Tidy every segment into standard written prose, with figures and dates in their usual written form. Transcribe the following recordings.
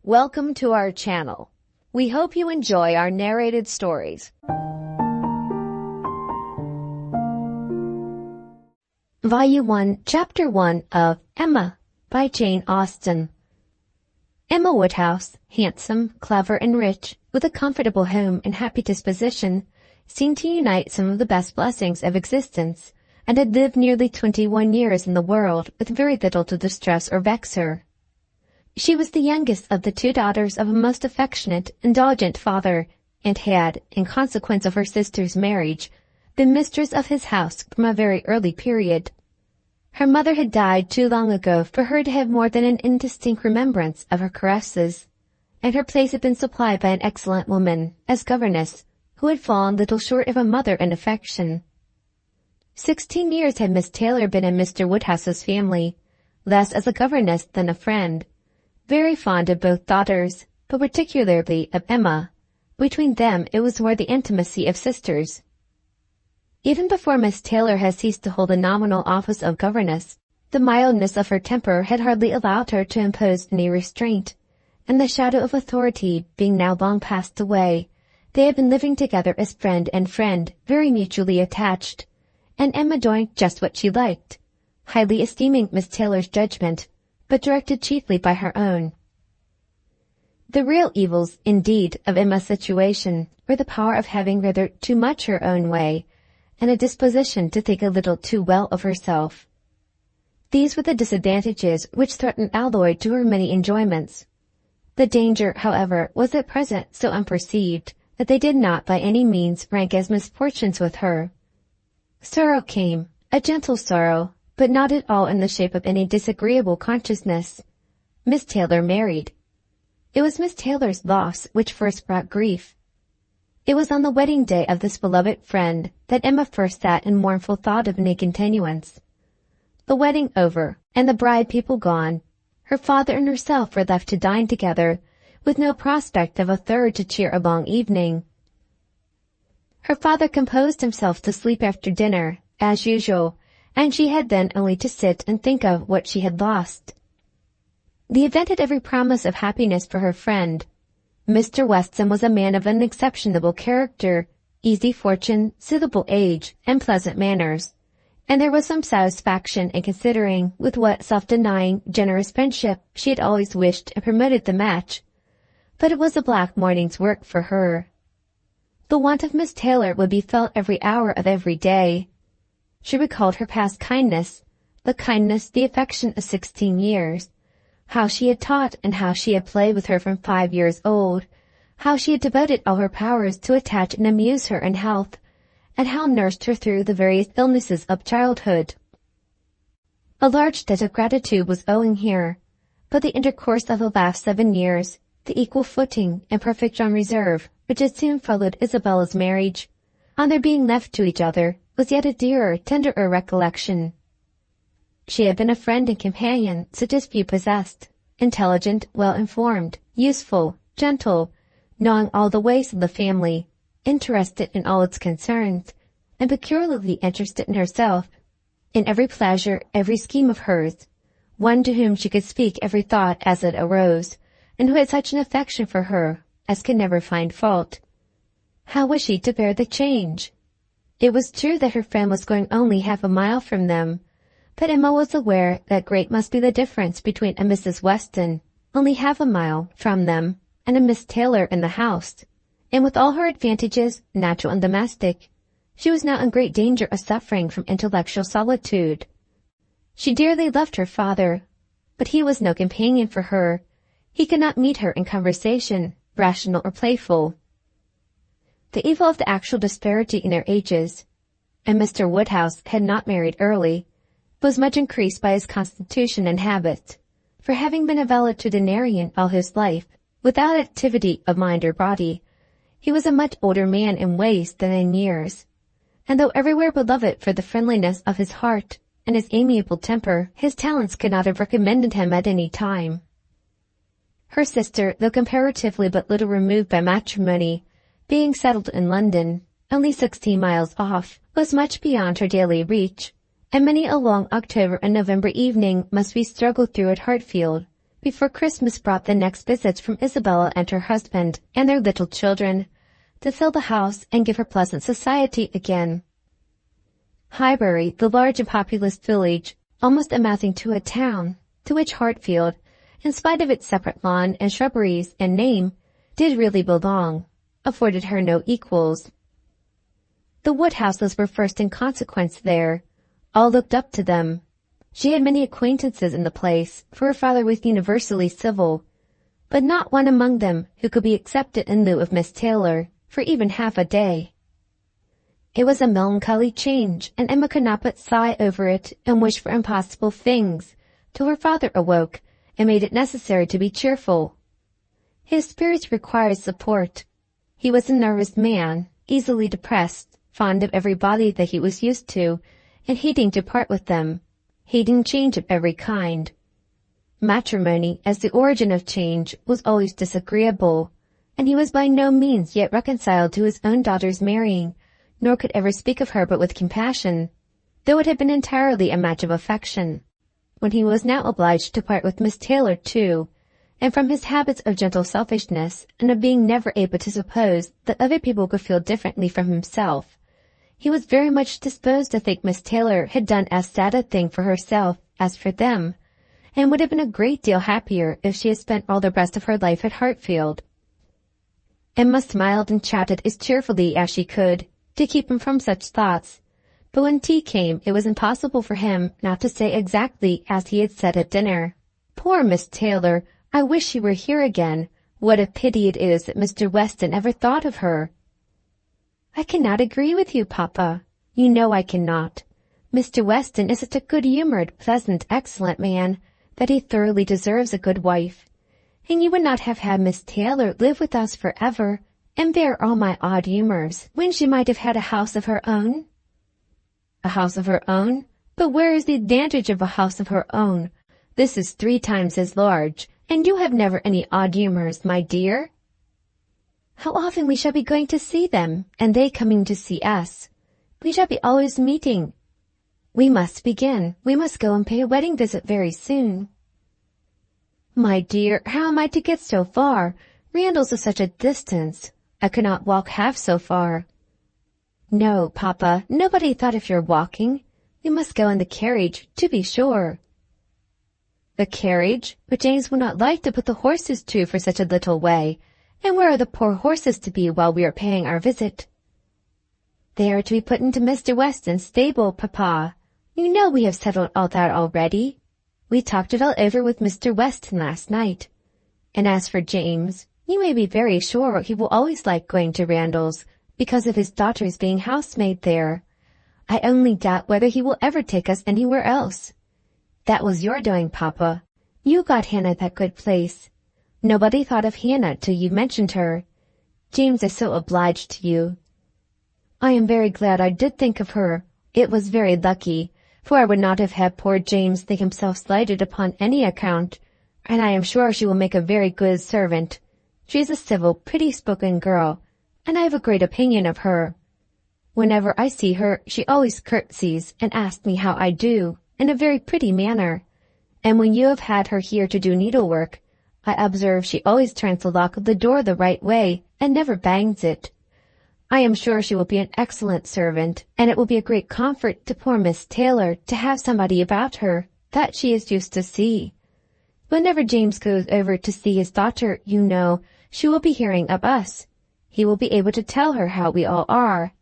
Welcome to our channel. We hope you enjoy our narrated stories. Volume 1, Chapter 1 of Emma by Jane Austen. Emma Woodhouse, handsome, clever, and rich, with a comfortable home and happy disposition, seemed to unite some of the best blessings of existence, and had lived nearly 21 years in the world with very little to distress or vex her. She was the youngest of the two daughters of a most affectionate, indulgent father, and had, in consequence of her sister's marriage, been mistress of his house from a very early period. Her mother had died too long ago for her to have more than an indistinct remembrance of her caresses, and her place had been supplied by an excellent woman, as governess, who had fallen little short of a mother in affection. 16 years had Miss Taylor been in Mr. Woodhouse's family, less as a governess than a friend, very fond of both daughters, but particularly of Emma. Between them it was more the intimacy of sisters. Even before Miss Taylor had ceased to hold a nominal office of governess, the mildness of her temper had hardly allowed her to impose any restraint, and the shadow of authority being now long passed away, they had been living together as friend and friend, very mutually attached, and Emma doing just what she liked, highly esteeming Miss Taylor's judgment, but directed chiefly by her own. The real evils, indeed, of Emma's situation were the power of having rather too much her own way, and a disposition to think a little too well of herself. These were the disadvantages which threatened alloy to her many enjoyments. The danger, however, was at present so unperceived that they did not by any means rank as misfortunes with her. Sorrow came, a gentle sorrow, but not at all in the shape of any disagreeable consciousness. Miss Taylor married. It was Miss Taylor's loss which first brought grief. It was on the wedding day of this beloved friend that Emma first sat in mournful thought of any continuance. The wedding over, and the bride people gone, her father and herself were left to dine together, with no prospect of a third to cheer a long evening. Her father composed himself to sleep after dinner, as usual, and she had then only to sit and think of what she had lost. The event had every promise of happiness for her friend. Mr. Weston was a man of an exceptionable character, easy fortune, suitable age, and pleasant manners, and there was some satisfaction in considering with what self-denying, generous friendship she had always wished and promoted the match. But it was a black morning's work for her. The want of Miss Taylor would be felt every hour of every day. She recalled her past kindness, the affection of 16 years, how she had taught and how she had played with her from 5 years old, how she had devoted all her powers to attach and amuse her in health, and how nursed her through the various illnesses of childhood. A large debt of gratitude was owing here, but the intercourse of the last 7 years, the equal footing and perfect unreserve which had soon followed Isabella's marriage, on their being left to each other, was yet a dearer, tenderer recollection. She had been a friend and companion such as few possessed, intelligent, well-informed, useful, gentle, knowing all the ways of the family, interested in all its concerns, and peculiarly interested in herself, in every pleasure, every scheme of hers, one to whom she could speak every thought as it arose, and who had such an affection for her as could never find fault. How was she to bear the change? It was true that her friend was going only half a mile from them, but Emma was aware that great must be the difference between a Mrs. Weston, only half a mile from them, and a Miss Taylor in the house, and with all her advantages, natural and domestic, she was now in great danger of suffering from intellectual solitude. She dearly loved her father, but he was no companion for her. He could not meet her in conversation, rational or playful. The evil of the actual disparity in their ages, and Mr. Woodhouse had not married early, was much increased by his constitution and habits, for having been a valetudinarian all his life, without activity of mind or body, he was a much older man in ways than in years, and though everywhere beloved for the friendliness of his heart and his amiable temper, his talents could not have recommended him at any time. Her sister, though comparatively but little removed by matrimony, being settled in London, only 16 miles off, was much beyond her daily reach, and many a long October and November evening must be struggled through at Hartfield, before Christmas brought the next visits from Isabella and her husband and their little children, to fill the house and give her pleasant society again. Highbury, the large and populous village, almost amounting to a town, to which Hartfield, in spite of its separate lawn and shrubberies and name, did really belong, afforded her no equals. The Woodhouses were first in consequence there. All looked up to them. She had many acquaintances in the place, for her father was universally civil, but not one among them who could be accepted in lieu of Miss Taylor for even half a day. It was a melancholy change, and Emma could not but sigh over it and wish for impossible things, till her father awoke and made it necessary to be cheerful. His spirits required support. He was a nervous man, easily depressed, fond of everybody that he was used to, and hating to part with them, hating change of every kind. Matrimony, as the origin of change, was always disagreeable, and he was by no means yet reconciled to his own daughter's marrying, nor could ever speak of her but with compassion, though it had been entirely a match of affection. When he was now obliged to part with Miss Taylor too, and from his habits of gentle selfishness, and of being never able to suppose that other people could feel differently from himself, he was very much disposed to think Miss Taylor had done as sad a thing for herself as for them, and would have been a great deal happier if she had spent all the rest of her life at Hartfield. Emma smiled and chatted as cheerfully as she could, to keep him from such thoughts, but when tea came it was impossible for him not to say exactly as he had said at dinner. "Poor Miss Taylor, I wish she were here again. What a pity it is that Mr. Weston ever thought of her." "I cannot agree with you, Papa. You know I cannot. Mr. Weston is such a good-humored, pleasant, excellent man, that he thoroughly deserves a good wife. And you would not have had Miss Taylor live with us forever, and bear all my odd humours, when she might have had a house of her own." "A house of her own? But where is the advantage of a house of her own? This is 3 times as large, and you have never any odd humours, my dear." "How often we shall be going to see them, and they coming to see us. We shall be always meeting. We must begin. We must go and pay a wedding visit very soon." "My dear, how am I to get so far? Randalls is such a distance. I could not walk half so far." "No, Papa, nobody thought of your walking. We must go in the carriage, to be sure." "The carriage? But James would not like to put the horses to for such a little way. And where are the poor horses to be while we are paying our visit?" "They are to be put into Mr. Weston's stable, Papa. You know we have settled all that already. We talked it all over with Mr. Weston last night. And as for James, you may be very sure he will always like going to Randalls, because of his daughter's being housemaid there. I only doubt whether he will ever take us anywhere else. That was your doing, Papa. You got Hannah that good place. Nobody thought of Hannah till you mentioned her. James is so obliged to you." "I am very glad I did think of her. It was very lucky, for I would not have had poor James think himself slighted upon any account, and I am sure she will make a very good servant. She is a civil, pretty-spoken girl, and I have a great opinion of her. Whenever I see her, she always curtsies and asks me how I do, in a very pretty manner, and when you have had her here to do needlework, I observe she always turns the lock of the door the right way, and never bangs it. I am sure she will be an excellent servant, and it will be a great comfort to poor Miss Taylor to have somebody about her that she is used to see. Whenever James goes over to see his daughter, you know, she will be hearing of us. He will be able to tell her how we all are."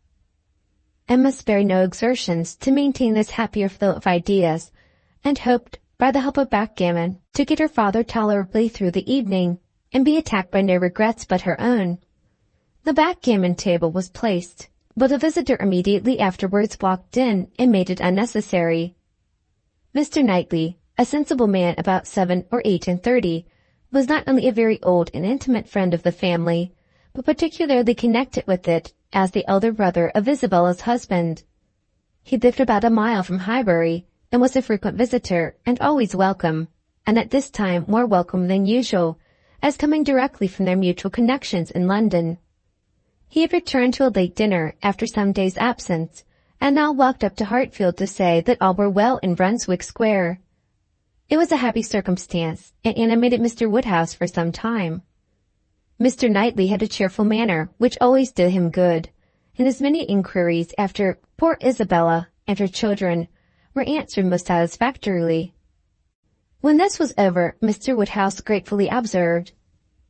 Emma spared no exertions to maintain this happier flow of ideas, and hoped, by the help of backgammon, to get her father tolerably through the evening, and be attacked by no regrets but her own. The backgammon table was placed, but a visitor immediately afterwards walked in and made it unnecessary. Mr. Knightley, a sensible man about 7 or 38, was not only a very old and intimate friend of the family, but particularly connected with it as the elder brother of Isabella's husband. He lived about a mile from Highbury, and was a frequent visitor, and always welcome, and at this time more welcome than usual, as coming directly from their mutual connections in London. He had returned to a late dinner after some days' absence, and now walked up to Hartfield to say that all were well in Brunswick Square. It was a happy circumstance, and animated Mr. Woodhouse for some time. Mr. Knightley had a cheerful manner, which always did him good, and his many inquiries after poor Isabella and her children were answered most satisfactorily. When this was over, Mr. Woodhouse gratefully observed,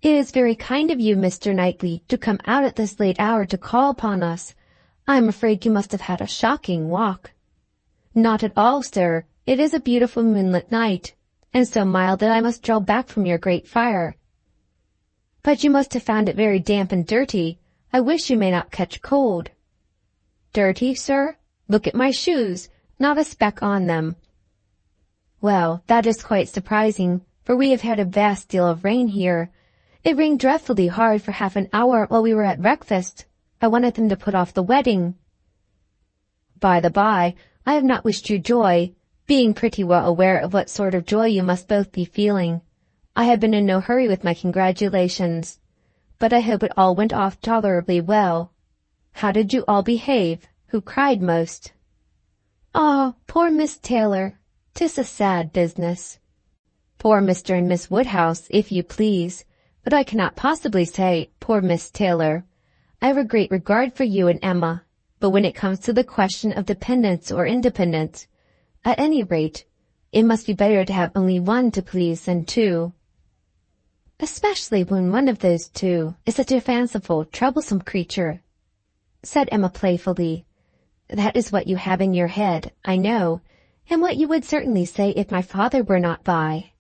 "It is very kind of you, Mr. Knightley, to come out at this late hour to call upon us. I am afraid you must have had a shocking walk." "Not at all, sir. It is a beautiful moonlit night, and so mild that I must draw back from your great fire." "But you must have found it very damp and dirty. I wish you may not catch cold." "Dirty, sir? Look at my shoes. Not a speck on them." "Well, that is quite surprising, for we have had a vast deal of rain here. It rained dreadfully hard for half an hour while we were at breakfast. I wanted them to put off the wedding." "By the by, I have not wished you joy, being pretty well aware of what sort of joy you must both be feeling. I have been in no hurry with my congratulations, but I hope it all went off tolerably well. How did you all behave? Who cried most?" "Ah, poor Miss Taylor! 'Tis a sad business." "Poor Mr. and Miss Woodhouse, if you please, but I cannot possibly say, poor Miss Taylor. I have a great regard for you and Emma, but when it comes to the question of dependence or independence, at any rate, it must be better to have only one to please than two." "Especially when one of those two is such a fanciful, troublesome creature," said Emma playfully. "That is what you have in your head, I know, and what you would certainly say if my father were not by."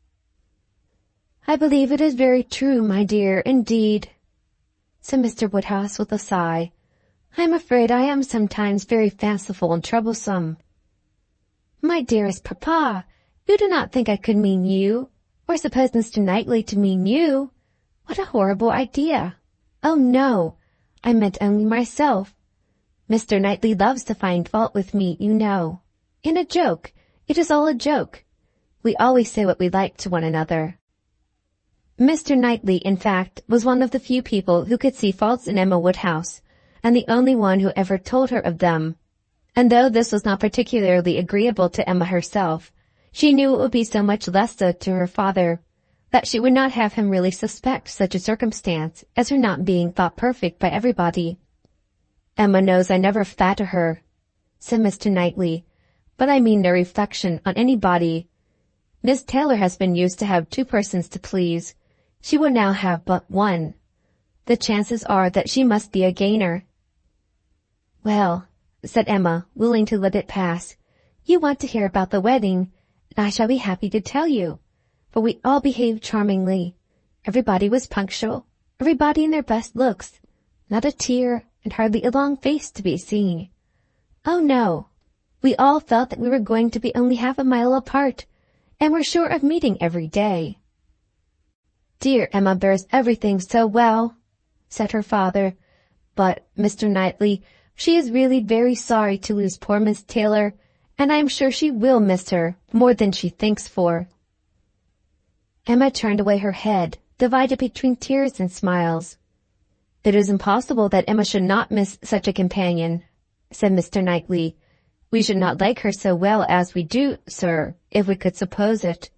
"I believe it is very true, my dear, indeed," said Mr. Woodhouse with a sigh. "I am afraid I am sometimes very fanciful and troublesome." "My dearest papa, you do not think I could mean you, or suppose Mr. Knightley to mean you? What a horrible idea! Oh, no, I meant only myself. Mr. Knightley loves to find fault with me, you know. In a joke. It is all a joke. We always say what we like to one another." Mr. Knightley, in fact, was one of the few people who could see faults in Emma Woodhouse, and the only one who ever told her of them. And though this was not particularly agreeable to Emma herself, she knew it would be so much less so to her father, that she would not have him really suspect such a circumstance as her not being thought perfect by everybody. "Emma knows I never flatter her," said Mr. Knightley, "but I mean no reflection on anybody. Miss Taylor has been used to have two persons to please. She will now have but one. The chances are that she must be a gainer." "Well," said Emma, willing to let it pass, "you want to hear about the wedding, and I shall be happy to tell you, for we all behaved charmingly. Everybody was punctual, everybody in their best looks, not a tear, and hardly a long face to be seen. Oh no, we all felt that we were going to be only half a mile apart, and were sure of meeting every day." "Dear Emma bears everything so well," said her father, "but, Mr. Knightley, she is really very sorry to lose poor Miss Taylor, and I am sure she will miss her more than she thinks for." Emma turned away her head, divided between tears and smiles. "It is impossible that Emma should not miss such a companion," said Mr. Knightley. "We should not like her so well as we do, sir, if we could suppose it.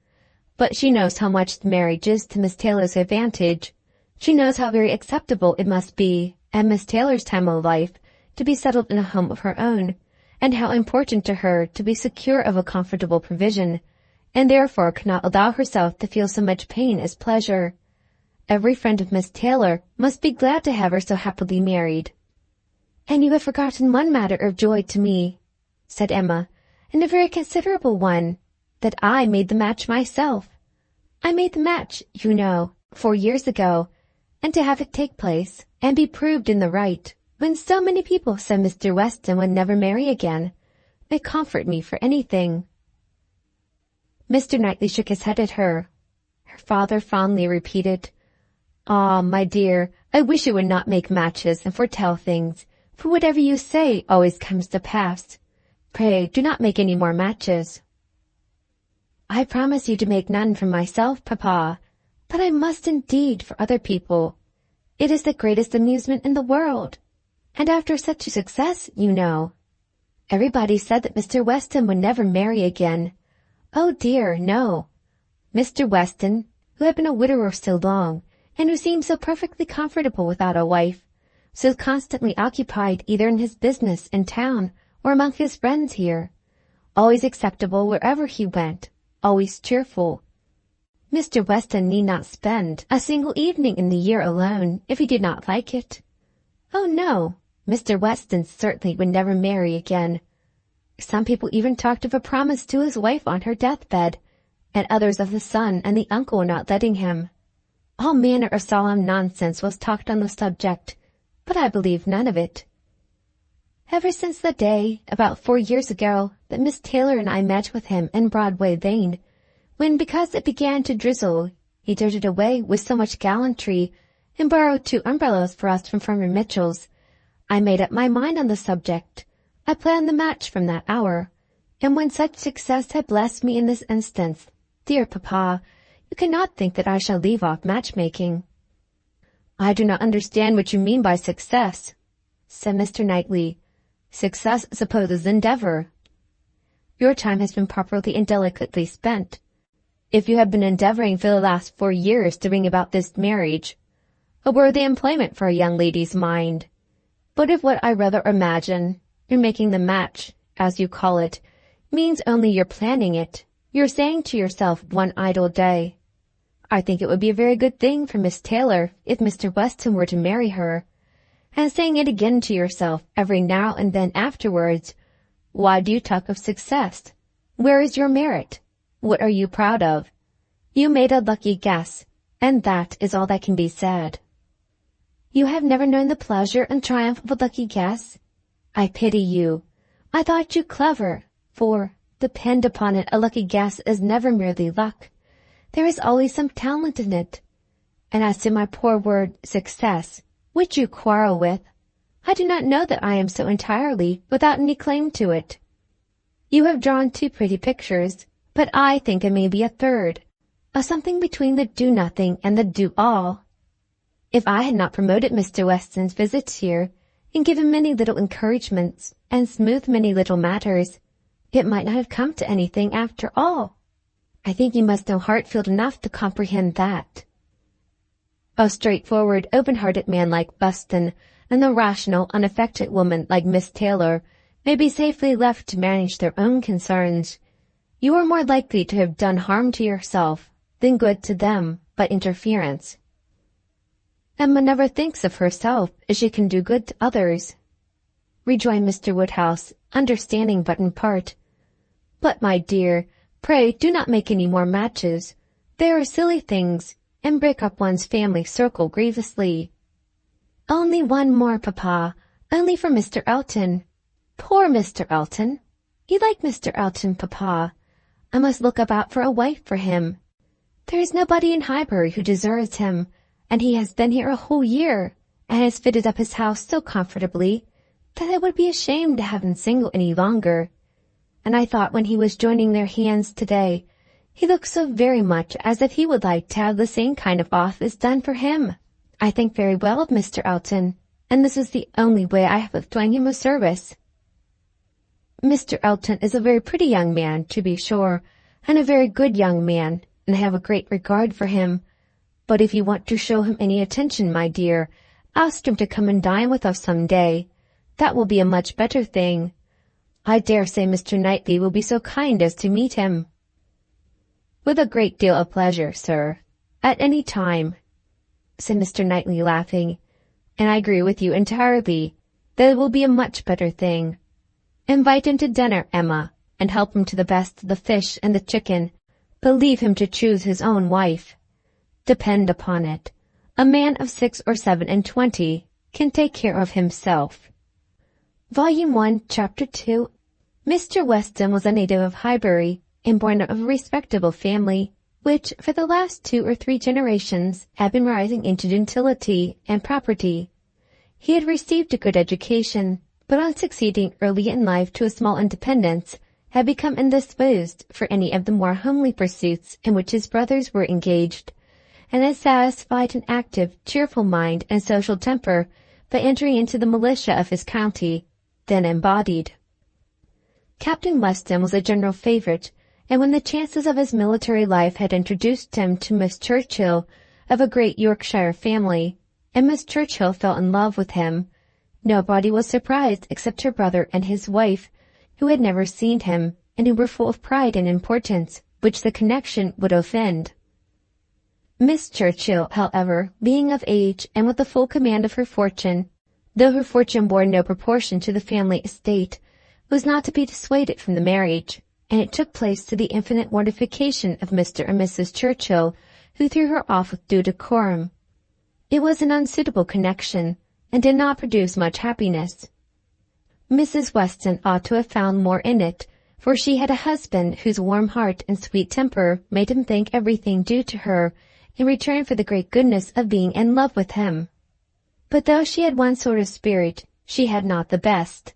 But she knows how much the marriage is to Miss Taylor's advantage. She knows how very acceptable it must be, at Miss Taylor's time of life, to be settled in a home of her own, and how important to her to be secure of a comfortable provision, and therefore cannot allow herself to feel so much pain as pleasure. Every friend of Miss Taylor must be glad to have her so happily married." "And you have forgotten one matter of joy to me," said Emma, "and a very considerable one, that I made the match myself. I made the match, you know, 4 years ago, and to have it take place, and be proved in the right, when so many people said Mr. Weston would never marry again, may comfort me for anything." Mr. Knightley shook his head at her. Her father fondly repeated, "Ah, my dear, I wish you would not make matches and foretell things, for whatever you say always comes to pass. Pray do not make any more matches." "I promise you to make none for myself, papa, but I must indeed for other people. It is the greatest amusement in the world, and after such a success, you know. Everybody said that Mr. Weston would never marry again. Oh dear, no. Mr. Weston, who had been a widower so long, and who seemed so perfectly comfortable without a wife, so constantly occupied either in his business in town or among his friends here, always acceptable wherever he went, always cheerful. Mr. Weston need not spend a single evening in the year alone if he did not like it. Oh no, Mr. Weston certainly would never marry again. Some people even talked of a promise to his wife on her deathbed, and others of the son and the uncle not letting him. All manner of solemn nonsense was talked on the subject, but I believed none of it. Ever since the day, about 4 years ago, that Miss Taylor and I met with him in Broadway Lane, when, because it began to drizzle, he darted away with so much gallantry and borrowed 2 umbrellas for us from Farmer Mitchell's, I made up my mind on the subject. I planned the match from that hour, and when such success had blessed me in this instance, dear papa, you cannot think that I shall leave off matchmaking. I do not understand what you mean by success, said Mr. Knightley. Success supposes endeavor. Your time has been properly and delicately spent. If you have been endeavoring for the last 4 years to bring about this marriage, a worthy employment for a young lady's mind. But if what I rather imagine, your making the match, as you call it, means only your planning it, you're saying to yourself one idle day, I think it would be a very good thing for Miss Taylor if Mr. Weston were to marry her, and saying it again to yourself every now and then afterwards, why do you talk of success? Where is your merit? What are you proud of? You made a lucky guess, and that is all that can be said. You have never known the pleasure and triumph of a lucky guess? I pity you. I thought you clever, for, depend upon it, a lucky guess is never merely luck. There is always some talent in it. And as to my poor word, success, which you quarrel with, I do not know that I am so entirely without any claim to it. You have drawn 2 pretty pictures, but I think it may be a third, a something between the do-nothing and the do-all. If I had not promoted Mr. Weston's visits here, and given many little encouragements, and smoothed many little matters, it might not have come to anything after all. I think you must know Hartfield enough to comprehend that. A straightforward, open-hearted man like Weston, and a rational, unaffected woman like Miss Taylor, may be safely left to manage their own concerns. You are more likely to have done harm to yourself than good to them by interference. Emma never thinks of herself as she can do good to others, rejoined Mr. Woodhouse, understanding but in part. But, my dear, pray do not make any more matches. They are silly things, and break up one's family circle grievously. Only one more, papa, only for Mr. Elton. Poor Mr. Elton! You like Mr. Elton, papa. I must look about for a wife for him. There is nobody in Highbury who deserves him, and he has been here a whole year, and has fitted up his house so comfortably, that I would be ashamed to have him single any longer. And I thought when he was joining their hands today, he looked so very much as if he would like to have the same kind of office done for him. I think very well of Mr. Elton, and this is the only way I have of doing him a service. Mr. Elton is a very pretty young man, to be sure, and a very good young man, and I have a great regard for him. But if you want to show him any attention, my dear, ask him to come and dine with us some day. That will be a much better thing. I dare say Mr. Knightley will be so kind as to meet him. With a great deal of pleasure, sir, at any time, said Mr. Knightley, laughing, and I agree with you entirely, that it will be a much better thing. Invite him to dinner, Emma, and help him to the best of the fish and the chicken, but leave him to choose his own wife. Depend upon it, a man of 6 or 7 and 20 can take care of himself. Volume 1, Chapter 2. Mr. Weston was a native of Highbury, and born of a respectable family, which, for the last 2 or 3 generations, had been rising into gentility and property. He had received a good education, but on succeeding early in life to a small independence, had become indisposed for any of the more homely pursuits in which his brothers were engaged, and had satisfied an active, cheerful mind and social temper by entering into the militia of his county, then embodied. Captain Weston was a general favorite, and when the chances of his military life had introduced him to Miss Churchill of a great Yorkshire family, and Miss Churchill fell in love with him, nobody was surprised except her brother and his wife, who had never seen him, and who were full of pride and importance, which the connection would offend. Miss Churchill, however, being of age and with the full command of her fortune, though her fortune bore no proportion to the family estate, was not to be dissuaded from the marriage, and it took place to the infinite mortification of Mr. and Mrs. Churchill, who threw her off with due decorum. It was an unsuitable connection, and did not produce much happiness. Mrs. Weston ought to have found more in it, for she had a husband whose warm heart and sweet temper made him think everything due to her in return for the great goodness of being in love with him. But though she had one sort of spirit, she had not the best.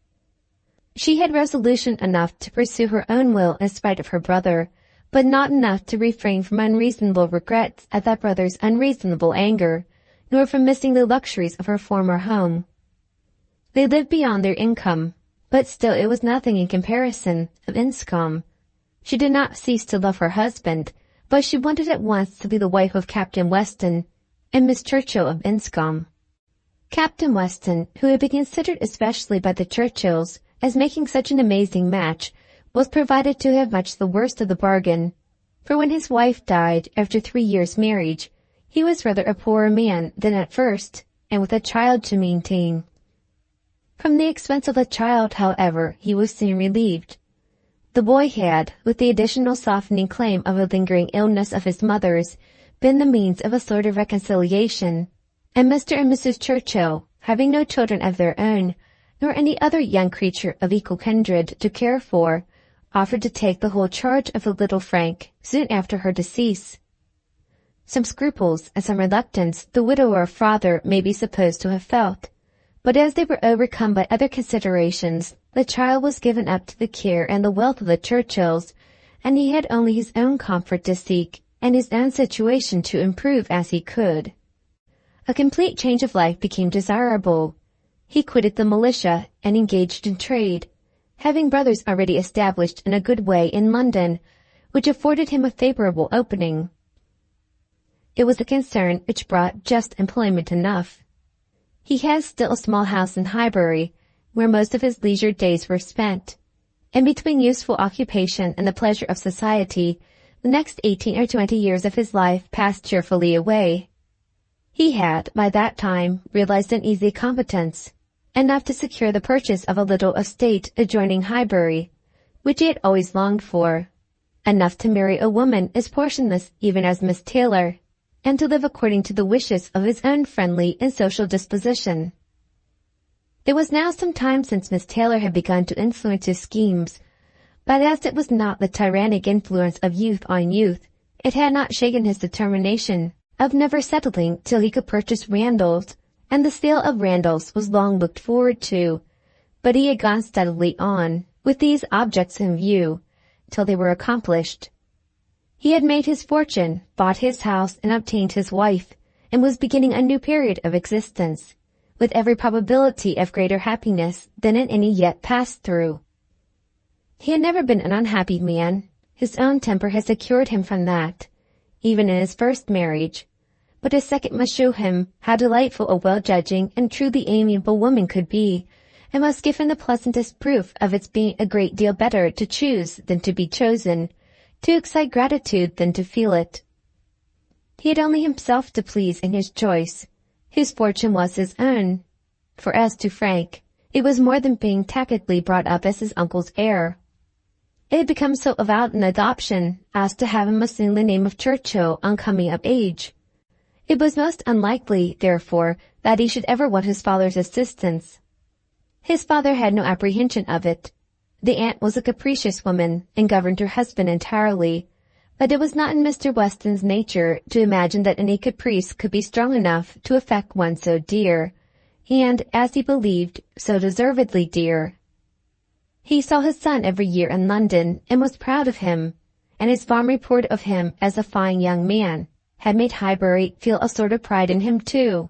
She had resolution enough to pursue her own will in spite of her brother, but not enough to refrain from unreasonable regrets at that brother's unreasonable anger, nor from missing the luxuries of her former home. They lived beyond their income, but still it was nothing in comparison of Enscombe. She did not cease to love her husband, but she wanted at once to be the wife of Captain Weston and Miss Churchill of Enscombe. Captain Weston, who had been considered especially by the Churchills as making such an amazing match, was provided to have much the worst of the bargain, for when his wife died after 3 years' marriage, he was rather a poorer man than at first, and with a child to maintain. From the expense of the child, however, he was soon relieved. The boy had, with the additional softening claim of a lingering illness of his mother's, been the means of a sort of reconciliation, and Mr. and Mrs. Churchill, having no children of their own, nor any other young creature of equal kindred to care for, offered to take the whole charge of the little Frank soon after her decease. Some scruples and some reluctance the widower father may be supposed to have felt, but as they were overcome by other considerations, the child was given up to the care and the wealth of the Churchills, and he had only his own comfort to seek, and his own situation to improve as he could. A complete change of life became desirable. He quitted the militia and engaged in trade, having brothers already established in a good way in London, which afforded him a favorable opening. It was a concern which brought just employment enough. He has still a small house in Highbury, where most of his leisure days were spent, and between useful occupation and the pleasure of society, the next 18 or 20 years of his life passed cheerfully away. He had, by that time, realized an easy competence, enough to secure the purchase of a little estate adjoining Highbury, which he had always longed for, enough to marry a woman as portionless even as Miss Taylor, and to live according to the wishes of his own friendly and social disposition. There was now some time since Miss Taylor had begun to influence his schemes, but as it was not the tyrannic influence of youth on youth, it had not shaken his determination of never settling till he could purchase Randalls, and the sale of Randalls was long looked forward to, but he had gone steadily on, with these objects in view, till they were accomplished. He had made his fortune, bought his house, and obtained his wife, and was beginning a new period of existence, with every probability of greater happiness than in any yet passed through. He had never been an unhappy man. His own temper had secured him from that, even in his first marriage, but his second must show him how delightful a well-judging and truly amiable woman could be, and must give him the pleasantest proof of its being a great deal better to choose than to be chosen, to excite gratitude than to feel it. He had only himself to please in his choice. His fortune was his own, for as to Frank, it was more than being tacitly brought up as his uncle's heir. It had become so avowed an adoption as to have him assume the name of Churchill on coming of age. It was most unlikely, therefore, that he should ever want his father's assistance. His father had no apprehension of it. The aunt was a capricious woman, and governed her husband entirely, but it was not in Mr. Weston's nature to imagine that any caprice could be strong enough to affect one so dear, and, as he believed, so deservedly dear. He saw his son every year in London, and was proud of him, and his fond report of him as a fine young man had made Highbury feel a sort of pride in him too.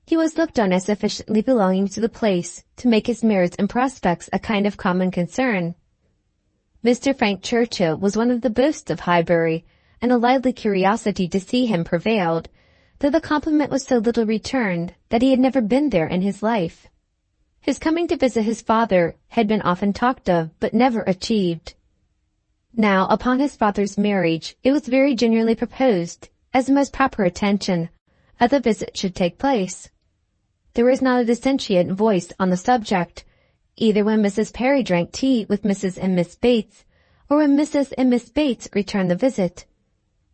He was looked on as sufficiently belonging to the place to make his merits and prospects a kind of common concern. Mr. Frank Churchill was one of the boasts of Highbury, and a lively curiosity to see him prevailed, though the compliment was so little returned that he had never been there in his life. His coming to visit his father had been often talked of, but never achieved. Now, upon his father's marriage, it was very generally proposed, as the most proper attention, that the visit should take place. There was not a dissentient voice on the subject, either when Mrs. Perry drank tea with Mrs. and Miss Bates, or when Mrs. and Miss Bates returned the visit.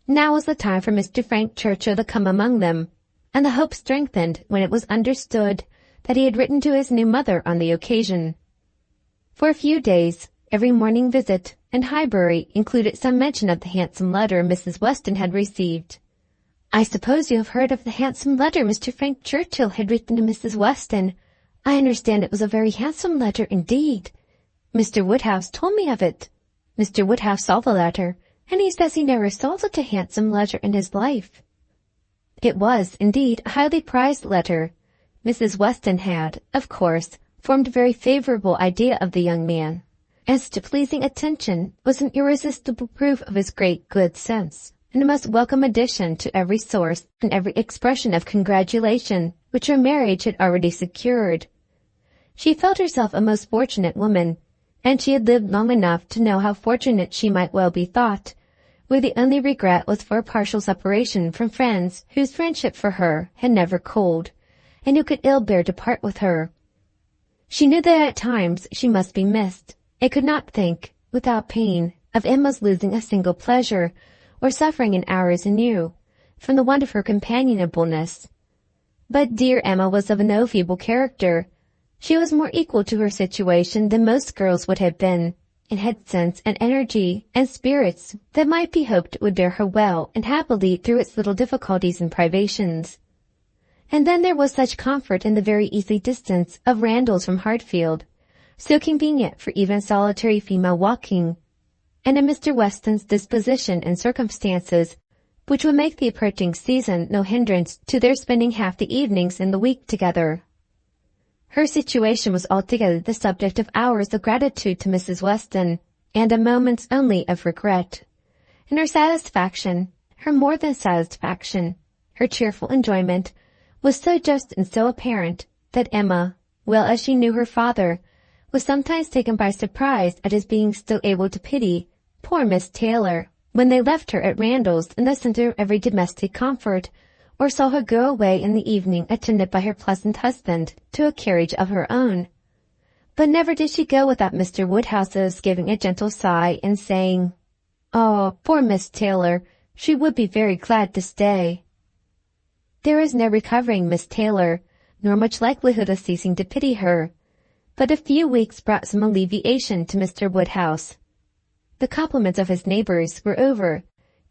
Now was the time for Mr. Frank Churchill to come among them, and the hope strengthened when it was understood that he had written to his new mother on the occasion. For a few days, every morning visit in Highbury included some mention of the handsome letter Mrs. Weston had received. "I suppose you have heard of the handsome letter Mr. Frank Churchill had written to Mrs. Weston. I understand it was a very handsome letter indeed. Mr. Woodhouse told me of it. Mr. Woodhouse saw the letter, and he says he never saw such a handsome letter in his life." It was, indeed, a highly prized letter. Mrs. Weston had, of course, formed a very favorable idea of the young man, and such a pleasing attention was an irresistible proof of his great good sense, and a most welcome addition to every source and every expression of congratulation which her marriage had already secured. She felt herself a most fortunate woman, and she had lived long enough to know how fortunate she might well be thought, where the only regret was for a partial separation from friends whose friendship for her had never cooled, and who could ill bear to part with her. She knew that at times she must be missed, and could not think, without pain, of Emma's losing a single pleasure, or suffering an hour's anew, from the want of her companionableness. But dear Emma was of no feeble character. She was more equal to her situation than most girls would have been, and had sense and energy and spirits that might be hoped would bear her well and happily through its little difficulties and privations. And then there was such comfort in the very easy distance of Randalls from Hartfield, so convenient for even solitary female walking, and in Mr. Weston's disposition and circumstances, which would make the approaching season no hindrance to their spending half the evenings in the week together. Her situation was altogether the subject of hours of gratitude to Mrs. Weston, and a moment's only of regret. And her satisfaction, her more than satisfaction, her cheerful enjoyment, was so just and so apparent that Emma, well as she knew her father, was sometimes taken by surprise at his being still able to pity poor Miss Taylor when they left her at Randalls in the centre of every domestic comfort, or saw her go away in the evening attended by her pleasant husband to a carriage of her own. But never did she go without Mr. Woodhouse's giving a gentle sigh and saying, "Oh, poor Miss Taylor, she would be very glad to stay." There was no recovering Miss Taylor, nor much likelihood of ceasing to pity her, but a few weeks brought some alleviation to Mr. Woodhouse. The compliments of his neighbours were over.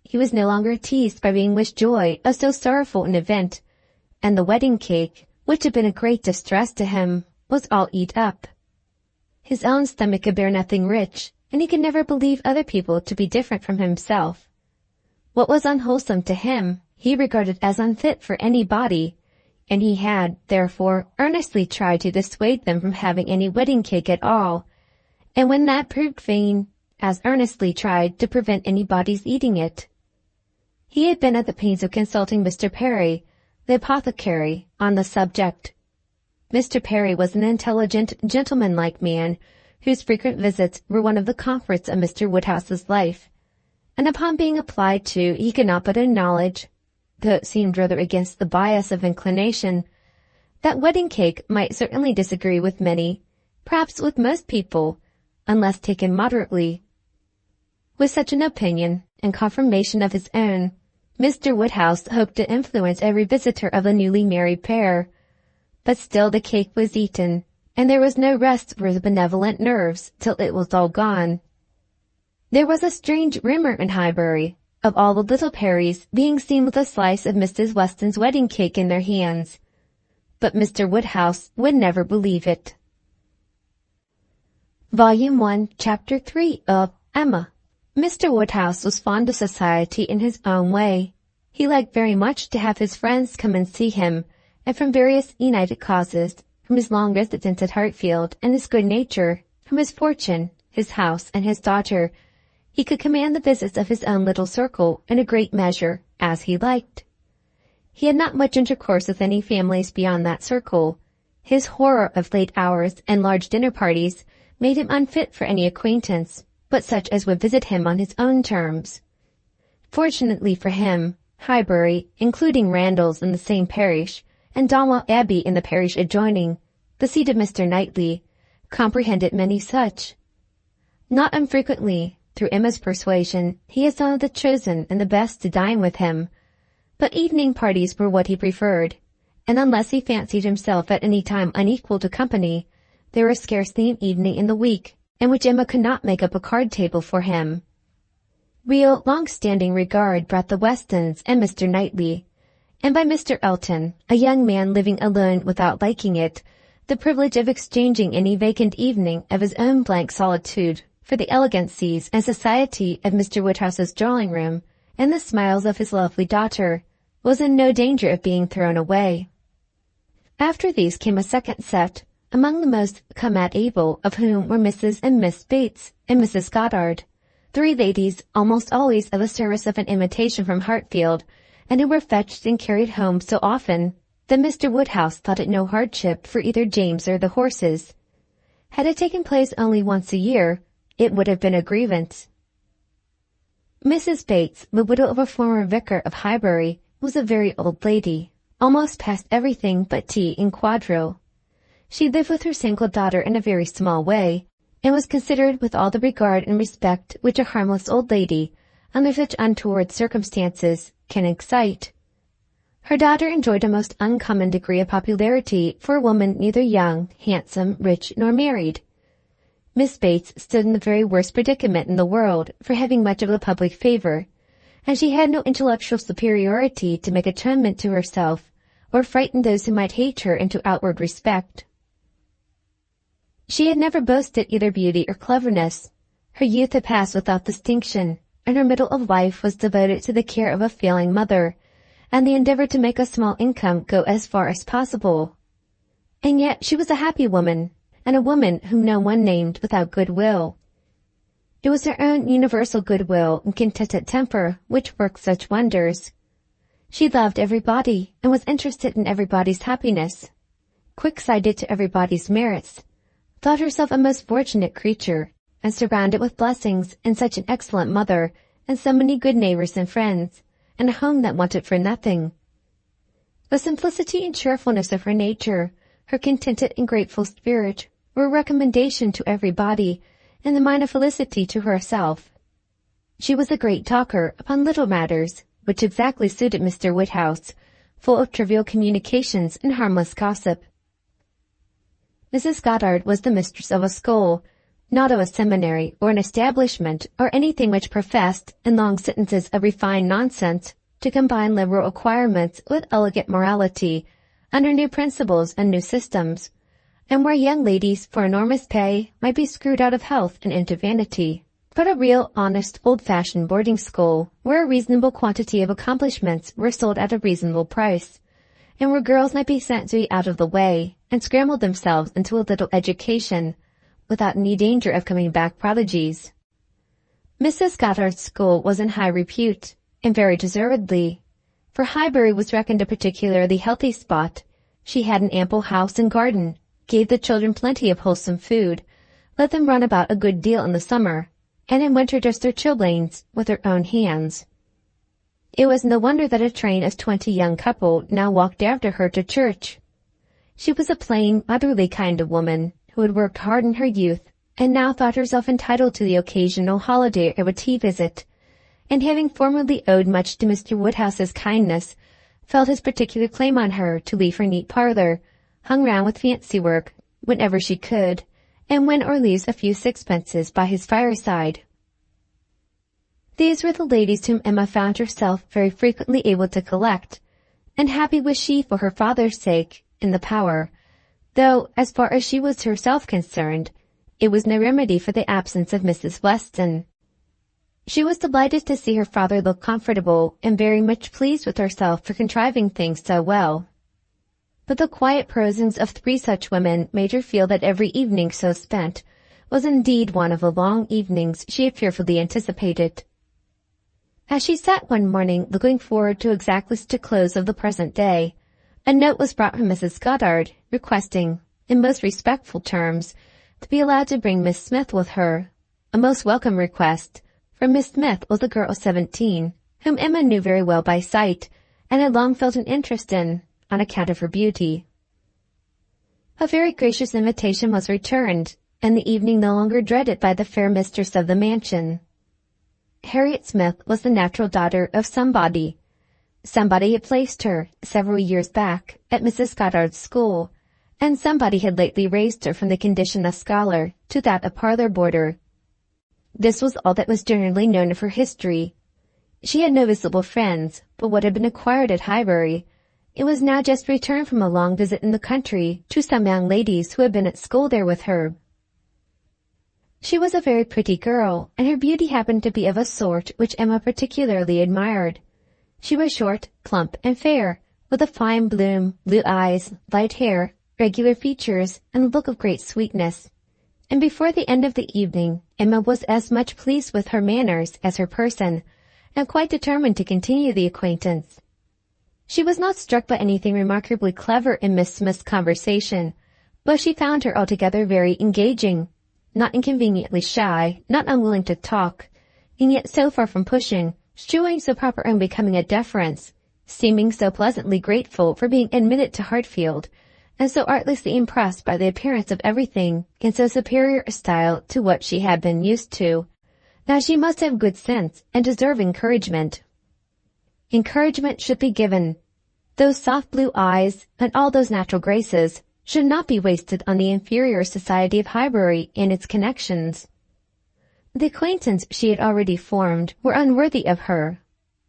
He was no longer teased by being wished joy of so sorrowful an event, and the wedding cake, which had been a great distress to him, was all eat up. His own stomach could bear nothing rich, and he could never believe other people to be different from himself. What was unwholesome to him, he regarded as unfit for any body, and he had, therefore, earnestly tried to dissuade them from having any wedding cake at all, and when that proved vain, as earnestly tried to prevent anybody's eating it. He had been at the pains of consulting Mr. Perry, the apothecary, on the subject. Mr. Perry was an intelligent, gentlemanlike man, whose frequent visits were one of the comforts of Mr. Woodhouse's life, and upon being applied to, he could not but acknowledge, though it seemed rather against the bias of inclination, that wedding cake might certainly disagree with many, perhaps with most people, unless taken moderately. With such an opinion, and confirmation of his own, Mr. Woodhouse hoped to influence every visitor of the newly married pair, but still the cake was eaten, and there was no rest for the benevolent nerves till it was all gone. There was a strange rumour in Highbury of all the little Perrys being seen with a slice of Mrs. Weston's wedding cake in their hands, but Mr. Woodhouse would never believe it. Volume 1, Chapter 3 of Emma. Mr. Woodhouse was fond of society in his own way. He liked very much to have his friends come and see him, and from various united causes, from his long residence at Hartfield, and his good nature, from his fortune, his house, and his daughter, he could command the visits of his own little circle in a great measure, as he liked. He had not much intercourse with any families beyond that circle. His horror of late hours and large dinner parties made him unfit for any acquaintance, but such as would visit him on his own terms. Fortunately for him, Highbury, including Randalls in the same parish, and Donwell Abbey in the parish adjoining, the seat of Mr. Knightley, comprehended many such. Not unfrequently, through Emma's persuasion, he is one of the chosen and the best to dine with him, but evening parties were what he preferred, and unless he fancied himself at any time unequal to company, there was scarcely an evening in the week in which Emma could not make up a card-table for him. Real, long-standing regard brought the Westons and Mr. Knightley, and by Mr. Elton, a young man living alone without liking it, the privilege of exchanging any vacant evening of his own blank solitude for the elegancies and society of Mr. Woodhouse's drawing-room and the smiles of his lovely daughter, was in no danger of being thrown away. After these came a second set, among the most come-at-able of whom were Mrs. and Miss Bates and Mrs. Goddard, 3 ladies almost always of the service of an invitation from Hartfield, and who were fetched and carried home so often that Mr. Woodhouse thought it no hardship for either James or the horses. Had it taken place only once a year, it would have been a grievance. Mrs. Bates, the widow of a former vicar of Highbury, was a very old lady, almost past everything but tea in quadrille. She lived with her single daughter in a very small way, and was considered with all the regard and respect which a harmless old lady, under such untoward circumstances, can excite. Her daughter enjoyed a most uncommon degree of popularity for a woman neither young, handsome, rich, nor married. Miss Bates stood in the very worst predicament in the world for having much of the public favor, and she had no intellectual superiority to make atonement to herself, or frighten those who might hate her into outward respect. She had never boasted either beauty or cleverness. Her youth had passed without distinction, and her middle of life was devoted to the care of a failing mother, and the endeavor to make a small income go as far as possible. And yet she was a happy woman, and a woman whom no one named without goodwill. It was her own universal goodwill and contented temper which worked such wonders. She loved everybody, and was interested in everybody's happiness, quick-sighted to everybody's merits, thought herself a most fortunate creature, and surrounded with blessings and such an excellent mother, and so many good neighbors and friends, and a home that wanted for nothing. The simplicity and cheerfulness of her nature, her contented and grateful spirit, were a recommendation to everybody, and the mind of felicity to herself. She was a great talker upon little matters, which exactly suited Mr. Woodhouse, full of trivial communications and harmless gossip. Mrs. Goddard was the mistress of a school, not of a seminary or an establishment or anything which professed, in long sentences of refined nonsense, to combine liberal acquirements with elegant morality, under new principles and new systems, and where young ladies for enormous pay might be screwed out of health and into vanity, but a real, honest, old-fashioned boarding school, where a reasonable quantity of accomplishments were sold at a reasonable price, and where girls might be sent to be out of the way, and scramble themselves into a little education, without any danger of coming back prodigies. Mrs. Goddard's school was in high repute, and very deservedly, for Highbury was reckoned a particularly healthy spot. She had an ample house and garden, gave the children plenty of wholesome food, let them run about a good deal in the summer, and in winter dressed their chilblains with her own hands. It was no wonder that a train of 20 young couple now walked after her to church. She was a plain, motherly kind of woman, who had worked hard in her youth, and now thought herself entitled to the occasional holiday of a tea visit, and having formerly owed much to Mr. Woodhouse's kindness, felt his particular claim on her to leave her neat parlor, hung round with fancy work, whenever she could, and win or lose a few sixpences by his fireside. These were the ladies whom Emma found herself very frequently able to collect, and happy was she for her father's sake in the power, though, as far as she was herself concerned, it was no remedy for the absence of Mrs. Weston. She was delighted to see her father look comfortable, and very much pleased with herself for contriving things so well. But the quiet prosings of 3 such women made her feel that every evening so spent was indeed one of the long evenings she had fearfully anticipated. As she sat one morning looking forward to exactly such a close of the present day, a note was brought from Mrs. Goddard, requesting, in most respectful terms, to be allowed to bring Miss Smith with her, a most welcome request, for Miss Smith was a girl of 17, whom Emma knew very well by sight, and had long felt an interest in, on account of her beauty. A very gracious invitation was returned, and the evening no longer dreaded by the fair mistress of the mansion. Harriet Smith was the natural daughter of somebody. Somebody had placed her, several years back, at Mrs. Goddard's school, and somebody had lately raised her from the condition of scholar to that of parlor boarder. This was all that was generally known of her history. She had no visible friends, but what had been acquired at Highbury, it was now just returned from a long visit in the country to some young ladies who had been at school there with her. She was a very pretty girl, and her beauty happened to be of a sort which Emma particularly admired. She was short, plump, and fair, with a fine bloom, blue eyes, light hair, regular features, and a look of great sweetness. And before the end of the evening, Emma was as much pleased with her manners as her person, and quite determined to continue the acquaintance. She was not struck by anything remarkably clever in Miss Smith's conversation, but she found her altogether very engaging, not inconveniently shy, not unwilling to talk, and yet so far from pushing, shewing so proper and becoming a deference, seeming so pleasantly grateful for being admitted to Hartfield, and so artlessly impressed by the appearance of everything in so superior a style to what she had been used to, that she must have good sense and deserve encouragement. Encouragement should be given. Those soft blue eyes and all those natural graces should not be wasted on the inferior society of Highbury and its connections. The acquaintance she had already formed were unworthy of her.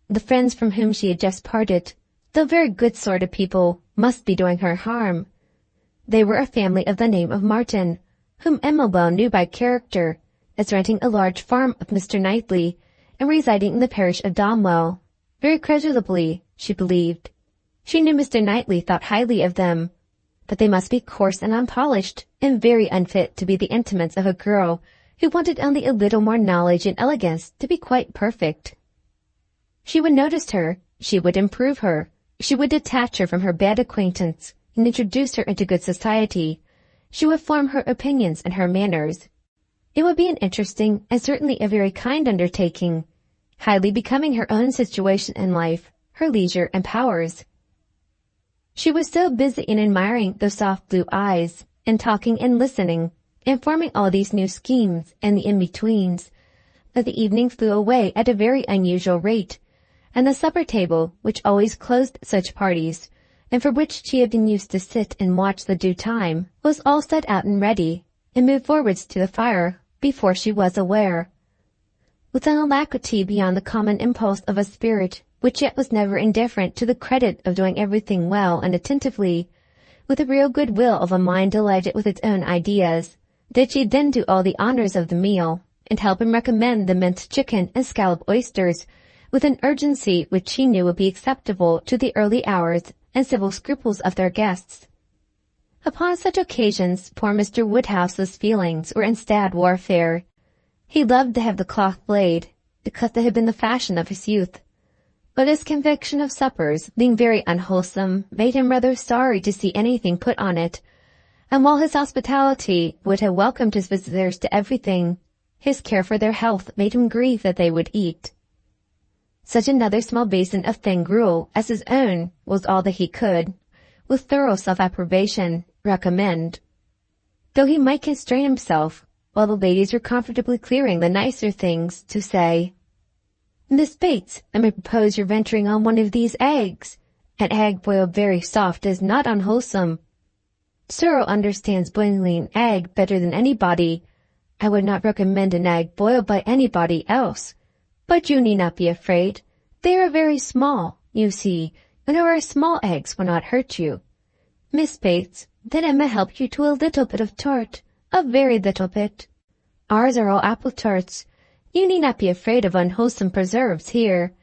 The friends from whom she had just parted, though very good sort of people, must be doing her harm. They were a family of the name of Martin, whom Emma well knew by character, as renting a large farm of Mr. Knightley, and residing in the parish of Donwell. Very creditably, she believed. She knew Mr. Knightley thought highly of them, but they must be coarse and unpolished, and very unfit to be the intimates of a girl who wanted only a little more knowledge and elegance to be quite perfect. She would notice her, she would improve her, she would detach her from her bad acquaintance, and introduce her into good society. She would form her opinions and her manners. It would be an interesting and certainly a very kind undertaking, highly becoming her own situation in life, her leisure and powers. She was so busy in admiring those soft blue eyes, and talking and listening, and forming all these new schemes and the in-betweens, that the evening flew away at a very unusual rate, and the supper table, which always closed such parties, and for which she had been used to sit and watch the due time, was all set out and ready, and moved forwards to the fire before she was aware. With an alacrity beyond the common impulse of a spirit which yet was never indifferent to the credit of doing everything well and attentively, with a real good will of a mind delighted with its own ideas, did she then do all the honours of the meal, and help and recommend the minced chicken and scallop oysters, with an urgency which she knew would be acceptable to the early hours and civil scruples of their guests. Upon such occasions poor Mr. Woodhouse's feelings were in sad warfare. He loved to have the cloth laid, because that had been the fashion of his youth. But his conviction of suppers being very unwholesome made him rather sorry to see anything put on it, and while his hospitality would have welcomed his visitors to everything, his care for their health made him grieve that they would eat. Such another small basin of thin gruel as his own was all that he could, with thorough self-approbation, recommend. Though he might constrain himself, while the ladies were comfortably clearing the nicer things, to say, "Miss Bates, I may propose your venturing on one of these eggs. An egg boiled very soft is not unwholesome. Cyril understands boiling an egg better than anybody. I would not recommend an egg boiled by anybody else. But you need not be afraid. They are very small, you see, and our small eggs will not hurt you. Miss Bates, then Emma help you to a little bit of tart, a very little bit. Ours are all apple tarts. You need not be afraid of unwholesome preserves here.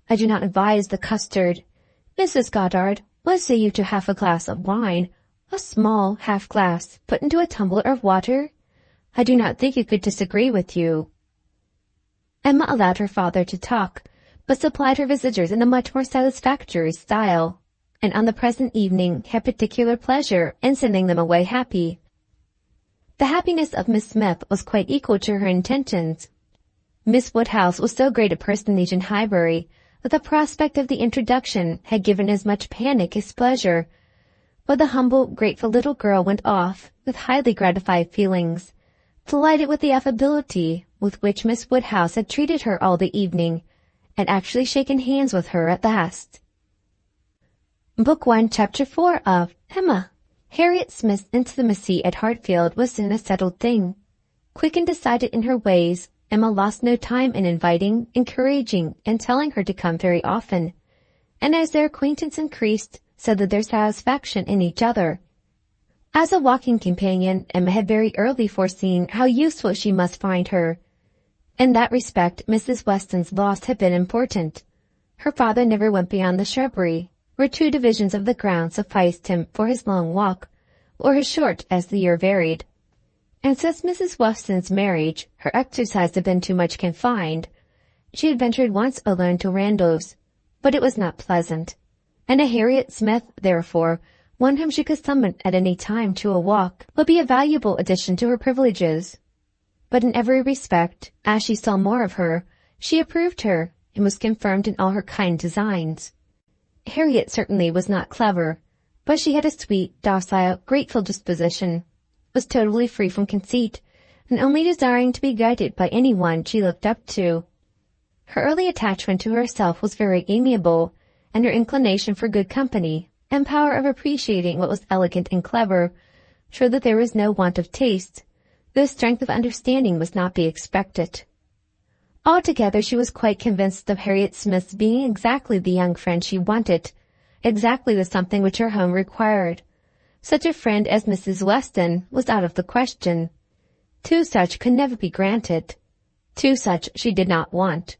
I do not advise the custard. Mrs. Goddard, what say you to half a glass of wine, a small half glass, put into a tumbler of water? I do not think he could disagree with you." Emma allowed her father to talk, but supplied her visitors in a much more satisfactory style, and on the present evening had particular pleasure in sending them away happy. The happiness of Miss Smith was quite equal to her intentions. Miss Woodhouse was so great a personage in Highbury that the prospect of the introduction had given as much panic as pleasure, but the humble, grateful little girl went off with highly gratified feelings, delighted with the affability with which Miss Woodhouse had treated her all the evening, and actually shaken hands with her at last. Book 1, Chapter 4 of Emma. Harriet Smith's intimacy at Hartfield was soon a settled thing. Quick and decided in her ways, Emma lost no time in inviting, encouraging, and telling her to come very often, and as their acquaintance increased, so did their satisfaction in each other. As a walking companion, Emma had very early foreseen how useful she must find her. In that respect, Mrs. Weston's loss had been important. Her father never went beyond the shrubbery, where 2 divisions of the ground sufficed him for his long walk, or his short as the year varied. And since Mrs. Weston's marriage, her exercise had been too much confined. She had ventured once alone to Randalls, but it was not pleasant, and a Harriet Smith, therefore, one whom she could summon at any time to a walk, would be a valuable addition to her privileges. But in every respect, as she saw more of her, she approved her, and was confirmed in all her kind designs. Harriet certainly was not clever, but she had a sweet, docile, grateful disposition, was totally free from conceit, and only desiring to be guided by any one she looked up to. Her early attachment to herself was very amiable, and her inclination for good company, and power of appreciating what was elegant and clever, showed that there was no want of taste, though strength of understanding must not be expected. Altogether she was quite convinced of Harriet Smith's being exactly the young friend she wanted, exactly the something which her home required. Such a friend as Mrs. Weston was out of the question. 2 such could never be granted. 2 such she did not want.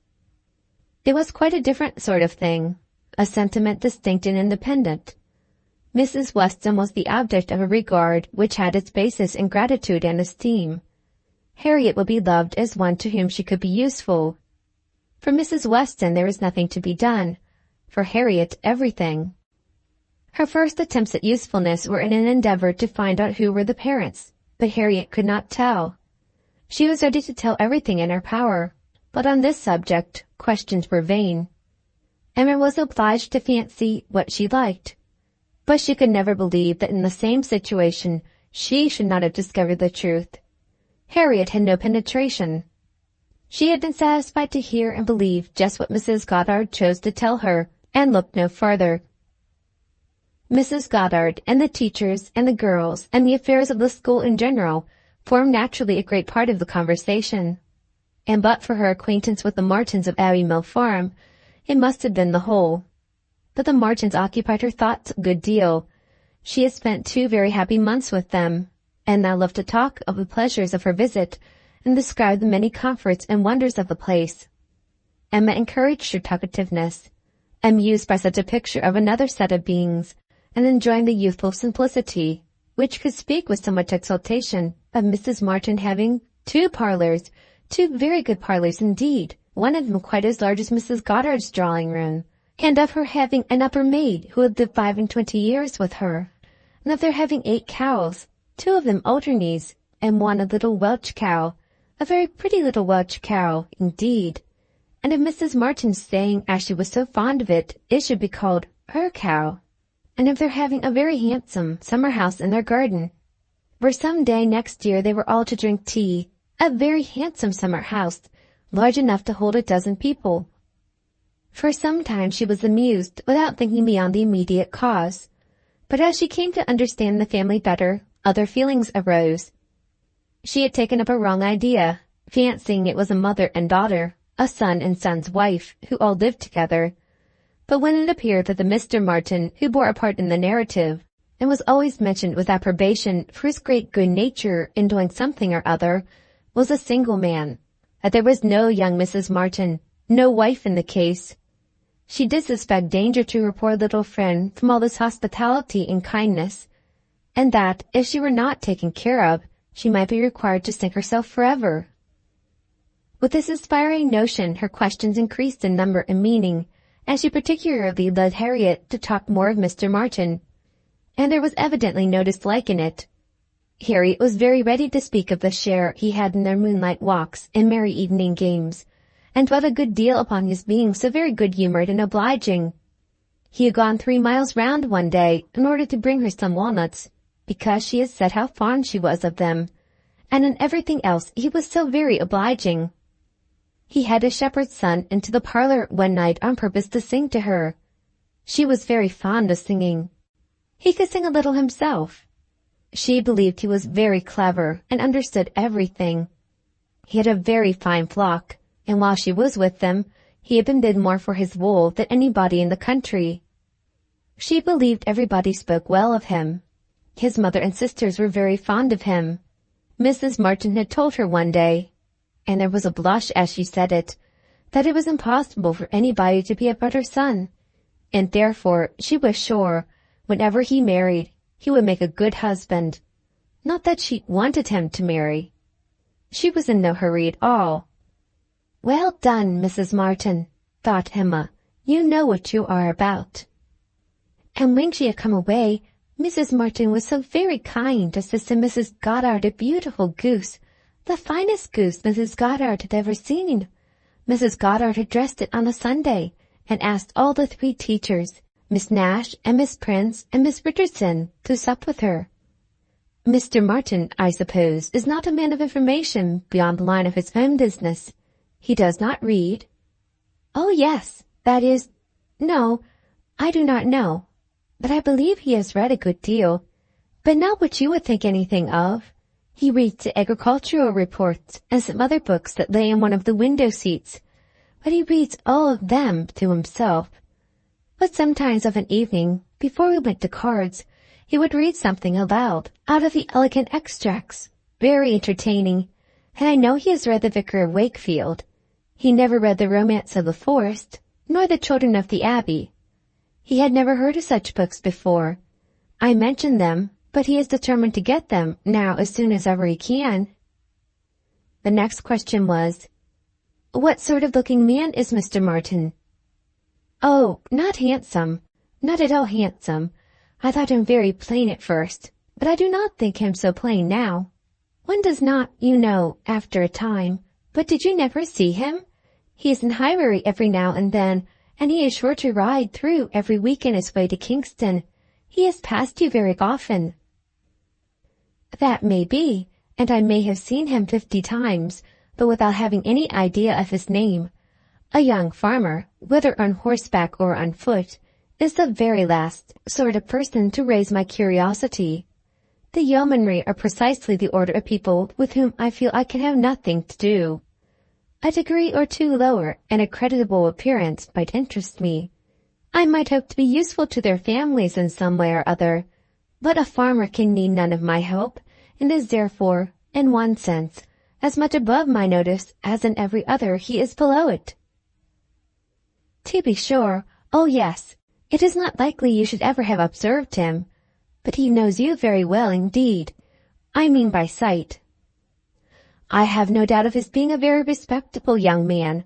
It was quite a different sort of thing, a sentiment distinct and independent. Mrs. Weston was the object of a regard which had its basis in gratitude and esteem. Harriet would be loved as one to whom she could be useful. For Mrs. Weston there was nothing to be done, for Harriet everything. Her first attempts at usefulness were in an endeavor to find out who were the parents, but Harriet could not tell. She was ready to tell everything in her power, but on this subject questions were vain. Emma was obliged to fancy what she liked, but she could never believe that in the same situation she should not have discovered the truth. Harriet had no penetration. She had been satisfied to hear and believe just what Mrs. Goddard chose to tell her, and looked no farther. Mrs. Goddard and the teachers and the girls and the affairs of the school in general formed naturally a great part of the conversation, and but for her acquaintance with the Martins of Abbey Mill Farm, it must have been the whole. But the Martins occupied her thoughts a good deal. She had spent 2 very happy months with them, and now loved to talk of the pleasures of her visit, and describe the many comforts and wonders of the place. Emma encouraged her talkativeness, amused by such a picture of another set of beings, and enjoying the youthful simplicity, which could speak with so much exultation of Mrs. Martin having 2 parlors, 2 very good parlors indeed, one of them quite as large as Mrs. Goddard's drawing-room, and of her having an upper maid who had lived 25 years with her, and of their having 8 cows, 2 of them Alderneys, and 1 a little Welch cow, a very pretty little Welch cow, indeed, and of Mrs. Martin's saying, as she was so fond of it, it should be called her cow, and of their having a very handsome summer house in their garden, where some day next year they were all to drink tea, a very handsome summer house, large enough to hold 12 people. For some time she was amused, without thinking beyond the immediate cause. But as she came to understand the family better, other feelings arose. She had taken up a wrong idea, fancying it was a mother and daughter, a son and son's wife, who all lived together. But when it appeared that the Mr. Martin, who bore a part in the narrative, and was always mentioned with approbation for his great good nature in doing something or other, was a single man, that there was no young Mrs. Martin, no wife in the case, she did suspect danger to her poor little friend from all this hospitality and kindness, and that, if she were not taken care of, she might be required to sink herself forever. With this inspiring notion, her questions increased in number and meaning, as she particularly led Harriet to talk more of Mr. Martin, and there was evidently no dislike in it. Harriet was very ready to speak of the share he had in their moonlight walks and merry evening games, and dwelt a good deal upon his being so very good-humoured and obliging. He had gone 3 miles round one day in order to bring her some walnuts, because she had said how fond she was of them, and in everything else he was so very obliging. He had a shepherd's son into the parlour one night on purpose to sing to her. She was very fond of singing. He could sing a little himself. She believed he was very clever and understood everything. He had a very fine flock, and while she was with them, he had been bid more for his wool than anybody in the country. She believed everybody spoke well of him. His mother and sisters were very fond of him. Mrs. Martin had told her one day, and there was a blush as she said it, that it was impossible for anybody to be a better son, and therefore she was sure, whenever he married, he would make a good husband. Not that she wanted him to marry. She was in no hurry at all. "Well done, Mrs. Martin," thought Emma. "You know what you are about." And when she had come away, Mrs. Martin was so very kind as to send Mrs. Goddard a beautiful goose, the finest goose Mrs. Goddard had ever seen. Mrs. Goddard had dressed it on a Sunday, and asked all the 3 teachers, Miss Nash and Miss Prince and Miss Richardson, to sup with her. Mr. Martin, I suppose, is not a man of information beyond the line of his own business. He does not read. Oh, yes, that is, no, I do not know, but I believe he has read a good deal, but not what you would think anything of. He reads the agricultural reports and some other books that lay in one of the window seats, but he reads all of them to himself. But sometimes of an evening, before we went to cards, he would read something aloud, out of the elegant extracts, very entertaining, and I know he has read the Vicar of Wakefield. He never read the Romance of the Forest, nor the Children of the Abbey. He had never heard of such books before. I mentioned them, but he is determined to get them now as soon as ever he can. The next question was, "What sort of looking man is Mr. Martin?" "Oh, not handsome, not at all handsome. I thought him very plain at first, but I do not think him so plain now. One does not, you know, after a time. But did you never see him? He is in Highbury every now and then, and he is sure to ride through every week in his way to Kingston. He has passed you very often." "That may be, and I may have seen him 50 times, but without having any idea of his name. A young farmer, whether on horseback or on foot, is the very last sort of person to raise my curiosity. The yeomanry are precisely the order of people with whom I feel I can have nothing to do. A degree or 2 lower and a creditable appearance might interest me. I might hope to be useful to their families in some way or other, but a farmer can need none of my help, and is therefore, in one sense, as much above my notice as in every other he is below it." "To be sure. Oh, yes. It is not likely you should ever have observed him, but he knows you very well indeed. I mean by sight." "I have no doubt of his being a very respectable young man.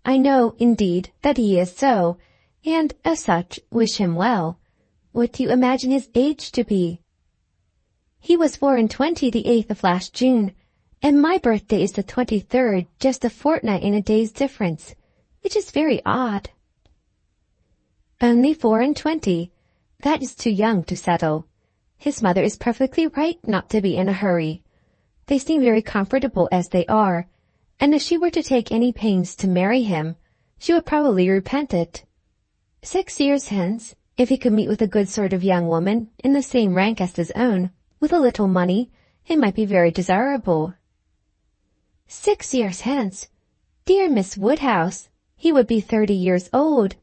I know, indeed, that he is so, and, as such, wish him well. What do you imagine his age to be?" "He was 24 the 8th of last June, and my birthday is the 23rd, just a fortnight and a day's difference, which is very odd." "Only 24. That is too young to settle. His mother is perfectly right not to be in a hurry. They seem very comfortable as they are, and if she were to take any pains to marry him, she would probably repent it. 6 years hence, if he could meet with a good sort of young woman, in the same rank as his own, with a little money, it might be very desirable." "6 years hence? Dear Miss Woodhouse, he would be 30 years old."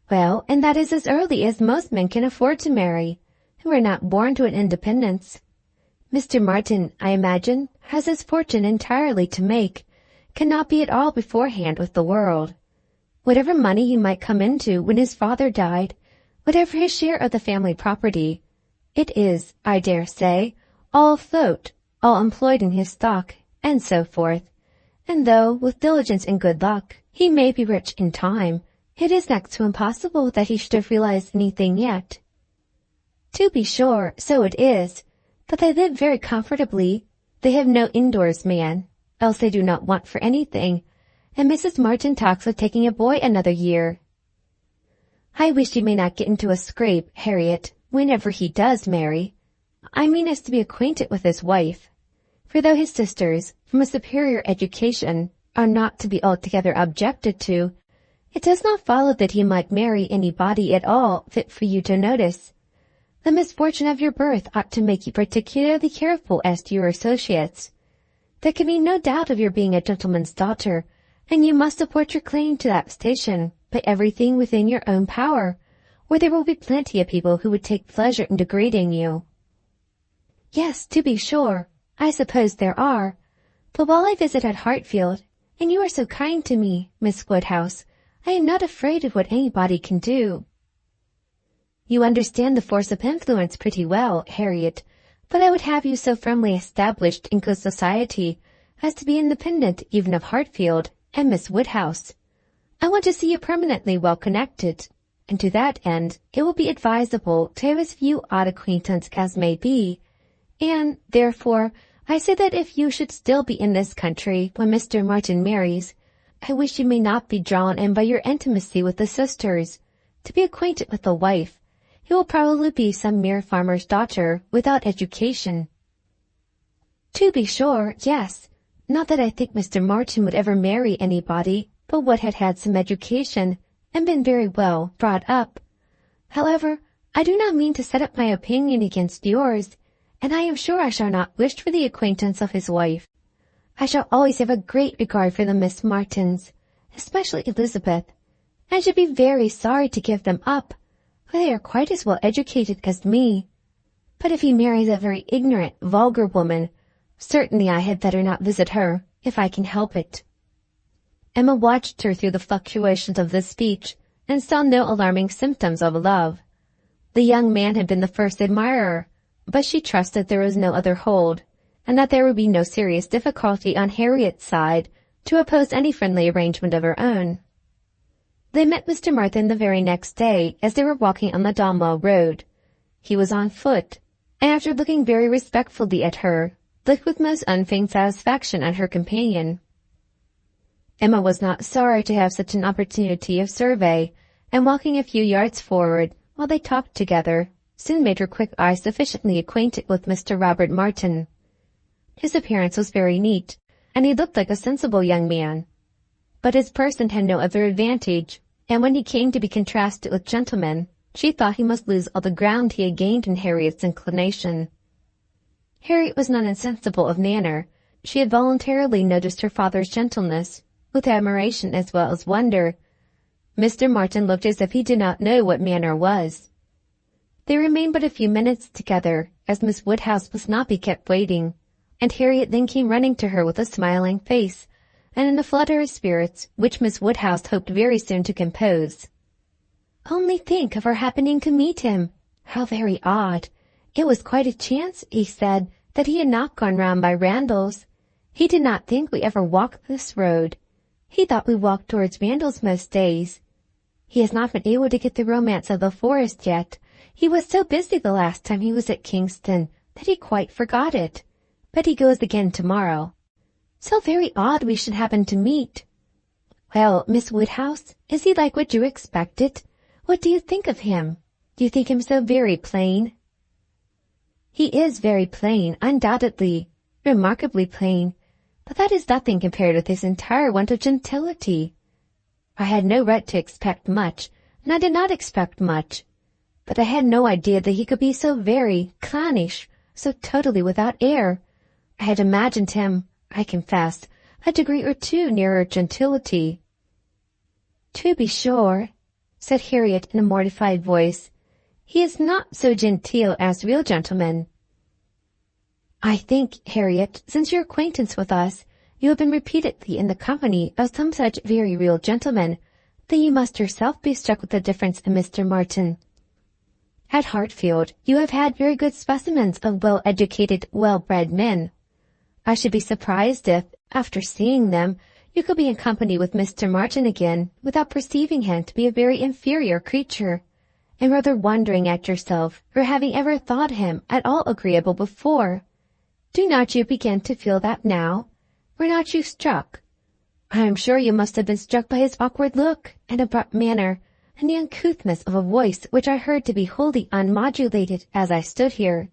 "Well, and that is as early as most men can afford to marry, who are not born to an independence. Mr. Martin, I imagine, has his fortune entirely to make, cannot be at all beforehand with the world. Whatever money he might come into when his father died, whatever his share of the family property, it is, I dare say, all afloat, all employed in his stock, and so forth. And though, with diligence and good luck, he may be rich in time, it is next to impossible that he should have realized anything yet. To be sure, so it is, but they live very comfortably. They have no indoors man, else they do not want for anything, and Mrs. Martin talks of taking a boy another year. I wish you may not get into a scrape, Harriet, whenever he does marry. I mean as to be acquainted with his wife. For though his sisters, from a superior education, are not to be altogether objected to, it does not follow that he might marry anybody at all fit for you to notice. The misfortune of your birth ought to make you particularly careful as to your associates. There can be no doubt of your being a gentleman's daughter, and you must support your claim to that station by everything within your own power, or there will be plenty of people who would take pleasure in degrading you. Yes, to be sure, I suppose there are. But while I visit at Hartfield, and you are so kind to me, Miss Woodhouse, I am not afraid of what anybody can do. You understand the force of influence pretty well, Harriet, but I would have you so firmly established in good society as to be independent even of Hartfield and Miss Woodhouse. I want to see you permanently well connected, and to that end it will be advisable to have as few odd acquaintance as may be, and, therefore, I say that if you should still be in this country when Mr. Martin marries, I wish you may not be drawn in by your intimacy with the sisters, to be acquainted with the wife. It will probably be some mere farmer's daughter without education. To be sure, yes. Not that I think Mr. Martin would ever marry anybody but what had had some education and been very well brought up. However, I do not mean to set up my opinion against yours, and I am sure I shall not wish for the acquaintance of his wife. I shall always have a great regard for the Miss Martins, especially Elizabeth. I should be very sorry to give them up, for they are quite as well educated as me. But if he marries a very ignorant, vulgar woman, certainly I had better not visit her, if I can help it. Emma watched her through the fluctuations of this speech, and saw no alarming symptoms of love. The young man had been the first admirer, but she trusted there was no other hold, and that there would be no serious difficulty on Harriet's side to oppose any friendly arrangement of her own. They met Mr. Martin the very next day as they were walking on the Donwell Road. He was on foot, and after looking very respectfully at her, looked with most unfeigned satisfaction at her companion. Emma was not sorry to have such an opportunity of survey, and walking a few yards forward while they talked together, soon made her quick eye sufficiently acquainted with Mr. Robert Martin. His appearance was very neat, and he looked like a sensible young man. But his person had no other advantage, and when he came to be contrasted with gentlemen, she thought he must lose all the ground he had gained in Harriet's inclination. Harriet was not insensible of manner. She had voluntarily noticed her father's gentleness, with admiration as well as wonder. Mr. Martin looked as if he did not know what manner was. They remained but a few minutes together, as Miss Woodhouse must not be kept waiting, and Harriet then came running to her with a smiling face, and in a flutter of spirits which Miss Woodhouse hoped very soon to compose. "Only think of our happening to meet him! How very odd! It was quite a chance, he said, that he had not gone round by Randall's. He did not think we ever walked this road. He thought we walked towards Randall's most days. He has not been able to get the romance of the forest yet. He was so busy the last time he was at Kingston that he quite forgot it. But he goes again tomorrow. So very odd we should happen to meet. Well, Miss Woodhouse, is he like what you expected? What do you think of him? Do you think him so very plain?" "He is very plain, undoubtedly, remarkably plain, but that is nothing compared with his entire want of gentility. I had no right to expect much, and I did not expect much, but I had no idea that he could be so very clownish, so totally without air. I had imagined him, I confess, a degree or two nearer gentility." "To be sure," said Harriet in a mortified voice, "he is not so genteel as real gentlemen." "I think, Harriet, since your acquaintance with us, you have been repeatedly in the company of some such very real gentlemen, that you must yourself be struck with the difference in Mr. Martin. At Hartfield you have had very good specimens of well-educated, well-bred men, I should be surprised if, after seeing them, you could be in company with Mr. Martin again without perceiving him to be a very inferior creature, and rather wondering at yourself for having ever thought him at all agreeable before. Do not you begin to feel that now? Were not you struck? I am sure you must have been struck by his awkward look and abrupt manner, and the uncouthness of a voice which I heard to be wholly unmodulated as I stood here.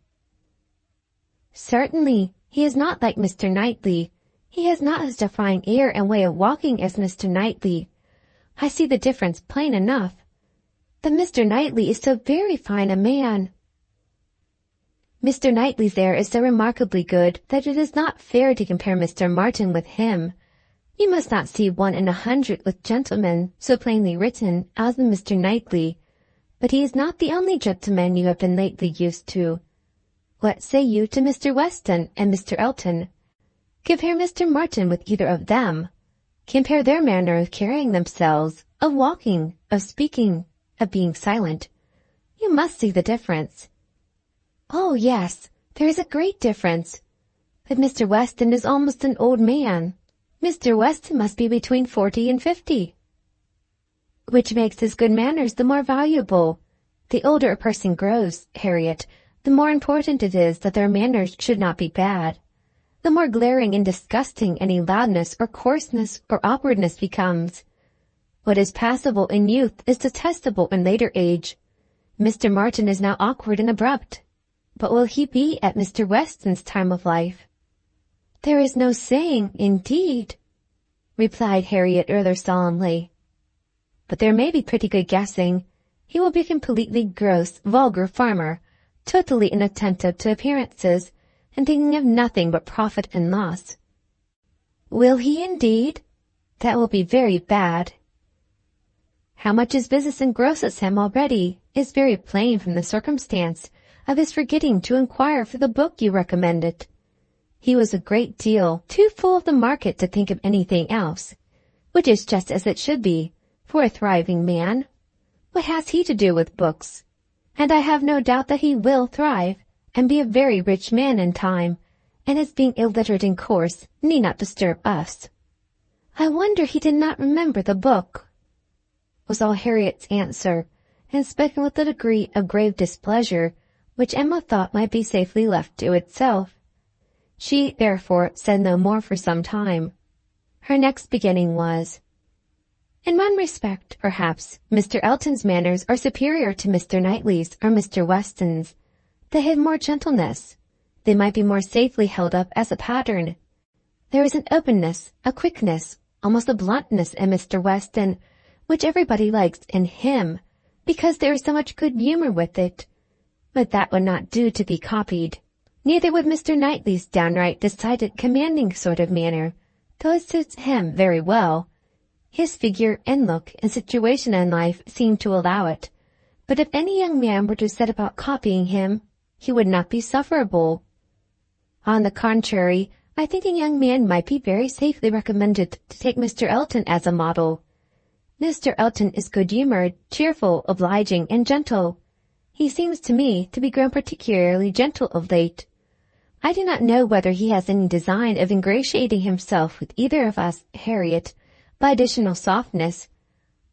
Certainly, he is not like Mr. Knightley. He has not as fine air and way of walking as Mr. Knightley. I see the difference plain enough. The Mr. Knightley is so very fine a man. Mr. Knightley's air is so remarkably good that it is not fair to compare Mr. Martin with him. You must not see 1 in 100 with gentlemen so plainly written as the Mr. Knightley, but he is not the only gentleman you have been lately used to. What say you to Mr. Weston and Mr. Elton? Compare Mr. Martin with either of them. Compare their manner of carrying themselves, of walking, of speaking, of being silent. You must see the difference. Oh, yes, there is a great difference. But Mr. Weston is almost an old man. Mr. Weston must be between 40 and 50. Which makes his good manners the more valuable. The older a person grows, Harriet, the more important it is that their manners should not be bad. The more glaring and disgusting any loudness or coarseness or awkwardness becomes. What is passable in youth is detestable in later age. Mr. Martin is now awkward and abrupt. But will he be at Mr. Weston's time of life? There is no saying, indeed, replied Harriet rather solemnly. But there may be pretty good guessing. He will be a completely gross, vulgar farmer, totally inattentive to appearances, and thinking of nothing but profit and loss. Will he indeed? That will be very bad. How much his business engrosses him already is very plain from the circumstance of his forgetting to inquire for the book you recommended. He was a great deal too full of the market to think of anything else, which is just as it should be, for a thriving man. What has he to do with books? And I have no doubt that he will thrive, and be a very rich man in time, and his being illiterate and coarse need not disturb us. I wonder he did not remember the book, was all Harriet's answer, and spoken with a degree of grave displeasure, which Emma thought might be safely left to itself. She, therefore, said no more for some time. Her next beginning was, In one respect, perhaps, Mr. Elton's manners are superior to Mr. Knightley's or Mr. Weston's. They have more gentleness. They might be more safely held up as a pattern. There is an openness, a quickness, almost a bluntness in Mr. Weston, which everybody likes in him, because there is so much good humor with it. But that would not do to be copied. Neither would Mr. Knightley's downright decided, commanding sort of manner, though it suits him very well. His figure and look and situation in life seem to allow it. But if any young man were to set about copying him, he would not be sufferable. On the contrary, I think a young man might be very safely recommended to take Mr. Elton as a model. Mr. Elton is good-humored, cheerful, obliging, and gentle. He seems to me to be grown particularly gentle of late. I do not know whether he has any design of ingratiating himself with either of us, Harriet, by additional softness,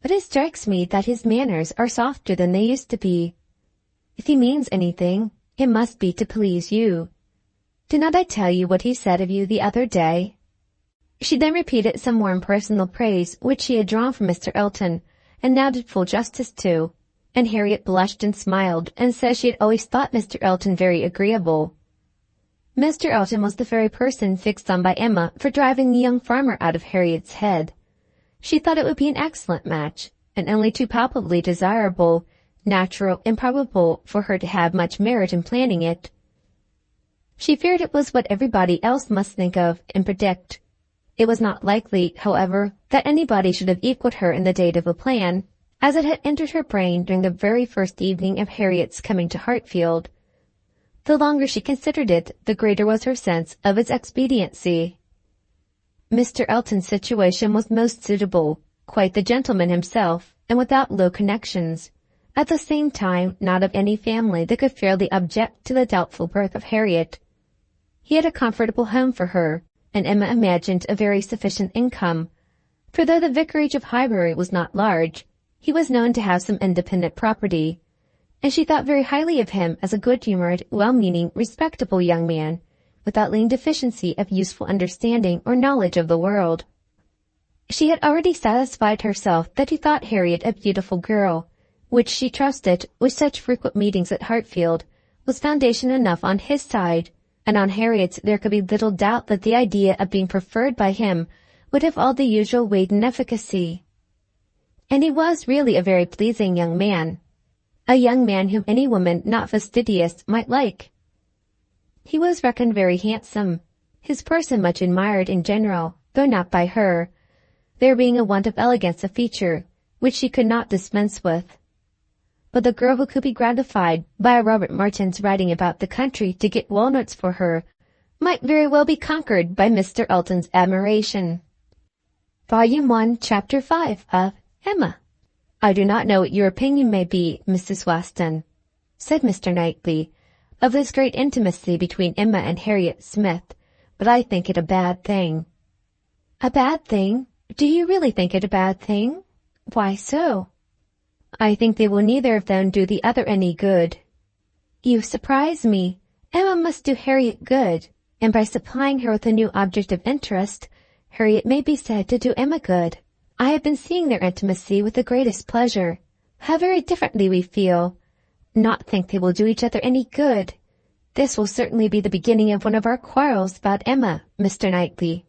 but it strikes me that his manners are softer than they used to be. If he means anything, it must be to please you. Did not I tell you what he said of you the other day? She then repeated some more impersonal praise which she had drawn from Mr. Elton, and now did full justice to, and Harriet blushed and smiled, and said she had always thought Mr. Elton very agreeable. Mr. Elton was the very person fixed on by Emma for driving the young farmer out of Harriet's head. She thought it would be an excellent match, and only too palpably desirable, natural, and probable for her to have much merit in planning it. She feared it was what everybody else must think of and predict. It was not likely, however, that anybody should have equaled her in the date of a plan, as it had entered her brain during the very first evening of Harriet's coming to Hartfield. The longer she considered it, the greater was her sense of its expediency. Mr. Elton's situation was most suitable, quite the gentleman himself, and without low connections, at the same time not of any family that could fairly object to the doubtful birth of Harriet. He had a comfortable home for her, and Emma imagined a very sufficient income, for though the vicarage of Highbury was not large, he was known to have some independent property, and she thought very highly of him as a good-humoured, well-meaning, respectable young man, without any deficiency of useful understanding or knowledge of the world. She had already satisfied herself that he thought Harriet a beautiful girl, which she trusted, with such frequent meetings at Hartfield, was foundation enough on his side, and on Harriet's there could be little doubt that the idea of being preferred by him would have all the usual weight and efficacy. And he was really a very pleasing young man, a young man whom any woman not fastidious might like. He was reckoned very handsome, his person much admired in general, though not by her, there being a want of elegance of feature, which she could not dispense with. But the girl who could be gratified by Robert Martin's riding about the country to get walnuts for her might very well be conquered by Mr. Elton's admiration. Volume 1, Chapter 5 of Emma. "I do not know what your opinion may be, Mrs. Austen," said Mr. Knightley, "of this great intimacy between Emma and Harriet Smith, but I think it a bad thing." "A bad thing? Do you really think it a bad thing? Why so?" "I think they will neither of them do the other any good." "You surprise me. Emma must do Harriet good, and by supplying her with a new object of interest, Harriet may be said to do Emma good. I have been seeing their intimacy with the greatest pleasure. How very differently we feel. Not think they will do each other any good. This will certainly be the beginning of one of our quarrels about Emma, Mr. Knightley."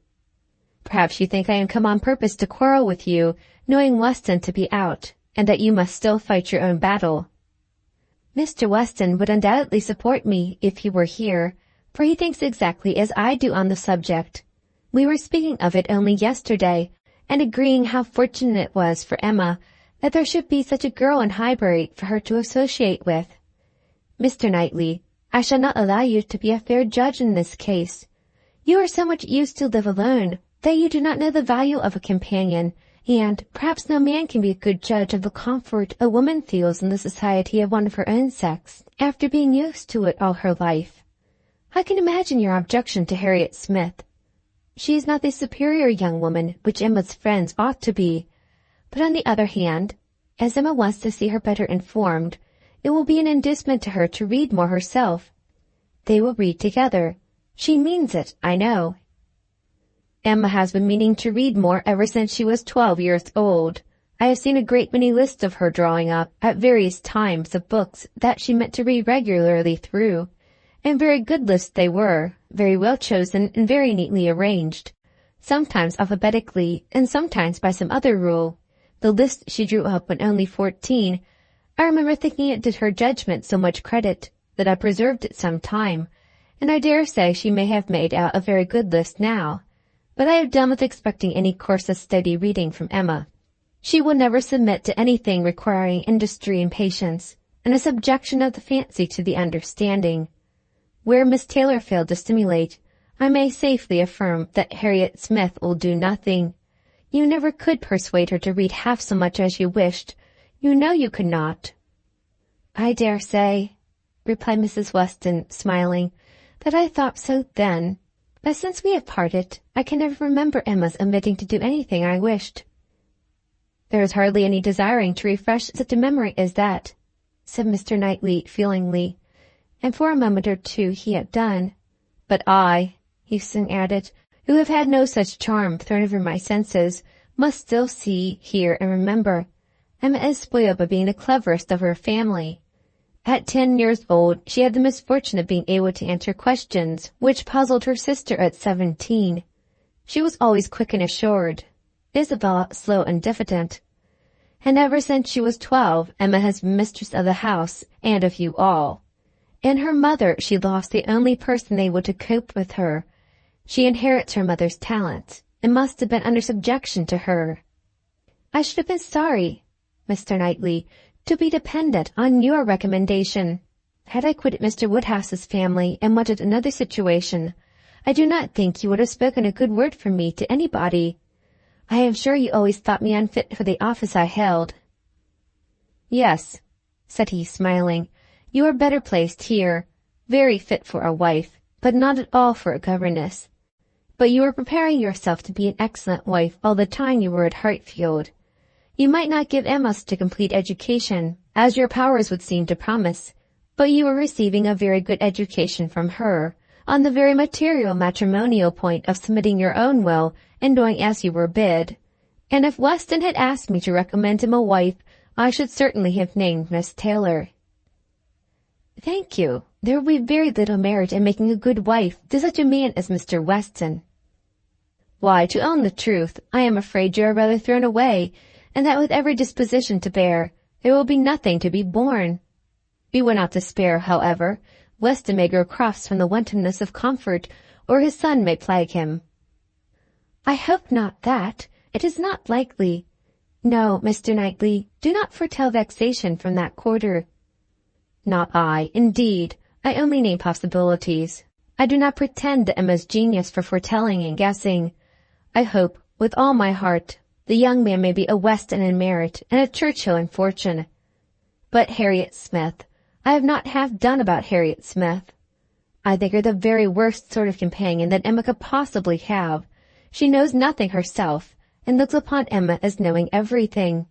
"Perhaps you think I am come on purpose to quarrel with you, knowing Weston to be out, and that you must still fight your own battle." "Mr. Weston would undoubtedly support me if he were here, for he thinks exactly as I do on the subject. We were speaking of it only yesterday, and agreeing how fortunate it was for Emma that there should be such a girl in Highbury for her to associate with. Mr. Knightley, I shall not allow you to be a fair judge in this case. You are so much used to live alone that you do not know the value of a companion, and perhaps no man can be a good judge of the comfort a woman feels in the society of one of her own sex, after being used to it all her life. I can imagine your objection to Harriet Smith. She is not the superior young woman which Emma's friends ought to be, but on the other hand, as Emma wants to see her better informed, it will be an inducement to her to read more herself. They will read together. She means it, I know. Emma has been meaning to read more ever since she was 12 years old. I have seen a great many lists of her drawing up, at various times, of books that she meant to read regularly through, and very good lists they were, very well chosen and very neatly arranged, sometimes alphabetically and sometimes by some other rule. The list she drew up when only 14, I remember thinking it did her judgment so much credit that I preserved it some time, and I dare say she may have made out a very good list now. But I have done with expecting any course of steady reading from Emma. She will never submit to anything requiring industry and patience, and a subjection of the fancy to the understanding. Where Miss Taylor failed to stimulate, I may safely affirm that Harriet Smith will do nothing. You never could persuade her to read half so much as you wished. You know you could not." "I dare say," replied Mrs. Weston, smiling, "that I thought so then. But since we have parted, I can never remember Emma's omitting to do anything I wished." "There is hardly any desiring to refresh such a memory as that," said Mr. Knightley feelingly, and for a moment or two he had done. "But I," he soon added, "who have had no such charm thrown over my senses, must still see, hear, and remember. Emma is spoiled by being the cleverest of her family. At 10 years old, she had the misfortune of being able to answer questions which puzzled her sister at 17. She was always quick and assured, Isabella slow and diffident. And ever since she was 12, Emma has been mistress of the house and of you all. In her mother she lost the only person able to cope with her. She inherits her mother's talents, and must have been under subjection to her. I should have been sorry, Mr. Knightley, to be dependent on your recommendation. Had I quitted Mr. Woodhouse's family and wanted another situation, I do not think you would have spoken a good word for me to anybody. I am sure you always thought me unfit for the office I held." "Yes," said he, smiling, "you are better placed here, very fit for a wife, but not at all for a governess. But you were preparing yourself to be an excellent wife all the time you were at Hartfield. You might not give Emma such a complete education, as your powers would seem to promise, but you were receiving a very good education from her, on the very material matrimonial point of submitting your own will and doing as you were bid. And if Weston had asked me to recommend him a wife, I should certainly have named Miss Taylor. Thank you. There will be very little merit in making a good wife to such a man as Mr. Weston. Why, to own the truth, I am afraid you are rather thrown away, and that with every disposition to bear, there will be nothing to be borne. We will not despair, however. Weston may grow cross from the wantonness of comfort, or his son may plague him. I hope not that. It is not likely. No, Mr. Knightley, do not foretell vexation from that quarter. Not I, indeed. I only name possibilities. I do not pretend to Emma's genius for foretelling and guessing. I hope, with all my heart, the young man may be a Weston in merit and a Churchill in fortune. But Harriet Smith, I have not half done about Harriet Smith. I think her the very worst sort of companion that Emma could possibly have. She knows nothing herself, and looks upon Emma as knowing everything.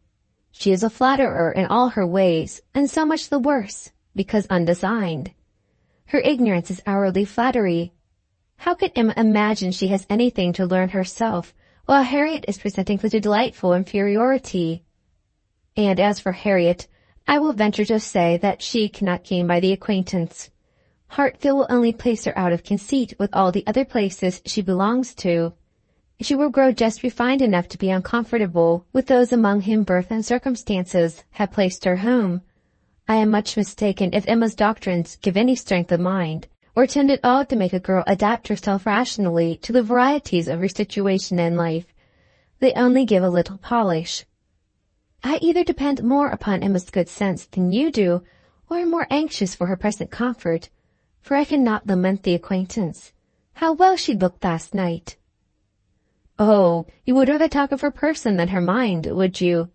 She is a flatterer in all her ways, and so much the worse, because undesigned. Her ignorance is hourly flattery. How could Emma imagine she has anything to learn herself, while Harriet is presenting such a delightful inferiority? And as for Harriet, I will venture to say that she cannot gain by the acquaintance. Hartfield will only place her out of conceit with all the other places she belongs to. She will grow just refined enough to be uncomfortable with those among whom birth and circumstances have placed her home. I am much mistaken if Emma's doctrines give any strength of mind, or tend at all to make a girl adapt herself rationally to the varieties of her situation in life. They only give a little polish. I either depend more upon Emma's good sense than you do, or am more anxious for her present comfort, for I cannot lament the acquaintance. How well she looked last night! Oh, you would rather talk of her person than her mind, would you?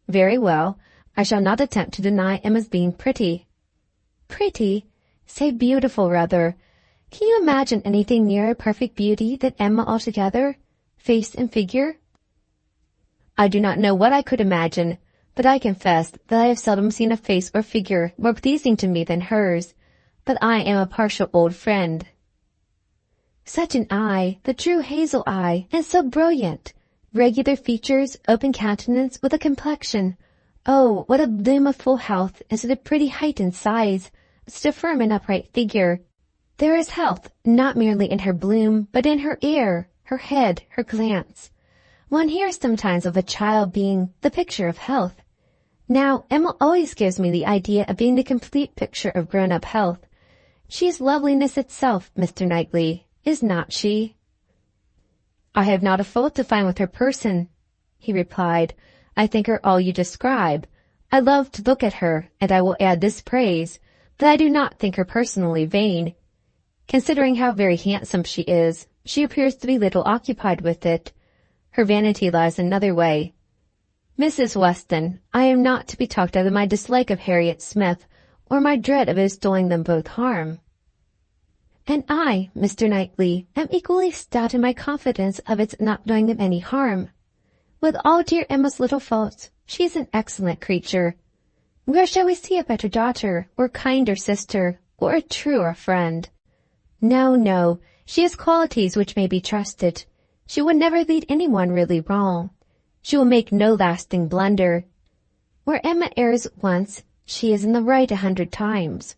Very well. I shall not attempt to deny Emma's being pretty. Pretty? Say beautiful, rather. Can you imagine anything nearer perfect beauty than Emma altogether, face and figure? I do not know what I could imagine, but I confess that I have seldom seen a face or figure more pleasing to me than hers, but I am a partial old friend. Such an eye, the true hazel eye, and so brilliant. Regular features, open countenance, with a complexion. Oh, what a bloom of full health, and such a pretty height and size, such a firm and upright figure. There is health, not merely in her bloom, but in her air, her head, her glance. One hears sometimes of a child being the picture of health. Now, Emma always gives me the idea of being the complete picture of grown-up health. She is loveliness itself, Mr. Knightley, is not she? I have not a fault to find with her person, he replied. I think her all you describe. I love to look at her, and I will add this praise, that I do not think her personally vain. Considering how very handsome she is, she appears to be little occupied with it. Her vanity lies another way. Mrs. Weston, I am not to be talked of my dislike of Harriet Smith, or my dread of his doing them both harm. And I, Mr. Knightley, am equally stout in my confidence of its not doing them any harm. With all dear Emma's little faults, she is an excellent creature. Where shall we see a better daughter, or kinder sister, or a truer friend? No, no, she has qualities which may be trusted. She will never lead anyone really wrong. She will make no lasting blunder. Where Emma errs once, she is in the right 100 times.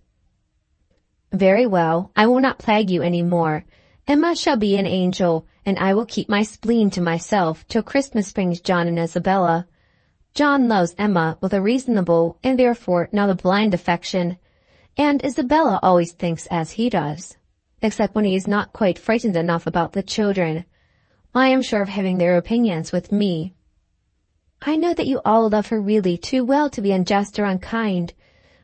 Very well, I will not plague you any more. Emma shall be an angel, and I will keep my spleen to myself till Christmas brings John and Isabella. John loves Emma with a reasonable, and therefore not a blind affection, and Isabella always thinks as he does, except when he is not quite frightened enough about the children. I am sure of having their opinions with me. I know that you all love her really too well to be unjust or unkind,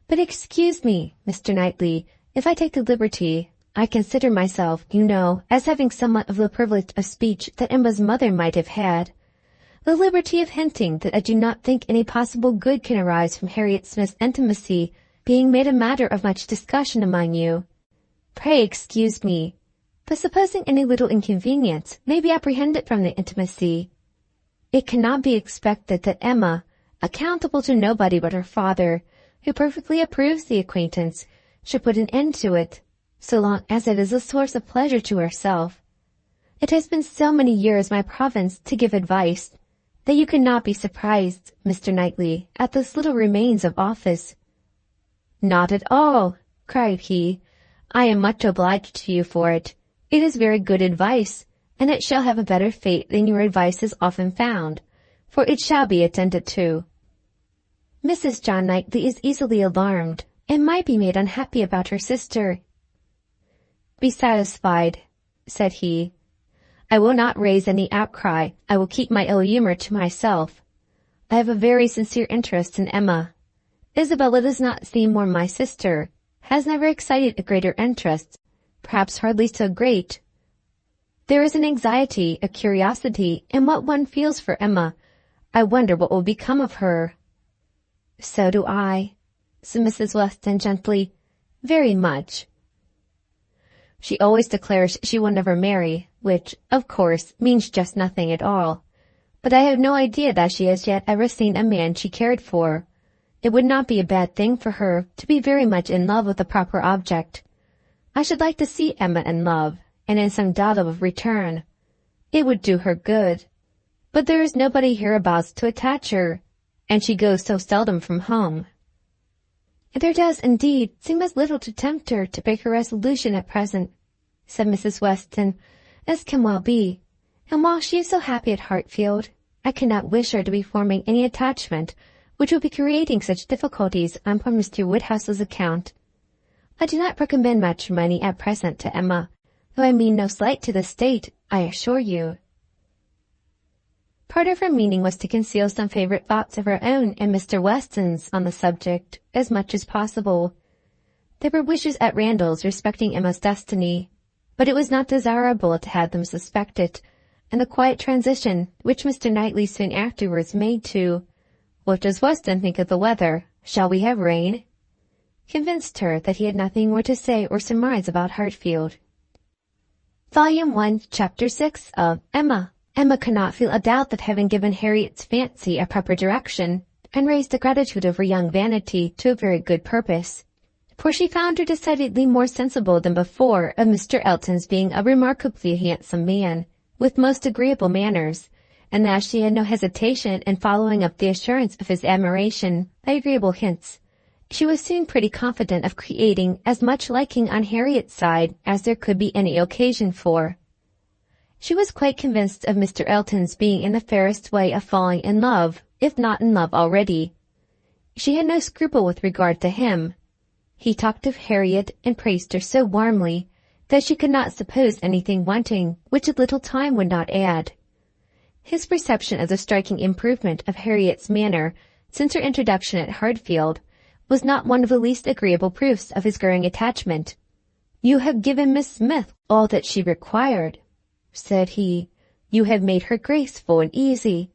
but excuse me, Mr. Knightley, if I take the liberty. I consider myself, you know, as having somewhat of the privilege of speech that Emma's mother might have had. The liberty of hinting that I do not think any possible good can arise from Harriet Smith's intimacy being made a matter of much discussion among you. Pray excuse me. But supposing any little inconvenience may be apprehended from the intimacy, it cannot be expected that Emma, accountable to nobody but her father, who perfectly approves the acquaintance, should put an end to it, so long as it is a source of pleasure to herself. It has been so many years my province to give advice, that you cannot be surprised, Mr. Knightley, at this little remains of office." "Not at all," cried he. "I am much obliged to you for it. It is very good advice, and it shall have a better fate than your advice has often found, for it shall be attended to." Mrs. John Knightley is easily alarmed, and might be made unhappy about her sister. "Be satisfied," said he. "I will not raise any outcry. I will keep my ill humor to myself. I have a very sincere interest in Emma. Isabella does not seem more my sister, has never excited a greater interest, perhaps hardly so great. There is an anxiety, a curiosity, in what one feels for Emma. I wonder what will become of her." "So do I," said Mrs. Weston gently. "Very much. She always declares she will never marry, which, of course, means just nothing at all. But I have no idea that she has yet ever seen a man she cared for. It would not be a bad thing for her to be very much in love with a proper object. I should like to see Emma in love, and in some doubt of return. It would do her good. But there is nobody hereabouts to attach her, and she goes so seldom from home." "There does, indeed, seem as little to tempt her to break her resolution at present," said Mrs. Weston, "as can well be. And while she is so happy at Hartfield, I cannot wish her to be forming any attachment which would be creating such difficulties on poor Mr. Woodhouse's account. I do not recommend matrimony at present to Emma, though I mean no slight to the state, I assure you." Part of her meaning was to conceal some favourite thoughts of her own and Mr. Weston's on the subject, as much as possible. There were wishes at Randalls respecting Emma's destiny, but it was not desirable to have them suspect it, and the quiet transition which Mr. Knightley soon afterwards made to "What does Weston think of the weather? Shall we have rain?" convinced her that he had nothing more to say or surmise about Hartfield. Volume 1, Chapter 6 of Emma. Emma could not feel a doubt that having given Harriet's fancy a proper direction, and raised the gratitude of her young vanity to a very good purpose, for she found her decidedly more sensible than before of Mr. Elton's being a remarkably handsome man, with most agreeable manners, and as she had no hesitation in following up the assurance of his admiration by agreeable hints, she was soon pretty confident of creating as much liking on Harriet's side as there could be any occasion for. She was quite convinced of Mr. Elton's being in the fairest way of falling in love, if not in love already. She had no scruple with regard to him. He talked of Harriet and praised her so warmly that she could not suppose anything wanting which a little time would not add. His perception of the striking improvement of Harriet's manner since her introduction at Hartfield was not one of the least agreeable proofs of his growing attachment. "You have given Miss Smith all that she required," said he. "You have made her graceful and easy.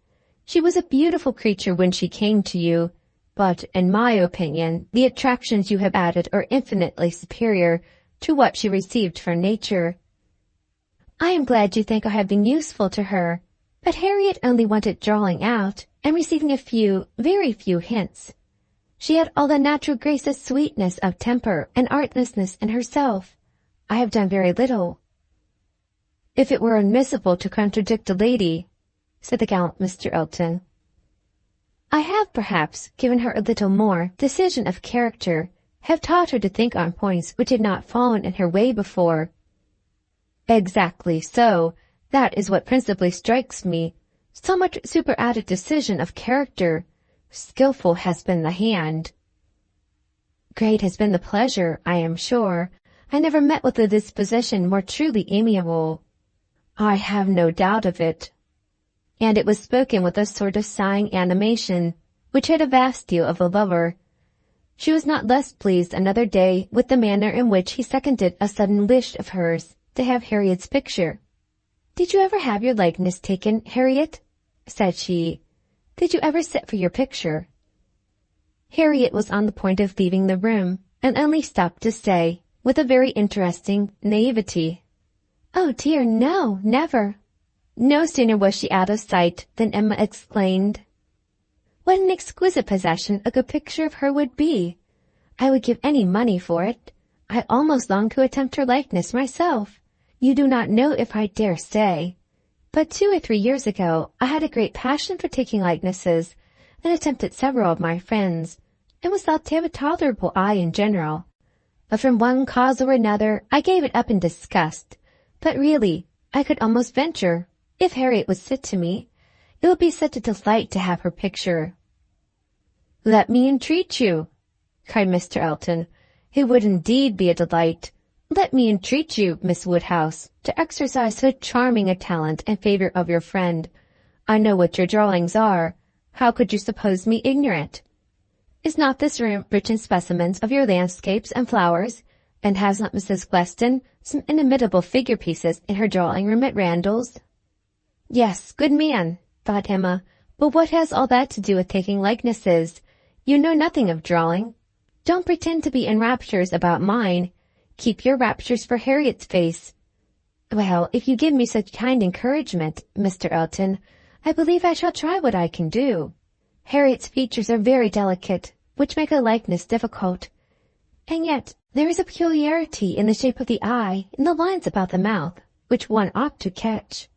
She was a beautiful creature when she came to you, but, in my opinion, the attractions you have added are infinitely superior to what she received from nature." "I am glad you think I have been useful to her, but Harriet only wanted drawing out, and receiving a few, very few hints. She had all the natural grace and sweetness of temper and artlessness in herself. I have done very little." "If it were admissible to contradict a lady," said the gallant Mr. Elton, "I have, perhaps, given her a little more decision of character, have taught her to think on points which had not fallen in her way before." "Exactly so. That is what principally strikes me. So much superadded decision of character. Skilful has been the hand. Great has been the pleasure, I am sure. I never met with a disposition more truly amiable." "I have no doubt of it." And it was spoken with a sort of sighing animation, which had a vast deal of the lover. She was not less pleased another day with the manner in which he seconded a sudden wish of hers to have Harriet's picture. "Did you ever have your likeness taken, Harriet?" said she. "Did you ever sit for your picture?" Harriet was on the point of leaving the room, and only stopped to say, with a very interesting naivety, "Oh dear, no, never." No sooner was she out of sight than Emma exclaimed, "What an exquisite possession a good picture of her would be! I would give any money for it. I almost long to attempt her likeness myself. You do not know if I dare say. But 2 or 3 years ago I had a great passion for taking likenesses, and attempted several of my friends, and was thought to have a tolerable eye in general. But from one cause or another I gave it up in disgust. But really, I could almost venture, if Harriet would sit to me, it would be such a delight to have her picture." "Let me entreat you," cried Mr. Elton. "It would indeed be a delight. Let me entreat you, Miss Woodhouse, to exercise so charming a talent in favor of your friend. I know what your drawings are. How could you suppose me ignorant? Is not this room rich in specimens of your landscapes and flowers? And has not Mrs. Weston some inimitable figure pieces in her drawing-room at Randall's?" "Yes, good man," thought Emma, "but what has all that to do with taking likenesses? You know nothing of drawing. Don't pretend to be in raptures about mine. Keep your raptures for Harriet's face. Well, if you give me such kind encouragement, Mr. Elton, I believe I shall try what I can do. Harriet's features are very delicate, which make a likeness difficult. And yet there is a peculiarity in the shape of the eye and the lines about the mouth, which one ought to catch."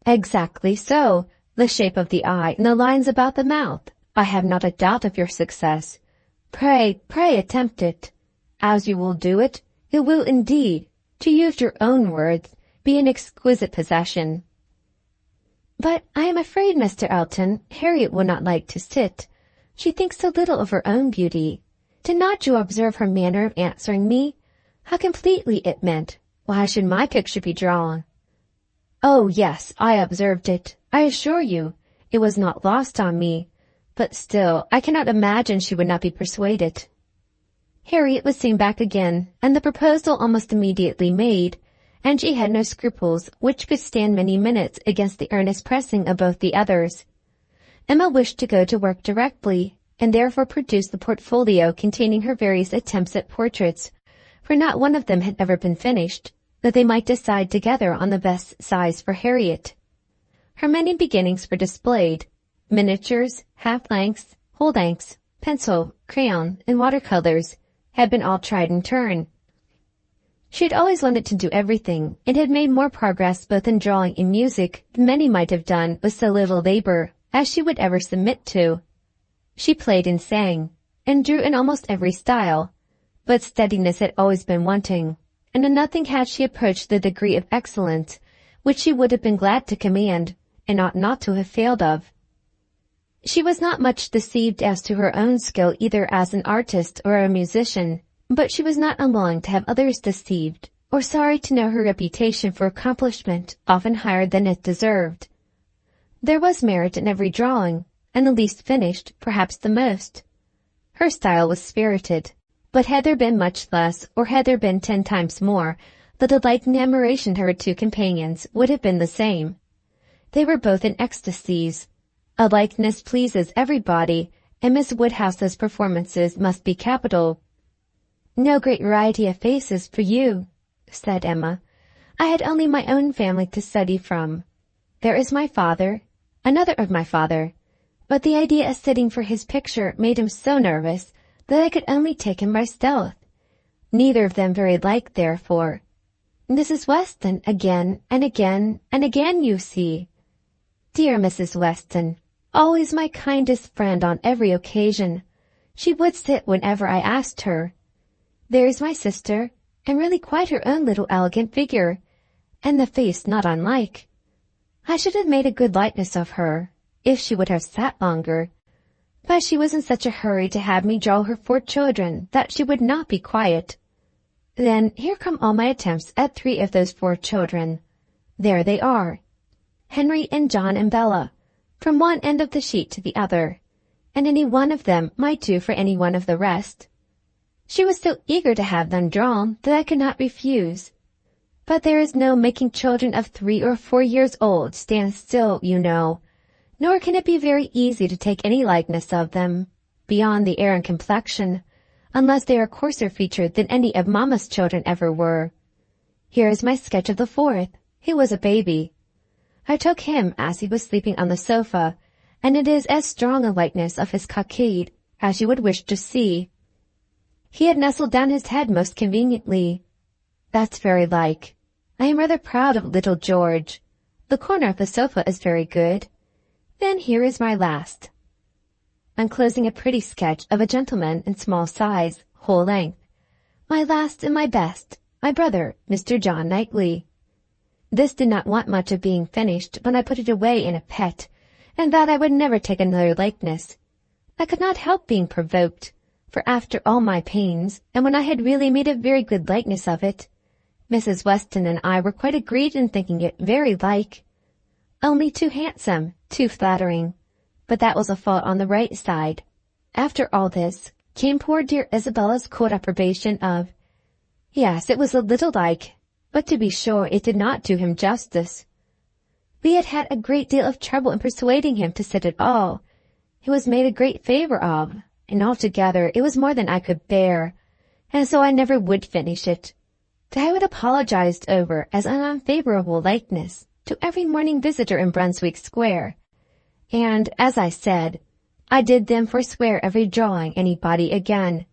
"Exactly so, the shape of the eye and the lines about the mouth. I have not a doubt of your success. Pray attempt it. As you will do it, it will indeed, to use your own words, be an exquisite possession." "But I am afraid, Mr. Elton, Harriet will not like to sit. She thinks so little of her own beauty. Did not you observe her manner of answering me? How completely it meant, 'Why should my picture be drawn?'" "Oh, yes, I observed it. I assure you, it was not lost on me. But still, I cannot imagine she would not be persuaded." Harriet was soon back again, and the proposal almost immediately made, and she had no scruples which could stand many minutes against the earnest pressing of both the others. Emma wished to go to work directly, and therefore produced the portfolio containing her various attempts at portraits, for not one of them had ever been finished, that they might decide together on the best size for Harriet. Her many beginnings were displayed. Miniatures, half-lengths, whole-lengths, pencil, crayon, and watercolors had been all tried in turn. She had always wanted to do everything, and had made more progress both in drawing and music than many might have done with so little labor as she would ever submit to. She played and sang, and drew in almost every style, but steadiness had always been wanting, and in nothing had she approached the degree of excellence which she would have been glad to command, and ought not to have failed of. She was not much deceived as to her own skill either as an artist or a musician, but she was not unwilling to have others deceived, or sorry to know her reputation for accomplishment often higher than it deserved. There was merit in every drawing, and the least finished, perhaps the most. Her style was spirited, but had there been much less, or had there been 10 times more, the delight and admiration of her 2 companions would have been the same. They were both in ecstasies. A likeness pleases everybody, and Miss Woodhouse's performances must be capital. "No great variety of faces for you," said Emma. "I had only my own family to study from. There is my father, another of my father, but the idea of sitting for his picture made him so nervous that I could only take him by stealth. Neither of them very like, therefore. Mrs. Weston again and again and again, you see. Dear Mrs. Weston, always my kindest friend on every occasion. She would sit whenever I asked her. There is my sister, and really quite her own little elegant figure, and the face not unlike. I should have made a good likeness of her, if she would have sat longer, but she was in such a hurry to have me draw her 4 children that she would not be quiet. Then here come all my attempts at 3 of those 4 children. There they are, Henry and John and Bella, from one end of the sheet to the other, and any one of them might do for any one of the rest. She was so eager to have them drawn that I could not refuse. But there is no making children of 3 or 4 years old stand still, you know, nor can it be very easy to take any likeness of them, beyond the air and complexion, unless they are coarser featured than any of mamma's children ever were. Here is my sketch of the fourth. He was a baby. I took him as he was sleeping on the sofa, and it is as strong a likeness of his cockade as you would wish to see. He had nestled down his head most conveniently. That's very like. I am rather proud of little George. The corner of the sofa is very good. Then here is my last. Enclosing a pretty sketch of a gentleman in small size, whole length. My last and my best, my brother, Mr. John Knightley. This did not want much of being finished when I put it away in a pet, and that I would never take another likeness. I could not help being provoked, for after all my pains, and when I had really made a very good likeness of it, Mrs. Weston and I were quite agreed in thinking it very like. Only too handsome, too flattering. But that was a fault on the right side. After all this, came poor dear Isabella's cold approbation of, yes, it was a little like, but to be sure it did not do him justice. We had had a great deal of trouble in persuading him to sit at all. He was made a great favor of, and altogether it was more than I could bear, and so I never would finish it. To have it apologized over as an unfavorable likeness to every morning visitor in Brunswick Square. And, as I said, I did them forswear ever drawing anybody again.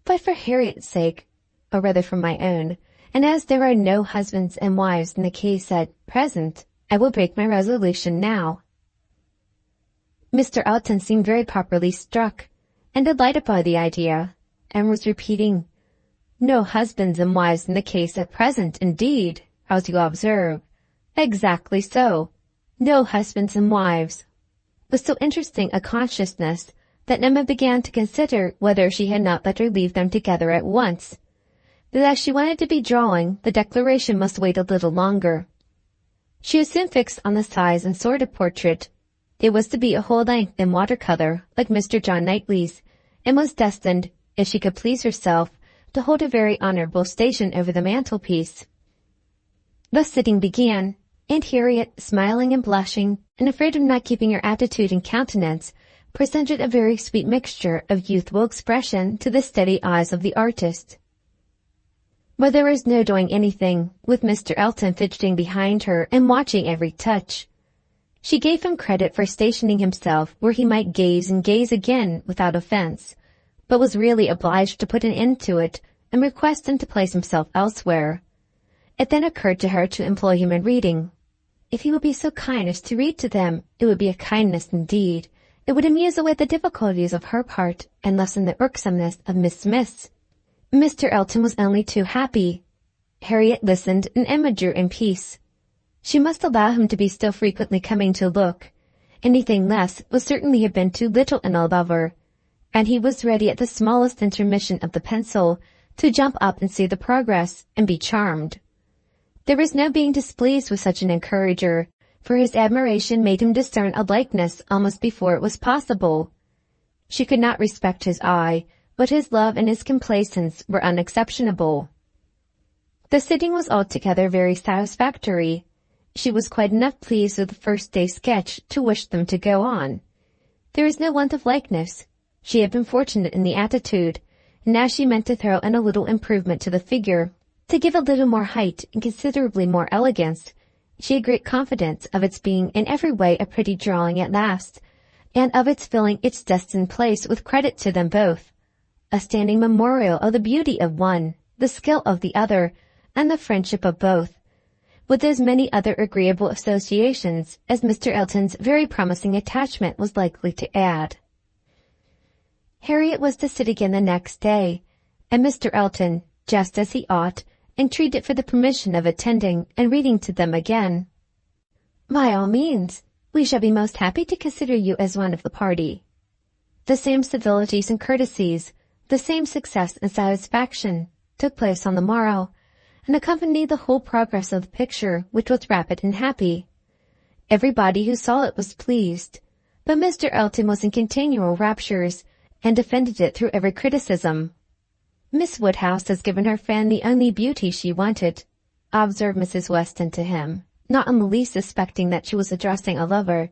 But for Harriet's sake, or rather for my own, and as there are no husbands and wives in the case at present, I will break my resolution now. Mr. Elton seemed very properly struck, and delighted by the idea, and was repeating, no husbands and wives in the case at present, indeed, as you observe. Exactly so. No husbands and wives. With so interesting a consciousness that Emma began to consider whether she had not better leave them together at once. But as she wanted to be drawing, the declaration must wait a little longer. She was soon fixed on the size and sort of portrait. It was to be a whole length in watercolor, like Mr. John Knightley's, and was destined, if she could please herself, to hold a very honorable station over the mantelpiece. The sitting began, and Harriet, smiling and blushing, and afraid of not keeping her attitude and countenance, presented a very sweet mixture of youthful expression to the steady eyes of the artist. But there was no doing anything, with Mr. Elton fidgeting behind her and watching every touch. She gave him credit for stationing himself where he might gaze and gaze again without offense, but was really obliged to put an end to it and request him to place himself elsewhere. It then occurred to her to employ him in reading. If he would be so kind as to read to them, it would be a kindness indeed. It would amuse away the difficulties of her part and lessen the irksomeness of Miss Smith's. Mr. Elton was only too happy. Harriet listened, and Emma drew in peace. She must allow him to be still frequently coming to look. Anything less would certainly have been too little in a lover, and he was ready at the smallest intermission of the pencil to jump up and see the progress, and be charmed. There was no being displeased with such an encourager, for his admiration made him discern a likeness almost before it was possible. She could not respect his eye, but his love and his complaisance were unexceptionable. The sitting was altogether very satisfactory. She was quite enough pleased with the first day's sketch to wish them to go on. There is no want of likeness. She had been fortunate in the attitude, and now she meant to throw in a little improvement to the figure, to give a little more height and considerably more elegance. She had great confidence of its being in every way a pretty drawing at last, and of its filling its destined place with credit to them both, a standing memorial of the beauty of one, the skill of the other, and the friendship of both, with as many other agreeable associations as Mr. Elton's very promising attachment was likely to add. Harriet was to sit again the next day, and Mr. Elton, just as he ought, entreated for the permission of attending and reading to them again. By all means, we shall be most happy to consider you as one of the party. The same civilities and courtesies, the same success and satisfaction, took place on the morrow, and accompanied the whole progress of the picture, which was rapid and happy. Everybody who saw it was pleased, but Mr. Elton was in continual raptures, and defended it through every criticism. Miss Woodhouse has given her friend the only beauty she wanted, observed Mrs. Weston to him, not in the least suspecting that she was addressing a lover.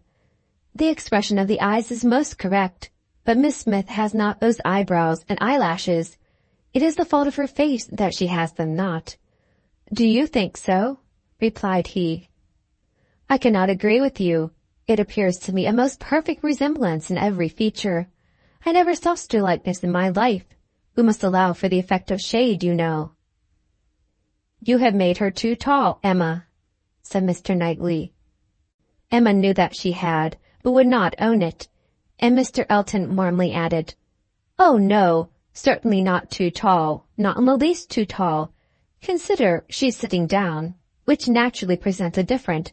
The expression of the eyes is most correct, but Miss Smith has not those eyebrows and eyelashes. It is the fault of her face that she has them not. "Do you think so?" replied he. "I cannot agree with you. It appears to me a most perfect resemblance in every feature. I never saw such a likeness in my life. We must allow for the effect of shade, you know." "You have made her too tall, Emma," said Mr. Knightley. Emma knew that she had, but would not own it, and Mr. Elton warmly added, "Oh, no, certainly not too tall, not in the least too tall. Consider, she's sitting down, which naturally presents a different,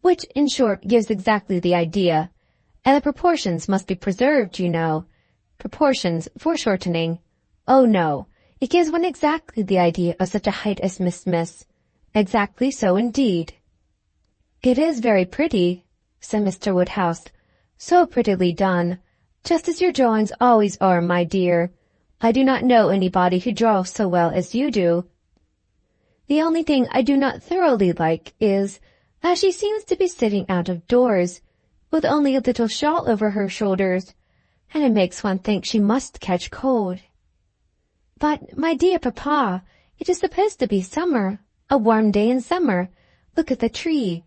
which, in short, gives exactly the idea. And the proportions must be preserved, you know. Proportions, foreshortening. Oh, no, it gives one exactly the idea of such a height as Miss Smith's. Exactly so, indeed." "It is very pretty," said Mr. Woodhouse. "So prettily done, just as your drawings always are, my dear. I do not know anybody who draws so well as you do. The only thing I do not thoroughly like is, that she seems to be sitting out of doors, with only a little shawl over her shoulders, and it makes one think she must catch cold." "But, my dear papa, it is supposed to be summer, a warm day in summer. Look at the tree."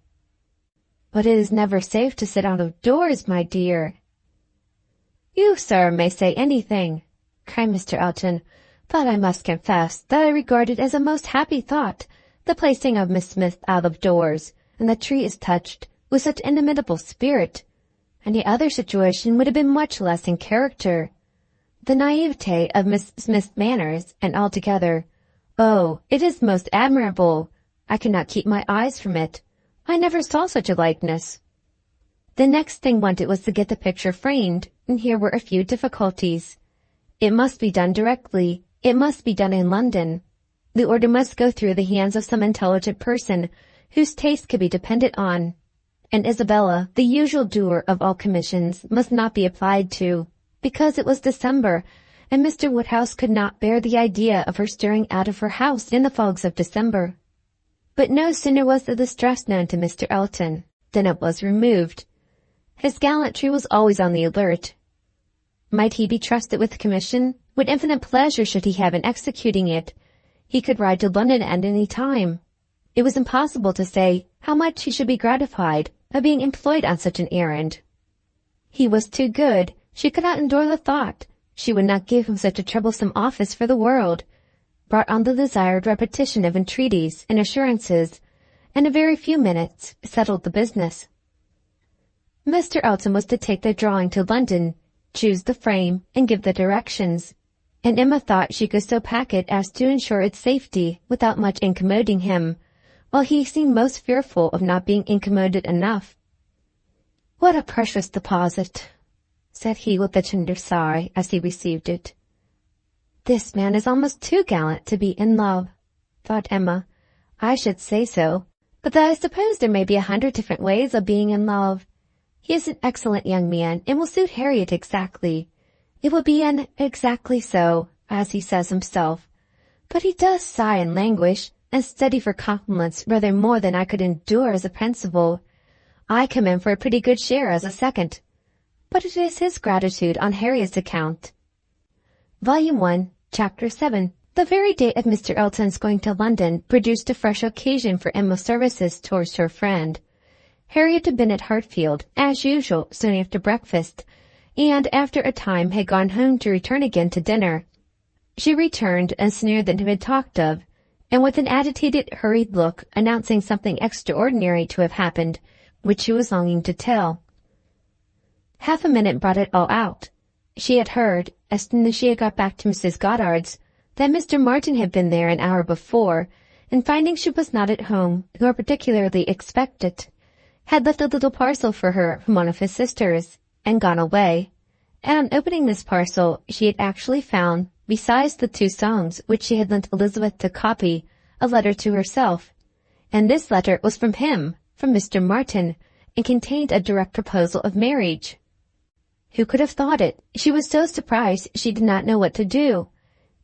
"But it is never safe to sit out of doors, my dear." "You, sir, may say anything," cried Mr. Elton, "but I must confess that I regard it as a most happy thought, the placing of Miss Smith out of doors, and the tree is touched with such inimitable spirit. Any other situation would have been much less in character. The naivete of Miss Smith's manners, and altogether, oh, it is most admirable. I cannot keep my eyes from it. I never saw such a likeness." The next thing wanted was to get the picture framed, and here were a few difficulties. It must be done directly. It must be done in London. The order must go through the hands of some intelligent person, whose taste could be depended on. And Isabella, the usual doer of all commissions, must not be applied to, because it was December, and Mr. Woodhouse could not bear the idea of her stirring out of her house in the fogs of December. But no sooner was the distress known to Mr. Elton than it was removed. His gallantry was always on the alert. Might he be trusted with the commission? What infinite pleasure should he have in executing it? He could ride to London at any time. It was impossible to say how much he should be gratified by being employed on such an errand. He was too good. She could not endure the thought. She would not give him such a troublesome office for the world. Brought on the desired repetition of entreaties and assurances, and in a very few minutes settled the business. Mr. Elton was to take the drawing to London, choose the frame, and give the directions, and Emma thought she could so pack it as to ensure its safety without much incommoding him, while he seemed most fearful of not being incommoded enough. "What a precious deposit," said he with a tender sigh as he received it. "This man is almost too gallant to be in love," thought Emma. "I should say so, but that I suppose there may be 100 different ways of being in love. He is an excellent young man, and will suit Harriet exactly. It will be an exactly so, as he says himself. But he does sigh and languish, and study for compliments rather more than I could endure as a principal. I come in for a pretty good share as a second, but it is his gratitude on Harriet's account." Volume 1, Chapter 7. The very date of Mr. Elton's going to London produced a fresh occasion for Emma's services towards her friend. Harriet had been at Hartfield, as usual, soon after breakfast, and after a time had gone home to return again to dinner. She returned and sneered that it had been talked of, and with an agitated, hurried look, announcing something extraordinary to have happened, which she was longing to tell. Half a minute brought it all out. She had heard, as soon as she had got back to Mrs. Goddard's, that Mr. Martin had been there an hour before, and finding she was not at home, nor particularly expected, had left a little parcel for her from one of his sisters, and gone away. And on opening this parcel, she had actually found, besides the 2 songs which she had lent Elizabeth to copy, a letter to herself. And this letter was from him, from Mr. Martin, and contained a direct proposal of marriage. Who could have thought it? She was so surprised she did not know what to do.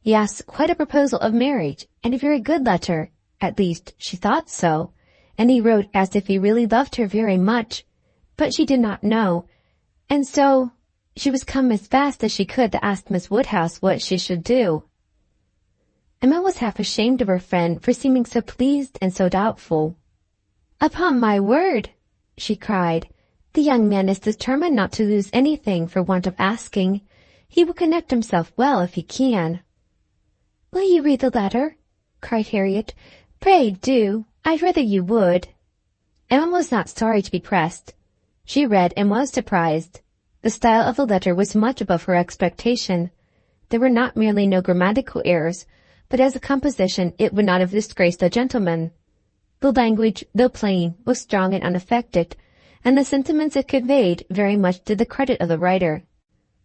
Yes, quite a proposal of marriage, and a very good letter. At least, she thought so. And he wrote as if he really loved her very much, but she did not know, and so she was come as fast as she could to ask Miss Woodhouse what she should do. Emma was half ashamed of her friend for seeming so pleased and so doubtful. "Upon my word," she cried, "the young man is determined not to lose anything for want of asking. He will conduct himself well if he can." "Will you read the letter?" cried Harriet. "Pray do. I'd rather you would." Emma was not sorry to be pressed. She read and was surprised. The style of the letter was much above her expectation. There were not merely no grammatical errors, but as a composition it would not have disgraced a gentleman. The language, though plain, was strong and unaffected, and the sentiments it conveyed very much to the credit of the writer.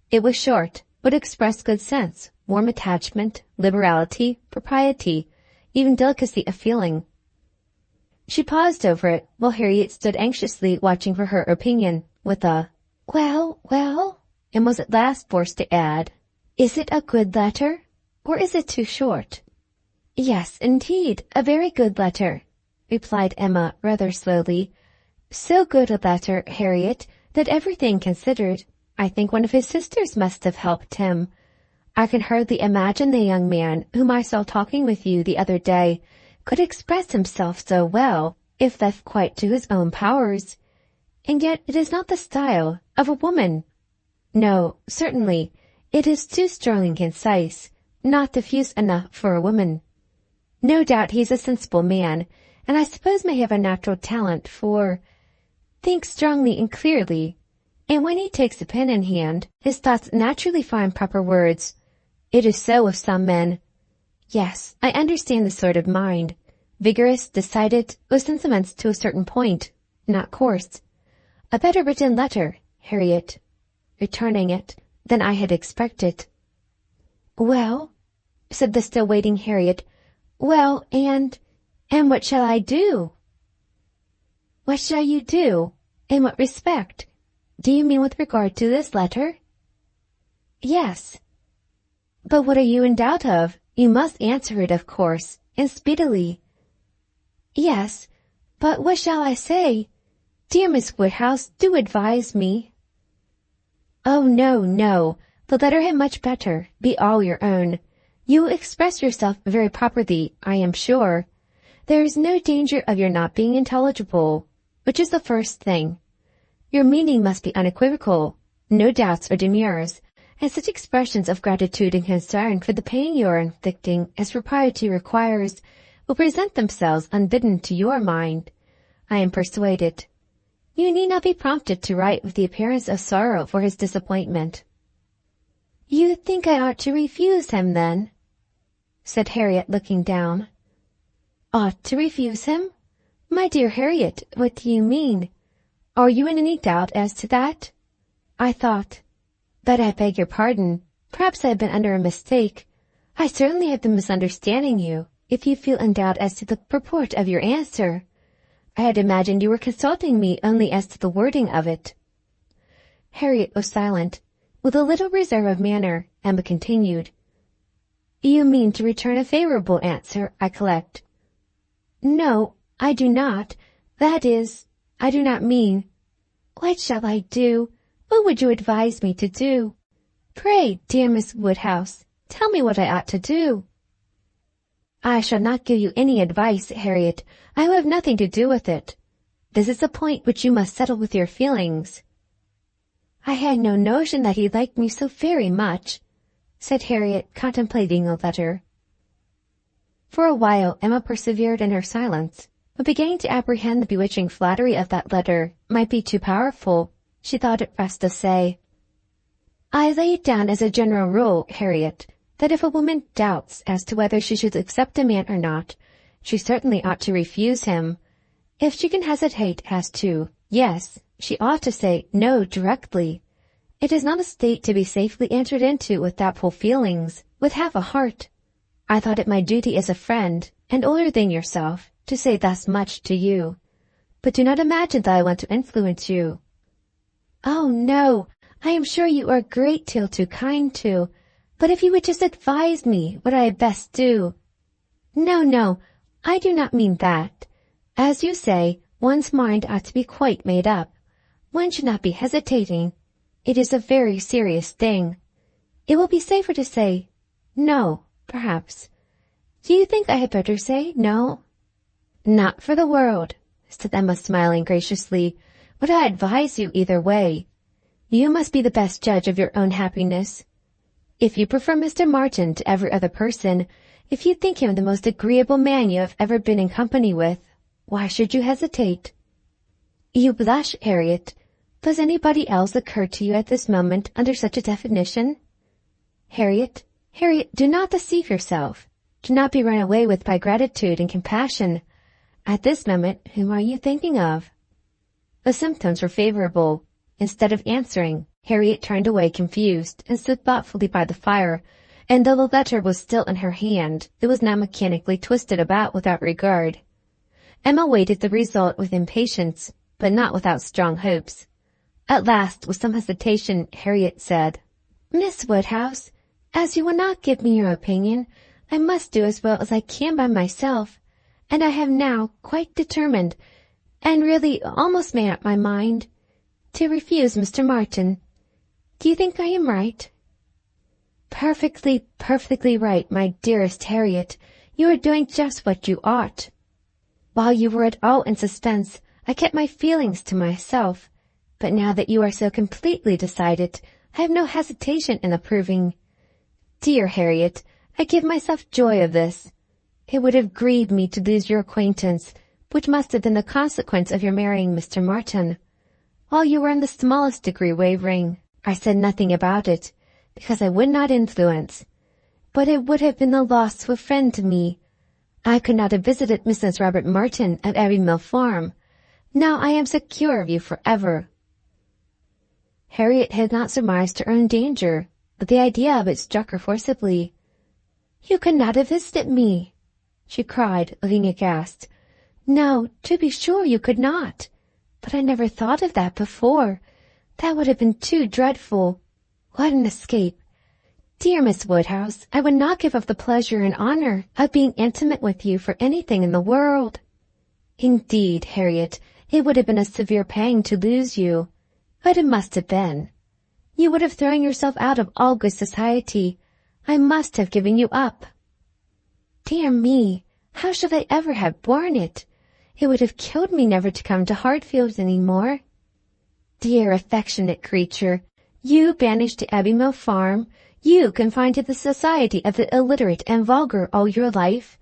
It was short, but expressed good sense, warm attachment, liberality, propriety, even delicacy of feeling. She paused over it, while Harriet stood anxiously watching for her opinion, with a "Well, well," and was at last forced to add, "Is it a good letter, or is it too short?" "Yes, indeed, a very good letter," replied Emma rather slowly. "So good a letter, Harriet, that everything considered, I think one of his sisters must have helped him. I can hardly imagine the young man whom I saw talking with you the other day could express himself so well, if left quite to his own powers. And yet it is not the style of a woman. No, certainly, it is too strong and concise, not diffuse enough for a woman. No doubt he is a sensible man, and I suppose may have a natural talent for, thinks strongly and clearly, and when he takes a pen in hand, his thoughts naturally find proper words. It is so with some men. Yes, I understand the sort of mind, vigorous, decided, with sentiments to a certain point, not coarse. A better written letter, Harriet," returning it, "than I had expected." "Well," said the still waiting Harriet, "well, and what shall I do?" "What shall you do? In what respect? Do you mean with regard to this letter?" "Yes." "But what are you in doubt of? You must answer it, of course, and speedily." "Yes, but what shall I say? Dear Miss Woodhouse, do advise me." "Oh, no, no. The letter had much better be all your own. You will express yourself very properly, I am sure. There is no danger of your not being intelligible, which is the first thing. Your meaning must be unequivocal, no doubts or demurs, and such expressions of gratitude and concern for the pain you are inflicting as propriety requires will present themselves unbidden to your mind, I am persuaded. You need not be prompted to write with the appearance of sorrow for his disappointment." "You think I ought to refuse him, then?" said Harriet, looking down. "Ought to refuse him? My dear Harriet, what do you mean? Are you in any doubt as to that? I thought— But I beg your pardon. Perhaps I have been under a mistake. I certainly have been misunderstanding you, if you feel in doubt as to the purport of your answer. I had imagined you were consulting me only as to the wording of it." Harriet was silent. With a little reserve of manner, Emma continued, "You mean to return a favorable answer, I collect." "No, I do not. That is, I do not mean— What shall I do? What would you advise me to do? Pray, dear Miss Woodhouse, tell me what I ought to do." "I shall not give you any advice, Harriet. I will have nothing to do with it. This is a point which you must settle with your feelings." "I had no notion that he liked me so very much," said Harriet, contemplating the letter. For a while Emma persevered in her silence, but beginning to apprehend the bewitching flattery of that letter might be too powerful, she thought it best to say, "I lay it down as a general rule, Harriet, that if a woman doubts as to whether she should accept a man or not, she certainly ought to refuse him. If she can hesitate as to yes, she ought to say no directly. It is not a state to be safely entered into with doubtful feelings, with half a heart. I thought it my duty as a friend, and older than yourself, to say thus much to you. But do not imagine that I want to influence you." "Oh, no, I am sure you are a great deal too kind to. But if you would just advise me what I had best do—" "No, no, I do not mean that. As you say, one's mind ought to be quite made up. One should not be hesitating. It is a very serious thing. It will be safer to say no, perhaps. Do you think I had better say no?" "Not for the world," said Emma, smiling graciously. "Would I advise you either way. You must be the best judge of your own happiness. If you prefer Mr. Martin to every other person, if you think him the most agreeable man you have ever been in company with, why should you hesitate?" "You blush, Harriet. Does anybody else occur to you at this moment under such a definition?" "Harriet, do not deceive yourself. Do not be run away with by gratitude and compassion. At this moment, whom are you thinking of?" The symptoms were favorable. Instead of answering, Harriet turned away confused and stood thoughtfully by the fire, and though the letter was still in her hand, it was now mechanically twisted about without regard. Emma waited the result with impatience, but not without strong hopes. At last, with some hesitation, Harriet said, "Miss Woodhouse, as you will not give me your opinion, I must do as well as I can by myself, and I have now quite determined, and really almost made up my mind, to refuse Mr. Martin. Do you think I am right?" Perfectly right, my dearest Harriet. You are doing just what you ought. While you were at all in suspense, I kept my feelings to myself, but now that you are so completely decided, I have no hesitation in approving. Dear Harriet, I give myself joy of this. It would have grieved me to lose your acquaintance, which must have been the consequence of your marrying Mr. Martin. While you were in the smallest degree wavering, I said nothing about it, because I would not influence. But it would have been a loss to a friend to me. I could not have visited Mrs. Robert Martin at Abbey Mill Farm. Now I am secure of you forever." Harriet had not surmised her own danger, but the idea of it struck her forcibly. "You could not have visited me," she cried, looking aghast. "No, to be sure you could not. But I never thought of that before. That would have been too dreadful. What an escape! Dear Miss Woodhouse, I would not give up the pleasure and honor of being intimate with you for anything in the world." "Indeed, Harriet, it would have been a severe pang to lose you. But it must have been. You would have thrown yourself out of all good society. I must have given you up." "Dear me, how should I ever have borne it? It would have killed me never to come to Hartfield any more." "Dear affectionate creature, you banished to Abbey Mill Farm, you confined to the society of the illiterate and vulgar all your life.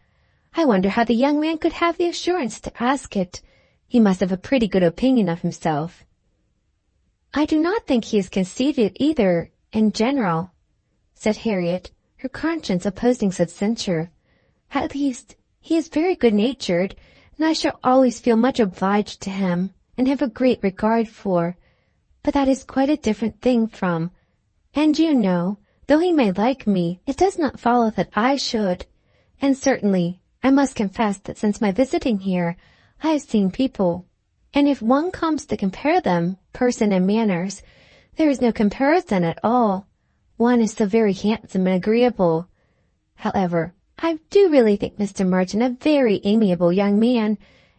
I wonder how the young man could have the assurance to ask it. He must have a pretty good opinion of himself." "I do not think he is conceited either, in general," said Harriet, her conscience opposing such censure. "At least, he is very good-natured, and I shall always feel much obliged to him, and have a great regard for. But that is quite a different thing from, and you know, though he may like me, it does not follow that I should. And certainly, I must confess that since my visiting here, I have seen people, and if one comes to compare them, person and manners, there is no comparison at all. One is so very handsome and agreeable. However, I do really think Mr. Martin a very amiable young man,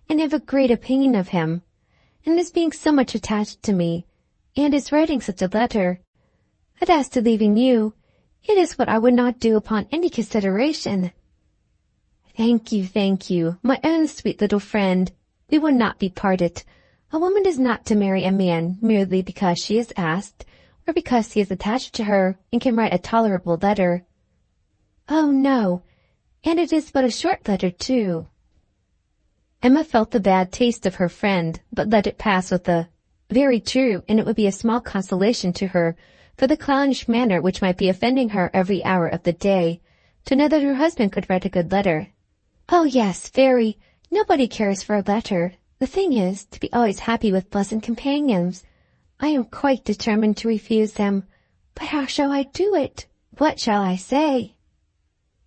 and have a great opinion of him. And his being so much attached to me, and his writing such a letter. But as to leaving you, it is what I would not do upon any consideration." Thank you, my own sweet little friend. We will not be parted. A woman is not to marry a man merely because she is asked, or because he is attached to her and can write a tolerable letter. "Oh, no, and it is but a short letter, too." Emma felt the bad taste of her friend, but let it pass with a "Very true, and it would be a small consolation to her, for the clownish manner which might be offending her every hour of the day, to know that her husband could write a good letter." "Oh, yes, very. Nobody cares for a letter. The thing is, to be always happy with pleasant companions. I am quite determined to refuse them. But how shall I do it? What shall I say?"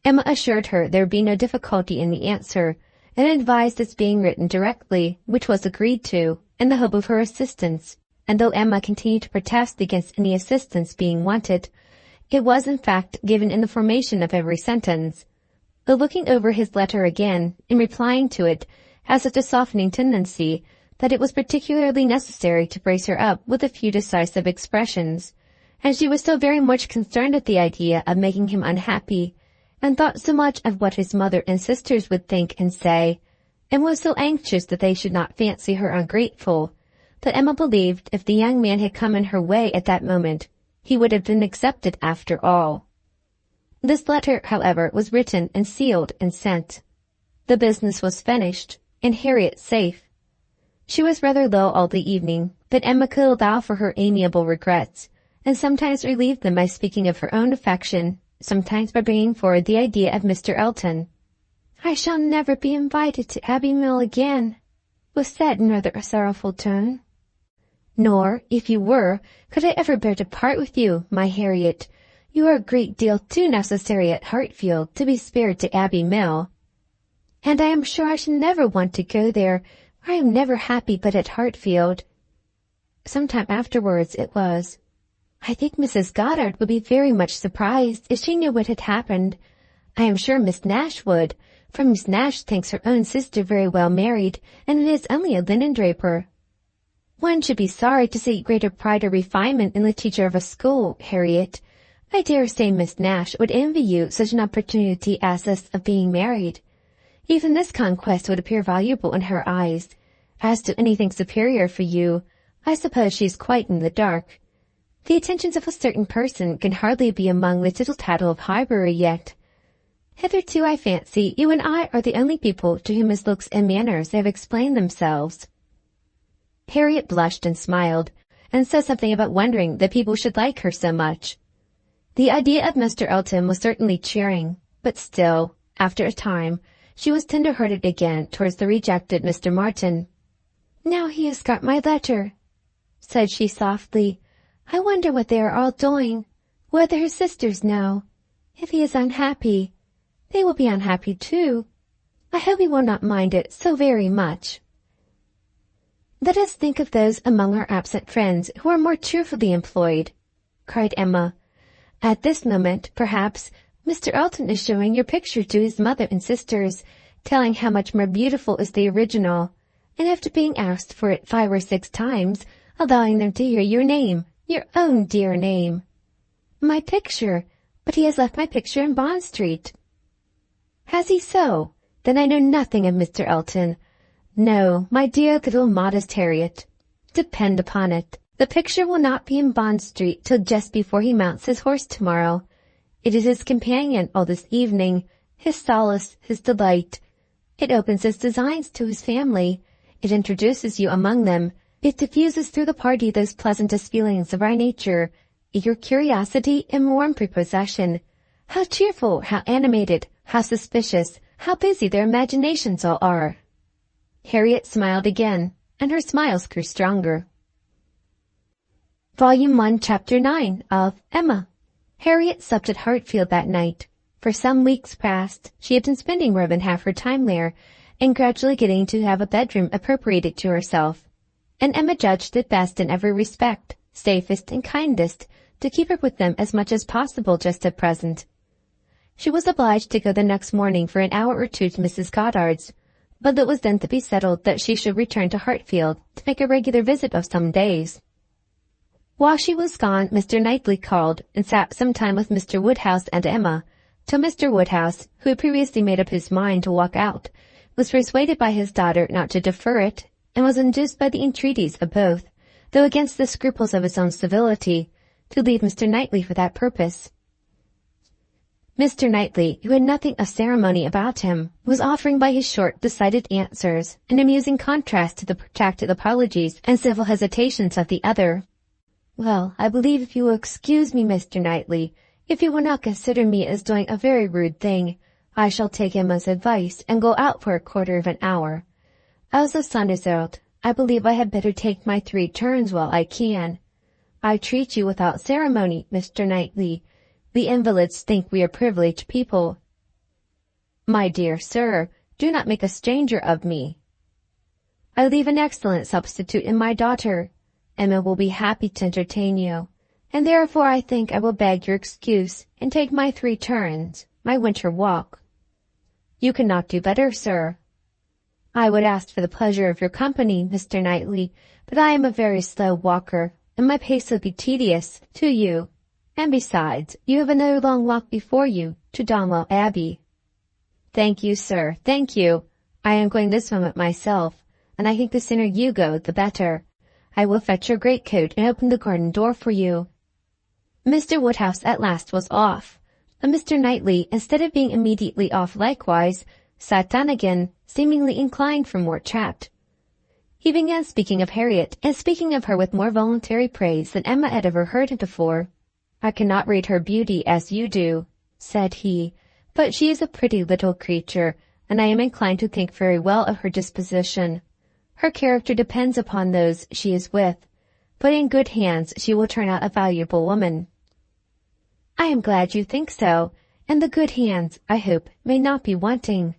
Emma assured her there would be no difficulty in the answer, and advised its being written directly, which was agreed to, in the hope of her assistance. And though Emma continued to protest against any assistance being wanted, it was in fact given in the formation of every sentence. Though looking over his letter again, in replying to it, has such a softening tendency that it was particularly necessary to brace her up with a few decisive expressions, and she was so very much concerned at the idea of making him unhappy, and thought so much of what his mother and sisters would think and say, and was so anxious that they should not fancy her ungrateful, that Emma believed if the young man had come in her way at that moment, he would have been accepted after all. This letter, however, was written and sealed and sent. The business was finished, and Harriet safe. She was rather low all the evening, but Emma could allow for her amiable regrets, and sometimes relieved them by speaking of her own affection, sometimes by bringing forward the idea of Mr. Elton. "I shall never be invited to Abbey Mill again," was said in rather a sorrowful tone. "Nor, if you were, could I ever bear to part with you, my Harriet. You are a great deal too necessary at Hartfield to be spared to Abbey Mill. And I am sure I should never want to go there. I am never happy but at Hartfield." Some time afterwards it was, "I think Mrs. Goddard would be very much surprised if she knew what had happened. I am sure Miss Nash would, for Miss Nash thinks her own sister very well married, and it is only a linen draper." "One should be sorry to see greater pride or refinement in the teacher of a school, Harriet. I dare say Miss Nash would envy you such an opportunity as this of being married. Even this conquest would appear valuable in her eyes. As to anything superior for you, I suppose she is quite in the dark. The attentions of a certain person can hardly be among the tittle-tattle of Highbury yet. Hitherto, I fancy, you and I are the only people to whom his looks and manners have explained themselves." Harriet blushed and smiled, and said something about wondering that people should like her so much. The idea of Mr. Elton was certainly cheering, but still, after a time, she was tender-hearted again towards the rejected Mr. Martin. "Now he has got my letter," said she softly. "I wonder what they are all doing, whether his sisters know. If he is unhappy, they will be unhappy too. I hope he will not mind it so very much." "Let us think of those among our absent friends who are more cheerfully employed," cried Emma. "At this moment, perhaps, Mr. Elton is showing your picture to his mother and sisters, telling how much more beautiful is the original, and after being asked for it 5 or 6 times, allowing them to hear your name, your own dear name." "My picture! But he has left my picture in Bond Street." "Has he so? Then I know nothing of Mr. Elton. No, my dear little modest Harriet. Depend upon it, the picture will not be in Bond Street till just before he mounts his horse tomorrow. It is his companion all this evening, his solace, his delight. It opens his designs to his family. It introduces you among them. It diffuses through the party those pleasantest feelings of our nature, eager curiosity and warm prepossession. How cheerful, how animated, how suspicious, how busy their imaginations all are." Harriet smiled again, and her smiles grew stronger. Volume 1, Chapter 9 of Emma. Harriet supped at Hartfield that night. For some weeks past, she had been spending more than half her time there, and gradually getting to have a bedroom appropriated to herself. And Emma judged it best in every respect, safest and kindest, to keep her with them as much as possible just at present. She was obliged to go the next morning for an hour or two to Mrs. Goddard's, but it was then to be settled that she should return to Hartfield to make a regular visit of some days. While she was gone, Mr. Knightley called and sat some time with Mr. Woodhouse and Emma, till Mr. Woodhouse, who had previously made up his mind to walk out, was persuaded by his daughter not to defer it, and was induced by the entreaties of both, though against the scruples of his own civility, to leave Mr. Knightley for that purpose. Mr. Knightley, who had nothing of ceremony about him, was offering by his short, decided answers an amusing contrast to the protracted apologies and civil hesitations of the other. "Well, I believe if you will excuse me, Mr. Knightley, if you will not consider me as doing a very rude thing, I shall take Emma's advice and go out for a quarter of an hour. As the sun is out, I believe I had better take my 3 turns while I can. I treat you without ceremony, Mr. Knightley. The invalids think we are privileged people." "My dear sir, do not make a stranger of me. I leave an excellent substitute in my daughter. Emma will be happy to entertain you, and therefore I think I will beg your excuse and take my 3 turns, my winter walk." "You cannot do better, sir." "I would ask for the pleasure of your company, Mr. Knightley, but I am a very slow walker, and my pace would be tedious to you. And besides, you have another long walk before you, to Donwell Abbey. "Thank you, sir, thank you. I am going this moment myself, and I think the sooner you go, the better. I will fetch your greatcoat and open the garden door for you." Mr. Woodhouse at last was off, but Mr. Knightley, instead of being immediately off likewise, sat down again, seemingly inclined for more chat. He began speaking of Harriet, and speaking of her with more voluntary praise than Emma had ever heard him before. "I cannot rate her beauty as you do," said he, "but she is a pretty little creature, and I am inclined to think very well of her disposition. Her character depends upon those she is with, but in good hands she will turn out a valuable woman." "I am glad you think so, and the good hands, I hope, may not be wanting."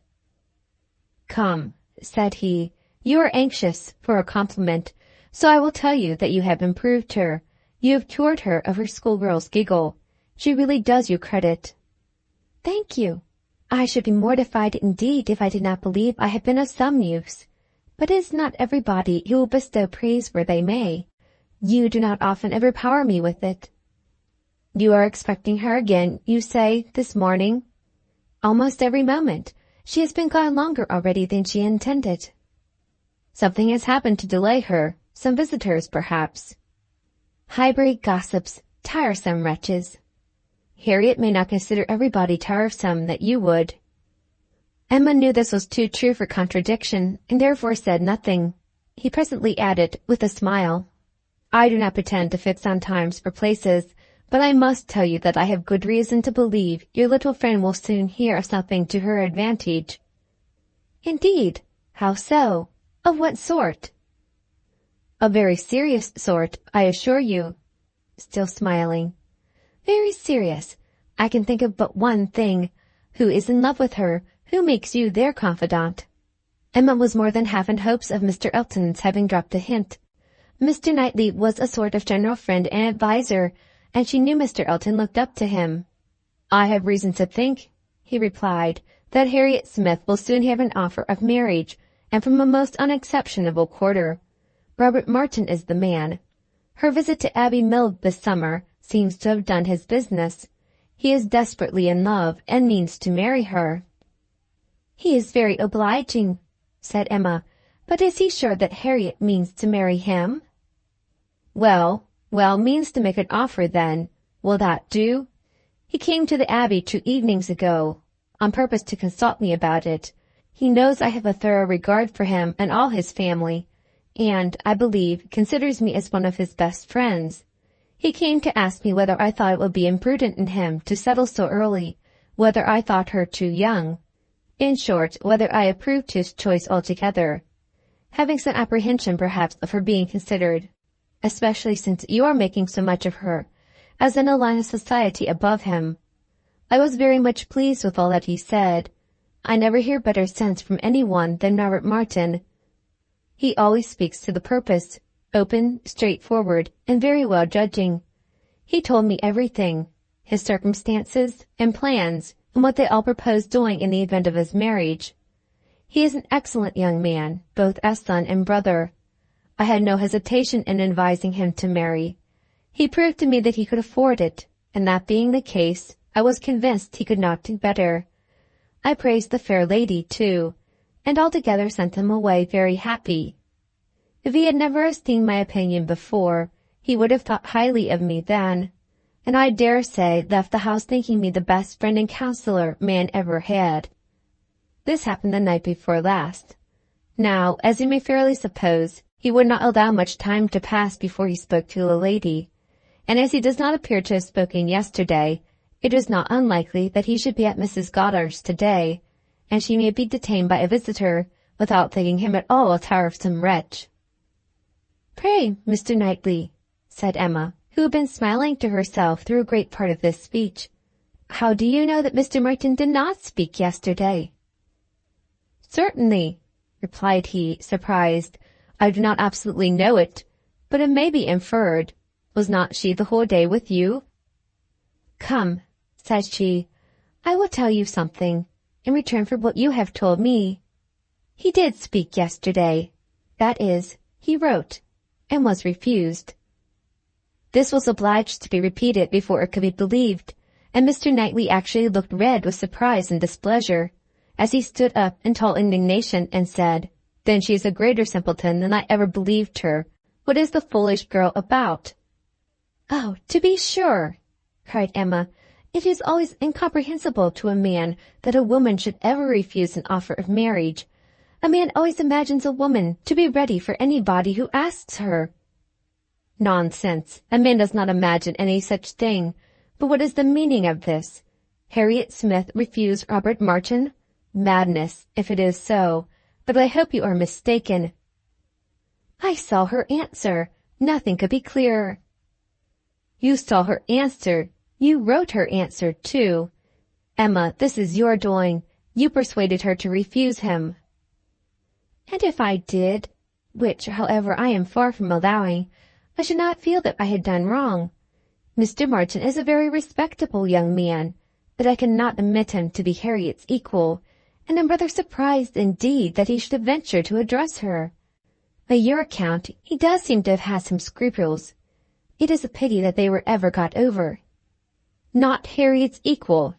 "Come," said he, "you are anxious for a compliment, so I will tell you that you have improved her. You have cured her of her schoolgirl's giggle. She really does you credit." "Thank you. I should be mortified indeed if I did not believe I have been of some use. But it is not everybody who will bestow praise where they may. You do not often overpower me with it." "You are expecting her again, you say, this morning?" "Almost every moment. She has been gone longer already than she intended." "Something has happened to delay her. Some visitors, perhaps." "Highbury gossips, tiresome wretches." "Harriet may not consider everybody tiresome that you would." Emma knew this was too true for contradiction, and therefore said nothing. He presently added, with a smile, "I do not pretend to fix on times or places, but I must tell you that I have good reason to believe your little friend will soon hear of something to her advantage." "Indeed? How so? Of what sort?" "A very serious sort, I assure you," still smiling. "Very serious. I can think of but one thing. Who is in love with her? Who makes you their confidant?" Emma was more than half in hopes of Mr. Elton's having dropped a hint. Mr. Knightley was a sort of general friend and adviser, and she knew Mr. Elton looked up to him. "I have reason to think," he replied, "that Harriet Smith will soon have an offer of marriage, and from a most unexceptionable quarter. Robert Martin is the man. Her visit to Abbey Mill this summer seems to have done his business. He is desperately in love, and means to marry her." "He is very obliging," said Emma, "but is he sure that Harriet means to marry him?" Well, means to make an offer then. Will that do? He came to the Abbey 2 evenings ago, on purpose to consult me about it. He knows I have a thorough regard for him and all his family, and, I believe, considers me as one of his best friends. He came to ask me whether I thought it would be imprudent in him to settle so early, whether I thought her too young. In short, whether I approved his choice altogether, having some apprehension perhaps of her being considered, especially since you are making so much of her, as in a line of society above him. I was very much pleased with all that he said. I never hear better sense from any one than Robert Martin. He always speaks to the purpose, open, straightforward, and very well judging. He told me everything, his circumstances and plans, and what they all propose doing in the event of his marriage. He is an excellent young man, both as son and brother. I had no hesitation in advising him to marry. He proved to me that he could afford it, and that being the case, I was convinced he could not do better. I praised the fair lady, too, and altogether sent him away very happy. If he had never esteemed my opinion before, he would have thought highly of me then, and I dare say left the house thinking me the best friend and counselor man ever had. This happened the night before last. Now, as you may fairly suppose, he would not allow much time to pass before he spoke to the lady, and as he does not appear to have spoken yesterday, it is not unlikely that he should be at Mrs. Goddard's today, and she may be detained by a visitor, without thinking him at all a tiresome wretch. "Pray, Mr. Knightley," said Emma, who had been smiling to herself through a great part of this speech, "how do you know that Mr. Martin did not speak yesterday?" "Certainly," replied he, surprised, "I do not absolutely know it, but it may be inferred. Was not she the whole day with you?" "Come," said she, "I will tell you something, in return for what you have told me. He did speak yesterday. That is, he wrote, and was refused." This was obliged to be repeated before it could be believed, and Mr. Knightley actually looked red with surprise and displeasure, as he stood up in tall indignation and said, "Then she is a greater simpleton than I ever believed her. What is the foolish girl about?" "Oh, to be sure!" cried Emma. "It is always incomprehensible to a man that a woman should ever refuse an offer of marriage. A man always imagines a woman to be ready for anybody who asks her." "Nonsense! A man does not imagine any such thing. But what is the meaning of this? Harriet Smith refused Robert Martin? Madness, if it is so. But I hope you are mistaken." "I saw her answer. Nothing could be clearer." "You saw her answer. You wrote her answer, too. Emma, this is your doing. You persuaded her to refuse him." "And if I did, which, however, I am far from allowing, I should not feel that I had done wrong. Mr. Martin is a very respectable young man, but I cannot admit him to be Harriet's equal, and am rather surprised indeed that he should have ventured to address her. By your account, he does seem to have had some scruples. It is a pity that they were ever got over." "Not Harriet's equal!"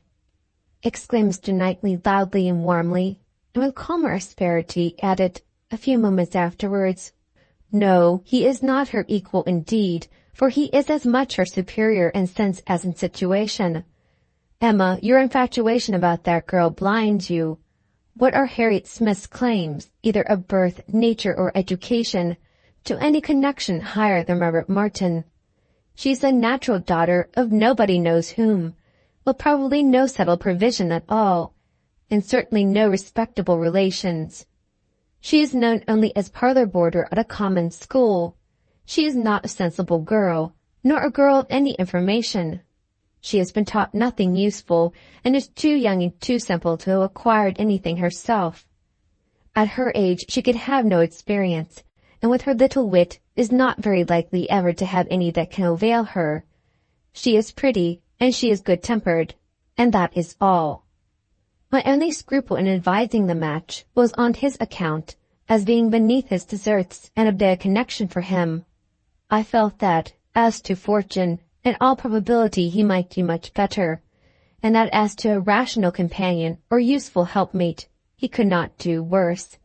exclaimed Mr. Knightley loudly and warmly, and with calmer asperity added, a few moments afterwards, "No, he is not her equal indeed, for he is as much her superior in sense as in situation. Emma, your infatuation about that girl blinds you. What are Harriet Smith's claims, either of birth, nature, or education, to any connection higher than Robert Martin? She is the natural daughter of nobody knows whom, with probably no settled provision at all, and certainly no respectable relations. She is known only as parlor boarder at a common school. She is not a sensible girl, nor a girl of any information. She has been taught nothing useful, and is too young and too simple to have acquired anything herself. At her age she could have no experience, and with her little wit is not very likely ever to have any that can avail her. She is pretty, and she is good-tempered, and that is all. My only scruple in advising the match was on his account, as being beneath his deserts and a dead connection for him. I felt that, as to fortune, in all probability he might do much better, and that as to a rational companion or useful helpmate, he could not do worse.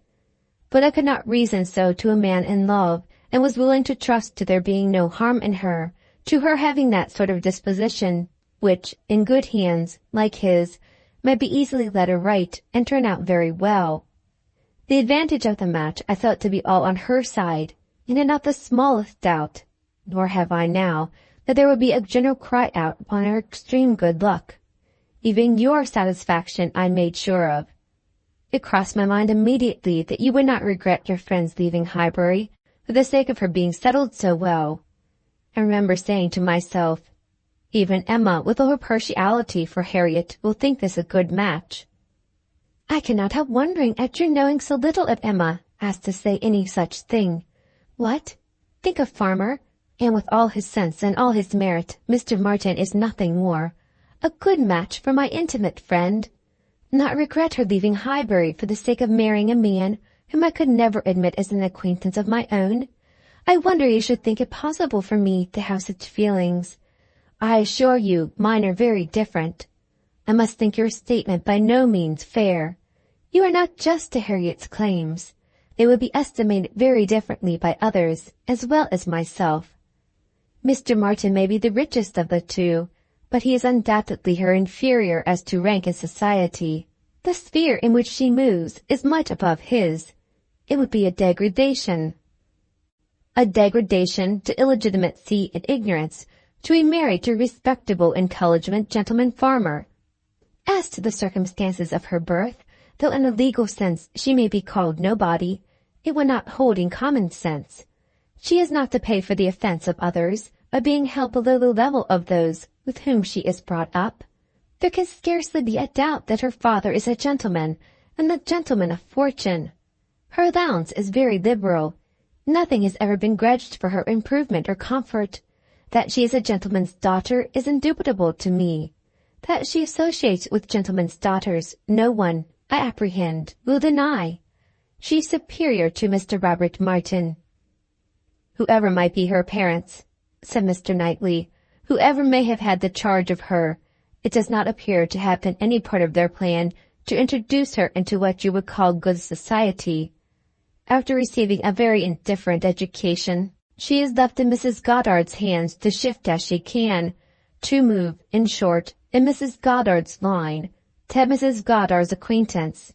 But I could not reason so to a man in love, and was willing to trust to there being no harm in her, to her having that sort of disposition, which, in good hands, like his, might be easily led aright and turn out very well. The advantage of the match I felt to be all on her side, and had not the smallest doubt, nor have I now, that there would be a general cry out upon her extreme good luck. Even your satisfaction I made sure of. It crossed my mind immediately that you would not regret your friend's leaving Highbury for the sake of her being settled so well. I remember saying to myself, even Emma, with all her partiality for Harriet, will think this a good match. I cannot help wondering at your knowing so little of Emma as to say any such thing. What? Think a farmer, and with all his sense and all his merit, Mr. Martin is nothing more. A good match for my intimate friend. Not regret her leaving Highbury for the sake of marrying a man whom I could never admit as an acquaintance of my own. I wonder you should think it possible for me to have such feelings. I assure you mine are very different. I must think your statement by no means fair. You are not just to Harriet's claims. They would be estimated very differently by others, as well as myself. Mr. Martin may be the richest of the two, but he is undoubtedly her inferior as to rank in society. The sphere in which she moves is much above his. It would be a degradation. A degradation to illegitimacy and ignorance, to be married to a respectable, intelligent gentleman farmer. As to the circumstances of her birth, though in a legal sense she may be called nobody, it would not hold in common sense. She is not to pay for the offense of others by being held below the level of those with whom she is brought up. There can scarcely be a doubt that her father is a gentleman, and a gentleman of fortune. Her allowance is very liberal. Nothing has ever been grudged for her improvement or comfort. That she is a gentleman's daughter is indubitable to me. That she associates with gentlemen's daughters, no one, I apprehend, will deny. She is superior to Mr. Robert Martin. Whoever might be her parents, said Mr. Knightley, whoever may have had the charge of her, It does not appear to have been any part of their plan to introduce her into what you would call good society. After receiving a very indifferent education, she is left in Mrs. Goddard's hands to shift as she can, to move, in short, in Mrs. Goddard's line, to have Mrs. Goddard's acquaintance.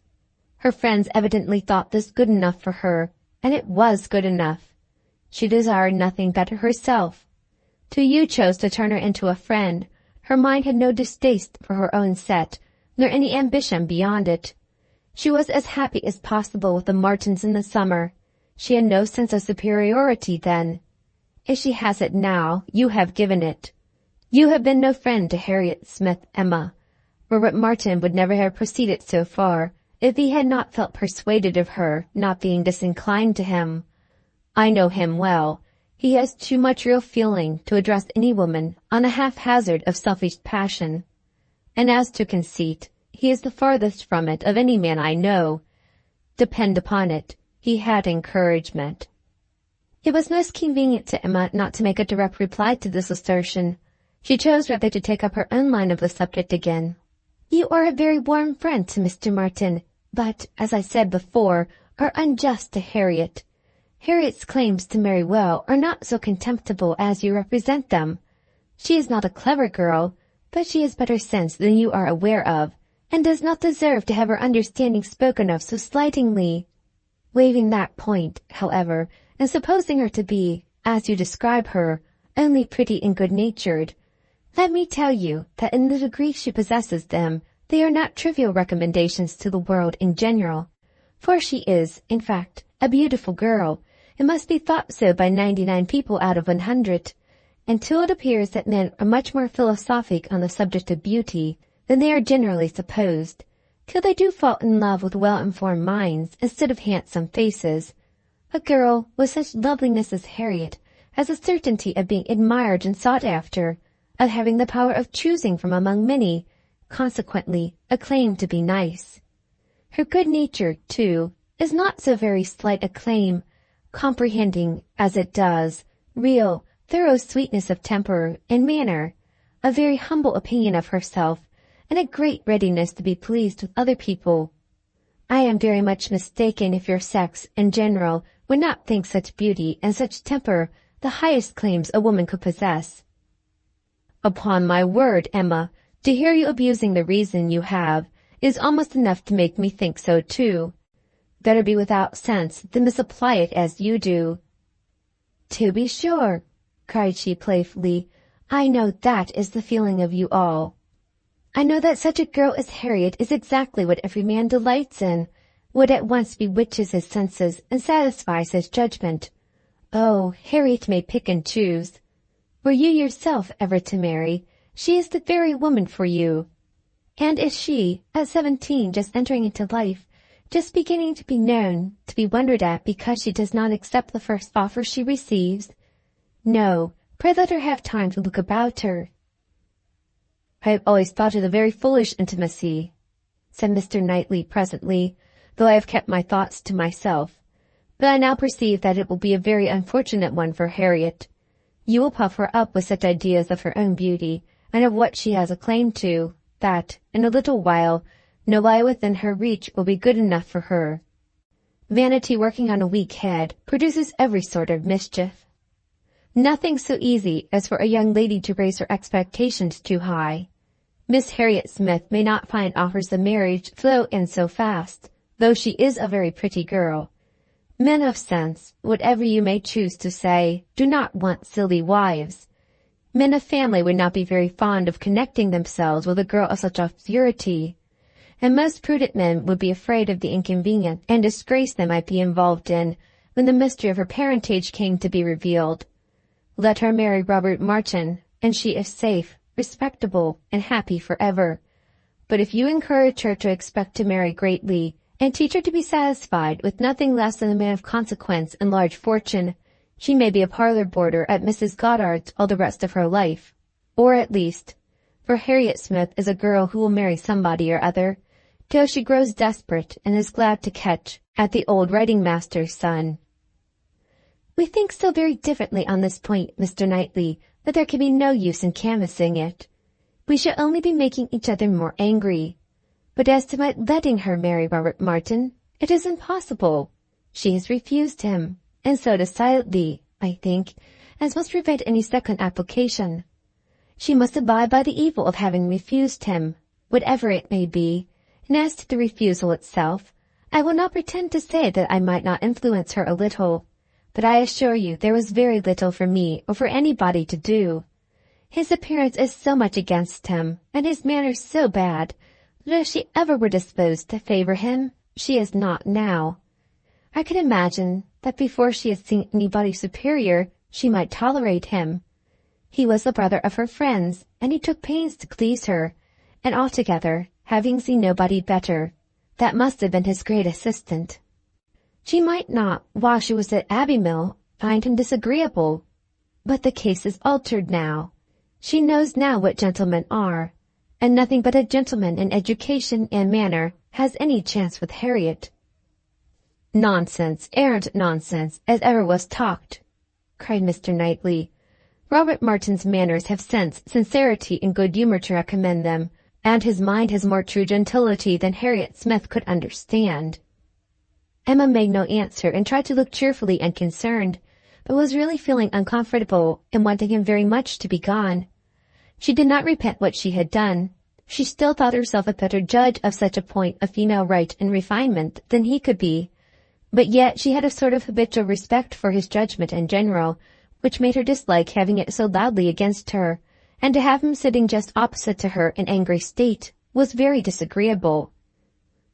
Her friends evidently thought this good enough for her, and it was good enough. She desired nothing better herself. Till you chose to turn her into a friend, her mind had no distaste for her own set, nor any ambition beyond it. She was as happy as possible with the Martins in the summer. She had no sense of superiority then. If she has it now, you have given it. You have been no friend to Harriet Smith, Emma. Robert Martin would never have proceeded so far if he had not felt persuaded of her not being disinclined to him. I know him well. He has too much real feeling to address any woman on a haphazard of selfish passion. And as to conceit, he is the farthest from it of any man I know. Depend upon it, he had encouragement. It was most convenient to Emma not to make a direct reply to this assertion. She chose rather to take up her own line of the subject again. You are a very warm friend to Mr. Martin, but, as I said before, are unjust to Harriet. Harriet's claims to marry well are not so contemptible as you represent them. She is not a clever girl, but she has better sense than you are aware of, and does not deserve to have her understanding spoken of so slightingly. Waiving that point, however, and supposing her to be, as you describe her, only pretty and good-natured, let me tell you that in the degree she possesses them, they are not trivial recommendations to the world in general, for she is, in fact, a beautiful girl, and must be thought so by 99 people out of 100, until it appears that men are much more philosophic on the subject of beauty than they are generally supposed, till they do fall in love with well-informed minds instead of handsome faces. A girl with such loveliness as Harriet has a certainty of being admired and sought after, of having the power of choosing from among many, consequently a claim to be nice. Her good nature, too, is not so very slight a claim, comprehending, as it does, real, thorough sweetness of temper and manner, a very humble opinion of herself, and a great readiness to be pleased with other people. I am very much mistaken if your sex, in general, would not think such beauty and such temper the highest claims a woman could possess. Upon my word, Emma, to hear you abusing the reason you have is almost enough to make me think so too. Better be without sense than misapply it as you do. To be sure, cried she playfully, I know that is the feeling of you all. I know that such a girl as Harriet is exactly what every man delights in, what at once bewitches his senses and satisfies his judgment. Oh, Harriet may pick and choose. Were you yourself ever to marry, she is the very woman for you. And is she, at 17, just entering into life, just beginning to be known, to be wondered at because she does not accept the first offer she receives? No, pray let her have time to look about her. I have always thought it a very foolish intimacy, said Mr. Knightley presently, though I have kept my thoughts to myself. But I now perceive that it will be a very unfortunate one for Harriet. You will puff her up with such ideas of her own beauty, and of what she has a claim to, that, in a little while, no eye within her reach will be good enough for her. Vanity working on a weak head produces every sort of mischief. Nothing so easy as for a young lady to raise her expectations too high. Miss Harriet Smith may not find offers of marriage flow in so fast, though she is a very pretty girl. Men of sense, whatever you may choose to say, do not want silly wives. Men of family would not be very fond of connecting themselves with a girl of such obscurity, and most prudent men would be afraid of the inconvenience and disgrace they might be involved in when the mystery of her parentage came to be revealed. Let her marry Robert Martin, and she is safe, respectable, and happy forever. But if you encourage her to expect to marry greatly, and teach her to be satisfied with nothing less than a man of consequence and large fortune, she may be a parlor boarder at Mrs. Goddard's all the rest of her life. Or at least, for Harriet Smith is a girl who will marry somebody or other, till she grows desperate and is glad to catch at the old writing-master's son. We think so very differently on this point, Mr. Knightley, that there can be no use in canvassing it. We shall only be making each other more angry. But as to my letting her marry Robert Martin, it is impossible. She has refused him, and so decidedly, I think, as must prevent any second application. She must abide by the evil of having refused him, whatever it may be, and as to the refusal itself, I will not pretend to say that I might not influence her a little, but I assure you there was very little for me or for anybody to do. His appearance is so much against him, and his manners so bad, that if she ever were disposed to favor him, she is not now. I can imagine that before she had seen anybody superior, she might tolerate him. He was the brother of her friends, and he took pains to please her, and altogether, having seen nobody better, that must have been his great assistant. She might not, while she was at Abbey Mill, find him disagreeable, but the case is altered now. She knows now what gentlemen are, and nothing but a gentleman in education and manner has any chance with Harriet. Nonsense, arrant nonsense, as ever was talked, cried Mr. Knightley. Robert Martin's manners have sense, sincerity, and good humour to recommend them, and his mind has more true gentility than Harriet Smith could understand. Emma made no answer and tried to look cheerfully unconcerned, but was really feeling uncomfortable and wanting him very much to be gone. She did not repent what she had done. She still thought herself a better judge of such a point of female right and refinement than he could be, but yet she had a sort of habitual respect for his judgment in general, which made her dislike having it so loudly against her, and to have him sitting just opposite to her in angry state was very disagreeable.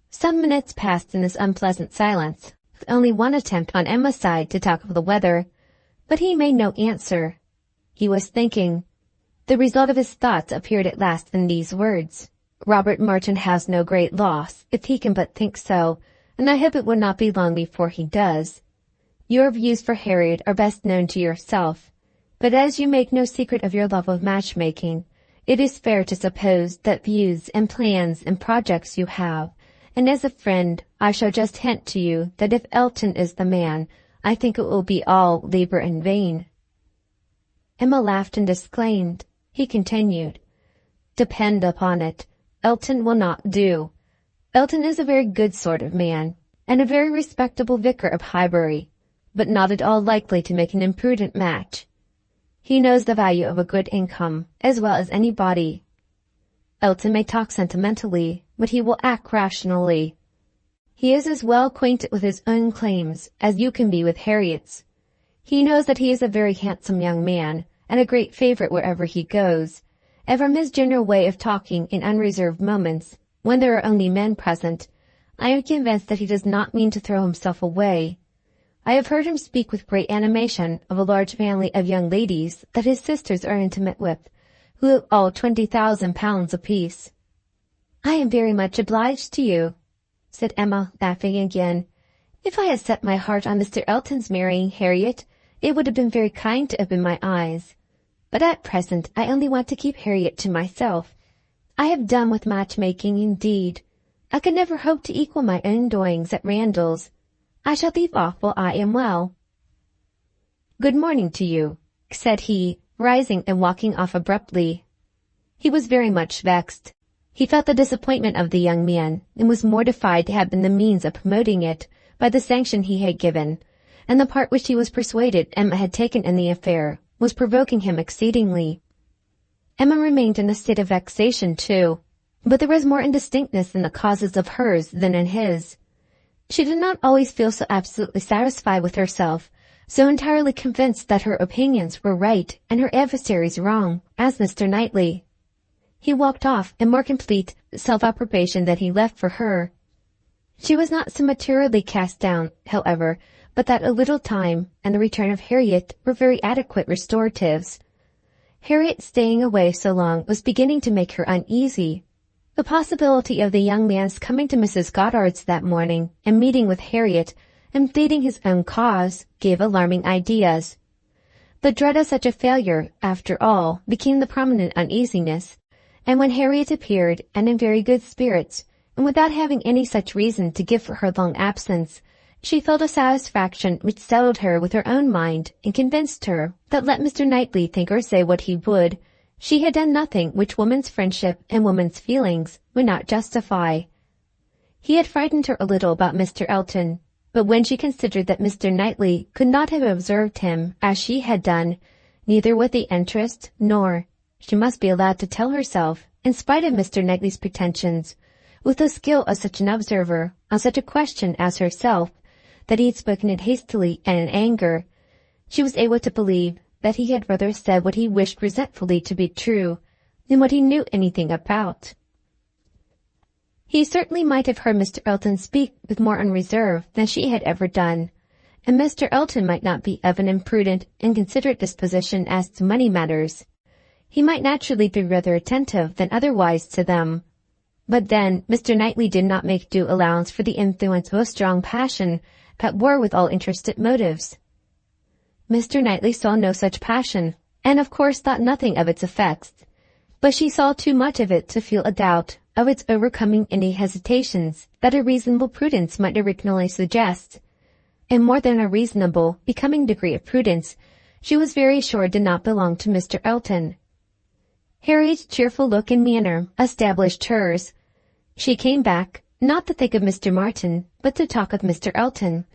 Some minutes passed in this unpleasant silence, with only one attempt on Emma's side to talk of the weather, but he made no answer. He was thinking. The result of his thoughts appeared at last in these words: Robert Martin has no great loss, if he can but think so, and I hope it will not be long before he does. Your views for Harriet are best known to yourself, but as you make no secret of your love of matchmaking, it is fair to suppose that views and plans and projects you have, and as a friend I shall just hint to you that if Elton is the man, I think it will be all labour in vain. Emma laughed and disclaimed. He continued, Depend upon it, Elton will not do. Elton is a very good sort of man, and a very respectable vicar of Highbury, but not at all likely to make an imprudent match. He knows the value of a good income, as well as anybody. Elton may talk sentimentally, but he will act rationally. He is as well acquainted with his own claims as you can be with Harriet's. He knows that he is a very handsome young man, and a great favourite wherever he goes, and from his general way of talking in unreserved moments, when there are only men present, I am convinced that he does not mean to throw himself away. I have heard him speak with great animation of a large family of young ladies that his sisters are intimate with, who have all £20,000 apiece. I am very much obliged to you, said Emma, laughing again. If I had set my heart on Mr. Elton's marrying Harriet, it would have been very kind to open my eyes. But at present I only want to keep Harriet to myself. I have done with matchmaking indeed. I could never hope to equal my own doings at Randall's. I shall leave off while I am well. Good morning to you, said he, rising and walking off abruptly. He was very much vexed. He felt the disappointment of the young man, and was mortified to have been the means of promoting it by the sanction he had given, and the part which he was persuaded Emma had taken in the affair was provoking him exceedingly. Emma remained in a state of vexation too, but there was more indistinctness in the causes of hers than in his. She did not always feel so absolutely satisfied with herself, so entirely convinced that her opinions were right and her adversaries wrong, as Mr. Knightley. He walked off in more complete self-approbation than he left for her. She was not so materially cast down, however, but that a little time and the return of Harriet were very adequate restoratives. Harriet staying away so long was beginning to make her uneasy. The possibility of the young man's coming to Mrs. Goddard's that morning and meeting with Harriet and pleading his own cause gave alarming ideas. The dread of such a failure, after all, became the prominent uneasiness, and when Harriet appeared, and in very good spirits, and without having any such reason to give for her long absence, she felt a satisfaction which settled her with her own mind and convinced her that let Mr. Knightley think or say what he would, She had done nothing which woman's friendship and woman's feelings would not justify. He had frightened her a little about Mr. Elton, but when she considered that Mr. Knightley could not have observed him as she had done, neither with the interest nor, she must be allowed to tell herself, in spite of Mr. Knightley's pretensions, with the skill of such an observer on such a question as herself, that he had spoken it hastily and in anger, she was able to believe that he had rather said what he wished resentfully to be true than what he knew anything about. He certainly might have heard Mr. Elton speak with more unreserve than she had ever done, and Mr. Elton might not be of an imprudent, inconsiderate disposition as to money matters. He might naturally be rather attentive than otherwise to them. But then Mr. Knightley did not make due allowance for the influence of a strong passion at war with all interested motives. Mr. Knightley saw no such passion, and of course thought nothing of its effects, but she saw too much of it to feel a doubt of its overcoming any hesitations that a reasonable prudence might originally suggest, and more than a reasonable, becoming degree of prudence, she was very sure did not belong to Mr. Elton. Harriet's cheerful look and manner established hers. She came back, not to think of Mr. Martin, but to talk of Mr. Elton.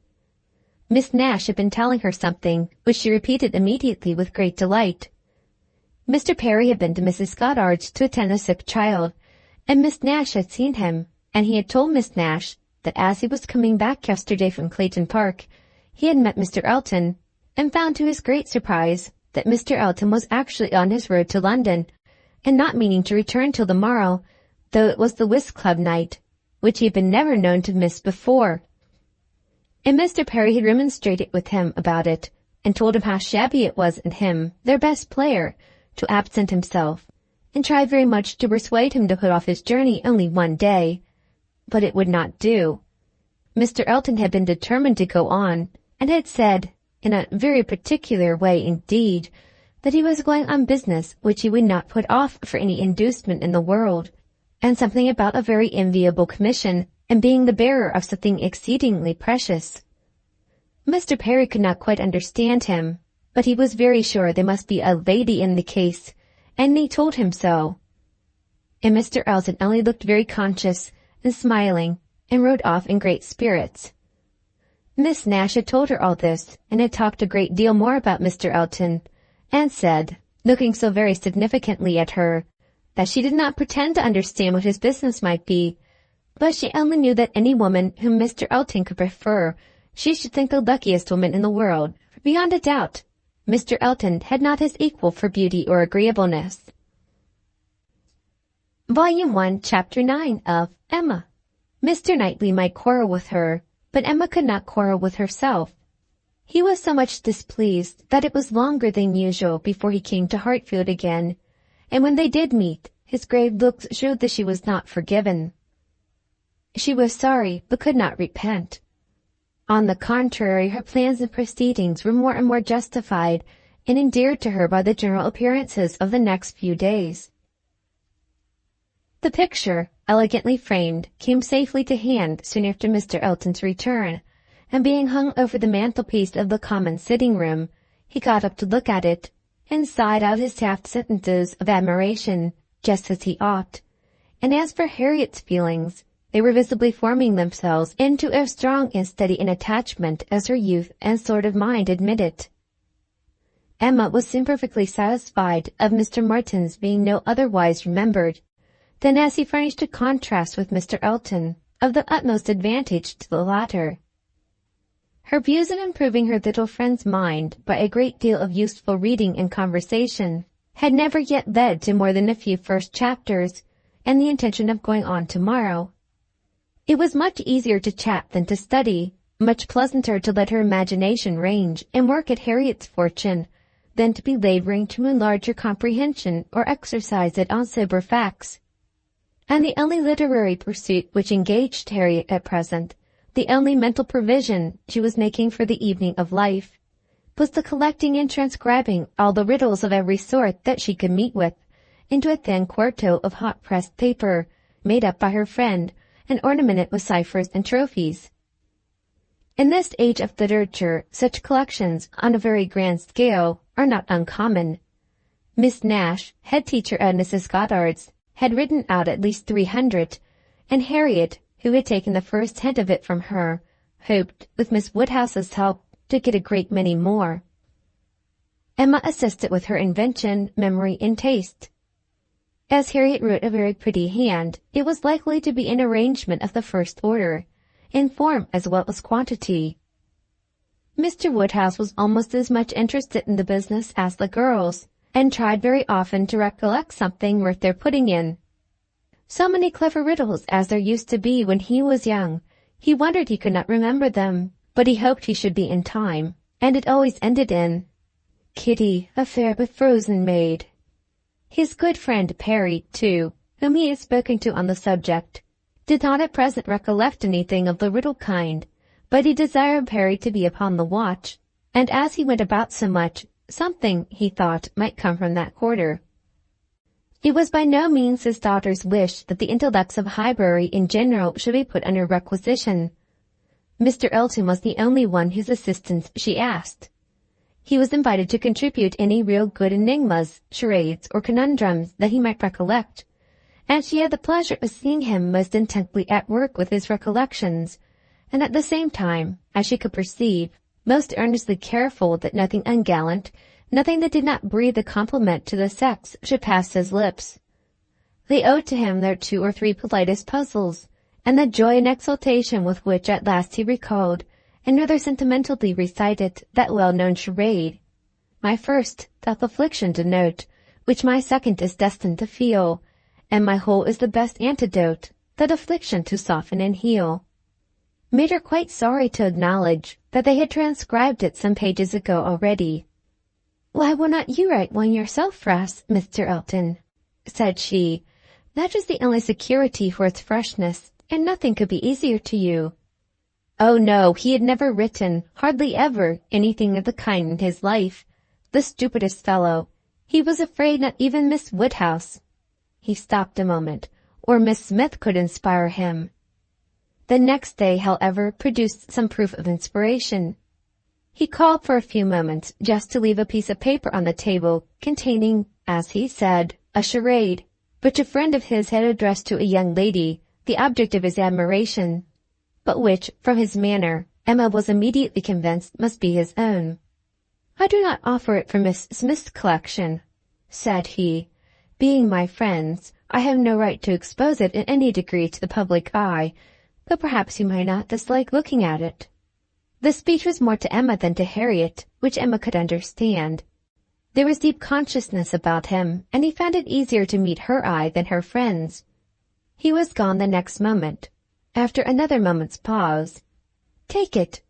Miss Nash had been telling her something, which she repeated immediately with great delight. Mr. Perry had been to Mrs. Goddard's to attend a sick child, and Miss Nash had seen him, and he had told Miss Nash that as he was coming back yesterday from Clayton Park, he had met Mr. Elton, and found to his great surprise that Mr. Elton was actually on his road to London, and not meaning to return till the morrow, though it was the whist club night, which he had been never known to miss before. And Mr. Perry had remonstrated with him about it, and told him how shabby it was in him, their best player, to absent himself, and tried very much to persuade him to put off his journey only one day. But it would not do. Mr. Elton had been determined to go on, and had said, in a very particular way indeed, that he was going on business which he would not put off for any inducement in the world, and something about a very enviable commission, and being the bearer of something exceedingly precious. Mr. Perry could not quite understand him, but he was very sure there must be a lady in the case, and he told him so. And Mr. Elton only looked very conscious and smiling, and rode off in great spirits. Miss Nash had told her all this, and had talked a great deal more about Mr. Elton, and said, looking so very significantly at her, that she did not pretend to understand what his business might be, but she only knew that any woman whom Mr. Elton could prefer, she should think the luckiest woman in the world, for beyond a doubt, Mr. Elton had not his equal for beauty or agreeableness. Volume 1, Chapter 9 of Emma. Mr. Knightley might quarrel with her, but Emma could not quarrel with herself. He was so much displeased that it was longer than usual before he came to Hartfield again, and when they did meet, his grave looks showed that she was not forgiven. She was sorry, but could not repent. On the contrary, her plans and proceedings were more and more justified and endeared to her by the general appearances of the next few days. The picture, elegantly framed, came safely to hand soon after Mr. Elton's return, and being hung over the mantelpiece of the common sitting-room, he got up to look at it, and sighed out his half sentences of admiration, just as he ought. And as for Harriet's feelings, they were visibly forming themselves into as strong and steady an attachment as her youth and sort of mind admitted. Emma was soon perfectly satisfied of Mr. Martin's being no otherwise remembered than as he furnished a contrast with Mr. Elton, of the utmost advantage to the latter. Her views in improving her little friend's mind by a great deal of useful reading and conversation had never yet led to more than a few first chapters, and the intention of going on tomorrow. It was much easier to chat than to study, much pleasanter to let her imagination range and work at Harriet's fortune, than to be laboring to enlarge her comprehension or exercise it on sober facts. And the only literary pursuit which engaged Harriet at present, the only mental provision she was making for the evening of life, was the collecting and transcribing all the riddles of every sort that she could meet with, into a thin quarto of hot-pressed paper, made up by her friend, and ornamented with ciphers and trophies. In this age of literature, such collections, on a very grand scale, are not uncommon. Miss Nash, head teacher at Mrs. Goddard's, had written out at least 300, and Harriet, who had taken the first hint of it from her, hoped, with Miss Woodhouse's help, to get a great many more. Emma assisted with her invention, memory, and taste. As Harriet wrote a very pretty hand, it was likely to be an arrangement of the first order, in form as well as quantity. Mr. Woodhouse was almost as much interested in the business as the girls, and tried very often to recollect something worth their putting in. So many clever riddles as there used to be when he was young, he wondered he could not remember them, but he hoped he should be in time, and it always ended in, "Kitty, a fair but frozen maid." His good friend Perry, too, whom he had spoken to on the subject, did not at present recollect anything of the riddle kind, but he desired Perry to be upon the watch, and as he went about so much, something, he thought, might come from that quarter. It was by no means his daughter's wish that the intellects of Highbury in general should be put under requisition. Mr. Elton was the only one whose assistance she asked. He was invited to contribute any real good enigmas, charades, or conundrums that he might recollect, and she had the pleasure of seeing him most intently at work with his recollections, and at the same time, as she could perceive, most earnestly careful that nothing ungallant, nothing that did not breathe a compliment to the sex, should pass his lips. They owed to him their 2 or 3 politest puzzles, and the joy and exultation with which at last he recalled, and rather sentimentally recited, that well-known charade, "My first doth affliction denote, which my second is destined to feel, and my whole is the best antidote, that affliction to soften and heal," made her quite sorry to acknowledge that they had transcribed it some pages ago already. "Why will not you write one yourself for us, Mr. Elton?" said she. "That is the only security for its freshness, and nothing could be easier to you." Oh no, he had never written, hardly ever, anything of the kind in his life. The stupidest fellow. He was afraid not even Miss Woodhouse. He stopped a moment, or Miss Smith could inspire him. The next day, however, produced some proof of inspiration. He called for a few moments, just to leave a piece of paper on the table, containing, as he said, a charade, which a friend of his had addressed to a young lady, the object of his admiration, but which, from his manner, Emma was immediately convinced must be his own. "I do not offer it for Miss Smith's collection," said he. "Being my friends, I have no right to expose it in any degree to the public eye, though perhaps you might not dislike looking at it." The speech was more to Emma than to Harriet, which Emma could understand. There was deep consciousness about him, and he found it easier to meet her eye than her friend's. He was gone the next moment. After another moment's pause, "Take it,"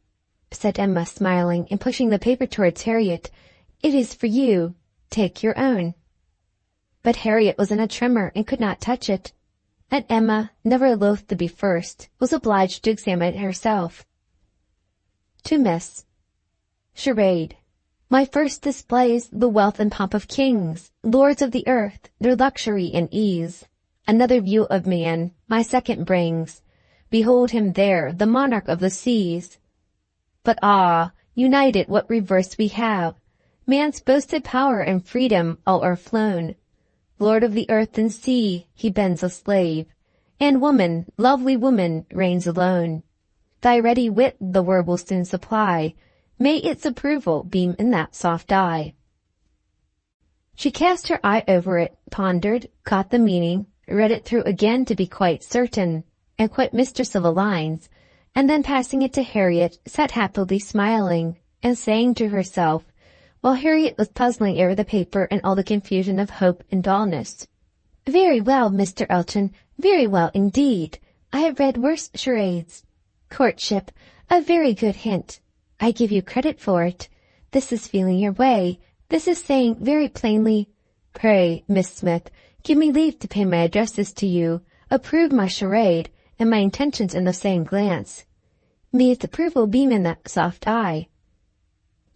said Emma, smiling and pushing the paper towards Harriet. "It is for you. Take your own." But Harriet was in a tremor and could not touch it, and Emma, never loath to be first, was obliged to examine it herself. To Miss. Charade. My first displays the wealth and pomp of kings, lords of the earth, their luxury and ease. Another view of man, my second brings. Behold him there, the monarch of the seas. But ah, united what reverse we have. Man's boasted power and freedom all are flown. Lord of the earth and sea, he bends a slave, and woman, lovely woman, reigns alone. Thy ready wit the word will soon supply. May its approval beam in that soft eye. She cast her eye over it, pondered, caught the meaning, read it through again to be quite certain, and quite mistress of the lines, and then passing it to Harriet, sat happily smiling, and saying to herself, while Harriet was puzzling over the paper in all the confusion of hope and dullness, "Very well, Mr. Elton, very well indeed. I have read worse charades. Courtship, a very good hint. I give you credit for it. This is feeling your way. This is saying very plainly, 'Pray, Miss Smith, give me leave to pay my addresses to you, approve my charade, and my intentions in the same glance. May its approval beam in that soft eye.'"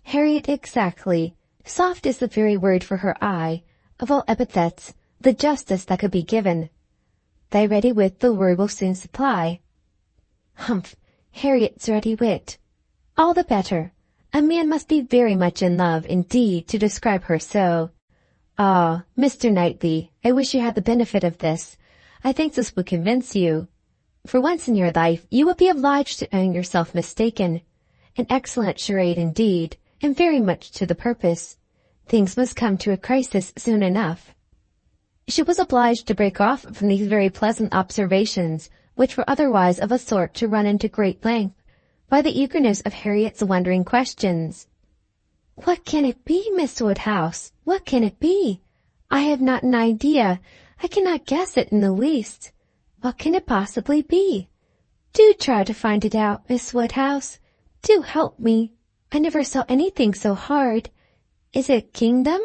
Harriet, exactly. Soft is the very word for her eye. Of all epithets, the justest that could be given. Thy ready wit the word will soon supply. Humph! Harriet's ready wit. All the better. A man must be very much in love, indeed, to describe her so. Ah, Mr. Knightley, I wish you had the benefit of this. I think this would convince you. For once in your life, you would be obliged to own yourself mistaken. An excellent charade indeed, and very much to the purpose. Things must come to a crisis soon enough. She was obliged to break off from these very pleasant observations, which were otherwise of a sort to run into great length, by the eagerness of Harriet's wondering questions. "What can it be, Miss Woodhouse? What can it be? I have not an idea. I cannot guess it in the least. What can it possibly be? Do try to find it out, Miss Woodhouse. Do help me. I never saw anything so hard. Is it kingdom?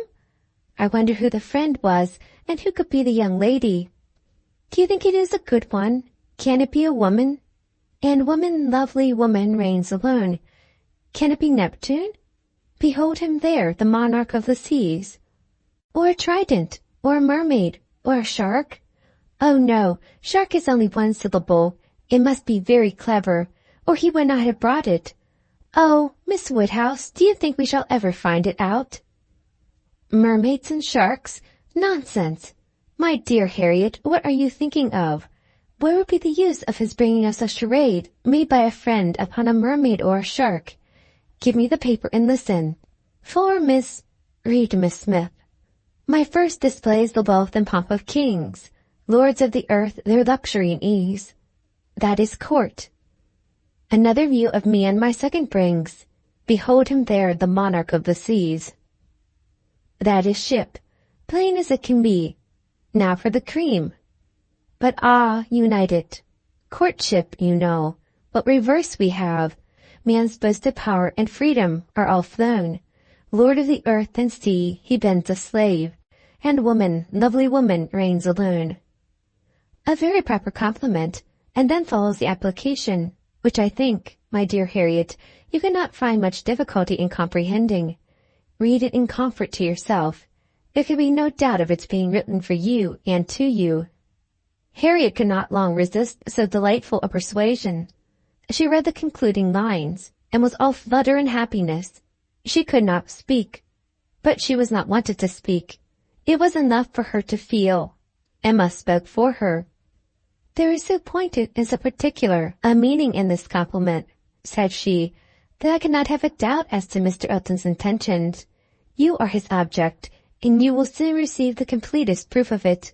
I wonder who the friend was, and who could be the young lady. Do you think it is a good one? Can it be a woman? And woman, lovely woman, reigns alone. Can it be Neptune? Behold him there, the monarch of the seas. Or a trident, or a mermaid, or a shark? Oh no, shark is only one syllable. It must be very clever, or he would not have brought it. Oh, Miss Woodhouse, do you think we shall ever find it out? Mermaids and sharks? Nonsense! My dear Harriet, what are you thinking of? Where would be the use of his bringing us a charade made by a friend upon a mermaid or a shark? Give me the paper and listen. For read, Miss Smith. My first displays the wealth and pomp of kings, lords of the earth, their luxury and ease. That is court. Another view of me and my second brings, behold him there, the monarch of the seas. That is ship, plain as it can be. Now for the cream. But united. Courtship, you know. What reverse we have. Man's boasted power and freedom are all flown. Lord of the earth and sea, he bends a slave, and woman, lovely woman, reigns alone. A very proper compliment, and then follows the application, which I think, my dear Harriet, you cannot find much difficulty in comprehending. Read it in comfort to yourself. There can be no doubt of its being written for you and to you. Harriet could not long resist so delightful a persuasion. She read the concluding lines, and was all flutter and happiness. She could not speak, but she was not wanted to speak. It was enough for her to feel. Emma spoke for her. There is so pointed and so particular a meaning in this compliment, said she, that I cannot have a doubt as to Mr. Elton's intentions. You are his object, and you will soon receive the completest proof of it.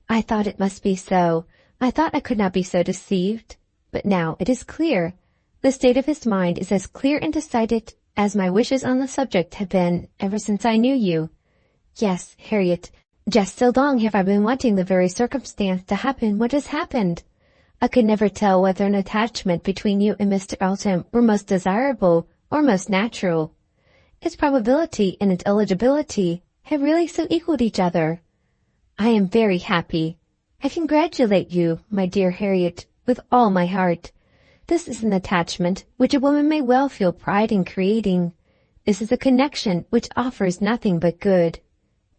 I thought it must be so. I thought I could not be so deceived. But now it is clear. The state of his mind is as clear and decided as my wishes on the subject have been ever since I knew you. Yes, Harriet, just so long have I been wanting the very circumstance to happen what has happened. I could never tell whether an attachment between you and Mr. Elton were most desirable or most natural. Its probability and its eligibility have really so equaled each other. I am very happy. I congratulate you, my dear Harriet, with all my heart. This is an attachment which a woman may well feel pride in creating. This is a connection which offers nothing but good.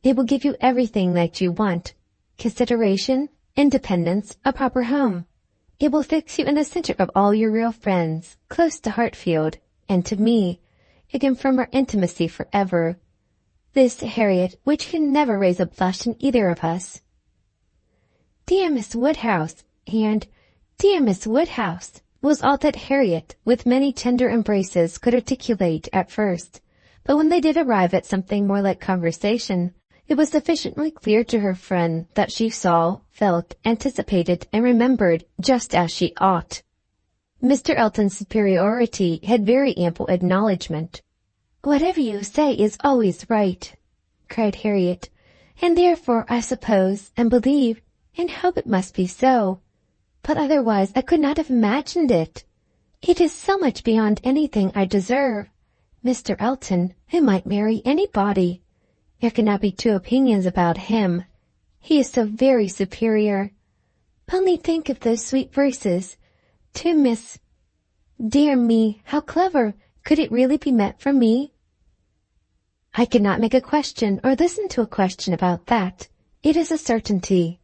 It will give you everything that you want. Consideration, independence, a proper home. It will fix you in the center of all your real friends, close to Hartfield, and to me. It can confirm our intimacy forever. This, Harriet, which can never raise a blush in either of us. Dear Miss Woodhouse, and dear Miss Woodhouse, was all that Harriet, with many tender embraces, could articulate at first. But when they did arrive at something more like conversation, it was sufficiently clear to her friend that she saw, felt, anticipated, and remembered just as she ought. Mr. Elton's superiority had very ample acknowledgment. Whatever you say is always right, cried Harriet, and therefore I suppose, and believe, and hope it must be so. But otherwise I could not have imagined it. It is so much beyond anything I deserve. Mr. Elton, who might marry anybody. There cannot be two opinions about him. He is so very superior. Only think of those sweet verses. To Miss... Dear me, how clever! Could it really be meant for me? I cannot make a question or listen to a question about that. It is a certainty.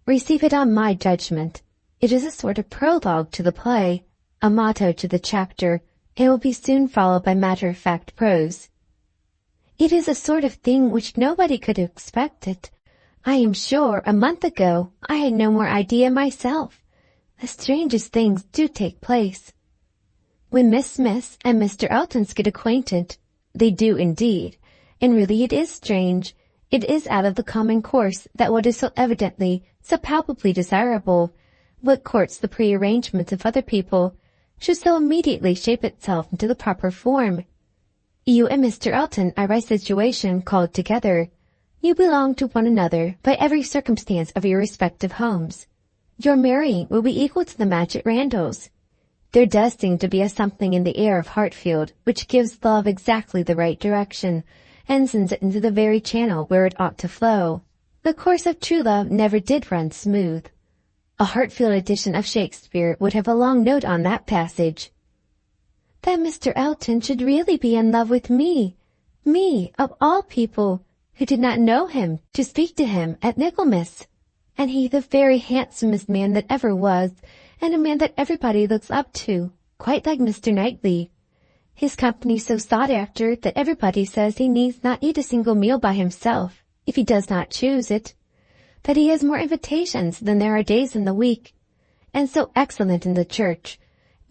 Receive it on my judgment. It is a sort of prologue to the play, a motto to the chapter, and will be soon followed by matter-of-fact prose. It is a sort of thing which nobody could have expected. I am sure a month ago I had no more idea myself. The strangest things do take place. When Miss Smith and Mr. Eltons get acquainted, they do indeed, and really it is strange. It is out of the common course that what is so evidently, so palpably desirable, what courts the prearrangements of other people, should so immediately shape itself into the proper form. You and Mr. Elton are by situation called together. You belong to one another by every circumstance of your respective homes. Your marrying will be equal to the match at Randall's. There does seem to be a something in the air of Hartfield which gives love exactly the right direction, and sends it into the very channel where it ought to flow. The course of true love never did run smooth. A Hartfield edition of Shakespeare would have a long note on that passage. That Mr. Elton should really be in love with me, of all people, who did not know him, to speak to him at Michaelmas, and he the very handsomest man that ever was, and a man that everybody looks up to, quite like Mr. Knightley. His company so sought after that everybody says he needs not eat a single meal by himself, if he does not choose it, that he has more invitations than there are days in the week, and so excellent in the church.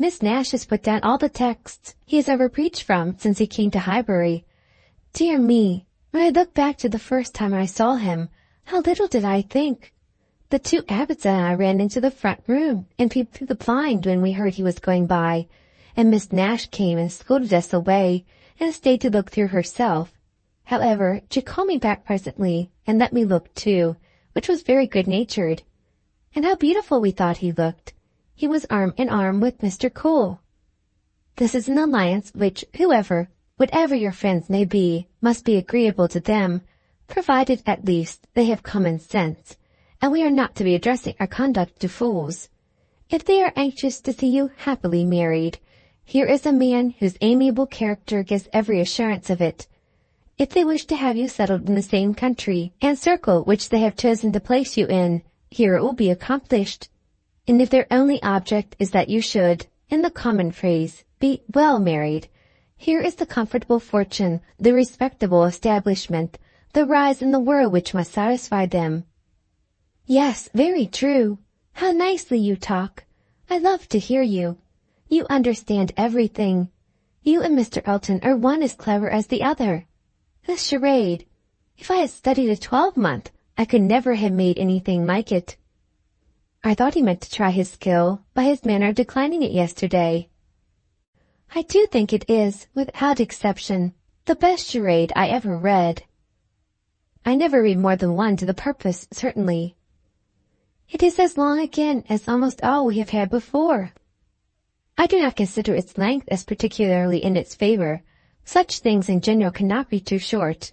Miss Nash has put down all the texts he has ever preached from since he came to Highbury. Dear me, when I look back to the first time I saw him, how little did I think. The two abbots and I ran into the front room and peeped through the blind when we heard he was going by, and Miss Nash came and scolded us away, and stayed to look through herself. However, she called me back presently, and let me look too, which was very good-natured. And how beautiful we thought he looked. He was arm in arm with Mr. Cole. This is an alliance which whoever, whatever your friends may be, must be agreeable to them, provided at least they have common sense, and we are not to be addressing our conduct to fools. If they are anxious to see you happily married, here is a man whose amiable character gives every assurance of it. If they wish to have you settled in the same country and circle which they have chosen to place you in, here it will be accomplished. And if their only object is that you should, in the common phrase, be well married, here is the comfortable fortune, the respectable establishment, the rise in the world which must satisfy them. Yes, very true. How nicely you talk. I love to hear you. You understand everything. You and Mr. Elton are one as clever as the other. This charade, if I had studied a 12-month, I could never have made anything like it. I thought he meant to try his skill by his manner of declining it yesterday. I do think it is, without exception, the best charade I ever read. I never read more than one to the purpose, certainly. It is as long again as almost all we have had before. I do not consider its length as particularly in its favor. Such things in general cannot be too short.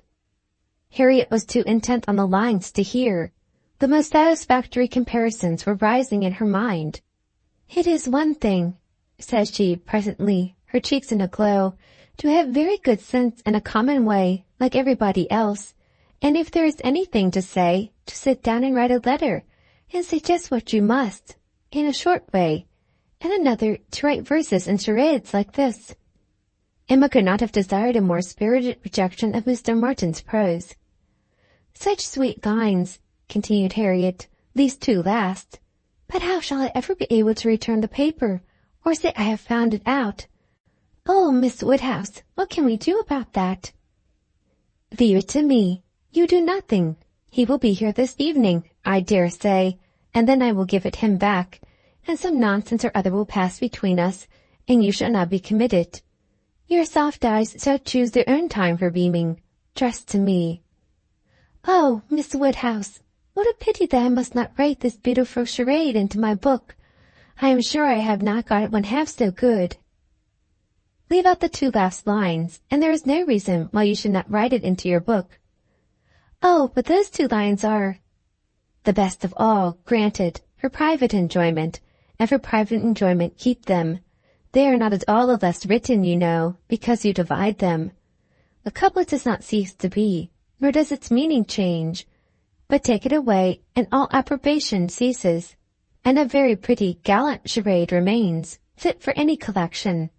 Harriet was too intent on the lines to hear. The most satisfactory comparisons were rising in her mind. It is one thing, said she presently, her cheeks in a glow, to have very good sense in a common way, like everybody else, and if there is anything to say, to sit down and write a letter, and say just what you must, in a short way, and another to write verses and charades like this. Emma could not have desired a more spirited rejection of Mr. Martin's prose. Such sweet lines, continued Harriet, these two last. But how shall I ever be able to return the paper, or say I have found it out? Oh, Miss Woodhouse, what can we do about that? Leave it to me. You do nothing. He will be here this evening, I dare say, and then I will give it him back, and some nonsense or other will pass between us, and you shall not be committed. Your soft eyes shall choose their own time for beaming. Trust to me. Oh, Miss Woodhouse, what a pity that I must not write this beautiful charade into my book. I am sure I have not got one half so good. Leave out the two last lines, and there is no reason why you should not write it into your book. Oh, but those two lines are the best of all, granted, for private enjoyment, and for private enjoyment keep them. They are not at all the less written, you know, because you divide them. The couplet does not cease to be, nor does its meaning change, but take it away, and all approbation ceases, and a very pretty, gallant charade remains, fit for any collection.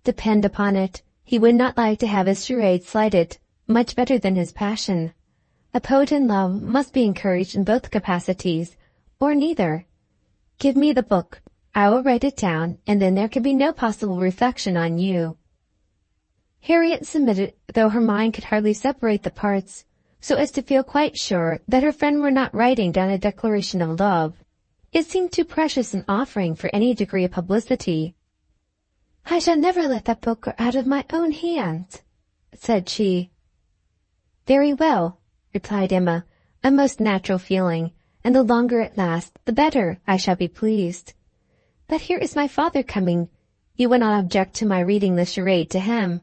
Depend upon it, he would not like to have his charade slighted, much better than his passion. A poet in love must be encouraged in both capacities, or neither. Give me the book. I will write it down, and then there can be no possible reflection on you." Harriet submitted, though her mind could hardly separate the parts, so as to feel quite sure that her friend were not writing down a declaration of love. It seemed too precious an offering for any degree of publicity. "I shall never let that book go out of my own hands," said she. "Very well," replied Emma, "a most natural feeling, and the longer it lasts, the better I shall be pleased. But here is my father coming. You will not object to my reading the charade to him.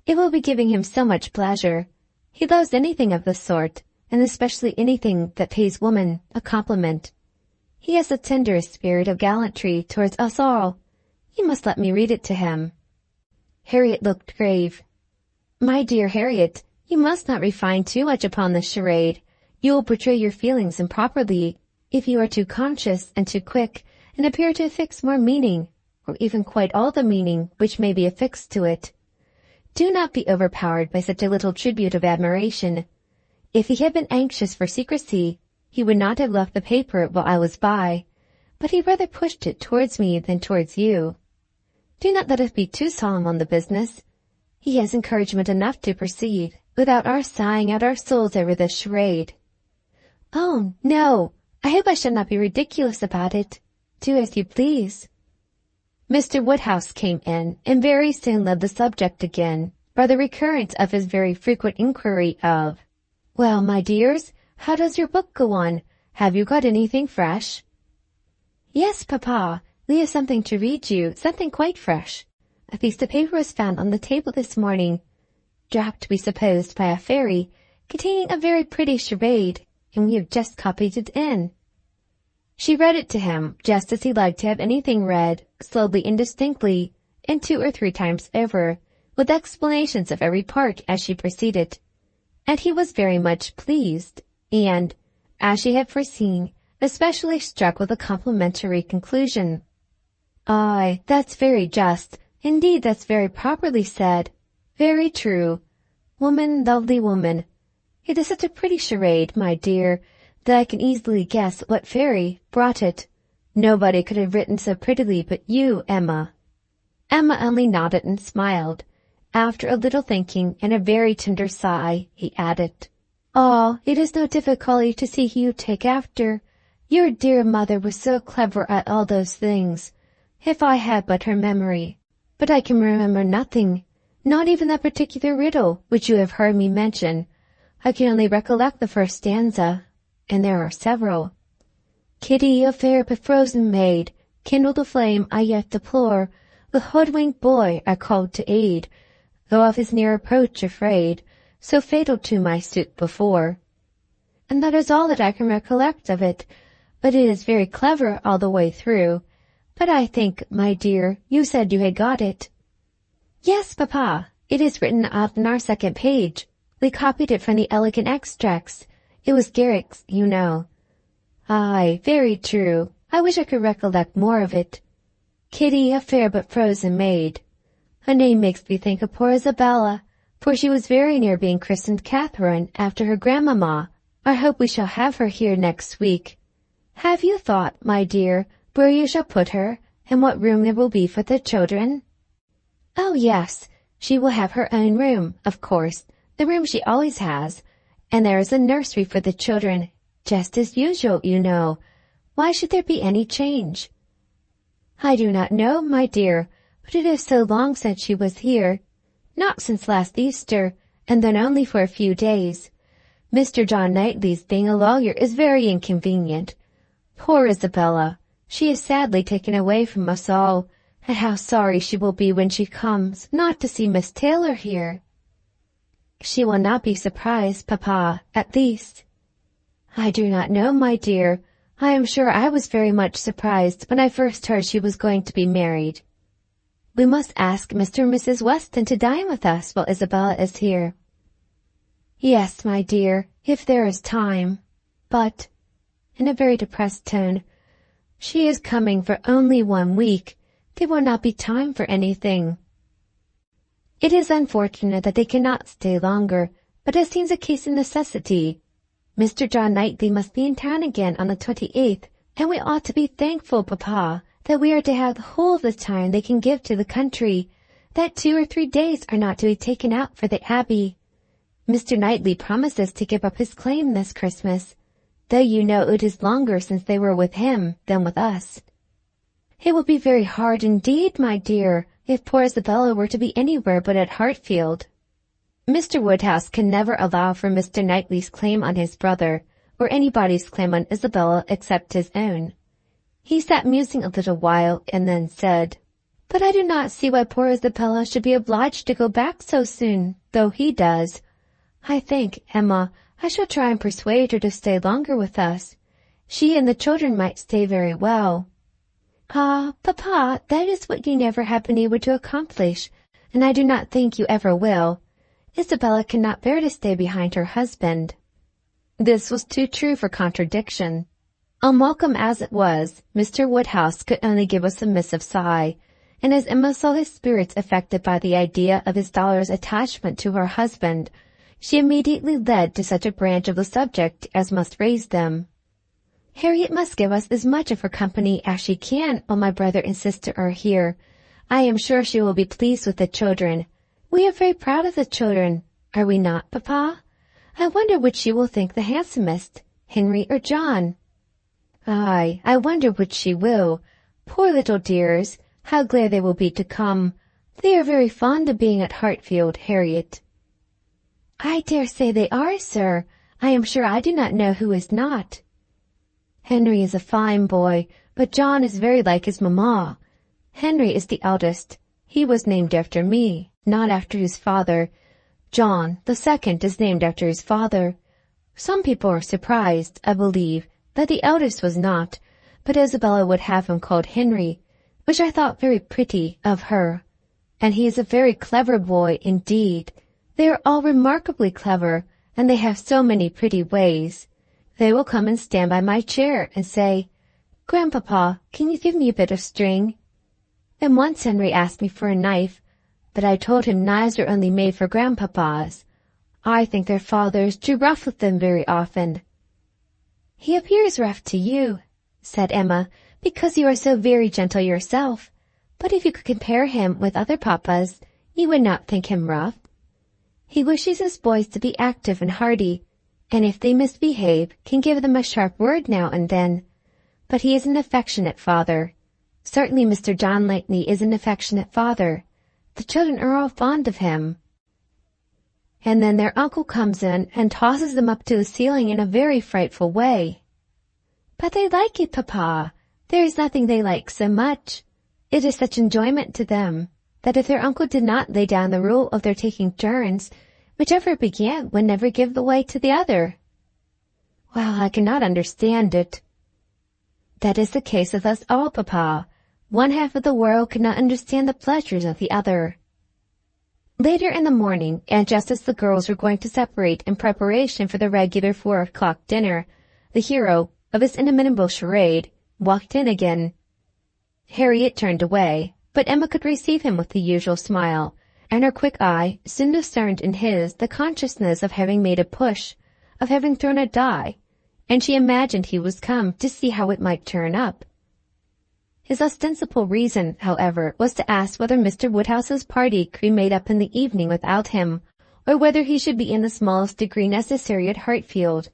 It will be giving him so much pleasure. He loves anything of the sort, and especially anything that pays woman a compliment. He has the tenderest spirit of gallantry towards us all. You must let me read it to him." Harriet looked grave. "My dear Harriet, you must not refine too much upon this charade. You will betray your feelings improperly if you are too conscious and too quick, and appear to affix more meaning, or even quite all the meaning which may be affixed to it. Do not be overpowered by such a little tribute of admiration. If he had been anxious for secrecy, he would not have left the paper while I was by, but he rather pushed it towards me than towards you. Do not let us be too solemn on the business. He has encouragement enough to proceed, without our sighing out our souls over this charade." "Oh, no, I hope I shall not be ridiculous about it. Do as you please." Mr. Woodhouse came in, and very soon led the subject again, by the recurrence of his very frequent inquiry of, "Well, my dears, how does your book go on? Have you got anything fresh?" "Yes, papa, we have something to read you, something quite fresh. A piece of paper was found on the table this morning, dropped, we supposed, by a fairy, containing a very pretty charade, and we have just copied it in." She read it to him, just as he liked to have anything read, slowly and distinctly, and 2 or 3 times over, with explanations of every part as she proceeded. And he was very much pleased, and, as she had foreseen, especially struck with a complimentary conclusion. "Aye, that's very just. Indeed, that's very properly said. Very true. Woman, lovely woman. It is such a pretty charade, my dear, that I can easily guess what fairy brought it. Nobody could have written so prettily but you, Emma." Emma only nodded and smiled. After a little thinking and a very tender sigh, he added, "Oh, it is no difficulty to see who you take after. Your dear mother was so clever at all those things. If I had but her memory. But I can remember nothing, not even that particular riddle which you have heard me mention. I can only recollect the first stanza, and there are several. Kitty, a fair but frozen maid, kindled a flame I yet deplore. The hoodwinked boy I called to aid, though of his near approach afraid, so fatal to my suit before." And that is all that I can recollect of it, but it is very clever all the way through. But I think, my dear, you said you had got it. "Yes, papa, it is written out on our 2nd page. We copied it from the elegant extracts. It was Garrick's, you know." "Aye, very true. I wish I could recollect more of it. Kitty, a fair but frozen maid. Her name makes me think of poor Isabella, for she was very near being christened Catherine after her grandmamma. I hope we shall have her here next week. Have you thought, my dear, where you shall put her, and what room there will be for the children?" "Oh, yes, she will have her own room, of course, the room she always has, and there is a nursery for the children, just as usual, you know. Why should there be any change?" "I do not know, my dear, but it is so long since she was here. Not since last Easter, and then only for a few days. Mr. John Knightley's being a lawyer is very inconvenient. Poor Isabella, she is sadly taken away from us all, and how sorry she will be when she comes not to see Miss Taylor here." "She will not be surprised, papa, at least." "I do not know, my dear. I am sure I was very much surprised when I first heard she was going to be married." "We must ask Mr. and Mrs. Weston to dine with us while Isabella is here." "Yes, my dear, if there is time. But," in a very depressed tone, "she is coming for only 1 week. There will not be time for anything." "It is unfortunate that they cannot stay longer, but it seems a case of necessity. Mr. John Knightley must be in town again on the 28th, and we ought to be thankful, Papa, that we are to have the whole of the time they can give to the country, that 2 or 3 days are not to be taken out for the Abbey. Mr. Knightley promises to give up his claim this Christmas, though you know it is longer since they were with him than with us. It will be very hard indeed, my dear, if poor Isabella were to be anywhere but at Hartfield. Mr. Woodhouse can never allow for Mr. Knightley's claim on his brother, or anybody's claim on Isabella except his own. He sat musing a little while, and then said, "But I do not see why poor Isabella should be obliged to go back so soon, though he does. I think, Emma, I shall try and persuade her to stay longer with us. She and the children might stay very well." "Ah, Papa, that is what you never have been able to accomplish, and I do not think you ever will. Isabella cannot bear to stay behind her husband." This was too true for contradiction. Unwelcome as it was, Mr. Woodhouse could only give a submissive sigh, and as Emma saw his spirits affected by the idea of his daughter's attachment to her husband, she immediately led to such a branch of the subject as must raise them. "Harriet must give us as much of her company as she can while my brother and sister are here. I am sure she will be pleased with the children. We are very proud of the children, are we not, Papa? I wonder which she will think the handsomest, Henry or John? Aye, I wonder which she will. Poor little dears, how glad they will be to come. They are very fond of being at Hartfield, Harriet." "I dare say they are, sir. I am sure I do not know who is not." "Henry is a fine boy, but John is very like his mamma. Henry is the eldest. He was named after me, not after his father. John, the second, is named after his father. Some people are surprised, I believe, that the eldest was not, but Isabella would have him called Henry, which I thought very pretty of her. And he is a very clever boy indeed. They are all remarkably clever, and they have so many pretty ways. They will come and stand by my chair and say, 'Grandpapa, can you give me a bit of string?' And once Henry asked me for a knife, but I told him knives are only made for grandpapas. I think their fathers drew rough with them very often." "He appears rough to you," said Emma, "because you are so very gentle yourself. But if you could compare him with other papas, you would not think him rough. He wishes his boys to be active and hearty, and if they misbehave, can give them a sharp word now and then. But he is an affectionate father. Certainly Mr. John Knightley is an affectionate father. The children are all fond of him. And then their uncle comes in and tosses them up to the ceiling in a very frightful way." "But they like it, Papa. There is nothing they like so much. It is such enjoyment to them, that if their uncle did not lay down the rule of their taking turns, whichever began would never give the way to the other." "Well, I cannot understand it." "That is the case with us all, Papa. One half of the world cannot understand the pleasures of the other." Later in the morning, and just as the girls were going to separate in preparation for the regular 4 o'clock dinner, the hero of this inimitable charade walked in again. Harriet turned away, but Emma could receive him with the usual smile, and her quick eye soon discerned in his the consciousness of having made a push, of having thrown a die, and she imagined he was come to see how it might turn up. His ostensible reason, however, was to ask whether Mr. Woodhouse's party could be made up in the evening without him, or whether he should be in the smallest degree necessary at Hartfield.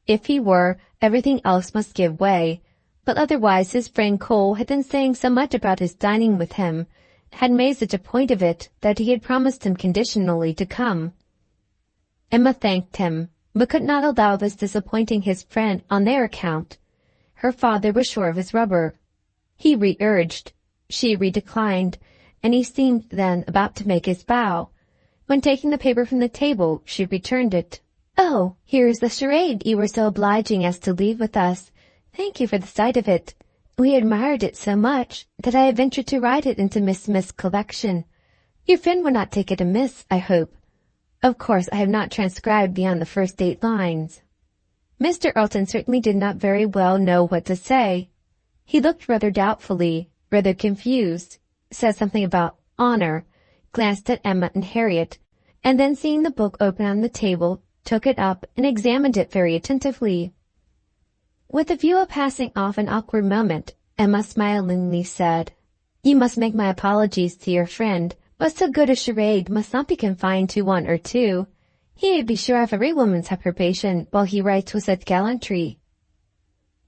If he were, everything else must give way, but otherwise his friend Cole had been saying so much about his dining with him, had made such a point of it, that he had promised him conditionally to come. Emma thanked him, but could not allow this disappointing his friend on their account. Her father was sure of his rubber. He re-urged, she re-declined, and he seemed then about to make his bow, when taking the paper from the table, she returned it. "Oh, here is the charade you were so obliging as to leave with us. Thank you for the sight of it. We admired it so much that I have ventured to write it into Miss Smith's collection. Your friend will not take it amiss, I hope. Of course I have not transcribed beyond the first 8 lines." Mr. Elton certainly did not very well know what to say. He looked rather doubtfully, rather confused, said something about honor, glanced at Emma and Harriet, and then seeing the book open on the table, took it up and examined it very attentively. With the view of passing off an awkward moment, Emma smilingly said, "You must make my apologies to your friend, but so good a charade must not be confined to one or two. He may be sure of every woman's approbation while he writes with such gallantry."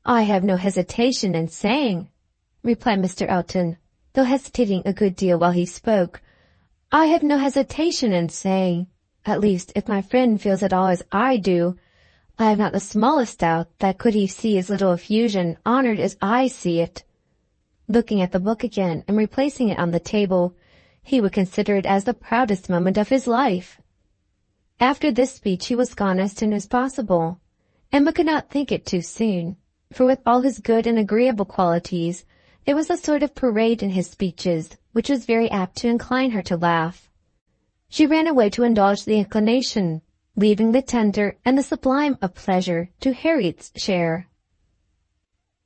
"I have no hesitation in saying," replied Mr. Elton, though hesitating a good deal while he spoke, "I have no hesitation in saying, at least if my friend feels at all as I do, I have not the smallest doubt that could he see his little effusion honored as I see it, looking at the book again and replacing it on the table, he would consider it as the proudest moment of his life." After this speech he was gone as soon as possible. Emma could not think it too soon, for with all his good and agreeable qualities, there was a sort of parade in his speeches which was very apt to incline her to laugh. She ran away to indulge the inclination, leaving the tender and the sublime of pleasure to Harriet's share.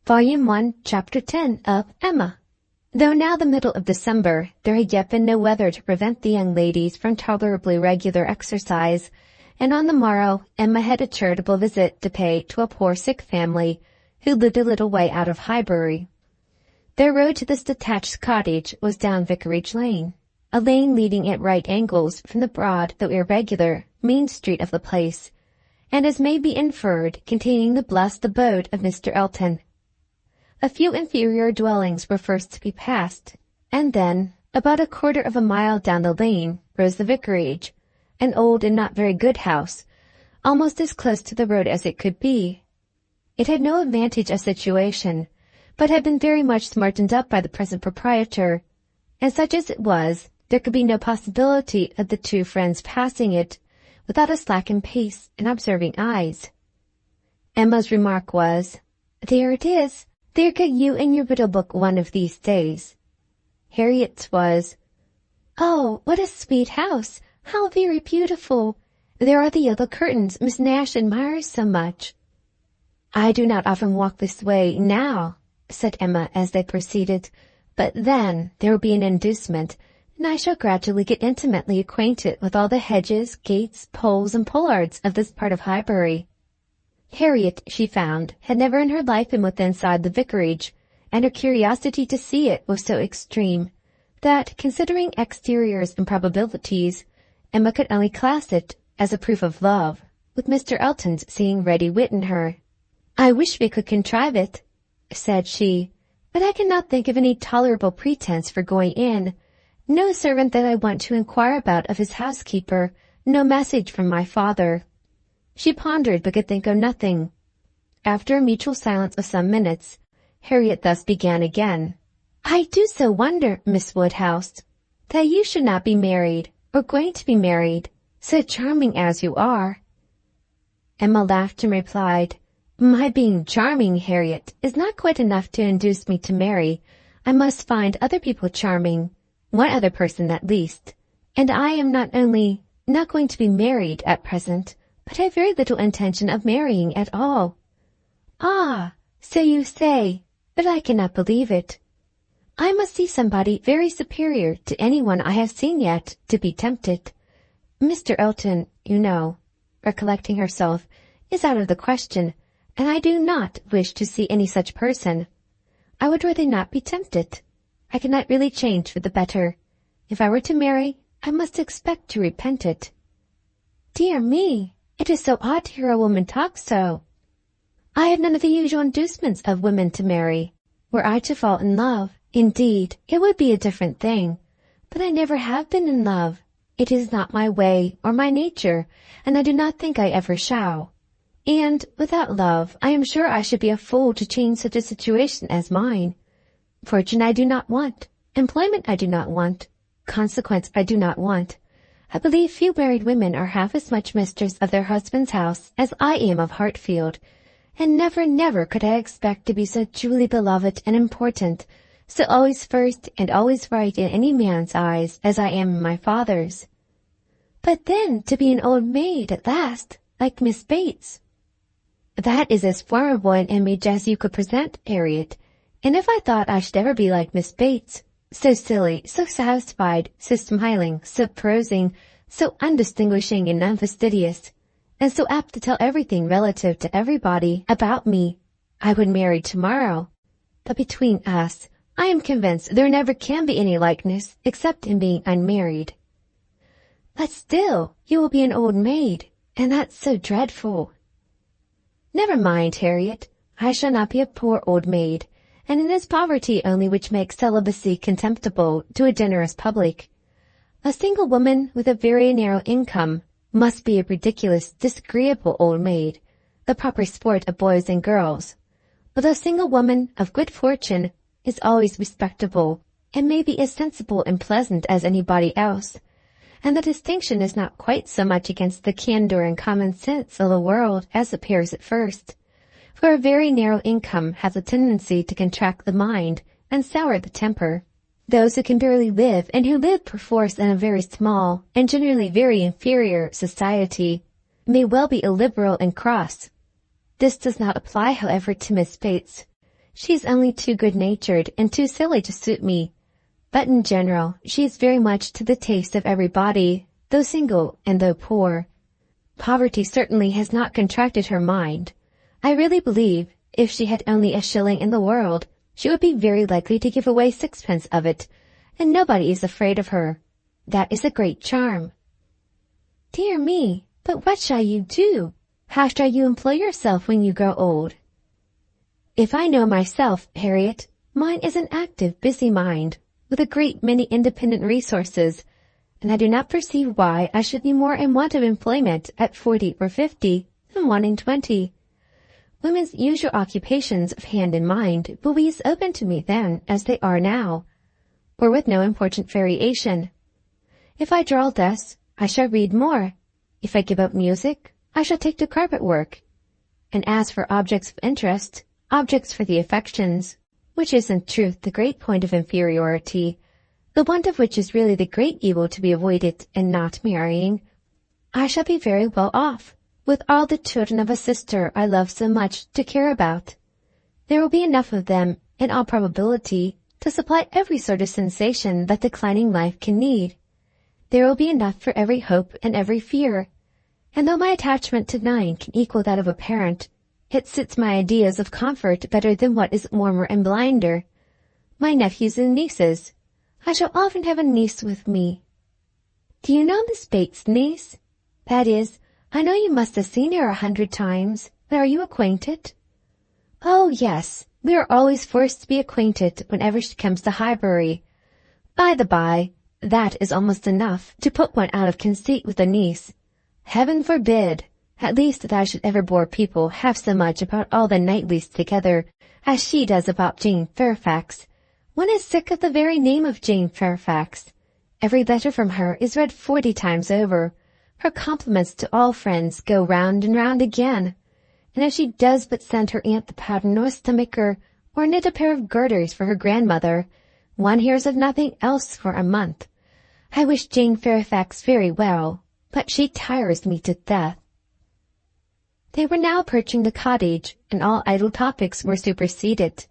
Volume 1, Chapter 10 of Emma. Though now the middle of December, there had yet been no weather to prevent the young ladies from tolerably regular exercise, and on the morrow Emma had a charitable visit to pay to a poor sick family who lived a little way out of Highbury. Their road to this detached cottage was down Vicarage Lane, a lane leading at right angles from the broad though irregular main street of the place, and as may be inferred, containing the blessed abode of Mr. Elton. A few inferior dwellings were first to be passed, and then, about a quarter of a mile down the lane, rose the vicarage, an old and not very good house, almost as close to the road as it could be. It had no advantage of situation, but had been very much smartened up by the present proprietor, and such as it was, there could be no possibility of the two friends passing it without a slackened pace and observing eyes. Emma's remark was, "There it is. There go you and your riddle book one of these days." Harriet's was, "Oh, what a sweet house! How very beautiful! There are the yellow curtains Miss Nash admires so much." "I do not often walk this way now," said Emma as they proceeded, "but then there will be an inducement, and I shall gradually get intimately acquainted with all the hedges, gates, poles, and pollards of this part of Highbury." Harriet, she found, had never in her life been within inside the vicarage, and her curiosity to see it was so extreme that, considering exteriors and probabilities, Emma could only class it as a proof of love, with Mr. Elton's seeing ready wit in her. "I wish we could contrive it," said she, "but I cannot think of any tolerable pretence for going in. No servant that I want to inquire about of his housekeeper, no message from my father." She pondered but could think of nothing. After a mutual silence of some minutes, Harriet thus began again. "I do so wonder, Miss Woodhouse, that you should not be married, or going to be married, so charming as you are." Emma laughed and replied, "My being charming, Harriet, is not quite enough to induce me to marry. I must find other people charming, one other person at least, and I am not only not going to be married at present, but have very little intention of marrying at all." "Ah, so you say, but I cannot believe it. I must see somebody very superior to anyone I have seen yet, to be tempted. Mr. Elton, you know," recollecting herself, "is out of the question, and I do not wish to see any such person. I would rather not be tempted. I cannot really change for the better. If I were to marry, I must expect to repent it." "Dear me, it is so odd to hear a woman talk so. I have none of the usual inducements of women to marry. Were I to fall in love, indeed, it would be a different thing. But I never have been in love. It is not my way or my nature, and I do not think I ever shall. And, without love, I am sure I should be a fool to change such a situation as mine. Fortune I do not want. Employment I do not want. Consequence I do not want. I believe few married women are half as much mistress of their husband's house as I am of Hartfield, and never, never could I expect to be so truly beloved and important, so always first and always right in any man's eyes as I am in my father's. But then to be an old maid at last, like Miss Bates. That is as formidable an image as you could present, Harriet, and if I thought I should ever be like Miss Bates, so silly, so satisfied, so smiling, so prosing, so undistinguishing and unfastidious, and so apt to tell everything relative to everybody about me. I would marry tomorrow. But between us, I am convinced there never can be any likeness except in being unmarried. But still, you will be an old maid, and that's so dreadful. Never mind, Harriet. I shall not be a poor old maid, and it is poverty only which makes celibacy contemptible to a generous public. A single woman with a very narrow income must be a ridiculous, disagreeable old maid, the proper sport of boys and girls. But a single woman of good fortune is always respectable, and may be as sensible and pleasant as anybody else, and the distinction is not quite so much against the candor and common sense of the world as appears at first, for a very narrow income has a tendency to contract the mind and sour the temper. Those who can barely live, and who live perforce in a very small, and generally very inferior, society, may well be illiberal and cross. This does not apply, however, to Miss Bates. She is only too good-natured and too silly to suit me, but in general she is very much to the taste of everybody, though single and though poor. Poverty certainly has not contracted her mind. I really believe, if she had only a shilling in the world, she would be very likely to give away sixpence of it, and nobody is afraid of her. That is a great charm. Dear me, but what shall you do? How shall you employ yourself when you grow old? If I know myself, Harriet, mine is an active, busy mind, with a great many independent resources, and I do not perceive why I should be more in want of employment at 40 or 50 than 1 and 20. Women's usual occupations of hand and mind will be as open to me then as they are now, or with no important variation. If I draw less, I shall read more. If I give up music, I shall take to carpet work. And as for objects of interest, objects for the affections, which is in truth the great point of inferiority, the want of which is really the great evil to be avoided in not marrying, I shall be very well off, with all the children of a sister I love so much to care about. There will be enough of them, in all probability, to supply every sort of sensation that declining life can need. There will be enough for every hope and every fear, and though my attachment to 9 can equal that of a parent, it suits my ideas of comfort better than what is warmer and blinder. My nephews and nieces. I shall often have a niece with me. Do you know Miss Bates' niece? That is, I know you must have seen her 100 times, but are you acquainted? Oh, yes, we are always forced to be acquainted whenever she comes to Highbury. By the by, that is almost enough to put one out of conceit with a niece. Heaven forbid, at least, that I should ever bore people half so much about all the Knightleys together as she does about Jane Fairfax. One is sick of the very name of Jane Fairfax. Every letter from her is read 40 times over. Her compliments to all friends go round and round again, and if she does but send her aunt the pattern of a stomacher or knit a pair of girders for her grandmother, one hears of nothing else for a month. I wish Jane Fairfax very well, but she tires me to death. They were now approaching the cottage, and all idle topics were superseded.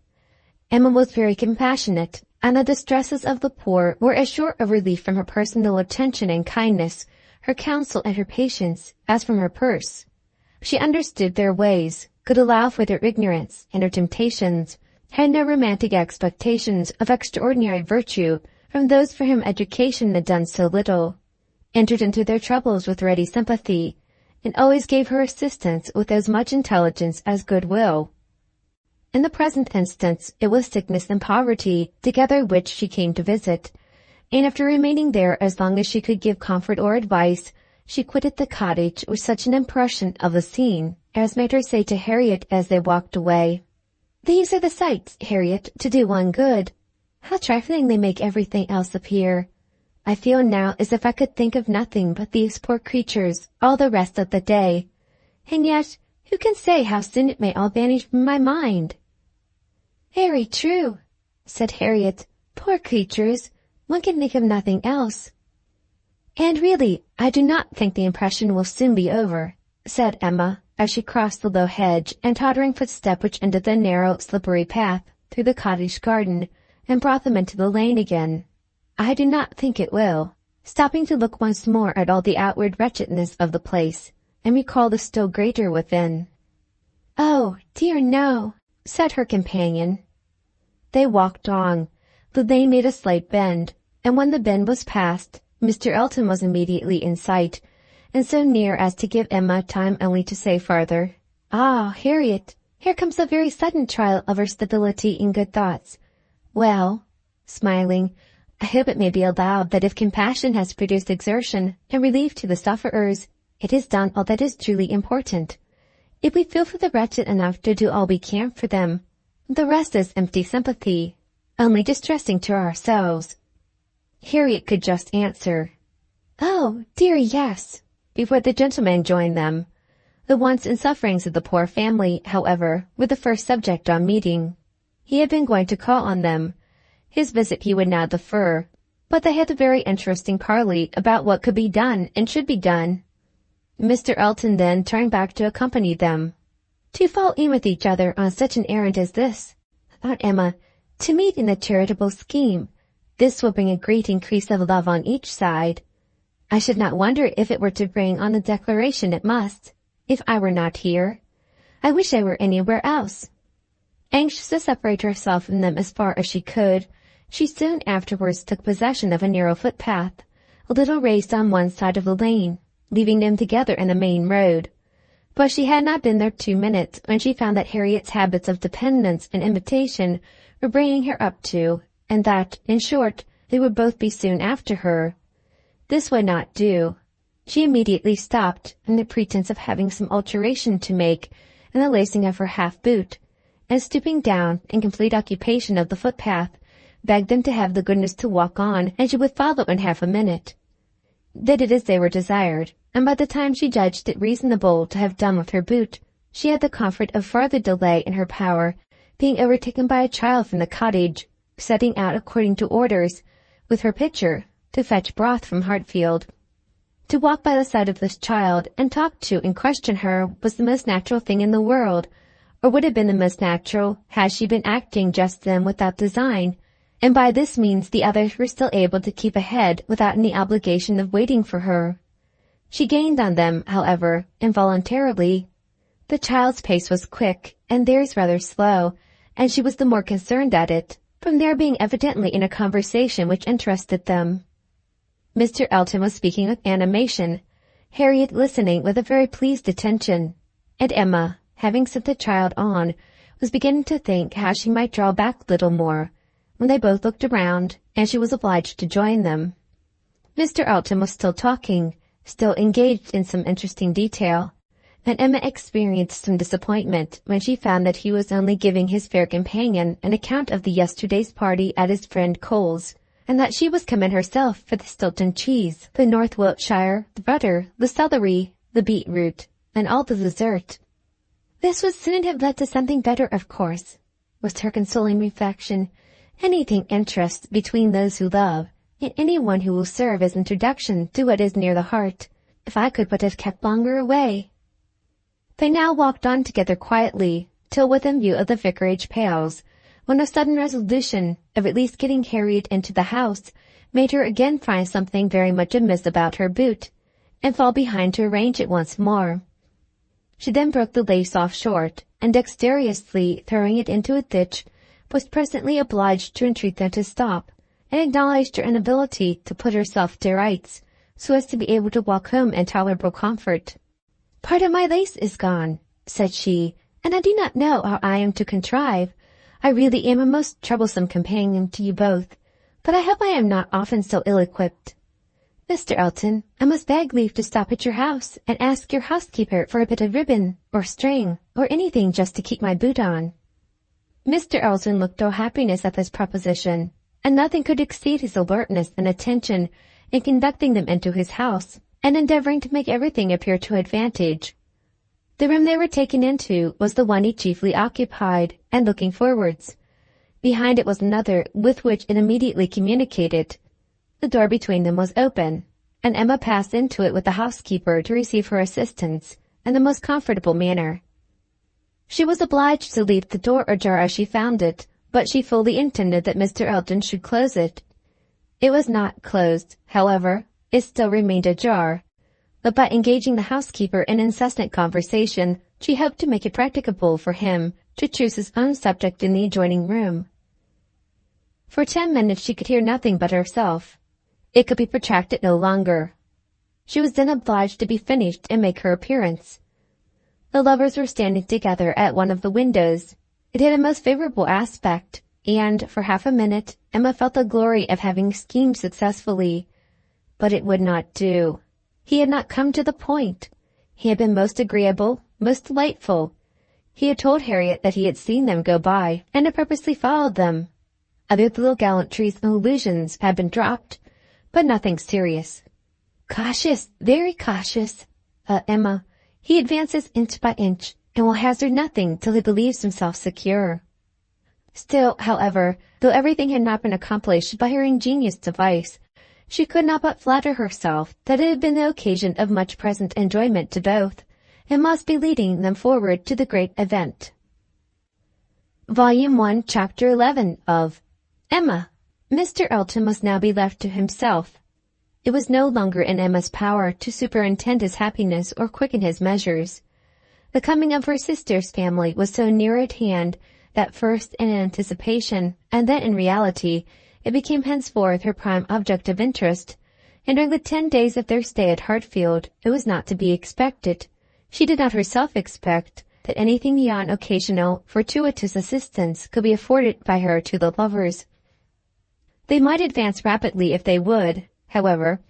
Emma was very compassionate, and the distresses of the poor were as sure of relief from her personal attention and kindness, her counsel and her patience, as from her purse. She understood their ways, could allow for their ignorance and their temptations, had no romantic expectations of extraordinary virtue from those for whom education had done so little, entered into their troubles with ready sympathy, and always gave her assistance with as much intelligence as good-will. In the present instance, it was sickness and poverty, together which she came to visit, and after remaining there as long as she could give comfort or advice, she quitted the cottage with such an impression of the scene as made her say to Harriet as they walked away, "These are the sights, Harriet, to do one good. How trifling they make everything else appear. I feel now as if I could think of nothing but these poor creatures all the rest of the day, and yet who can say how soon it may all vanish from my mind?" "Very true," said Harriet. "Poor creatures, one can think of nothing else." "And really, I do not think the impression will soon be over," said Emma, as she crossed the low hedge and tottering footstep which ended the narrow, slippery path through the cottage garden and brought them into the lane again. "I do not think it will," stopping to look once more at all the outward wretchedness of the place, and recall the still greater within. "Oh, dear no," said her companion. They walked on. The lane made a slight bend, and when the bend was passed, Mr. Elton was immediately in sight, and so near as to give Emma time only to say farther, "Ah, Harriet, here comes a very sudden trial of our stability in good thoughts. Well," smiling, "I hope it may be allowed that if compassion has produced exertion and relief to the sufferers, it has done all that is truly important. If we feel for the wretched enough to do all we can for them, the rest is empty sympathy, only distressing to ourselves." Harriet could just answer, "Oh, dear, yes," before the gentleman joined them. The wants and sufferings of the poor family, however, were the first subject on meeting. He had been going to call on them. His visit he would now defer, but they had a very interesting parley about what could be done and should be done. Mr. Elton then turned back to accompany them. To fall in with each other on such an errand as this, thought Emma, to meet in a charitable scheme, this will bring a great increase of love on each side. I should not wonder if it were to bring on the declaration it must, if I were not here. I wish I were anywhere else. Anxious to separate herself from them as far as she could, she soon afterwards took possession of a narrow footpath, a little raised on one side of the lane, leaving them together in the main road. But she had not been there 2 minutes when she found that Harriet's habits of dependence and imitation were bringing her up to, and that, in short, they would both be soon after her. This would not do. She immediately stopped, on the pretence of having some alteration to make in the lacing of her half-boot, and stooping down, in complete occupation of the footpath, begged them to have the goodness to walk on, and she would follow in half a minute. They did as they were desired, and by the time she judged it reasonable to have done with her boot, she had the comfort of farther delay in her power, being overtaken by a child from the cottage, setting out according to orders, with her pitcher, to fetch broth from Hartfield. To walk by the side of this child and talk to and question her was the most natural thing in the world, or would have been the most natural had she been acting just then without design, and by this means the others were still able to keep ahead without any obligation of waiting for her. She gained on them, however, involuntarily. The child's pace was quick, and theirs rather slow, and she was the more concerned at it, from their being evidently in a conversation which interested them. Mr. Elton was speaking with animation, Harriet listening with a very pleased attention, and Emma, having sent the child on, was beginning to think how she might draw back a little more, when they both looked around, and she was obliged to join them. Mr. Elton was still talking, still engaged in some interesting detail, and Emma experienced some disappointment when she found that he was only giving his fair companion an account of the yesterday's party at his friend Cole's, and that she was come in herself for the Stilton cheese, the North Wiltshire, the butter, the celery, the beetroot, and all the dessert. This would soon have led to something better, of course, was her consoling reflection. Anything interests between those who love, and any one who will serve as introduction to what is near the heart, if I could but have kept longer away. They now walked on together quietly, till within view of the vicarage pales, when a sudden resolution of at least getting Harriet into the house made her again find something very much amiss about her boot, and fall behind to arrange it once more. She then broke the lace off short, and dexterously throwing it into a ditch, was presently obliged to entreat them to stop, and acknowledged her inability to put herself to rights, so as to be able to walk home in tolerable comfort. "Part of my lace is gone," said she, "and I do not know how I am to contrive. I really am a most troublesome companion to you both, but I hope I am not often so ill-equipped. Mr. Elton, I must beg leave to stop at your house and ask your housekeeper for a bit of ribbon, or string, or anything just to keep my boot on." Mr. Elton looked all happiness at this proposition, and nothing could exceed his alertness and attention in conducting them into his house, and endeavouring to make everything appear to advantage. The room they were taken into was the one he chiefly occupied, and looking forwards. Behind it was another, with which it immediately communicated. The door between them was open, and Emma passed into it with the housekeeper to receive her assistance, in the most comfortable manner. She was obliged to leave the door ajar as she found it, but she fully intended that Mr. Elton should close it. It was not closed, however, it still remained ajar. But by engaging the housekeeper in incessant conversation, she hoped to make it practicable for him to choose his own subject in the adjoining room. For 10 minutes she could hear nothing but herself. It could be protracted no longer. She was then obliged to be finished and make her appearance. The lovers were standing together at one of the windows. It had a most favorable aspect, and for half a minute Emma felt the glory of having schemed successfully. But it would not do. He had not come to the point. He had been most agreeable, most delightful. He had told Harriet that he had seen them go by, and had purposely followed them. Other little gallantries and allusions had been dropped, but nothing serious. Cautious, very cautious. Emma, he advances inch by inch, and will hazard nothing till he believes himself secure. Still, however, though everything had not been accomplished by her ingenious device, she could not but flatter herself that it had been the occasion of much present enjoyment to both, and must be leading them forward to the great event. Volume 1, Chapter 11 of Emma. Mr. Elton must now be left to himself. It was no longer in Emma's power to superintend his happiness or quicken his measures. The coming of her sister's family was so near at hand that first in anticipation, and then in reality, it became henceforth her prime object of interest, and during the 10 days of their stay at Hartfield it was not to be expected, she did not herself expect, that anything beyond occasional, fortuitous assistance could be afforded by her to the lovers. They might advance rapidly if they would, however.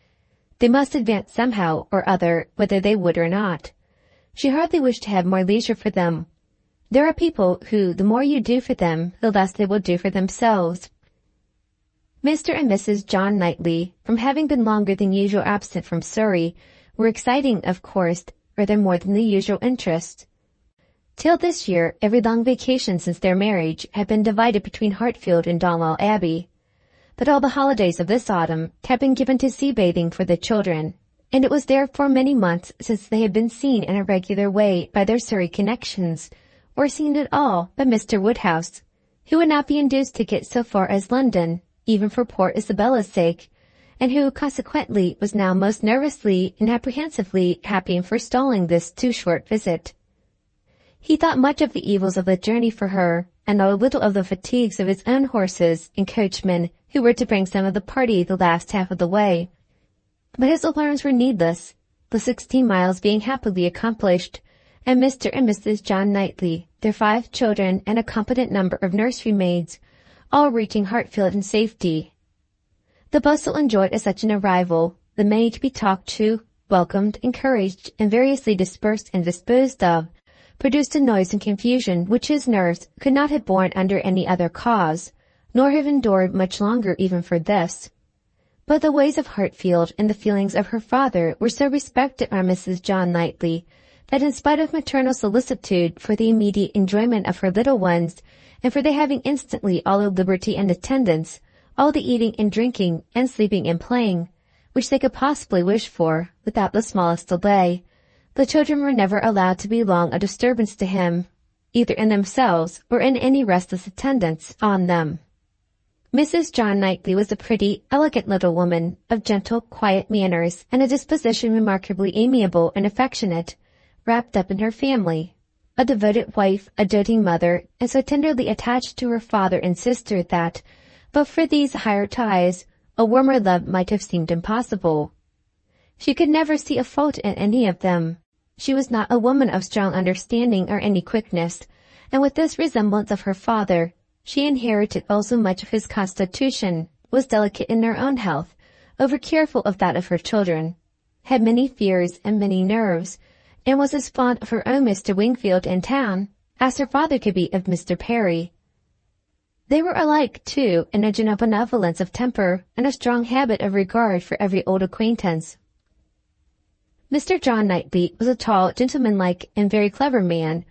They must advance somehow or other, whether they would or not. She hardly wished to have more leisure for them. There are people who, the more you do for them, the less they will do for themselves. Mr. and Mrs. John Knightley, from having been longer than usual absent from Surrey, were exciting, of course, rather more than the usual interest. Till this year, every long vacation since their marriage had been divided between Hartfield and Donwell Abbey. But all the holidays of this autumn had been given to sea-bathing for the children, and it was therefore many months since they had been seen in a regular way by their Surrey connections, or seen at all by Mr. Woodhouse, who would not be induced to get so far as London, even for poor Isabella's sake, and who consequently was now most nervously and apprehensively happy in forestalling this too short visit. He thought much of the evils of the journey for her, and not a little of the fatigues of his own horses and coachmen who were to bring some of the party the last half of the way. But his alarms were needless, the 16 miles being happily accomplished, and Mr. and Mrs. John Knightley, their 5 children, and a competent number of nursery maids, all reaching Hartfield in safety. The bustle enjoyed at such an arrival, the many to be talked to, welcomed, encouraged, and variously dispersed and disposed of, produced a noise and confusion which his nerves could not have borne under any other cause, nor have endured much longer even for this. But the ways of Hartfield and the feelings of her father were so respected by Mrs. John Knightley, that in spite of maternal solicitude for the immediate enjoyment of her little ones, and for their having instantly all the liberty and attendance, all the eating and drinking, and sleeping and playing, which they could possibly wish for, without the smallest delay, the children were never allowed to be long a disturbance to him, either in themselves or in any restless attendance on them. Mrs. John Knightley was a pretty, elegant little woman, of gentle, quiet manners, and a disposition remarkably amiable and affectionate, wrapped up in her family, a devoted wife, a doting mother, and so tenderly attached to her father and sister that, but for these higher ties, a warmer love might have seemed impossible. She could never see a fault in any of them. She was not a woman of strong understanding or any quickness, and with this resemblance of her father, she inherited also much of his constitution, was delicate in her own health, over-careful of that of her children, had many fears and many nerves, and was as fond of her own Mr. Wingfield in town as her father could be of Mr. Perry. They were alike, too, in a general benevolence of temper and a strong habit of regard for every old acquaintance. Mr. John Knightley was a tall, gentlemanlike, and very clever man,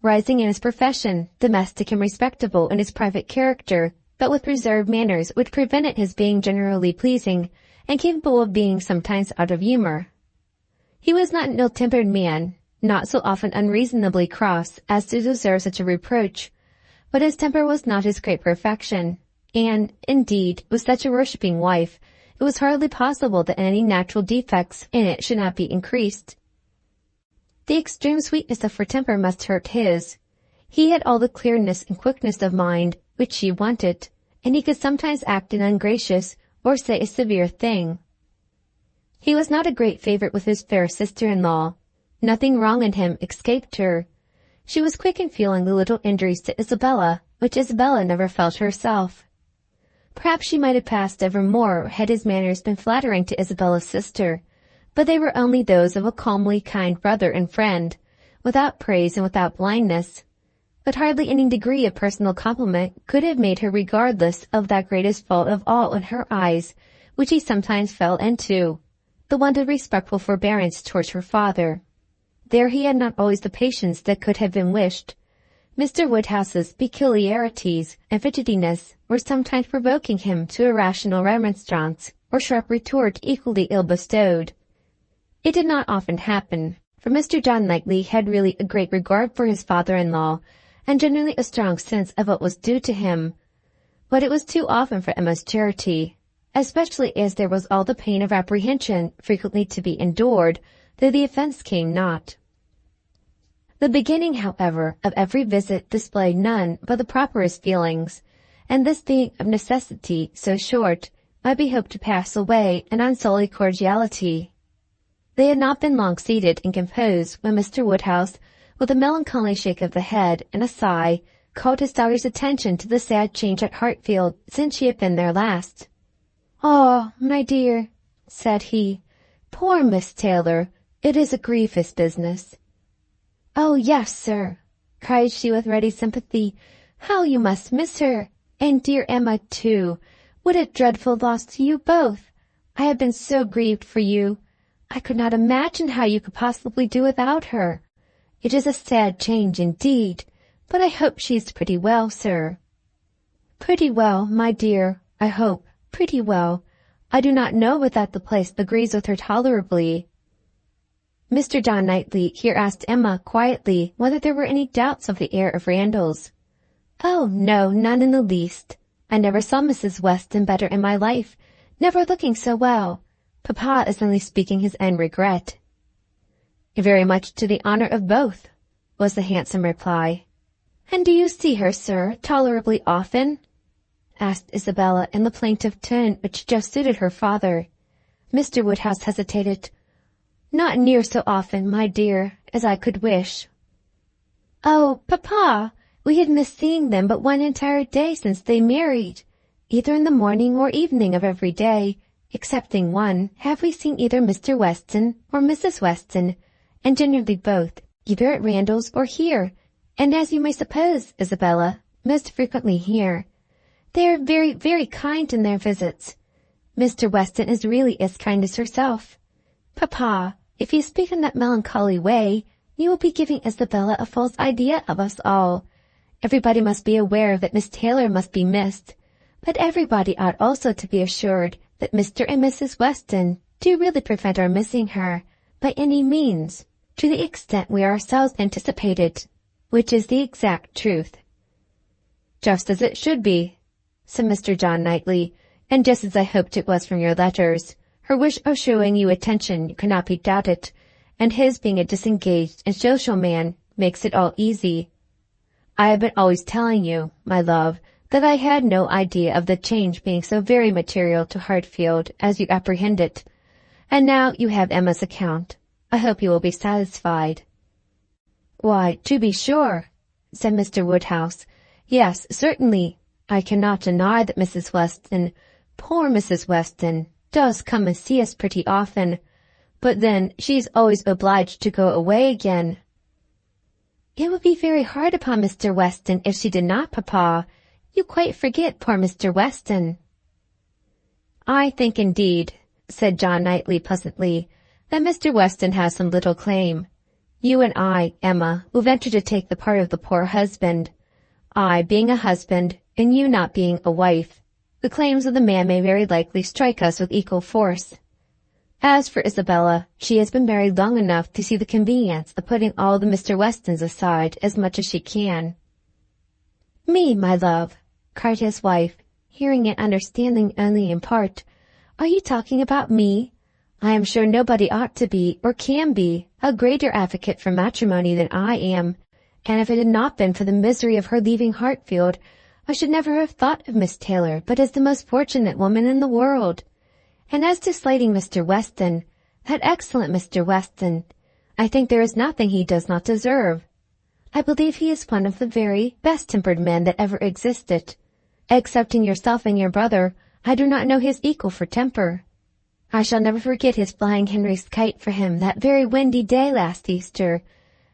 rising in his profession, domestic and respectable in his private character, but with reserved manners which prevented his being generally pleasing, and capable of being sometimes out of humour. He was not an ill-tempered man, not so often unreasonably cross as to deserve such a reproach, but his temper was not his great perfection, and, indeed, with such a worshipping wife, it it was hardly possible that any natural defects in it should not be increased. The extreme sweetness of her temper must hurt his. He had all the clearness and quickness of mind which she wanted, and he could sometimes act an ungracious or say a severe thing. He was not a great favorite with his fair sister-in-law. Nothing wrong in him escaped her. She was quick in feeling the little injuries to Isabella, which Isabella never felt herself. Perhaps she might have passed over more had his manners been flattering to Isabella's sister, but they were only those of a calmly kind brother and friend, without praise and without blindness. But hardly any degree of personal compliment could have made her regardless of that greatest fault of all in her eyes, which he sometimes fell into, the want of respectful forbearance towards her father. There he had not always the patience that could have been wished. Mr. Woodhouse's peculiarities and fidgetiness were sometimes provoking him to irrational remonstrance or sharp retort equally ill bestowed. It did not often happen, for Mr. John Knightley had really a great regard for his father-in-law, and generally a strong sense of what was due to him. But it was too often for Emma's charity, especially as there was all the pain of apprehension frequently to be endured, though the offence came not. The beginning, however, of every visit displayed none but the properest feelings, and this being of necessity so short, might be hoped to pass away in unsullied cordiality. They had not been long seated and composed when Mr. Woodhouse, with a melancholy shake of the head and a sigh, called his daughter's attention to the sad change at Hartfield since she had been there last. "Ah, my dear," said he, "poor Miss Taylor, it is a grievous business." "Oh, yes, sir," cried she with ready sympathy. "How you must miss her! And dear Emma, too. What a dreadful loss to you both! I have been so grieved for you. I could not imagine how you could possibly do without her. It is a sad change indeed, but I hope she is pretty well, sir." "Pretty well, my dear, I hope, pretty well. I do not know but that the place agrees with her tolerably." Mr. John Knightley here asked Emma quietly whether there were any doubts of the heir of Randalls. "Oh, no, none in the least. I never saw Mrs. Weston better in my life, never looking so well. Papa is only speaking his own regret." "Very much to the honour of both," was the handsome reply. "And do you see her, sir, tolerably often?" asked Isabella in the plaintive tone which just suited her father. Mr. Woodhouse hesitated. "Not near so often, my dear, as I could wish." "Oh, papa, we had missed seeing them but one entire day since they married. Either in the morning or evening of every day, excepting one, have we seen either Mr. Weston or Mrs. Weston, and generally both, either at Randalls or here, and as you may suppose, Isabella, most frequently here. They are very, very kind in their visits. Mr. Weston is really as kind as herself. Papa, if you speak in that melancholy way, you will be giving Isabella a false idea of us all. Everybody must be aware that Miss Taylor must be missed, but everybody ought also to be assured that Mr. and Mrs. Weston do really prevent our missing her, by any means, to the extent we ourselves anticipated, which is the exact truth." "Just as it should be," said Mr. John Knightley, "and just as I hoped it was from your letters. Her wish of showing you attention cannot be doubted, and his being a disengaged and social man makes it all easy. I have been always telling you, my love, that I had no idea of the change being so very material to Hartfield as you apprehend it, and now you have Emma's account. I hope you will be satisfied." "Why, to be sure," said Mr. Woodhouse. "Yes, certainly. I cannot deny that Mrs. Weston, poor Mrs. Weston, does come and see us pretty often, but then she is always obliged to go away again." "It would be very hard upon Mr. Weston if she did not, papa. You quite forget poor Mr. Weston." "I think, indeed," said John Knightley pleasantly, "that Mr. Weston has some little claim. You and I, Emma, will venture to take the part of the poor husband. I being a husband, and you not being a wife, the claims of the man may very likely strike us with equal force. As for Isabella, she has been married long enough to see the convenience of putting all the Mr. Westons aside as much as she can." "Me, my love," cried his wife, hearing and understanding only in part. Are you talking about me? I am sure nobody ought to be, or can be, a greater advocate for matrimony than I am, and if it had not been for the misery of her leaving Hartfield, I should never have thought of Miss Taylor but as the most fortunate woman in the world. And as to slighting Mr. Weston, that excellent Mr. Weston, I think there is nothing he does not deserve. I believe he is one of the very best-tempered men that ever existed. Excepting yourself and your brother, I do not know his equal for temper. I shall never forget his flying Henry's kite for him that very windy day last Easter,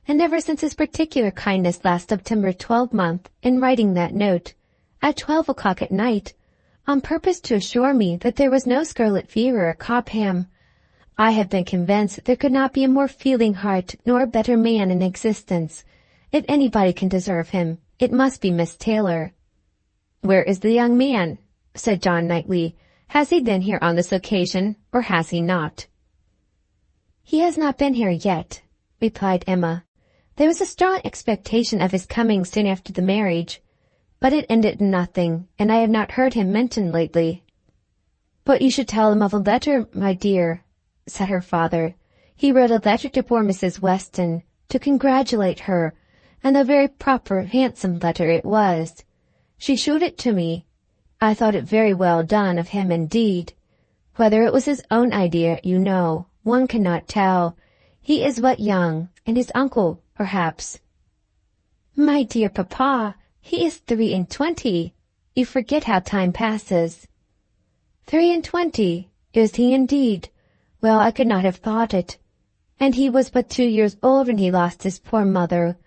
and ever since his particular kindness last September 12th in writing that note, at 12 o'clock at night, on purpose to assure me that there was no scarlet fever at Cobham, I have been convinced there could not be a more feeling heart nor a better man in existence. If anybody can deserve him, it must be Miss Taylor. "Where is the young man?" said John Knightley. "Has he been here on this occasion, or has he not?" "He has not been here yet," replied Emma. "There was a strong expectation of his coming soon after the marriage, but it ended in nothing, and I have not heard him mentioned lately." "But you should tell him of a letter, my dear," said her father. "He wrote a letter to poor Mrs. Weston, to congratulate her, and a very proper, handsome letter it was. She showed it to me. I thought it very well done of him indeed. Whether it was his own idea, you know, one cannot tell. He is but young, and his uncle, perhaps—" "My dear papa, he is 23. You forget how time passes." 23? Is he indeed? Well, I could not have thought it. And he was but 2 years old when he lost his poor mother.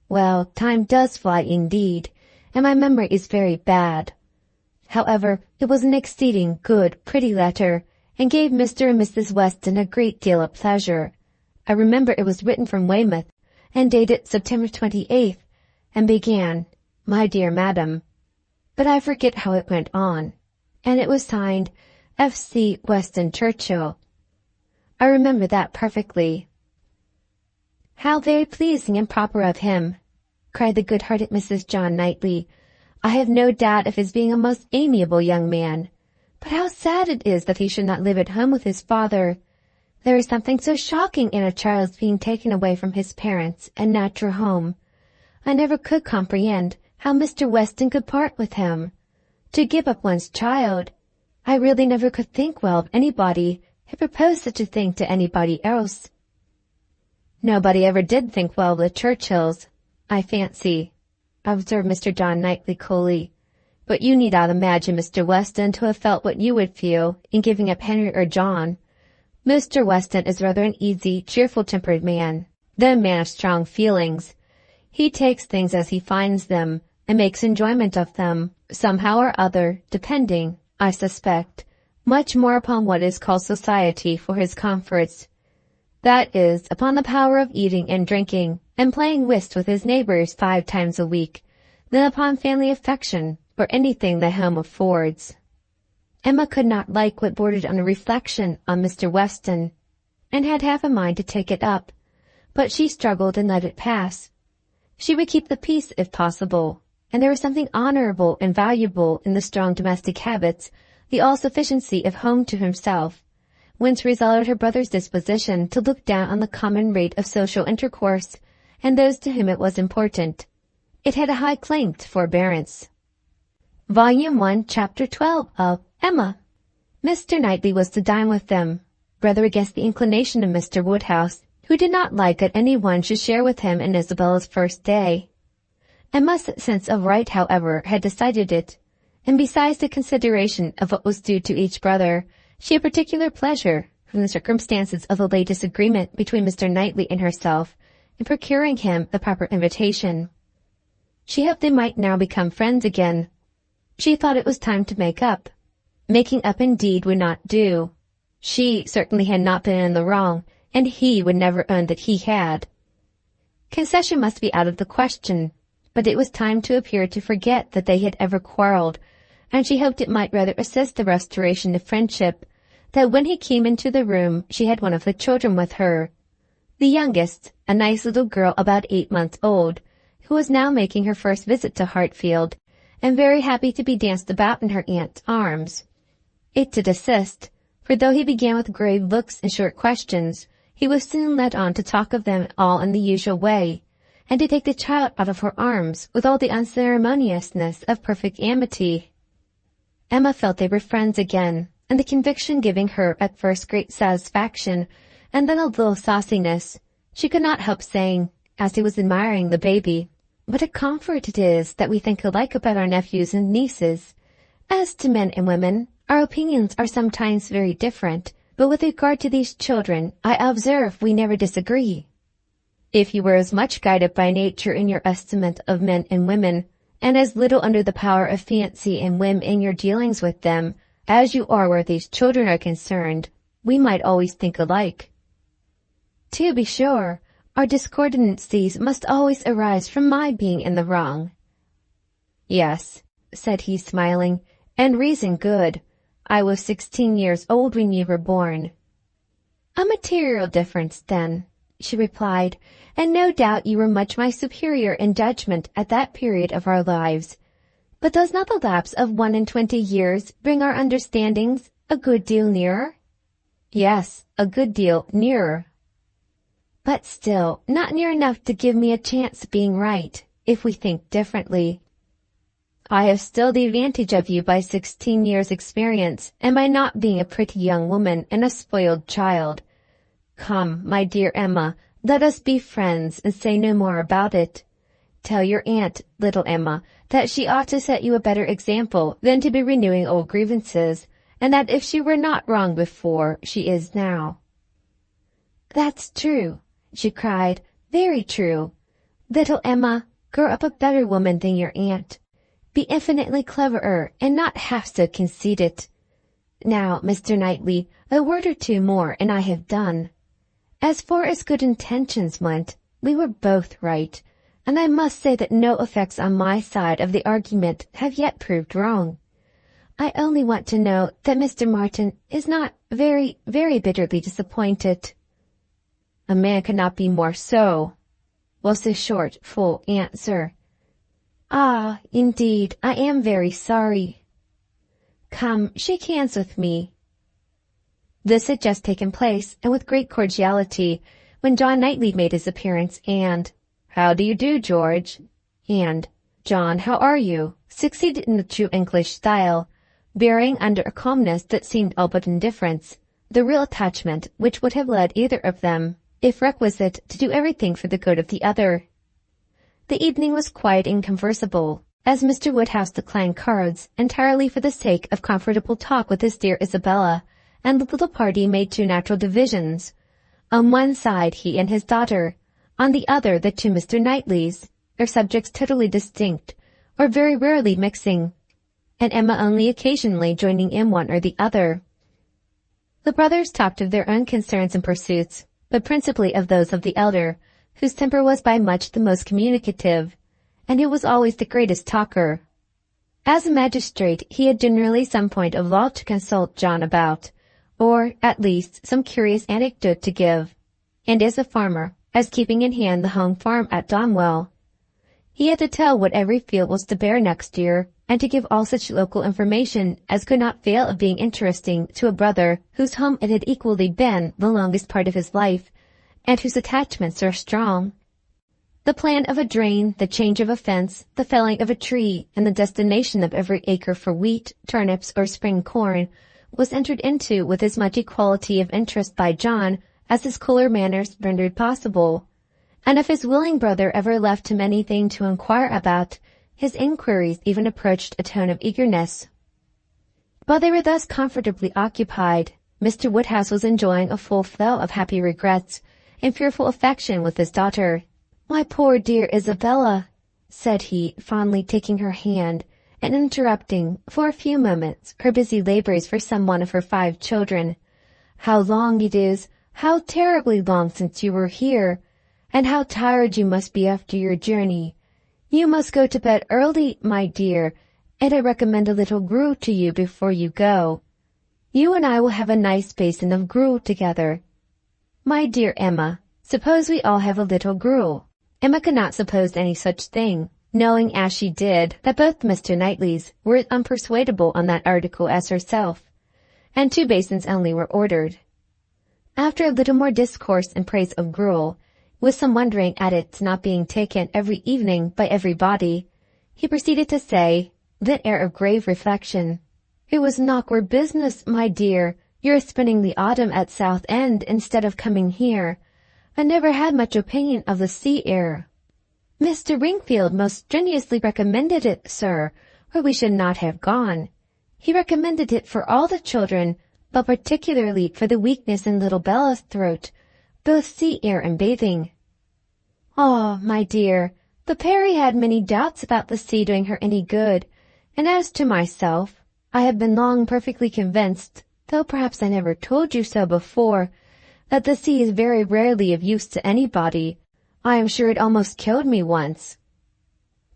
Well, time does fly indeed, and my memory is very bad. However, it was an exceeding good, pretty letter, and gave Mr. and Mrs. Weston a great deal of pleasure. I remember it was written from Weymouth, and dated September 28th, and began, 'My dear Madam,' but I forget how it went on, and it was signed F.C. Weston Churchill. I remember that perfectly." "How very pleasing and proper of him!" cried the good-hearted Mrs. John Knightley. "I have no doubt of his being a most amiable young man. But how sad it is that he should not live at home with his father. There is something so shocking in a child's being taken away from his parents and natural home. I never could comprehend how Mr. Weston could part with him. To give up one's child! I really never could think well of anybody who proposed such a thing to anybody else." "Nobody ever did think well of the Churchills, I fancy," observed Mr. John Knightley coolly. "But you need not imagine Mr. Weston to have felt what you would feel in giving up Henry or John. Mr. Weston is rather an easy, cheerful-tempered man, though a man of strong feelings. He takes things as he finds them, and makes enjoyment of them, somehow or other, depending, I suspect, much more upon what is called society for his comforts. That is, upon the power of eating and drinking, and playing whist with his neighbors 5 times a week, than upon family affection, or anything the home affords." Emma could not like what bordered on a reflection on Mr. Weston, and had half a mind to take it up, but she struggled and let it pass. She would keep the peace if possible, and there was something honorable and valuable in the strong domestic habits, the all-sufficiency of home to himself, whence resulted her brother's disposition to look down on the common rate of social intercourse, and those to whom it was important. It had a high claim to forbearance. Volume 1, Chapter 12 of Emma. Mr. Knightley was to dine with them, rather against the inclination of Mr. Woodhouse, who did not like that any one should share with him in Isabella's first day. Emma's sense of right, however, had decided it, and besides the consideration of what was due to each brother, she had particular pleasure, from the circumstances of the late disagreement between Mr. Knightley and herself, in procuring him the proper invitation. She hoped they might now become friends again. She thought it was time to make up. Making up indeed would not do. She certainly had not been in the wrong, and he would never own that he had. Concession must be out of the question, but it was time to appear to forget that they had ever quarrelled, and she hoped it might rather assist the restoration of friendship, that when he came into the room she had one of the children with her. The youngest, a nice little girl about 8 months old, who was now making her first visit to Hartfield, and very happy to be danced about in her aunt's arms. It did assist, for though he began with grave looks and short questions, he was soon led on to talk of them all in the usual way, and to take the child out of her arms with all the unceremoniousness of perfect amity. Emma felt they were friends again, and the conviction giving her at first great satisfaction, and then a little sauciness, she could not help saying, as he was admiring the baby, "What a comfort it is that we think alike about our nephews and nieces. As to men and women, our opinions are sometimes very different, but with regard to these children, I observe we never disagree." "If you were as much guided by nature in your estimate of men and women, and as little under the power of fancy and whim in your dealings with them, as you are where these children are concerned, we might always think alike." "To be sure, our discordancies must always arise from my being in the wrong." "Yes," said he, smiling, "and reason good. I was 16 years old when you were born." "A material difference, then," she replied, "and no doubt you were much my superior in judgment at that period of our lives. But does not the lapse of 21 years bring our understandings a good deal nearer?" "Yes, a good deal nearer." "But still not near enough to give me a chance of being right, if we think differently." "I have still the advantage of you by 16 years' experience, and by not being a pretty young woman and a spoiled child. Come, my dear Emma, let us be friends and say no more about it. Tell your aunt, little Emma, that she ought to set you a better example than to be renewing old grievances, and that if she were not wrong before, she is now." "That's true," she cried, "very true. Little Emma, grow up a better woman than your aunt. Be infinitely cleverer and not half so conceited. Now, Mr. Knightley, a word or two more and I have done. As far as good intentions went, we were both right, and I must say that no effects on my side of the argument have yet proved wrong. I only want to know that Mr. Martin is not very, very bitterly disappointed." "A man cannot be more so," was the short, full answer. "Ah, indeed, I am very sorry. Come, shake hands with me." This had just taken place, and with great cordiality, when John Knightley made his appearance, and "How do you do, George?" and "John, how are you?" succeeded in the true English style, bearing under a calmness that seemed all but indifference, the real attachment which would have led either of them, if requisite, to do everything for the good of the other. The evening was quiet and conversable, as Mr. Woodhouse declined cards entirely for the sake of comfortable talk with his dear Isabella, and the little party made two natural divisions. On one side he and his daughter, on the other the two Mr. Knightleys, their subjects totally distinct, or very rarely mixing, and Emma only occasionally joining in one or the other. The brothers talked of their own concerns and pursuits, but principally of those of the elder, whose temper was by much the most communicative, and who was always the greatest talker. As a magistrate, he had generally some point of law to consult John about, or, at least, some curious anecdote to give, and as a farmer, as keeping in hand the home farm at Donwell. He had to tell what every field was to bear next year, and to give all such local information as could not fail of being interesting to a brother whose home it had equally been the longest part of his life, and whose attachments are strong. The plan of a drain, the change of a fence, the felling of a tree, and the destination of every acre for wheat, turnips, or spring corn, was entered into with as much equality of interest by John as his cooler manners rendered possible, and if his willing brother ever left him anything to inquire about, his inquiries even approached a tone of eagerness. While they were thus comfortably occupied, Mr. Woodhouse was enjoying a full flow of happy regrets and fearful affection with his daughter. "My poor dear Isabella," said he, fondly taking her hand, and interrupting, for a few moments, her busy labours for some one of her 5 children. "How long it is, how terribly long since you were here, and how tired you must be after your journey. You must go to bed early, my dear, and I recommend a little gruel to you before you go. You and I will have a nice basin of gruel together. My dear Emma, suppose we all have a little gruel." Emma could not suppose any such thing, knowing as she did that both Mr. Knightleys were as unpersuadable on that article as herself, and 2 basins only were ordered. After a little more discourse in praise of gruel, with some wondering at its not being taken every evening by everybody, he proceeded to say, with an air of grave reflection, "It was an awkward business, my dear, your spending the autumn at Southend instead of coming here. I never had much opinion of the sea air." "Mr. Wingfield most strenuously recommended it, sir, or we should not have gone. He recommended it for all the children, but particularly for the weakness in little Bella's throat, both sea air and bathing." "Ah, my dear, the Perry had many doubts about the sea doing her any good, and as to myself, I have been long perfectly convinced, though perhaps I never told you so before, that the sea is very rarely of use to anybody. I am sure it almost killed me once."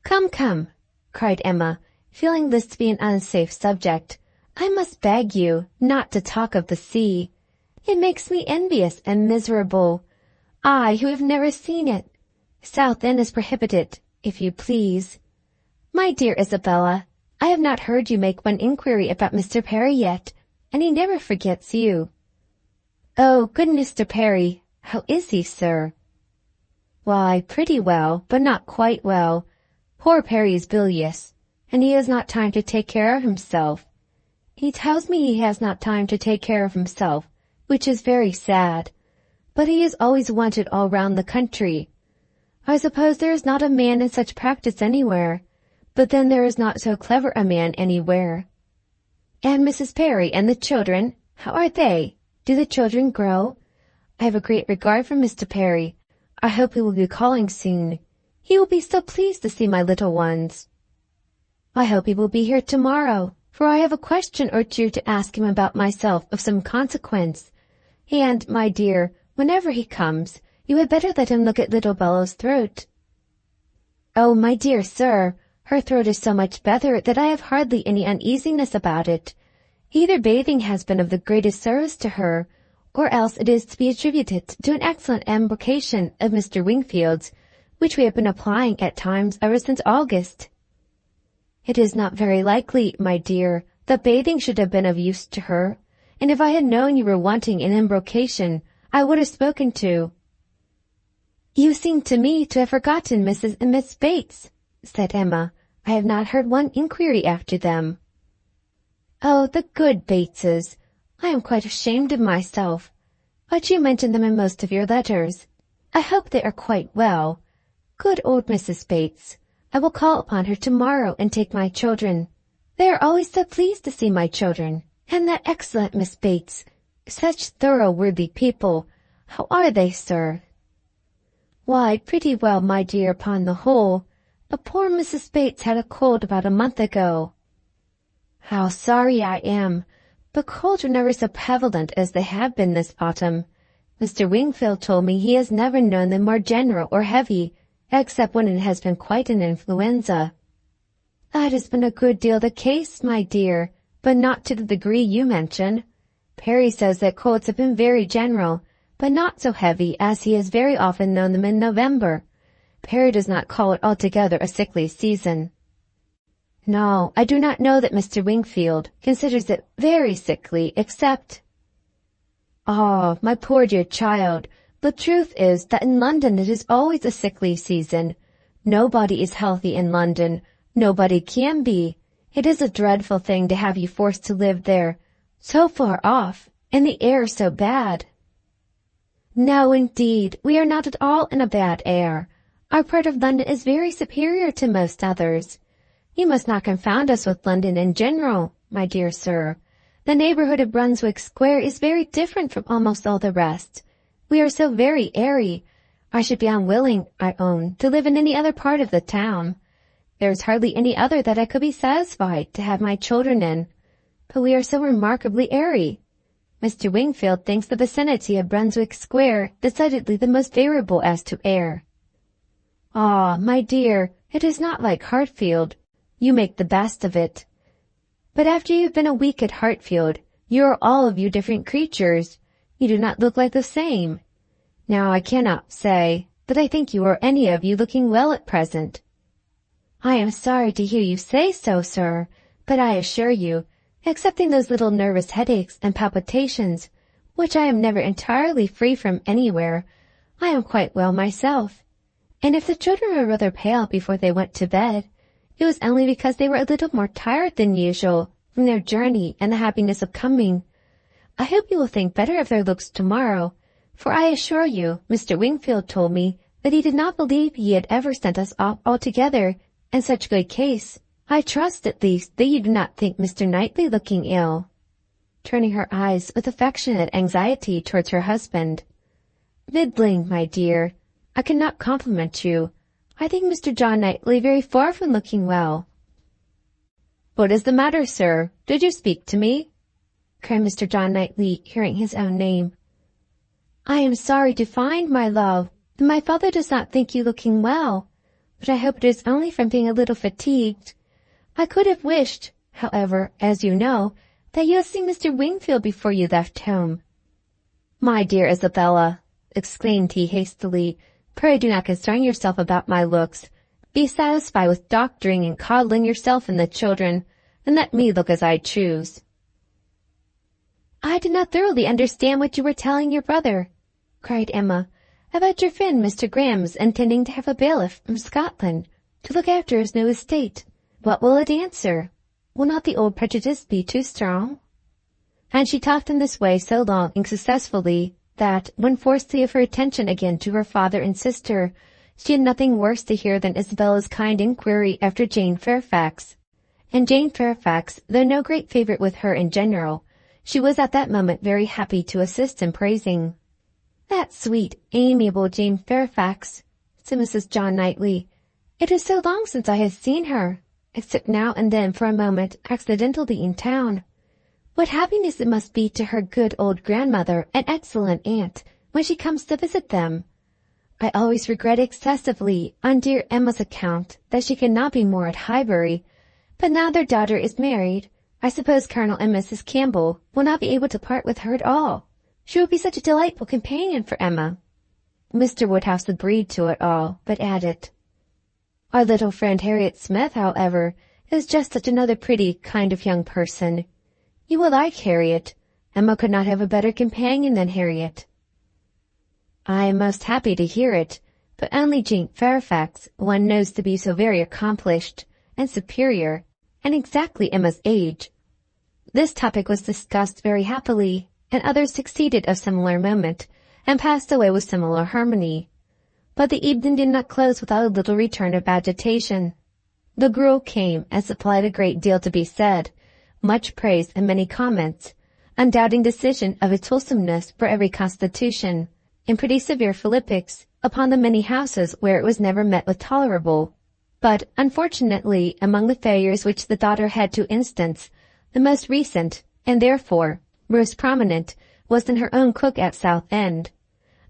"Come, come," cried Emma, feeling this to be an unsafe subject, "I must beg you not to talk of the sea. It makes me envious and miserable, I who have never seen it. Southend is prohibited, if you please. My dear Isabella, I have not heard you make one inquiry about Mr. Perry yet, and he never forgets you." "Oh, good Mr. Perry, how is he, sir?" "Why, pretty well, but not quite well. Poor Perry is bilious, and he has not time to take care of himself. He tells me he has not time to take care of himself, which is very sad. But he is always wanted all round the country. I suppose there is not a man in such practice anywhere, but then there is not so clever a man anywhere." "And Mrs. Perry and the children, how are they? Do the children grow? I have a great regard for Mr. Perry. I hope he will be calling soon. He will be so pleased to see my little ones." "I hope he will be here tomorrow, for I have a question or two to ask him about myself of some consequence. And, my dear, whenever he comes, you had better let him look at little Bella's throat." "Oh, my dear sir, her throat is so much better that I have hardly any uneasiness about it. Either bathing has been of the greatest service to her, or else it is to be attributed to an excellent embrocation of Mr. Wingfield's, which we have been applying at times ever since August." "It is not very likely, my dear, that bathing should have been of use to her, and if I had known you were wanting an embrocation, I would have spoken to—" "You seem to me to have forgotten Mrs. and Miss Bates," said Emma. "I have not heard one inquiry after them." "Oh, the good Bateses! I am quite ashamed of myself. But you mention them in most of your letters. I hope they are quite well. Good old Mrs. Bates! I will call upon her tomorrow and take my children. They are always so pleased to see my children. And that excellent Miss Bates! Such thorough worthy people. How are they, sir?" "Why, pretty well, my dear, upon the whole. But poor Mrs. Bates had a cold about a month ago." "How sorry I am. But colds are never so prevalent as they have been this autumn. Mr. Wingfield told me he has never known them more general or heavy, except when it has been quite an influenza." "That has been a good deal the case, my dear, but not to the degree you mention. Perry says that colds have been very general, but not so heavy as he has very often known them in November. Perry does not call it altogether a sickly season." "No, I do not know that Mr. Wingfield considers it very sickly, except—" "Ah, my poor dear child, the truth is that in London it is always a sickly season. Nobody is healthy in London. Nobody can be. It is a dreadful thing to have you forced to live there, so far off, and the air so bad." "No, indeed, we are not at all in a bad air. Our part of London is very superior to most others. You must not confound us with London in general, my dear sir. The neighborhood of Brunswick Square is very different from almost all the rest. We are so very airy. I should be unwilling, I own, to live in any other part of the town. There is hardly any other that I could be satisfied to have my children in. But we are so remarkably airy. Mr. Wingfield thinks the vicinity of Brunswick Square decidedly the most favorable as to air." "Ah, my dear, it is not like Hartfield. You make the best of it. But after you have been a week at Hartfield, you are all of you different creatures. You do not look like the same. Now I cannot say that I think you are any of you looking well at present." "I am sorry to hear you say so, sir, but I assure you, excepting those little nervous headaches and palpitations, which I am never entirely free from anywhere. I am quite well myself. And if the children were rather pale before they went to bed, it was only because they were a little more tired than usual from their journey and the happiness of coming. I hope you will think better of their looks tomorrow, for I assure you, Mr. Wingfield told me that he did not believe he had ever sent us off altogether in such good case. I trust, at least, that you do not think Mr. Knightley looking ill," turning her eyes with affectionate anxiety towards her husband. "Meddling, my dear. I cannot compliment you. I think Mr. John Knightley very far from looking well." "What is the matter, sir? Did you speak to me?" cried Mr. John Knightley, hearing his own name. "I am sorry to find, my love, that my father does not think you looking well, but I hope it is only from being a little fatigued. I could have wished, however, as you know, that you had seen Mr. Wingfield before you left home." "My dear Isabella," exclaimed he hastily, "pray do not concern yourself about my looks. Be satisfied with doctoring and coddling yourself and the children, and let me look as I choose." "I did not thoroughly understand what you were telling your brother," cried Emma, "about your friend Mr. Graham's intending to have a bailiff from Scotland to look after his new estate. What will it answer? Will not the old prejudice be too strong?" And she talked in this way so long and successfully that, when forced to give her attention again to her father and sister, she had nothing worse to hear than Isabella's kind inquiry after Jane Fairfax. And Jane Fairfax, though no great favourite with her in general, she was at that moment very happy to assist in praising. "That sweet, amiable Jane Fairfax," said Mrs. John Knightley. "It is so long since I have seen her, except now and then for a moment accidentally in town. What happiness it must be to her good old grandmother and excellent aunt when she comes to visit them. I always regret excessively, on dear Emma's account, that she cannot be more at Highbury, but now their daughter is married, I suppose Colonel and Mrs. Campbell will not be able to part with her at all. She will be such a delightful companion for Emma." Mr. Woodhouse agreed to it all, but added, "Our little friend Harriet Smith, however, is just such another pretty kind of young person. You will like Harriet. Emma could not have a better companion than Harriet." "I am most happy to hear it, but only Jane Fairfax one knows to be so very accomplished and superior, and exactly Emma's age." This topic was discussed very happily, and others succeeded of similar moment, and passed away with similar harmony. But the evening did not close without a little return of agitation. The gruel came, and supplied a great deal to be said, much praise and many comments, undoubting decision of its wholesomeness for every constitution, and pretty severe philippics upon the many houses where it was never met with tolerable. But, unfortunately, among the failures which the daughter had to instance, the most recent, and therefore most prominent, was in her own cook at Southend,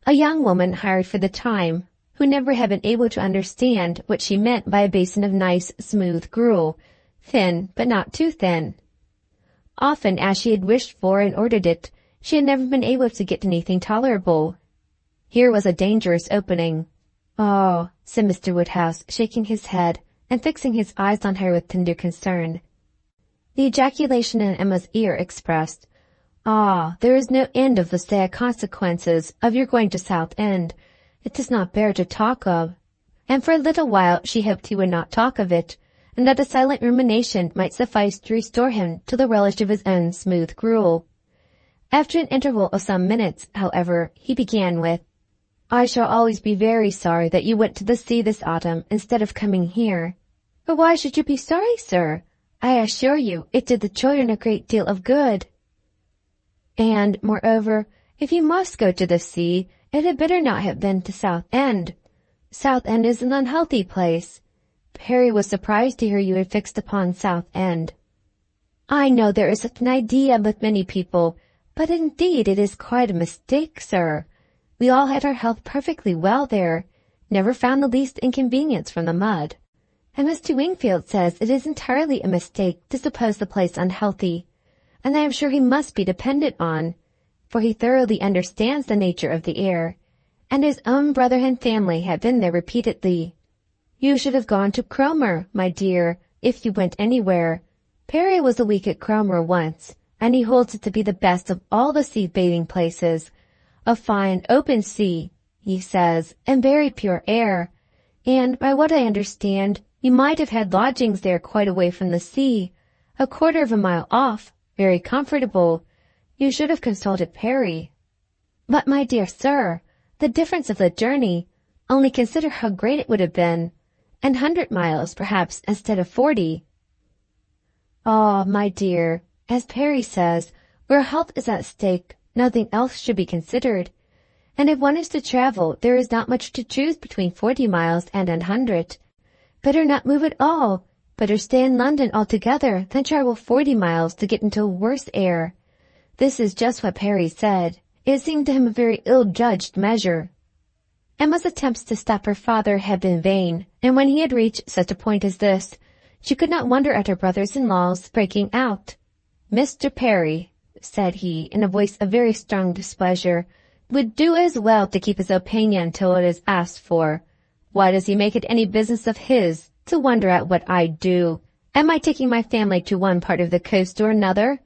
a young woman hired for the time, who never had been able to understand what she meant by a basin of nice, smooth gruel, thin but not too thin. Often as she had wished for and ordered it, she had never been able to get anything tolerable. Here was a dangerous opening. "Oh," said Mr. Woodhouse, shaking his head and fixing his eyes on her with tender concern. The ejaculation in Emma's ear expressed, "Ah, there is no end of the sad consequences of your going to Southend. It does not bear to talk of." And for a little while she hoped he would not talk of it, and that a silent rumination might suffice to restore him to the relish of his own smooth gruel. After an interval of some minutes, however, he began with, "I shall always be very sorry that you went to the sea this autumn instead of coming here." "But why should you be sorry, sir? I assure you it did the children a great deal of good. And, moreover, if you must go to the sea, it had better not have been to Southend. Southend is an unhealthy place. Harry was surprised to hear you had fixed upon Southend. I know there is such an idea with many people, but indeed it is quite a mistake, sir. We all had our health perfectly well there, never found the least inconvenience from the mud. And Mr. Wingfield says it is entirely a mistake to suppose the place unhealthy, and I am sure he must be depended on, for he thoroughly understands the nature of the air, and his own brother and family have been there repeatedly. You should have gone to Cromer, my dear, if you went anywhere. Perry was a week at Cromer once, and he holds it to be the best of all the sea-bathing places. A fine, open sea, he says, and very pure air. And, by what I understand, you might have had lodgings there quite away from the sea, a quarter of a mile off, very comfortable. You should have consulted Perry. But, my dear sir, the difference of the journey, only consider how great it would have been, 100 miles, perhaps, instead of 40. Ah, my dear, as Perry says, where health is at stake, nothing else should be considered. And if one is to travel, there is not much to choose between 40 miles and 100. Better not move at all. Better stay in London altogether than travel 40 miles to get into worse air. This is just what Perry said. It seemed to him a very ill-judged measure. Emma's attempts to stop her father had been vain, and when he had reached such a point as this, she could not wonder at her brothers-in-law's breaking out. "Mr. Perry," said he, in a voice of very strong displeasure, "would do as well to keep his opinion till it is asked for. Why does he make it any business of his to wonder at what I do? Am I taking my family to one part of the coast or another?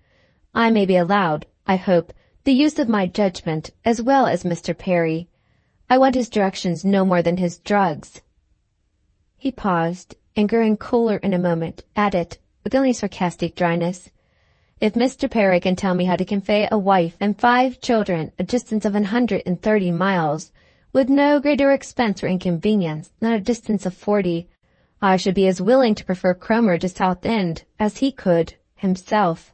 I may be allowed, I hope, the use of my judgment as well as Mr. Perry. I want his directions no more than his drugs." He paused, and growing cooler in a moment, added, with only sarcastic dryness, "If Mr. Perry can tell me how to convey a wife and 5 children a distance of 130 miles, with no greater expense or inconvenience than a distance of 40, I should be as willing to prefer Cromer to Southend as he could himself."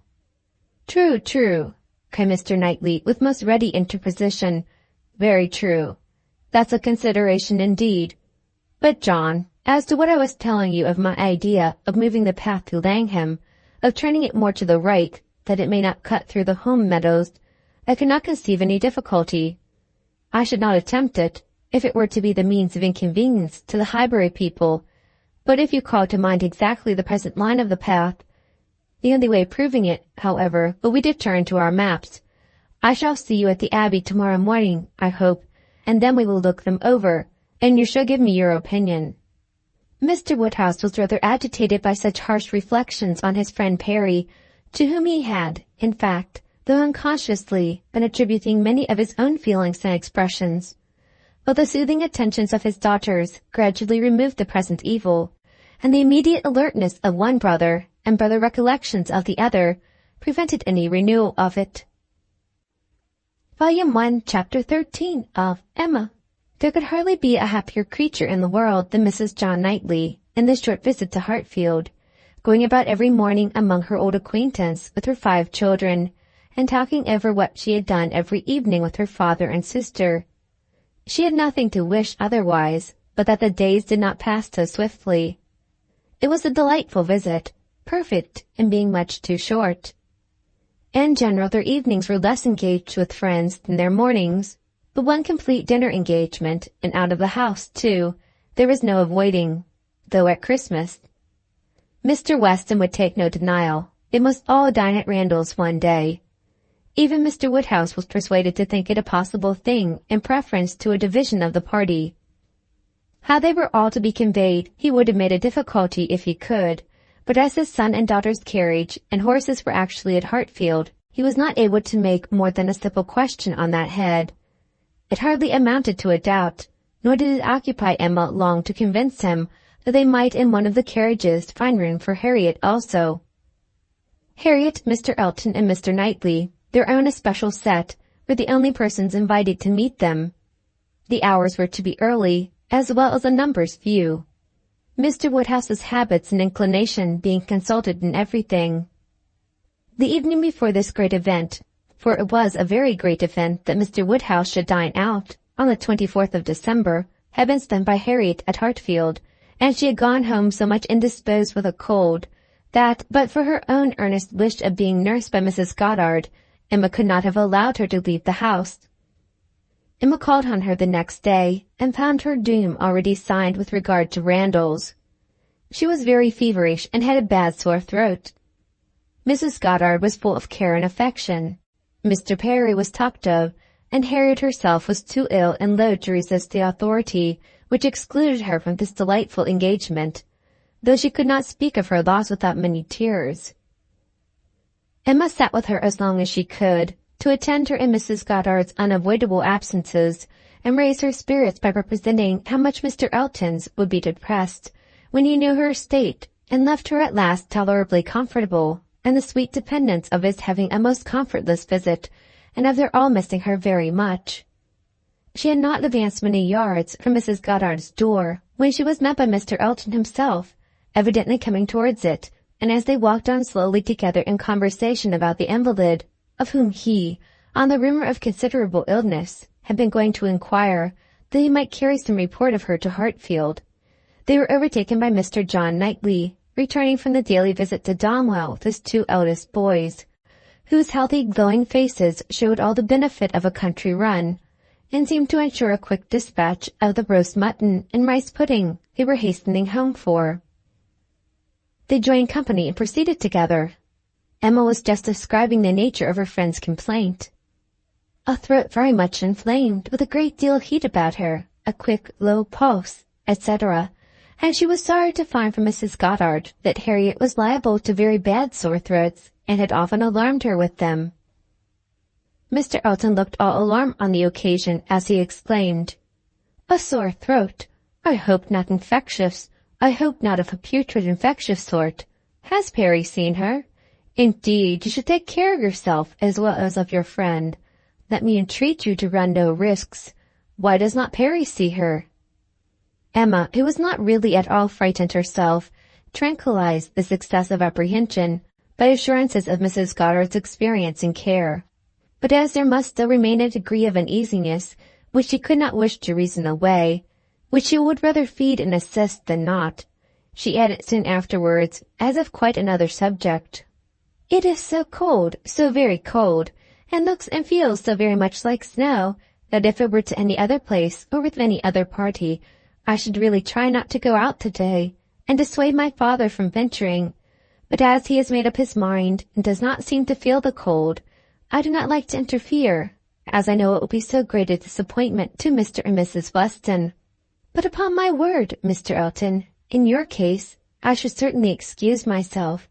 "True, true," cried Mr. Knightley, with most ready interposition. "Very true. That's a consideration indeed. But, John, as to what I was telling you of my idea of moving the path to Langham, of turning it more to the right, that it may not cut through the home meadows, I cannot conceive any difficulty. I should not attempt it, if it were to be the means of inconvenience to the Highbury people. But if you call to mind exactly the present line of the path, the only way of proving it, however, will be to turn to our maps. I shall see you at the Abbey tomorrow morning, I hope, and then we will look them over, and you shall give me your opinion." Mr. Woodhouse was rather agitated by such harsh reflections on his friend Perry, to whom he had, in fact, though unconsciously, been attributing many of his own feelings and expressions. But the soothing attentions of his daughters gradually removed the present evil, and the immediate alertness of one brother, and brother recollections of the other, prevented any renewal of it. Volume 1, Chapter 13 of Emma. There could hardly be a happier creature in the world than Mrs. John Knightley, in this short visit to Hartfield, going about every morning among her old acquaintance with her 5 children, and talking over what she had done every evening with her father and sister. She had nothing to wish otherwise, but that the days did not pass so swiftly. It was a delightful visit, perfect in being much too short. In general, their evenings were less engaged with friends than their mornings, but one complete dinner engagement, and out of the house, too, there was no avoiding, though at Christmas. Mr. Weston would take no denial. They must all dine at Randall's one day. Even Mr. Woodhouse was persuaded to think it a possible thing in preference to a division of the party. How they were all to be conveyed he would have made a difficulty if he could, but as his son and daughter's carriage and horses were actually at Hartfield, he was not able to make more than a simple question on that head. It hardly amounted to a doubt, nor did it occupy Emma long to convince him that they might in one of the carriages find room for Harriet also. Harriet, Mr. Elton, and Mr. Knightley, their own especial set, were the only persons invited to meet them. The hours were to be early, as well as the numbers few. Mr. Woodhouse's habits and inclination being consulted in everything. The evening before this great event, for it was a very great event that Mr. Woodhouse should dine out, on the 24th of December, had been spent by Harriet at Hartfield, and she had gone home so much indisposed with a cold, that, but for her own earnest wish of being nursed by Mrs. Goddard, Emma could not have allowed her to leave the house. Emma called on her the next day, and found her doom already signed with regard to Randall's. She was very feverish, and had a bad sore throat. Mrs. Goddard was full of care and affection. Mr. Perry was talked of, and Harriet herself was too ill and low to resist the authority which excluded her from this delightful engagement, though she could not speak of her loss without many tears. Emma sat with her as long as she could, to attend her in Mrs. Goddard's unavoidable absences, and raise her spirits by representing how much Mr. Elton's would be depressed when he knew her state, and left her at last tolerably comfortable, and the sweet dependence of his having a most comfortless visit, and of their all missing her very much. She had not advanced many yards from Mrs. Goddard's door, when she was met by Mr. Elton himself, evidently coming towards it, and as they walked on slowly together in conversation about the invalid, of whom he, on the rumour of considerable illness, had been going to inquire, that he might carry some report of her to Hartfield, they were overtaken by Mr. John Knightley, returning from the daily visit to Donwell with his 2 eldest boys, whose healthy glowing faces showed all the benefit of a country run, and seemed to ensure a quick dispatch of the roast mutton and rice pudding they were hastening home for. They joined company and proceeded together. Emma was just describing the nature of her friend's complaint. A throat very much inflamed, with a great deal of heat about her, a quick, low pulse, etc., and she was sorry to find from Mrs. Goddard that Harriet was liable to very bad sore throats, and had often alarmed her with them. Mr. Elton looked all alarm on the occasion as he exclaimed, "A sore throat! I hope not infectious. I hope not of a putrid infectious sort. Has Perry seen her? Indeed, you should take care of yourself as well as of your friend. Let me entreat you to run no risks. Why does not Perry see her?" Emma, who was not really at all frightened herself, tranquilized this excessive apprehension by assurances of Mrs. Goddard's experience and care. But as there must still remain a degree of uneasiness which she could not wish to reason away, which she would rather feed and assist than not, she added soon afterwards, as if quite another subject, "It is so cold, so very cold, and looks and feels so very much like snow, that if it were to any other place or with any other party, I should really try not to go out today, and dissuade my father from venturing. But as he has made up his mind, and does not seem to feel the cold, I do not like to interfere, as I know it will be so great a disappointment to Mr. and Mrs. Weston. But upon my word, Mr. Elton, in your case, I should certainly excuse myself.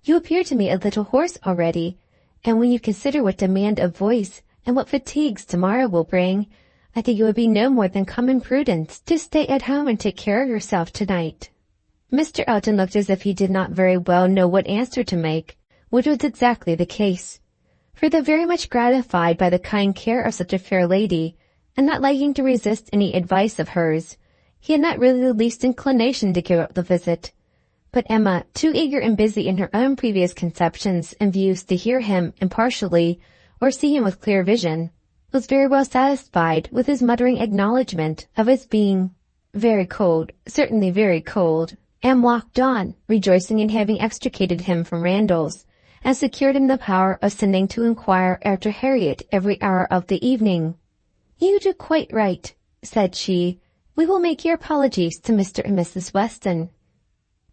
You appear to me a little hoarse already, and when you consider what demand of voice and what fatigues tomorrow will bring, I think it would be no more than common prudence to stay at home and take care of yourself tonight." Mr. Elton looked as if he did not very well know what answer to make, which was exactly the case. For though very much gratified by the kind care of such a fair lady, and not liking to resist any advice of hers, he had not really the least inclination to give up the visit. But Emma, too eager and busy in her own previous conceptions and views to hear him impartially, or see him with clear vision, was very well satisfied with his muttering acknowledgment of his being very cold, certainly very cold, and walked on, rejoicing in having extricated him from Randall's, and secured him the power of sending to inquire after Harriet every hour of the evening. "You do quite right," said she. "We will make your apologies to Mr. and Mrs. Weston."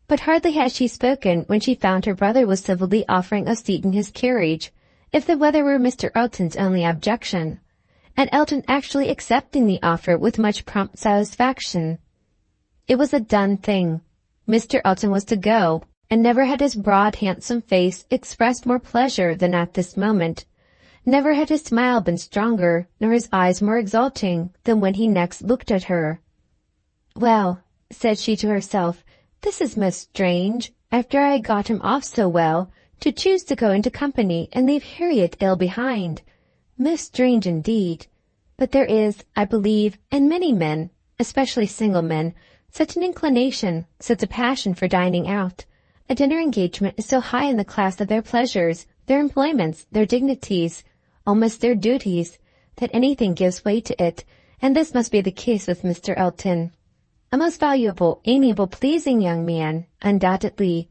But hardly had she spoken when she found her brother was civilly offering a seat in his carriage, if the weather were Mr. Elton's only objection, and Elton actually accepting the offer with much prompt satisfaction. It was a done thing. Mr. Elton was to go, and never had his broad, handsome face expressed more pleasure than at this moment. Never had his smile been stronger, nor his eyes more exulting than when he next looked at her. "Well," said she to herself, "this is most strange, after I had got him off so well, to choose to go into company and leave Harriet ill behind. Most strange indeed. But there is, I believe, in many men, especially single men, such an inclination, such a passion for dining out. A dinner engagement is so high in the class of their pleasures, their employments, their dignities, almost their duties, that anything gives way to it, and this must be the case with Mr. Elton. A most valuable, amiable, pleasing young man, undoubtedly,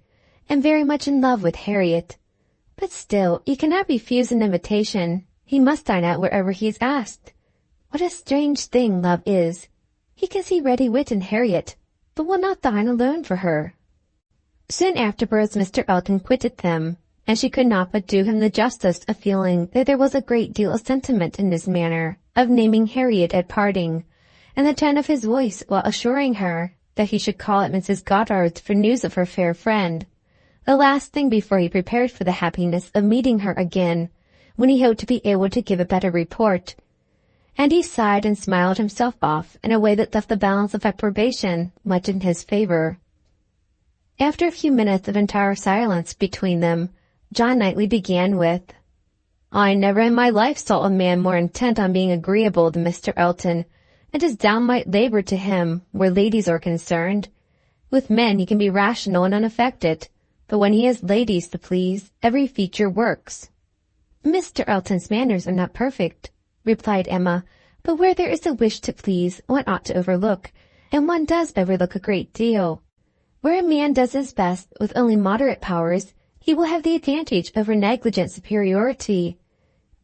and very much in love with Harriet. But still, he cannot refuse an invitation. He must dine out wherever he is asked. What a strange thing love is! He can see ready wit in Harriet, but will not dine alone for her. Soon afterwards Mr. Elton quitted them, and she could not but do him the justice of feeling that there was a great deal of sentiment in his manner of naming Harriet at parting, and the tone of his voice while assuring her that he should call at Mrs. Goddard's for news of her fair friend, the last thing before he prepared for the happiness of meeting her again, when he hoped to be able to give a better report. And he sighed and smiled himself off in a way that left the balance of approbation much in his favor. After a few minutes of entire silence between them, John Knightley began with, "I never in my life saw a man more intent on being agreeable than Mr. Elton. It is downright labor to him, where ladies are concerned. With men he can be rational and unaffected, but when he has ladies to please, every feature works." "Mr. Elton's manners are not perfect," replied Emma, "but where there is a wish to please, one ought to overlook, and one does overlook a great deal. Where a man does his best with only moderate powers, he will have the advantage over negligent superiority.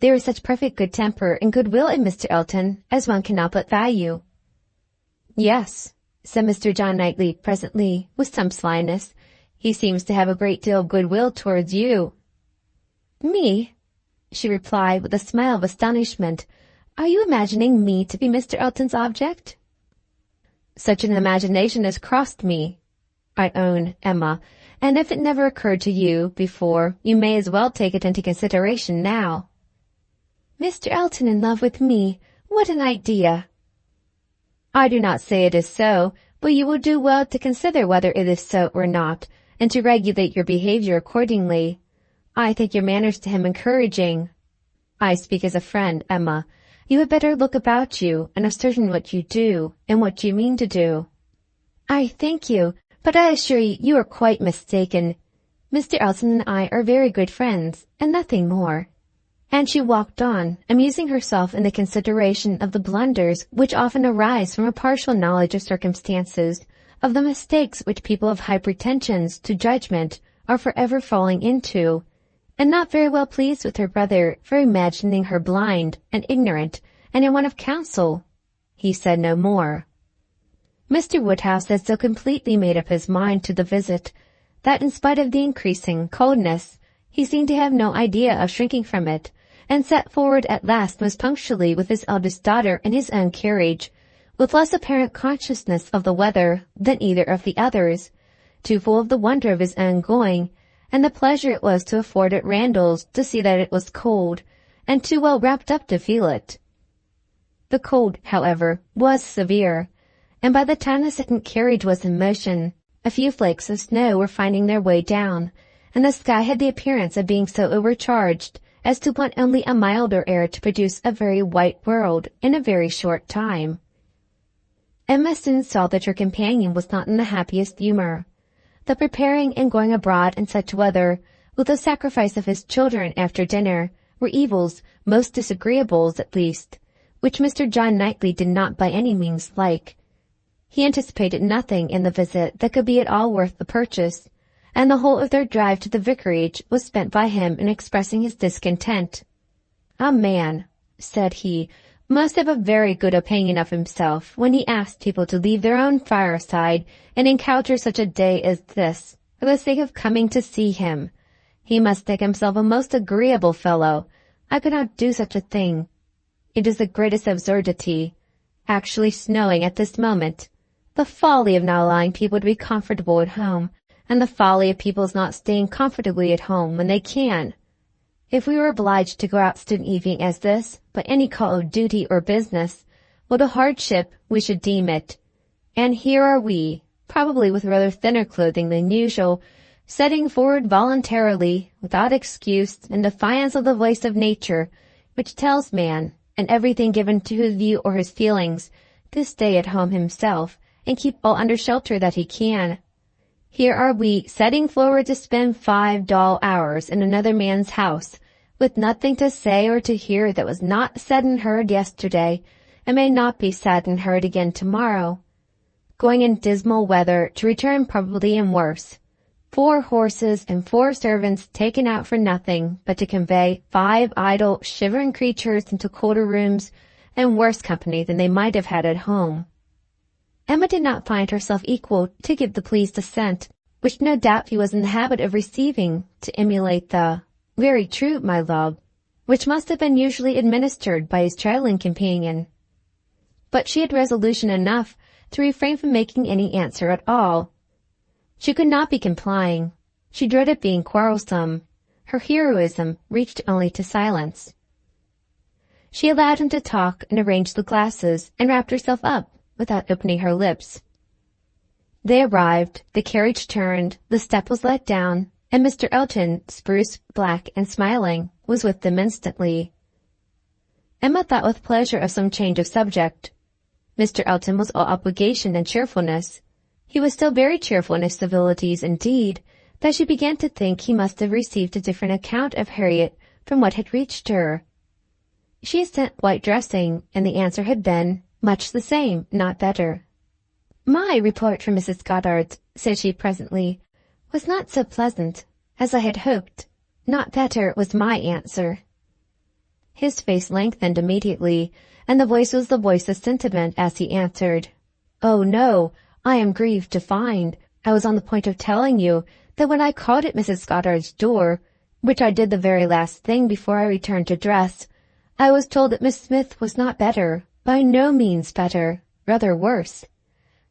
There is such perfect good temper and goodwill in Mr. Elton as one cannot but value." "Yes," said Mr. John Knightley presently, with some slyness, "he seems to have a great deal of goodwill towards you." "Me?" she replied with a smile of astonishment. "Are you imagining me to be Mr. Elton's object?" "Such an imagination has crossed me, I own, Emma, and if it never occurred to you before, you may as well take it into consideration now." "Mr. Elton in love with me? What an idea!" "I do not say it is so, but you will do well to consider whether it is so or not, and to regulate your behavior accordingly. I think your manners to him encouraging. I speak as a friend, Emma. You had better look about you and ascertain what you do, and what you mean to do." "I thank you, but I assure you you are quite mistaken. Mr. Elton and I are very good friends, and nothing more." And she walked on, amusing herself in the consideration of the blunders which often arise from a partial knowledge of circumstances, of the mistakes which people of high pretensions to judgment are forever falling into, and not very well pleased with her brother for imagining her blind and ignorant and in want of counsel. He said no more. Mr. Woodhouse had so completely made up his mind to the visit that in spite of the increasing coldness, he seemed to have no idea of shrinking from it, and set forward at last most punctually with his eldest daughter in his own carriage, with less apparent consciousness of the weather than either of the others, too full of the wonder of his own going, and the pleasure it was to afford at Randalls to see that it was cold, and too well wrapped up to feel it. The cold, however, was severe, and by the time the second carriage was in motion, a few flakes of snow were finding their way down, and the sky had the appearance of being so overcharged as to want only a milder air to produce a very white world in a very short time. Emma soon saw that her companion was not in the happiest humour. The preparing and going abroad in such weather, with the sacrifice of his children after dinner, were evils, most disagreeables at least, which Mr. John Knightley did not by any means like. He anticipated nothing in the visit that could be at all worth the purchase, and the whole of their drive to the vicarage was spent by him in expressing his discontent. "A man," said he, "must have a very good opinion of himself when he asks people to leave their own fireside and encounter such a day as this, for the sake of coming to see him. He must think himself a most agreeable fellow. I could not do such a thing. It is the greatest absurdity. Actually snowing at this moment. The folly of not allowing people to be comfortable at home, and the folly of people's not staying comfortably at home when they can. If we were obliged to go out such an evening as this, by any call of duty or business, what a hardship we should deem it. And here are we, probably with rather thinner clothing than usual, setting forward voluntarily, without excuse, in defiance of the voice of nature, which tells man, and everything given to his view or his feelings, to stay at home himself, and keep all under shelter that he can. Here are we setting forward to spend 5 dull hours in another man's house, with nothing to say or to hear that was not said and heard yesterday, and may not be said and heard again tomorrow. Going in dismal weather, to return probably in worse. 4 horses and 4 servants taken out for nothing but to convey 5 idle, shivering creatures into colder rooms, and worse company than they might have had at home." Emma did not find herself equal to give the pleased assent, which no doubt he was in the habit of receiving, to emulate the "Very true, my love," which must have been usually administered by his travelling companion. But she had resolution enough to refrain from making any answer at all. She could not be complying. She dreaded being quarrelsome. Her heroism reached only to silence. She allowed him to talk and arrange the glasses and wrapped herself up without opening her lips. They arrived, the carriage turned, the step was let down, and Mr. Elton, spruce, black, and smiling, was with them instantly. Emma thought with pleasure of some change of subject. Mr. Elton was all obligation and cheerfulness. He was still very cheerful in his civilities, indeed, that she began to think he must have received a different account of Harriet from what had reached her. She had sent white dressing, and the answer had been, much the same, not better. "My report from Mrs. Goddard's," said she presently, "was not so pleasant as I had hoped. Not better was my answer." His face lengthened immediately, and the voice was the voice of sentiment as he answered, "Oh no, I am grieved to find. I was on the point of telling you that when I called at Mrs. Goddard's door, which I did the very last thing before I returned to dress, I was told that Miss Smith was not better, by no means better, rather worse.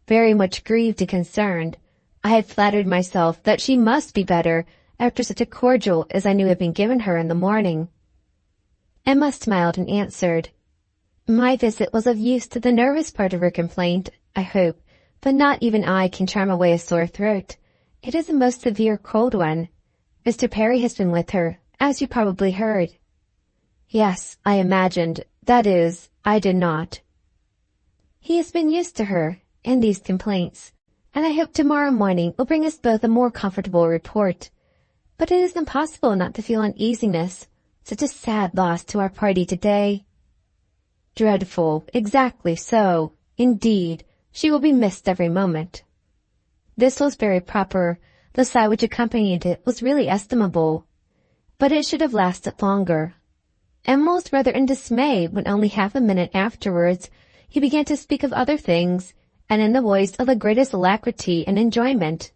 Very much grieved and concerned. I had flattered myself that she must be better after such a cordial as I knew had been given her in the morning." Emma smiled and answered, "My visit was of use to the nervous part of her complaint, I hope, but not even I can charm away a sore throat. It is a most severe cold one. Mr. Perry has been with her, as you probably heard." "Yes, I imagined. That is, I did not." "He has been used to her and these complaints, and I hope tomorrow morning will bring us both a more comfortable report. But it is impossible not to feel uneasiness. Such a sad loss to our party today." "Dreadful, exactly so. Indeed, she will be missed every moment." This was very proper. The sigh which accompanied it was really estimable. But it should have lasted longer. Emma was rather in dismay when only half a minute afterwards he began to speak of other things, and in the voice of the greatest alacrity and enjoyment.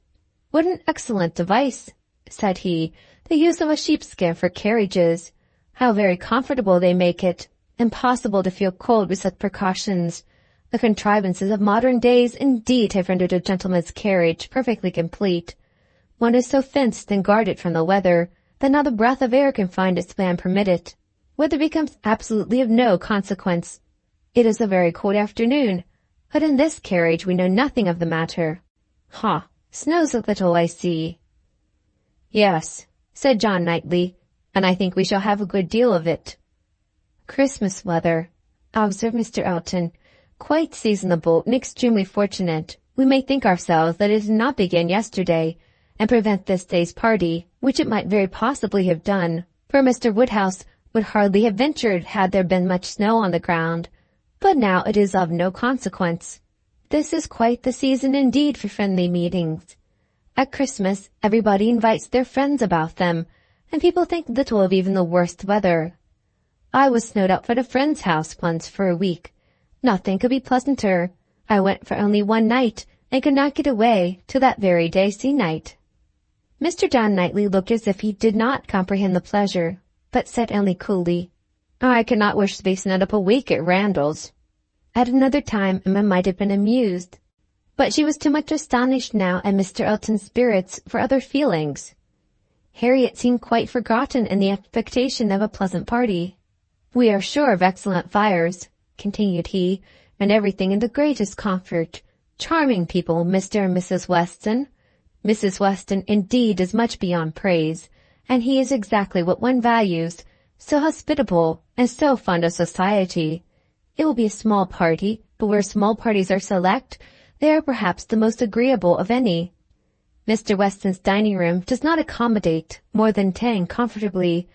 "What an excellent device," said he, "the use of a sheepskin for carriages. How very comfortable they make it. Impossible to feel cold with such precautions. The contrivances of modern days indeed have rendered a gentleman's carriage perfectly complete. One is so fenced and guarded from the weather that not a breath of air can find its way unpermitted. Weather becomes absolutely of no consequence. It is a very cold afternoon, but in this carriage we know nothing of the matter. Ha! Snows a little, I see." "Yes," said John Knightley, "and I think we shall have a good deal of it." "Christmas weather," observed Mr. Elton, "quite seasonable and extremely fortunate. We may think ourselves that it did not begin yesterday, and prevent this day's party, which it might very possibly have done, for Mr. Woodhouse would hardly have ventured had there been much snow on the ground. But now it is of no consequence. This is quite the season indeed for friendly meetings. At Christmas everybody invites their friends about them, and people think little of even the worst weather. I was snowed up at a friend's house once for a week. Nothing could be pleasanter. I went for only one night, and could not get away till that very day se'night." Mr. John Knightley looked as if he did not comprehend the pleasure, but said only coolly, "I cannot wish to be snowed up a week at Randall's." At another time Emma might have been amused, but she was too much astonished now at Mr. Elton's spirits for other feelings. Harriet seemed quite forgotten in the expectation of a pleasant party. "We are sure of excellent fires," continued he, "and everything in the greatest comfort. Charming people, Mr. and Mrs. Weston. Mrs. Weston indeed is much beyond praise, and he is exactly what one values, so hospitable and so fond of society. It will be a small party, but where small parties are select, they are perhaps the most agreeable of any. Mr. Weston's dining room does not accommodate more than 10 comfortably,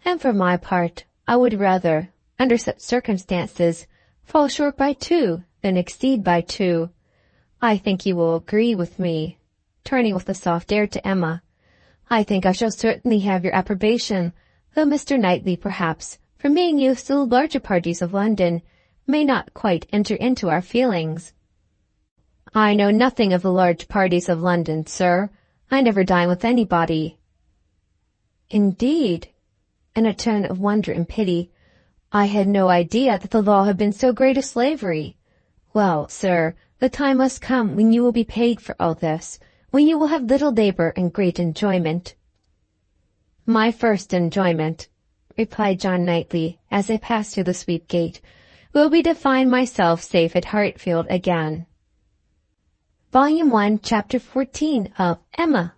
and for my part, I would rather, under such circumstances, fall short by 2 than exceed by 2. I think you will agree with me," turning with a soft air to Emma. "I think I shall certainly have your approbation, though Mr. Knightley, perhaps, from being used to the larger parties of London, may not quite enter into our feelings." "I know nothing of the large parties of London, sir. I never dine with anybody." "Indeed?" in a tone of wonder and pity. "I had no idea that the law had been so great a slavery. Well, sir, the time must come when you will be paid for all this, when you will have little labor and great enjoyment." "My first enjoyment," replied John Knightley, as they passed through the sweep gate, "will be to find myself safe at Hartfield again." Volume 1, Chapter 14 of Emma.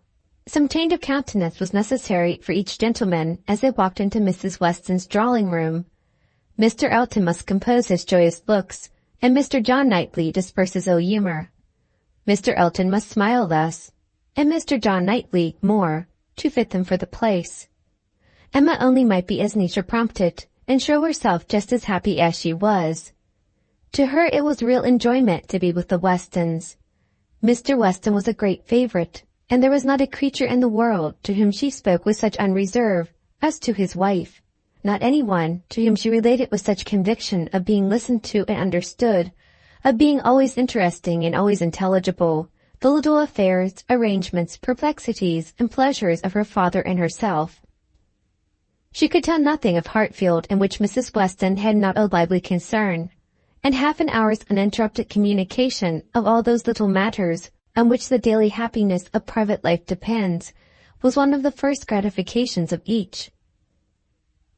Some change of countenance was necessary for each gentleman as they walked into Mrs. Weston's drawing-room. Mr. Elton must compose his joyous looks, and Mr. John Knightley disperse his ill humour. Mr. Elton must smile less, and Mr. John Knightley more, to fit them for the place. Emma only might be as nature prompted, and show herself just as happy as she was. To her it was real enjoyment to be with the Westons. Mr. Weston was a great favourite, and there was not a creature in the world to whom she spoke with such unreserve as to his wife, not any one to whom she related with such conviction of being listened to and understood, of being always interesting and always intelligible, the little affairs, arrangements, perplexities, and pleasures of her father and herself. She could tell nothing of Hartfield in which Mrs. Weston had not a lively concern, and half an hour's uninterrupted communication of all those little matters on which the daily happiness of private life depends was one of the first gratifications of each.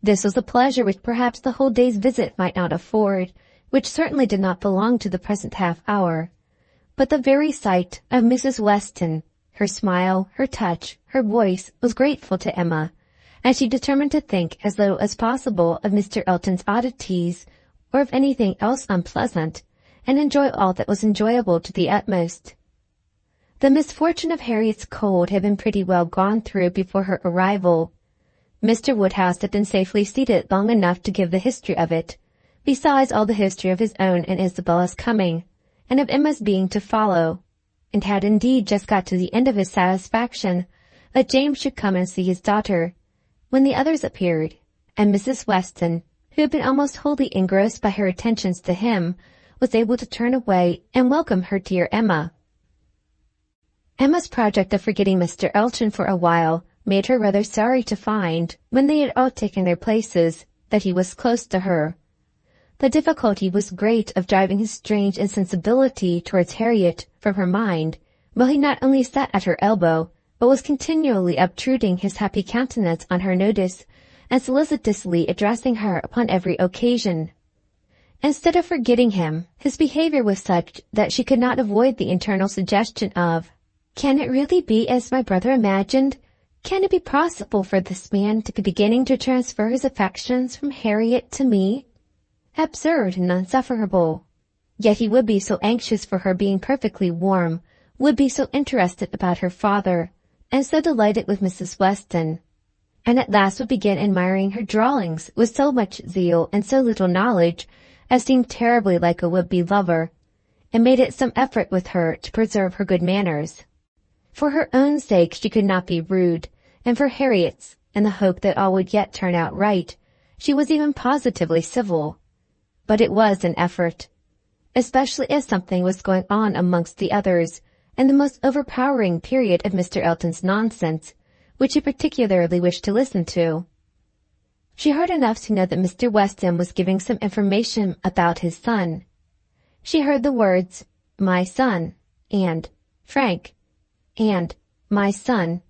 This was a pleasure which perhaps the whole day's visit might not afford, which certainly did not belong to the present half-hour. But the very sight of Mrs. Weston, her smile, her touch, her voice, was grateful to Emma, and she determined to think as little as possible of Mr. Elton's oddities, or of anything else unpleasant, and enjoy all that was enjoyable to the utmost. The misfortune of Harriet's cold had been pretty well gone through before her arrival. Mr. Woodhouse had been safely seated long enough to give the history of it, besides all the history of his own and Isabella's coming, and of Emma's being to follow, and had indeed just got to the end of his satisfaction that James should come and see his daughter, when the others appeared, and Mrs. Weston, who had been almost wholly engrossed by her attentions to him, was able to turn away and welcome her dear Emma. Emma's project of forgetting Mr. Elton for a while made her rather sorry to find, when they had all taken their places, that he was close to her. The difficulty was great of driving his strange insensibility towards Harriet from her mind, while he not only sat at her elbow, but was continually obtruding his happy countenance on her notice, and solicitously addressing her upon every occasion. Instead of forgetting him, his behaviour was such that she could not avoid the internal suggestion of, "Can it really be as my brother imagined? Can it be possible for this man to be beginning to transfer his affections from Harriet to me? Absurd and insufferable. Yet he would be so anxious for her being perfectly warm, would be so interested about her father, and so delighted with Mrs. Weston, and at last would begin admiring her drawings with so much zeal and so little knowledge as seemed terribly like a would-be lover, and made it some effort with her to preserve her good manners. For her own sake she could not be rude, and for Harriet's, in the hope that all would yet turn out right, she was even positively civil. But it was an effort, especially as something was going on amongst the others, and the most overpowering period of Mr. Elton's nonsense, which she particularly wished to listen to. She heard enough to know that Mr. Weston was giving some information about his son. She heard the words, "my son," and "Frank," and "my son,"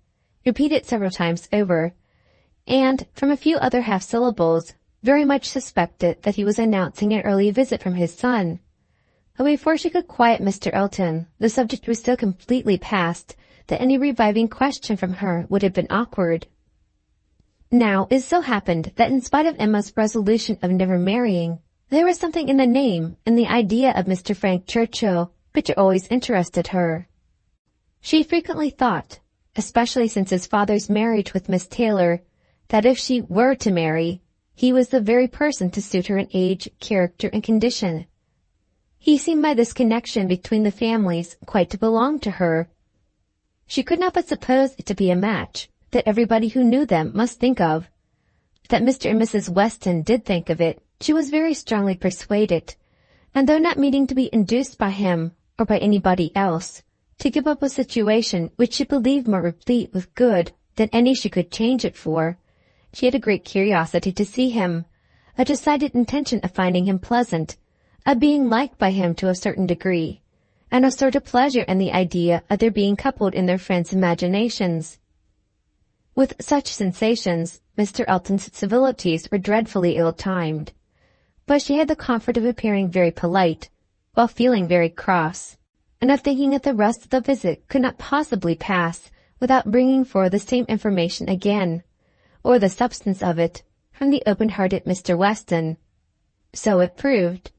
repeated several times over, and, from a few other half-syllables, very much suspected that he was announcing an early visit from his son. But before she could quiet Mr. Elton, the subject was so completely past that any reviving question from her would have been awkward. Now it so happened that in spite of Emma's resolution of never marrying, there was something in the name and the idea of Mr. Frank Churchill which always interested her. She frequently thought, especially since his father's marriage with Miss Taylor, that if she were to marry, he was the very person to suit her in age, character, and condition. He seemed by this connection between the families quite to belong to her. She could not but suppose it to be a match that everybody who knew them must think of. That Mr. and Mrs. Weston did think of it, she was very strongly persuaded, and though not meaning to be induced by him, or by anybody else, to give up a situation which she believed more replete with good than any she could change it for, she had a great curiosity to see him, a decided intention of finding him pleasant, of being liked by him to a certain degree, and a sort of pleasure in the idea of their being coupled in their friends' imaginations. With such sensations, Mr. Elton's civilities were dreadfully ill-timed, but she had the comfort of appearing very polite, while feeling very cross, and of thinking that the rest of the visit could not possibly pass without bringing forth the same information again, or the substance of it, from the open-hearted Mr. Weston. So it proved,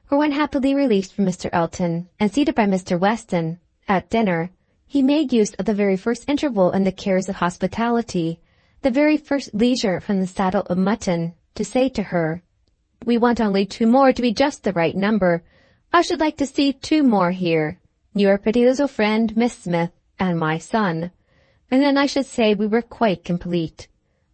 for when happily released from Mr. Elton, and seated by Mr. Weston, at dinner, he made use of the very first interval in the cares of hospitality, the very first leisure from the saddle of mutton, to say to her, "We want only 2 more to be just the right number. I should like to see 2 more here, your pretty little friend, Miss Smith, and my son. And then I should say we were quite complete.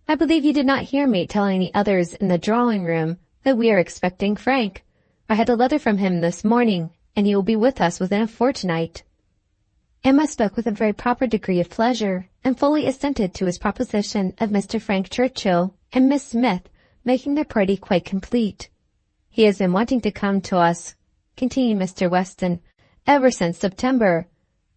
I believe you did not hear me telling the others in the drawing-room that we are expecting Frank. I had a letter from him this morning, and he will be with us within a fortnight." Emma spoke with a very proper degree of pleasure, and fully assented to his proposition of Mr. Frank Churchill and Miss Smith making their party quite complete. "He has been wanting to come to us," continued Mr. Weston, "ever since September.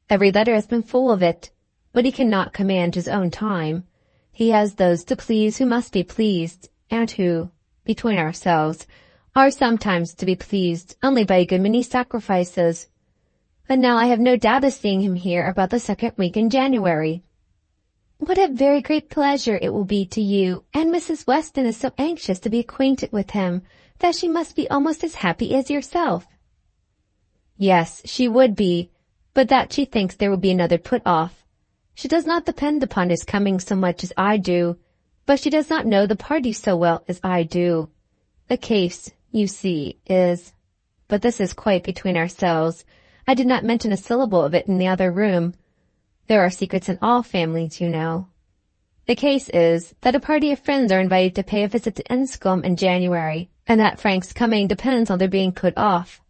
Every letter has been full of it, but he cannot command his own time. He has those to please who must be pleased, and who, between ourselves, are sometimes to be pleased only by a good many sacrifices. But now I have no doubt of seeing him here about the 2nd week in January." "What a very great pleasure it will be to you, and Mrs. Weston is so anxious to be acquainted with him that she must be almost as happy as yourself." "Yes, she would be, but that she thinks there will be another put-off. She does not depend upon his coming so much as I do, but she does not know the party so well as I do. The case, you see, is— but this is quite between ourselves. I did not mention a syllable of it in the other room. There are secrets in all families, you know. The case is that a party of friends are invited to pay a visit to Enscombe in January, and that Frank's coming depends on their being put off.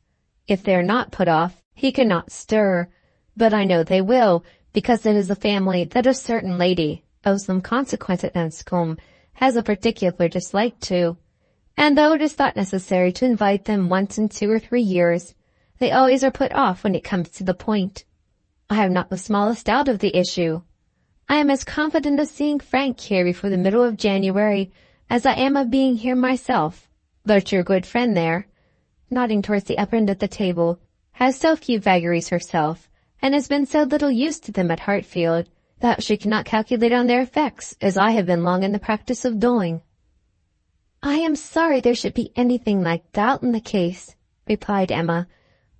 If they are not put off, he cannot stir, but I know they will, because it is a family that a certain lady, of some consequence at Enscombe, has a particular dislike to, and though it is thought necessary to invite them once in 2 or 3 years, they always are put off when it comes to the point. I have not the smallest doubt of the issue. I am as confident of seeing Frank here before the middle of January as I am of being here myself, but your good friend there," nodding towards the upper end of the table, "has so few vagaries herself, and has been so little used to them at Hartfield, that she cannot calculate on their effects, as I have been long in the practice of doing." "I am sorry there should be anything like that in the case," replied Emma,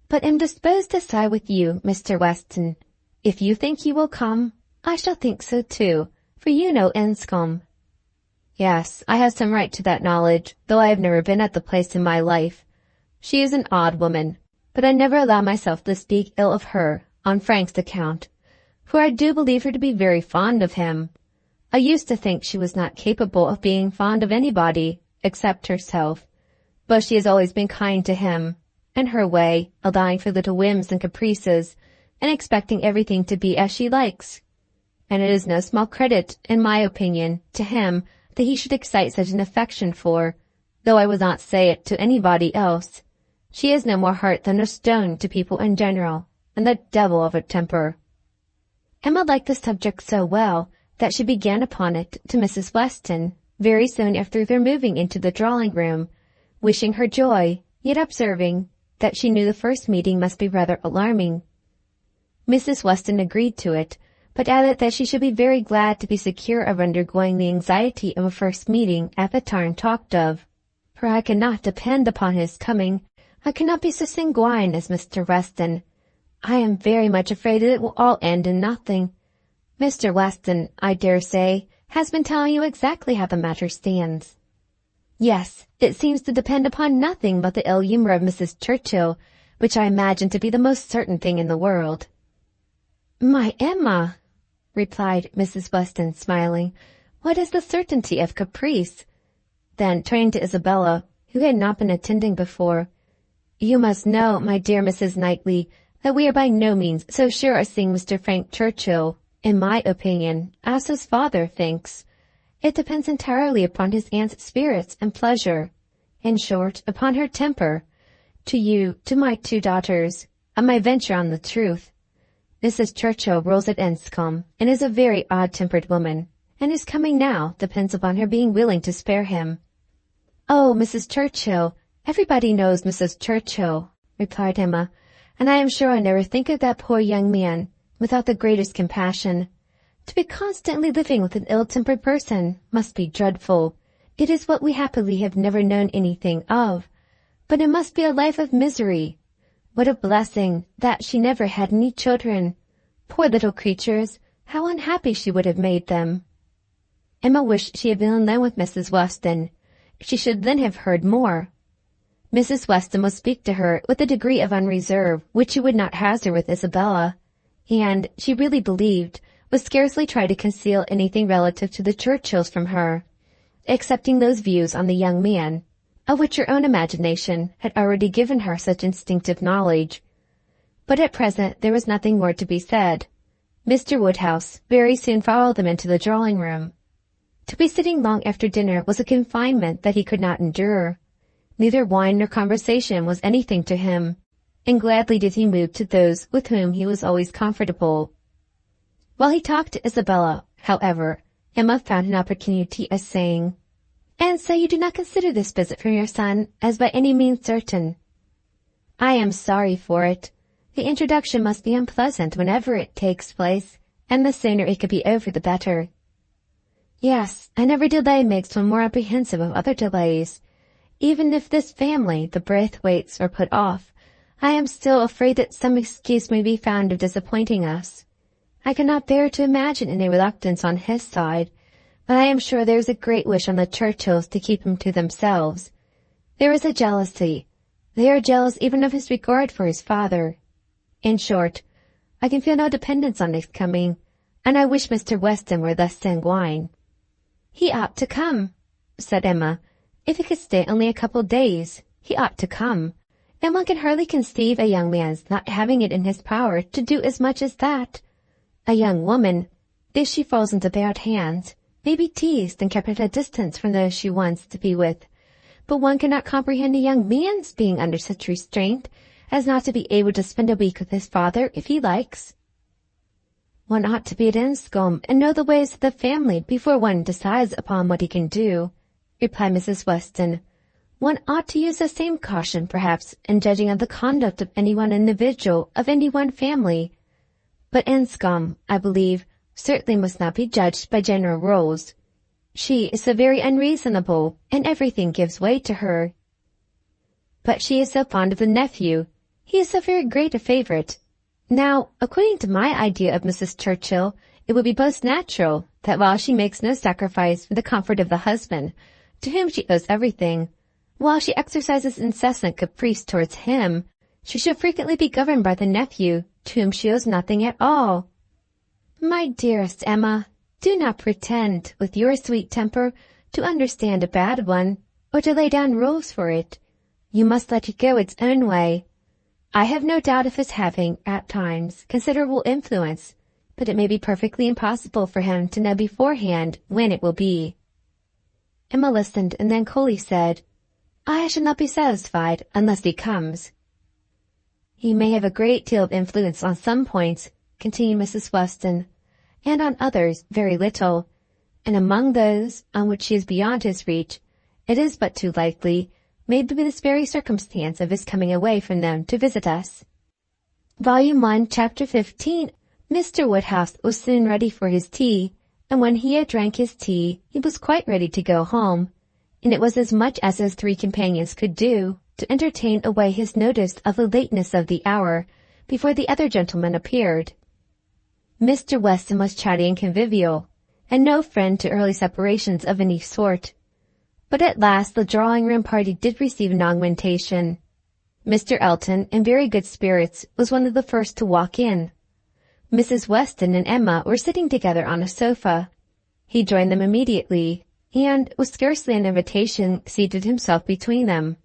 "but am disposed to side with you, Mr. Weston. If you think he will come, I shall think so too, for you know Enscombe." "Yes, I have some right to that knowledge, though I have never been at the place in my life. She is an odd woman, but I never allow myself to speak ill of her on Frank's account, for I do believe her to be very fond of him. I used to think she was not capable of being fond of anybody, except herself, but she has always been kind to him, in her way, allowing for little whims and caprices, and expecting everything to be as she likes. And it is no small credit, in my opinion, to him that he should excite such an affection for, though I would not say it to anybody else. She has no more heart than a stone to people in general, and the devil of a temper." Emma liked the subject so well that she began upon it to Mrs. Weston very soon after their moving into the drawing-room, wishing her joy, yet observing that she knew the first meeting must be rather alarming. Mrs. Weston agreed to it, but added that she should be very glad to be secure of undergoing the anxiety of a first meeting at the time talked of, "for I cannot depend upon his coming. I cannot be so sanguine as Mr. Weston. I am very much afraid that it will all end in nothing. Mr. Weston, I dare say, has been telling you exactly how the matter stands." "Yes, it seems to depend upon nothing but the ill humour of Mrs. Churchill, which I imagine to be the most certain thing in the world." "My Emma," replied Mrs. Weston, smiling, "what is the certainty of caprice?" Then, turning to Isabella, who had not been attending before, "You must know, my dear Mrs. Knightley, that we are by no means so sure of seeing Mr. Frank Churchill, in my opinion, as his father thinks. It depends entirely upon his aunt's spirits and pleasure, in short, upon her temper. To you, to my 2 daughters, I might venture on the truth. Mrs. Churchill rules at Enscombe, and is a very odd-tempered woman, and his coming now depends upon her being willing to spare him." "Oh, Mrs. Churchill, everybody knows Mrs. Churchill," replied Emma, "and I am sure I never think of that poor young man without the greatest compassion. To be constantly living with an ill-tempered person must be dreadful. It is what we happily have never known anything of, but it must be a life of misery. What a blessing that she never had any children. Poor little creatures, how unhappy she would have made them." Emma wished she had been alone with Mrs. Weston. She should then have heard more. Mrs. Weston would speak to her with a degree of unreserve which she would not hazard with Isabella, and, she really believed, would scarcely try to conceal anything relative to the Churchills from her, excepting those views on the young man, of which her own imagination had already given her such instinctive knowledge. But at present there was nothing more to be said. Mr. Woodhouse very soon followed them into the drawing-room. To be sitting long after dinner was a confinement that he could not endure. Neither wine nor conversation was anything to him, and gladly did he move to those with whom he was always comfortable. While he talked to Isabella, however, Emma found an opportunity of saying, "And so you do not consider this visit from your son as by any means certain?" "I am sorry for it. The introduction must be unpleasant whenever it takes place, and the sooner it can be over the better." "Yes, and every delay makes one more apprehensive of other delays. Even if this family, the Braithwaites, are put off, I am still afraid that some excuse may be found of disappointing us. I cannot bear to imagine any reluctance on his side, but I am sure there is a great wish on the Churchills to keep him to themselves. There is a jealousy. They are jealous even of his regard for his father. In short, I can feel no dependence on his coming, and I wish Mr. Weston were less sanguine." "He ought to come," said Emma. "If he could stay only a couple of days, he ought to come, and one can hardly conceive a young man's not having it in his power to do as much as that. A young woman, if she falls into bad hands, may be teased and kept at a distance from those she wants to be with, but one cannot comprehend a young man's being under such restraint as not to be able to spend a week with his father if he likes." "One ought to be at Enscombe and know the ways of the family before one decides upon what he can do," replied Mrs. Weston. "One ought to use the same caution, perhaps, in judging of the conduct of any one individual of any one family. But Enscombe, I believe, certainly must not be judged by general rules. She is so very unreasonable, and everything gives way to her." "But she is so fond of the nephew. He is so very great a favourite. Now, according to my idea of Mrs. Churchill, it would be most natural that while she makes no sacrifice for the comfort of the husband, to whom she owes everything, while she exercises incessant caprice towards him, she should frequently be governed by the nephew, to whom she owes nothing at all." "My dearest Emma, do not pretend, with your sweet temper, to understand a bad one, or to lay down rules for it. You must let it go its own way. I have no doubt of his having, at times, considerable influence, but it may be perfectly impossible for him to know beforehand when it will be." Emma listened, and then coolly said, "I shall not be satisfied unless he comes." "He may have a great deal of influence on some points," continued Mrs. Weston, "and on others very little, and among those on which he is beyond his reach, it is but too likely may be this very circumstance of his coming away from them to visit us." Volume 1, Chapter 15. Mr. Woodhouse was soon ready for his tea, and when he had drank his tea, he was quite ready to go home, and it was as much as his three companions could do to entertain away his notice of the lateness of the hour before the other gentlemen appeared. Mr. Weston was chatty and convivial, and no friend to early separations of any sort. But at last the drawing-room party did receive an augmentation. Mr. Elton, in very good spirits, was one of the first to walk in. Mrs. Weston and Emma were sitting together on a sofa. He joined them immediately, and, with scarcely an invitation, seated himself between them.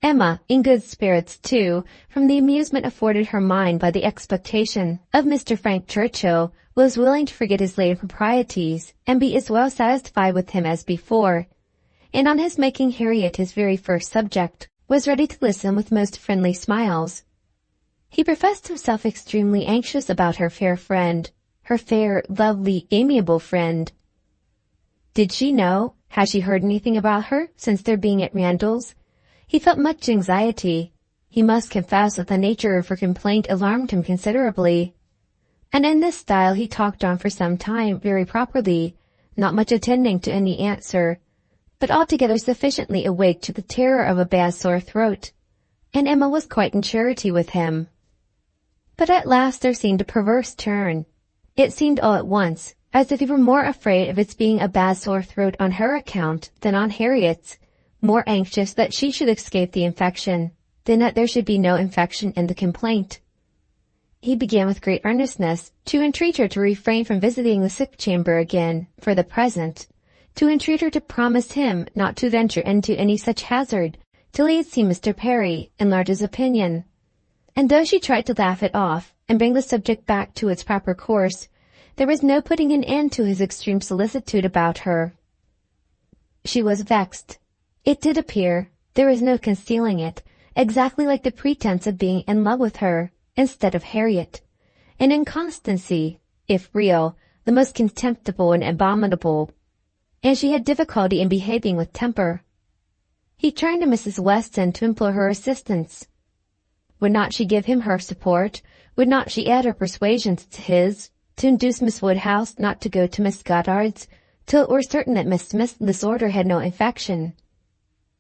Emma, in good spirits too, from the amusement afforded her mind by the expectation of Mr. Frank Churchill, was willing to forget his late improprieties, and be as well satisfied with him as before, and on his making Harriet his very first subject, was ready to listen with most friendly smiles. He professed himself extremely anxious about her fair friend, her fair, lovely, amiable friend. Did she know? Had she heard anything about her since their being at Randall's? He felt much anxiety. He must confess that the nature of her complaint alarmed him considerably. And in this style he talked on for some time very properly, not much attending to any answer, but altogether sufficiently awake to the terror of a bad sore throat, and Emma was quite in charity with him. But at last there seemed a perverse turn. It seemed all at once as if he were more afraid of its being a bad sore throat on her account than on Harriet's, more anxious that she should escape the infection than that there should be no infection in the complaint. He began with great earnestness to entreat her to refrain from visiting the sick chamber again for the present, to entreat her to promise him not to venture into any such hazard till he had seen Mr. Perry and learned his opinion. And though she tried to laugh it off and bring the subject back to its proper course, there was no putting an end to his extreme solicitude about her. She was vexed. It did appear, there was no concealing it, exactly like the pretense of being in love with her, instead of Harriet, an inconstancy, if real, the most contemptible and abominable, and she had difficulty in behaving with temper. He turned to Mrs. Weston to implore her assistance. Would not she give him her support? Would not she add her persuasions to his, to induce Miss Woodhouse not to go to Miss Goddard's, till it were certain that Miss Smith's disorder had no infection?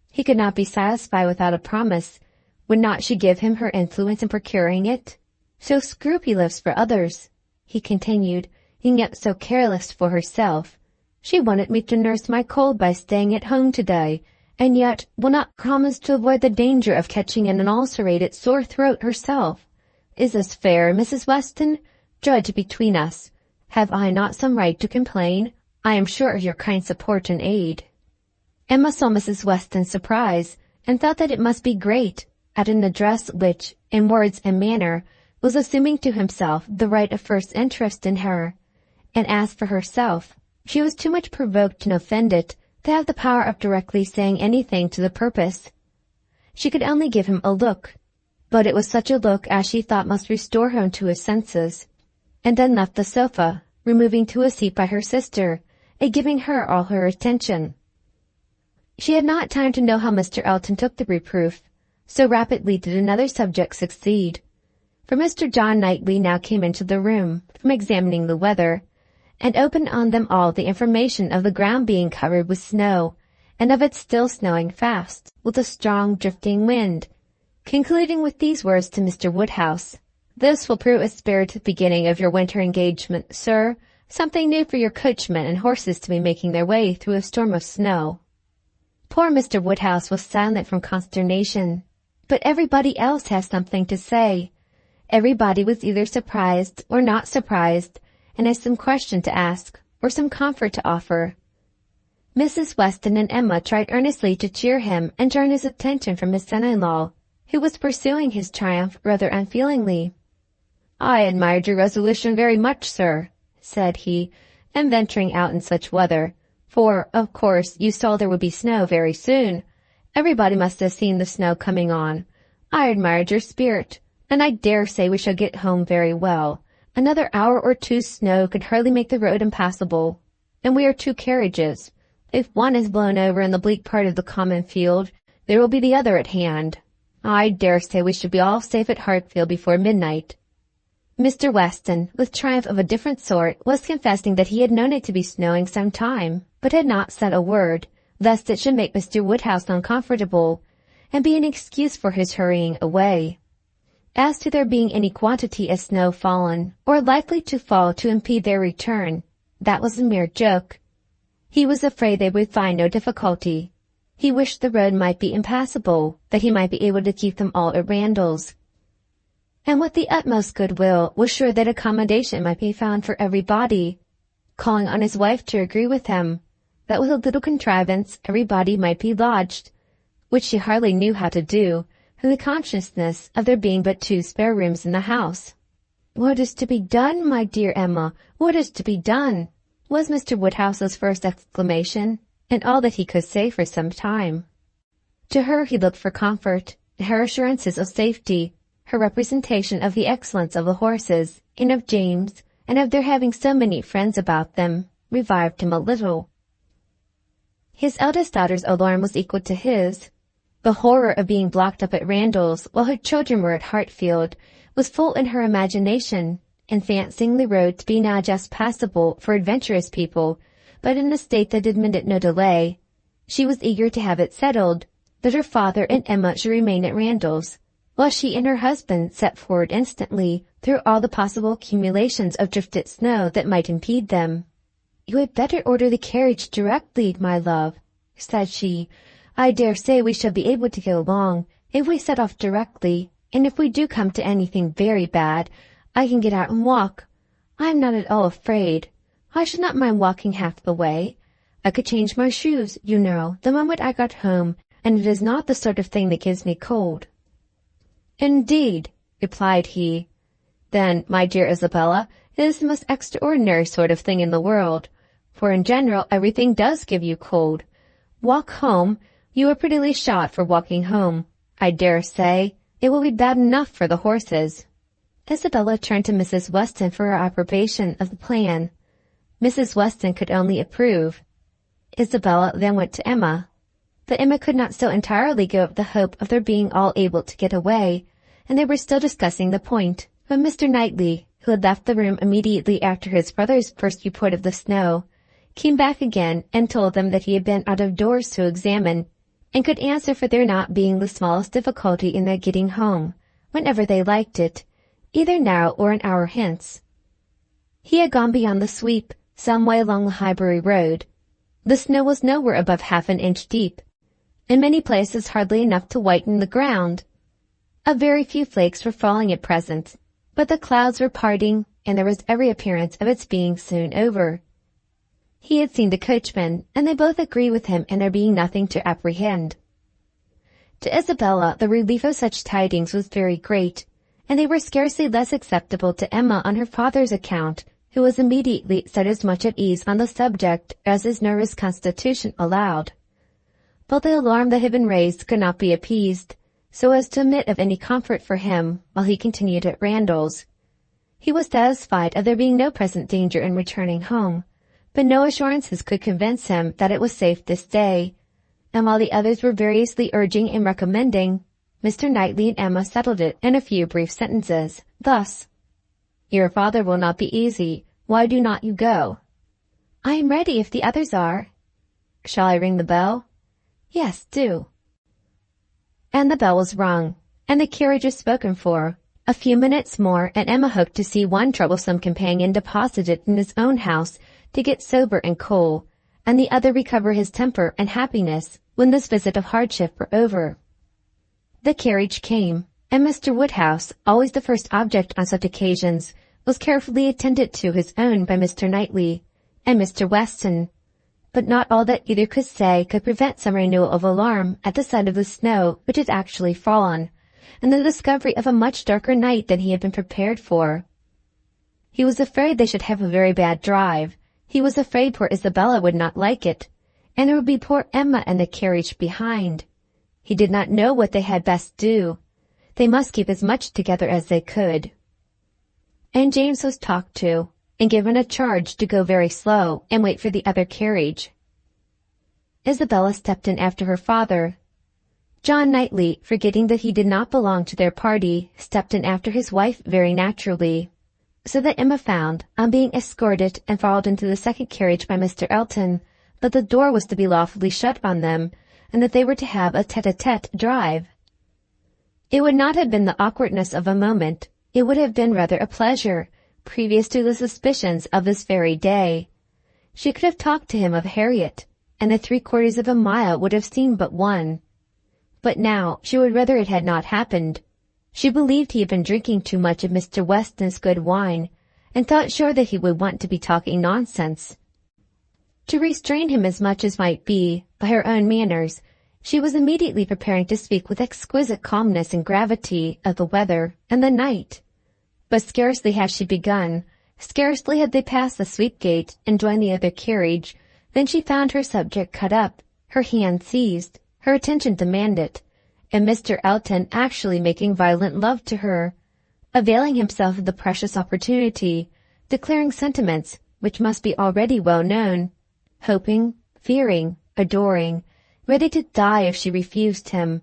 He could not be satisfied without a promise. Would not she give him her influence in procuring it? So scrupulous for others, he continued, and yet so careless for herself. She wanted me to nurse my cold by staying at home today, and yet will not promise to avoid the danger of catching an ulcerated sore throat herself. Is this fair, Mrs. Weston? Judge between us. Have I not some right to complain? I am sure of your kind support and aid. Emma saw Mrs. Weston's surprise, and felt that it must be great, at an address which, in words and manner, was assuming to himself the right of first interest in her, and as for herself, she was too much provoked and offended to have the power of directly saying anything to the purpose. She could only give him a look, but it was such a look as she thought must restore him to his senses, and then left the sofa, removing to a seat by her sister, and giving her all her attention. She had not time to know how Mr. Elton took the reproof, so rapidly did another subject succeed. For Mr. John Knightley now came into the room from examining the weather, and opened on them all the information of the ground being covered with snow, and of it still snowing fast, with a strong drifting wind, concluding with these words to Mr. Woodhouse: "This will prove a spirited beginning of your winter engagement, sir. Something new for your coachman and horses to be making their way through a storm of snow." Poor Mr. Woodhouse was silent from consternation, but everybody else had something to say. Everybody was either surprised or not surprised, and had some question to ask, or some comfort to offer. Mrs. Weston and Emma tried earnestly to cheer him and turn his attention from his son-in-law, who was pursuing his triumph rather unfeelingly. "I admired your resolution very much, sir," said he, "in venturing out in such weather, for, of course, you saw there would be snow very soon. Everybody must have seen the snow coming on. I admired your spirit, and I dare say we shall get home very well. Another hour or two's snow could hardly make the road impassable, and we are 2 carriages. If one is blown over in the bleak part of the common field, there will be the other at hand. I dare say we should be all safe at Hartfield before midnight." Mr. Weston, with triumph of a different sort, was confessing that he had known it to be snowing some time, but had not said a word, lest it should make Mr. Woodhouse uncomfortable, and be an excuse for his hurrying away. As to there being any quantity of snow fallen, or likely to fall to impede their return, that was a mere joke. He was afraid they would find no difficulty. He wished the road might be impassable, that he might be able to keep them all at Randall's, and with the utmost goodwill was sure that accommodation might be found for everybody, calling on his wife to agree with him, that with a little contrivance everybody might be lodged, which she hardly knew how to do, from the consciousness of there being but 2 spare rooms in the house. "What is to be done, my dear Emma? What is to be done?" was Mr. Woodhouse's first exclamation, and all that he could say for some time. To her he looked for comfort, her assurances of safety, Her representation of the excellence of the horses, and of James, and of their having so many friends about them, revived him a little. His eldest daughter's alarm was equal to his. The horror of being blocked up at Randall's while her children were at Hartfield was full in her imagination, and fancying the road to be now just passable for adventurous people, but in a state that admitted no delay, she was eager to have it settled that her father and Emma should remain at Randall's, while she and her husband set forward instantly through all the possible accumulations of drifted snow that might impede them. "You had better order the carriage directly, my love," said she. "I dare say we shall be able to get along if we set off directly, and if we do come to anything very bad, I can get out and walk. I am not at all afraid. I should not mind walking half the way. I could change my shoes, you know, the moment I got home, and it is not the sort of thing that gives me cold." "Indeed," replied he. "Then, my dear Isabella, it is the most extraordinary sort of thing in the world, for in general everything does give you cold. Walk home. You are prettily shod for walking home. I dare say it will be bad enough for the horses." Isabella turned to Mrs. Weston for her approbation of the plan. Mrs. Weston could only approve. Isabella then went to Emma. But Emma could not so entirely give up the hope of their being all able to get away, and they were still discussing the point, when Mr. Knightley, who had left the room immediately after his brother's first report of the snow, came back again and told them that he had been out of doors to examine, and could answer for there not being the smallest difficulty in their getting home, whenever they liked it, either now or an hour hence. He had gone beyond the sweep, some way along the Highbury road. The snow was nowhere above half an inch deep, in many places hardly enough to whiten the ground. A very few flakes were falling at present, but the clouds were parting, and there was every appearance of its being soon over. He had seen the coachman, and they both agreed with him in there being nothing to apprehend. To Isabella the relief of such tidings was very great, and they were scarcely less acceptable to Emma on her father's account, who was immediately set as much at ease on the subject as his nervous constitution allowed. But the alarm that had been raised could not be appeased, so as to admit of any comfort for him while he continued at Randall's. He was satisfied of there being no present danger in returning home, but no assurances could convince him that it was safe to stay, and while the others were variously urging and recommending, Mr. Knightley and Emma settled it in a few brief sentences, thus: "Your father will not be easy. Why do not you go?" "I am ready if the others are." "Shall I ring the bell?" "Yes, do." And the bell was rung, and the carriage was spoken for. A few minutes more, and Emma hoped to see one troublesome companion deposited in his own house to get sober and cool, and the other recover his temper and happiness when this visit of hardship were over. The carriage came, and Mr. Woodhouse, always the first object on such occasions, was carefully attended to his own by Mr. Knightley and Mr. Weston. But not all that either could say could prevent some renewal of alarm at the sight of the snow which had actually fallen, and the discovery of a much darker night than he had been prepared for. He was afraid they should have a very bad drive. He was afraid poor Isabella would not like it, and there would be poor Emma in the carriage behind. He did not know what they had best do. They must keep as much together as they could. And James was talked to, and given a charge to go very slow and wait for the other carriage. Isabella stepped in after her father. John Knightley, forgetting that he did not belong to their party, stepped in after his wife very naturally, so that Emma found, on being escorted and followed into the second carriage by Mr. Elton, that the door was to be lawfully shut on them, and that they were to have a tete-a-tete drive. It would not have been the awkwardness of a moment, it would have been rather a pleasure, previous to the suspicions of this very day. She could have talked to him of Harriet, and the 3/4 of a mile would have seemed but one. But now she would rather it had not happened. She believed he had been drinking too much of Mr. Weston's good wine, and thought sure that he would want to be talking nonsense. To restrain him as much as might be, by her own manners, she was immediately preparing to speak with exquisite calmness and gravity of the weather and the night. But scarcely had she begun, scarcely had they passed the sweep gate and joined the other carriage, than she found her subject cut up, her hand seized, her attention demanded, and Mr. Elton actually making violent love to her, availing himself of the precious opportunity, declaring sentiments which must be already well known, hoping, fearing, adoring, ready to die if she refused him,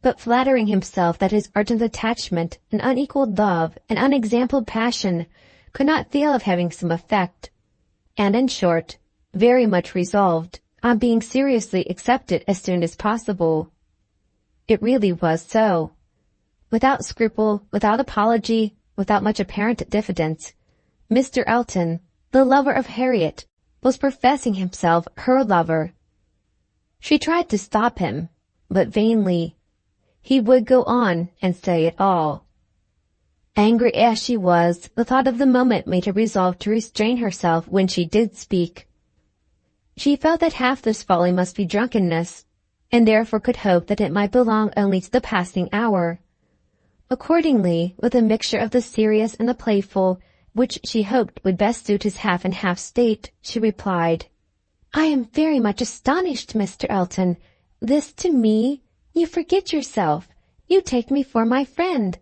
but flattering himself that his ardent attachment and unequalled love and unexampled passion could not fail of having some effect, and in short, very much resolved on being seriously accepted as soon as possible. It really was so. Without scruple, without apology, without much apparent diffidence, Mr. Elton, the lover of Harriet, was professing himself her lover. She tried to stop him, but vainly. He would go on and say it all. Angry as she was, the thought of the moment made her resolve to restrain herself when she did speak. She felt that half this folly must be drunkenness, and therefore could hope that it might belong only to the passing hour. Accordingly, with a mixture of the serious and the playful, which she hoped would best suit his half-and-half state, she replied, "I am very much astonished, Mr. Elton. This to me? You forget yourself. You take me for my friend.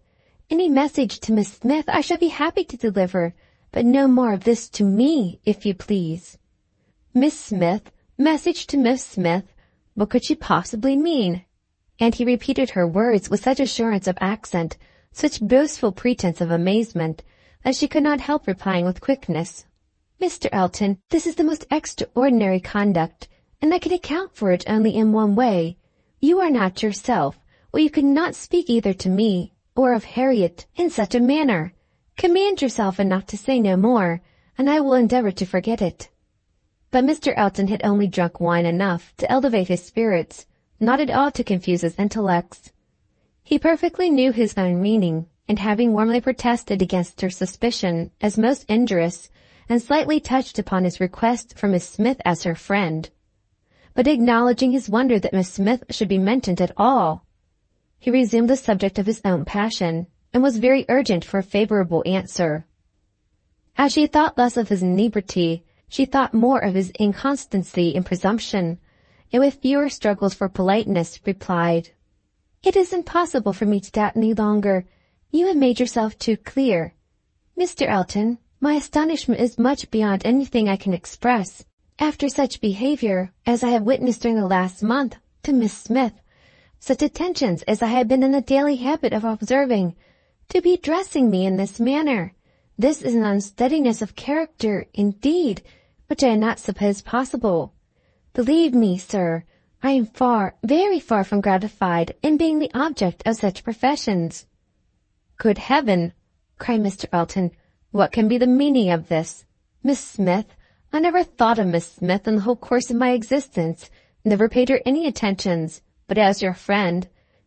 Any message to Miss Smith I shall be happy to deliver, but no more of this to me, if you please." Miss Smith? Message to Miss Smith? What could she possibly mean? And he repeated her words with such assurance of accent, such boastful pretence of amazement, that she could not help replying with quickness, "Mr. Elton, this is the most extraordinary conduct, and I can account for it only in one way. You are not yourself, or you could not speak either to me or of Harriet in such a manner. Command yourself enough to say no more, and I will endeavor to forget it." But Mr. Elton had only drunk wine enough to elevate his spirits, not at all to confuse his intellects. He perfectly knew his own meaning, and having warmly protested against her suspicion as most injurious, and slightly touched upon his request for Miss Smith as her friend, but acknowledging his wonder that Miss Smith should be mentioned at all, he resumed the subject of his own passion, and was very urgent for a favorable answer. As she thought less of his inebriety, she thought more of his inconstancy and presumption, and with fewer struggles for politeness, replied, "It is impossible for me to doubt any longer. You have made yourself too clear. Mr. Elton, my astonishment is much beyond anything I can express. After such behavior as I have witnessed during the last month to Miss Smith, such attentions as I have been in the daily habit of observing, to be addressing me in this manner, this is an unsteadiness of character, indeed, which I had not supposed possible. Believe me, sir, I am far, very far from gratified in being the object of such professions." "Good heaven!" cried Mr. Elton, "what can be the meaning of this? Miss Smith? I never thought of Miss Smith in the whole course of my existence, never paid her any attentions, but as your friend,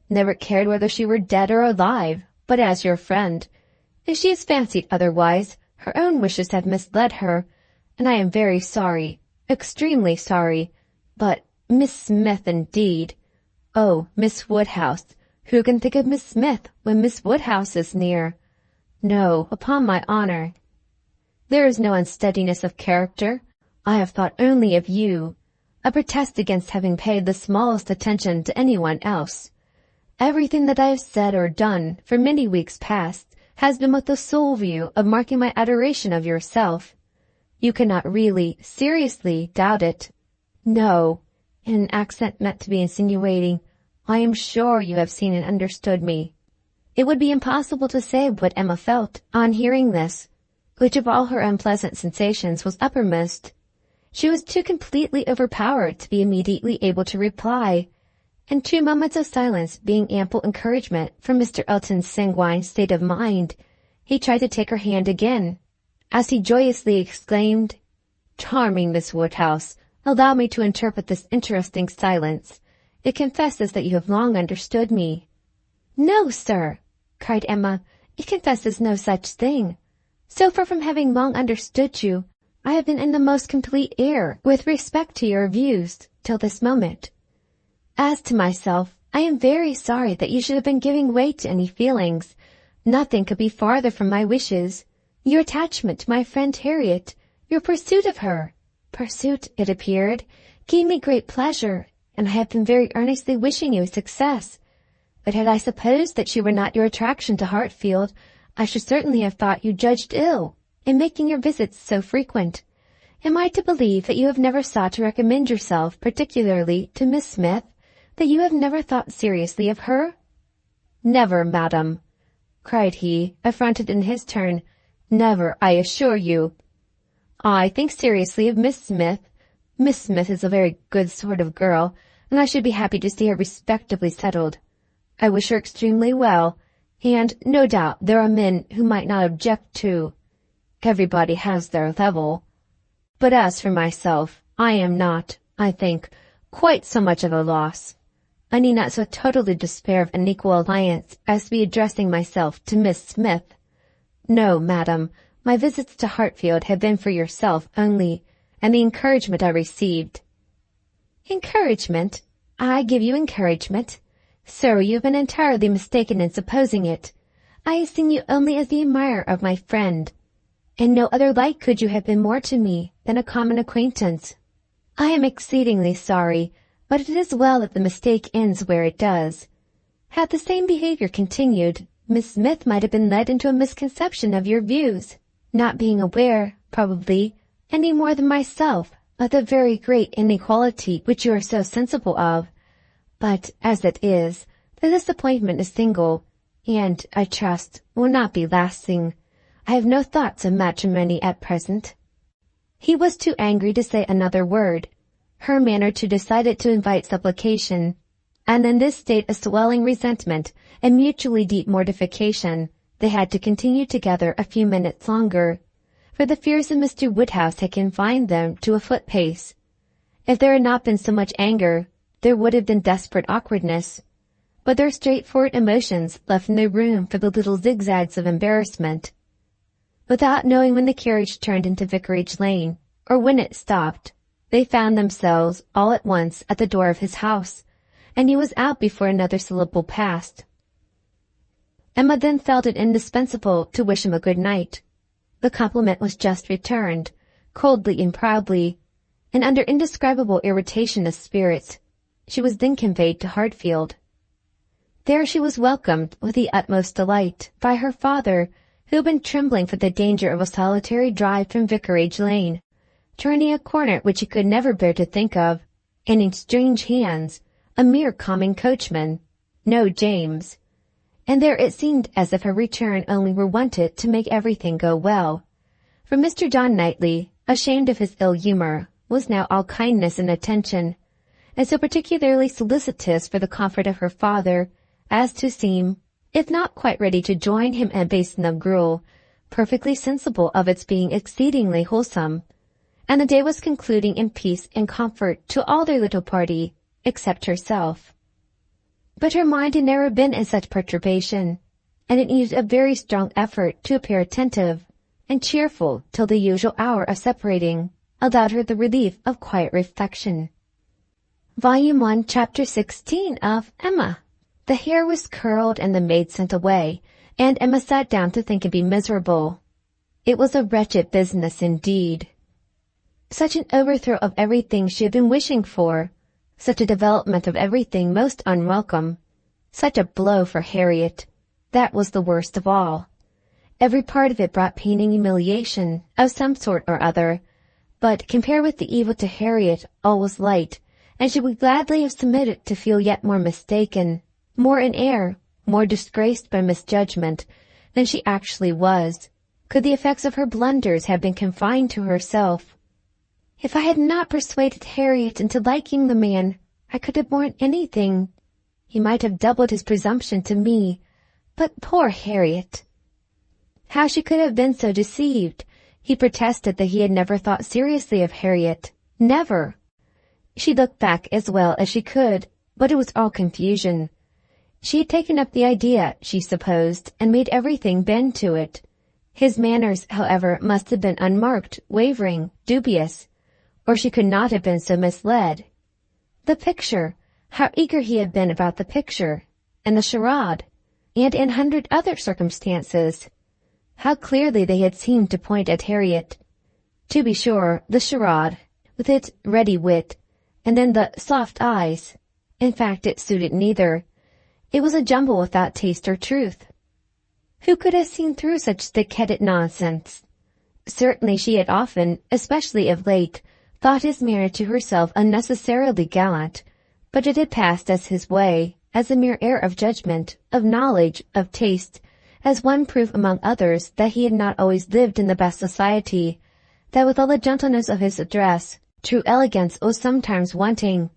never cared whether she were dead or alive, but as your friend. If she has fancied otherwise, her own wishes have misled her, and I am very sorry, extremely sorry, but Miss Smith indeed! Oh, Miss Woodhouse! Who can think of Miss Smith when Miss Woodhouse is near? No, upon my honor. There is no unsteadiness of character. I have thought only of you. I protest against having paid the smallest attention to anyone else. Everything that I have said or done for many weeks past has been with the sole view of marking my adoration of yourself. You cannot really, seriously doubt it. No," in an accent meant to be insinuating, "I am sure you have seen and understood me." It would be impossible to say what Emma felt on hearing this, which of all her unpleasant sensations was uppermost. She was too completely overpowered to be immediately able to reply, and 2 moments of silence being ample encouragement for Mr. Elton's sanguine state of mind, he tried to take her hand again, as he joyously exclaimed, "Charming Miss Woodhouse, allow me to interpret this interesting silence. It confesses that you have long understood me." "No, sir," cried Emma, "it confesses no such thing. So far from having long understood you, I have been in the most complete error with respect to your views till this moment. As to myself, I am very sorry that you should have been giving way to any feelings. Nothing could be farther from my wishes. Your attachment to my friend Harriet, your pursuit of her, it appeared, gave me great pleasure, and I have been very earnestly wishing you success. But had I supposed that she were not your attraction to Hartfield, I should certainly have thought you judged ill in making your visits so frequent. Am I to believe that you have never sought to recommend yourself particularly to Miss Smith, that you have never thought seriously of her?" "Never, madam," cried he, affronted in his turn. "Never, I assure you. I think seriously of Miss Smith. Miss Smith is a very good sort of girl, and I should be happy to see her respectably settled. I wish her extremely well, and no doubt there are men who might not object to. Everybody has their level. But as for myself, I am not, I think, quite so much of a loss. I need not so totally despair of an equal alliance as to be addressing myself to Miss Smith. No, madam, my visits to Hartfield have been for yourself only, and the encouragement I received—" "Encouragement? I give you encouragement? Sir, you have been entirely mistaken in supposing it. I have seen you only as the admirer of my friend. In no other light could you have been more to me than a common acquaintance. I am exceedingly sorry, but it is well that the mistake ends where it does. Had the same behavior continued, Miss Smith might have been led into a misconception of your views, not being aware, probably, any more than myself, of the very great inequality which you are so sensible of. But, as it is, the disappointment is single, and, I trust, will not be lasting. I have no thoughts of matrimony at present." He was too angry to say another word. Her manner too decided to invite supplication, and in this state of swelling resentment and mutually deep mortification, they had to continue together a few minutes longer, for the fears of Mr. Woodhouse had confined them to a foot-pace. If there had not been so much anger, there would have been desperate awkwardness, but their straightforward emotions left no room for the little zigzags of embarrassment. Without knowing when the carriage turned into Vicarage Lane, or when it stopped, they found themselves all at once at the door of his house, and he was out before another syllable passed. Emma then felt it indispensable to wish him a good night. The compliment was just returned, coldly and proudly, and under indescribable irritation of spirits. She was then conveyed to Hartfield. There she was welcomed with the utmost delight by her father, who had been trembling for the danger of a solitary drive from Vicarage Lane, turning a corner which he could never bear to think of, and in strange hands, a mere common coachman, no James. And there it seemed as if her return only were wanted to make everything go well. For Mr. John Knightley, ashamed of his ill humour, was now all kindness and attention, and so particularly solicitous for the comfort of her father, as to seem, if not quite ready to join him in a basin of gruel, perfectly sensible of its being exceedingly wholesome. And the day was concluding in peace and comfort to all their little party, except herself. But her mind had never been in such perturbation, and it needed a very strong effort to appear attentive and cheerful till the usual hour of separating allowed her the relief of quiet reflection. Volume 1, Chapter 16 of Emma. The hair was curled and the maid sent away, and Emma sat down to think and be miserable. It was a wretched business indeed. Such an overthrow of everything she had been wishing for, such a development of everything most unwelcome, such a blow for Harriet. That was the worst of all. Every part of it brought pain and humiliation of some sort or other, but compared with the evil to Harriet, all was light, and she would gladly have submitted to feel yet more mistaken, more in error, more disgraced by misjudgment than she actually was, could the effects of her blunders have been confined to herself. If I had not persuaded Harriet into liking the man, I could have borne anything. He might have doubled his presumption to me, but poor Harriet! How she could have been so deceived! He protested that he had never thought seriously of Harriet. Never! She looked back as well as she could, but it was all confusion. She had taken up the idea, she supposed, and made everything bend to it. His manners, however, must have been unmarked, wavering, dubious, or she could not have been so misled. The picture! How eager he had been about the picture, and the charade, and in 100 other circumstances. How clearly they had seemed to point at Harriet. To be sure, the charade, with its ready wit, and then the soft eyes. In fact, it suited neither. It was a jumble without taste or truth. Who could have seen through such thick-headed nonsense? Certainly she had often, especially of late, thought his manner to herself unnecessarily gallant, but it had passed as his way, as a mere air of judgment, of knowledge, of taste, as one proof among others that he had not always lived in the best society, that with all the gentleness of his address, true elegance was sometimes wanting.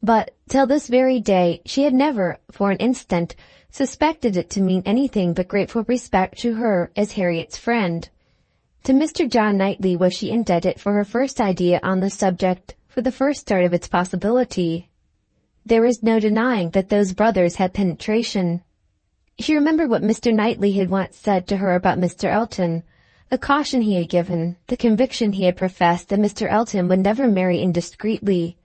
But, till this very day, she had never, for an instant, suspected it to mean anything but grateful respect to her as Harriet's friend. To Mr. John Knightley was she indebted for her first idea on the subject, for the first start of its possibility. There is no denying that those brothers had penetration. She remembered what Mr. Knightley had once said to her about Mr. Elton, the caution he had given, the conviction he had professed that Mr. Elton would never marry indiscreetly,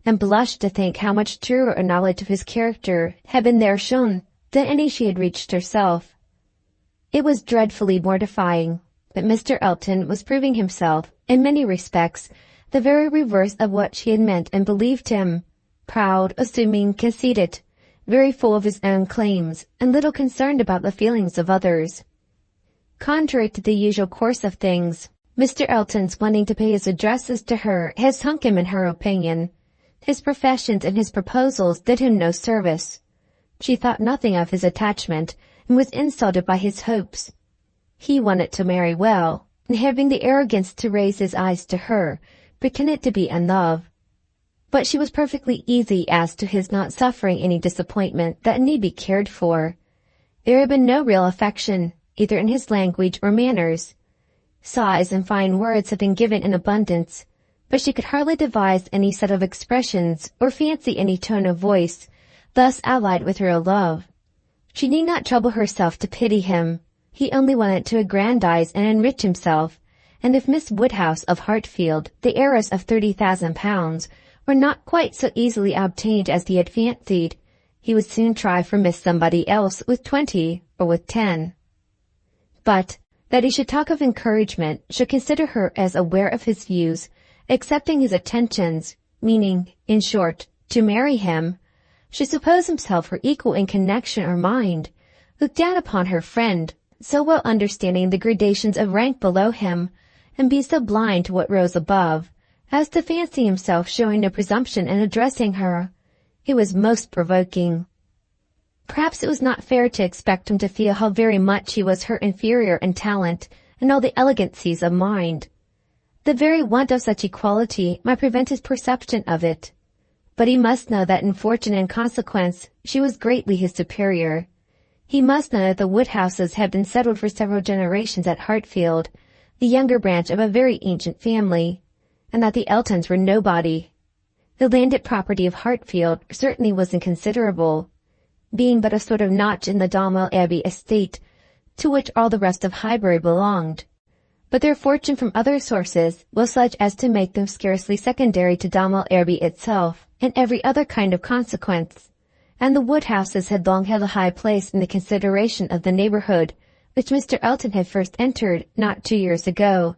and blushed to think how much truer a knowledge of his character had been there shown than any she had reached herself. It was dreadfully mortifying, but Mr. Elton was proving himself, in many respects, the very reverse of what she had meant and believed him, proud, assuming, conceited, very full of his own claims, and little concerned about the feelings of others. Contrary to the usual course of things, Mr. Elton's wanting to pay his addresses to her had sunk him in her opinion. His professions and his proposals did him no service. She thought nothing of his attachment, and was insulted by his hopes. He wanted to marry well, and having the arrogance to raise his eyes to her, pretended to be in love. But she was perfectly easy as to his not suffering any disappointment that need be cared for. There had been no real affection, either in his language or manners. Sighs and fine words had been given in abundance, but she could hardly devise any set of expressions or fancy any tone of voice thus allied with real love. She need not trouble herself to pity him. He only wanted to aggrandize and enrich himself, and if Miss Woodhouse of Hartfield, the heiress of £30,000, were not quite so easily obtained as he had fancied, he would soon try for Miss Somebody else with 20 or with 10. But that he should talk of encouragement, should consider her as aware of his views, accepting his attentions, meaning, in short, to marry him, should suppose himself her equal in connection or mind, look down upon her friend, so well understanding the gradations of rank below him, and be so blind to what rose above, as to fancy himself showing no presumption in addressing her. It was most provoking. Perhaps it was not fair to expect him to feel how very much he was her inferior in talent and all the elegancies of mind. The very want of such equality might prevent his perception of it. But he must know that in fortune and consequence she was greatly his superior. He must know that the Woodhouses had been settled for several generations at Hartfield, the younger branch of a very ancient family, and that the Eltons were nobody. The landed property of Hartfield certainly was inconsiderable, being but a sort of notch in the Donwell Abbey estate, to which all the rest of Highbury belonged. But their fortune from other sources was such as to make them scarcely secondary to Donwell Abbey itself, and every other kind of consequence, and the Woodhouses had long held a high place in the consideration of the neighbourhood, which Mr. Elton had first entered not 2 years ago,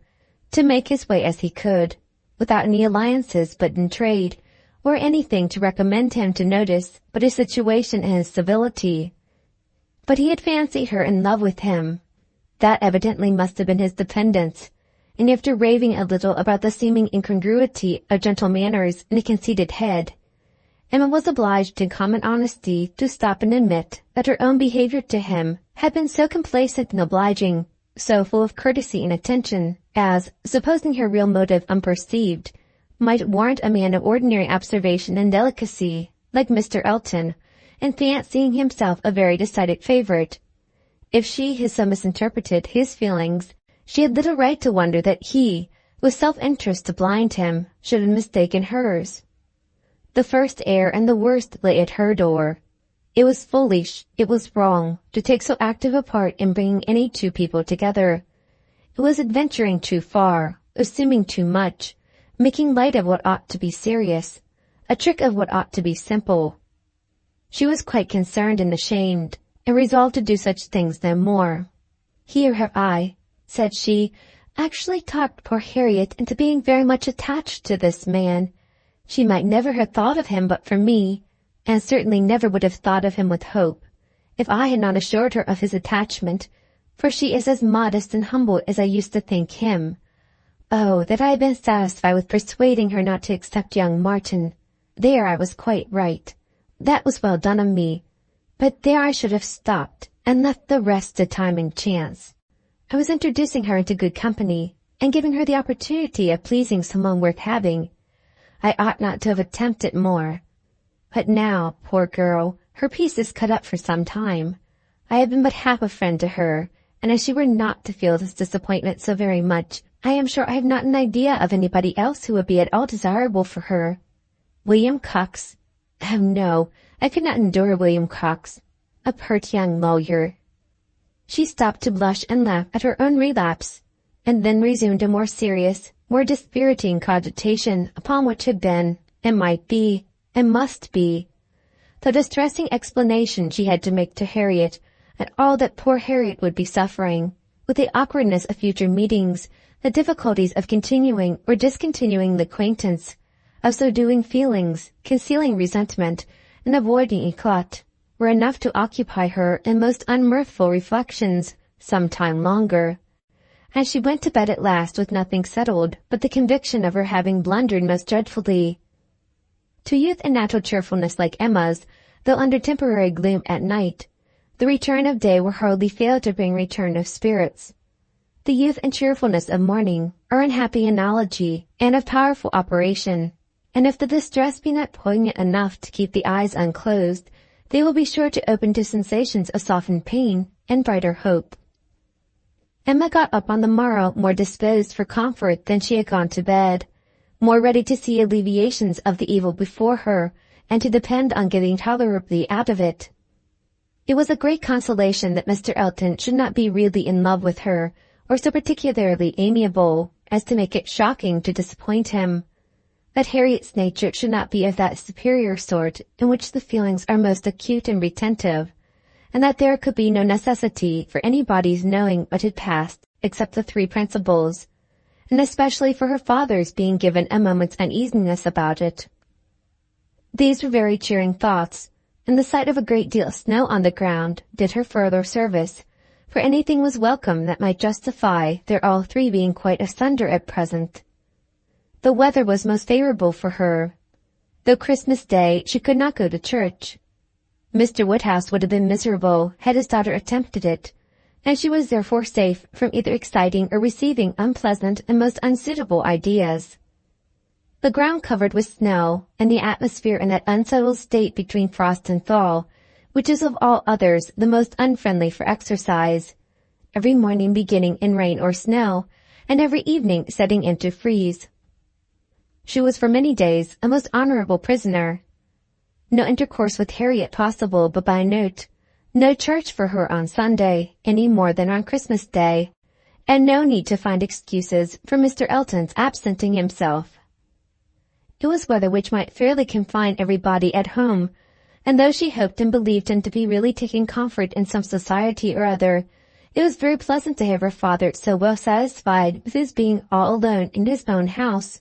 to make his way as he could, without any alliances but in trade, or anything to recommend him to notice but his situation and his civility. But he had fancied her in love with him. That evidently must have been his dependence, and after raving a little about the seeming incongruity of gentle manners and a conceited head, Emma was obliged in common honesty to stop and admit that her own behaviour to him had been so complacent and obliging, so full of courtesy and attention, as, supposing her real motive unperceived, might warrant a man of ordinary observation and delicacy, like Mr. Elton, in fancying himself a very decided favourite. If she had so misinterpreted his feelings, she had little right to wonder that he, with self-interest to blind him, should have mistaken hers. The first error and the worst lay at her door. It was foolish, it was wrong, to take so active a part in bringing any two people together. It was adventuring too far, assuming too much, making light of what ought to be serious, a trick of what ought to be simple. She was quite concerned and ashamed, and resolved to do such things no more. Here have I, said she, actually talked poor Harriet into being very much attached to this man. She might never have thought of him but for me, and certainly never would have thought of him with hope, if I had not assured her of his attachment, for she is as modest and humble as I used to think him. Oh, that I had been satisfied with persuading her not to accept young Martin. There I was quite right. That was well done of me. But there I should have stopped, and left the rest to time and chance. I was introducing her into good company, and giving her the opportunity of pleasing someone worth having. I ought not to have attempted more. But now, poor girl, her peace is cut up for some time. I have been but half a friend to her, and as she were not to feel this disappointment so very much, I am sure I have not an idea of anybody else who would be at all desirable for her. William Cox? Oh no, I could not endure William Cox. A pert young lawyer. She stopped to blush and laugh at her own relapse, and then resumed a more serious, more dispiriting cogitation upon what had been, and might be, and must be. The distressing explanation she had to make to Harriet, and all that poor Harriet would be suffering, with the awkwardness of future meetings, the difficulties of continuing or discontinuing the acquaintance, of subduing feelings, concealing resentment, and avoiding éclat, were enough to occupy her in most unmirthful reflections some time longer. And she went to bed at last with nothing settled but the conviction of her having blundered most dreadfully. To youth and natural cheerfulness like Emma's, though under temporary gloom at night, the return of day will hardly fail to bring return of spirits. The youth and cheerfulness of morning are in happy analogy and of powerful operation, and if the distress be not poignant enough to keep the eyes unclosed, they will be sure to open to sensations of softened pain and brighter hope. Emma got up on the morrow more disposed for comfort than she had gone to bed, more ready to see alleviations of the evil before her, and to depend on getting tolerably out of it. It was a great consolation that Mr. Elton should not be really in love with her, or so particularly amiable, as to make it shocking to disappoint him. That Harriet's nature should not be of that superior sort in which the feelings are most acute and retentive, and that there could be no necessity for anybody's knowing what had passed except the three principals, and especially for her father's being given a moment's uneasiness about it. These were very cheering thoughts, and the sight of a great deal of snow on the ground did her further service, for anything was welcome that might justify their all three being quite asunder at present. The weather was most favorable for her. Though Christmas Day she could not go to church. Mr. Woodhouse would have been miserable had his daughter attempted it, and she was therefore safe from either exciting or receiving unpleasant and most unsuitable ideas. The ground covered with snow, and the atmosphere in that unsettled state between frost and thaw, which is of all others the most unfriendly for exercise, every morning beginning in rain or snow, and every evening setting into freeze. She was for many days a most honorable prisoner. No intercourse with Harriet possible but by note, no church for her on Sunday, any more than on Christmas Day, and no need to find excuses for Mr. Elton's absenting himself. It was weather which might fairly confine everybody at home, and though she hoped and believed him to be really taking comfort in some society or other, it was very pleasant to have her father so well satisfied with his being all alone in his own house,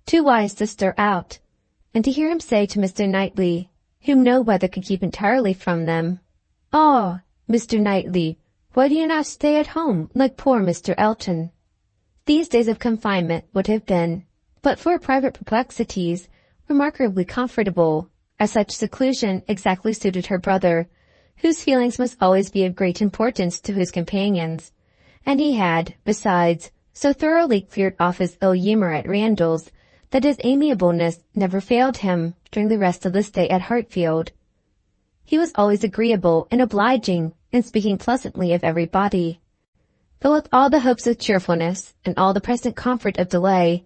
too wise to stir out, and to hear him say to Mr. Knightley, whom no weather could keep entirely from them, "Ah, Mr. Knightley, why do you not stay at home, like poor Mr. Elton?" These days of confinement would have been, but for private perplexities, remarkably comfortable, as such seclusion exactly suited her brother, whose feelings must always be of great importance to his companions, and he had, besides, so thoroughly cleared off his ill humour at Randall's, that his amiableness never failed him during the rest of the stay at Hartfield. He was always agreeable and obliging, and speaking pleasantly of everybody. But with all the hopes of cheerfulness, and all the present comfort of delay,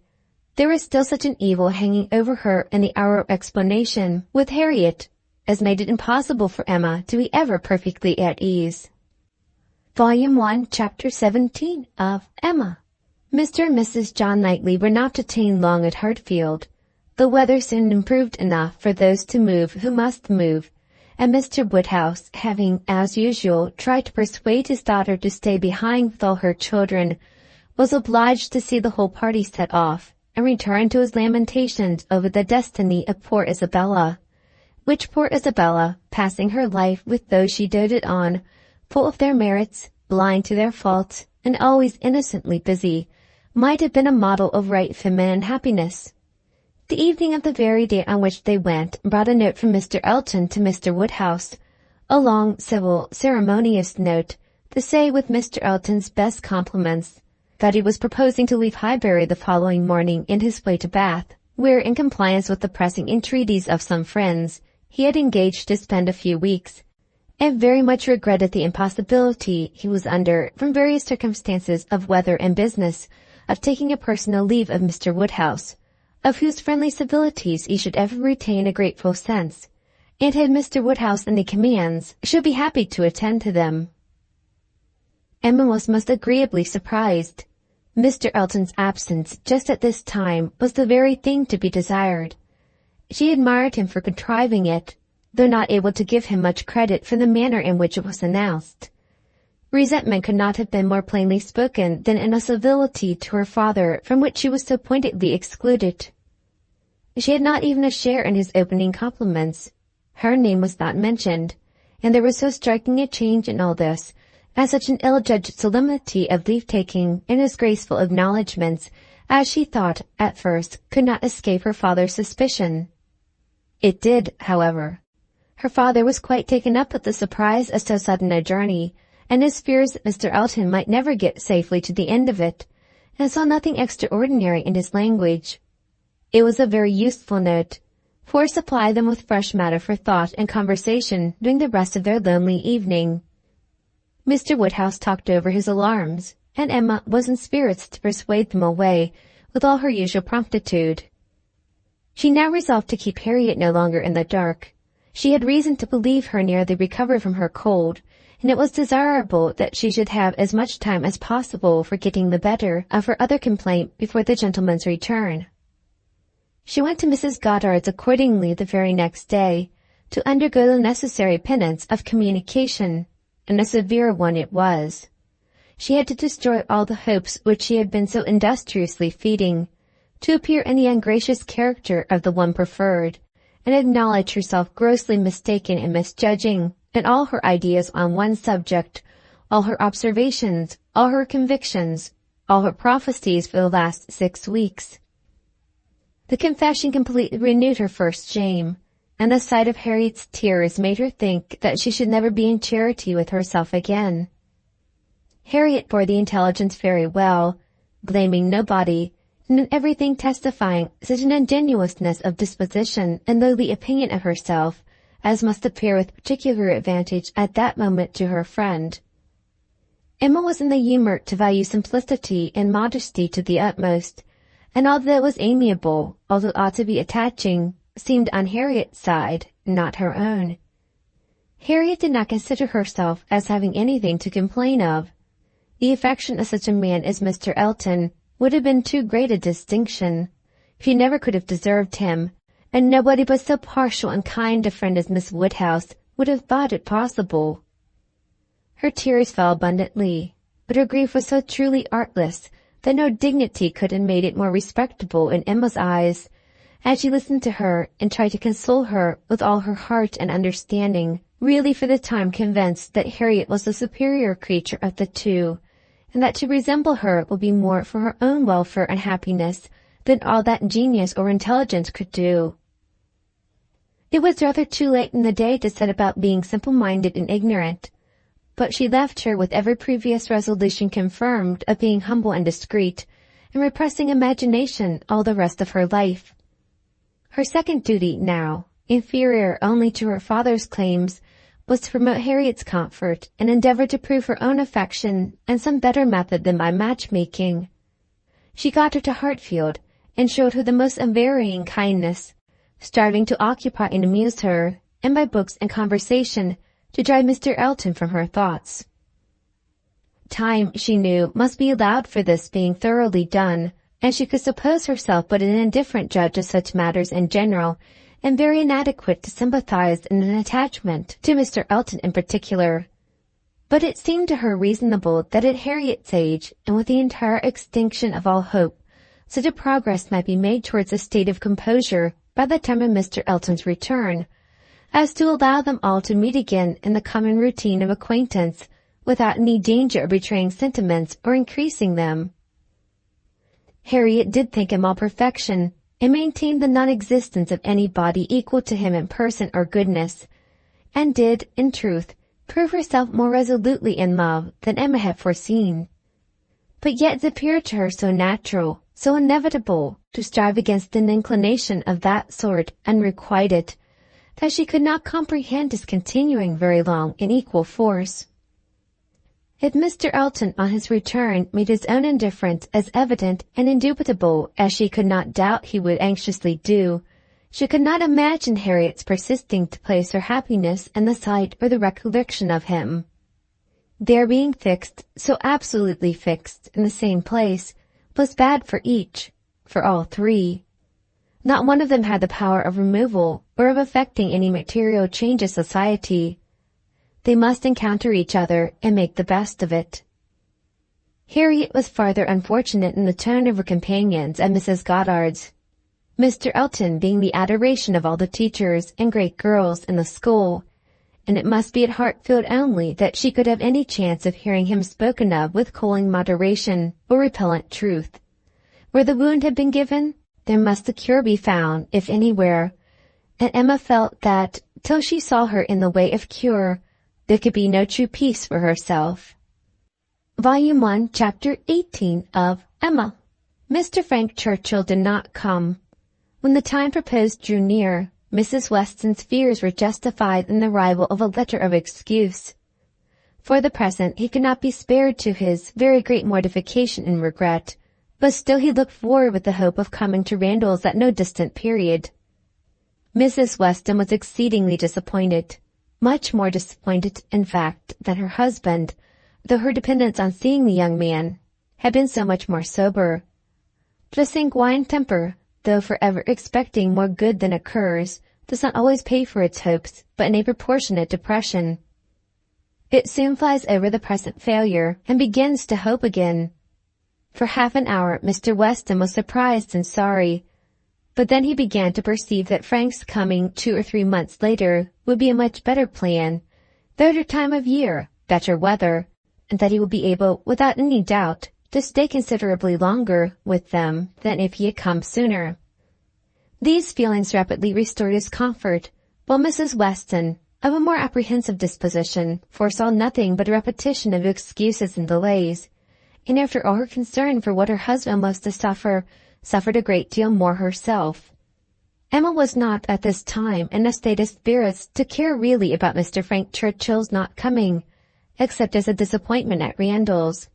there was still such an evil hanging over her in the hour of explanation with Harriet, as made it impossible for Emma to be ever perfectly at ease. Volume 1, Chapter 17 of Emma. Mr. and Mrs. John Knightley were not detained long at Hartfield. The weather soon improved enough for those to move who must move, and Mr. Woodhouse, having, as usual, tried to persuade his daughter to stay behind with all her children, was obliged to see the whole party set off, and return to his lamentations over the destiny of poor Isabella, which poor Isabella, passing her life with those she doted on, full of their merits, blind to their faults, and always innocently busy, might have been a model of right feminine happiness. The evening of the very day on which they went brought a note from Mr. Elton to Mr. Woodhouse, a long, civil, ceremonious note, to say with Mr. Elton's best compliments that he was proposing to leave Highbury the following morning in his way to Bath, where, in compliance with the pressing entreaties of some friends, he had engaged to spend a few weeks, and very much regretted the impossibility he was under, from various circumstances of weather and business, of taking a personal leave of Mr. Woodhouse, of whose friendly civilities he should ever retain a grateful sense, and had Mr. Woodhouse any commands, should be happy to attend to them. Emma was most agreeably surprised. Mr. Elton's absence just at this time was the very thing to be desired. She admired him for contriving it, though not able to give him much credit for the manner in which it was announced. Resentment could not have been more plainly spoken than in a civility to her father from which she was so pointedly excluded. She had not even a share in his opening compliments. Her name was not mentioned, and there was so striking a change in all this, as such an ill-judged solemnity of leave-taking and his graceful acknowledgments, as she thought, at first, could not escape her father's suspicion. It did, however. Her father was quite taken up with the surprise of so sudden a journey, and his fears that Mr. Elton might never get safely to the end of it, and saw nothing extraordinary in his language. It was a very useful note, for it supplied them with fresh matter for thought and conversation during the rest of their lonely evening. Mr. Woodhouse talked over his alarms, and Emma was in spirits to persuade them away with all her usual promptitude. She now resolved to keep Harriet no longer in the dark. She had reason to believe her nearly recovered from her cold, and it was desirable that she should have as much time as possible for getting the better of her other complaint before the gentleman's return. She went to Mrs. Goddard's accordingly the very next day, to undergo the necessary penance of communication, and a severe one it was. She had to destroy all the hopes which she had been so industriously feeding, to appear in the ungracious character of the one preferred, and acknowledge herself grossly mistaken and misjudging in all her ideas on one subject, all her observations, all her convictions, all her prophecies for the last 6 weeks. The confession completely renewed her first shame, and the sight of Harriet's tears made her think that she should never be in charity with herself again. Harriet bore the intelligence very well, blaming nobody, and in everything testifying such an ingenuousness of disposition and lowly opinion of herself as must appear with particular advantage at that moment to her friend. Emma was in the humour to value simplicity and modesty to the utmost, and although it was amiable, although it ought to be attaching, seemed on Harriet's side, not her own. Harriet did not consider herself as having anything to complain of. The affection of such a man as Mr. Elton would have been too great a distinction. She never could have deserved him, and nobody but so partial and kind a friend as Miss Woodhouse would have thought it possible. Her tears fell abundantly, but her grief was so truly artless that no dignity could have made it more respectable in Emma's eyes, as she listened to her and tried to console her with all her heart and understanding, really for the time convinced that Harriet was the superior creature of the two, and that to resemble her would be more for her own welfare and happiness than all that genius or intelligence could do. It was rather too late in the day to set about being simple-minded and ignorant, but she left her with every previous resolution confirmed of being humble and discreet, and repressing imagination all the rest of her life. Her second duty now, inferior only to her father's claims, was to promote Harriet's comfort and endeavor to prove her own affection in some better method than by matchmaking. She got her to Hartfield, and showed her the most unvarying kindness, striving to occupy and amuse her, and by books and conversation to drive Mr. Elton from her thoughts. Time, she knew, must be allowed for this being thoroughly done, and she could suppose herself but an indifferent judge of such matters in general, and very inadequate to sympathize in an attachment to Mr. Elton in particular. But it seemed to her reasonable that at Harriet's age, and with the entire extinction of all hope, such a progress might be made towards a state of composure by the time of Mr. Elton's return, as to allow them all to meet again in the common routine of acquaintance, without any danger of betraying sentiments or increasing them. Harriet did think him all perfection, and maintained the non-existence of any body equal to him in person or goodness, and did, in truth, prove herself more resolutely in love than Emma had foreseen. But yet it appeared to her so natural, so inevitable, to strive against an inclination of that sort unrequited, that she could not comprehend his continuing very long in equal force. If Mr. Elton on his return made his own indifference as evident and indubitable as she could not doubt he would anxiously do, she could not imagine Harriet's persisting to place her happiness in the sight or the recollection of him. Their being fixed, so absolutely fixed, in the same place, was bad for each, for all three. Not one of them had the power of removal or of effecting any material change of society. They must encounter each other and make the best of it. Harriet was farther unfortunate in the tone of her companions at Mrs. Goddard's, Mr. Elton being the adoration of all the teachers and great girls in the school, and it must be at Hartfield only that she could have any chance of hearing him spoken of with cooling moderation or repellent truth. Where the wound had been given, there must the cure be found, if anywhere, and Emma felt that, till she saw her in the way of cure, there could be no true peace for herself. Volume 1, Chapter 18 of Emma. Mr. Frank Churchill did not come. When the time proposed drew near, Mrs. Weston's fears were justified in the arrival of a letter of excuse. For the present he could not be spared, to his very great mortification and regret, but still he looked forward with the hope of coming to Randalls at no distant period. Mrs. Weston was exceedingly disappointed. Much more disappointed, in fact, than her husband, though her dependence on seeing the young man had been so much more sober. But a sanguine temper, though forever expecting more good than occurs, does not always pay for its hopes, but in a proportionate depression. It soon flies over the present failure, and begins to hope again. For half an hour Mr. Weston was surprised and sorry, but then he began to perceive that Frank's coming 2 or 3 months later would be a much better plan, better time of year, better weather, and that he would be able, without any doubt, to stay considerably longer with them than if he had come sooner. These feelings rapidly restored his comfort, while Mrs. Weston, of a more apprehensive disposition, foresaw nothing but a repetition of excuses and delays, and after all her concern for what her husband was to suffer, suffered a great deal more herself. Emma was not at this time in a state of spirits to care really about Mr. Frank Churchill's not coming, except as a disappointment at Randalls.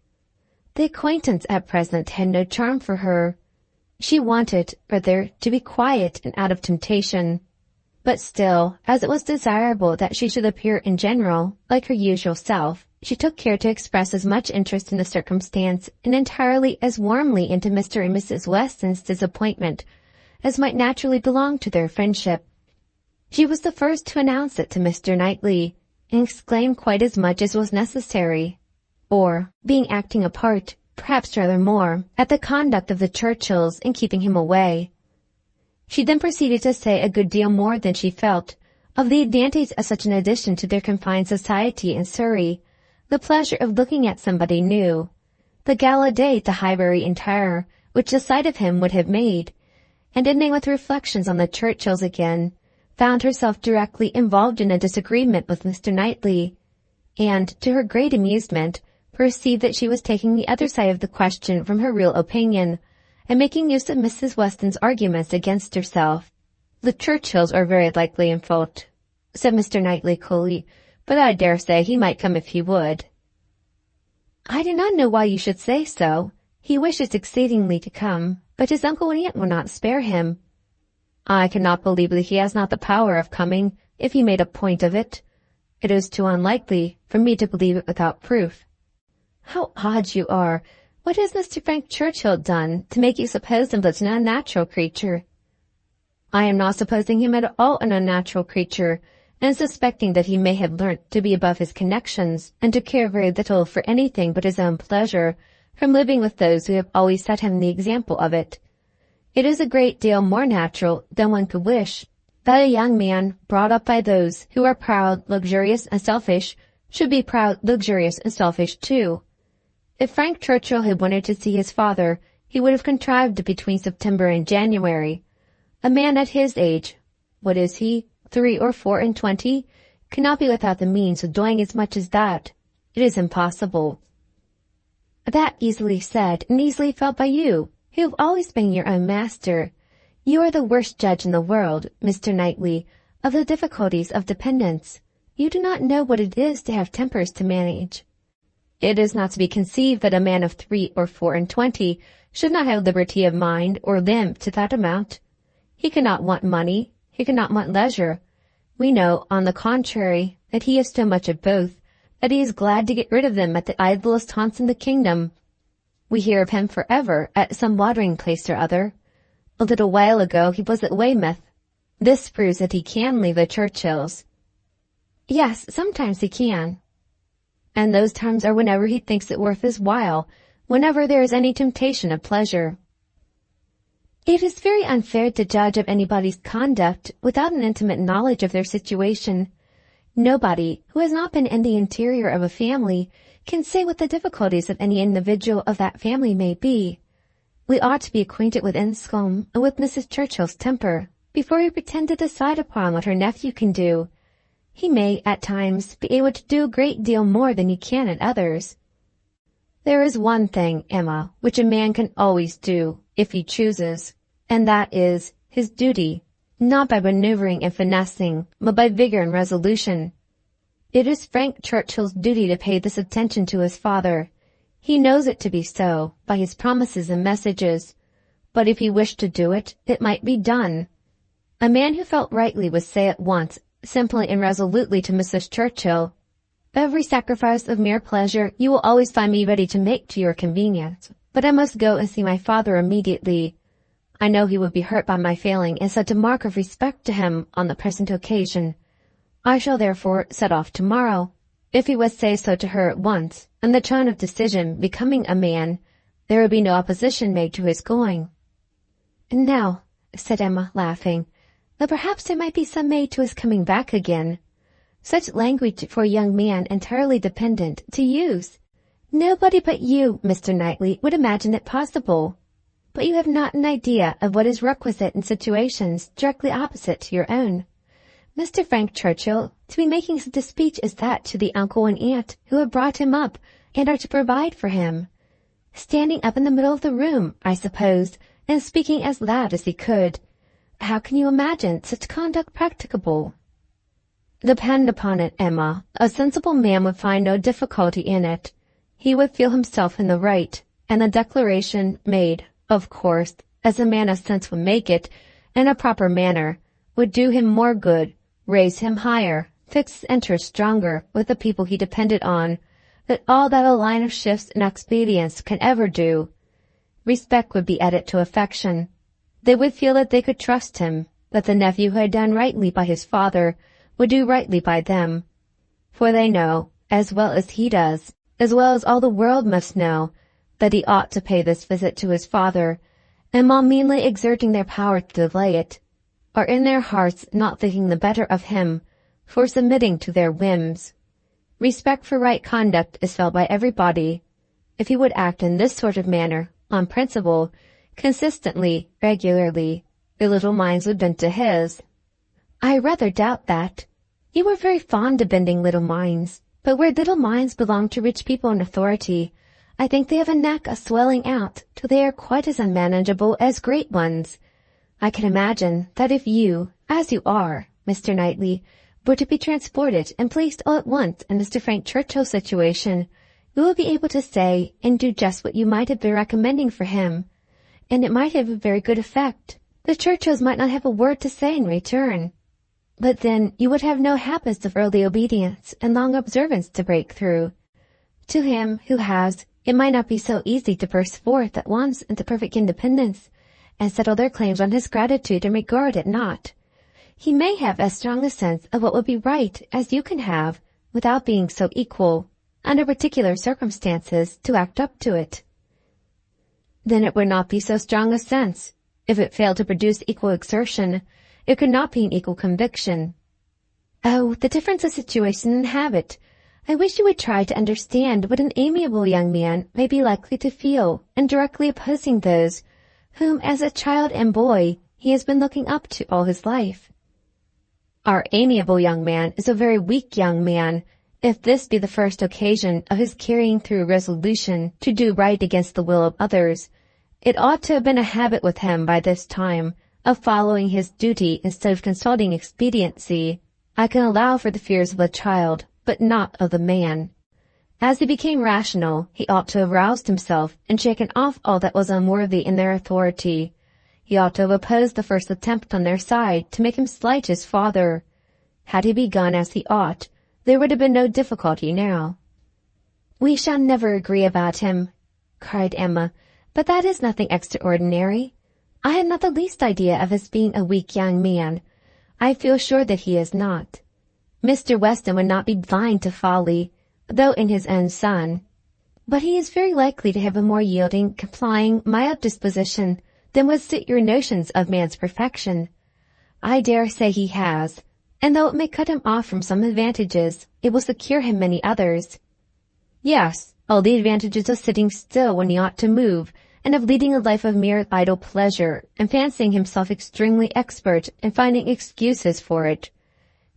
The acquaintance at present had no charm for her. She wanted, rather, to be quiet and out of temptation. But still, as it was desirable that she should appear in general like her usual self, she took care to express as much interest in the circumstance and entirely as warmly into Mr. and Mrs. Weston's disappointment as might naturally belong to their friendship. She was the first to announce it to Mr. Knightley, and exclaimed quite as much as was necessary, or, being acting a part, perhaps rather more, at the conduct of the Churchills in keeping him away. She then proceeded to say a good deal more than she felt, of the advantage of such an addition to their confined society in Surrey, the pleasure of looking at somebody new, the gala day to Highbury entire, which the sight of him would have made, and ending with reflections on the Churchills again, found herself directly involved in a disagreement with Mr. Knightley, and, to her great amusement, perceived that she was taking the other side of the question from her real opinion, and making use of Mrs. Weston's arguments against herself. "The Churchills are very likely in fault," said Mr. Knightley coolly, "but I dare say he might come if he would." "I do not know why you should say so. He wishes exceedingly to come, but his uncle and aunt will not spare him." "I cannot believe that he has not the power of coming, if he made a point of it. It is too unlikely for me to believe it without proof." "How odd you are! What has Mr. Frank Churchill done to make you suppose him such an unnatural creature?" "I am not supposing him at all an unnatural creature, and suspecting that he may have learnt to be above his connections, and to care very little for anything but his own pleasure, from living with those who have always set him the example of it. It is a great deal more natural than one could wish, that a young man brought up by those who are proud, luxurious, and selfish should be proud, luxurious, and selfish too. If Frank Churchill had wanted to see his father, he would have contrived between September and January. A man at his age, what is he, 3 or 4 and 20, cannot be without the means of doing as much as that. It is impossible. That easily said and easily felt by you, who have always been your own master. You are the worst judge in the world, Mr. Knightley, of the difficulties of dependence. You do not know what it is to have tempers to manage. It is not to be conceived that a man of 3 or 4 and 20 should not have liberty of mind or limb to that amount. He cannot want money, he cannot want leisure. We know, on the contrary, that he has so much of both, that he is glad to get rid of them at the idlest haunts in the kingdom. We hear of him forever at some watering place or other. A little while ago he was at Weymouth. This proves that he can leave the Churchills. Yes, sometimes he can. And those times are whenever he thinks it worth his while, whenever there is any temptation of pleasure. It is very unfair to judge of anybody's conduct without an intimate knowledge of their situation. Nobody who has not been in the interior of a family can say what the difficulties of any individual of that family may be. We ought to be acquainted with Enscombe and with Mrs. Churchill's temper before we pretend to decide upon what her nephew can do. He may, at times, be able to do a great deal more than he can at others. There is one thing, Emma, which a man can always do, if he chooses, and that is his duty, not by manoeuvring and finessing, but by vigor and resolution. It is Frank Churchill's duty to pay this attention to his father. He knows it to be so, by his promises and messages. But if he wished to do it, it might be done. A man who felt rightly would say at once, simply and resolutely to Mrs. Churchill, "Every sacrifice of mere pleasure you will always find me ready to make to your convenience, but I must go and see my father immediately. I know he would be hurt by my failing in such a mark of respect to him on the present occasion. I shall therefore set off tomorrow." If he would say so to her at once, in the tone of decision becoming a man, there would be no opposition made to his going. "Now," said Emma, laughing, "though perhaps there might be some made to his coming back again. Such language for a young man entirely dependent to use. Nobody but you, Mr. Knightley, would imagine it possible. But you have not an idea of what is requisite in situations directly opposite to your own. Mr. Frank Churchill, to be making such a speech as that to the uncle and aunt who have brought him up and are to provide for him. Standing up in the middle of the room, I suppose, and speaking as loud as he could. How can you imagine such conduct practicable?" "Depend upon it, Emma, a sensible man would find no difficulty in it. He would feel himself in the right, and the declaration made, of course, as a man of sense would make it, in a proper manner, would do him more good, raise him higher, fix his interest stronger with the people he depended on, than all that a line of shifts and expedients can ever do. Respect would be added to affection. They would feel that they could trust him, that the nephew who had done rightly by his father would do rightly by them. For they know, as well as he does, as well as all the world must know, that he ought to pay this visit to his father, and while meanly exerting their power to delay it, are in their hearts not thinking the better of him for submitting to their whims. Respect for right conduct is felt by everybody. If he would act in this sort of manner, on principle, consistently, regularly, their little minds would bend to his." "I rather doubt that. You are very fond of bending little minds, but where little minds belong to rich people in authority, I think they have a knack of swelling out till they are quite as unmanageable as great ones. I can imagine that if you, as you are, Mr. Knightley, were to be transported and placed all at once in Mr. Frank Churchill's situation, you would be able to say and do just what you might have been recommending for him, and it might have a very good effect. The Churchills might not have a word to say in return. But then you would have no habits of early obedience and long observance to break through. To him who has, it might not be so easy to burst forth at once into perfect independence, and settle their claims on his gratitude and regard it not. He may have as strong a sense of what would be right as you can have, without being so equal, under particular circumstances, to act up to it." "Then it would not be so strong a sense, if it failed to produce equal exertion, it could not be an equal conviction. Oh, the difference of situation and habit! I wish you would try to understand what an amiable young man may be likely to feel in directly opposing those whom, as a child and boy, he has been looking up to all his life. Our amiable young man is a very weak young man, if this be the first occasion of his carrying through a resolution to do right against the will of others. It ought to have been a habit with him by this time of following his duty instead of consulting expediency. I can allow for the fears of the child, but not of the man. As he became rational, he ought to have roused himself and shaken off all that was unworthy in their authority. He ought to have opposed the first attempt on their side to make him slight his father. Had he begun as he ought, there would have been no difficulty now. "We shall never agree about him," cried Emma, "but that is nothing extraordinary. I had not the least idea of his being a weak young man. I feel sure that he is not. Mr. Weston would not be blind to folly, though in his own son. But he is very likely to have a more yielding, complying, mild disposition than would suit your notions of man's perfection. I dare say he has, and though it may cut him off from some advantages, it will secure him many others. Yes, all the advantages of sitting still when he ought to move, and of leading a life of mere idle pleasure, and fancying himself extremely expert in finding excuses for it.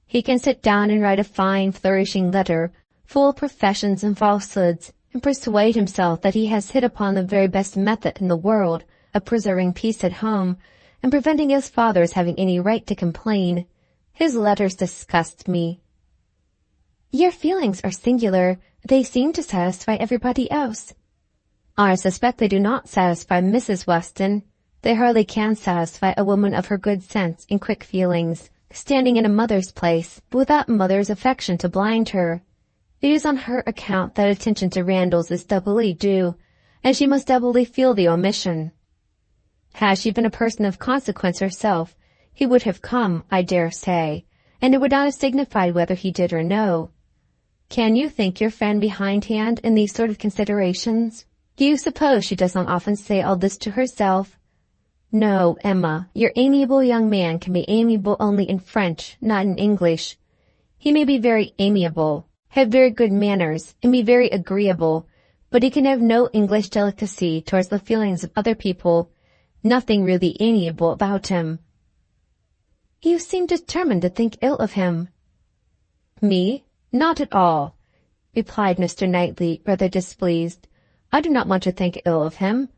He can sit down and write a fine, flourishing letter, full of professions and falsehoods, and persuade himself that he has hit upon the very best method in the world of preserving peace at home, and preventing his father's having any right to complain. His letters disgust me." "Your feelings are singular. They seem to satisfy everybody else." "I suspect they do not satisfy Mrs. Weston. They hardly can satisfy a woman of her good sense and quick feelings, standing in a mother's place, but without a mother's affection to blind her. It is on her account that attention to Randalls is doubly due, and she must doubly feel the omission. Had she been a person of consequence herself, he would have come, I dare say, and it would not have signified whether he did or no. Can you think your friend behindhand in these sort of considerations? Do you suppose she does not often say all this to herself? No, Emma, your amiable young man can be amiable only in French, not in English. He may be very amiable, have very good manners, and be very agreeable, but he can have no English delicacy towards the feelings of other people, nothing really amiable about him." "You seem determined to think ill of him." "Me? Not at all," replied Mr. Knightley, rather displeased. "I do not want to think ill of him.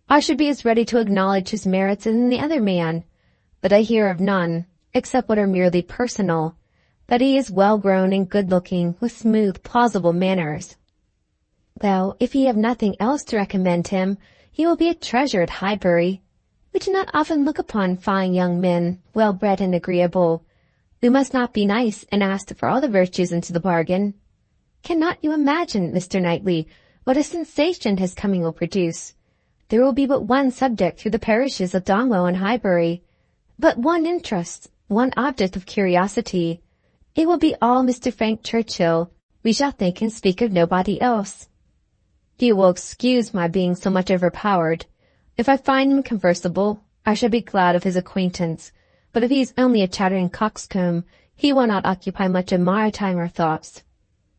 I should be as ready to acknowledge his merits as any other man, but I hear of none, except what are merely personal, that he is well-grown and good-looking, with smooth, plausible manners." "Well, if he have nothing else to recommend him, he will be a treasure at Highbury. We do not often look upon fine young men, well-bred and agreeable. We must not be nice and ask for all the virtues into the bargain. Cannot you imagine, Mr. Knightley, what a sensation his coming will produce? There will be but one subject through the parishes of Donwell and Highbury, but one interest, one object of curiosity. It will be all Mr. Frank Churchill. We shall think and speak of nobody else." "You will excuse my being so much overpowered. If I find him conversable, I shall be glad of his acquaintance, but if he is only a chattering coxcomb, he will not occupy much of my time or thoughts.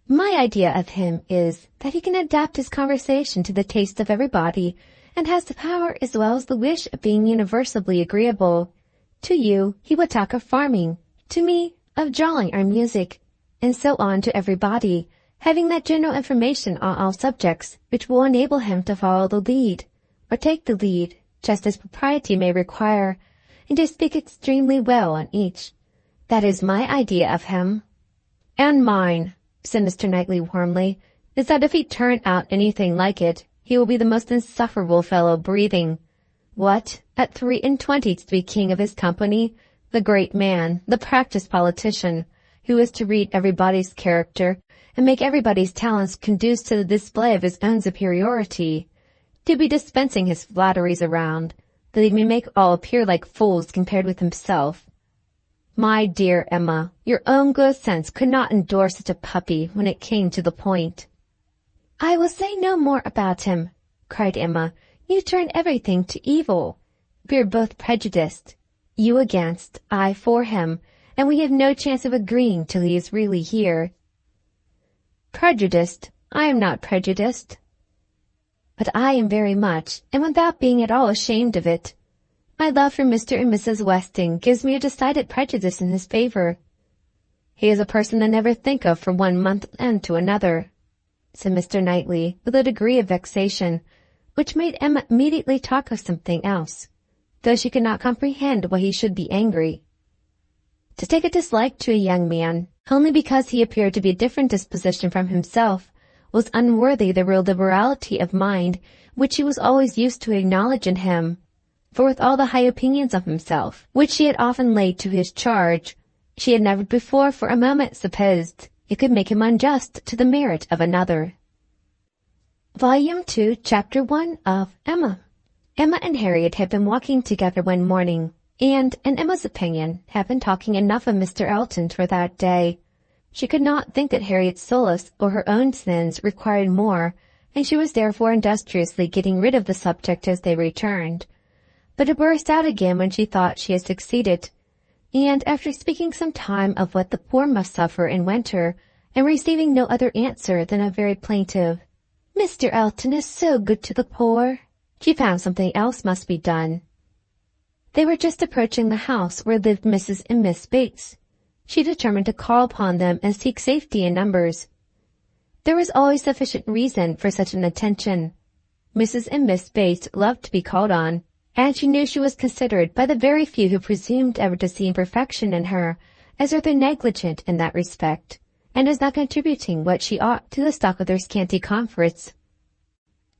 My idea of him is that he can adapt his conversation to the taste of everybody, and has the power as well as the wish of being universally agreeable. To you he would talk of farming, to me of drawing or music, and so on to everybody, having that general information on all subjects which will enable him to follow the lead, or take the lead, just as propriety may require, and to speak extremely well on each. That is my idea of him." "And mine," said Mr. Knightley warmly, "is that if he turn out anything like it, he will be the most insufferable fellow breathing. What, at 23 to be king of his company, the great man, the practised politician, who is to read everybody's character, and make everybody's talents conduce to the display of his own superiority, to be dispensing his flatteries around, that he may make all appear like fools compared with himself. My dear Emma, your own good sense could not endure such a puppy when it came to the point." "I will say no more about him," cried Emma. "You turn everything to evil. We are both prejudiced. You against, I for him, and we have no chance of agreeing till he is really here. Prejudiced? I am not prejudiced. But I am very much, and without being at all ashamed of it. My love for Mr. and Mrs. Weston gives me a decided prejudice in his favor. He is a person I never think of from one month end to another, said Mr. Knightley, with a degree of vexation, which made Emma immediately talk of something else, though she could not comprehend why he should be angry. To take a dislike to a young man, only because he appeared to be a different disposition from himself, was unworthy the real liberality of mind which she was always used to acknowledge in him, for with all the high opinions of himself, which she had often laid to his charge, she had never before for a moment supposed it could make him unjust to the merit of another. Volume 2, Chapter 1 of Emma. Emma and Harriet had been walking together one morning, and, in Emma's opinion, had been talking enough of Mr. Elton for that day. She could not think that Harriet's solace or her own sins required more, and she was therefore industriously getting rid of the subject as they returned. But it burst out again when she thought she had succeeded, and after speaking some time of what the poor must suffer in winter, and receiving no other answer than a very plaintive, "Mr. Elton is so good to the poor," she found something else must be done. They were just approaching the house where lived Mrs. and Miss Bates. She determined to call upon them and seek safety in numbers. There was always sufficient reason for such an attention. Mrs. and Miss Bates loved to be called on, and she knew she was considered by the very few who presumed ever to see imperfection in her as rather negligent in that respect, and as not contributing what she ought to the stock of their scanty comforts.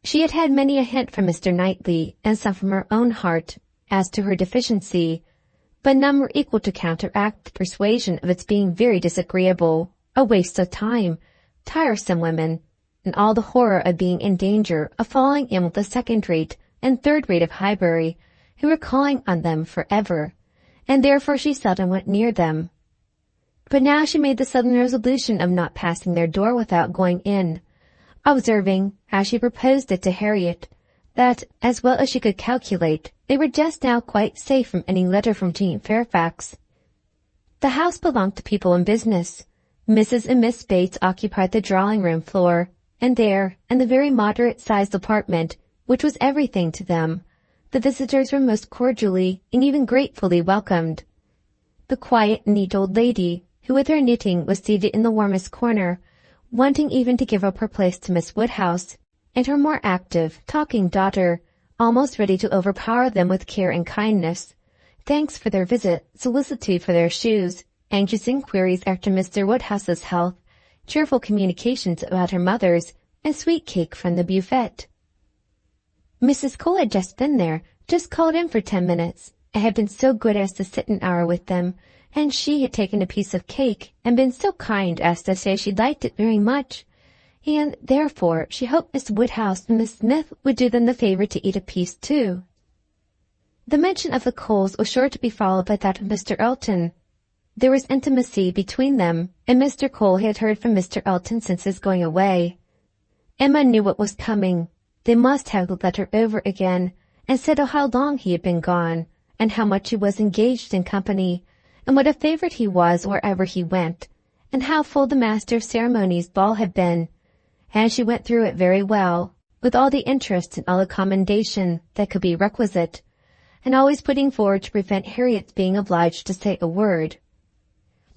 She had had many a hint from Mr. Knightley, and some from her own heart, as to her deficiency, but none were equal to counteract the persuasion of its being very disagreeable, a waste of time, tiresome women, and all the horror of being in danger of falling in with the second-rate and third-rate of Highbury, who were calling on them for ever, and therefore she seldom went near them. But now she made the sudden resolution of not passing their door without going in, observing, as she proposed it to Harriet, that, as well as she could calculate, they were just now quite safe from any letter from Jane Fairfax. The house belonged to people in business. Mrs. and Miss Bates occupied the drawing-room floor, and there, in the very moderate-sized apartment, which was everything to them, the visitors were most cordially and even gratefully welcomed. The quiet, neat old lady, who with her knitting was seated in the warmest corner, wanting even to give up her place to Miss Woodhouse, and her more active, talking daughter, almost ready to overpower them with care and kindness, thanks for their visit, solicitude for their shoes, anxious inquiries after Mr. Woodhouse's health, cheerful communications about her mother's, and sweet cake from the buffet. Mrs. Cole had just been there, just called in for 10 minutes, and had been so good as to sit an hour with them, and she had taken a piece of cake, and been so kind as to say she liked it very much, and therefore she hoped Miss Woodhouse and Miss Smith would do them the favour to eat a piece too. The mention of the Coles was sure to be followed by that of Mr. Elton. There was intimacy between them, and Mr. Cole had heard from Mr. Elton since his going away. Emma knew what was coming. They must have the letter over again, and settle how long he had been gone, and how much he was engaged in company, and what a favourite he was wherever he went, and how full the master of ceremonies ball had been, and she went through it very well, with all the interest and all the commendation that could be requisite, and always putting forward to prevent Harriet's being obliged to say a word.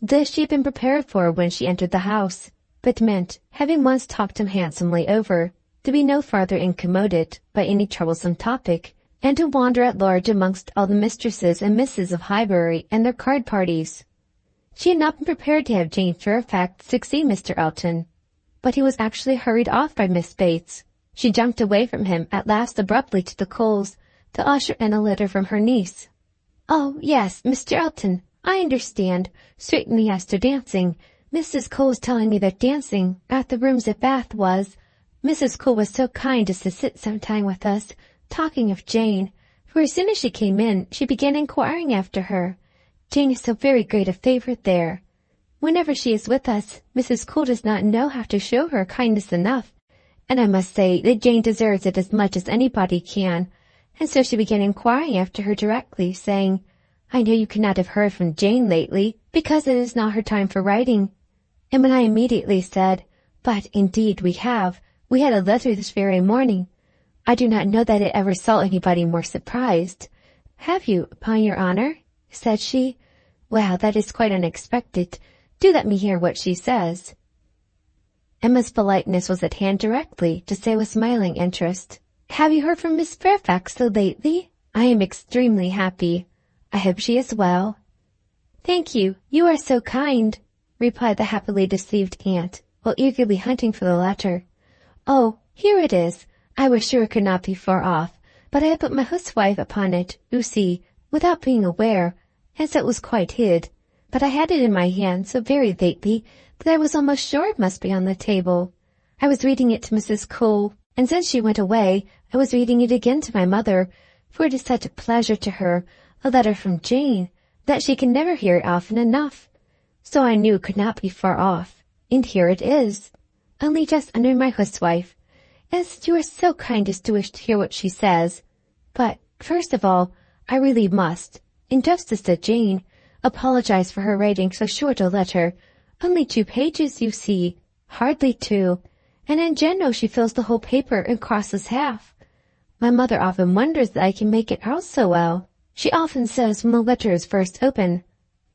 This she had been prepared for when she entered the house, but meant, having once talked him handsomely over, to be no farther incommoded by any troublesome topic, and to wander at large amongst all the mistresses and misses of Highbury and their card parties. She had not been prepared to have Jane Fairfax succeed Mr. Elton, but he was actually hurried off by Miss Bates. She jumped away from him at last abruptly to the Coles, to usher in a letter from her niece. "Oh, yes, Mr. Elton, I understand. Certainly as to dancing. Mrs. Cole was telling me that dancing at the rooms at Bath was— Mrs. Cole was so kind as to sit some time with us, talking of Jane, for as soon as she came in, she began inquiring after her. Jane is so very great a favourite there. Whenever she is with us, Mrs. Cole does not know how to show her kindness enough, and I must say that Jane deserves it as much as anybody can, and so she began inquiring after her directly, saying, I know you cannot have heard from Jane lately, because it is not her time for writing. And when I immediately said, but indeed we have. We had a letter this very morning. I do not know that I ever saw anybody more surprised. Have you, upon your honor? Said she. Well, that is quite unexpected. Do let me hear what she says. Emma's politeness was at hand directly to say with smiling interest, Have you heard from Miss Fairfax so lately? I am extremely happy. I hope she is well. Thank you. You are so kind, replied the happily deceived aunt, while eagerly hunting for the letter. Oh, here it is. I was sure it could not be far off, but I had put my housewife upon it, you see, without being aware, and so it was quite hid. But I had it in my hand so very lately that I was almost sure it must be on the table. I was reading it to Mrs. Cole, and since she went away, I was reading it again to my mother, for it is such a pleasure to her, a letter from Jane, that she can never hear it often enough. So I knew it could not be far off, and here it is, only just under my housewife, as you are so kind as to wish to hear what she says. But, first of all, I really must, in justice to Jane, apologize for her writing so short a letter. Only 2 pages, you see, hardly 2, and in general she fills the whole paper and crosses half. My mother often wonders that I can make it out so well. She often says when the letter is first open,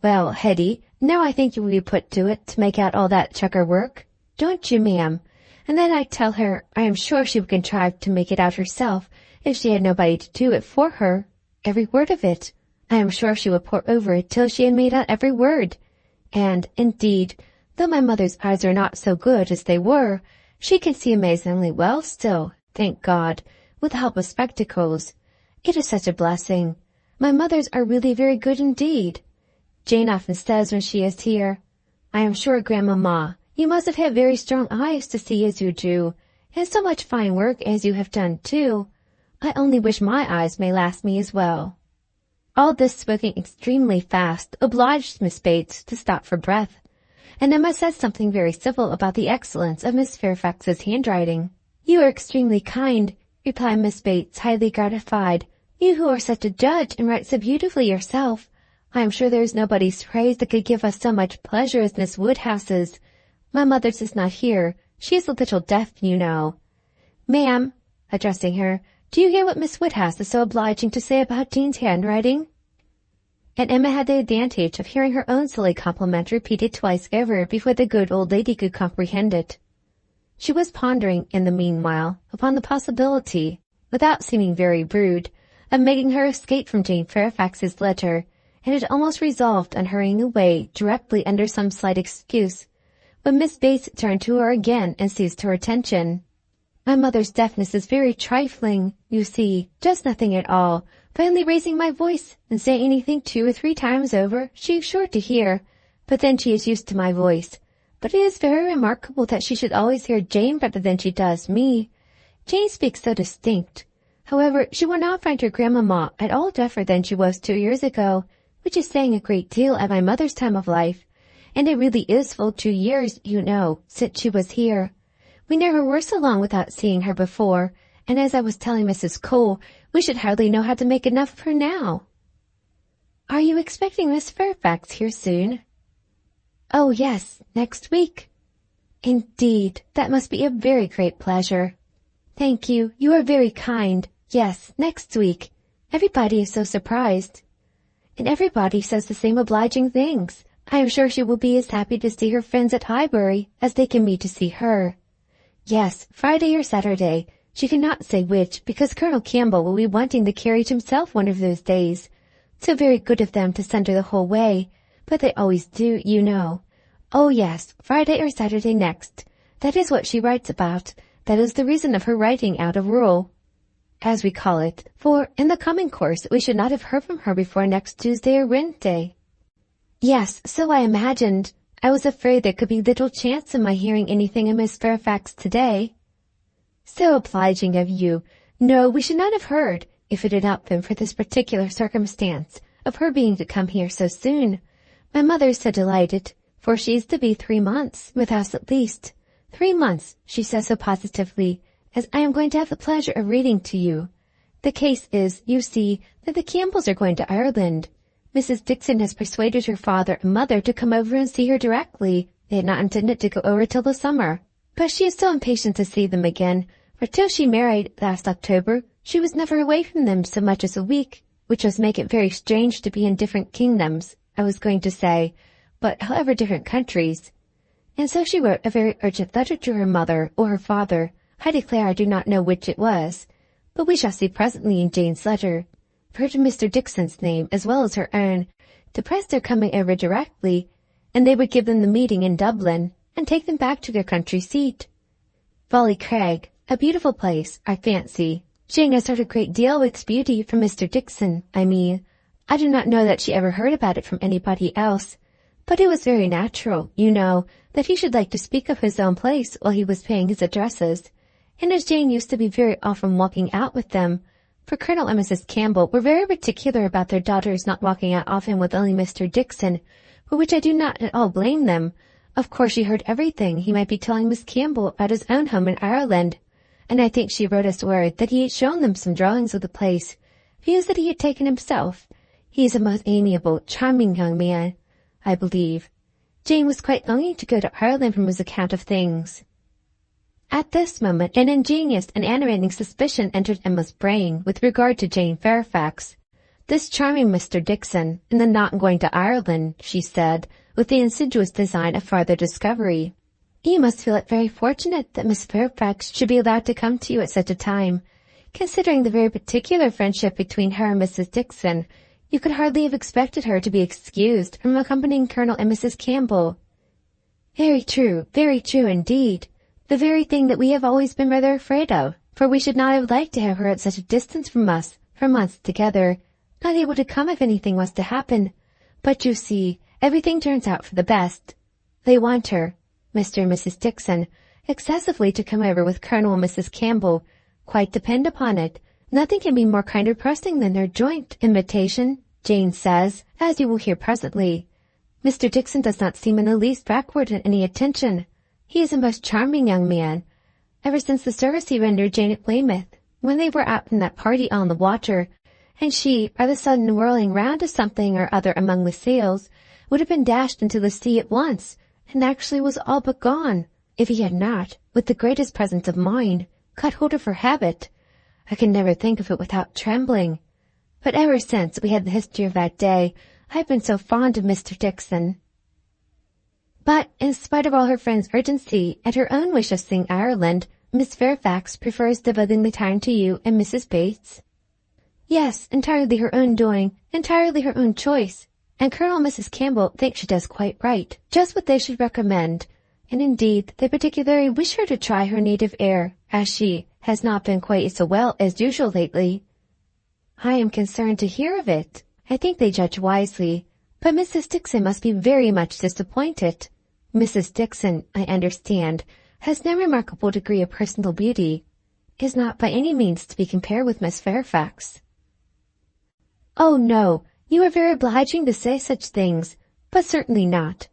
Well, Hetty, now I think you will be put to it to make out all that checker work. Don't you, ma'am? And then I tell her I am sure she would contrive to make it out herself if she had nobody to do it for her. Every word of it. I am sure she would pore over it till she had made out every word. And, indeed, though my mother's eyes are not so good as they were, she can see amazingly well still, thank God, with the help of spectacles. It is such a blessing. My mother's are really very good indeed. Jane often says when she is here, I am sure, Grandmamma, you must have had very strong eyes to see as you do, and so much fine work as you have done too. I only wish my eyes may last me as well. All this spoken extremely fast obliged Miss Bates to stop for breath, and Emma said something very civil about the excellence of Miss Fairfax's handwriting. You are extremely kind, replied Miss Bates, highly gratified. You who are such a judge and write so beautifully yourself. I am sure there is nobody's praise that could give us so much pleasure as Miss Woodhouse's. My mother's is not here. She is a little deaf, you know. Ma'am, addressing her, do you hear what Miss Woodhouse is so obliging to say about Jane's handwriting? And Emma had the advantage of hearing her own silly compliment repeated twice over before the good old lady could comprehend it. She was pondering, in the meanwhile, upon the possibility, without seeming very rude, of making her escape from Jane Fairfax's letter, and had almost resolved on hurrying away directly under some slight excuse, when Miss Bates turned to her again and seized her attention. My mother's deafness is very trifling, you see, just nothing at all. Finally raising my voice and saying anything 2 or 3 times over, she is sure to hear, but then she is used to my voice. But it is very remarkable that she should always hear Jane better than she does me. Jane speaks so distinct. However, she will not find her grandmamma at all deafer than she was 2 years ago, which is saying a great deal at my mother's time of life. And it really is full 2 years, you know, since she was here. We never were so long without seeing her before, and as I was telling Mrs. Cole, we should hardly know how to make enough of her now. Are you expecting Miss Fairfax here soon? Oh, yes, next week. Indeed, that must be a very great pleasure. Thank you, you are very kind. Yes, next week. Everybody is so surprised. And everybody says the same obliging things. I am sure she will be as happy to see her friends at Highbury as they can be to see her. Yes, Friday or Saturday. She cannot say which, because Colonel Campbell will be wanting the carriage himself one of those days. So very good of them to send her the whole way, but they always do, you know. Oh yes, Friday or Saturday next. That is what she writes about. That is the reason of her writing out of rule, as we call it, for in the common course we should not have heard from her before next Tuesday or Wednesday. Yes, so I imagined. I was afraid there could be little chance of my hearing anything of Miss Fairfax today. So obliging of you. No, we should not have heard, if it had not been for this particular circumstance, of her being to come here so soon. My mother is so delighted, for she is to be 3 months with us at least. 3 months, she says so positively, as I am going to have the pleasure of reading to you. The case is, you see, that the Campbells are going to Ireland. Mrs. Dixon has persuaded her father and mother to come over and see her directly. They had not intended to go over till the summer, but she is so impatient to see them again, for till she married last October, she was never away from them so much as a week, which was make it very strange to be in different kingdoms, I was going to say, but however different countries. And so she wrote a very urgent letter to her mother or her father. I declare I do not know which it was, but we shall see presently in Jane's letter. For to Mr. Dixon's name as well as her own, to press their coming over directly, and they would give them the meeting in Dublin, and take them back to their country seat. Craig, a beautiful place, I fancy. Jane has heard a great deal of its beauty from Mr. Dixon, I mean. I do not know that she ever heard about it from anybody else, but it was very natural, you know, that he should like to speak of his own place while he was paying his addresses. And as Jane used to be very often walking out with them, for Colonel and Mrs. Campbell were very particular about their daughters not walking out often with only Mr. Dixon, for which I do not at all blame them. Of course she heard everything he might be telling Miss Campbell about his own home in Ireland, and I think she wrote us word that he had shown them some drawings of the place, views that he had taken himself. He is a most amiable, charming young man, I believe. Jane was quite longing to go to Ireland from his account of things. At this moment an ingenious and animating suspicion entered Emma's brain with regard to Jane Fairfax. This charming Mr. Dixon, and the not going to Ireland, she said, with the insidious design of farther discovery. You must feel it very fortunate that Miss Fairfax should be allowed to come to you at such a time. Considering the very particular friendship between her and Mrs. Dixon, you could hardly have expected her to be excused from accompanying Colonel and Mrs. Campbell. Very true indeed. The very thing that we have always been rather afraid of, for we should not have liked to have her at such a distance from us, for months together, not able to come if anything was to happen. But you see, everything turns out for the best. They want her, Mr. and Mrs. Dixon, excessively to come over with Colonel and Mrs. Campbell. Quite depend upon it. Nothing can be more kind or pressing than their joint invitation, Jane says, as you will hear presently. Mr. Dixon does not seem in the least backward in any attention. He is a most charming young man. Ever since the service he rendered Jane at Weymouth, when they were out in that party on the water, and she, by the sudden whirling round of something or other among the sails, would have been dashed into the sea at once, and actually was all but gone, if he had not, with the greatest presence of mind, caught hold of her habit. I can never think of it without trembling. But ever since we had the history of that day, I have been so fond of Mr. Dixon. But, in spite of all her friend's urgency and her own wish of seeing Ireland, Miss Fairfax prefers devoting the time to you and Mrs. Bates. Yes, entirely her own doing, entirely her own choice. And Colonel and Mrs. Campbell think she does quite right, just what they should recommend. And indeed, they particularly wish her to try her native air, as she has not been quite so well as usual lately. I am concerned to hear of it. I think they judge wisely. But Mrs. Dixon must be very much disappointed. Mrs. Dixon, I understand, has no remarkable degree of personal beauty, is not by any means to be compared with Miss Fairfax. Oh, no, you are very obliging to say such things, but certainly not.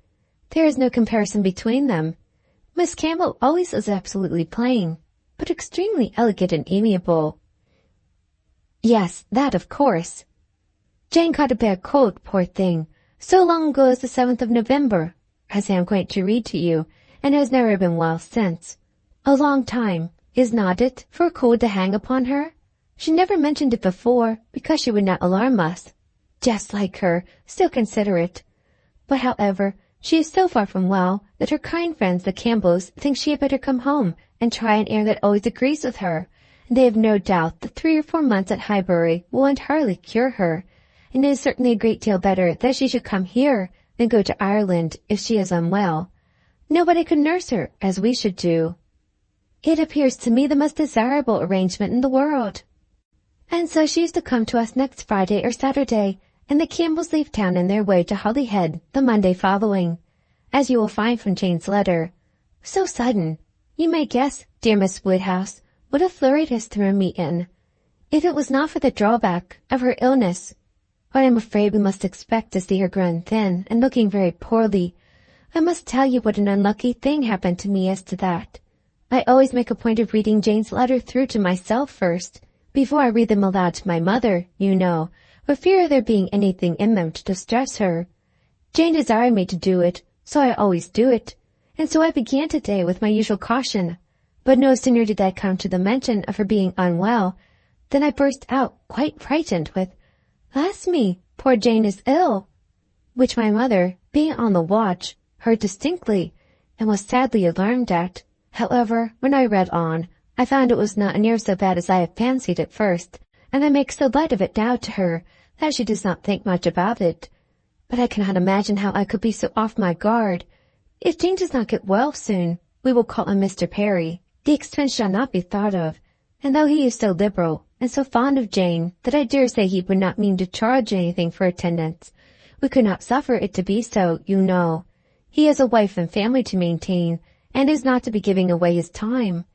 There is no comparison between them. Miss Campbell always is absolutely plain, but extremely elegant and amiable. Yes, that of course. Jane caught a bad cold, poor thing, so long ago as the 7th of November, as I am going to read to you, and has never been well since. A long time, is not it, for a cold to hang upon her? She never mentioned it before, because she would not alarm us. Just like her, still considerate. But however, she is so far from well that her kind friends the Campbells think she had better come home and try an air that always agrees with her, and they have no doubt that 3 or 4 months at Highbury will entirely cure her, and it is certainly a great deal better that she should come here than go to Ireland if she is unwell. Nobody could nurse her as we should do. It appears to me the most desirable arrangement in the world. And so she is to come to us next Friday or Saturday, and the Campbells leave town in their way to Holyhead the Monday following, as you will find from Jane's letter. So sudden. You may guess, dear Miss Woodhouse, what a flurry it has thrown me in. If it was not for the drawback of her illness, but I am afraid we must expect to see her grown thin and looking very poorly. I must tell you what an unlucky thing happened to me as to that. I always make a point of reading Jane's letter through to myself first, before I read them aloud to my mother, you know, for fear of there being anything in them to distress her. Jane desired me to do it, so I always do it, and so I began today with my usual caution. But no sooner did I come to the mention of her being unwell, than I burst out, quite frightened, with, "Bless me, poor Jane is ill," which my mother, being on the watch, heard distinctly, and was sadly alarmed at. However, when I read on, I found it was not near so bad as I had fancied at first, and I make so light of it now to her that she does not think much about it. But I cannot imagine how I could be so off my guard. If Jane does not get well soon, we will call on Mr. Perry. The expense shall not be thought of, and though he is so liberal and so fond of Jane that I dare say he would not mean to charge anything for attendance, we could not suffer it to be so, you know. He has a wife and family to maintain, and is not to be giving away his time.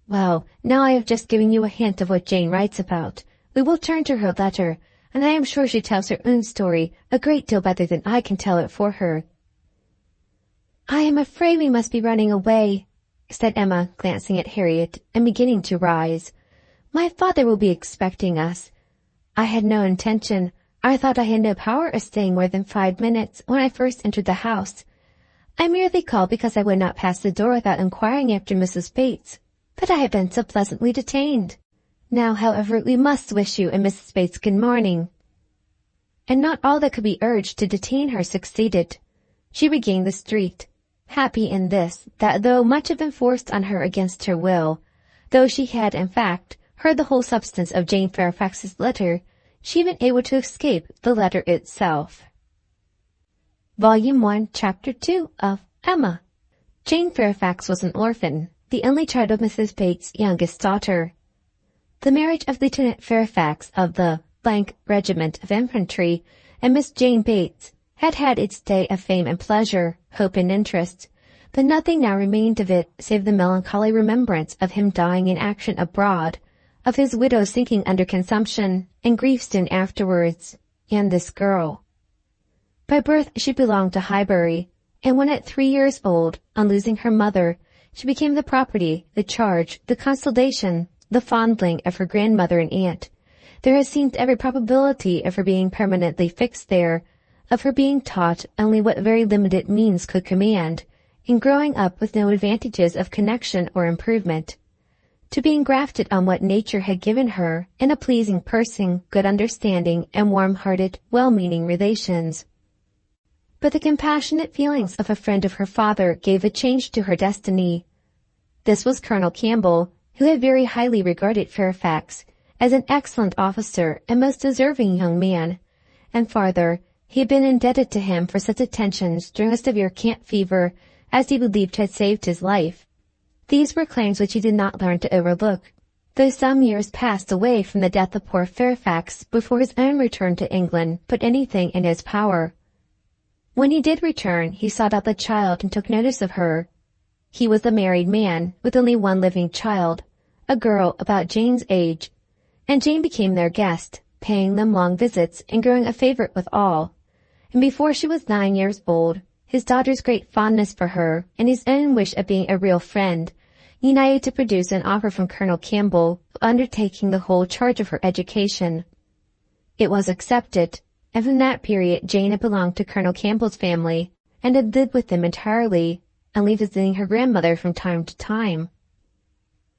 Well, now I have just given you a hint of what Jane writes about. We will turn to her letter, and I am sure she tells her own story a great deal better than I can tell it for her. "I am afraid we must be running away," said Emma, glancing at Harriet, and beginning to rise. "My father will be expecting us. I had no intention. I thought I had no power of staying more than 5 minutes when I first entered the house. I merely called because I would not pass the door without inquiring after Mrs. Bates, but I have been so pleasantly detained. Now, however, we must wish you and Mrs. Bates good morning." And not all that could be urged to detain her succeeded. She regained the street, happy in this, that though much had been forced on her against her will, though she had, in fact, heard the whole substance of Jane Fairfax's letter, she had been able to escape the letter itself. Volume 1, Chapter 2 of Emma. Jane Fairfax was an orphan, the only child of Mrs. Bates' youngest daughter. The marriage of Lieutenant Fairfax of the Regiment of Infantry and Miss Jane Bates had had its day of fame and pleasure, hope and interest, but nothing now remained of it save the melancholy remembrance of him dying in action abroad, of his widow sinking under consumption, and grief soon afterwards, and this girl. By birth she belonged to Highbury, and when at 3 years old, on losing her mother, she became the property, the charge, the consolation, the fondling of her grandmother and aunt. There has seemed every probability of her being permanently fixed there, of her being taught only what very limited means could command, and growing up with no advantages of connection or improvement, to being grafted on what nature had given her in a pleasing person, good understanding, and warm-hearted, well-meaning relations. But the compassionate feelings of a friend of her father gave a change to her destiny. This was Colonel Campbell, who had very highly regarded Fairfax as an excellent officer and most deserving young man, and farther, he had been indebted to him for such attentions during a severe camp fever as he believed had saved his life. These were claims which he did not learn to overlook, though some years passed away from the death of poor Fairfax before his own return to England put anything in his power. When he did return, he sought out the child and took notice of her. He was a married man, with only one living child, a girl about Jane's age, and Jane became their guest, paying them long visits and growing a favorite with all. And before she was 9 years old, his daughter's great fondness for her and his own wish of being a real friend united to produce an offer from Colonel Campbell of undertaking the whole charge of her education. It was accepted, and from that period Jane had belonged to Colonel Campbell's family and had lived with them entirely, only visiting her grandmother from time to time.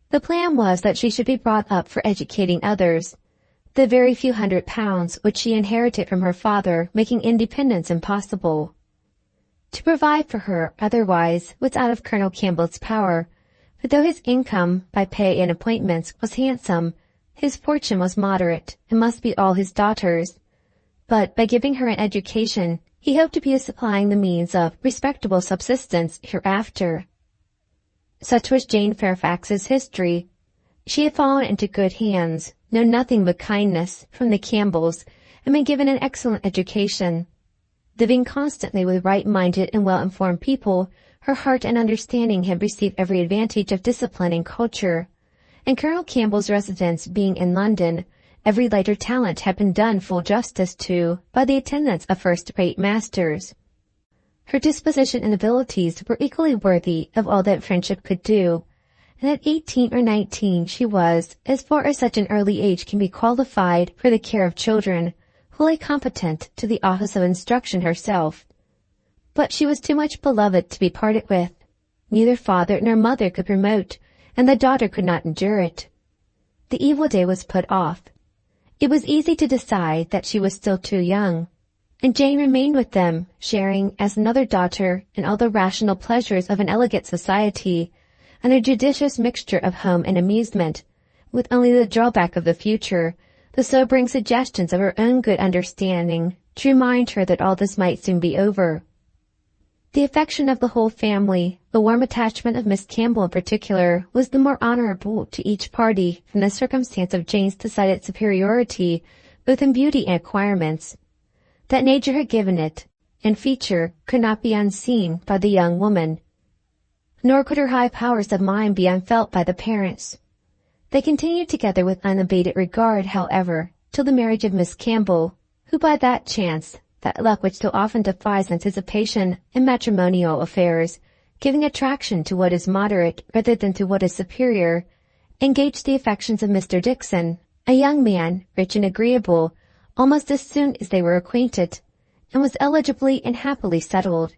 The plan was that she should be brought up for educating others, the very few £100 which she inherited from her father making independence impossible. To provide for her otherwise was out of Colonel Campbell's power, for though his income, by pay and appointments, was handsome, his fortune was moderate, and must be all his daughter's. But by giving her an education, he hoped to be supplying the means of respectable subsistence hereafter. Such was Jane Fairfax's history. She had fallen into good hands, known nothing but kindness, from the Campbells, and been given an excellent education. Living constantly with right-minded and well-informed people, her heart and understanding had received every advantage of discipline and culture, and Colonel Campbell's residence being in London, every lighter talent had been done full justice to by the attendance of first-rate masters. Her disposition and abilities were equally worthy of all that friendship could do, and at 18 or 19 she was, as far as such an early age can be qualified for the care of children, wholly competent to the office of instruction herself. But she was too much beloved to be parted with. Neither father nor mother could promote, and the daughter could not endure it. The evil day was put off. It was easy to decide that she was still too young, and Jane remained with them, sharing, as another daughter, in all the rational pleasures of an elegant society, and a judicious mixture of home and amusement, with only the drawback of the future, the sobering suggestions of her own good understanding, to remind her that all this might soon be over. The affection of the whole family, the warm attachment of Miss Campbell in particular, was the more honorable to each party from the circumstance of Jane's decided superiority, both in beauty and acquirements. That nature had given it, and feature, could not be unseen by the young woman, nor could her high powers of mind be unfelt by the parents. They continued together with unabated regard, however, till the marriage of Miss Campbell, who by that chance, that luck which so often defies anticipation in matrimonial affairs, giving attraction to what is moderate rather than to what is superior, engaged the affections of Mr. Dickson, a young man, rich and agreeable, almost as soon as they were acquainted, and was eligibly and happily settled,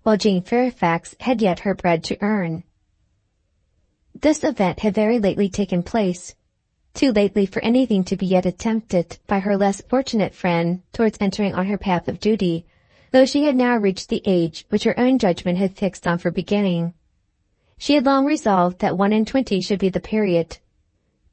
while Jane Fairfax had yet her bread to earn. This event had very lately taken place, too lately for anything to be yet attempted by her less fortunate friend towards entering on her path of duty, though she had now reached the age which her own judgment had fixed on for beginning. She had long resolved that 21 should be the period.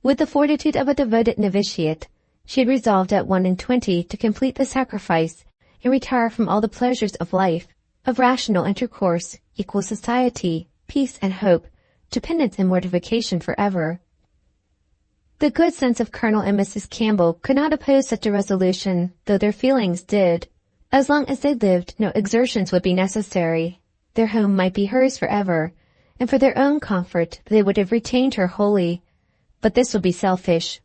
With the fortitude of a devoted novitiate, she had resolved at 21 to complete the sacrifice and retire from all the pleasures of life, of rational intercourse, equal society, peace and hope, to penance and mortification forever. The good sense of Colonel and Mrs. Campbell could not oppose such a resolution, though their feelings did. As long as they lived, no exertions would be necessary. Their home might be hers forever, and for their own comfort they would have retained her wholly. But this would be selfish.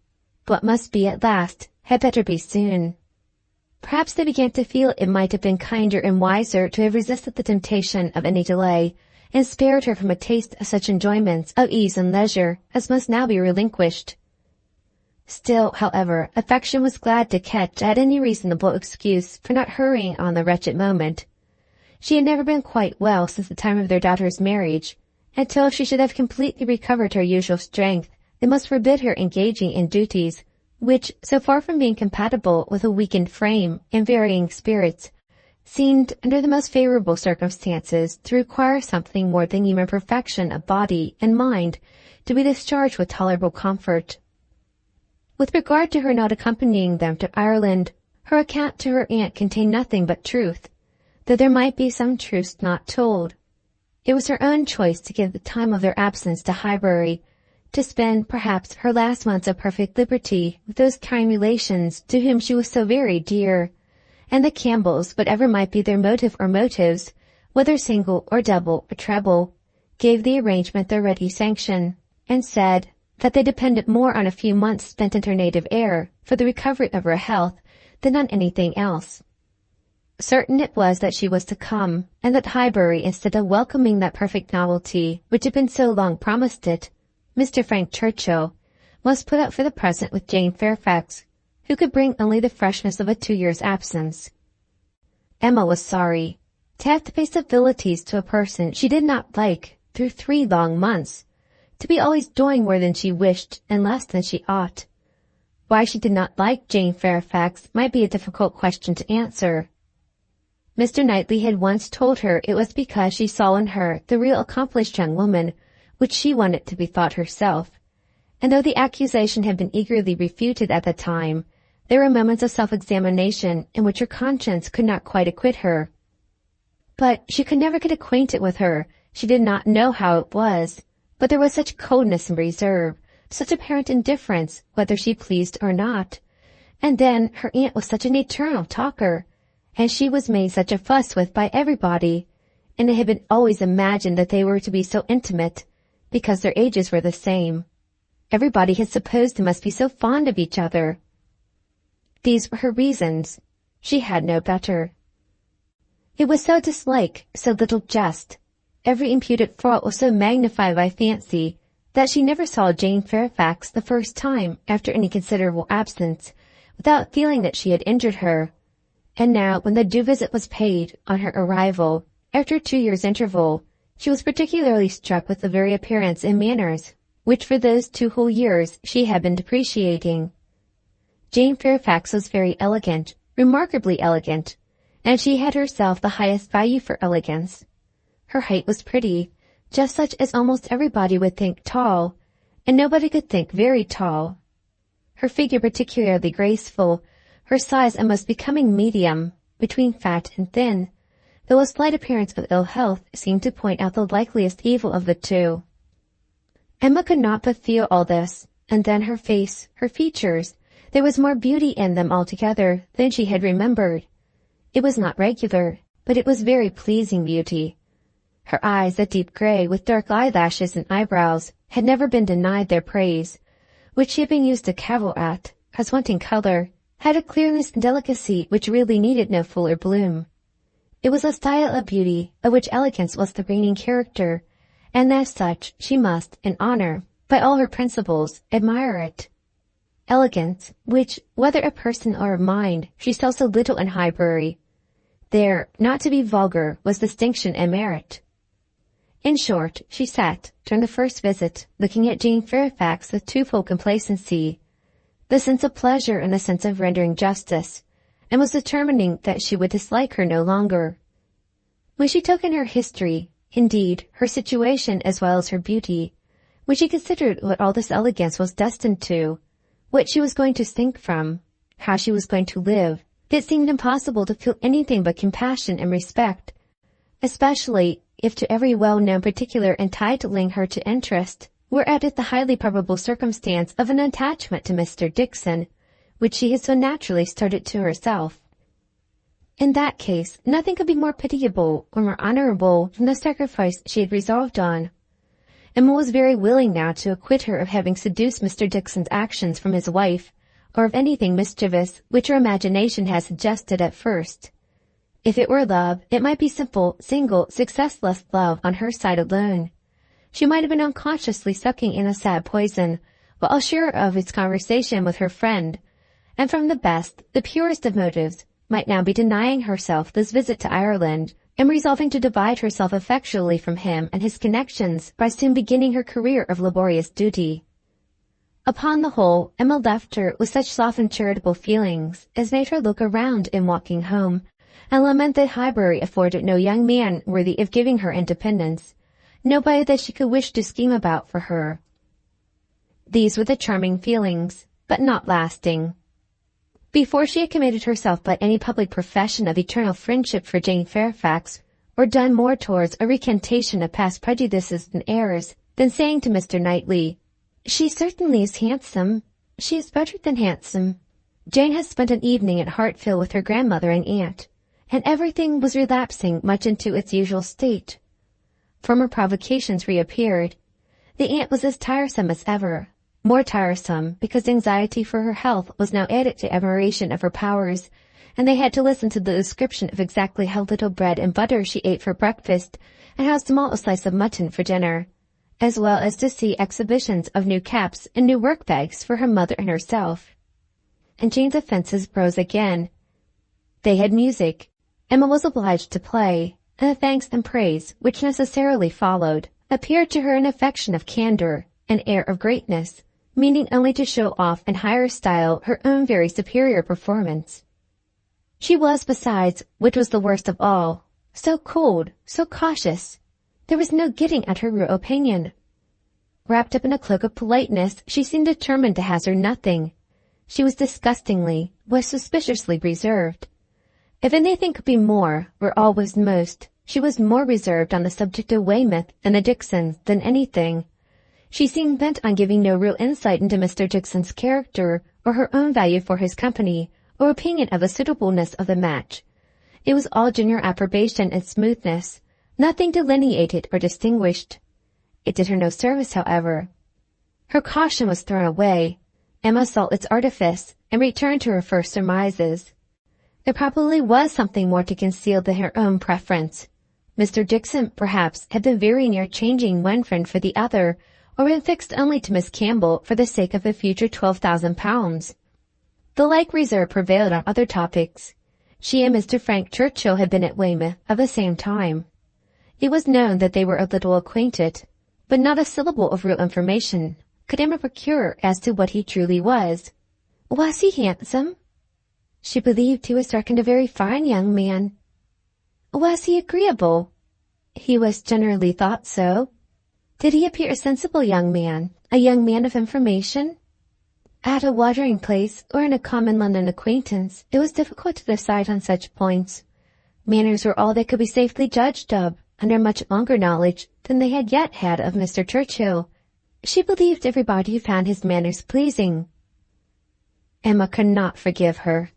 What must be at last had better be soon. Perhaps they began to feel it might have been kinder and wiser to have resisted the temptation of any delay, and spared her from a taste of such enjoyments of ease and leisure as must now be relinquished. Still, however, affection was glad to catch at any reasonable excuse for not hurrying on the wretched moment. She had never been quite well since the time of their daughter's marriage, and till she should have completely recovered her usual strength, they must forbid her engaging in duties which, so far from being compatible with a weakened frame and varying spirits, seemed, under the most favorable circumstances, to require something more than human perfection of body and mind to be discharged with tolerable comfort. With regard to her not accompanying them to Ireland, her account to her aunt contained nothing but truth, though there might be some truths not told. It was her own choice to give the time of their absence to Highbury, to spend, perhaps, her last months of perfect liberty with those kind relations to whom she was so very dear, and the Campbells, whatever might be their motive or motives, whether single or double or treble, gave the arrangement their ready sanction, and said that they depended more on a few months spent in her native air for the recovery of her health than on anything else. Certain it was that she was to come, and that Highbury, instead of welcoming that perfect novelty which had been so long promised it, Mr. Frank Churchill, must put up for the present with Jane Fairfax, who could bring only the freshness of a 2 years' absence. Emma was sorry to have to pay civilities to a person she did not like through 3 long months, to be always doing more than she wished and less than she ought. Why she did not like Jane Fairfax might be a difficult question to answer. Mr. Knightley had once told her it was because she saw in her the real accomplished young woman which she wanted to be thought herself, and though the accusation had been eagerly refuted at the time, there were moments of self-examination in which her conscience could not quite acquit her. But she could never get acquainted with her. She did not know how it was, but there was such coldness and reserve, such apparent indifference, whether she pleased or not. And then her aunt was such an eternal talker, and she was made such a fuss with by everybody, and it had been always imagined that they were to be so intimate, because their ages were the same. Everybody had supposed they must be so fond of each other. These were her reasons. She had no better. It was so dislike, so little jest. Every imputed fault was so magnified by fancy, that she never saw Jane Fairfax the first time after any considerable absence, without feeling that she had injured her. And now, when the due visit was paid on her arrival, after a 2 years' interval, she was particularly struck with the very appearance and manners, which for those 2 whole years she had been depreciating. Jane Fairfax was very elegant, remarkably elegant, and she had herself the highest value for elegance. Her height was pretty, just such as almost everybody would think tall, and nobody could think very tall. Her figure particularly graceful, her size a most becoming medium, between fat and thin, though a slight appearance of ill health seemed to point out the likeliest evil of the two. Emma could not but feel all this, and then her face, her features, there was more beauty in them altogether than she had remembered. It was not regular, but it was very pleasing beauty. Her eyes, a deep gray, with dark eyelashes and eyebrows, had never been denied their praise, which she had been used to cavil at, as wanting color, had a clearness and delicacy which really needed no fuller bloom. It was a style of beauty of which elegance was the reigning character, and as such she must, in honor, by all her principles, admire it. Elegance, which, whether a person or a mind, she saw so little in Highbury. There, not to be vulgar, was distinction and merit. In short, she sat, during the first visit, looking at Jane Fairfax with twofold complacency, the sense of pleasure and the sense of rendering justice, and was determining that she would dislike her no longer. When she took in her history, indeed, her situation as well as her beauty, when she considered what all this elegance was destined to, what she was going to sink from, how she was going to live, it seemed impossible to feel anything but compassion and respect, especially if to every well-known particular entitling her to interest were added the highly probable circumstance of an attachment to Mr. Dickson, which she had so naturally started to herself. In that case, nothing could be more pitiable or more honorable than the sacrifice she had resolved on. Emma was very willing now to acquit her of having seduced Mr. Dickson's actions from his wife, or of anything mischievous which her imagination had suggested at first. If it were love, it might be simple, single, successless love on her side alone. She might have been unconsciously sucking in a sad poison, while sure of its conversation with her friend, and from the best, the purest of motives, might now be denying herself this visit to Ireland, and resolving to divide herself effectually from him and his connections by soon beginning her career of laborious duty. Upon the whole, Emma left her with such softened charitable feelings as made her look around in walking home, and lament that Highbury afforded no young man worthy of giving her independence, nobody that she could wish to scheme about for her. These were the charming feelings, but not lasting. Before she had committed herself by any public profession of eternal friendship for Jane Fairfax, or done more towards a recantation of past prejudices and errors, than saying to Mr. Knightley, "She certainly is handsome. She is better than handsome," Jane had spent an evening at Hartfield with her grandmother and aunt, and everything was relapsing much into its usual state. Former provocations reappeared. The aunt was as tiresome as ever, more tiresome because anxiety for her health was now added to admiration of her powers, and they had to listen to the description of exactly how little bread and butter she ate for breakfast and how small a slice of mutton for dinner, as well as to see exhibitions of new caps and new work-bags for her mother and herself. And Jane's offences rose again. They had music. Emma was obliged to play, and the thanks and praise which necessarily followed appeared to her an affection of candour, an air of greatness, meaning only to show off in higher style her own very superior performance. She was, besides, which was the worst of all, so cold, so cautious. There was no getting at her real opinion. Wrapped up in a cloak of politeness, she seemed determined to hazard nothing. She was disgustingly, was suspiciously reserved. If anything could be more, or always most, she was more reserved on the subject of Weymouth and the Dicksons than anything. She seemed bent on giving no real insight into Mr. Dickson's character, or her own value for his company, or opinion of the suitableness of the match. It was all general approbation and smoothness, nothing delineated or distinguished. It did her no service, however. Her caution was thrown away. Emma saw its artifice, and returned to her first surmises. There probably was something more to conceal than her own preference. Mr. Dickson, perhaps, had been very near changing one friend for the other, or been fixed only to Miss Campbell for the sake of the future £12,000. The like reserve prevailed on other topics. She and Mr. Frank Churchill had been at Weymouth at the same time. It was known that they were a little acquainted, but not a syllable of real information could Emma procure as to what he truly was. Was he handsome? She believed he was reckoned a very fine young man. Was he agreeable? He was generally thought so. Did he appear a sensible young man, a young man of information? At a watering place or in a common London acquaintance, it was difficult to decide on such points. Manners were all that could be safely judged of, under much longer knowledge than they had yet had of Mr. Churchill. She believed everybody who found his manners pleasing. Emma could not forgive her.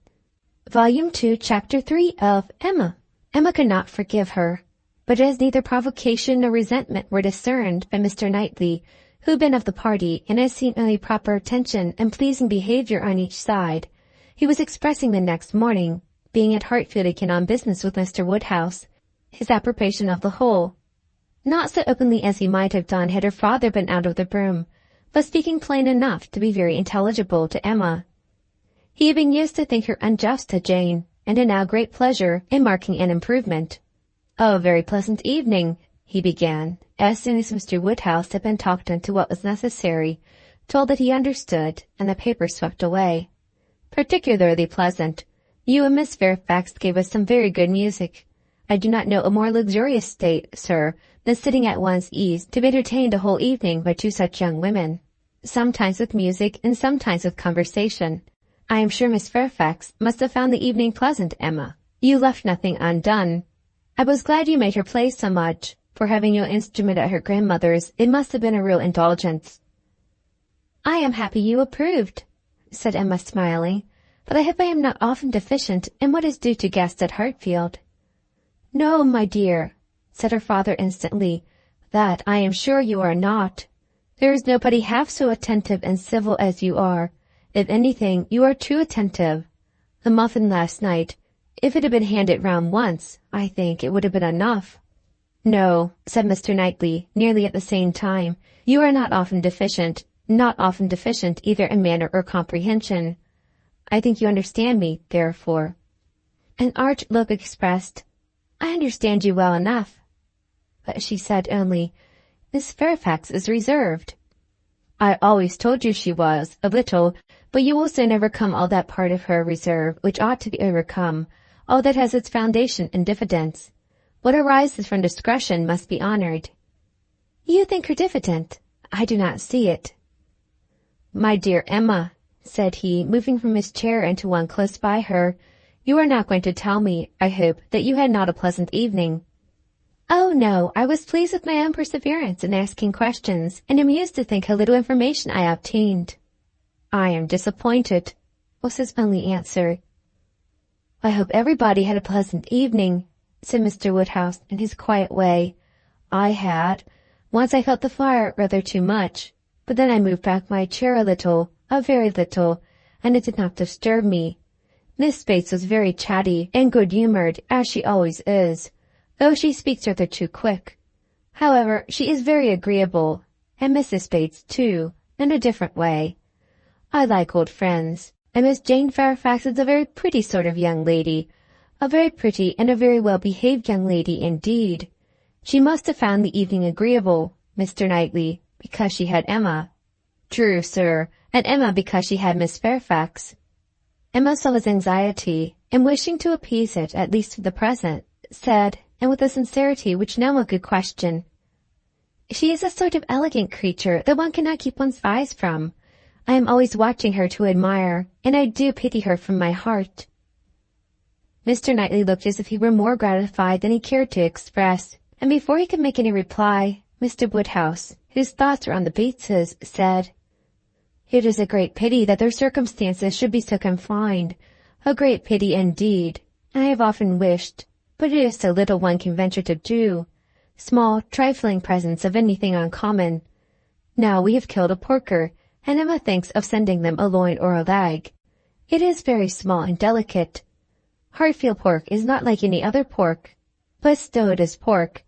Volume 2, Chapter 3 of Emma. Emma could not forgive her, but as neither provocation nor resentment were discerned by Mr. Knightley, who had been of the party and had seen only proper attention and pleasing behaviour on each side, he was expressing the next morning, being at Hartfield again on business with Mr. Woodhouse, his approbation of the whole. Not so openly as he might have done had her father been out of the room, but speaking plain enough to be very intelligible to Emma. He had been used to think her unjust to Jane, and had now great pleasure in marking an improvement. "Oh, very pleasant evening," he began, as soon as Mr. Woodhouse had been talked into what was necessary, told that he understood, and the paper swept away. "Particularly pleasant. You and Miss Fairfax gave us some very good music. I do not know a more luxurious state, sir, than sitting at one's ease to be entertained a whole evening by two such young women, sometimes with music and sometimes with conversation. I am sure Miss Fairfax must have found the evening pleasant, Emma. You left nothing undone. I was glad you made her play so much, for having no instrument at her grandmother's, it must have been a real indulgence." "I am happy you approved," said Emma, smiling, "but I hope I am not often deficient in what is due to guests at Hartfield." "No, my dear," said her father instantly, "that I am sure you are not. There is nobody half so attentive and civil as you are. If anything, you are too attentive. The muffin last night, if it had been handed round once, I think it would have been enough." "No," said Mr. Knightley, nearly at the same time, "you are not often deficient either in manner or comprehension. I think you understand me, therefore." An arch look expressed, "I understand you well enough." But she said only, "Miss Fairfax is reserved." "I always told you she was, a little, but you will soon overcome all that part of her reserve which ought to be overcome, all that has its foundation in diffidence. What arises from discretion must be honoured." "You think her diffident? I do not see it." "My dear Emma," said he, moving from his chair into one close by her, "you are not going to tell me, I hope, that you had not a pleasant evening." "Oh, no, I was pleased with my own perseverance in asking questions, and amused to think how little information I obtained." "I am disappointed," was his only answer. "I hope everybody had a pleasant evening," said Mr. Woodhouse in his quiet way. "I had. Once I felt the fire rather too much, but then I moved back my chair a very little, and it did not disturb me. Miss Bates was very chatty and good-humoured, as she always is, though she speaks rather too quick. However, she is very agreeable, and Mrs. Bates too, in a different way. I like old friends, and Miss Jane Fairfax is a very pretty sort of young lady, a very pretty and a very well-behaved young lady indeed. She must have found the evening agreeable, Mr. Knightley, because she had Emma." "True, sir, and Emma because she had Miss Fairfax." Emma saw his anxiety, and wishing to appease it, at least for the present, said, and with a sincerity which no one could question, "She is a sort of elegant creature that one cannot keep one's eyes from. I am always watching her to admire, and I do pity her from my heart." Mr. Knightley looked as if he were more gratified than he cared to express, and before he could make any reply, Mr. Woodhouse, whose thoughts were on the Bateses, said, "It is a great pity that their circumstances should be so confined, a great pity indeed. I have often wished, but it is so little one can venture to do, small, trifling presents of anything uncommon. Now we have killed a porker, and Emma thinks of sending them a loin or a leg. It is very small and delicate. Hartfield pork is not like any other pork, but still it is pork,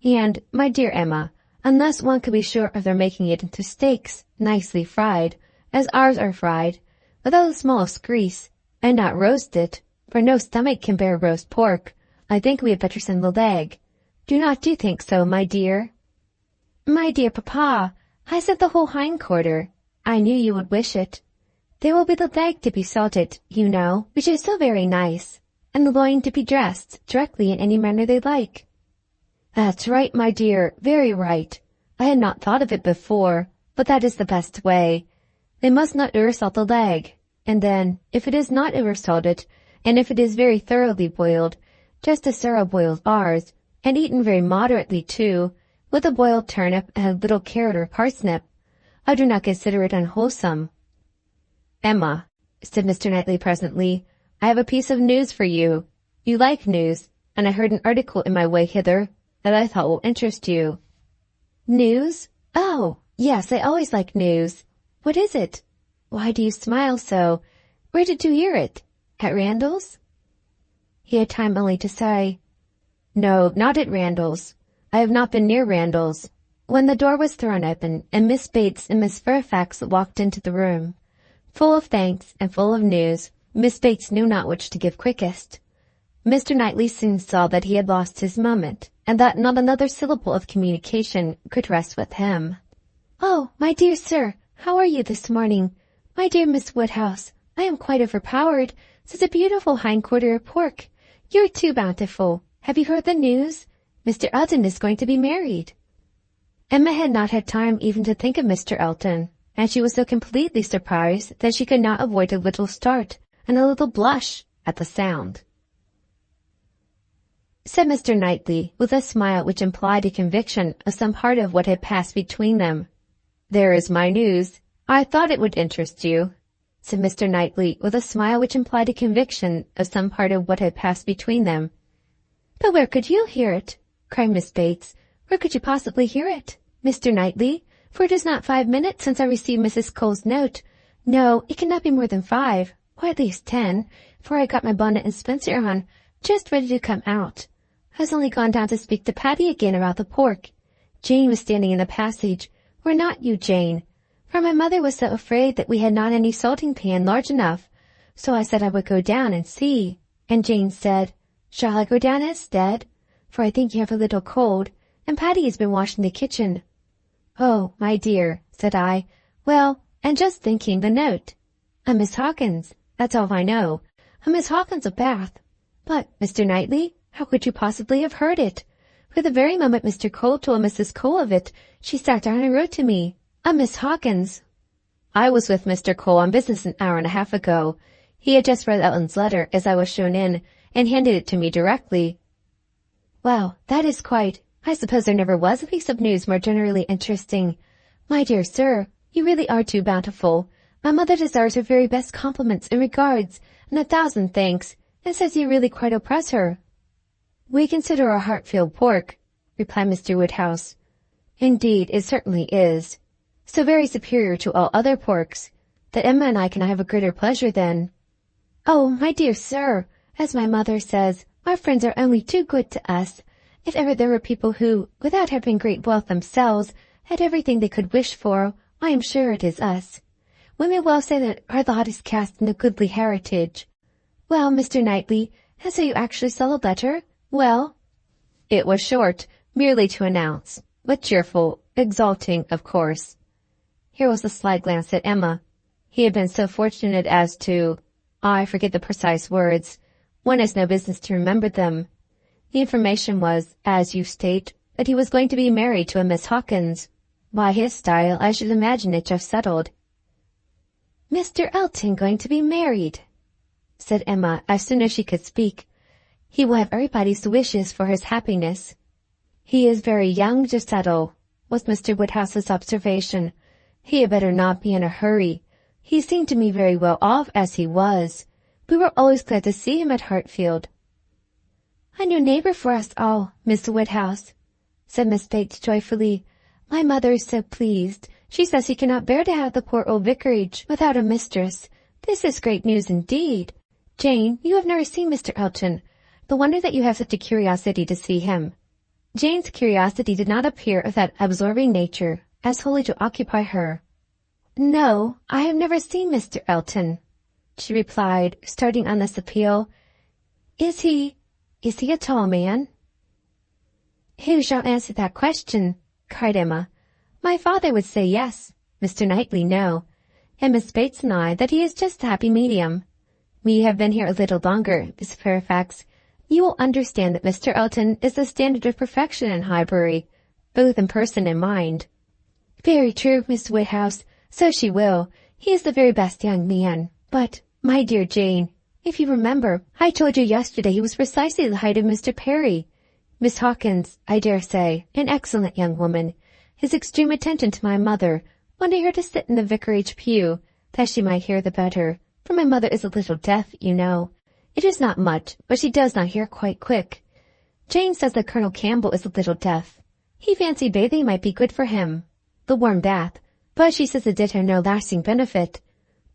and, my dear Emma, unless one could be sure of their making it into steaks, nicely fried, as ours are fried, with all the smallest grease, and not roast it, for no stomach can bear roast pork. I think we had better send the leg. Do not you think so, my dear? My dear papa, I said the whole hind quarter. I knew you would wish it. There will be the leg to be salted, you know, which is so very nice, and the loin to be dressed directly in any manner they like. That's right, my dear, very right. I had not thought of it before, but that is the best way. They must not over-salt the leg, and then, if it is not over-salted, and if it is very thoroughly boiled, just as Sarah boils ours, and eaten very moderately too, with a boiled turnip and a little carrot or parsnip, I do not consider it unwholesome. Emma, said Mr. Knightley presently, I have a piece of news for you. You like news, and I heard an article in my way hither that I thought will interest you. News? Oh, yes, I always like news. What is it? Why do you smile so? Where did you hear it? At Randall's? He had time only to say, No, not at Randall's. I have not been near Randall's. When the door was thrown open, and Miss Bates and Miss Fairfax walked into the room, full of thanks and full of news, Miss Bates knew not which to give quickest. Mr. Knightley soon saw that he had lost his moment, and that not another syllable of communication could rest with him. Oh, my dear sir, how are you this morning? My dear Miss Woodhouse, I am quite overpowered. Such a beautiful hind quarter of pork. You are too bountiful. Have you heard the news? Mr. Elton is going to be married. Emma had not had time even to think of Mr. Elton, and she was so completely surprised that she could not avoid a little start and a little blush at the sound. Said Mr. Knightley, with a smile which implied a conviction of some part of what had passed between them. There is my news. I thought it would interest you, said Mr. Knightley, with a smile which implied a conviction of some part of what had passed between them. But where could you hear it? Cried Miss Bates. Where could you possibly hear it, Mr. Knightley? For it is not 5 minutes since I received Mrs. Cole's note. No, it cannot be more than 5, or at least 10, for I got my bonnet and spencer on, just ready to come out. I was only gone down to speak to Patty again about the pork. Jane was standing in the passage. Were not you, Jane? For my mother was so afraid that we had not any salting pan large enough, so I said I would go down and see. And Jane said, Shall I go down instead? For I think you have a little cold, and Patty has been washing the kitchen. Oh, my dear, said I. Well, and just thinking the note. A Miss Hawkins, that's all I know. A Miss Hawkins of Bath. But, Mr. Knightley, how could you possibly have heard it? For the very moment Mr. Cole told Mrs. Cole of it, she sat down and wrote to me. A Miss Hawkins. I was with Mr. Cole on business an hour and a half ago. He had just read Elton's letter as I was shown in, and handed it to me directly. Well, that is quite... I suppose there never was a piece of news more generally interesting. My dear sir, you really are too bountiful. My mother desires her very best compliments and regards, and 1,000 thanks, and says you really quite oppress her. We consider our Hartfield pork, replied Mr. Woodhouse. Indeed, it certainly is. So very superior to all other porks, that Emma and I cannot have a greater pleasure than... Oh, my dear sir, as my mother says, our friends are only too good to us. If ever there were people who, without having great wealth themselves, had everything they could wish for, I am sure it is us. We may well say that our lot is cast in a goodly heritage. Well, Mr. Knightley, and so you actually saw the letter? Well? It was short, merely to announce, but cheerful, exulting, of course. Here was a sly glance at Emma. He had been so fortunate as to... I forget the precise words. One has no business to remember them. The information was, as you state, that he was going to be married to a Miss Hawkins. By his style, I should imagine it just settled. Mr. Elton going to be married, said Emma as soon as she could speak. He will have everybody's wishes for his happiness. He is very young to settle, was Mr. Woodhouse's observation. He had better not be in a hurry. He seemed to me very well off as he was. We were always glad to see him at Hartfield. A new neighbor for us all, Miss Woodhouse, said Miss Bates joyfully. My mother is so pleased. She says she cannot bear to have the poor old vicarage without a mistress. This is great news indeed. Jane, you have never seen Mr. Elton. The wonder that you have such a curiosity to see him. Jane's curiosity did not appear of that absorbing nature as wholly to occupy her. No, I have never seen Mr. Elton, she replied, starting on this appeal. Is he a tall man? Who shall answer that question? Cried Emma. My father would say yes, Mr. Knightley no, and Miss Bates and I that he is just a happy medium. We have been here a little longer, Miss Fairfax. You will understand that Mr. Elton is the standard of perfection in Highbury, both in person and mind. Very true, Miss Woodhouse, so she will. He is the very best young man. But, my dear Jane, if you remember, I told you yesterday he was precisely the height of Mr. Perry. Miss Hawkins, I dare say, an excellent young woman. His extreme attention to my mother wanted her to sit in the vicarage pew, that she might hear the better, for my mother is a little deaf, you know. It is not much, but she does not hear quite quick. Jane says that Colonel Campbell is a little deaf. He fancied bathing might be good for him, the warm bath, but she says it did her no lasting benefit.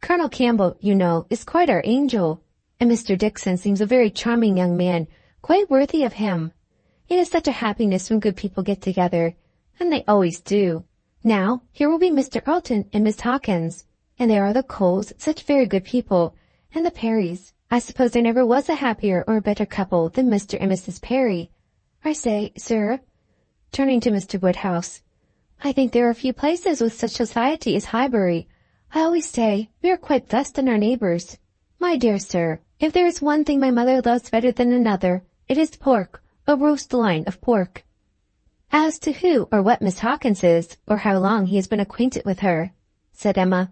Colonel Campbell, you know, is quite our angel, and Mr. Dixon seems a very charming young man, quite worthy of him. It is such a happiness when good people get together, and they always do. Now, here will be Mr. Elton and Miss Hawkins, and there are the Coles, such very good people, and the Perrys. I suppose there never was a happier or a better couple than Mr. and Mrs. Perry. I say, sir, turning to Mr. Woodhouse, I think there are few places with such society as Highbury. I always say we are quite blessed in our neighbours. My dear sir, if there is one thing my mother loves better than another, it is pork, a roast loin of pork. As to who or what Miss Hawkins is, or how long he has been acquainted with her, said Emma,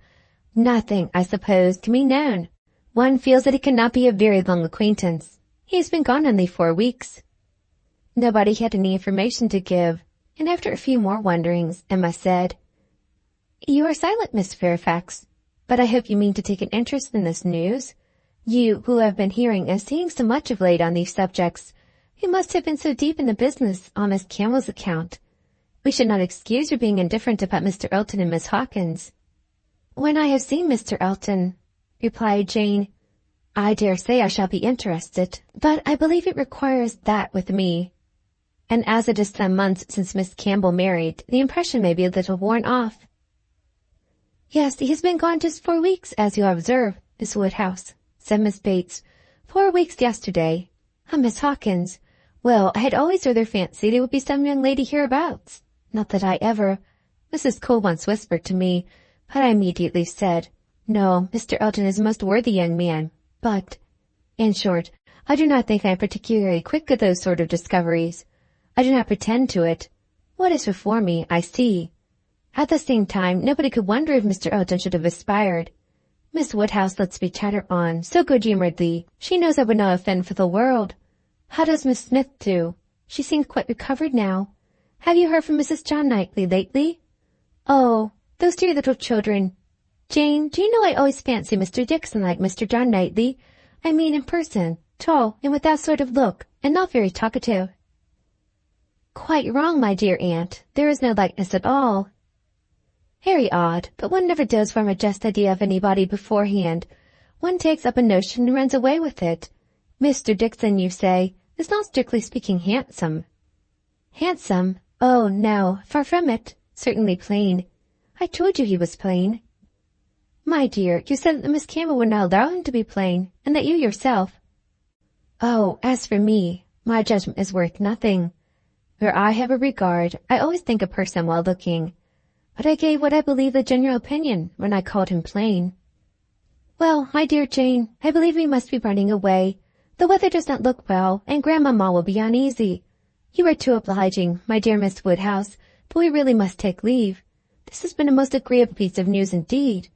nothing, I suppose, can be known. One feels that it cannot be a very long acquaintance. He has been gone only 4 weeks. Nobody had any information to give, and after a few more wonderings, Emma said, You are silent, Miss Fairfax, but I hope you mean to take an interest in this news. You, who have been hearing and seeing so much of late on these subjects, who must have been so deep in the business on Miss Campbell's account. We should not excuse your being indifferent about Mr. Elton and Miss Hawkins. When I have seen Mr. Elton, replied Jane, I dare say I shall be interested, but I believe it requires that with me. And as it is some months since Miss Campbell married, the impression may be a little worn off. Yes, he has been gone just 4 weeks, as you observe, Miss Woodhouse, said Miss Bates. 4 weeks yesterday. Miss Hawkins. Well, I had always rather fancied it would be some young lady hereabouts. Not that I ever. Mrs. Cole once whispered to me, but I immediately said, No, Mr. Elton is a most worthy young man, but, in short, I do not think I am particularly quick at those sort of discoveries. I do not pretend to it. What is before me, I see. At the same time, nobody could wonder if Mr. Elton should have aspired. Miss Woodhouse lets me chatter on, so good-humouredly. She knows I would not offend for the world. How does Miss Smith do? She seems quite recovered now. Have you heard from Mrs. John Knightley lately? Oh, those dear little children. Jane, do you know I always fancy Mr. Dixon like Mr. John Knightley? I mean in person, tall, and with that sort of look, and not very talkative. Quite wrong, my dear aunt. There is no likeness at all. Very odd, but one never does form a just idea of anybody beforehand. One takes up a notion and runs away with it. Mr. Dixon, you say, is not strictly speaking handsome. Handsome? Oh, no, far from it. Certainly plain. I told you he was plain. My dear, you said that Miss Campbell would not allow him to be plain, and that you yourself— Oh, as for me, my judgment is worth nothing. Where I have a regard, I always think a person well looking. But I gave what I believe the general opinion when I called him plain. Well, my dear Jane, I believe we must be running away. The weather does not look well, and Grandmamma will be uneasy. You are too obliging, my dear Miss Woodhouse, but we really must take leave. This has been a most agreeable piece of news indeed.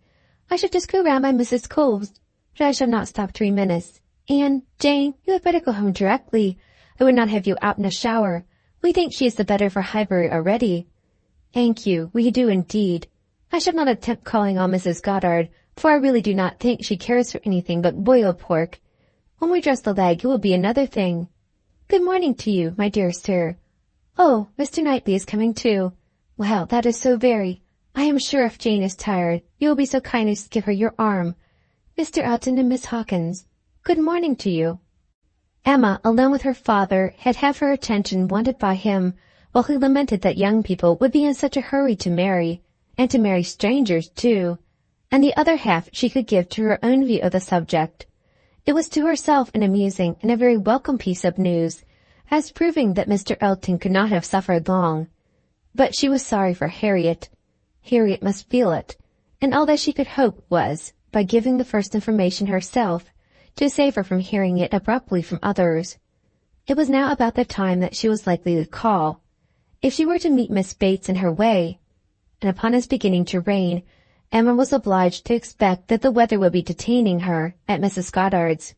I shall just go round by Mrs. Cole's, but I shall not stop 3 minutes. And, Jane, you had better go home directly. I would not have you out in a shower. We think she is the better for Highbury already. Thank you, we do indeed. I shall not attempt calling on Mrs. Goddard, for I really do not think she cares for anything but boiled pork. When we dress the leg, it will be another thing. Good morning to you, my dear sir. Oh, Mr. Knightley is coming too. Well, that is so very. I am sure if Jane is tired, you will be so kind as to give her your arm. Mr. Elton and Miss Hawkins, good morning to you. Emma, alone with her father, had half her attention wanted by him, while he lamented that young people would be in such a hurry to marry, and to marry strangers too. and the other half she could give to her own view of the subject. It was to herself an amusing and a very welcome piece of news, as proving that Mr. Elton could not have suffered long. But she was sorry for Harriet. Harriet must feel it, and all that she could hope was, by giving the first information herself, to save her from hearing it abruptly from others. It was now about the time that she was likely to call. If she were to meet Miss Bates in her way, and upon its beginning to rain, Emma was obliged to expect that the weather would be detaining her at Mrs. Goddard's,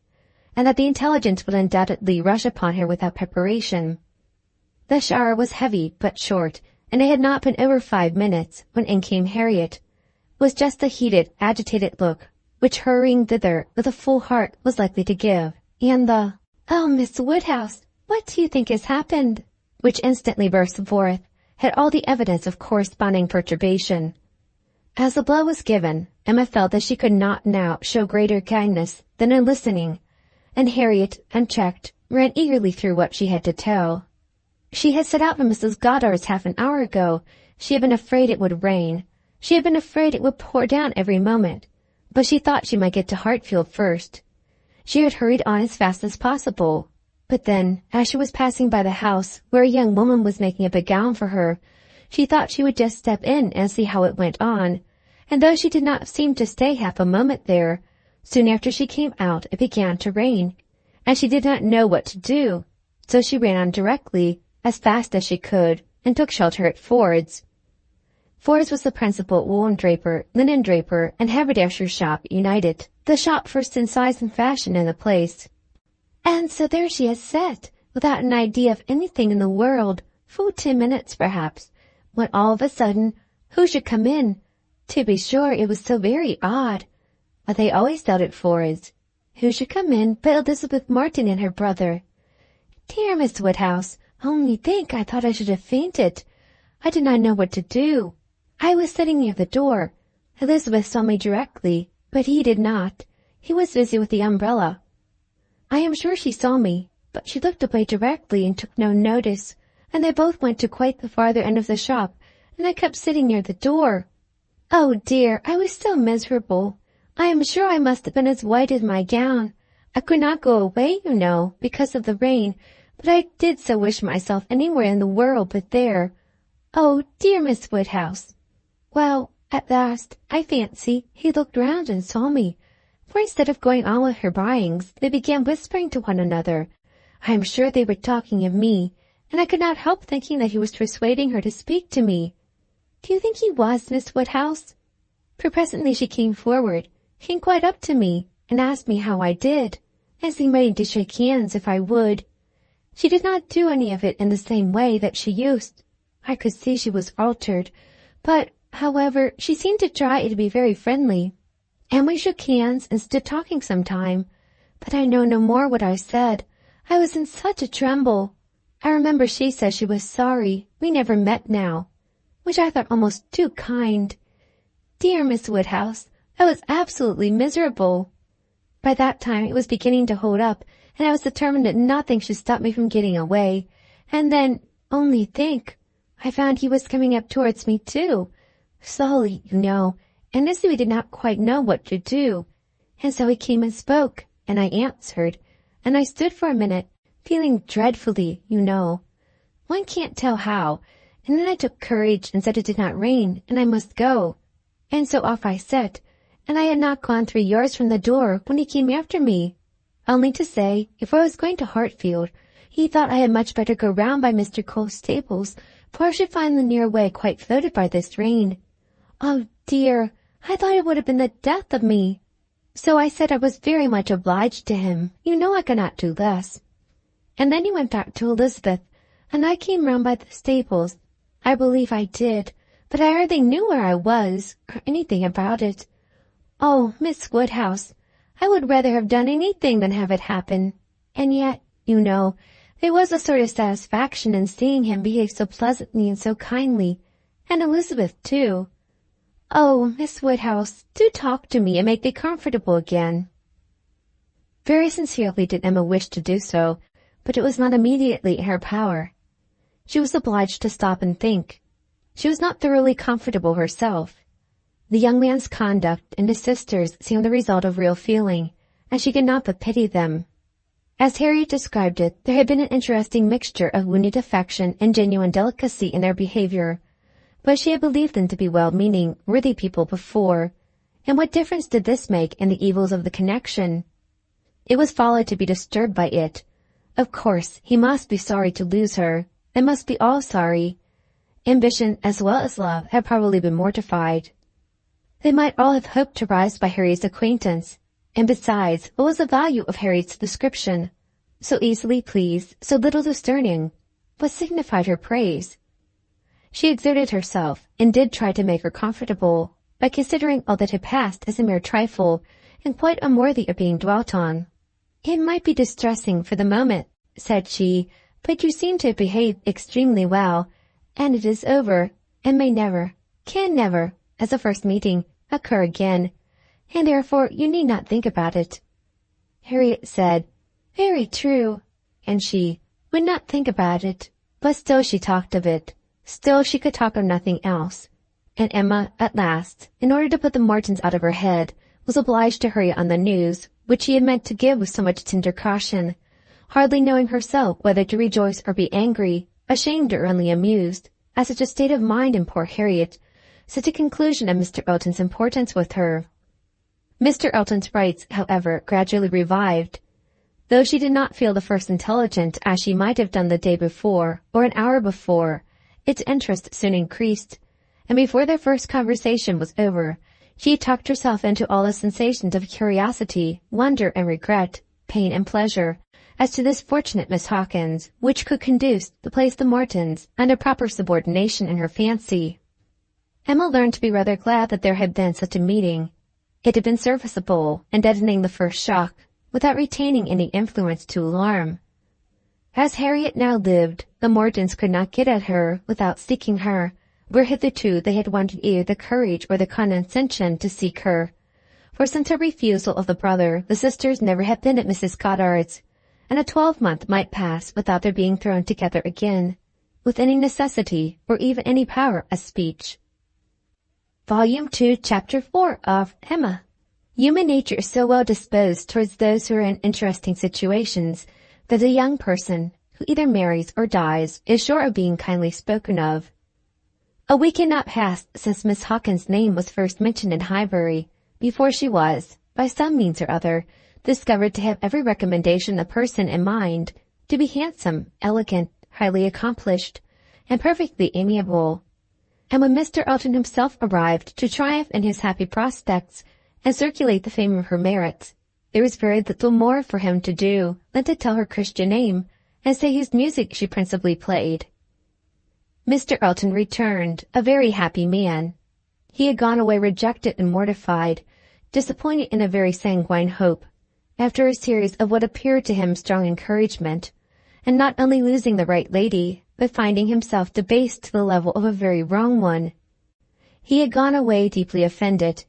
and that the intelligence would undoubtedly rush upon her without preparation. The shower was heavy but short, and it had not been over 5 minutes when in came Harriet. It was just the heated, agitated look which hurrying thither with a full heart was likely to give, and the, "Oh, Miss Woodhouse, what do you think has happened?" which instantly burst forth, had all the evidence of corresponding perturbation. As the blow was given, Emma felt that she could not now show greater kindness than in listening, and Harriet, unchecked, ran eagerly through what she had to tell. She had set out for Mrs. Goddard's half an hour ago. She had been afraid it would rain. She had been afraid it would pour down every moment, but she thought she might get to Hartfield first. She had hurried on as fast as possible, but then, as she was passing by the house where a young woman was making up a gown for her, she thought she would just step in and see how it went on, and though she did not seem to stay half a moment there, soon after she came out it began to rain, and she did not know what to do, so she ran on directly, as fast as she could, and took shelter at Ford's. Ford's was the principal woolen draper, linen draper, and haberdasher shop united, the shop first in size and fashion in the place. And so there she had sat, without an idea of anything in the world, full 10 minutes perhaps, when all of a sudden, who should come in? To be sure, it was so very odd. But they always felt it Ford's. Who should come in but Elizabeth Martin and her brother. "Dear Miss Woodhouse, only think, I thought I should have fainted. I did not know what to do. I was sitting near the door. Elizabeth saw me directly, but he did not. He was busy with the umbrella. I am sure she saw me, but she looked away directly and took no notice, and they both went to quite the farther end of the shop, and I kept sitting near the door. Oh dear, I was so miserable. I am sure I must have been as white as my gown. I could not go away, you know, because of the rain, but I did so wish myself anywhere in the world but there. Oh, dear Miss Woodhouse. Well, at last, I fancy, he looked round and saw me, for instead of going on with her buyings, they began whispering to one another. I am sure they were talking of me, and I could not help thinking that he was persuading her to speak to me. Do you think he was, Miss Woodhouse? For presently she came forward, came quite up to me, and asked me how I did, and seemed ready to shake hands if I would. She did not do any of it in the same way that she used. I could see she was altered, but, however, she seemed to try to be very friendly, and we shook hands and stood talking some time, but I know no more what I said. I was in such a tremble. I remember she said she was sorry we never met now, which I thought almost too kind. Dear Miss Woodhouse, I was absolutely miserable. By that time it was beginning to hold up, and I was determined that nothing should stop me from getting away. And then, only think, I found he was coming up towards me too, slowly, you know, and as if he did not quite know what to do. And so he came and spoke, and I answered, and I stood for a minute, feeling dreadfully, you know. One can't tell how, and then I took courage and said it did not rain, and I must go. And so off I set, and I had not gone 3 yards from the door when he came after me. Only to say, if I was going to Hartfield, he thought I had much better go round by Mr. Cole's stables, for I should find the near way quite flooded by this rain. Oh dear, I thought it would have been the death of me. So I said I was very much obliged to him. You know I could not do less. And then he went back to Elizabeth, and I came round by the stables. I believe I did, but I hardly knew where I was, or anything about it. Oh, Miss Woodhouse, I would rather have done anything than have it happen. And yet, you know, there was a sort of satisfaction in seeing him behave so pleasantly and so kindly, and Elizabeth too. Oh, Miss Woodhouse, do talk to me and make me comfortable again. Very sincerely did Emma wish to do so, but it was not immediately in her power. She was obliged to stop and think. She was not thoroughly comfortable herself. The young man's conduct and his sister's seemed the result of real feeling, and she could not but pity them. As Harriet described it, there had been an interesting mixture of wounded affection and genuine delicacy in their behavior, but she had believed them to be well-meaning, worthy people before, and what difference did this make in the evils of the connection? It was folly to be disturbed by it. Of course, he must be sorry to lose her. They must be all sorry. Ambition as well as love had probably been mortified. They might all have hoped to rise by Harriet's acquaintance, and besides, what was the value of Harriet's description? So easily pleased, so little discerning. What signified her praise? She exerted herself, and did try to make her comfortable, by considering all that had passed as a mere trifle, and quite unworthy of being dwelt on. "It might be distressing for the moment," said she, "but you seem to have behaved extremely well, and it is over, and may never, can never, as a first meeting, occur again, and therefore you need not think about it." Harriet said, "Very true," and she would not think about it, but still she talked of it. Still she could talk of nothing else, and Emma, at last, in order to put the Mortons out of her head, was obliged to hurry on the news, which she had meant to give with so much tender caution, hardly knowing herself whether to rejoice or be angry, ashamed or only amused, at such a state of mind in poor Harriet, such a conclusion of Mr. Elton's importance with her. Mr. Elton's rights, however, gradually revived. Though she did not feel the first intelligent as she might have done the day before, or an hour before, its interest soon increased, and before their first conversation was over, she had talked herself into all the sensations of curiosity, wonder and regret, pain and pleasure, as to this fortunate Miss Hawkins, which could conduce to place the Mortons under proper subordination in her fancy. Emma learned to be rather glad that there had been such a meeting. It had been serviceable in deadening the first shock, without retaining any influence to alarm. As Harriet now lived, the Mortons could not get at her without seeking her, where hitherto they had wanted either the courage or the condescension to seek her. For since her refusal of the brother, the sisters never had been at Mrs. Goddard's, and a 12-month might pass without their being thrown together again, with any necessity or even any power of speech. Volume 2, Chapter 4 of Emma. Human nature is so well disposed towards those who are in interesting situations that a young person, who either marries or dies, is sure of being kindly spoken of. A week had not passed since Miss Hawkins' name was first mentioned in Highbury, before she was, by some means or other, discovered to have every recommendation of person in mind, to be handsome, elegant, highly accomplished, and perfectly amiable. And when Mr. Elton himself arrived to triumph in his happy prospects, and circulate the fame of her merits, there was very little more for him to do than to tell her Christian name, and say whose music she principally played. Mr. Elton returned, a very happy man. He had gone away rejected and mortified, disappointed in a very sanguine hope, after a series of what appeared to him strong encouragement, and not only losing the right lady, but finding himself debased to the level of a very wrong one. He had gone away deeply offended.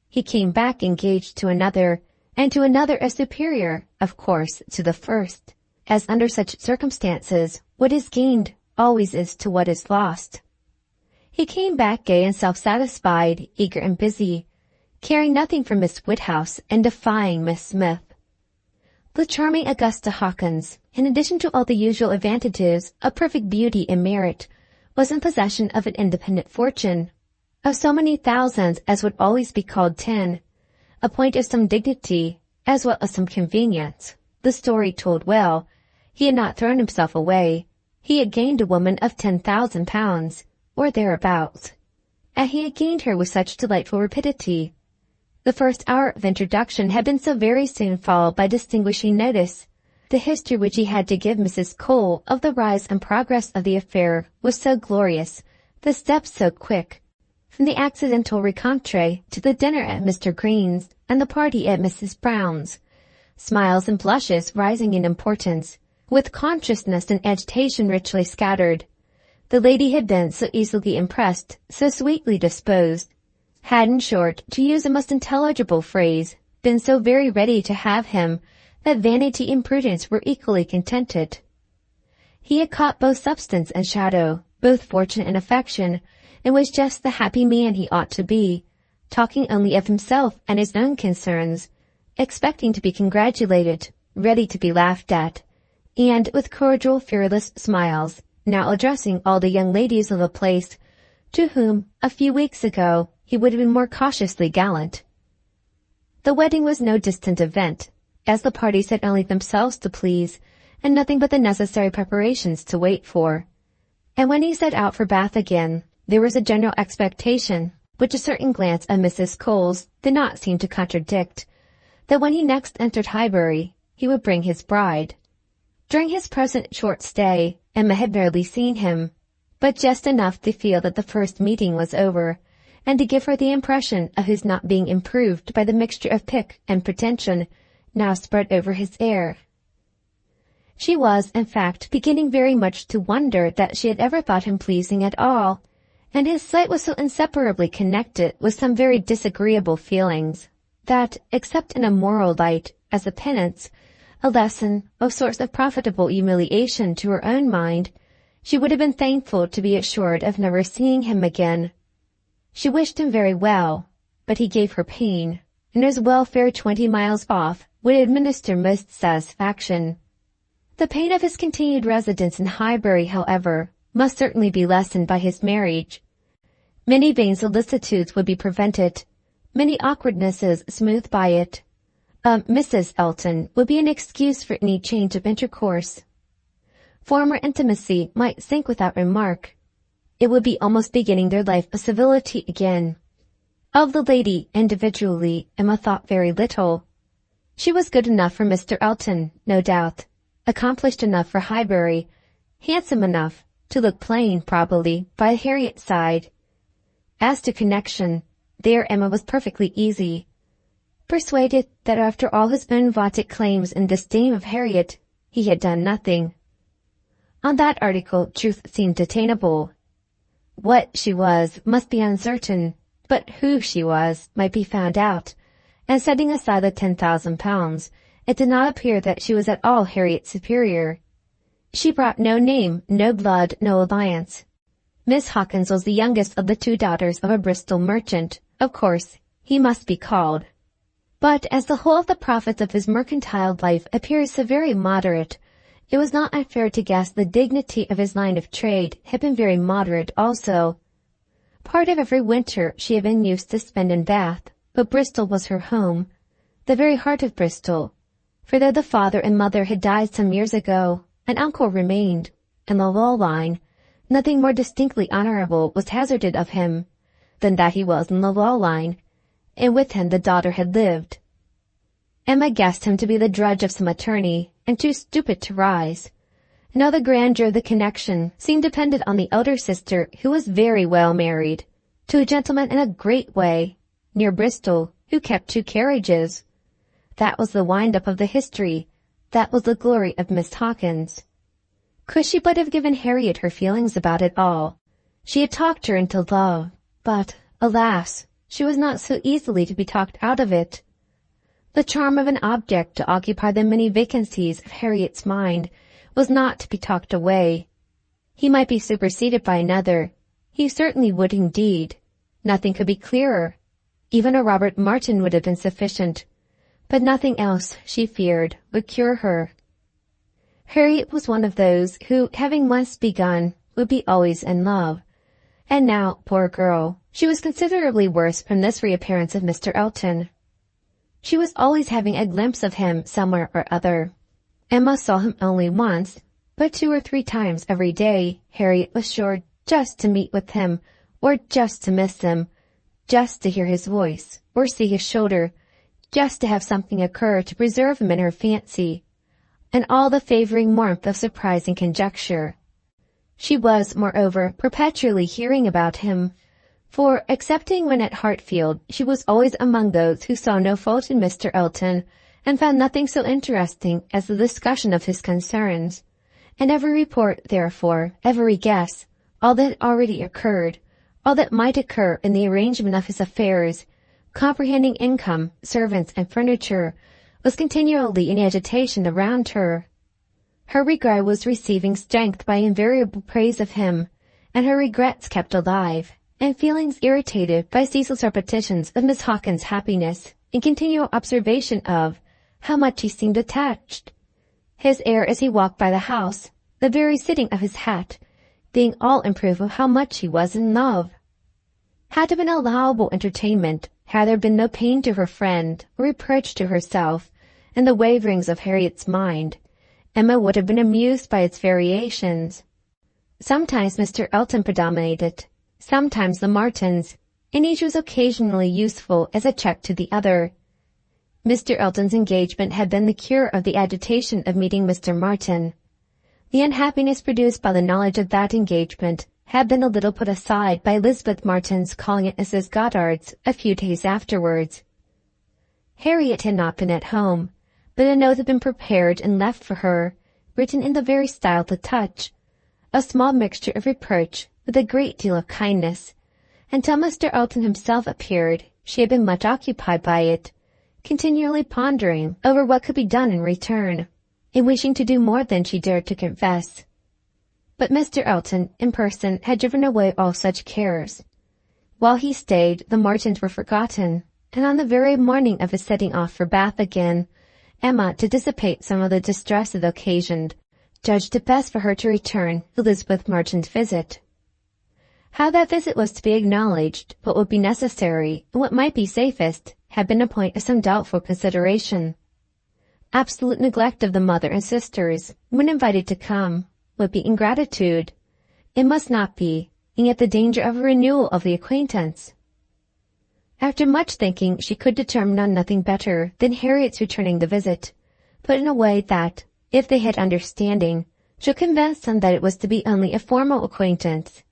He came back engaged to another, and to another as superior, of course, to the first, as under such circumstances, what is gained always is to what is lost. He came back gay and self-satisfied, eager and busy, caring nothing for Miss Woodhouse and defying Miss Smith. The charming Augusta Hawkins, in addition to all the usual advantages of perfect beauty and merit, was in possession of an independent fortune, of so many thousands as would always be called 10, a point of some dignity, as well as some convenience. The story told well. He had not thrown himself away. He had gained a woman of £10,000, or thereabouts, and he had gained her with such delightful rapidity. The first hour of introduction had been so very soon followed by distinguishing notice. The history which he had to give Mrs. Cole of the rise and progress of the affair was so glorious, the steps so quick, from the accidental rencontre to the dinner at Mr. Green's and the party at Mrs. Brown's, smiles and blushes rising in importance, with consciousness and agitation richly scattered. The lady had been so easily impressed, so sweetly disposed, had, in short, to use a most intelligible phrase, been so very ready to have him, that vanity and prudence were equally contented. He had caught both substance and shadow, both fortune and affection, and was just the happy man he ought to be, talking only of himself and his own concerns, expecting to be congratulated, ready to be laughed at, and with cordial, fearless smiles, now addressing all the young ladies of the place, to whom, a few weeks ago, he would have been more cautiously gallant. The wedding was no distant event, as the parties had only themselves to please, and nothing but the necessary preparations to wait for. And when he set out for Bath again, there was a general expectation, which a certain glance at Mrs. Cole's did not seem to contradict, that when he next entered Highbury, he would bring his bride. During his present short stay, Emma had barely seen him, but just enough to feel that the first meeting was over, and to give her the impression of his not being improved by the mixture of pique and pretension now spread over his air. She was, in fact, beginning very much to wonder that she had ever thought him pleasing at all, and his sight was so inseparably connected with some very disagreeable feelings, that, except in a moral light, as a penance, a lesson, a source of profitable humiliation to her own mind, she would have been thankful to be assured of never seeing him again. She wished him very well, but he gave her pain, and his welfare 20 miles off would administer most satisfaction. The pain of his continued residence in Highbury, however, must certainly be lessened by his marriage. Many vain solicitudes would be prevented, many awkwardnesses smoothed by it. Mrs. Elton would be an excuse for any change of intercourse. Former intimacy might sink without remark. It would be almost beginning their life of civility again. Of the lady, individually, Emma thought very little. She was good enough for Mr. Elton, no doubt, accomplished enough for Highbury, handsome enough to look plain, probably, by Harriet's side. As to connection, there Emma was perfectly easy, persuaded that after all his own vaunted claims and disdain of Harriet, he had done nothing. On that article truth seemed attainable. What she was must be uncertain, but who she was might be found out, and setting aside the £10,000, it did not appear that she was at all Harriet's superior. She brought no name, no blood, no alliance. Miss Hawkins was the youngest of the 2 daughters of a Bristol merchant. Of course, he must be called. But as the whole of the profits of his mercantile life appeared so very moderate, it was not unfair to guess the dignity of his line of trade had been very moderate also. Part of every winter she had been used to spend in Bath, but Bristol was her home, the very heart of Bristol, for though the father and mother had died some years ago, an uncle remained. In the law line, nothing more distinctly honorable was hazarded of him than that he was in the law line, and with him the daughter had lived. Emma guessed him to be the drudge of some attorney, and too stupid to rise. And all the grandeur of the connection seemed dependent on the elder sister, who was very well married, to a gentleman in a great way, near Bristol, who kept 2 carriages. That was the wind-up of the history. That was the glory of Miss Hawkins. Could she but have given Harriet her feelings about it all, she had talked her into love, but, alas, she was not so easily to be talked out of it. The charm of an object to occupy the many vacancies of Harriet's mind was not to be talked away. He might be superseded by another. He certainly would indeed. Nothing could be clearer. Even a Robert Martin would have been sufficient. But nothing else, she feared, would cure her. Harriet was one of those who, having once begun, would be always in love. And now, poor girl, she was considerably worse from this reappearance of Mr. Elton. She was always having a glimpse of him somewhere or other. Emma saw him only once, but 2 or 3 times every day Harriet was sure just to meet with him, or just to miss him, just to hear his voice, or see his shoulder, just to have something occur to preserve him in her fancy, and all the favoring warmth of surprise and conjecture. She was, moreover, perpetually hearing about him, for, excepting when at Hartfield, she was always among those who saw no fault in Mr. Elton, and found nothing so interesting as the discussion of his concerns, and every report, therefore, every guess, all that had already occurred, all that might occur in the arrangement of his affairs, comprehending income, servants, and furniture, was continually in agitation around her. Her regret was receiving strength by invariable praise of him, and her regrets kept alive, and feelings irritated by Cecil's repetitions of Miss Hawkins's happiness and continual observation of how much he seemed attached. His air as he walked by the house, the very sitting of his hat, being all in proof of how much he was in love. Had it been allowable entertainment, had there been no pain to her friend or reproach to herself in the waverings of Harriet's mind, Emma would have been amused by its variations. Sometimes Mr. Elton predominated, sometimes the Martins, and each was occasionally useful as a check to the other. Mr. Elton's engagement had been the cure of the agitation of meeting Mr. Martin. The unhappiness produced by the knowledge of that engagement had been a little put aside by Elizabeth Martin's calling at Mrs. Goddard's a few days afterwards. Harriet had not been at home, but a note had been prepared and left for her, written in the very style to touch, a small mixture of reproach with a great deal of kindness. Until Mr. Elton himself appeared, she had been much occupied by it, continually pondering over what could be done in return, and wishing to do more than she dared to confess. But Mr. Elton, in person, had driven away all such cares. While he stayed, the Martins were forgotten, and on the very morning of his setting off for Bath again, Emma, to dissipate some of the distress it occasioned, judged it best for her to return Elizabeth Martin's visit. How that visit was to be acknowledged, what would be necessary, and what might be safest, had been a point of some doubtful consideration. Absolute neglect of the mother and sisters, when invited to come, would be ingratitude. It must not be, and yet the danger of a renewal of the acquaintance. After much thinking, she could determine on nothing better than Harriet's returning the visit, but in a way that, if they had understanding, should convince them that it was to be only a formal acquaintance.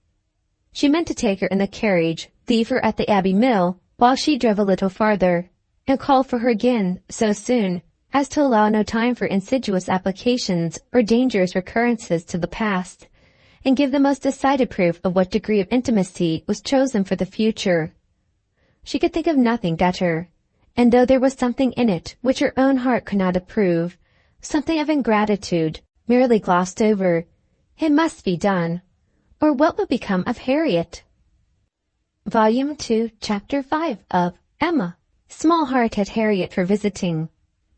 She meant to take her in the carriage, leave her at the Abbey Mill, while she drove a little farther, and call for her again so soon as to allow no time for insidious applications or dangerous recurrences to the past, and give the most decided proof of what degree of intimacy was chosen for the future. She could think of nothing better, and though there was something in it which her own heart could not approve, something of ingratitude, merely glossed over, it must be done, or what would become of Harriet? Volume 2, Chapter 5 of Emma. Small heart had Harriet for visiting.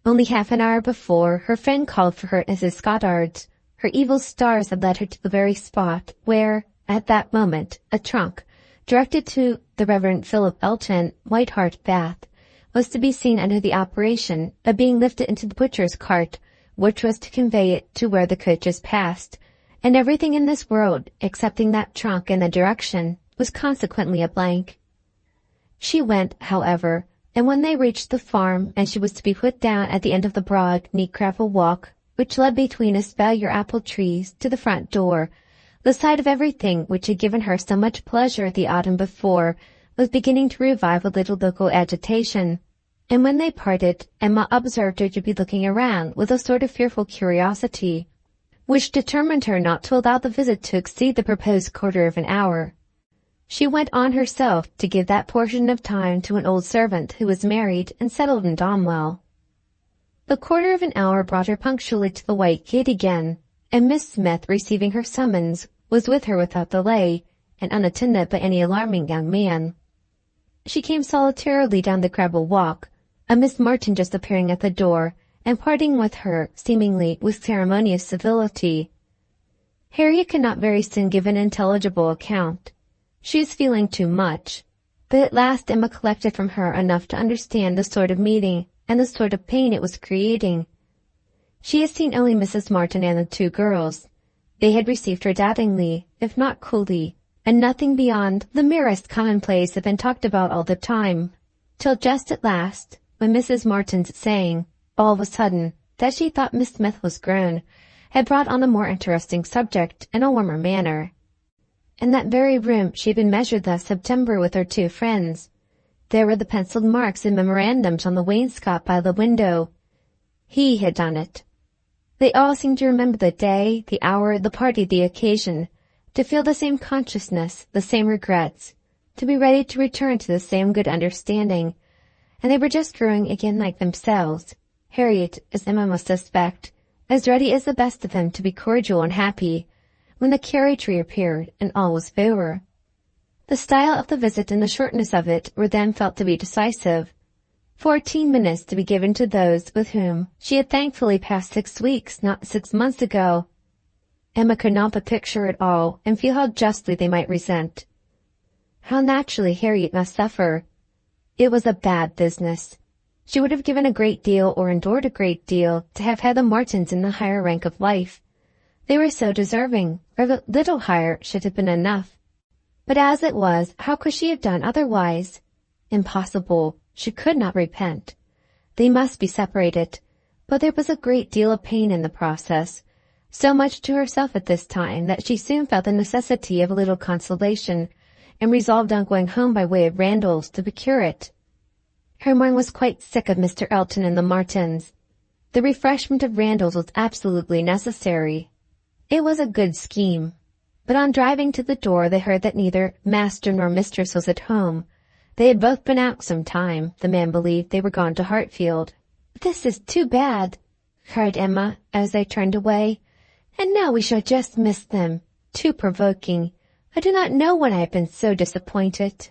Only half an hour before, her friend called for her at Mrs. Goddard's. Her evil stars had led her to the very spot where, at that moment, a trunk, directed to the Reverend Philip Elton, White Hart, Bath, was to be seen under the operation of being lifted into the butcher's cart, which was to convey it to where the coaches passed, and everything in this world, excepting that trunk and the direction, was consequently a blank. She went, however, and when they reached the farm, and she was to be put down at the end of the broad, neat gravel walk, which led between espalier apple trees to the front door, the sight of everything which had given her so much pleasure the autumn before was beginning to revive a little local agitation, and when they parted, Emma observed her to be looking around with a sort of fearful curiosity, which determined her not to allow the visit to exceed the proposed quarter of an hour. She went on herself to give that portion of time to an old servant who was married and settled in Donwell. The quarter of an hour brought her punctually to the white gate again, and Miss Smith, receiving her summons, was with her without delay, and unattended by any alarming young man. She came solitarily down the gravel walk, a Miss Martin just appearing at the door, and parting with her, seemingly with ceremonious civility. Harriet could not very soon give an intelligible account. She was feeling too much, but at last Emma collected from her enough to understand the sort of meeting and the sort of pain it was creating. She had seen only Mrs. Martin and the two girls. They had received her doubtingly, if not coolly, and nothing beyond the merest commonplace had been talked about all the time, till just at last, when Mrs. Martin's saying, all of a sudden, that she thought Miss Smith was grown, had brought on a more interesting subject in a warmer manner. In that very room she had been measured last September with her two friends. There were the penciled marks and memorandums on the wainscot by the window. He had done it. They all seemed to remember the day, the hour, the party, the occasion, to feel the same consciousness, the same regrets, to be ready to return to the same good understanding, and they were just growing again like themselves. Harriet, as Emma must suspect, as ready as the best of them to be cordial and happy, when the carriage reappeared and all was over. The style of the visit and the shortness of it were then felt to be decisive. 14 minutes to be given to those with whom she had thankfully passed 6 weeks, not 6 months ago. Emma could not but picture it all, and feel how justly they might resent. How naturally Harriet must suffer. It was a bad business. She would have given a great deal or endured a great deal to have had the Martins in the higher rank of life. They were so deserving, or a little higher should have been enough. But as it was, how could she have done otherwise? Impossible. She could not repent. They must be separated, but there was a great deal of pain in the process, so much to herself at this time that she soon felt the necessity of a little consolation, and resolved on going home by way of Randalls to procure it. Her mind was quite sick of Mr. Elton and the Martins. The refreshment of Randalls was absolutely necessary. It was a good scheme. But on driving to the door they heard that neither master nor mistress was at home. They had both been out some time. The man believed they were gone to Hartfield. "This is too bad," cried Emma, as they turned away. "And now we shall just miss them. Too provoking. I do not know when I have been so disappointed."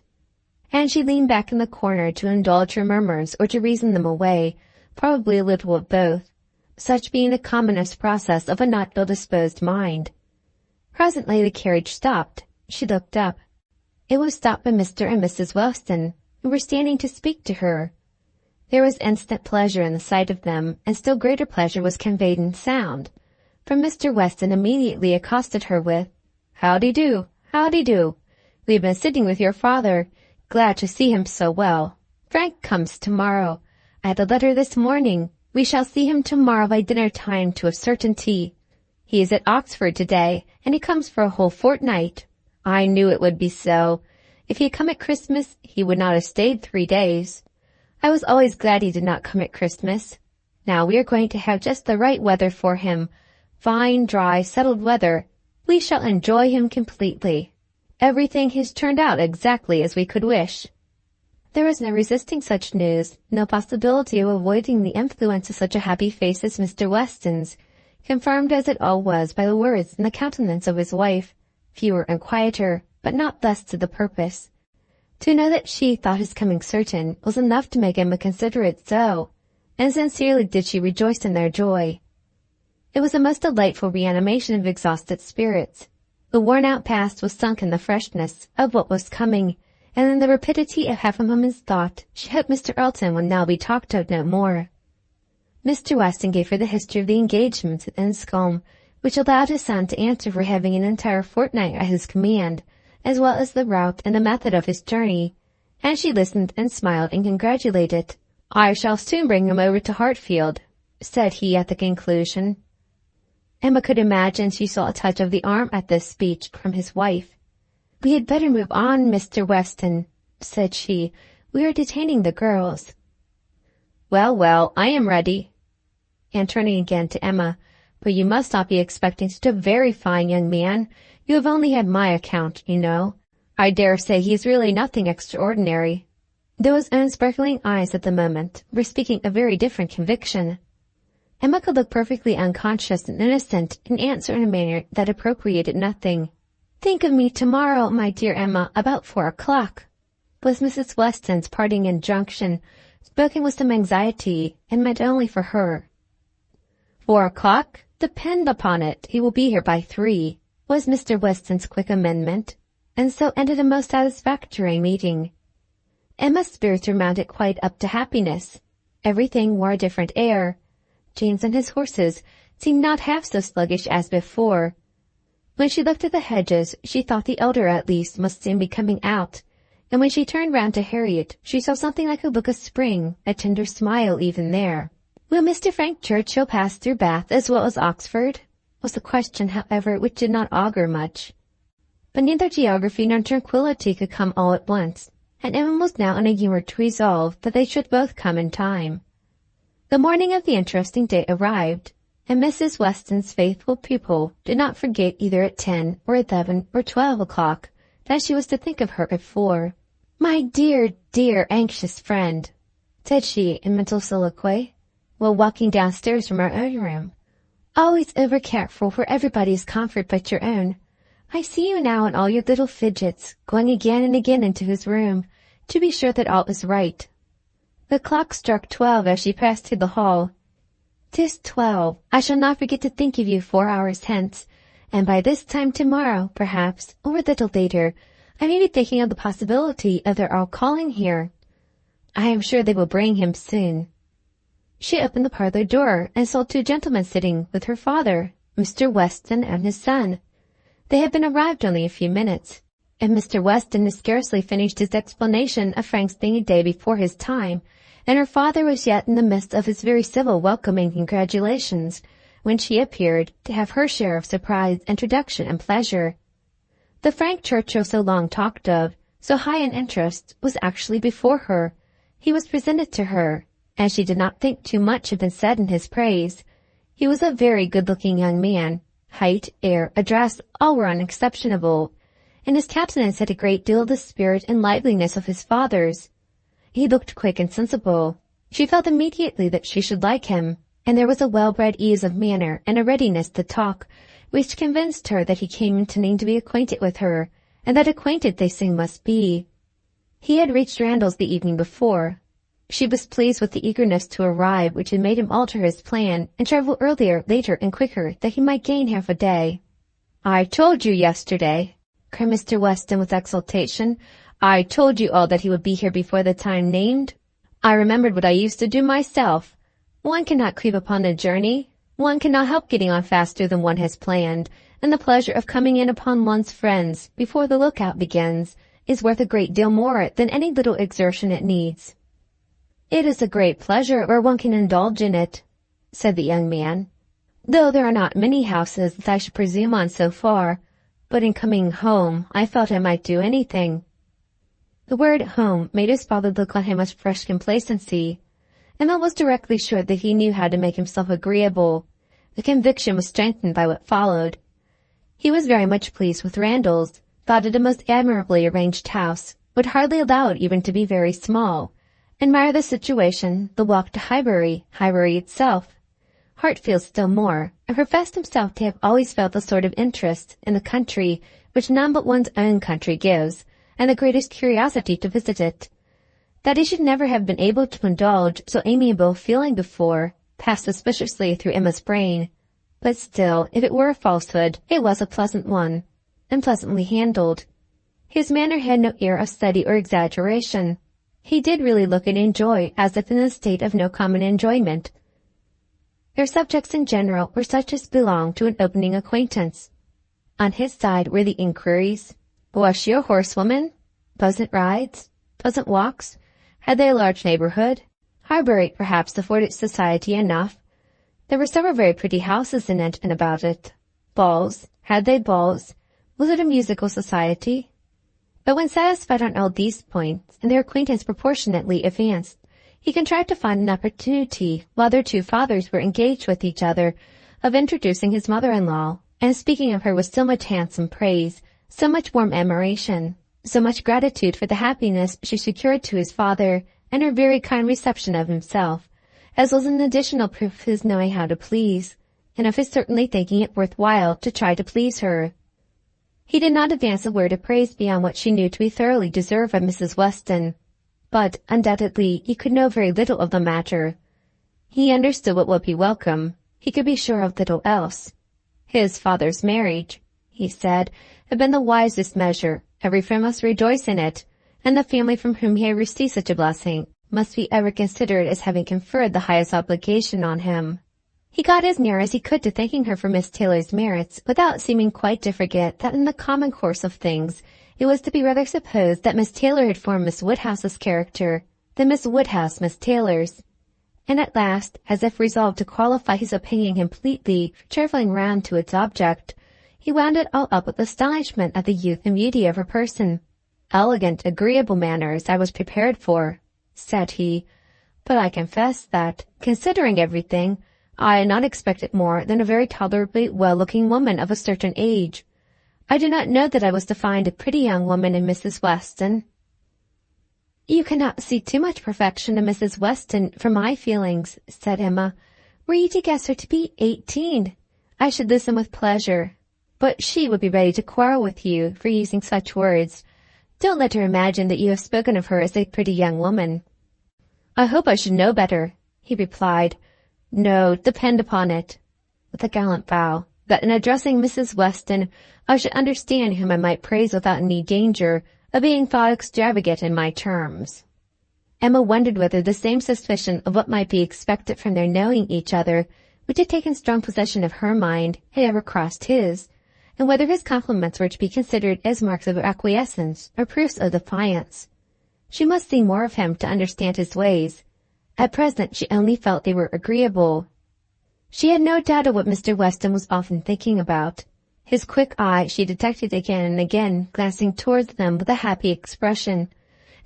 And she leaned back in the corner to indulge her murmurs or to reason them away, probably a little of both, such being the commonest process of a not ill-disposed mind. Presently the carriage stopped. She looked up. It was stopped by Mr. and Mrs. Weston, who were standing to speak to her. There was instant pleasure in the sight of them, and still greater pleasure was conveyed in sound, for Mr. Weston immediately accosted her with, "Howdy-do, howdy-do. We have been sitting with your father. Glad to see him so well. Frank comes tomorrow. I had a letter this morning. We shall see him tomorrow by dinner-time to a certainty. He is at Oxford today, and he comes for a whole fortnight. I knew it would be so. If he had come at Christmas, he would not have stayed 3 days. I was always glad he did not come at Christmas. Now we are going to have just the right weather for him. Fine, dry, settled weather. We shall enjoy him completely. Everything has turned out exactly as we could wish." There was no resisting such news, no possibility of avoiding the influence of such a happy face as Mr. Weston's, confirmed as it all was by the words and the countenance of his wife, fewer and quieter, but not less to the purpose. To know that she thought his coming certain was enough to make Emma consider it so, and sincerely did she rejoice in their joy. It was a most delightful reanimation of exhausted spirits. The worn-out past was sunk in the freshness of what was coming, and in the rapidity of half a moment's thought she hoped Mr. Elton would now be talked of no more. Mr. Weston gave her the history of the engagements at Enscombe, which allowed his son to answer for having an entire fortnight at his command, as well as the route and the method of his journey, and she listened and smiled and congratulated. "I shall soon bring him over to Hartfield," said he at the conclusion. Emma could imagine she saw a touch of the arm at this speech from his wife. "We had better move on, Mr. Weston," said she. "We are detaining the girls." "Well, well, I am ready." And turning again to Emma, "But you must not be expecting such a very fine young man. You have only had my account, you know. I dare say he is really nothing extraordinary." Though his own sparkling eyes at the moment were speaking a very different conviction. Emma could look perfectly unconscious and innocent and answer in a manner that appropriated nothing. "Think of me tomorrow, my dear Emma, about 4 o'clock," was Mrs. Weston's parting injunction, spoken with some anxiety, and meant only for her. 4 o'clock? Depend upon it, he will be here by 3, was Mr. Weston's quick amendment, and so ended a most satisfactory meeting. Emma's spirits were mounted quite up to happiness. Everything wore a different air. James and his horses seemed not half so sluggish as before. When she looked at the hedges, she thought the elder at least must soon be coming out, and when she turned round to Harriet, she saw something like a look of spring, a tender smile even there. "Will Mr. Frank Churchill pass through Bath as well as Oxford?" was the question, however, which did not augur much. But neither geography nor tranquillity could come all at once, and Emma was now in a humour to resolve that they should both come in time. The morning of the interesting day arrived, and Mrs. Weston's faithful pupil did not forget either at 10 or 11 or 12 o'clock that she was to think of her at 4. "My dear, dear, anxious friend," said she in mental soliloquy, while walking downstairs from her own room, "always over-careful for everybody's comfort but your own. I see you now in all your little fidgets, going again and again into his room, to be sure that all is right. The clock struck 12 as she passed through the hall. 'Tis 12. I shall not forget to think of you 4 hours hence, and by this time tomorrow, perhaps, or a little later, I may be thinking of the possibility of their all calling here. I am sure they will bring him soon. She opened the parlor door and saw 2 gentlemen sitting with her father, Mr. Weston and his son. They had been arrived only a few minutes, and Mr. Weston had scarcely finished his explanation of Frank's being a day before his time, and her father was yet in the midst of his very civil welcoming congratulations, when she appeared to have her share of surprise, introduction, and pleasure. The Frank Churchill so long talked of, so high in interest, was actually before her. He was presented to her, and she did not think too much had been said in his praise. He was a very good-looking young man. Height, air, address, all were unexceptionable, and his countenance had a great deal of the spirit and liveliness of his father's. He looked quick and sensible. She felt immediately that she should like him, and there was a well-bred ease of manner and a readiness to talk, which convinced her that he came intending to be acquainted with her, and that acquainted they soon must be. He had reached Randalls the evening before. She was pleased with the eagerness to arrive which had made him alter his plan and travel earlier, later, and quicker, that he might gain half a day. "I told you yesterday," cried Mr. Weston with exultation. "I told you all that he would be here before the time named. I remembered what I used to do myself. One cannot creep upon a journey. One cannot help getting on faster than one has planned, and the pleasure of coming in upon one's friends before the lookout begins is worth a great deal more than any little exertion it needs." "It is a great pleasure where one can indulge in it," said the young man, "though there are not many houses that I should presume on so far, but in coming home I felt I might do anything." The word home made his father look on him with fresh complacency. Emma was directly sure that he knew how to make himself agreeable. The conviction was strengthened by what followed. He was very much pleased with Randalls, thought it a most admirably arranged house, would hardly allow it even to be very small, admired the situation, the walk to Highbury, Highbury itself, Hartfield still more, and professed himself to have always felt the sort of interest in the country which none but one's own country gives, and the greatest curiosity to visit it. That he should never have been able to indulge so amiable a feeling before passed suspiciously through Emma's brain. But still, if it were a falsehood, it was a pleasant one, and pleasantly handled. His manner had no air of study or exaggeration. He did really look and enjoy as if in a state of no common enjoyment. Their subjects in general were such as belonged to an opening acquaintance. On his side were the inquiries. Was she a horsewoman? Pleasant rides? Pleasant walks? Had they a large neighborhood? Highbury perhaps afforded society enough. There were several very pretty houses in it and about it. Balls? Had they balls? Was it a musical society? But when satisfied on all these points, and their acquaintance proportionately advanced, he contrived to find an opportunity, while their 2 fathers were engaged with each other, of introducing his mother-in-law, and speaking of her with so much handsome praise, so much warm admiration, so much gratitude for the happiness she secured to his father, and her very kind reception of himself, as was an additional proof of his knowing how to please, and of his certainly thinking it worth while to try to please her. He did not advance a word of praise beyond what she knew to be thoroughly deserved of Mrs. Weston, but undoubtedly he could know very little of the matter. He understood what would be welcome. He could be sure of little else. His father's marriage, he said, had been the wisest measure. Every friend must rejoice in it, and the family from whom he had received such a blessing must be ever considered as having conferred the highest obligation on him. He got as near as he could to thanking her for Miss Taylor's merits, without seeming quite to forget that in the common course of things it was to be rather supposed that Miss Taylor had formed Miss Woodhouse's character than Miss Woodhouse Miss Taylor's. And at last, as if resolved to qualify his opinion completely for travelling round to its object, he wound it all up with astonishment at the youth and beauty of her person. "Elegant, agreeable manners I was prepared for," said he, "but I confess that, considering everything, I had not expected more than a very tolerably well-looking woman of a certain age. I did not know that I was to find a pretty young woman in Mrs. Weston." "You cannot see too much perfection in Mrs. Weston for my feelings," said Emma. "Were you to guess her to be 18, I should listen with pleasure." but she would be ready to quarrel with you for using such words. Don't let her imagine that you have spoken of her as a pretty young woman." "I hope I should know better," he replied. "No, depend upon it," with a gallant bow, "that in addressing Mrs. Weston, I should understand whom I might praise without any danger of being thought extravagant in my terms." Emma wondered whether the same suspicion of what might be expected from their knowing each other, which had taken strong possession of her mind, had ever crossed his, and whether his compliments were to be considered as marks of acquiescence or proofs of defiance. She must see more of him to understand his ways. At present she only felt they were agreeable. She had no doubt of what Mr. Weston was often thinking about. His quick eye she detected again and again glancing towards them with a happy expression,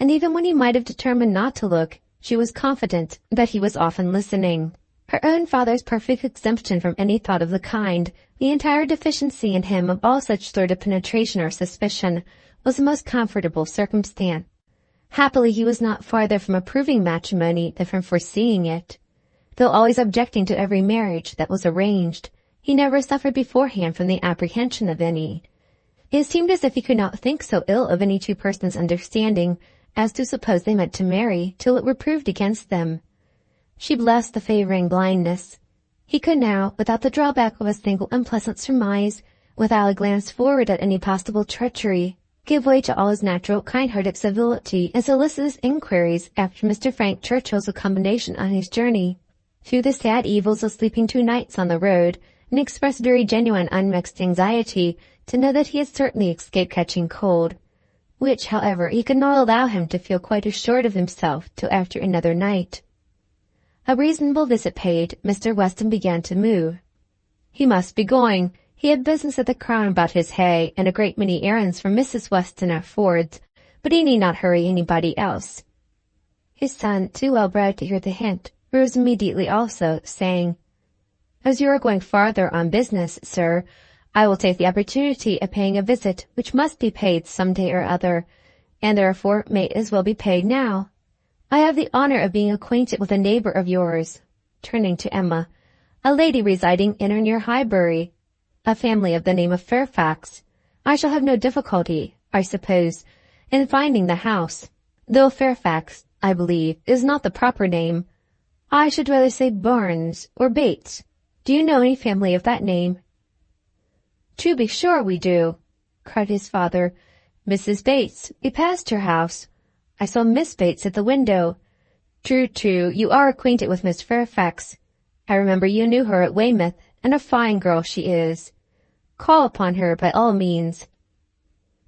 and even when he might have determined not to look, she was confident that he was often listening. Her own father's perfect exemption from any thought of the kind, the entire deficiency in him of all such sort of penetration or suspicion, was a most comfortable circumstance. Happily he was not farther from approving matrimony than from foreseeing it. Though always objecting to every marriage that was arranged, he never suffered beforehand from the apprehension of any. It seemed as if he could not think so ill of any two persons' understanding as to suppose they meant to marry till it were proved against them. She blessed the favoring blindness. He could now, without the drawback of a single unpleasant surmise, without a glance forward at any possible treachery, give way to all his natural kind-hearted civility and solicitous inquiries after Mr. Frank Churchill's accommodation on his journey, through the sad evils of sleeping 2 nights on the road, and expressed very genuine unmixed anxiety to know that he had certainly escaped catching cold, which, however, he could not allow him to feel quite assured of himself till after another night. A reasonable visit paid, Mr. Weston began to move. He must be going. He had business at the Crown about his hay, and a great many errands for Mrs. Weston at Ford's, but he need not hurry anybody else. His son, too well bred to hear the hint, rose immediately also, saying, "As you are going farther on business, sir, I will take the opportunity of paying a visit which must be paid some day or other, and therefore may as well be paid now. I have the honor of being acquainted with a neighbor of yours," turning to Emma, "a lady residing in or near Highbury, a family of the name of Fairfax. I shall have no difficulty, I suppose, in finding the house, though Fairfax, I believe, is not the proper name. I should rather say Barnes or Bates. Do you know any family of that name?" "To be sure we do," cried his father. "Mrs. Bates, we passed her house. I saw Miss Bates at the window. True, you are acquainted with Miss Fairfax. I remember you knew her at Weymouth, and a fine girl she is. Call upon her by all means."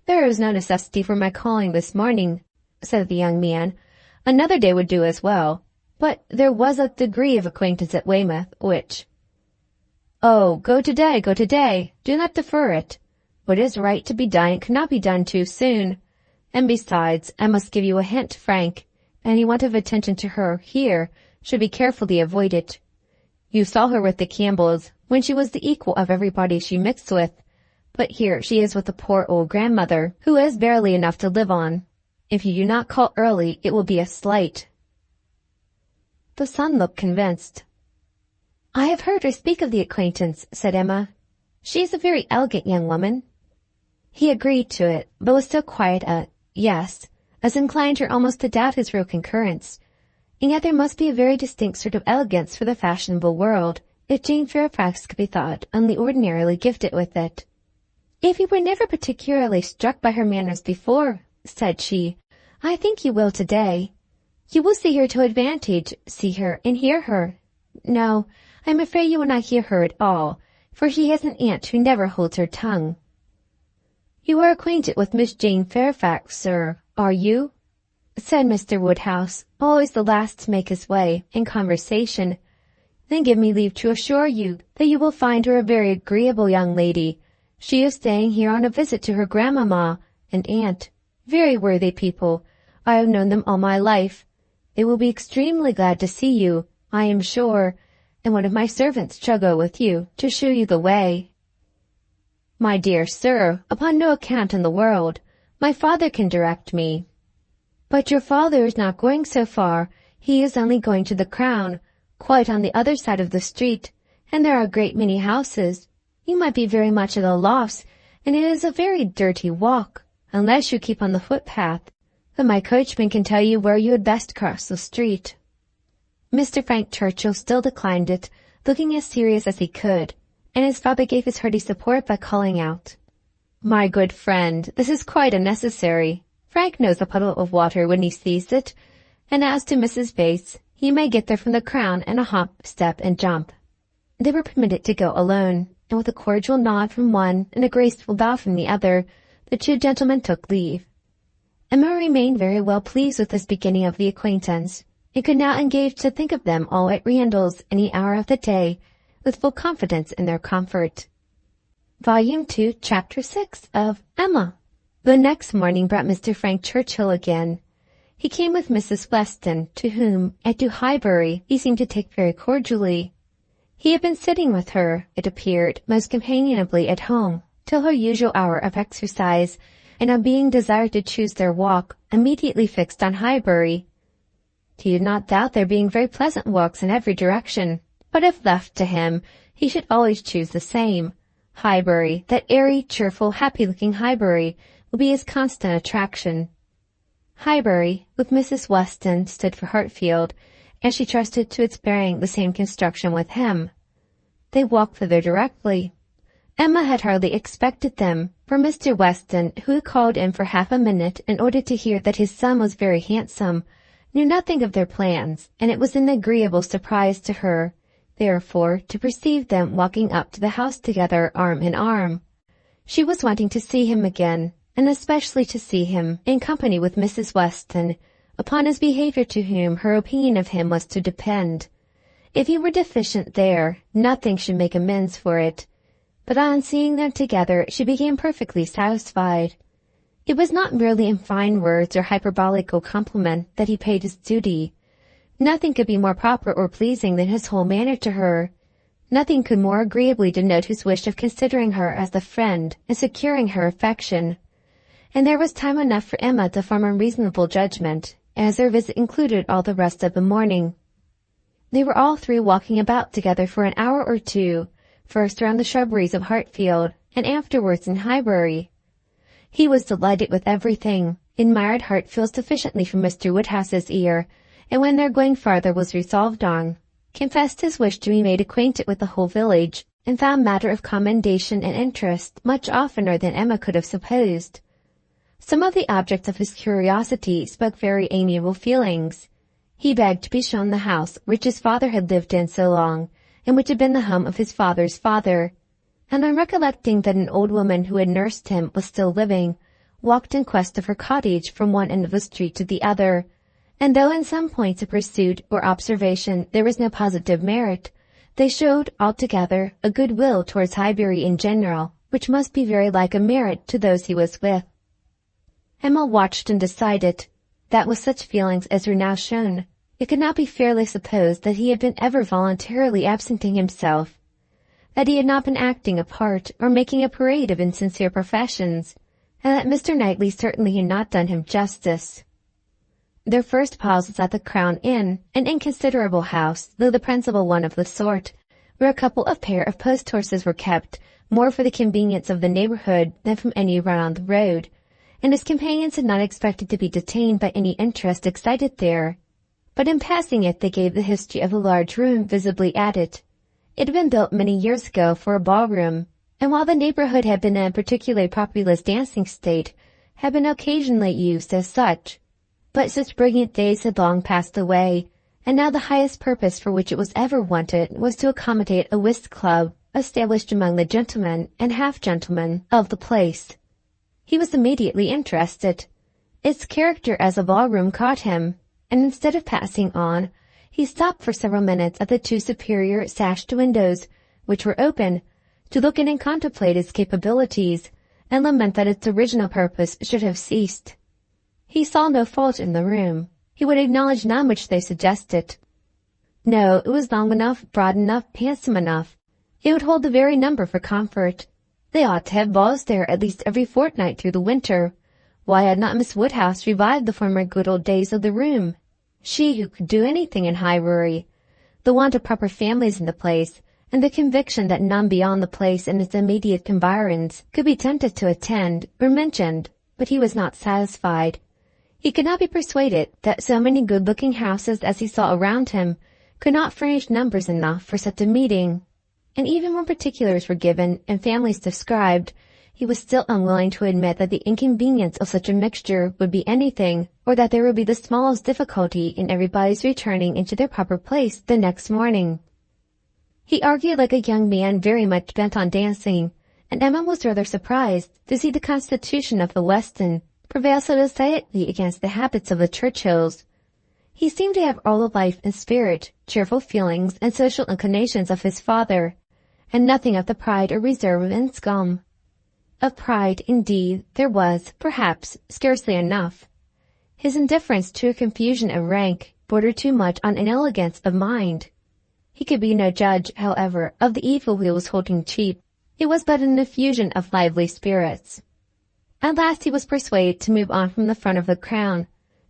"There is no necessity for my calling this morning," said the young man. "Another day would do as well. But there was a degree of acquaintance at Weymouth, which—" "Oh, go today. Do not defer it. What is right to be done cannot be done too soon. And besides, I must give you a hint, Frank. Any want of attention to her here should be carefully avoided. You saw her with the Campbells, when she was the equal of everybody she mixed with. But here she is with a poor old grandmother, who has barely enough to live on. If you do not call early, it will be a slight." The son looked convinced. "I have heard her speak of the acquaintance," said Emma. "She is a very elegant young woman." He agreed to it, but was still quiet at "yes," as inclined her almost to doubt his real concurrence. And yet there must be a very distinct sort of elegance for the fashionable world, if Jane Fairfax could be thought only ordinarily gifted with it. "If you were never particularly struck by her manners before," said she, "I think you will today. You will see her to advantage, see her and hear her. No, I am afraid you will not hear her at all, for she has an aunt who never holds her tongue." "You are acquainted with Miss Jane Fairfax, sir, are you?" said Mr. Woodhouse, always the last to make his way in conversation. "Then give me leave to assure you that you will find her a very agreeable young lady. She is staying here on a visit to her grandmamma and aunt, very worthy people. I have known them all my life. They will be extremely glad to see you, I am sure, and one of my servants shall go with you to show you the way." "My dear sir, upon no account in the world. My father can direct me." "But your father is not going so far. He is only going to the Crown, quite on the other side of the street, and there are a great many houses. You might be very much at a loss, and it is a very dirty walk, unless you keep on the footpath. But my coachman can tell you where you had best cross the street." Mr. Frank Churchill still declined it, looking as serious as he could, and his father gave his hearty support by calling out, "My good friend, this is quite unnecessary. Frank knows a puddle of water when he sees it, and as to Mrs. Bates, he may get there from the Crown in a hop, step, and jump." They were permitted to go alone, and with a cordial nod from one and a graceful bow from the other, the two gentlemen took leave. Emma remained very well pleased with this beginning of the acquaintance, and could now engage to think of them all at Randall's any hour of the day, with full confidence in their comfort. Volume 2, Chapter 6 of Emma. The next morning brought Mr. Frank Churchill again. He came with Mrs. Weston, to whom, and to Highbury, he seemed to take very cordially. He had been sitting with her, it appeared, most companionably at home, till her usual hour of exercise, and on being desired to choose their walk, immediately fixed on Highbury. He did not doubt there being very pleasant walks in every direction, but if left to him, he should always choose the same. Highbury, that airy, cheerful, happy-looking Highbury, would be his constant attraction. Highbury, with Mrs. Weston, stood for Hartfield, and she trusted to its bearing the same construction with him. They walked thither directly. Emma had hardly expected them, for Mr. Weston, who had called in for half a minute in order to hear that his son was very handsome, knew nothing of their plans, and it was an agreeable surprise to her, therefore, to perceive them walking up to the house together arm in arm. She was wanting to see him again, and especially to see him in company with Mrs. Weston, upon his behaviour to whom her opinion of him was to depend. If he were deficient there, nothing should make amends for it. But on seeing them together, she became perfectly satisfied. It was not merely in fine words or hyperbolical compliment that he paid his duty. Nothing could be more proper or pleasing than his whole manner to her. Nothing could more agreeably denote his wish of considering her as the friend and securing her affection. And there was time enough for Emma to form a reasonable judgment, as their visit included all the rest of the morning. They were all three walking about together for an hour or two, first around the shrubberies of Hartfield, and afterwards in Highbury. He was delighted with everything, admired Hartfield sufficiently for Mr. Woodhouse's ear, and when their going farther was resolved on, confessed his wish to be made acquainted with the whole village, and found matter of commendation and interest much oftener than Emma could have supposed. Some of the objects of his curiosity spoke very amiable feelings. He begged to be shown the house which his father had lived in so long, and which had been the home of his father's father, and on recollecting that an old woman who had nursed him was still living, walked in quest of her cottage from one end of the street to the other, and though in some points of pursuit or observation there was no positive merit, they showed, altogether, a good will towards Highbury in general, which must be very like a merit to those he was with. Emma watched and decided that with such feelings as were now shown, it could not be fairly supposed that he had been ever voluntarily absenting himself, that he had not been acting a part or making a parade of insincere professions, and that Mr. Knightley certainly had not done him justice. Their first pause was at the Crown Inn, an inconsiderable house, though the principal one of the sort, where a couple of pair of post-horses were kept, more for the convenience of the neighbourhood than from any run on the road, and his companions had not expected to be detained by any interest excited there. But in passing it they gave the history of a large room visibly at it. It had been built many years ago for a ballroom, and while the neighbourhood had been in a particularly populous dancing state, had been occasionally used as such. But such brilliant days had long passed away, and now the highest purpose for which it was ever wanted was to accommodate a whist club established among the gentlemen and half-gentlemen of the place. He was immediately interested. Its character as a ballroom caught him, and instead of passing on, he stopped for several minutes at the two superior sashed windows, which were open, to look in and contemplate its capabilities, and lament that its original purpose should have ceased. He saw no fault in the room. He would acknowledge none which they suggested. No, it was long enough, broad enough, handsome enough. It would hold the very number for comfort. They ought to have balls there at least every fortnight through the winter. Why had not Miss Woodhouse revived the former good old days of the room? She who could do anything in Highbury. The want of proper families in the place, and the conviction that none beyond the place and its immediate environs could be tempted to attend were mentioned, but he was not satisfied. He could not be persuaded that so many good-looking houses as he saw around him could not furnish numbers enough for such a meeting, and even when particulars were given and families described, he was still unwilling to admit that the inconvenience of such a mixture would be anything, or that there would be the smallest difficulty in everybody's returning into their proper place the next morning. He argued like a young man very much bent on dancing, and Emma was rather surprised to see the constitution of the Weston prevail so decidedly against the habits of the Churchills. He seemed to have all the life and spirit, cheerful feelings, and social inclinations of his father, and nothing of the pride or reserve of Enscombe. Of pride, indeed, there was, perhaps, scarcely enough. His indifference to a confusion of rank bordered too much on inelegance of mind. He could be no judge, however, of the evil he was holding cheap. It was but an effusion of lively spirits. At last he was persuaded to move on from the front of the Crown,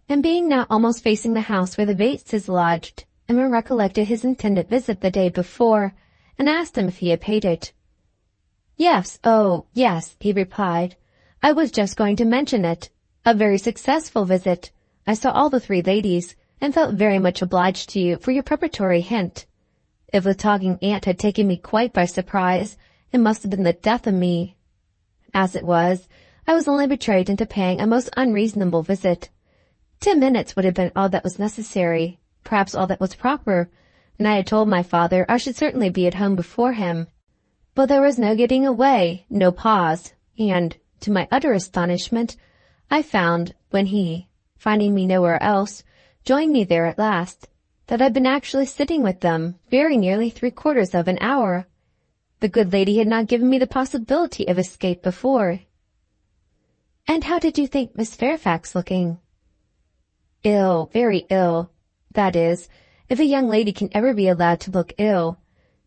and being now almost facing the house where the Bateses lodged, Emma recollected his intended visit the day before, and asked him if he had paid it. "Yes, oh, yes," he replied. "I was just going to mention it. A very successful visit. I saw all the 3 ladies, and felt very much obliged to you for your preparatory hint. If the talking aunt had taken me quite by surprise, it must have been the death of me. As it was, I was only betrayed into paying a most unreasonable visit. 10 minutes would have been all that was necessary, perhaps all that was proper, and I had told my father I should certainly be at home before him. But there was no getting away, no pause, and, to my utter astonishment, I found, when he, finding me nowhere else, joined me there at last, that I'd been actually sitting with them very nearly 3/4 of an hour. The good lady had not given me the possibility of escape before." "And how did you think Miss Fairfax looking?" "Ill, very ill. That is, if a young lady can ever be allowed to look ill.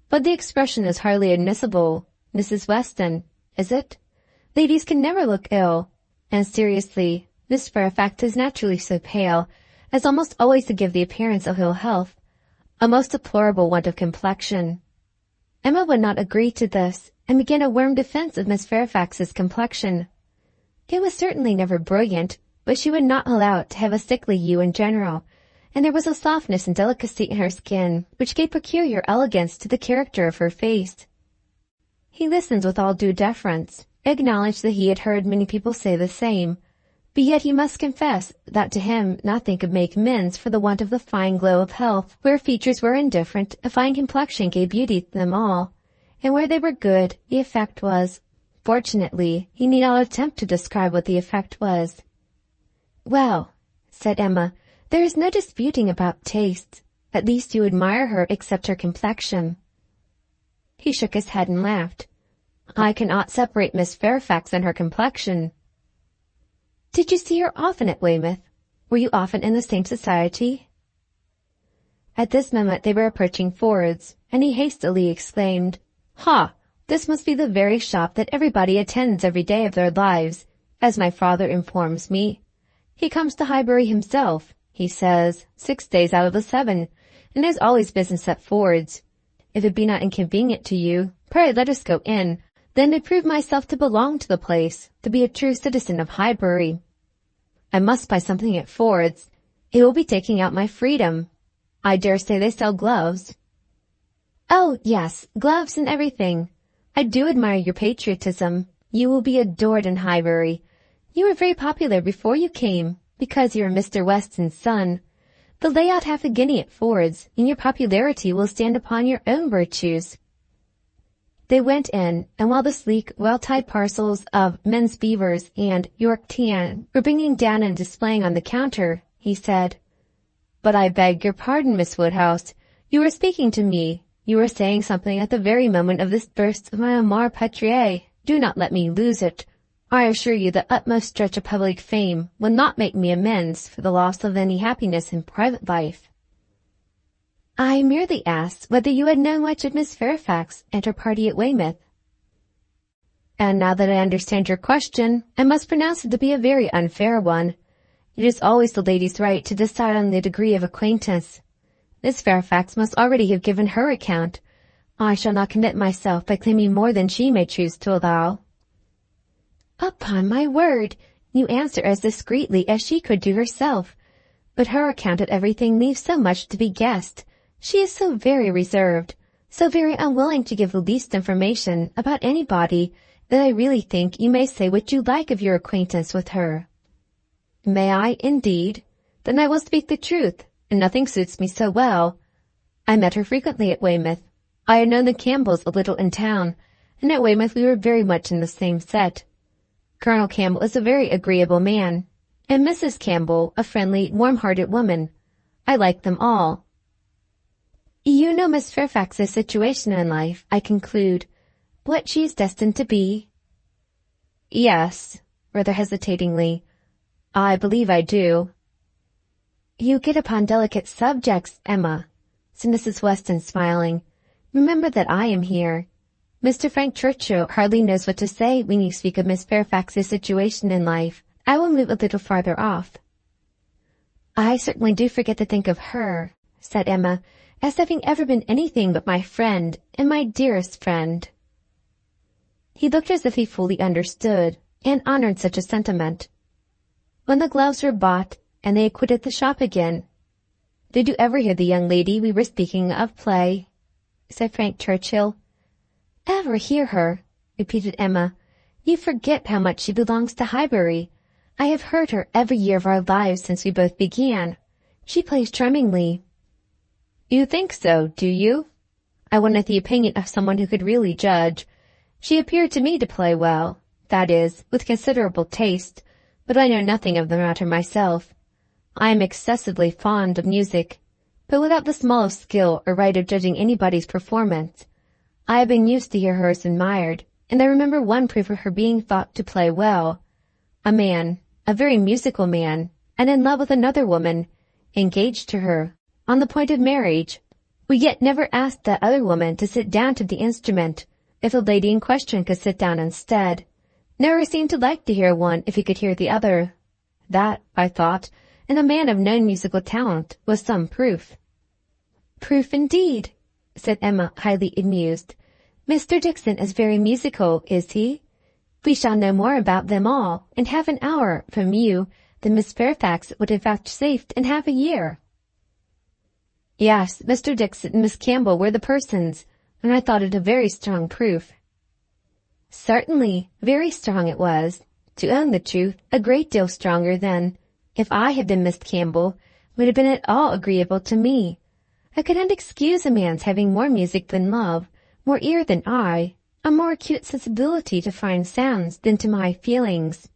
But the expression is hardly admissible, Mrs. Weston, is it? Ladies can never look ill. And seriously, Miss Fairfax is naturally so pale as almost always to give the appearance of ill health, a most deplorable want of complexion." Emma would not agree to this, and began a warm defense of Miss Fairfax's complexion. It was certainly never brilliant, but she would not allow it to have a sickly hue in general, and there was a softness and delicacy in her skin which gave peculiar elegance to the character of her face. He listened with all due deference, acknowledged that he had heard many people say the same, but yet he must confess that to him nothing could make amends for the want of the fine glow of health. Where features were indifferent, a fine complexion gave beauty to them all, and where they were good, the effect was. Fortunately, he need not attempt to describe what the effect was. "Well," said Emma, "there is no disputing about taste. At least you admire her except her complexion." He shook his head and laughed. "I cannot separate Miss Fairfax and her complexion." "Did you see her often at Weymouth? Were you often in the same society?" At this moment they were approaching Ford's, and he hastily exclaimed, "Ha! This must be the very shop that everybody attends every day of their lives, as my father informs me. He comes to Highbury himself, he says, 6 days out of the 7, and there's always business at Ford's. If it be not inconvenient to you, pray let us go in, then to prove myself to belong to the place, to be a true citizen of Highbury. I must buy something at Ford's. It will be taking out my freedom. I dare say they sell gloves." "Oh, yes, gloves and everything. I do admire your patriotism. You will be adored in Highbury. You were very popular before you came, because you are Mr. Weston's son. But lay out half a guinea at Ford's, and your popularity will stand upon your own virtues." They went in, and while the sleek, well-tied parcels of men's beavers and York tan were bringing down and displaying on the counter, he said, "But I beg your pardon, Miss Woodhouse. You were speaking to me. You were saying something at the very moment of this burst of my amour patriae. Do not let me lose it. I assure you the utmost stretch of public fame will not make me amends for the loss of any happiness in private life." "I merely asked whether you had known much of Miss Fairfax and her party at Weymouth." "And now that I understand your question, I must pronounce it to be a very unfair one. It is always the lady's right to decide on the degree of acquaintance. Miss Fairfax must already have given her account. I shall not commit myself by claiming more than she may choose to allow." "Upon my word, you answer as discreetly as she could do herself. But her account of everything leaves so much to be guessed. She is so very reserved, so very unwilling to give the least information about anybody, that I really think you may say what you like of your acquaintance with her." "May I, indeed? Then I will speak the truth, and nothing suits me so well. I met her frequently at Weymouth. I had known the Campbells a little in town, and at Weymouth we were very much in the same set. Colonel Campbell is a very agreeable man, and Mrs. Campbell a friendly, warm-hearted woman. I like them all." "You know Miss Fairfax's situation in life, I conclude, what she is destined to be?" "Yes," rather hesitatingly, "I believe I do." "You get upon delicate subjects, Emma," said Mrs. Weston, smiling. "Remember that I am here. Mr. Frank Churchill hardly knows what to say when you speak of Miss Fairfax's situation in life. I will move a little farther off." "I certainly do forget to think of her," said Emma, "as having ever been anything but my friend, and my dearest friend." He looked as if he fully understood and honored such a sentiment. When the gloves were bought, and they quitted the shop again, "Did you ever hear the young lady we were speaking of play?" said Frank Churchill. "Ever hear her?" repeated Emma. "You forget how much she belongs to Highbury. I have heard her every year of our lives since we both began. She plays charmingly." "You think so, do you? I wanted the opinion of someone who could really judge. She appeared to me to play well, that is, with considerable taste, but I know nothing of the matter myself. I am excessively fond of music, but without the smallest skill or right of judging anybody's performance. I have been used to hear hers admired, and I remember one proof of her being thought to play well. A man, a very musical man, and in love with another woman, engaged to her, on the point of marriage, would yet never ask that other woman to sit down to the instrument, if the lady in question could sit down instead. Never seemed to like to hear one if he could hear the other. That, I thought, in a man of known musical talent, was some proof." "Proof indeed," said Emma, highly amused. "Mr. Dixon is very musical, is he? We shall know more about them all in half an hour from you than Miss Fairfax would have vouchsafed in half a year." "Yes, Mr. Dixon and Miss Campbell were the persons, and I thought it a very strong proof." "Certainly, very strong it was. To own the truth, a great deal stronger than, if I had been Miss Campbell, would have been at all agreeable to me. I could not excuse a man's having more music than love, more ear than eye, a more acute sensibility to fine sounds than to my feelings.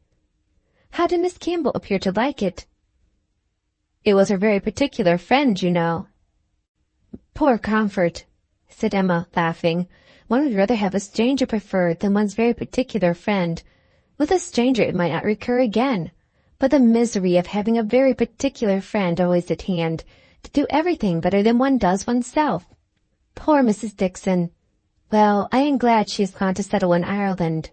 How did Miss Campbell appear to like it?" "It was her very particular friend, you know." "Poor Comfort," said Emma, laughing. "One would rather have a stranger preferred than one's very particular friend. With a stranger it might not recur again, but the misery of having a very particular friend always at hand, to do everything better than one does oneself. Poor Mrs. Dixon. Well, I am glad she has gone to settle in Ireland."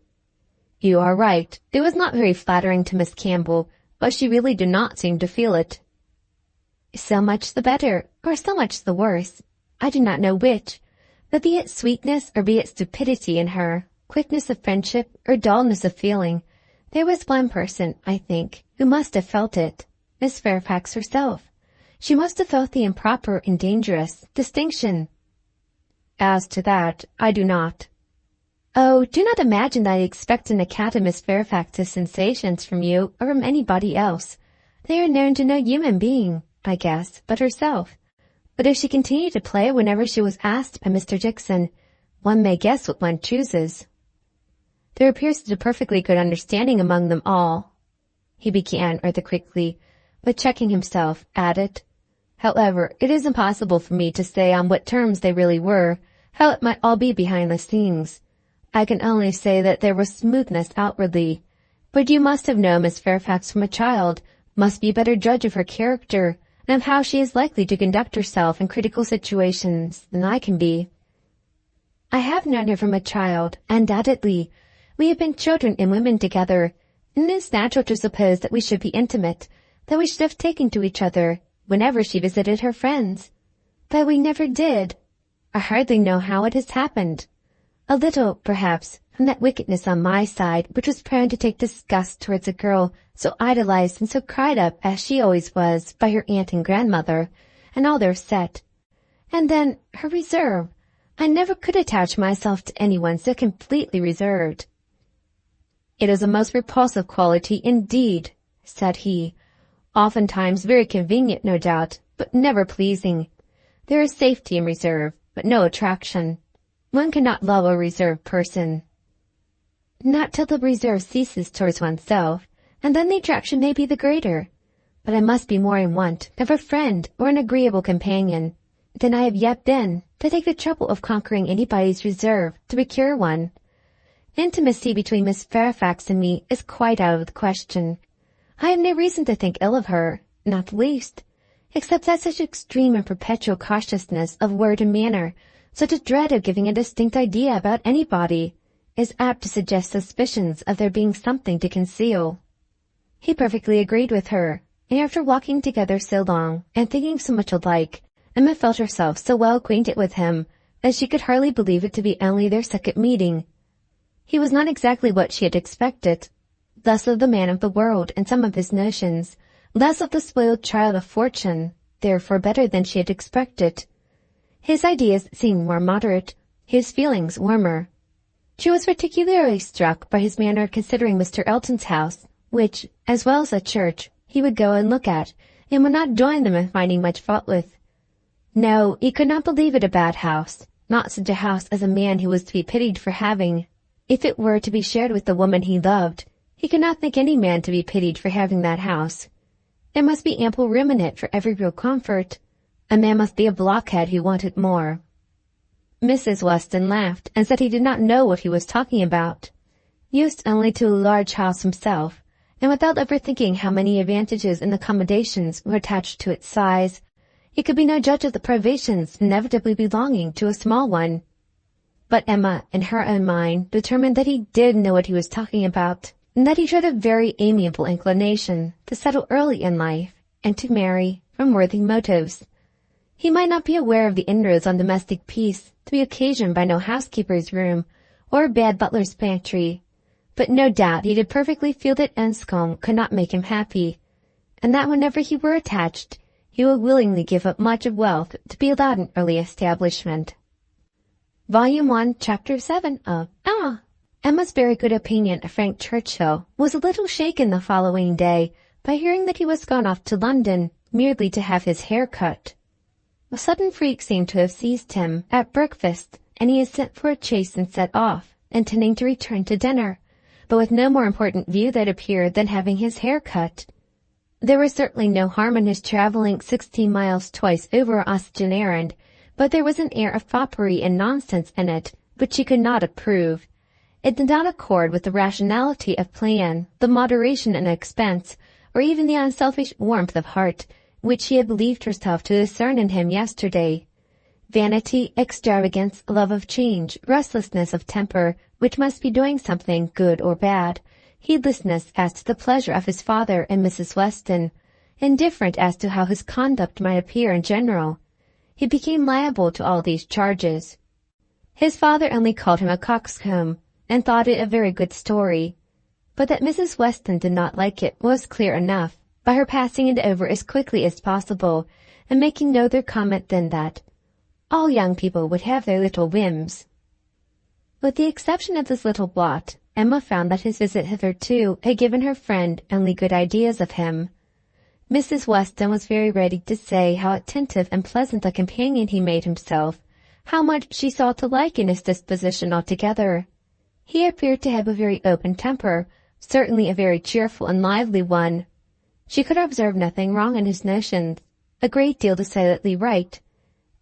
"You are right. It was not very flattering to Miss Campbell, but she really did not seem to feel it." "So much the better, or so much the worse. I do not know which, but be it sweetness or be it stupidity in her, quickness of friendship or dullness of feeling, there was one person, I think, who must have felt it, Miss Fairfax herself. She must have felt the improper and dangerous distinction." "As to that, I do not." "Oh, do not imagine that I expect an account of Miss Fairfax's sensations from you or from anybody else. They are known to no human being, I guess, but herself. But if she continued to play whenever she was asked by Mr. Dixon, one may guess what one chooses." "There appears to be a perfectly good understanding among them all," he began rather quickly, but checking himself, added, "However, it is impossible for me to say on what terms they really were, how it might all be behind the scenes. I can only say that there was smoothness outwardly. But you must have known Miss Fairfax from a child, must be a better judge of her character, and of how she is likely to conduct herself in critical situations than I can be." "I have known her from a child, undoubtedly. We have been children and women together, and it is natural to suppose that we should be intimate, that we should have taken to each other whenever she visited her friends. But we never did." I hardly know how it has happened. A little, perhaps, from that wickedness on my side which was prone to take disgust towards a girl so idolized and so cried up as she always was by her aunt and grandmother, and all their set. And then her reserve. I never could attach myself to anyone so completely reserved. It is a most repulsive quality indeed, said he. Oftentimes very convenient, no doubt, but never pleasing. There is safety in reserve, but no attraction. One cannot love a reserved person. Not till the reserve ceases towards oneself, and then the attraction may be the greater. But I must be more in want of a friend or an agreeable companion than I have yet been to take the trouble of conquering anybody's reserve to procure one. Intimacy between Miss Fairfax and me is quite out of the question. I have no reason to think ill of her, not the least, except that such extreme and perpetual cautiousness of word and manner, such a dread of giving a distinct idea about anybody, is apt to suggest suspicions of there being something to conceal. He perfectly agreed with her, and after walking together so long, and thinking so much alike, Emma felt herself so well acquainted with him that she could hardly believe it to be only their second meeting. He was not exactly what she had expected, less of the man of the world in some of his notions, less of the spoiled child of fortune, therefore better than she had expected. His ideas seemed more moderate, his feelings warmer. She was particularly struck by his manner of considering Mr. Elton's house, which, as well as a church, he would go and look at, and would not join them in finding much fault with. No, he could not believe it a bad house, not such a house as a man who was to be pitied for having. If it were to be shared with the woman he loved, he could not think any man to be pitied for having that house. There must be ample room in it for every real comfort. A man must be a blockhead who wanted more. Mrs. Weston laughed and said he did not know what he was talking about. Used only to a large house himself, and without ever thinking how many advantages and accommodations were attached to its size, he could be no judge of the privations inevitably belonging to a small one. But Emma, in her own mind, determined that he did know what he was talking about, and that he showed a very amiable inclination to settle early in life, and to marry from worthy motives. He might not be aware of the inroads on domestic peace to be occasioned by no housekeeper's room, or a bad butler's pantry, but no doubt he did perfectly feel that Enscombe could not make him happy, and that whenever he were attached, he would willingly give up much of wealth to be allowed an early establishment. Volume 1, Chapter 7 of Emma's very good opinion of Frank Churchill was a little shaken the following day by hearing that he was gone off to London merely to have his hair cut. A sudden freak seemed to have seized him at breakfast, and he had sent for a chaise and set off, intending to return to dinner, but with no more important view that appeared than having his hair cut. There was certainly no harm in his travelling 16 miles twice over such an errand, but there was an air of foppery and nonsense in it which she could not approve. It did not accord with the rationality of plan, the moderation in expense, or even the unselfish warmth of heart which she had believed herself to discern in him yesterday. Vanity, extravagance, love of change, restlessness of temper, which must be doing something, good or bad, heedlessness as to the pleasure of his father and Mrs. Weston, indifferent as to how his conduct might appear in general. He became liable to all these charges. His father only called him a coxcomb, and thought it a very good story. But that Mrs. Weston did not like it was clear enough, by her passing it over as quickly as possible, and making no other comment than that all young people would have their little whims. With the exception of this little blot, Emma found that his visit hitherto had given her friend only good ideas of him. Mrs. Weston was very ready to say how attentive and pleasant a companion he made himself, how much she saw to like in his disposition altogether. He appeared to have a very open temper, certainly a very cheerful and lively one. She could observe nothing wrong in his notions, a great deal decidedly right.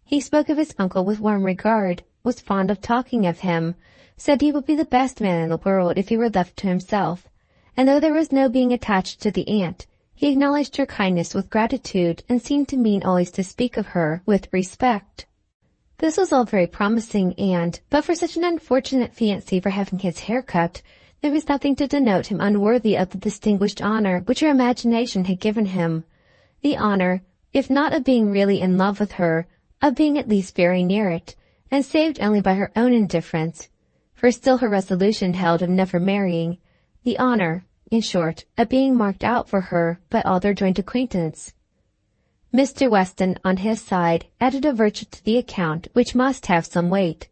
He spoke of his uncle with warm regard, was fond of talking of him, said he would be the best man in the world if he were left to himself, and though there was no being attached to the aunt, he acknowledged her kindness with gratitude and seemed to mean always to speak of her with respect. This was all very promising, and, but for such an unfortunate fancy for having his hair cut, there was nothing to denote him unworthy of the distinguished honor which her imagination had given him. The honor, if not of being really in love with her, of being at least very near it, and saved only by her own indifference, for still her resolution held of never marrying, the honor, in short, of being marked out for her by all their joint acquaintance. Mr. Weston, on his side, added a virtue to the account which must have some weight.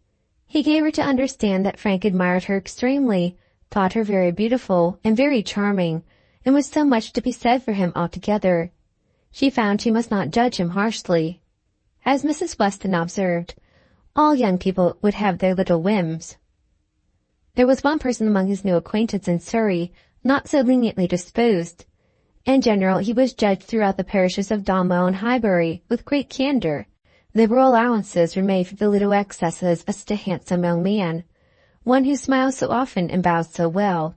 He gave her to understand that Frank admired her extremely, thought her very beautiful and very charming, and was so much to be said for him altogether. She found she must not judge him harshly. As Mrs. Weston observed, all young people would have their little whims. There was one person among his new acquaintance in Surrey not so leniently disposed. In general, he was judged throughout the parishes of Donwell and Highbury with great candour. Liberal allowances were made for the little excesses of such a handsome young man, one who smiles so often and bows so well.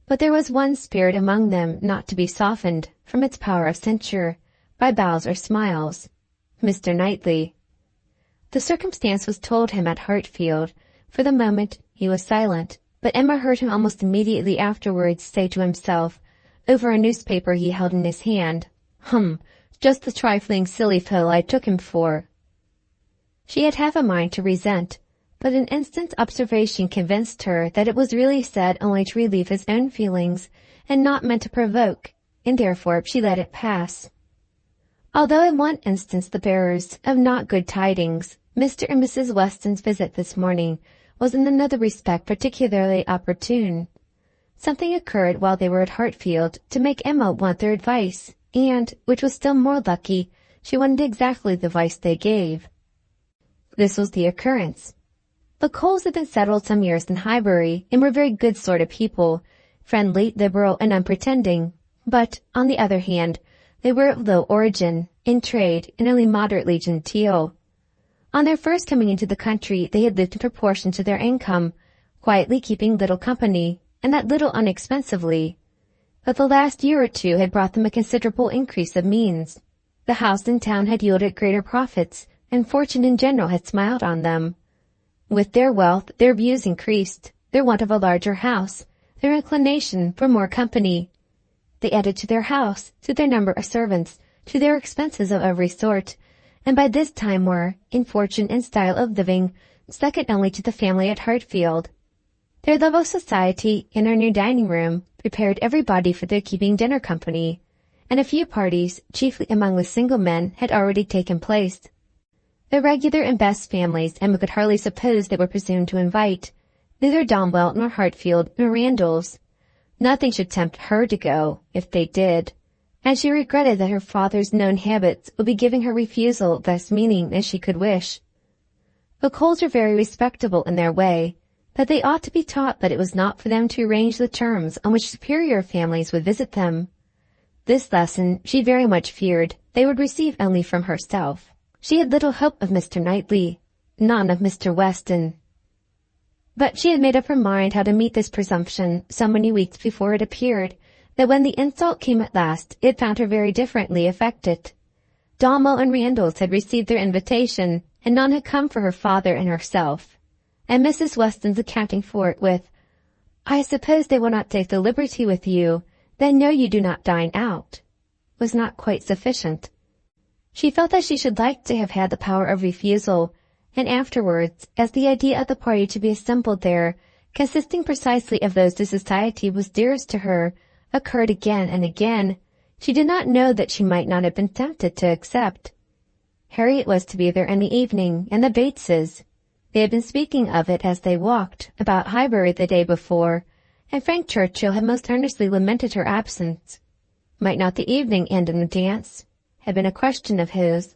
But there was one spirit among them not to be softened from its power of censure by bows or smiles, Mr. Knightley. The circumstance was told him at Hartfield. For the moment he was silent, but Emma heard him almost immediately afterwards say to himself, over a newspaper he held in his hand, just the trifling silly fellow I took him for. She had half a mind to resent, but an instant's observation convinced her that it was really said only to relieve his own feelings, and not meant to provoke, and therefore she let it pass. Although in one instance the bearers of not good tidings, Mr. and Mrs. Weston's visit this morning was in another respect particularly opportune. Something occurred while they were at Hartfield to make Emma want their advice, and, which was still more lucky, she wanted exactly the advice they gave. This was the occurrence. The Coles had been settled some years in Highbury, and were very good sort of people, friendly, liberal, and unpretending, but, on the other hand, they were of low origin, in trade, and only moderately genteel. On their first coming into the country, they had lived in proportion to their income, quietly keeping little company, and that little inexpensively. But the last year or two had brought them a considerable increase of means. The house in town had yielded greater profits, and fortune in general had smiled on them. With their wealth, their views increased, their want of a larger house, their inclination for more company. They added to their house, to their number of servants, to their expenses of every sort, and by this time were, in fortune and style of living, second only to the family at Hartfield. Their love of society, in our new dining-room, prepared everybody for their keeping dinner company, and a few parties, chiefly among the single men, had already taken place. The regular and best families Emma could hardly suppose they were presumed to invite, neither Donwell nor Hartfield nor Randalls. Nothing should tempt her to go, if they did, and she regretted that her father's known habits would be giving her refusal less meaning than she could wish. The Coles were very respectable in their way, but they ought to be taught that it was not for them to arrange the terms on which superior families would visit them. This lesson, she very much feared, they would receive only from herself. She had little hope of Mr. Knightley, none of Mr. Weston. But she had made up her mind how to meet this presumption so many weeks before it appeared, that when the insult came at last, it found her very differently affected. Donwell and Randalls had received their invitation, and none had come for her father and herself, and Mrs. Weston's accounting for it with, "I suppose they will not take the liberty with you, they know you do not dine out," was not quite sufficient. She felt that she should like to have had the power of refusal, and afterwards, as the idea of the party to be assembled there, consisting precisely of those whose society was dearest to her, occurred again and again, she did not know that she might not have been tempted to accept. Harriet was to be there in the evening, and the Bateses. They had been speaking of it as they walked about Highbury the day before, and Frank Churchill had most earnestly lamented her absence. Might not the evening end in a dance? Had been a question of his.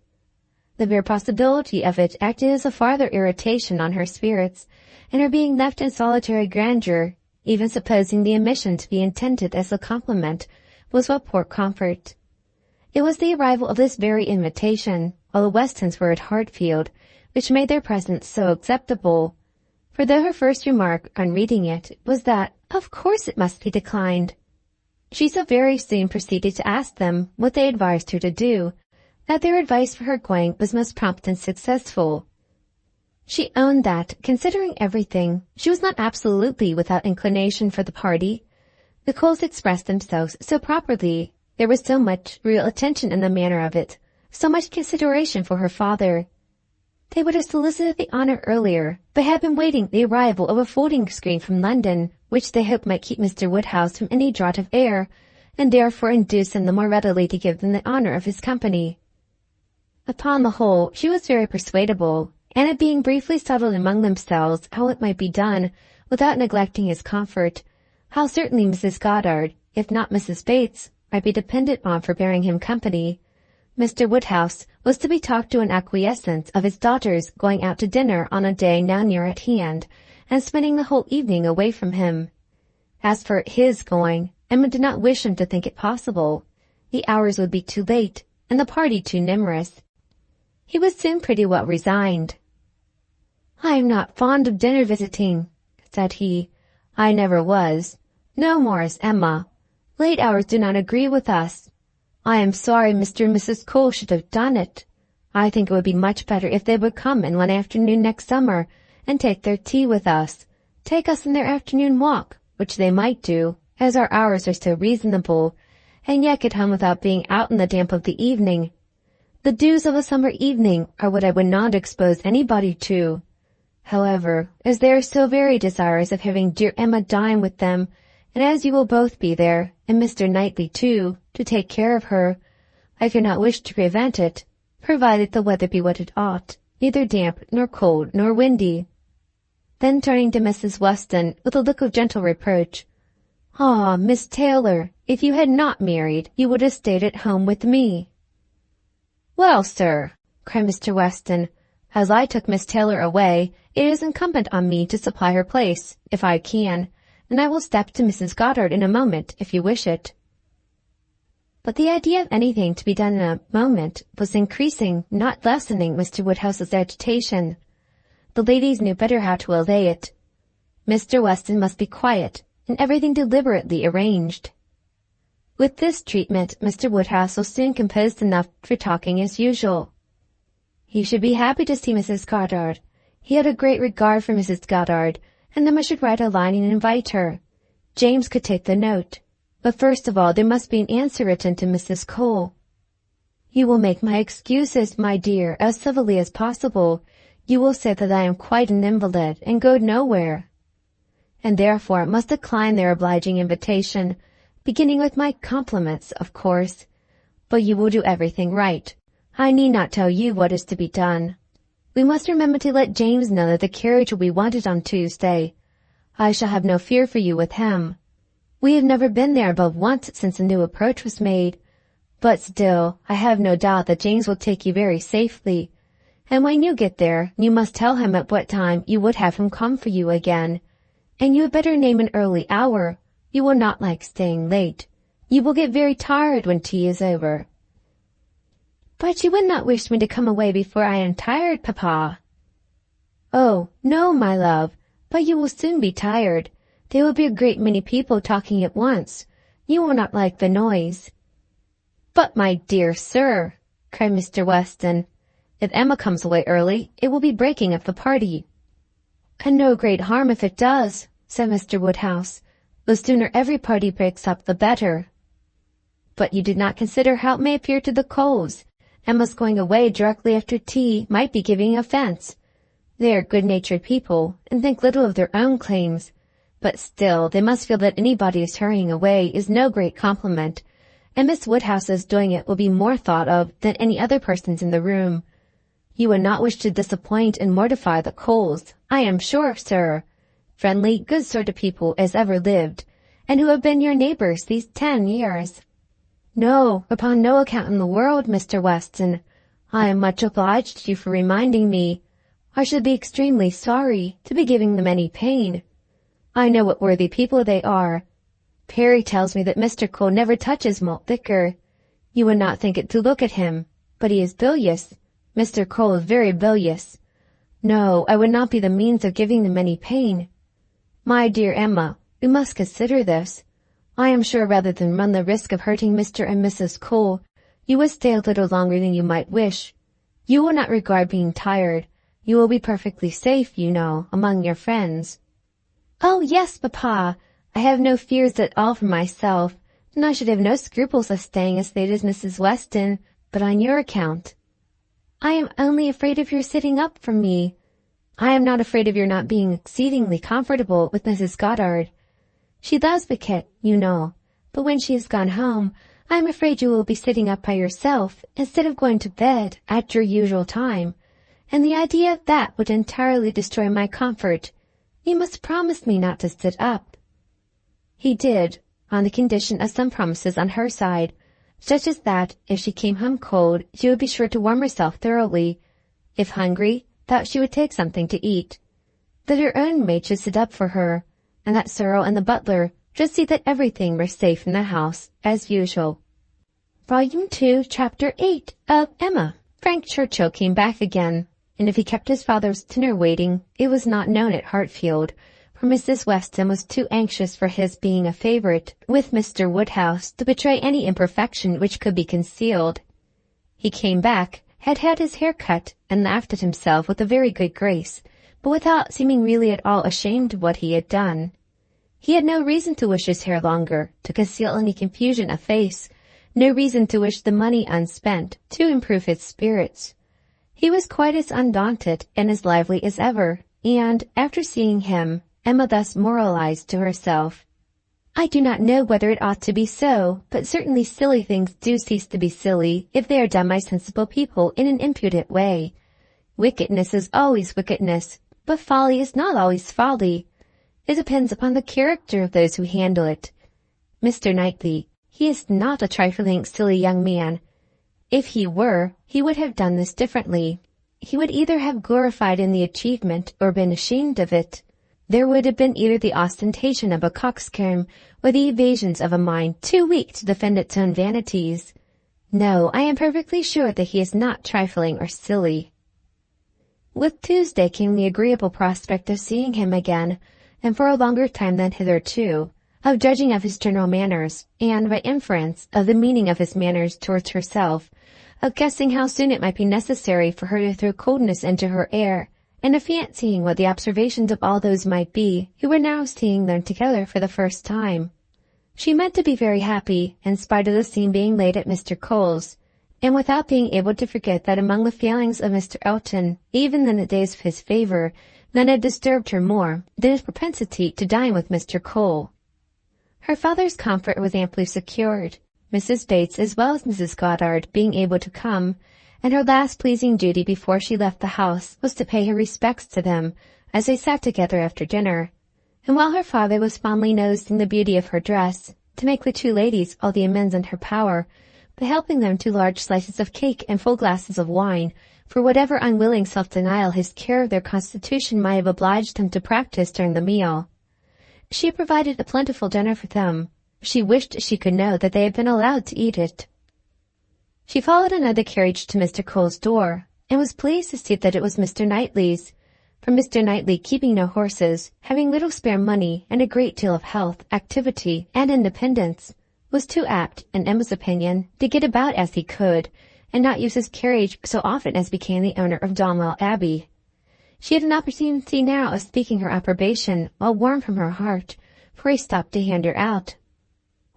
The bare possibility of it acted as a farther irritation on her spirits, and her being left in solitary grandeur, even supposing the omission to be intended as a compliment, was but poor comfort. It was the arrival of this very invitation, while the Westons were at Hartfield, which made their presence so acceptable. For though her first remark, on reading it, was that, of course it must be declined, she so very soon proceeded to ask them what they advised her to do, that their advice for her going was most prompt and successful. She owned that, considering everything, she was not absolutely without inclination for the party. The Coles expressed themselves so properly, there was so much real attention in the manner of it, so much consideration for her father. They would have solicited the honor earlier, but had been waiting the arrival of a folding screen from London, which they hoped might keep Mr. Woodhouse from any draught of air, and therefore induce him the more readily to give them the honor of his company. Upon the whole, she was very persuadable, and it being briefly settled among themselves how it might be done, without neglecting his comfort, how certainly Mrs. Goddard, if not Mrs. Bates, might be depended on for bearing him company, Mr. Woodhouse was to be talked to in acquiescence of his daughter's going out to dinner on a day now near at hand, and spending the whole evening away from him. As for his going, Emma did not wish him to think it possible. The hours would be too late, and the party too numerous. He was soon pretty well resigned. "I am not fond of dinner visiting," said he. "I never was. No more is Emma. Late hours do not agree with us. I am sorry Mr. and Mrs. Cole should have done it. I think it would be much better if they would come in one afternoon next summer and take their tea with us, take us in their afternoon walk, which they might do, as our hours are so reasonable, and yet get home without being out in the damp of the evening. The dews of a summer evening are what I would not expose anybody to. However, as they are so very desirous of having dear Emma dine with them, and as you will both be there, and Mr. Knightley too, to take care of her, I cannot wish to prevent it, provided the weather be what it ought, neither damp, nor cold, nor windy." Then turning to Mrs. Weston, with a look of gentle reproach, "Ah, Miss Taylor, if you had not married, you would have stayed at home with me." "Well, sir," cried Mr. Weston, "as I took Miss Taylor away, it is incumbent on me to supply her place, if I can, and I will step to Mrs. Goddard in a moment, if you wish it." But the idea of anything to be done in a moment was increasing, not lessening, Mr. Woodhouse's agitation. The ladies knew better how to allay it. Mr. Weston must be quiet, and everything deliberately arranged. With this treatment, Mr. Woodhouse was soon composed enough for talking as usual. He should be happy to see Mrs. Goddard. He had a great regard for Mrs. Goddard, and Emma should write a line and invite her. James could take the note. But first of all there must be an answer written to Mrs. Cole. "You will make my excuses, my dear, as civilly as possible. You will say that I am quite an invalid, and go nowhere, and therefore must decline their obliging invitation, beginning with my compliments, of course. But you will do everything right. I need not tell you what is to be done. We must remember to let James know that the carriage will be wanted on Tuesday. I shall have no fear for you with him. We have never been there above once since the new approach was made, but still I have no doubt that James will take you very safely, and when you get there you must tell him at what time you would have him come for you again, and you had better name an early hour. You will not like staying late. You will get very tired when tea is over." "But you would not wish me to come away before I am tired, papa?" "Oh, no, my love, but you will soon be tired. There will be a great many people talking at once. You will not like the noise." "But, my dear sir," cried Mr. Weston, "if Emma comes away early, it will be breaking up the party." "And no great harm if it does," said Mr. Woodhouse. "The sooner every party breaks up, the better." "But you did not consider how it may appear to the Coles. Emma's going away directly after tea might be giving offence. They are good-natured people, and think little of their own claims. But still, they must feel that anybody's hurrying away is no great compliment, and Miss Woodhouse's doing it will be more thought of than any other person's in the room. You would not wish to disappoint and mortify the Coles, I am sure, sir. Friendly, good sort of people as ever lived, and who have been your neighbours these 10 years. No, upon no account in the world, Mr. Weston. I am much obliged to you for reminding me. I should be extremely sorry to be giving them any pain. I know what worthy people they are. Perry tells me that Mr. Cole never touches malt liquor. You would not think it to look at him, but he is bilious. Mr. Cole is very bilious. No, I would not be the means of giving them any pain. My dear Emma, we must consider this. I am sure rather than run the risk of hurting Mr. and Mrs. Cole, you would stay a little longer than you might wish. You will not regard being tired. You will be perfectly safe, you know, among your friends." "Oh, yes, papa. I have no fears at all for myself, and I should have no scruples of staying as late as Mrs. Weston, but on your account." I am only afraid of your sitting up for me. I am not afraid of your not being exceedingly comfortable with Mrs. Goddard. She loves the kit, you know, but when she has gone home, I am afraid you will be sitting up by yourself instead of going to bed at your usual time, and the idea of that would entirely destroy my comfort. You must promise me not to sit up." He did, on the condition of some promises on her side, such as that if she came home cold, she would be sure to warm herself thoroughly, if hungry, that she would take something to eat, that her own maid should sit up for her, and that Cyril and the butler should see that everything were safe in the house, as usual. Volume 2, Chapter 8 of Emma. Frank Churchill came back again, and if he kept his father's dinner waiting, it was not known at Hartfield, for Mrs. Weston was too anxious for his being a favourite with Mr. Woodhouse to betray any imperfection which could be concealed. He came back, had had his hair cut, and laughed at himself with a very good grace, but without seeming really at all ashamed of what he had done. He had no reason to wish his hair longer, to conceal any confusion of face, no reason to wish the money unspent, to improve his spirits. He was quite as undaunted and as lively as ever, and, after seeing him, Emma thus moralized to herself: "I do not know whether it ought to be so, but certainly silly things do cease to be silly if they are done by sensible people in an impudent way. Wickedness is always wickedness, but folly is not always folly. It depends upon the character of those who handle it. Mr. Knightley, he is not a trifling, silly young man. If he were, he would have done this differently. He would either have glorified in the achievement or been ashamed of it. There would have been either the ostentation of a coxcomb or the evasions of a mind too weak to defend its own vanities. No, I am perfectly sure that he is not trifling or silly." With Tuesday came the agreeable prospect of seeing him again, and for a longer time than hitherto, of judging of his general manners, and, by inference, of the meaning of his manners towards herself, of guessing how soon it might be necessary for her to throw coldness into her air, and of fancying what the observations of all those might be who were now seeing them together for the first time. She meant to be very happy, in spite of the scene being laid at Mr. Cole's, and without being able to forget that among the failings of Mr. Elton, even in the days of his favour, none had disturbed her more than his propensity to dine with Mr. Cole. Her father's comfort was amply secured, Mrs. Bates as well as Mrs. Goddard being able to come, and her last pleasing duty before she left the house was to pay her respects to them as they sat together after dinner, and while her father was fondly nosing the beauty of her dress, to make the two ladies all the amends in her power by helping them to large slices of cake and full glasses of wine, for whatever unwilling self-denial his care of their constitution might have obliged him to practice during the meal. She provided a plentiful dinner for them. She wished she could know that they had been allowed to eat it. She followed another carriage to Mr. Cole's door, and was pleased to see that it was Mr. Knightley's, for Mr. Knightley, keeping no horses, having little spare money, and a great deal of health, activity, and independence, was too apt, in Emma's opinion, to get about as he could, and not use his carriage so often as became the owner of Donwell Abbey. She had an opportunity now of speaking her approbation, while warm from her heart, for he stopped to hand her out.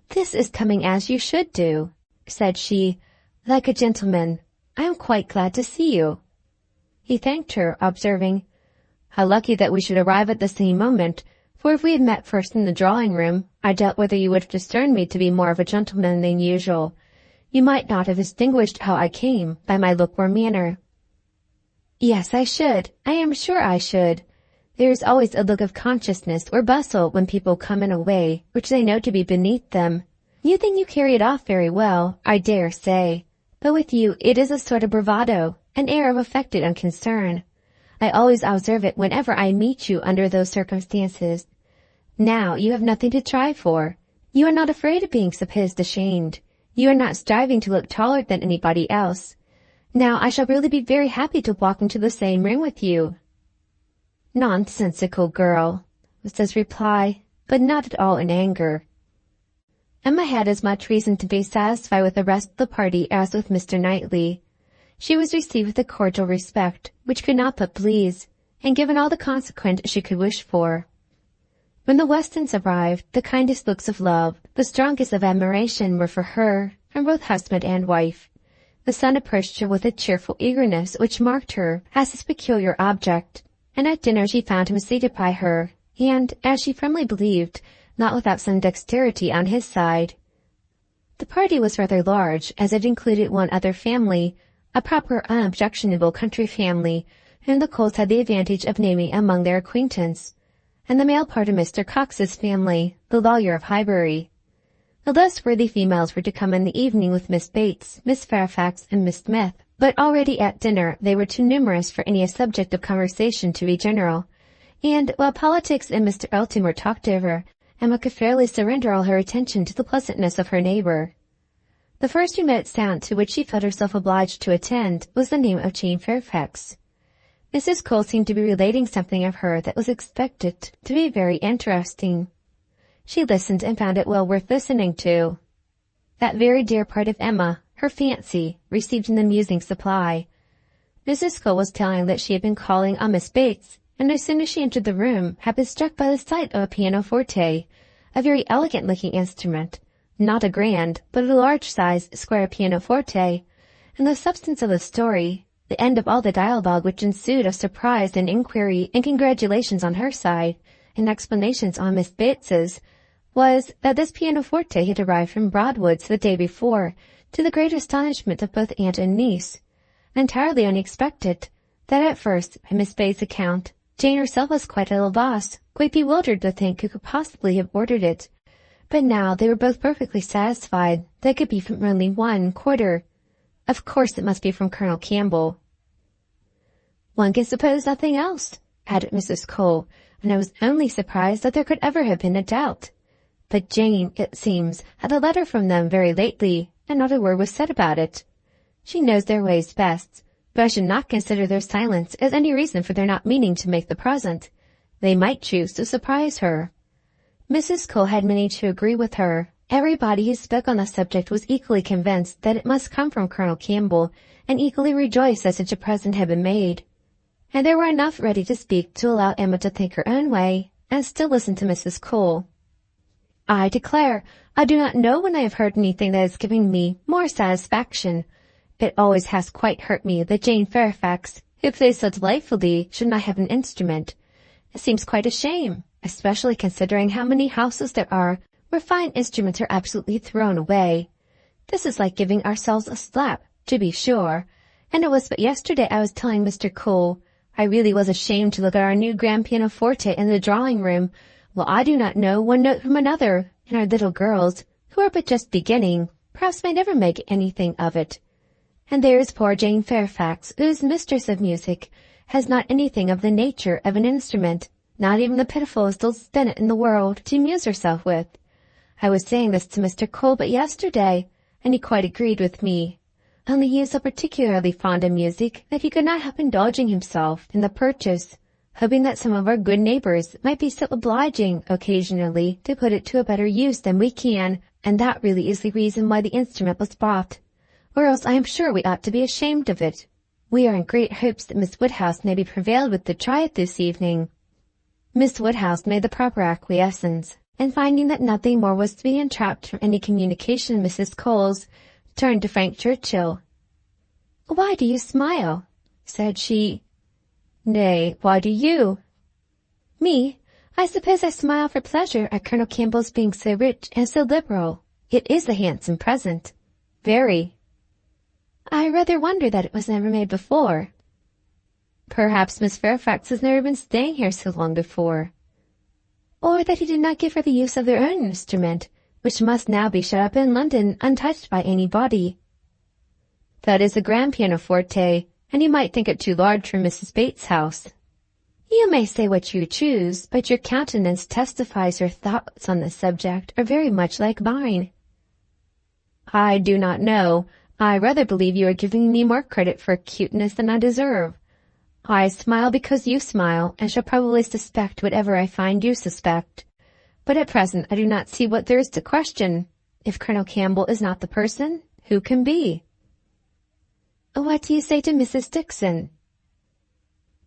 "This is coming as you should do," said she, "like a gentleman. I am quite glad to see you." He thanked her, observing, "How lucky that we should arrive at the same moment, for if we had met first in the drawing-room, I doubt whether you would have discerned me to be more of a gentleman than usual. You might not have distinguished how I came by my look or manner." "Yes, I should. I am sure I should. There is always a look of consciousness or bustle when people come in a way which they know to be beneath them. You think you carry it off very well, I dare say, but with you it is a sort of bravado, an air of affected unconcern. I always observe it whenever I meet you under those circumstances. Now you have nothing to try for. You are not afraid of being supposed ashamed. You are not striving to look taller than anybody else. Now I shall really be very happy to walk into the same room with you." "Nonsensical girl," was his reply, but not at all in anger. Emma had as much reason to be satisfied with the rest of the party as with Mr. Knightley. She was received with a cordial respect, which could not but please, and given all the consequence she could wish for. When the Westons arrived, the kindest looks of love, the strongest of admiration were for her, from both husband and wife. The son approached her with a cheerful eagerness which marked her as his peculiar object, and at dinner she found him seated by her, and, as she firmly believed, not without some dexterity on his side. The party was rather large, as it included one other family, a proper unobjectionable country family, whom the Coles had the advantage of naming among their acquaintance, and the male part of Mr. Cox's family, the lawyer of Highbury. The less worthy females were to come in the evening with Miss Bates, Miss Fairfax, and Miss Smith, but already at dinner they were too numerous for any subject of conversation to be general, and while politics and Mr. Elton were talked over, Emma could fairly surrender all her attention to the pleasantness of her neighbour. The first remote sound to which she felt herself obliged to attend was the name of Jane Fairfax. Mrs. Cole seemed to be relating something of her that was expected to be very interesting. She listened and found it well worth listening to. That very dear part of Emma, her fancy, received an amusing supply. Mrs. Cole was telling that she had been calling on Miss Bates, and as soon as she entered the room had been struck by the sight of a pianoforte, a very elegant-looking instrument, not a grand, but a large-sized square pianoforte, and the substance of the story, the end of all the dialogue which ensued of surprise and inquiry and congratulations on her side, and explanations on Miss Bates's, was that this pianoforte had arrived from Broadwood's the day before, to the great astonishment of both aunt and niece, entirely unexpected, that at first, by Miss Bates' account, Jane herself was quite at a loss, quite bewildered to think who could possibly have ordered it, but now they were both perfectly satisfied that it could be from only one quarter. Of course it must be from Colonel Campbell. "One can suppose nothing else," added Mrs. Cole, and I was only surprised that there could ever have been a doubt. But Jane, it seems, had a letter from them very lately, and not a word was said about it. She knows their ways best, but I should not consider their silence as any reason for their not meaning to make the present. They might choose to surprise her. Mrs. Cole had many to agree with her. Everybody who spoke on the subject was equally convinced that it must come from Colonel Campbell, and equally rejoiced that such a present had been made. And there were enough ready to speak to allow Emma to think her own way, and still listen to Mrs. Cole. "I declare, I do not know when I have heard anything that has given me more satisfaction. It always has quite hurt me that Jane Fairfax, who plays so delightfully, should not have an instrument. It seems quite a shame, especially considering how many houses there are where fine instruments are absolutely thrown away. This is like giving ourselves a slap, to be sure. And it was but yesterday I was telling Mr. Cole, I really was ashamed to look at our new grand pianoforte in the drawing-room, while I do not know one note from another, and our little girls, who are but just beginning, perhaps may never make anything of it. And there is poor Jane Fairfax, who is mistress of music, has not anything of the nature of an instrument, not even the pitifulest little spinet in the world, to amuse herself with. I was saying this to Mr. Cole but yesterday, and he quite agreed with me. Only he is so particularly fond of music that he could not help indulging himself in the purchase, hoping that some of our good neighbours might be so obliging occasionally to put it to a better use than we can, and that really is the reason why the instrument was bought. Or else I am sure we ought to be ashamed of it. We are in great hopes that Miss Woodhouse may be prevailed with to try it this evening." Miss Woodhouse made the proper acquiescence, and finding that nothing more was to be entrapped from any communication of Mrs. Cole's, turned to Frank Churchill. "Why do you smile?" said she. "Nay, why do you?" "Me? I suppose I smile for pleasure at Colonel Campbell's being so rich and so liberal. It is a handsome present." "Very." "I rather wonder that it was never made before." "Perhaps Miss Fairfax has never been staying here so long before." "Or that he did not give her the use of their own instrument, which must now be shut up in London untouched by anybody." "That is a grand pianoforte, and you might think it too large for Mrs. Bates' house." "You may say what you choose, but your countenance testifies your thoughts on the subject are very much like mine." "I do not know. I rather believe you are giving me more credit for acuteness than I deserve. I smile because you smile, and shall probably suspect whatever I find you suspect. But at present I do not see what there is to question. If Colonel Campbell is not the person, who can be?" "What do you say to Mrs. Dixon?"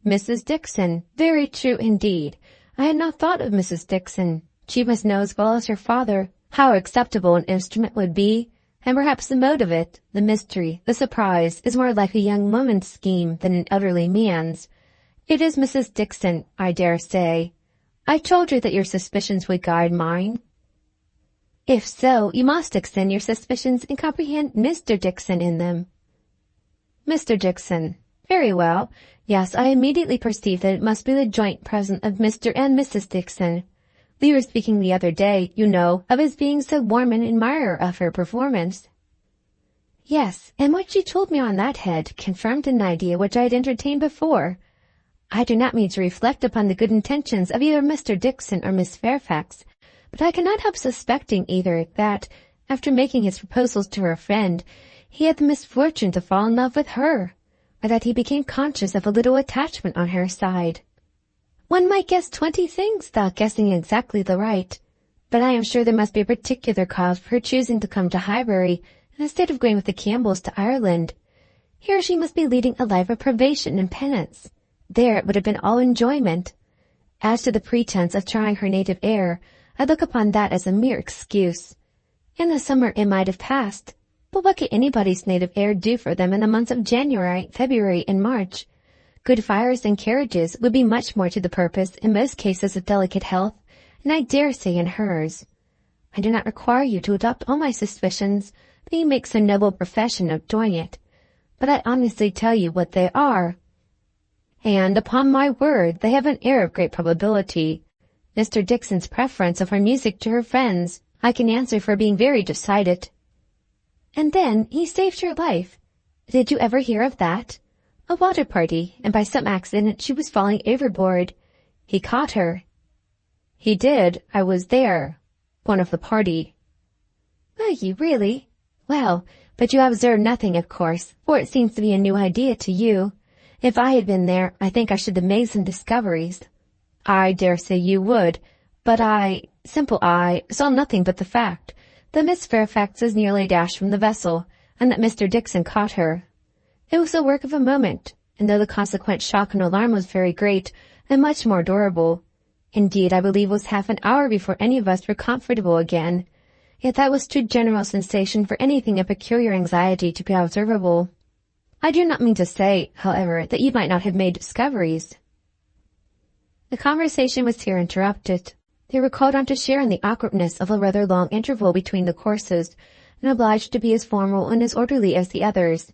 "Mrs. Dixon, very true indeed. I had not thought of Mrs. Dixon. She must know as well as her father how acceptable an instrument would be, and perhaps the mode of it, the mystery, the surprise, is more like a young woman's scheme than an elderly man's. It is Mrs. Dixon, I dare say. I told you that your suspicions would guide mine. If so, you must extend your suspicions and comprehend Mr. Dixon in them. Mr. Dixon. Very well. Yes, I immediately perceived that it must be the joint present of Mr. and Mrs. Dixon. We were speaking the other day, you know, of his being so warm an admirer of her performance. Yes, and what you told me on that head confirmed an idea which I had entertained before. I do not mean to reflect upon the good intentions of either Mr. Dixon or Miss Fairfax, but I cannot help suspecting either that, after making his proposals to her friend, he had the misfortune to fall in love with her, or that he became conscious of a little attachment on her side. One might guess 20 things without guessing exactly the right, but I am sure there must be a particular cause for her choosing to come to Highbury instead of going with the Campbells to Ireland. Here she must be leading a life of privation and penance. There it would have been all enjoyment. As to the pretense of trying her native air, I look upon that as a mere excuse. In the summer it might have passed, but what could anybody's native air do for them in the months of January, February, and March? Good fires and carriages would be much more to the purpose in most cases of delicate health, and I dare say in hers. I do not require you to adopt all my suspicions, though you make so noble a profession of doing it, but I honestly tell you what they are. And, upon my word, they have an air of great probability. Mr. Dixon's preference of her music to her friends, I can answer for being very decided. And then he saved your life. Did you ever hear of that? A water party, and by some accident she was falling overboard. He caught her. He did. I was there. One of the party. Were you really? Well, but you observed nothing, of course, for it seems to be a new idea to you. If I had been there, I think I should have made some discoveries. I dare say you would, but I saw nothing but the fact that Miss Fairfax was nearly dashed from the vessel, and that Mr. Dixon caught her. It was the work of a moment, and though the consequent shock and alarm was very great, and much more durable, indeed I believe it was half an hour before any of us were comfortable again, yet that was too general sensation for anything of peculiar anxiety to be observable. I do not mean to say, however, that you might not have made discoveries. The conversation was here interrupted. They were called on to share in the awkwardness of a rather long interval between the courses, and obliged to be as formal and as orderly as the others.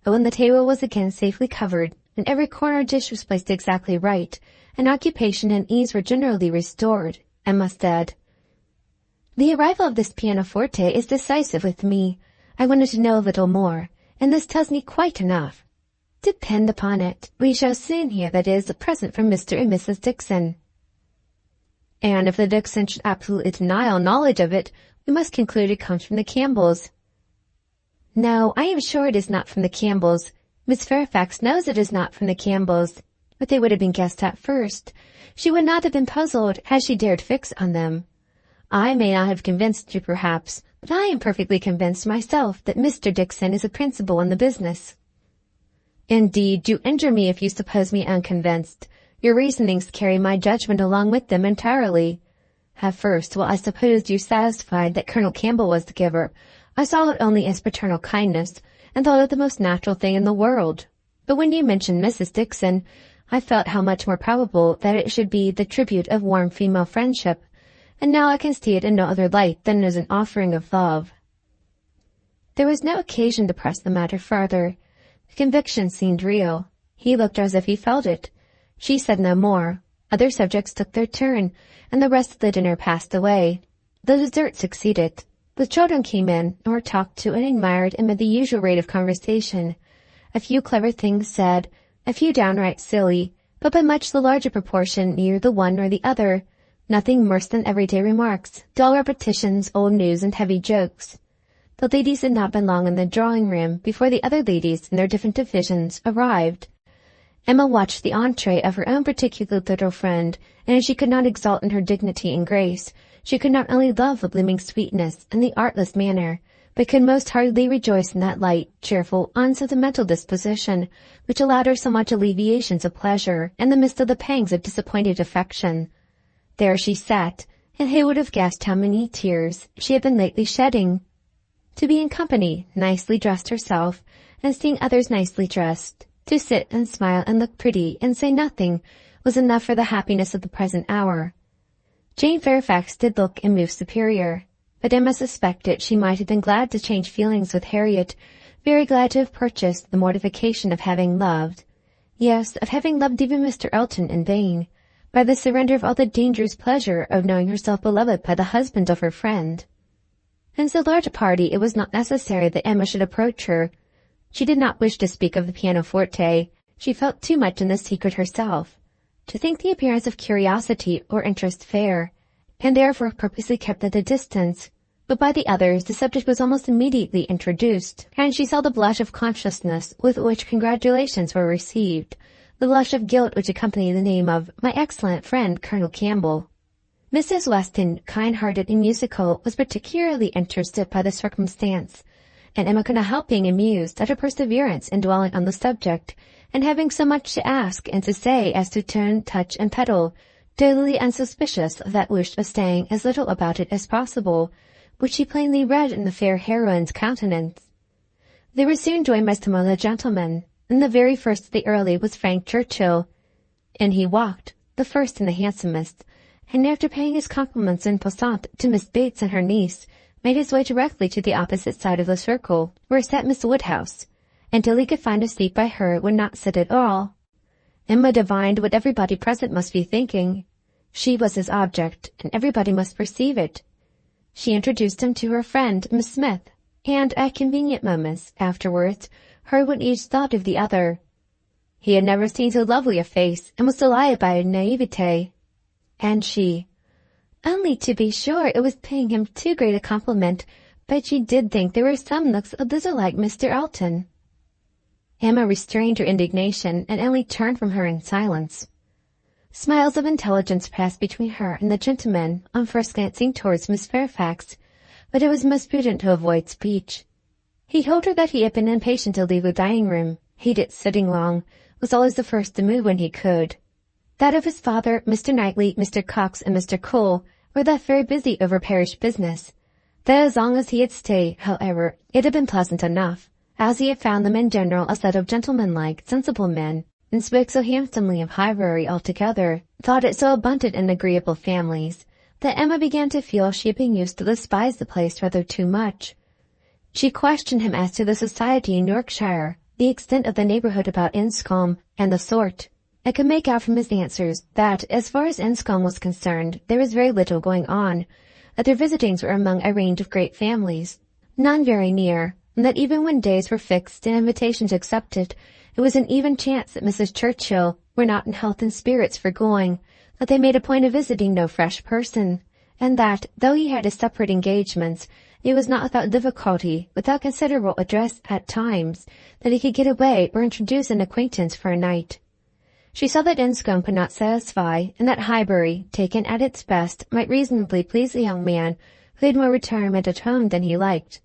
But when the table was again safely covered, and every corner dish was placed exactly right, and occupation and ease were generally restored, Emma said, "The arrival of this pianoforte is decisive with me. I wanted to know a little more, and this tells me quite enough. Depend upon it, we shall soon hear that it is a present from Mr. and Mrs. Dixon." "And if the Dixons should absolutely deny all knowledge of it, we must conclude it comes from the Campbells." "No, I am sure it is not from the Campbells. Miss Fairfax knows it is not from the Campbells, but they would have been guessed at first. She would not have been puzzled had she dared fix on them. I may not have convinced you, perhaps, but I am perfectly convinced myself that Mr. Dixon is a principal in the business." "Indeed, you injure me if you suppose me unconvinced. Your reasonings carry my judgment along with them entirely. At first, while I supposed you satisfied that Colonel Campbell was the giver, I saw it only as paternal kindness, and thought it the most natural thing in the world. But when you mentioned Mrs. Dixon, I felt how much more probable that it should be the tribute of warm female friendship, and now I can see it in no other light than as an offering of love." There was no occasion to press the matter farther. The conviction seemed real. He looked as if he felt it. She said no more. Other subjects took their turn, and the rest of the dinner passed away. The dessert succeeded. The children came in, and were talked to and admired amid the usual rate of conversation. A few clever things said, a few downright silly, but by much the larger proportion neither the one nor the other. Nothing worse than everyday remarks, dull repetitions, old news, and heavy jokes. The ladies had not been long in the drawing-room before the other ladies, in their different divisions, arrived. Emma watched the entrée of her own particular little friend, and as she could not exult in her dignity and grace, she could not only love the blooming sweetness and the artless manner, but could most heartily rejoice in that light, cheerful, unsentimental disposition, which allowed her so much alleviations of pleasure in the midst of the pangs of disappointed affection. There she sat, and who would have guessed how many tears she had been lately shedding? To be in company, nicely dressed herself, and seeing others nicely dressed, to sit and smile and look pretty and say nothing, was enough for the happiness of the present hour. Jane Fairfax did look and move superior, but Emma suspected she might have been glad to change feelings with Harriet, very glad to have purchased the mortification of having loved, yes, of having loved even Mr. Elton in vain, by the surrender of all the dangerous pleasure of knowing herself beloved by the husband of her friend. In so large a party it was not necessary that Emma should approach her. She did not wish to speak of the pianoforte. She felt too much in the secret herself to think the appearance of curiosity or interest fair, and therefore purposely kept at a distance. But by the others the subject was almost immediately introduced, and she saw the blush of consciousness with which congratulations were received, the blush of guilt which accompanied the name of my excellent friend Colonel Campbell. Mrs. Weston, kind-hearted and musical, was particularly interested by the circumstance, and Emma could not help being amused at her perseverance in dwelling on the subject, and having so much to ask and to say as to turn, touch, and pedal, totally unsuspicious of that wish of saying as little about it as possible, which she plainly read in the fair heroine's countenance. They were soon joined by some other gentlemen, and the very first of the early was Frank Churchill. In he walked, the first and the handsomest, and after paying his compliments en passant to Miss Bates and her niece, made his way directly to the opposite side of the circle, where sat Miss Woodhouse, until he could find a seat by her would not sit at all. Emma divined what everybody present must be thinking. She was his object, and everybody must perceive it. She introduced him to her friend, Miss Smith, and at convenient moments afterwards heard what each thought of the other. He had never seen so lovely a face, and was delighted by her naivete. And she, only to be sure it was paying him too great a compliment, but she did think there were some looks a little like Mr. Elton. Emma restrained her indignation, and only turned from her in silence. Smiles of intelligence passed between her and the gentleman on first glancing towards Miss Fairfax, but it was most prudent to avoid speech. He told her that he had been impatient to leave the dining-room, hated sitting long, was always the first to move when he could. That of his father, Mr. Knightley, Mr. Cox, and Mr. Cole were left very busy over parish business. That as long as he had stayed, however, it had been pleasant enough, as he had found them in general a set of gentlemanlike, sensible men, and spoke so handsomely of Highbury altogether, thought it so abundant in agreeable families, that Emma began to feel she had been used to despise the place rather too much. She questioned him as to the society in Yorkshire, the extent of the neighbourhood about Enscombe, and the sort. I could make out from his answers that, as far as Enscombe was concerned, there was very little going on, that their visitings were among a range of great families, none very near, and that even when days were fixed and invitations accepted, it was an even chance that Mrs. Churchill were not in health and spirits for going, that they made a point of visiting no fresh person, and that, though he had his separate engagements, it was not without difficulty, without considerable address at times, that he could get away or introduce an acquaintance for a night. She saw that Enscombe could not satisfy, and that Highbury, taken at its best, might reasonably please a young man who had more retirement at home than he liked.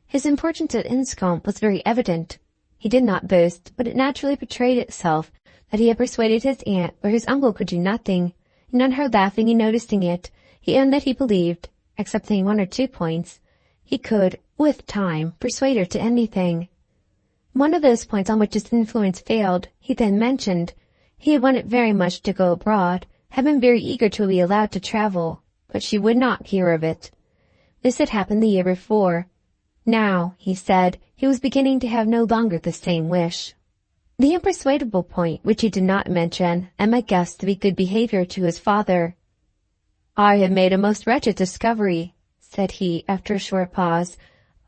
His importance at Enscombe was very evident. He did not boast, but it naturally betrayed itself that he had persuaded his aunt where his uncle could do nothing, and on her laughing and noticing it, he owned that he believed, excepting 1 or 2 points, he could, with time, persuade her to anything. One of those points on which his influence failed, he then mentioned. He had wanted very much to go abroad, had been very eager to be allowed to travel, but she would not hear of it. This had happened the year before. Now, he said, he was beginning to have no longer the same wish. The unpersuadable point, which he did not mention, Emma guessed to be good behaviour to his father. "I have made a most wretched discovery," said he, after a short pause.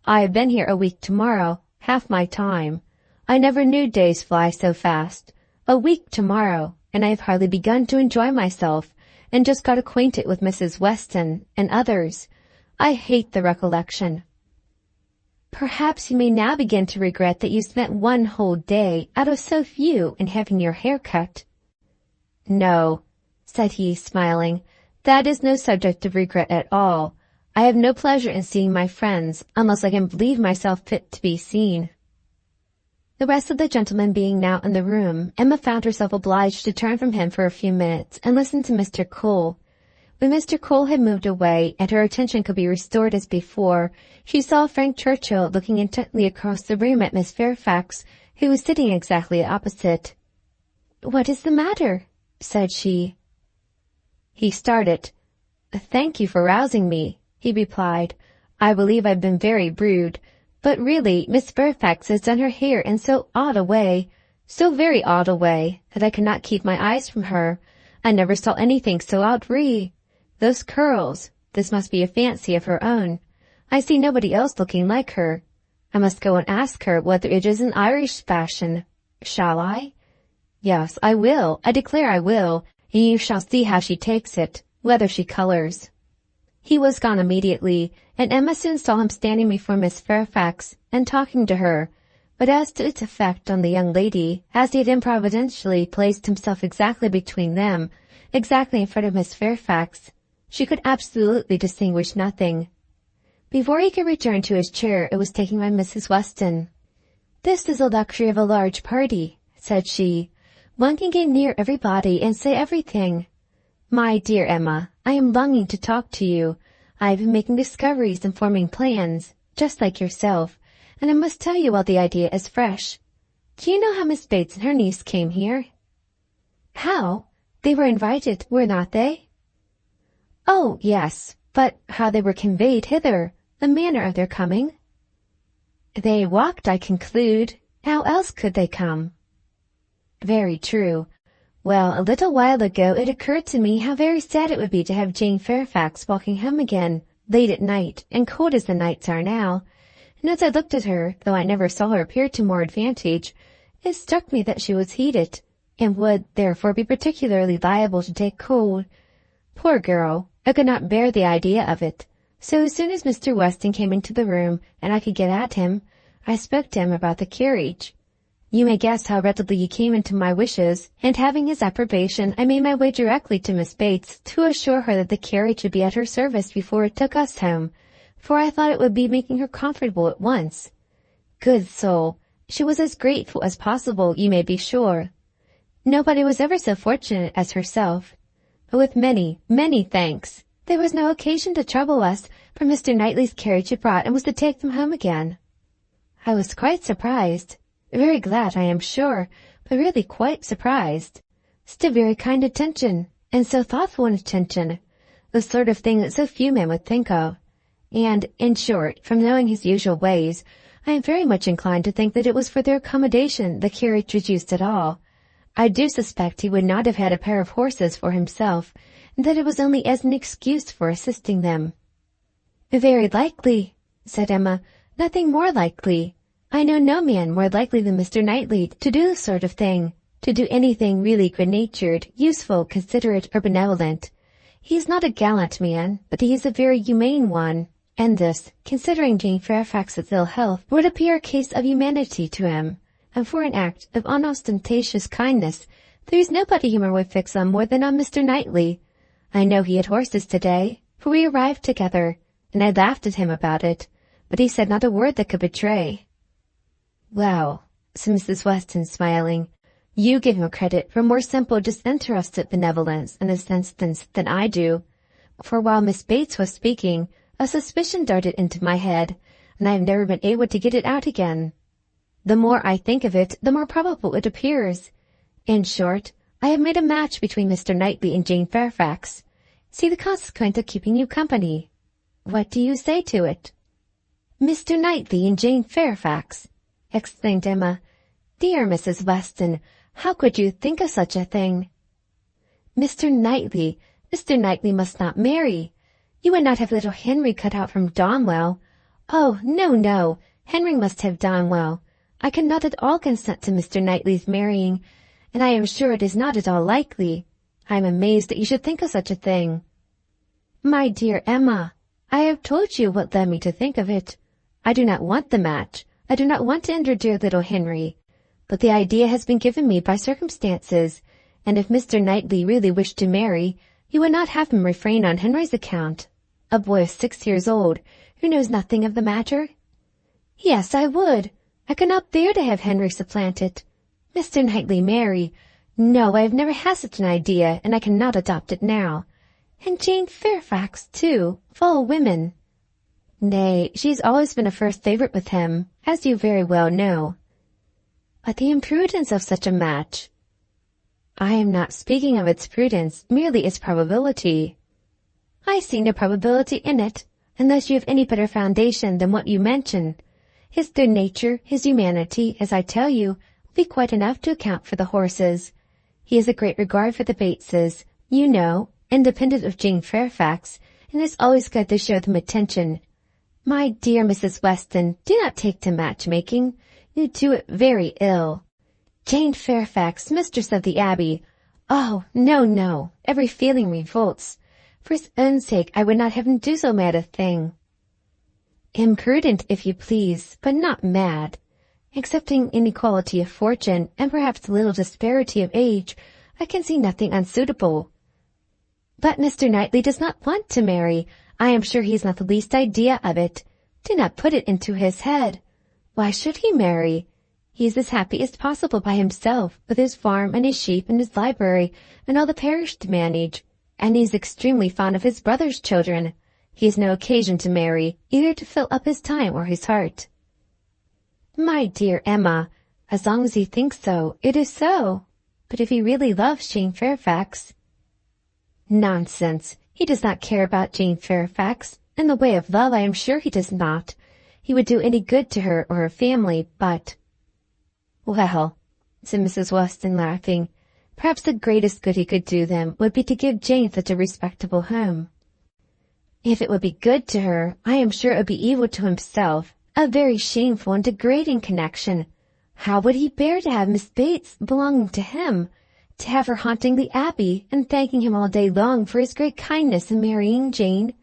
"I have been here a week tomorrow, half my time. I never knew days fly so fast. A week tomorrow, and I have hardly begun to enjoy myself, and just got acquainted with Mrs. Weston, and others. I hate the recollection." "Perhaps you may now begin to regret that you spent 1 whole day, out of so few, in having your hair cut." "No," said he, smiling, "that is no subject of regret at all. I have no pleasure in seeing my friends, unless I can believe myself fit to be seen." The rest of the gentlemen being now in the room, Emma found herself obliged to turn from him for a few minutes and listen to Mr. Cole. When Mr. Cole had moved away and her attention could be restored as before, she saw Frank Churchill looking intently across the room at Miss Fairfax, who was sitting exactly opposite. "What is the matter?" said she. He started. "Thank you for rousing me," he replied. "I believe I've been very rude, but really Miss Fairfax has done her hair in so odd a way, so very odd a way, that I cannot keep my eyes from her. I never saw anything so outré. Those curls, this must be a fancy of her own. I see nobody else looking like her. I must go and ask her whether it is an Irish fashion. Shall I? Yes, I will. I declare I will, and you shall see how she takes it, whether she colors." He was gone immediately, and Emma soon saw him standing before Miss Fairfax and talking to her. But as to its effect on the young lady, as he had improvidentially placed himself exactly between them, exactly in front of Miss Fairfax, she could absolutely distinguish nothing. Before he could return to his chair, it was taken by Mrs. Weston. "This is the luxury of a large party," said she. "One can get near everybody and say everything. My dear Emma, I am longing to talk to you. I have been making discoveries and forming plans, just like yourself, and I must tell you while the idea is fresh. Do you know how Miss Bates and her niece came here?" "How? They were invited, were not they?" "Oh, yes, but how they were conveyed hither, the manner of their coming?" "They walked, I conclude. How else could they come?" "Very true. Well, a little while ago it occurred to me how very sad it would be to have Jane Fairfax walking home again, late at night, and cold as the nights are now. And as I looked at her, though I never saw her appear to more advantage, it struck me that she was heated, and would, therefore, be particularly liable to take cold. Poor girl, I could not bear the idea of it. So as soon as Mr. Weston came into the room, and I could get at him, I spoke to him about the carriage. You may guess how readily he came into my wishes, and having his approbation, I made my way directly to Miss Bates to assure her that the carriage would be at her service before it took us home, for I thought it would be making her comfortable at once. Good soul, she was as grateful as possible, you may be sure. Nobody was ever so fortunate as herself. But with many, many thanks, there was no occasion to trouble us, for Mr. Knightley's carriage had brought and was to take them home again. I was quite surprised. Very glad, I am sure, but really quite surprised. Still very kind attention, and so thoughtful an attention, the sort of thing that so few men would think of. And, in short, from knowing his usual ways, I am very much inclined to think that it was for their accommodation the carriage was used at all. I do suspect he would not have had a pair of horses for himself, and that it was only as an excuse for assisting them." "Very likely," said Emma. "Nothing more likely. I know no man more likely than Mr. Knightley to do this sort of thing, to do anything really good-natured, useful, considerate, or benevolent. He is not a gallant man, but he is a very humane one, and this, considering Jane Fairfax's ill health, would appear a case of humanity to him, and for an act of unostentatious kindness, there is nobody humor would fix on more than on Mr. Knightley. I know he had horses today, for we arrived together, and I laughed at him about it, but he said not a word that could betray." "Well," said Mrs. Weston, smiling, "you give him credit for more simple, disinterested benevolence and assistance than I do, for while Miss Bates was speaking, a suspicion darted into my head, and I have never been able to get it out again. The more I think of it, the more probable it appears. In short, I have made a match between Mr. Knightley and Jane Fairfax. See the consequence of keeping you company. What do you say to it?" "Mr. Knightley and Jane Fairfax!" exclaimed Emma. "Dear Mrs. Weston, how could you think of such a thing?" Mr. Knightley must not marry. You would not have little Henry cut out from Donwell. Oh, no, no, Henry must have Donwell. I cannot at all consent to Mr. Knightley's marrying, and I am sure it is not at all likely. I am amazed that you should think of such a thing." "My dear Emma, I have told you what led me to think of it. I do not want the match. I do not want to injure dear little Henry. But the idea has been given me by circumstances, and if Mr. Knightley really wished to marry, you would not have him refrain on Henry's account. A boy of 6 years old, who knows nothing of the matter? Yes, I would. I could not bear to have Henry supplanted. Mr. Knightley marry? No, I have never had such an idea, and I cannot adopt it now. And Jane Fairfax, too, of all women. Nay, she has always been a first favourite with him, as you very well know. But the imprudence of such a match! I am not speaking of its prudence, merely its probability. I see no probability in it, unless you have any better foundation than what you mention. His good nature, his humanity, as I tell you, will be quite enough to account for the horses. He has a great regard for the Bateses, you know, independent of Jane Fairfax, and is always glad to show them attention. My dear Mrs. Weston, do not take to matchmaking. You do it very ill. Jane Fairfax, mistress of the Abbey. Oh, no, no, every feeling revolts. For his own sake I would not have him do so mad a thing. Imprudent, if you please, but not mad. Excepting inequality of fortune, and perhaps a little disparity of age, I can see nothing unsuitable. But Mr. Knightley does not want to marry. I am sure he has not the least idea of it. Do not put it into his head. Why should he marry? He is as happy as possible by himself, with his farm and his sheep and his library, and all the parish to manage. And he is extremely fond of his brother's children. He has no occasion to marry, either to fill up his time or his heart. My dear Emma, as long as he thinks so, it is so. But if he really loves Jane Fairfax— Nonsense! He does not care about Jane Fairfax. In the way of love, I am sure he does not. He would do any good to her or her family, but— Well, said Mrs. Weston, laughing, perhaps the greatest good he could do them would be to give Jane such a respectable home. If it would be good to her, I am sure it would be evil to himself, a very shameful and degrading connection. How would he bear to have Miss Bates belonging to him, to have her haunting the Abbey and thanking him all day long for his great kindness in marrying Jane?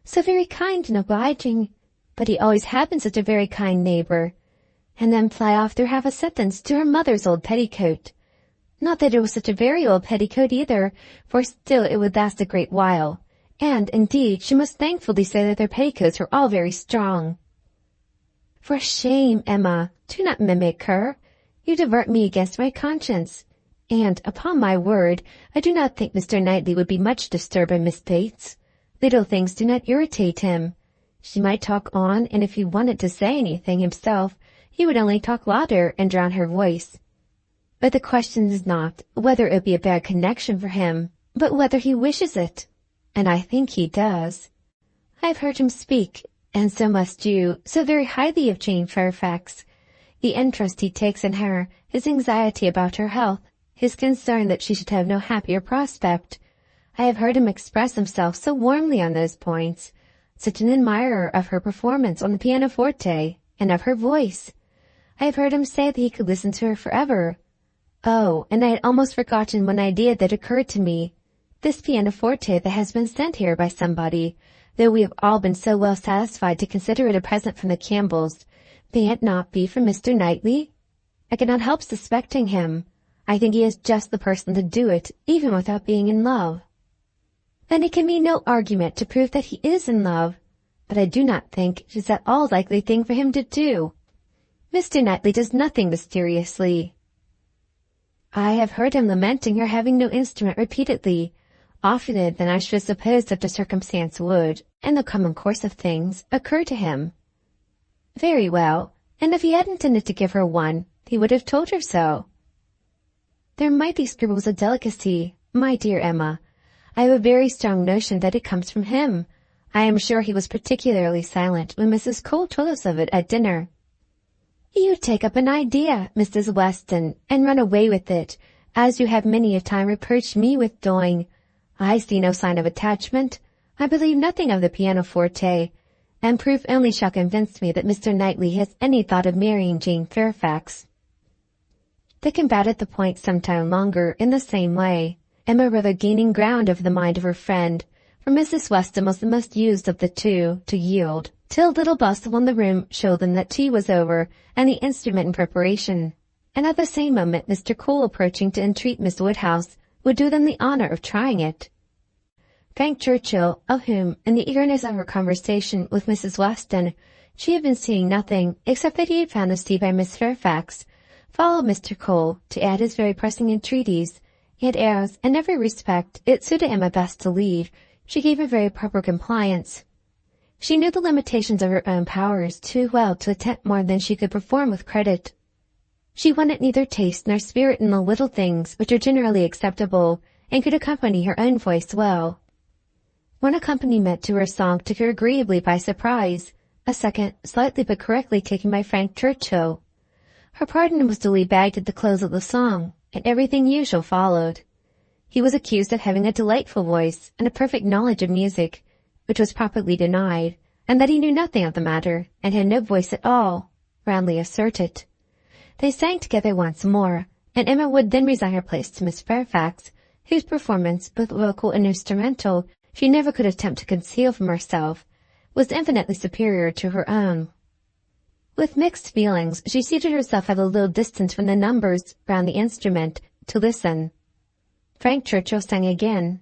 So very kind and obliging, but he always had been such a very kind neighbour. And then fly off through half a sentence to her mother's old petticoat. Not that it was such a very old petticoat either, for still it would last a great while. And, indeed, she must thankfully say that their petticoats were all very strong. For shame, Emma, do not mimic her. You divert me against my conscience. And, upon my word, I do not think Mr. Knightley would be much disturbed by Miss Bates. Little things do not irritate him. She might talk on, and if he wanted to say anything himself, he would only talk louder and drown her voice. But the question is not whether it be a bad connection for him, but whether he wishes it. And I think he does. I have heard him speak, and so must you, so very highly of Jane Fairfax. The interest he takes in her, his anxiety about her health, his concern that she should have no happier prospect. I have heard him express himself so warmly on those points, such an admirer of her performance on the pianoforte, and of her voice. I have heard him say that he could listen to her forever. Oh, and I had almost forgotten one idea that occurred to me. This pianoforte that has been sent here by somebody, though we have all been so well satisfied to consider it a present from the Campbells, may it not be from Mr. Knightley? I cannot help suspecting him. I think he is just the person to do it, even without being in love. Then it can be no argument to prove that he is in love, but I do not think it is at all a likely thing for him to do. Mr. Knightley does nothing mysteriously. I have heard him lamenting her having no instrument repeatedly, oftener than I should suppose such a circumstance would, in the common course of things, occur to him. Very well, and if he had intended to give her one, he would have told her so. There might be scruples of delicacy, my dear Emma. I have a very strong notion that it comes from him. I am sure he was particularly silent when Mrs. Cole told us of it at dinner. You take up an idea, Mrs. Weston, and run away with it, as you have many a time reproached me with doing. I see no sign of attachment. I believe nothing of the pianoforte, and proof only shall convince me that Mr. Knightley has any thought of marrying Jane Fairfax. They combated the point some time longer in the same way, Emma rather gaining ground over the mind of her friend, for Mrs. Weston was the most used of the two to yield, till a little bustle in the room showed them that tea was over and the instrument in preparation, and at the same moment Mr. Cole approaching to entreat Miss Woodhouse would do them the honour of trying it. Frank Churchill, of whom, in the eagerness of her conversation with Mrs. Weston, she had been seeing nothing except that he had found this tea by Miss Fairfax, followed Mr. Cole to add his very pressing entreaties, and as, in every respect, it suited Emma best to leave, She gave a very proper compliance. She knew the limitations of her own powers too well to attempt more than she could perform with credit. She wanted neither taste nor spirit in the little things which are generally acceptable, and could accompany her own voice well. One accompaniment to her song took her agreeably by surprise, a second slightly but correctly taken by Frank Churchill. Her pardon was duly begged at the close of the song, and everything usual followed. He was accused of having a delightful voice and a perfect knowledge of music, which was properly denied, and that he knew nothing of the matter, and had no voice at all, roundly asserted. They sang together once more, and Emma would then resign her place to Miss Fairfax, whose performance, both vocal and instrumental, she never could attempt to conceal from herself, was infinitely superior to her own. With mixed feelings, she seated herself at a little distance from the numbers round the instrument, to listen. Frank Churchill sang again.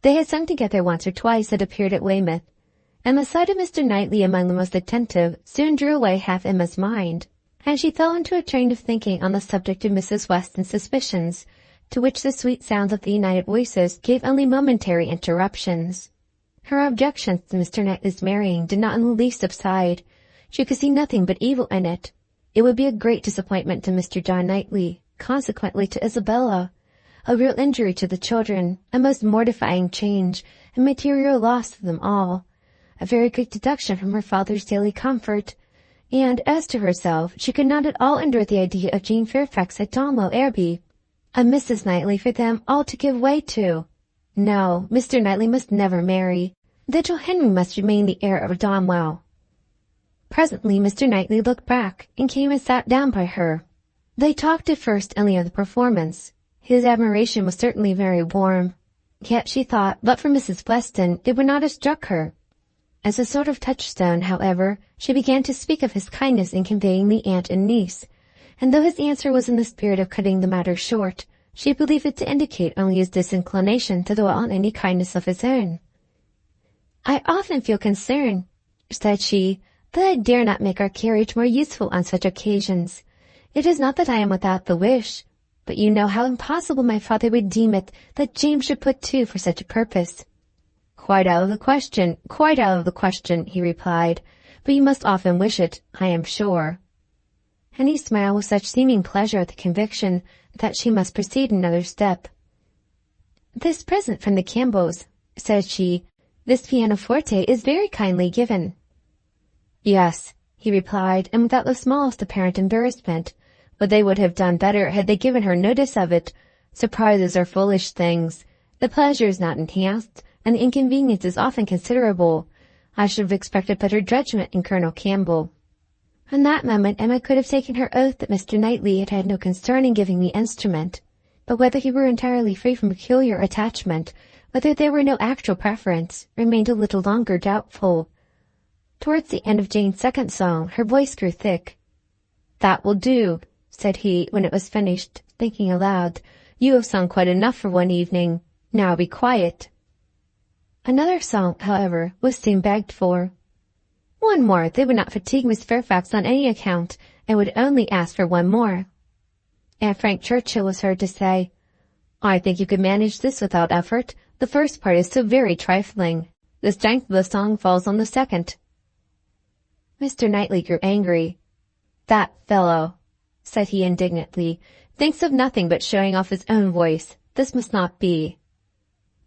They had sung together once or twice that appeared at Weymouth, and the sight of Mr. Knightley among the most attentive soon drew away half Emma's mind, and she fell into a train of thinking on the subject of Mrs. Weston's suspicions, to which the sweet sounds of the united voices gave only momentary interruptions. Her objections to Mr. Knightley's marrying did not in the least subside. She could see nothing but evil in it. It would be a great disappointment to Mr. John Knightley, consequently to Isabella, a real injury to the children, a most mortifying change, a material loss to them all, a very great deduction from her father's daily comfort, and, as to herself, she could not at all endure the idea of Jane Fairfax at Donwell Airby, a Mrs. Knightley for them all to give way to. No, Mr. Knightley must never marry. Little Henry must remain the heir of Donwell. Presently Mr. Knightley looked back, and came and sat down by her. They talked at first only of the performance. His admiration was certainly very warm, yet she thought, but for Mrs. Weston, it would not have struck her. As a sort of touchstone, however, she began to speak of his kindness in conveying the aunt and niece, and though his answer was in the spirit of cutting the matter short, she believed it to indicate only his disinclination to dwell on any kindness of his own. "I often feel concern," said she, "that I dare not make our carriage more useful on such occasions. It is not that I am without the wish, but you know how impossible my father would deem it that James should put to for such a purpose." "Quite out of the question, quite out of the question," he replied, "but you must often wish it, I am sure." And he smiled with such seeming pleasure at the conviction that she must proceed another step. "This present from the Campbells," said she, "this pianoforte is very kindly given." "Yes," he replied, and without the smallest apparent embarrassment, but they would have done better had they given her notice of it. Surprises are foolish things. The pleasure is not enhanced, and the inconvenience is often considerable. I should have expected better judgment in Colonel Campbell. From that moment Emma could have taken her oath that Mr. Knightley had had no concern in giving the instrument, but whether he were entirely free from peculiar attachment, whether there were no actual preference, remained a little longer doubtful. Towards the end of Jane's second song her voice grew thick. "That will do," said he, when it was finished, thinking aloud. "You have sung quite enough for one evening. Now be quiet." Another song, however, was soon begged for. One more, they would not fatigue Miss Fairfax on any account, and would only ask for one more. And Frank Churchill was heard to say, "I think you could manage this without effort. The first part is so very trifling. The strength of the song falls on the second." Mr. Knightley grew angry. "That fellow," said he indignantly, "thinks of nothing but showing off his own voice. This must not be."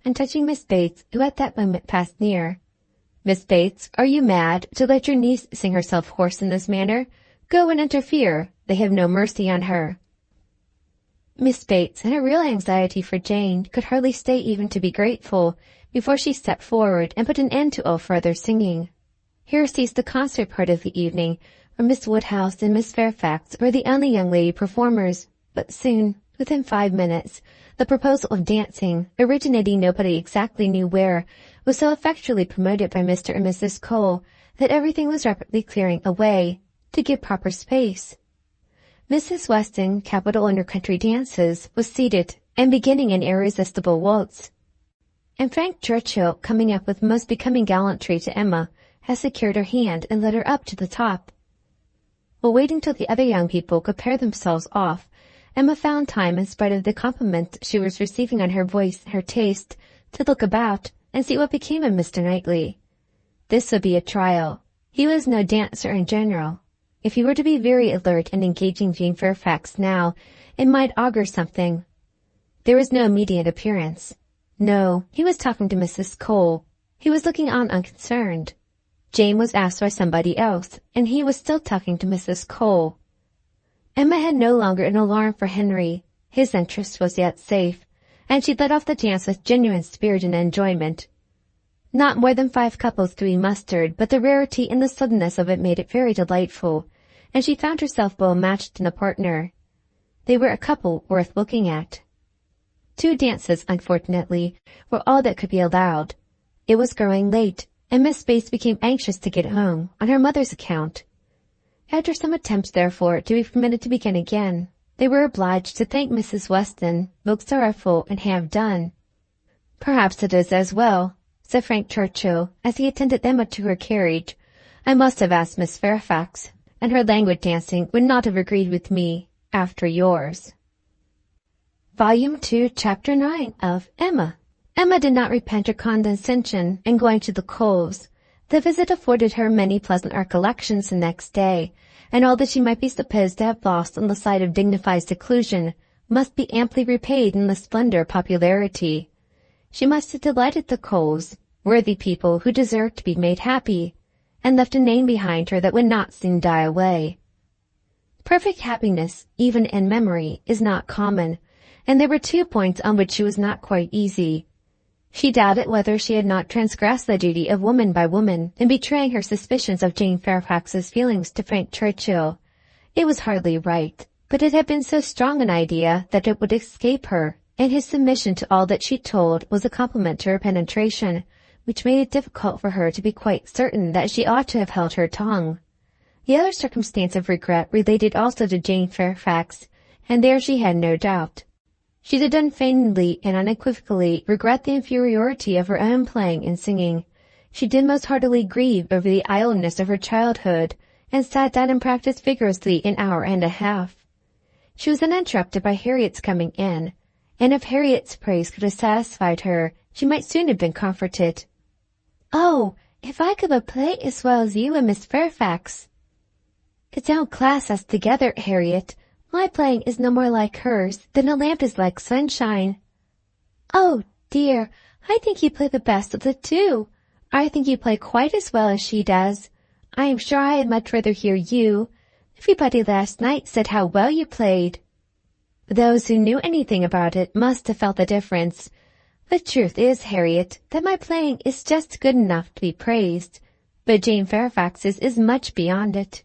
And touching Miss Bates, who at that moment passed near, "Miss Bates, are you mad, to let your niece sing herself hoarse in this manner? Go and interfere. They have no mercy on her." Miss Bates, in her real anxiety for Jane, could hardly stay even to be grateful, before she stepped forward and put an end to all further singing. Here ceased the concert part of the evening, where Miss Woodhouse and Miss Fairfax were the only young lady performers, but soon, within 5 minutes, the proposal of dancing, originating nobody exactly knew where, was so effectually promoted by Mr. and Mrs. Cole that everything was rapidly clearing away, to give proper space. Mrs. Weston, capital in her country dances, was seated, and beginning an irresistible waltz. And Frank Churchill, coming up with most becoming gallantry to Emma, had secured her hand and led her up to the top. While waiting till the other young people could pair themselves off, Emma found time, in spite of the compliments she was receiving on her voice and her taste, to look about, and see what became of Mr. Knightley. This would be a trial. He was no dancer in general. If he were to be very alert and engaging Jane Fairfax now, it might augur something. There was no immediate appearance. No, he was talking to Mrs. Cole. He was looking on unconcerned. Jane was asked by somebody else, and he was still talking to Mrs. Cole. Emma had no longer an alarm for Henry. His interest was yet safe, and she led off the dance with genuine spirit and enjoyment. Not more than 5 couples could be mustered, but the rarity and the suddenness of it made it very delightful, and she found herself well matched in a partner. They were a couple worth looking at. 2 dances, unfortunately, were all that could be allowed. It was growing late, and Miss Bates became anxious to get home, on her mother's account. After some attempts, therefore, to be permitted to begin again, they were obliged to thank Mrs. Weston, look sorrowful, and have done. "Perhaps it is as well," said Frank Churchill, as he attended Emma to her carriage. "I must have asked Miss Fairfax, and her languid dancing would not have agreed with me, after yours." Volume 2, Chapter 9 of Emma. Emma did not repent her condescension in going to the Coles. The visit afforded her many pleasant recollections the next day, and all that she might be supposed to have lost on the side of dignified seclusion must be amply repaid in the splendor of popularity. She must have delighted the Coles, worthy people who deserved to be made happy, and left a name behind her that would not soon die away. Perfect happiness, even in memory, is not common, and there were 2 points on which she was not quite easy. She doubted whether she had not transgressed the duty of woman by woman in betraying her suspicions of Jane Fairfax's feelings to Frank Churchill. It was hardly right, but it had been so strong an idea that it would escape her, and his submission to all that she told was a compliment to her penetration, which made it difficult for her to be quite certain that she ought to have held her tongue. The other circumstance of regret related also to Jane Fairfax, and there she had no doubt. She did unfeignedly and unequivocally regret the inferiority of her own playing and singing. She did most heartily grieve over the idleness of her childhood, and sat down and practised vigorously an hour and a half. She was then interrupted by Harriet's coming in, and if Harriet's praise could have satisfied her, she might soon have been comforted. "Oh, if I could but play as well as you and Miss Fairfax!" "Don't class us together, Harriet. My playing is no more like hers than a lamp is like sunshine." "Oh, dear, I think you play the best of the 2. I think you play quite as well as she does. I am sure I had much rather hear you. Everybody last night said how well you played." Those who knew anything about it must have felt the difference. The truth is, Harriet, that my playing is just good enough to be praised, but Jane Fairfax's is much beyond it.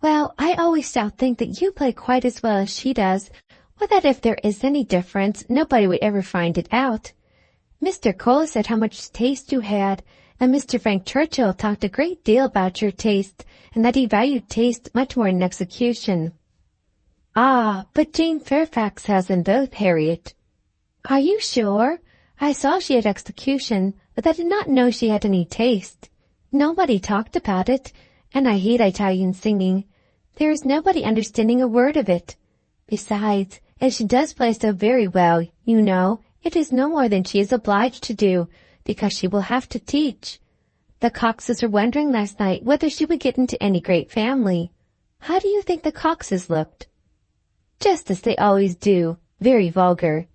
"Well, I always shall think that you play quite as well as she does, or that if there is any difference, nobody would ever find it out. Mr. Cole said how much taste you had, and Mr. Frank Churchill talked a great deal about your taste, and that he valued taste much more than execution." "Ah, but Jane Fairfax has them both, Harriet." "Are you sure? I saw she had execution, but I did not know she had any taste. Nobody talked about it, and I hate Italian singing. There is nobody understanding a word of it. Besides, as she does play so very well, you know, it is no more than she is obliged to do, because she will have to teach. The Coxes were wondering last night whether she would get into any great family. How do you think the Coxes looked?" "Just as they always do, very vulgar."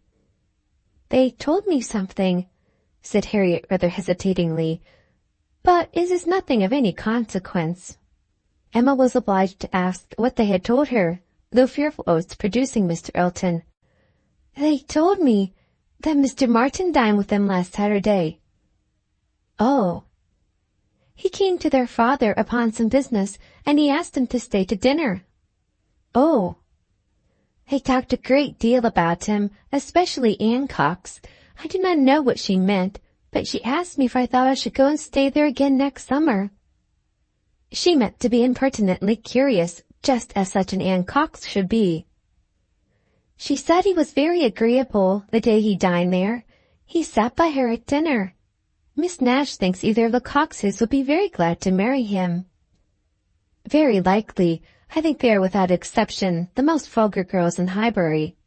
"They told me something," said Harriet rather hesitatingly, "but it is nothing of any consequence." Emma was obliged to ask what they had told her, though fearful of its producing Mr. Elton. "They told me that Mr. Martin dined with them last Saturday." "Oh." "He came to their father upon some business, and he asked him to stay to dinner." "Oh." "They talked a great deal about him, especially Anne Cox. I do not know what she meant, but she asked me if I thought I should go and stay there again next summer." She meant to be impertinently curious, just as such an Anne Cox should be. "She said he was very agreeable the day he dined there. He sat by her at dinner. Miss Nash thinks either of the Coxes would be very glad to marry him." "Very likely. I think they are without exception the most vulgar girls in Highbury."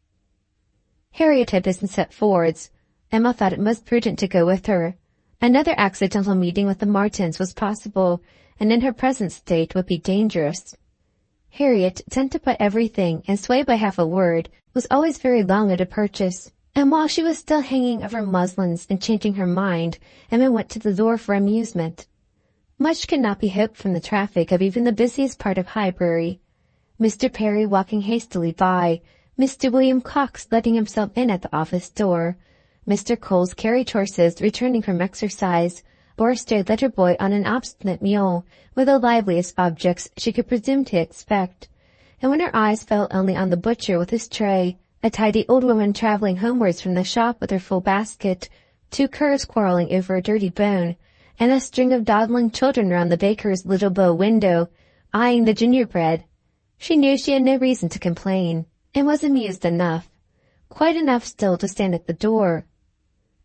Harriet had been set forwards. Emma thought it most prudent to go with her. Another accidental meeting with the Martins was possible, and in her present state would be dangerous. Harriet, sent to put everything and sway by half a word, was always very long at a purchase, and while she was still hanging over muslins and changing her mind, Emma went to the door for amusement. Much could not be hoped from the traffic of even the busiest part of Highbury. Mr. Perry walking hastily by, Mr. William Cox letting himself in at the office door, Mr. Cole's carriage horses returning from exercise, or a stray letter boy on an obstinate mule, were the liveliest objects she could presume to expect. And when her eyes fell only on the butcher with his tray, a tidy old woman travelling homewards from the shop with her full basket, 2 curs quarrelling over a dirty bone, and a string of dawdling children round the baker's little bow window, eyeing the gingerbread, she knew she had no reason to complain, and was amused enough, quite enough still to stand at the door.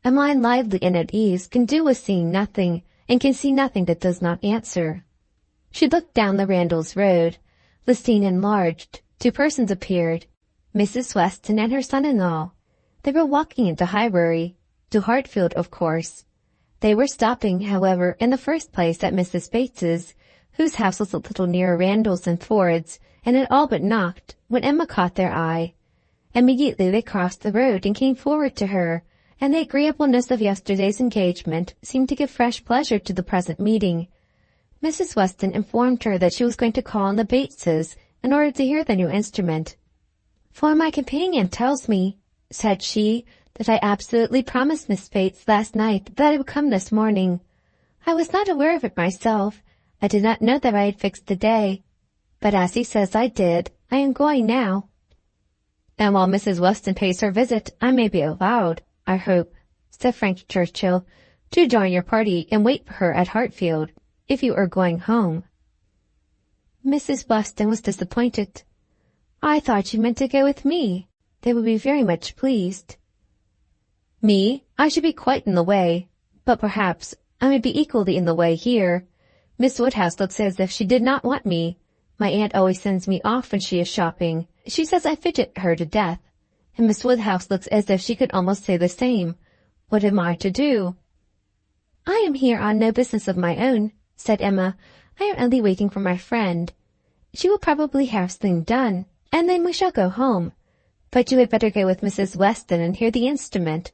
A mind lively and at ease can do with seeing nothing, and can see nothing that does not answer. She looked down the Randalls Road. The scene enlarged. 2 persons appeared, Mrs. Weston and her son-in-law. They were walking into Highbury, to Hartfield, of course. They were stopping, however, in the first place at Mrs. Bates's, whose house was a little nearer Randalls than Ford's, and had all but knocked, when Emma caught their eye. Immediately they crossed the road and came forward to her, and the agreeableness of yesterday's engagement seemed to give fresh pleasure to the present meeting. Mrs. Weston informed her that she was going to call on the Bateses in order to hear the new instrument. "For my companion tells me," said she, "that I absolutely promised Miss Bates last night that I would come this morning. I was not aware of it myself. I did not know that I had fixed the day. But as he says I did, I am going now." "And while Mrs. Weston pays her visit, I may be allowed, I hope," said Frank Churchill, "to join your party and wait for her at Hartfield, if you are going home." Mrs. Weston was disappointed. "I thought you meant to go with me. They would be very much pleased." "Me? I should be quite in the way. But perhaps I may be equally in the way here. Miss Woodhouse looks as if she did not want me. My aunt always sends me off when she is shopping. She says I fidget her to death. And Miss Woodhouse looks as if she could almost say the same. What am I to do?" "I am here on no business of my own," said Emma. "I am only waiting for my friend. She will probably have something done, and then we shall go home. But you had better go with Mrs. Weston and hear the instrument."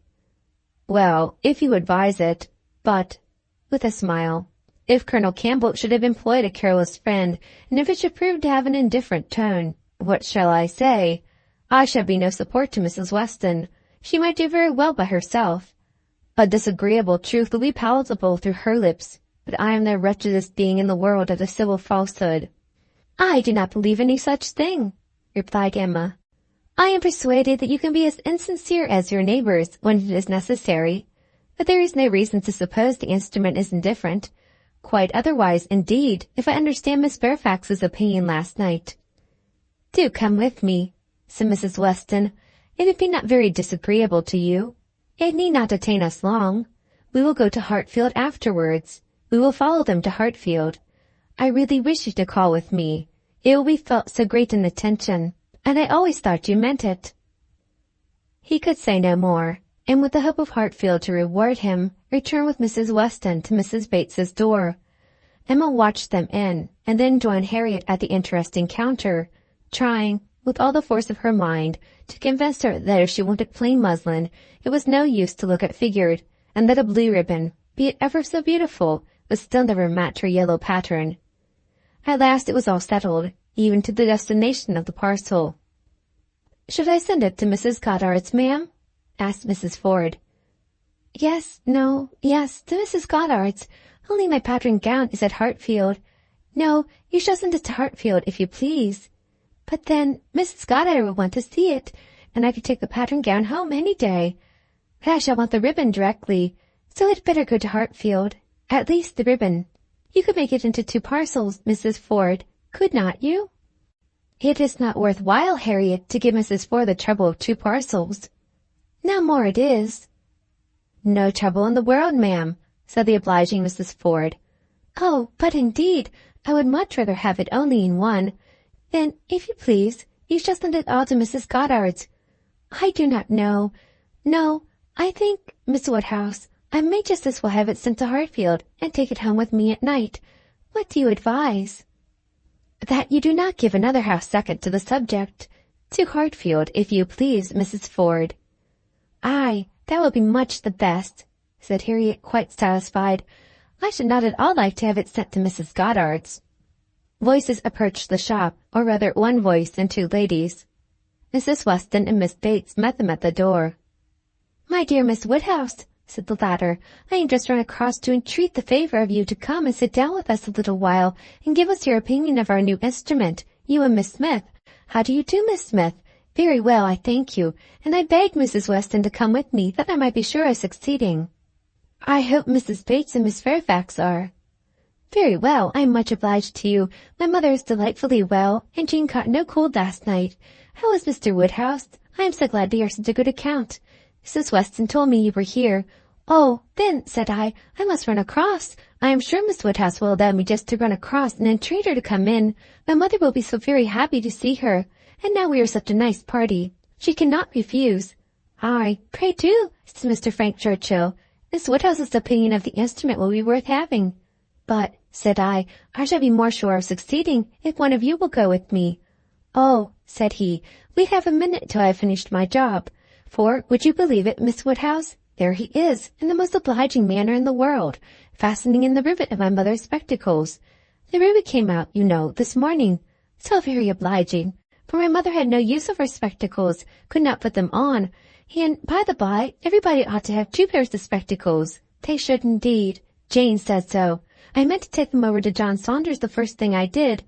"Well, if you advise it, but," with a smile, "if Colonel Campbell should have employed a careless friend, and if it should prove to have an indifferent tone, what shall I say? I shall be no support to Mrs. Weston. She might do very well by herself. A disagreeable truth will be palatable through her lips, but I am the wretchedest being in the world at a civil falsehood." "I do not believe any such thing," replied Emma. "I am persuaded that you can be as insincere as your neighbors when it is necessary, but there is no reason to suppose the instrument is indifferent. Quite otherwise, indeed, if I understand Miss Fairfax's opinion last night." "Do come with me," said Mrs. Weston, "if it be not very disagreeable to you. It need not detain us long. We will go to Hartfield afterwards. We will follow them to Hartfield. I really wish you to call with me. It will be felt so great an attention, and I always thought you meant it." He could say no more, and with the hope of Hartfield to reward him, returned with Mrs. Weston to Mrs. Bates's door. Emma watched them in, and then joined Harriet at the interesting counter, trying, with all the force of her mind, to convince her that if she wanted plain muslin, it was no use to look at figured, and that a blue ribbon, be it ever so beautiful, would still never match her yellow pattern. At last it was all settled, even to the destination of the parcel. "Should I send it to Mrs. Goddard's, ma'am?" asked Mrs. Ford. Yes, to Mrs. Goddard's. Only my pattern gown is at Hartfield. No, you shall send it to Hartfield, if you please. But then Mrs. Goddard will want to see it, and I could take the pattern gown home any day. But I shall want the ribbon directly, so it had better go to Hartfield. At least the ribbon. You could make it into 2 parcels, Mrs. Ford, could not you?" "It is not worth while, Harriet, to give Mrs. Ford the trouble of 2 parcels." "No more it is." "No trouble in the world, ma'am," said the obliging Mrs. Ford. "Oh, but indeed, I would much rather have it only in 1. Then, if you please, you shall send it all to Mrs. Goddard's. I do not know. No, I think, Miss Woodhouse, I may just as well have it sent to Hartfield and take it home with me at night. What do you advise?" "That you do not give another half-second to the subject. To Hartfield, if you please, Mrs. Ford." "Aye, that will be much the best," said Harriet, quite satisfied. "I should not at all like to have it sent to Mrs. Goddard's." Voices approached the shop, or rather one voice and two ladies. Mrs. Weston and Miss Bates met them at the door. "My dear Miss Woodhouse," said the latter, "I am just run across to entreat the favor of you to come and sit down with us a little while and give us your opinion of our new instrument, you and Miss Smith. How do you do, Miss Smith? Very well, I thank you, and I begged Mrs. Weston to come with me that I might be sure of succeeding." "I hope Mrs. Bates and Miss Fairfax are." "Very well, I am much obliged to you. My mother is delightfully well, and Jane caught no cold last night. How is Mr. Woodhouse? I am so glad to hear such a good account. Mrs. Weston told me you were here." "Oh, then," said I must run across. I am sure Miss Woodhouse will allow me just to run across and entreat her to come in. My mother will be so very happy to see her, and now we are such a nice party. She cannot refuse." "Aye, pray do," said Mr. Frank Churchill. "Miss Woodhouse's opinion of the instrument will be worth having." "But," said I shall be more sure of succeeding if one of you will go with me." "Oh," said he, "we have a minute till I have finished my job. For, would you believe it, Miss Woodhouse, there he is, in the most obliging manner in the world, fastening in the rivet of my mother's spectacles. The rivet came out, you know, this morning. So very obliging, for my mother had no use of her spectacles, could not put them on. And, by the by, everybody ought to have 2 pairs of spectacles. They should indeed. Jane said so. I meant to take them over to John Saunders the first thing I did,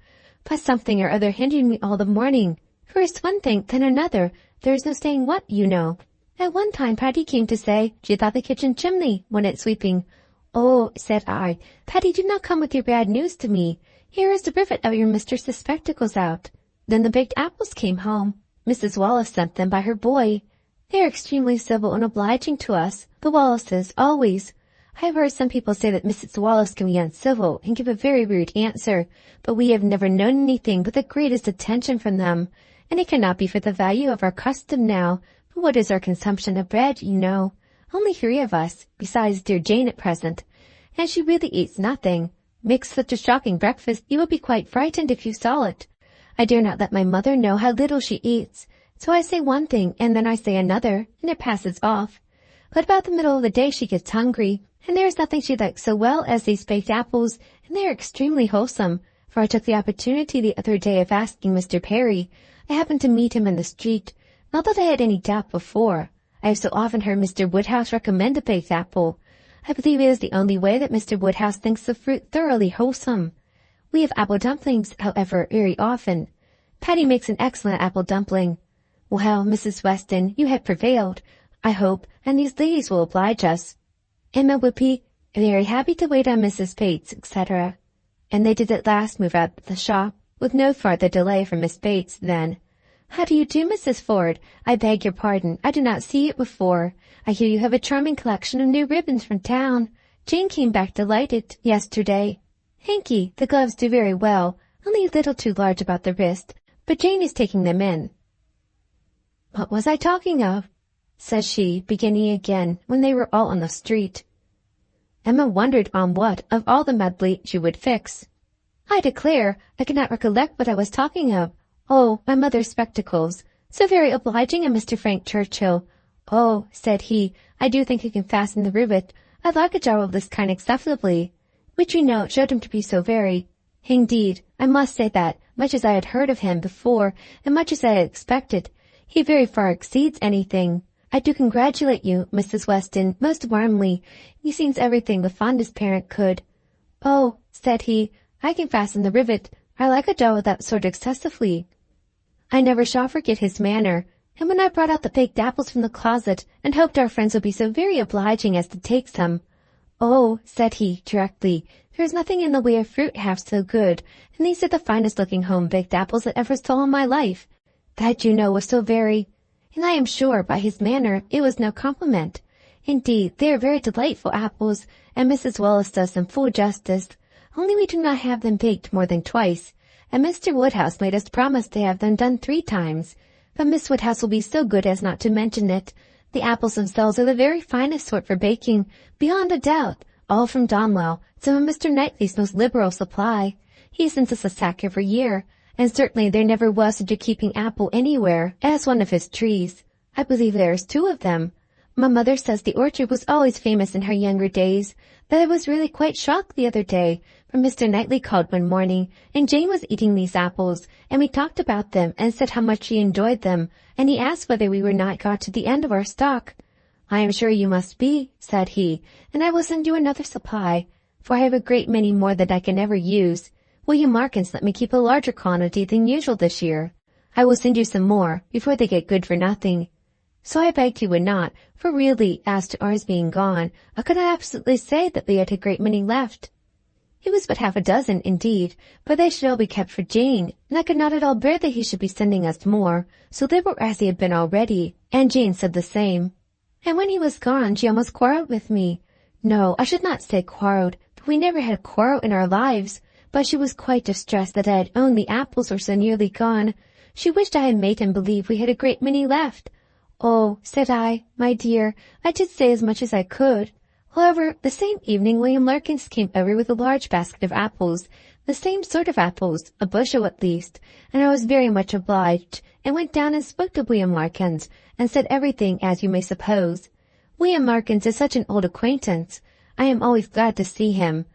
but something or other hindered me all the morning. First one thing, then another. There is no saying what, you know. At one time Patty came to say she thought the kitchen chimney wanted sweeping. "Oh," said I, "Patty, do not come with your bad news to me. Here is the rivet of your mistress's spectacles out." Then the baked apples came home. Mrs. Wallace sent them by her boy. They are extremely civil and obliging to us, the Wallaces, always. I have heard some people say that Mrs. Wallace can be uncivil and give a very rude answer, but we have never known anything but the greatest attention from them, and it cannot be for the value of our custom now. But what is our consumption of bread, you know? Only 3 of us, besides dear Jane at present, and she really eats nothing. Makes such a shocking breakfast you would be quite frightened if you saw it. I dare not let my mother know how little she eats, so I say one thing and then I say another, and it passes off. But about the middle of the day she gets hungry, and there is nothing she likes so well as these baked apples, and they are extremely wholesome, for I took the opportunity the other day of asking Mr. Perry. I happened to meet him in the street. Not that I had any doubt before. I have so often heard Mr. Woodhouse recommend a baked apple. I believe it is the only way that Mr. Woodhouse thinks the fruit thoroughly wholesome. We have apple dumplings, however, very often. Patty makes an excellent apple dumpling. Well, Mrs. Weston, you have prevailed, I hope, and these ladies will oblige us. Emma would be very happy to wait on Mrs. Bates, etc. And they did at last move out of the shop, with no farther delay from Miss Bates then. "How do you do, Mrs. Ford? I beg your pardon, I did not see you before. I hear you have a charming collection of new ribbons from town. Jane came back delighted yesterday. Hanky, the gloves do very well, only a little too large about the wrist, but Jane is taking them in." "What was I talking of?" says she, beginning again, when they were all on the street. Emma wondered on what, of all the medley, she would fix. "I declare, I cannot recollect what I was talking of. Oh, my mother's spectacles. So very obliging of Mr. Frank Churchill. Oh," said he, "I do think he can fasten the rivet. I like a job of this kind acceptably," which, you know, showed him to be so very. Indeed, I must say that, much as I had heard of him before, and much as I had expected, he very far exceeds anything. I do congratulate you, Mrs. Weston, most warmly. He seems everything the fondest parent could. "Oh," said he, "I can fasten the rivet. I like a job of that sort excessively." I never shall forget his manner, and when I brought out the baked apples from the closet, and hoped our friends would be so very obliging as to take some. "Oh," said he, directly, "there is nothing in the way of fruit half so good, and these are the finest-looking home-baked apples I ever saw in my life." That, you know, was so very... And I am sure, by his manner, it was no compliment. Indeed, they are very delightful apples, and Mrs. Wallace does them full justice. Only we do not have them baked more than twice, and Mr. Woodhouse made us promise to have them done 3 times. But Miss Woodhouse will be so good as not to mention it. The apples themselves are the very finest sort for baking, beyond a doubt, all from Donwell, some of Mr. Knightley's most liberal supply. He sends us a sack every year, and certainly there never was such a keeping apple anywhere as one of his trees. I believe there is 2 of them. My mother says the orchard was always famous in her younger days, that I was really quite shocked the other day, for Mr. Knightley called one morning, and Jane was eating these apples, and we talked about them and said how much she enjoyed them, and he asked whether we were not got to the end of our stock. I am sure you must be, said he, and I will send you another supply, for I have a great many more that I can never use. William Larkins let me keep a larger quantity than usual this year. I will send you some more, before they get good for nothing. So I begged you would not, for really, as to ours being gone, I could not absolutely say that we had a great many left. It was but half a dozen, indeed, but they should all be kept for Jane, and I could not at all bear that he should be sending us more, so liberal as he had been already, and Jane said the same. And when he was gone, she almost quarrelled with me. No, I should not say quarrelled, for we never had a quarrel in our lives, but she was quite distressed that I had owned the apples were so nearly gone. She wished I had made him believe we had a great many left. Oh, said I, my dear, I did say as much as I could. However, the same evening William Larkins came over with a large basket of apples, the same sort of apples, a bushel at least, and I was very much obliged, and went down and spoke to William Larkins, and said everything as you may suppose. William Larkins is such an old acquaintance. I am always glad to see him.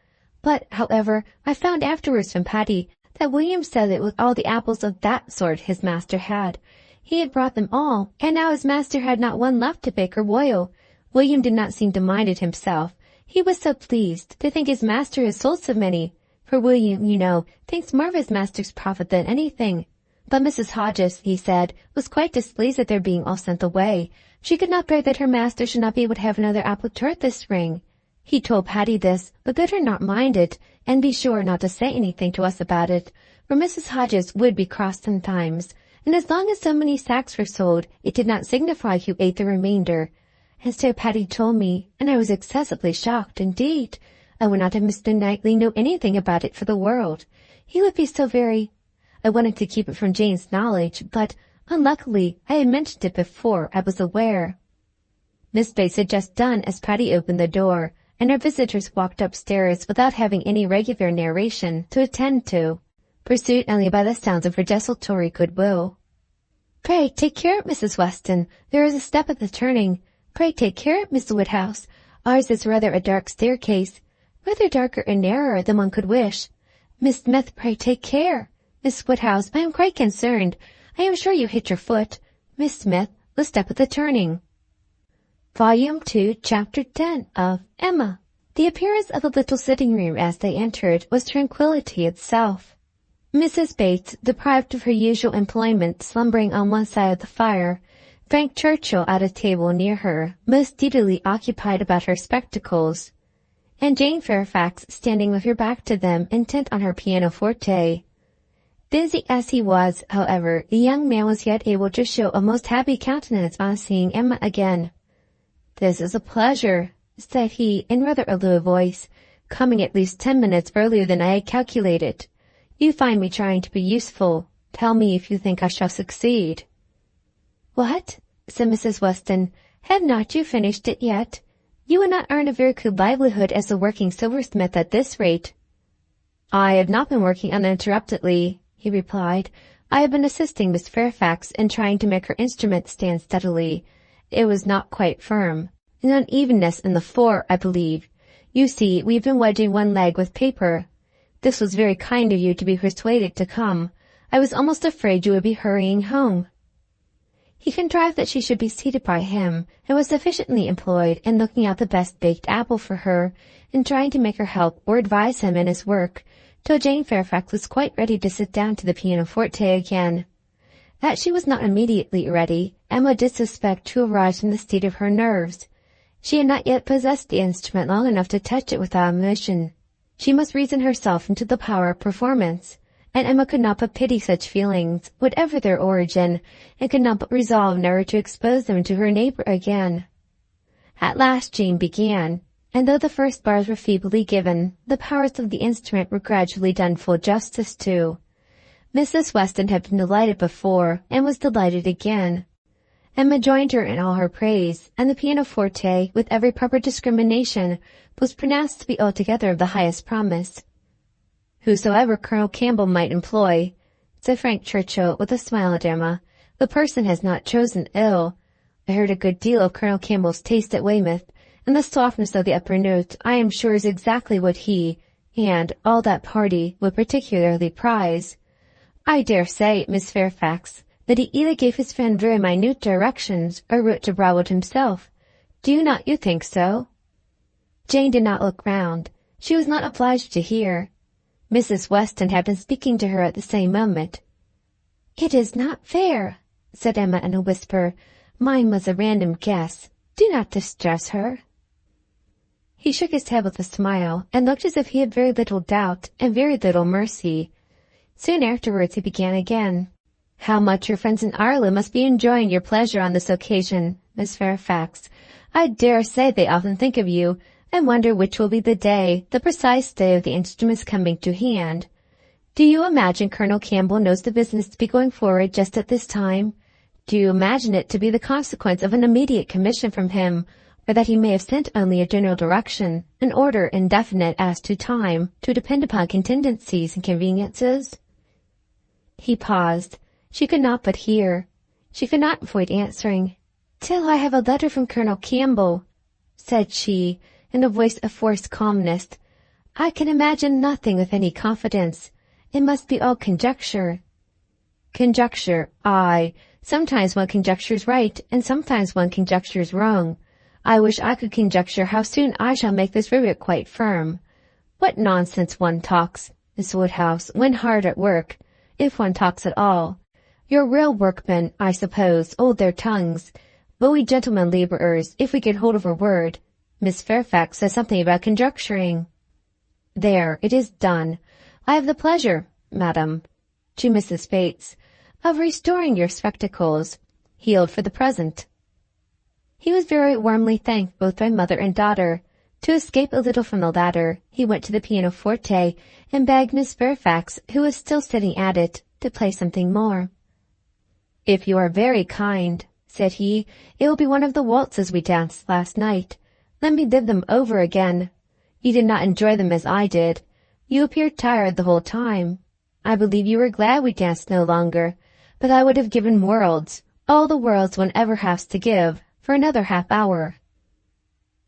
But, however, I found afterwards from Patty that William said it was all the apples of that sort his master had. He had brought them all, and now his master had not one left to bake or boil. William did not seem to mind it himself. He was so pleased to think his master had sold so many, for William, you know, thinks more of his master's profit than anything. But Mrs. Hodges, he said, was quite displeased at their being all sent away. She could not bear that her master should not be able to have another apple tart this spring. He told Patty this, but bid her not mind it, and be sure not to say anything to us about it, for Mrs. Hodges would be cross sometimes, and as long as so many sacks were sold, it did not signify who ate the remainder. And so Patty told me, and I was excessively shocked indeed. I would not have Mr. Knightley know anything about it for the world. He would be so very... I wanted to keep it from Jane's knowledge, but, unluckily, I had mentioned it before I was aware. Miss Bates had just done as Patty opened the door, and our visitors walked upstairs without having any regular narration to attend to, pursued only by the sounds of her desultory goodwill. "Pray take care, Mrs. Weston. There is a step at the turning. Pray take care, Miss Woodhouse. Ours is rather a dark staircase, rather darker and narrower than one could wish. Miss Smith, pray take care. Miss Woodhouse, I am quite concerned. I am sure you hit your foot. Miss Smith, the step at the turning." Volume 2, Chapter 10 of Emma. The appearance of the little sitting-room as they entered was tranquillity itself. Mrs. Bates, deprived of her usual employment, slumbering on one side of the fire, Frank Churchill at a table near her, most deedily occupied about her spectacles, and Jane Fairfax standing with her back to them, intent on her pianoforte. Busy as he was, however, the young man was yet able to show a most happy countenance on seeing Emma again. "This is a pleasure," said he, in rather a low voice, coming at least 10 minutes earlier than I had calculated. "You find me trying to be useful. Tell me if you think I shall succeed." "What?" said Mrs. Weston. "Have not you finished it yet? You would not earn a very good livelihood as a working silversmith at this rate." "I have not been working uninterruptedly," he replied. "I have been assisting Miss Fairfax in trying to make her instrument stand steadily. It was not quite firm. An unevenness in the floor, I believe. You see, we have been wedging one leg with paper. This was very kind of you to be persuaded to come. I was almost afraid you would be hurrying home." He contrived that she should be seated by him, and was sufficiently employed in looking out the best baked apple for her, and trying to make her help or advise him in his work, till Jane Fairfax was quite ready to sit down to the pianoforte again. That she was not immediately ready, Emma did suspect to arise from the state of her nerves. She had not yet possessed the instrument long enough to touch it without emotion. She must reason herself into the power of performance, and Emma could not but pity such feelings, whatever their origin, and could not but resolve never to expose them to her neighbour again. At last Jane began, and though the first bars were feebly given, the powers of the instrument were gradually done full justice to. Mrs. Weston had been delighted before, and was delighted again. Emma joined her in all her praise, and the pianoforte, with every proper discrimination, was pronounced to be altogether of the highest promise. "Whosoever Colonel Campbell might employ," said Frank Churchill with a smile at Emma, "the person has not chosen ill. I heard a good deal of Colonel Campbell's taste at Weymouth, and the softness of the upper note I am sure is exactly what he, and all that party, would particularly prize. I dare say, Miss Fairfax, that he either gave his friend very minute directions, or wrote to Browwood himself. Do not you think so?" Jane did not look round. She was not obliged to hear. Mrs. Weston had been speaking to her at the same moment. "It is not fair," said Emma in a whisper. "Mine was a random guess. Do not distress her." He shook his head with a smile, and looked as if he had very little doubt and very little mercy. Soon afterwards he began again. "How much your friends in Ireland must be enjoying your pleasure on this occasion, Miss Fairfax. I dare say they often think of you, and wonder which will be the day, the precise day of the instrument's coming to hand. Do you imagine Colonel Campbell knows the business to be going forward just at this time? Do you imagine it to be the consequence of an immediate commission from him, or that he may have sent only a general direction, an order indefinite as to time, to depend upon contingencies and conveniences?" He paused. She could not but hear. She could not avoid answering. "Till I have a letter from Colonel Campbell," said she, in a voice of forced calmness, "I can imagine nothing with any confidence. It must be all conjecture." "Conjecture, aye. Sometimes one conjectures right, and sometimes one conjectures wrong. I wish I could conjecture how soon I shall make this rivet quite firm. What nonsense one talks, Miss Woodhouse, when hard at work, if one talks at all. Your real workmen, I suppose, hold their tongues, but we gentlemen labourers, if we get hold of a word. Miss Fairfax says something about conjecturing. There, it is done. I have the pleasure, madam," to Mrs. Bates, "of restoring your spectacles, healed for the present." He was very warmly thanked both by mother and daughter. To escape a little from the latter, he went to the pianoforte and begged Miss Fairfax, who was still sitting at it, to play something more. "If you are very kind," said he, "it will be one of the waltzes we danced last night. Let me live them over again. You did not enjoy them as I did. You appeared tired the whole time. I believe you were glad we danced no longer, but I would have given worlds, all the worlds one ever has to give, for another half-hour."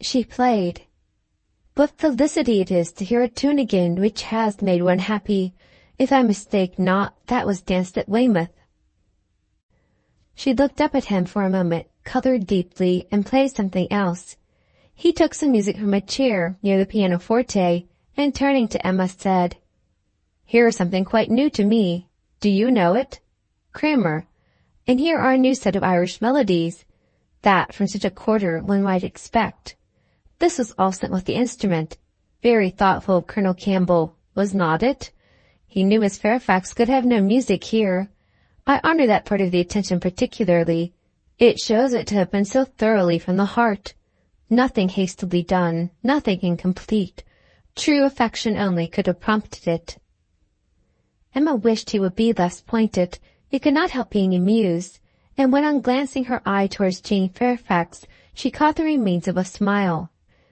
She played. What felicity it is to hear a tune again which has made one happy. If I mistake not, that was danced at Weymouth. She looked up at him for a moment, colored deeply, and played something else. He took some music from a chair near the pianoforte, and turning to Emma said, "Here is something quite new to me. Do you know it? Cramer. And here are a new set of Irish melodies. That from such a quarter one might expect. This was all sent with the instrument. Very thoughtful of Colonel Campbell, was not it? He knew Miss Fairfax could have no music here. I honor that part of the attention particularly. It shows it to have been so thoroughly from the heart. Nothing hastily done, nothing incomplete. True affection only could have prompted it." Emma wished he would be less pointed, yet could not help being amused, and when on glancing her eye towards Jane Fairfax, she caught the remains of a smile.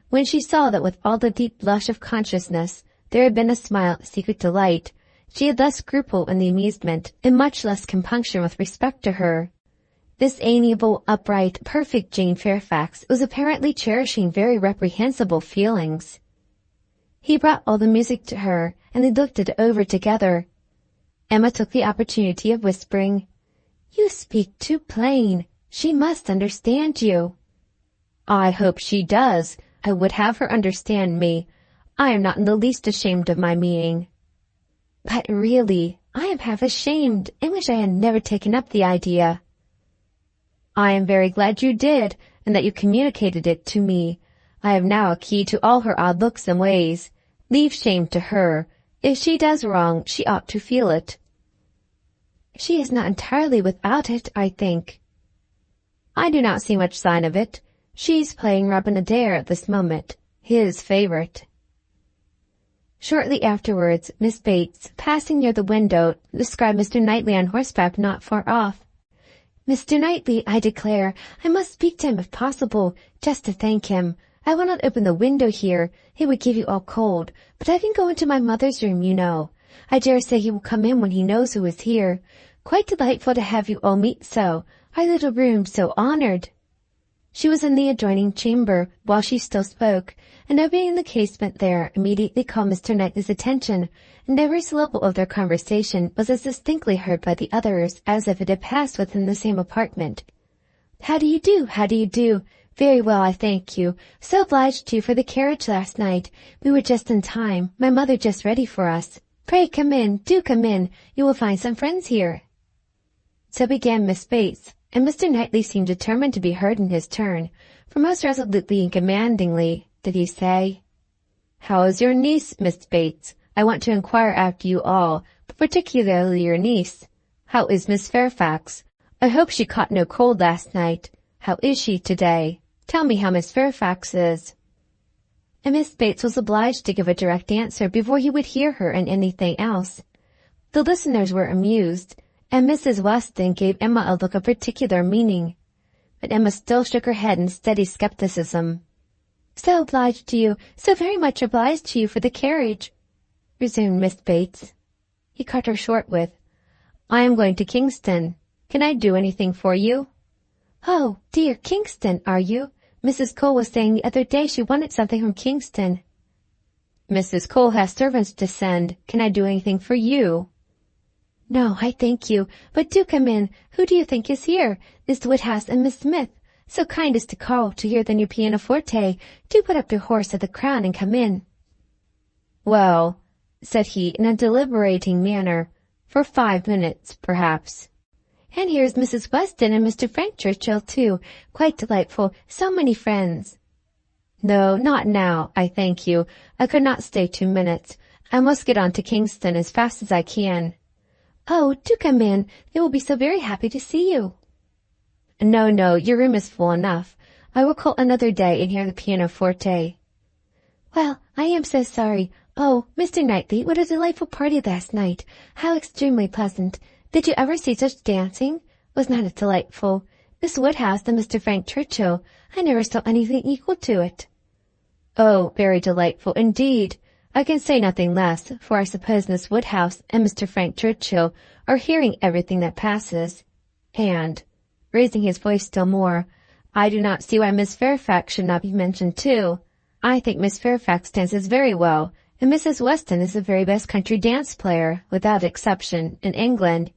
When she saw that with all the deep blush of consciousness there had been a smile of secret delight, she had less scruple in the amusement, and much less compunction with respect to her. This amiable, upright, perfect Jane Fairfax was apparently cherishing very reprehensible feelings. He brought all the music to her, and they looked it over together. Emma took the opportunity of whispering, "You speak too plain. She must understand you." "I hope she does. I would have her understand me. I am not in the least ashamed of my meaning." "But really, I am half ashamed, and wish I had never taken up the idea." "I am very glad you did, and that you communicated it to me. I have now a key to all her odd looks and ways. Leave shame to her. If she does wrong, she ought to feel it." "She is not entirely without it, I think." "I do not see much sign of it. She's playing Robin Adair at this moment, his favorite." Shortly afterwards, Miss Bates, passing near the window, descried Mr. Knightley on horseback not far off. Mr. Knightley, I declare, I must speak to him if possible, just to thank him. I will not open the window here. It would give you all cold, but I can go into my mother's room, you know. I dare say he will come in when he knows who is here. Quite delightful to have you all meet so. Our little room so honored." She was in the adjoining chamber while she still spoke, and opening the casement there immediately called Mr. Knightley's attention, and every syllable of their conversation was as distinctly heard by the others as if it had passed within the same apartment. "How do you do? How do you do? Very well, I thank you. So obliged to you for the carriage last night. We were just in time. My mother just ready for us. Pray come in, do come in. You will find some friends here." So began Miss Bates, and Mr. Knightley seemed determined to be heard in his turn, for most resolutely and commandingly did he say, "How is your niece, Miss Bates? I want to inquire after you all, but particularly your niece. How is Miss Fairfax? I hope she caught no cold last night. How is she today? Tell me how Miss Fairfax is." And Miss Bates was obliged to give a direct answer before he would hear her in anything else. The listeners were amused, and Mrs. Weston gave Emma a look of particular meaning. But Emma still shook her head in steady skepticism. "So obliged to you, so very much obliged to you for the carriage," resumed Miss Bates. He cut her short with, "I am going to Kingston. Can I do anything for you?" "Oh, dear, Kingston, are you? Mrs. Cole was saying the other day she wanted something from Kingston." "Mrs. Cole has servants to send. Can I do anything for you?" "No, I thank you, but do come in. Who do you think is here? Miss Woodhouse and Miss Smith. So kind as to call to hear the new pianoforte. Do put up your horse at the Crown and come in." "Well," said he in a deliberating manner, "for 5 minutes, perhaps." "And here's Mrs. Weston and Mr. Frank Churchill, too. Quite delightful. So many friends." "No, not now, I thank you. I could not stay 2 minutes. I must get on to Kingston as fast as I can." "Oh, do come in. They will be so very happy to see you." "No, no, your room is full enough. I will call another day and hear the pianoforte." "Well, I am so sorry. Oh, Mr. Knightley, what a delightful party last night. How extremely pleasant. Did you ever see such dancing? Was not it delightful? Miss Woodhouse and Mr. Frank Churchill, I never saw anything equal to it." "Oh, very delightful indeed. I can say nothing less, for I suppose Miss Woodhouse and Mr. Frank Churchill are hearing everything that passes. And," raising his voice still more, "I do not see why Miss Fairfax should not be mentioned too. I think Miss Fairfax dances very well, and Mrs. Weston is the very best country dance player, without exception, in England.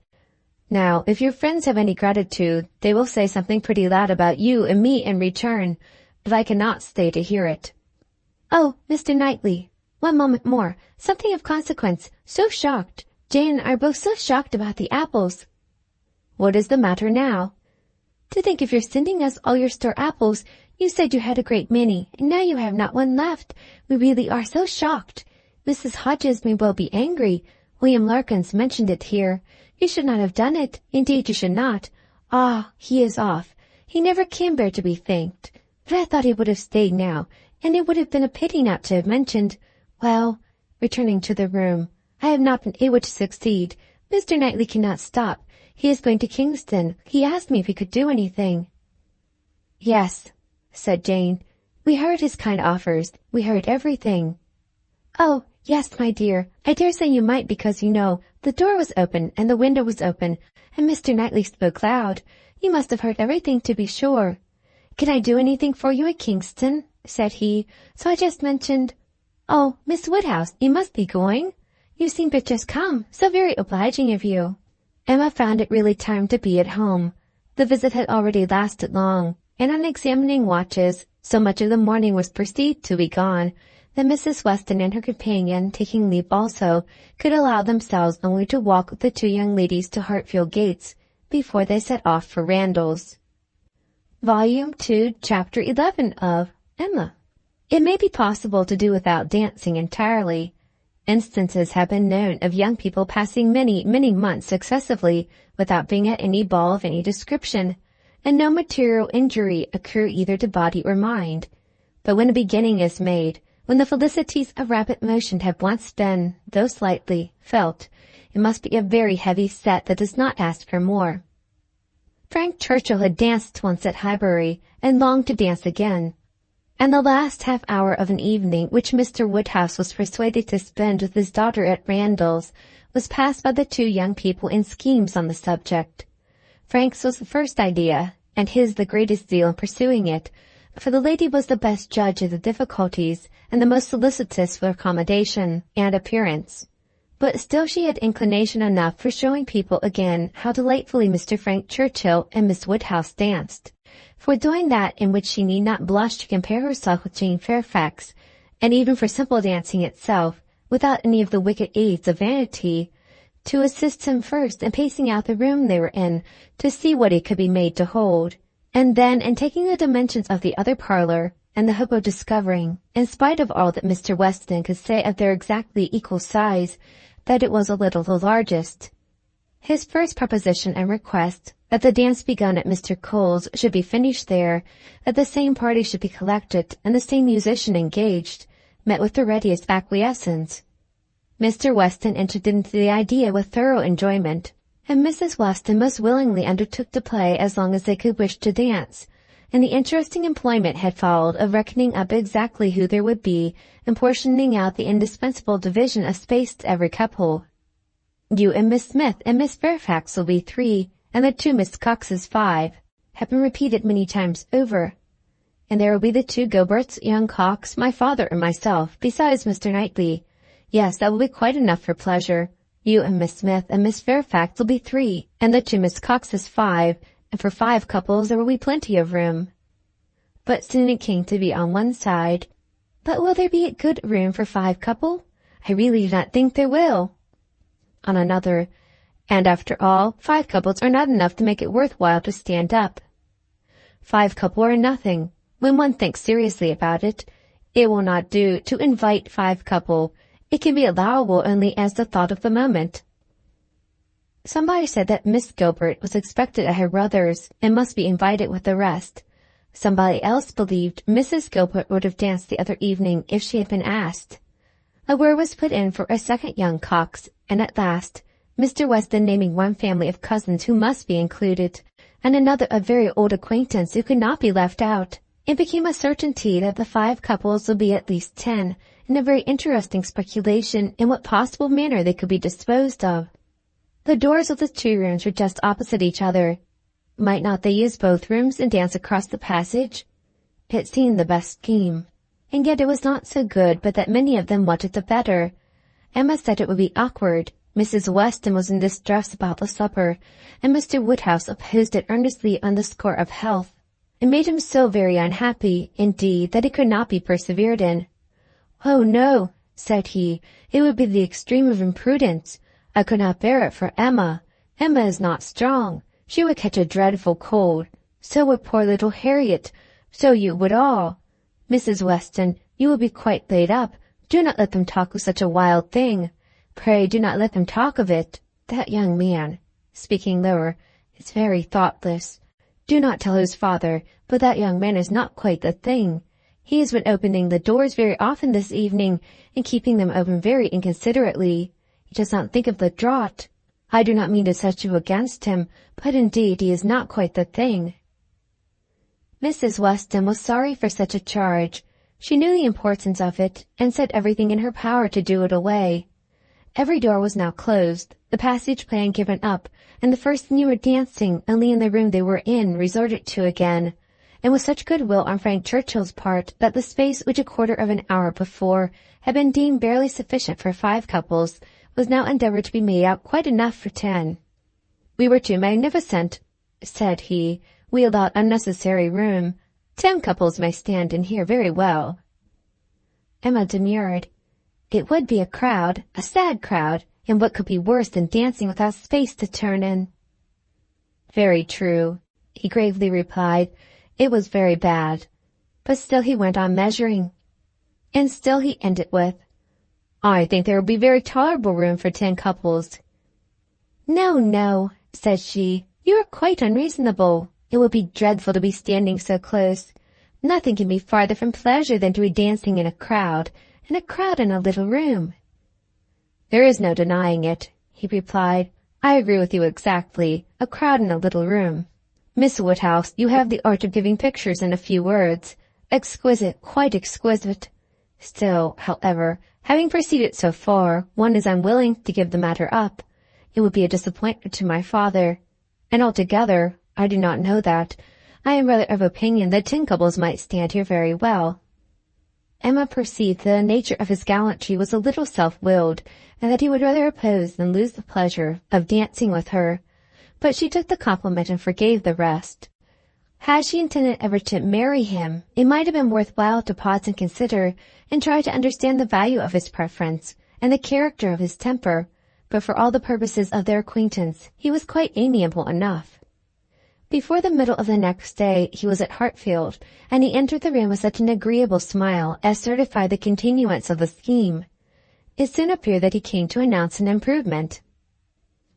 Now, if your friends have any gratitude, they will say something pretty loud about you and me in return, but I cannot stay to hear it." "Oh, Mr. Knightley, one moment more. Something of consequence. So shocked. Jane and I are both so shocked about the apples." "What is the matter now?" "To think of your sending us all your store apples. You said you had a great many, and now you have not one left. We really are so shocked. Mrs. Hodges may well be angry. William Larkins mentioned it here. You should not have done it. Indeed you should not. Ah, he is off. He never can bear to be thanked. But I thought he would have stayed now, and it would have been a pity not to have mentioned. Well," returning to the room, "I have not been able to succeed. Mr. Knightley cannot stop. He is going to Kingston. He asked me if he could do anything." "Yes," said Jane. "We heard his kind offers. We heard everything." "Oh, yes, my dear. I dare say you might, because you know, the door was open and the window was open, and Mr. Knightley spoke loud. You must have heard everything, to be sure. 'Can I do anything for you at Kingston?' said he. So I just mentioned, 'Oh, Miss Woodhouse, you must be going? You seem but just come. So very obliging of you.'" Emma found it really time to be at home. The visit had already lasted long, and on examining watches, so much of the morning was perceived to be gone, that Mrs. Weston and her companion, taking leave also, could allow themselves only to walk with the two young ladies to Hartfield gates, before they set off for Randalls. Volume 2, Chapter 11 of Emma. It may be possible to do without dancing entirely. Instances have been known of young people passing many, many months successively without being at any ball of any description, and no material injury occur either to body or mind. But when a beginning is made, when the felicities of rapid motion have once been, though slightly, felt, it must be a very heavy set that does not ask for more. Frank Churchill had danced once at Highbury, and longed to dance again. And the last half-hour of an evening which Mr. Woodhouse was persuaded to spend with his daughter at Randall's was passed by the two young people in schemes on the subject. Frank's was the first idea, and his the greatest zeal in pursuing it, for the lady was the best judge of the difficulties, and the most solicitous for accommodation and appearance. But still she had inclination enough for showing people again how delightfully Mr. Frank Churchill and Miss Woodhouse danced, for doing that in which she need not blush to compare herself with Jane Fairfax, and even for simple dancing itself, without any of the wicked aids of vanity, to assist him first in pacing out the room they were in, to see what it could be made to hold, and then in taking the dimensions of the other parlour, and the hope of discovering, in spite of all that Mr. Weston could say of their exactly equal size, that it was a little the largest. His first proposition and request, that the dance begun at Mr. Cole's should be finished there, that the same party should be collected, and the same musician engaged, met with the readiest acquiescence. Mr. Weston entered into the idea with thorough enjoyment, and Mrs. Weston most willingly undertook to play as long as they could wish to dance, and the interesting employment had followed of reckoning up exactly who there would be, and portioning out the indispensable division of space to every couple. You and Miss Smith and Miss Fairfax will be 3, and the 2 Miss Coxes 5, have been repeated many times over. And there will be the 2 Gilberts, young Cox, my father and myself, besides Mr. Knightley. Yes, that will be quite enough for pleasure. You and Miss Smith and Miss Fairfax will be 3, and the 2 Miss Coxes 5, and for 5 couples there will be plenty of room. But soon it came to be on one side. But will there be a good room for 5 couple? I really do not think there will. On another, and after all, 5 couples are not enough to make it worthwhile to stand up. 5 couple are nothing. When one thinks seriously about it, it will not do to invite 5 couple. It can be allowable only as the thought of the moment. Somebody said that Miss Gilbert was expected at her brother's, and must be invited with the rest. Somebody else believed Mrs. Gilbert would have danced the other evening if she had been asked. A word was put in for a second young Cox, and at last, Mr. Weston naming one family of cousins who must be included, and another a very old acquaintance who could not be left out, it became a certainty that the 5 couples would be at least 10, and a very interesting speculation in what possible manner they could be disposed of. The doors of the 2 rooms were just opposite each other. Might not they use both rooms and dance across the passage? It seemed the best scheme, and yet it was not so good but that many of them wanted the better. Emma said it would be awkward. Mrs. Weston was in distress about the supper, and Mr. Woodhouse opposed it earnestly on the score of health. It made him so very unhappy, indeed, that it could not be persevered in. "Oh, no," said he, "it would be the extreme of imprudence. I could not bear it for Emma. Emma is not strong. She would catch a dreadful cold. So would poor little Harriet. So you would all. Mrs. Weston, you will be quite laid up. Do not let them talk of such a wild thing. Pray do not let them talk of it. That young man," speaking lower, "is very thoughtless. Do not tell his father, but that young man is not quite the thing. He has been opening the doors very often this evening, and keeping them open very inconsiderately. He does not think of the draught. I do not mean to set you against him, but indeed he is not quite the thing." Mrs. Weston was sorry for such a charge. She knew the importance of it, and said everything in her power to do it away. Every door was now closed, the passage plan given up, and the first thing you were dancing only in the room they were in resorted to again, and with such goodwill on Frank Churchill's part that the space which a quarter of an hour before had been deemed barely sufficient for 5 couples was now endeavoured to be made out quite enough for 10. "We were too magnificent," said he. "We allowed unnecessary room. 10 couples may stand in here very well." Emma demurred. It would be a crowd, a sad crowd, and what could be worse than dancing without space to turn in? "Very true," he gravely replied. "It was very bad." But still he went on measuring. And still he ended with, "I think there will be very tolerable room for 10 couples." "No, no," said she, "you are quite unreasonable. It would be dreadful to be standing so close. Nothing can be farther from pleasure than to be dancing in a crowd in a little room." "There is no denying it," he replied. "I agree with you exactly. A crowd in a little room. Miss Woodhouse, you have the art of giving pictures in a few words. Exquisite, quite exquisite. Still, however, having proceeded so far, one is unwilling to give the matter up. It would be a disappointment to my father. And altogether, I do not know that. I am rather of opinion that 10 couples might stand here very well. Emma perceived that the nature of his gallantry was a little self-willed, and that he would rather oppose than lose the pleasure of dancing with her. But she took the compliment and forgave the rest. Had she intended ever to marry him, it might have been worthwhile to pause and consider, and try to understand the value of his preference, and the character of his temper, but for all the purposes of their acquaintance, he was quite amiable enough. Before the middle of the next day, he was at Hartfield, and he entered the room with such an agreeable smile as certified the continuance of the scheme. It soon appeared that he came to announce an improvement.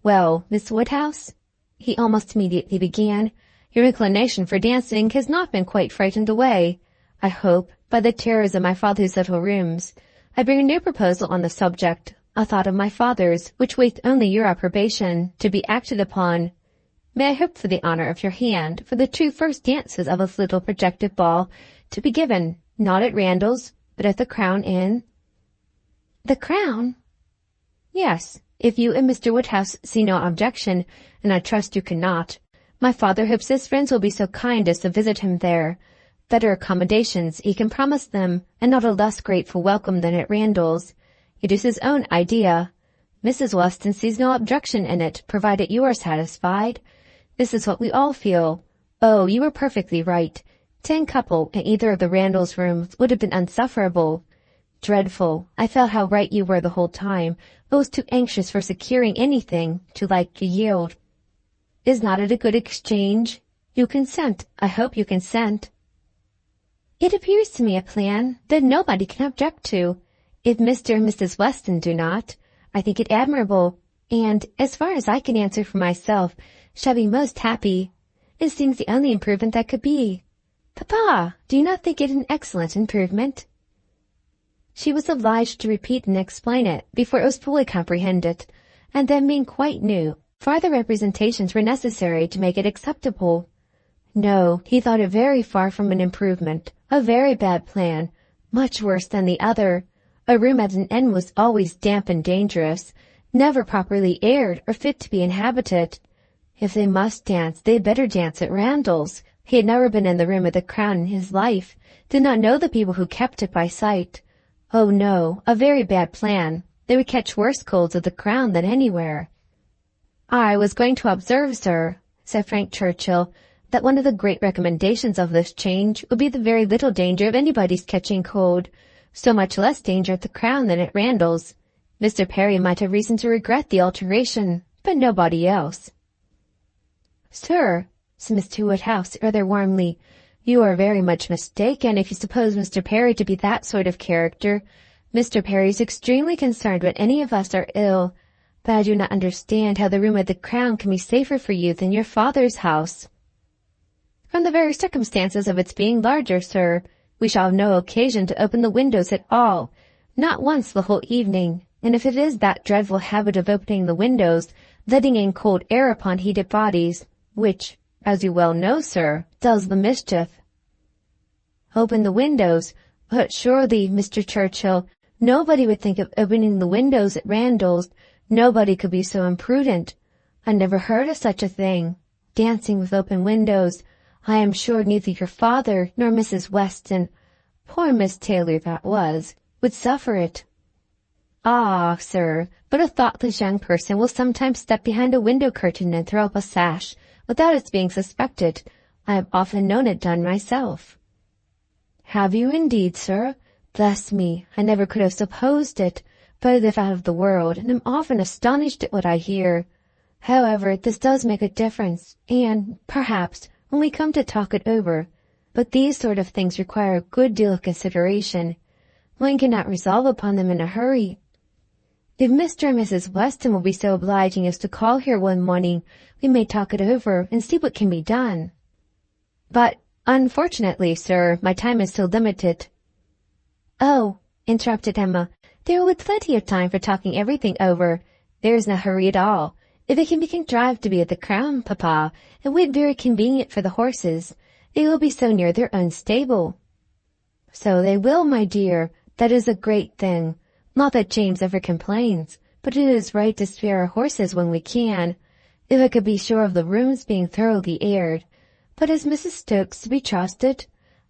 "Well, Miss Woodhouse," he almost immediately began, "your inclination for dancing has not been quite frightened away, I hope, by the terrors of my father's little rooms. I bring a new proposal on the subject, a thought of my father's, which waits only your approbation, to be acted upon. May I hope for the honour of your hand for the 2 first dances of this little projected ball, to be given, not at Randall's, but at the Crown Inn?" "The Crown?" "Yes, if you and Mr. Woodhouse see no objection, and I trust you cannot. My father hopes his friends will be so kind as to visit him there. Better accommodations, he can promise them, and not a less grateful welcome than at Randall's. It is his own idea. Mrs. Weston sees no objection in it, provided you are satisfied. This is what we all feel. Oh, you were perfectly right. 10 couple in either of the Randalls' rooms would have been unsufferable. Dreadful. I felt how right you were the whole time, but was too anxious for securing anything to like to yield. Is not it a good exchange? You consent. I hope you consent." "It appears to me a plan that nobody can object to. If Mr. and Mrs. Weston do not, I think it admirable, and, as far as I can answer for myself, shall be most happy. It seems the only improvement that could be. Papa, do you not think it an excellent improvement?" She was obliged to repeat and explain it before it was fully comprehended, and then, being quite new, farther representations were necessary to make it acceptable. No, he thought it very far from an improvement, a very bad plan, much worse than the other. A room at an inn was always damp and dangerous, never properly aired or fit to be inhabited. If they must dance, they had better dance at Randall's. He had never been in the room at the Crown in his life, did not know the people who kept it by sight. Oh no, a very bad plan. They would catch worse colds at the Crown than anywhere. "I was going to observe, sir," said Frank Churchill, "that one of the great recommendations of this change would be the very little danger of anybody's catching cold. So much less danger at the Crown than at Randall's. Mr. Perry might have reason to regret the alteration, but nobody else." "Sir," said Mr. Woodhouse rather warmly, "you are very much mistaken if you suppose Mr. Perry to be that sort of character. Mr. Perry is extremely concerned when any of us are ill, but I do not understand how the room at the Crown can be safer for you than your father's house." "From the very circumstances of its being larger, sir. We shall have no occasion to open the windows at all, not once the whole evening, and if it is that dreadful habit of opening the windows, letting in cold air upon heated bodies, which, as you well know, sir, does the mischief." "Open the windows? But surely, Mr. Churchill, nobody would think of opening the windows at Randall's. Nobody could be so imprudent. I never heard of such a thing. Dancing with open windows. I am sure neither your father nor Mrs. Weston, poor Miss Taylor that was, would suffer it." "Ah, sir, but a thoughtless young person will sometimes step behind a window curtain and throw up a sash, without its being suspected. I have often known it done myself." "Have you indeed, sir? Bless me, I never could have supposed it, but I live out of the world, and am often astonished at what I hear. However, this does make a difference, and, perhaps, when we come to talk it over, but these sort of things require a good deal of consideration. One cannot resolve upon them in a hurry. If Mr. and Mrs. Weston will be so obliging as to call here one morning, we may talk it over and see what can be done." "But, unfortunately, sir, my time is so limited." "Oh," interrupted Emma, "there will be plenty of time for talking everything over. There is no hurry at all. If it can be contrived to be at the Crown, Papa, it would be very convenient for the horses. They will be so near their own stable." "So they will, my dear. That is a great thing. Not that James ever complains, but it is right to spare our horses when we can. If I could be sure of the rooms being thoroughly aired. But is Mrs. Stokes to be trusted?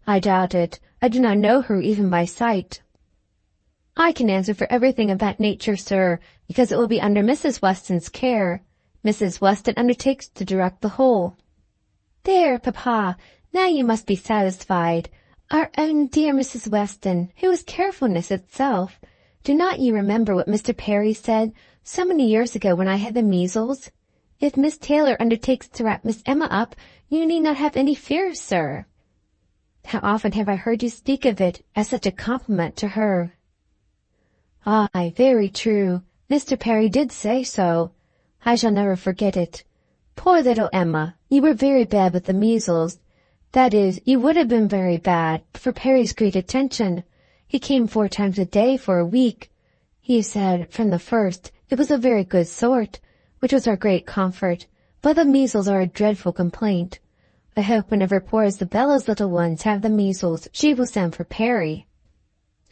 I doubt it. I do not know her even by sight." "I can answer for everything of that nature, sir, because it will be under Mrs. Weston's care. Mrs. Weston undertakes to direct the whole." "There, Papa, now you must be satisfied. Our own dear Mrs. Weston, who is carefulness itself. Do not you remember what Mr. Perry said so many years ago when I had the measles? If Miss Taylor undertakes to wrap Miss Emma up, you need not have any fears, sir." "How often have I heard you speak of it as such a compliment to her." "Aye, very true. Mr. Perry did say so. I shall never forget it. Poor little Emma, you were very bad with the measles. That is, you would have been very bad, but for Perry's great attention. He came 4 times a day for a week. He said, from the first, it was a very good sort, which was our great comfort, but the measles are a dreadful complaint. I hope whenever poor Isabella's little ones have the measles, she will send for Perry."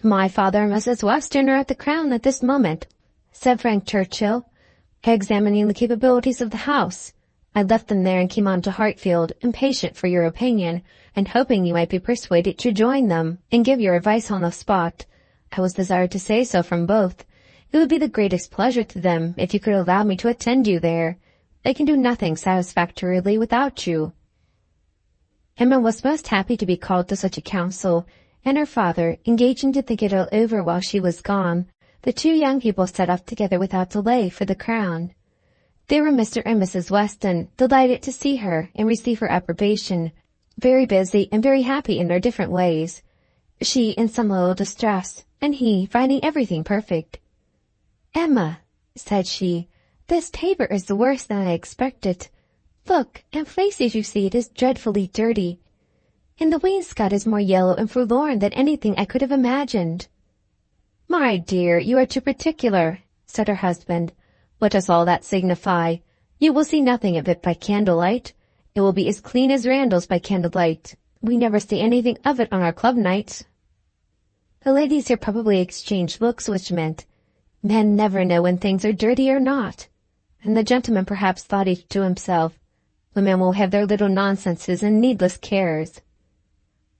"My father and Mrs. Weston are at the Crown at this moment," said Frank Churchill, "examining the capabilities of the house. I left them there and came on to Hartfield, impatient for your opinion, and hoping you might be persuaded to join them, and give your advice on the spot. I was desired to say so from both. It would be the greatest pleasure to them if you could allow me to attend you there. They can do nothing satisfactorily without you." Emma was most happy to be called to such a council, and her father, engaging to think it all over while she was gone, the 2 young people set off together without delay for the Crown. There were Mr. and Mrs. Weston, delighted to see her and receive her approbation, very busy and very happy in their different ways. She in some little distress, and he finding everything perfect. "Emma," said she, "this paper is worse than I expected. Look, in places you see it is dreadfully dirty. And the wainscot is more yellow and forlorn than anything I could have imagined." "My dear, you are too particular," said her husband. "What does all that signify? You will see nothing of it by candlelight. It will be as clean as Randall's by candlelight. We never see anything of it on our club nights." The ladies here probably exchanged looks which meant, "Men never know when things are dirty or not." And the gentleman perhaps thought each to himself, "Women will have their little nonsenses and needless cares."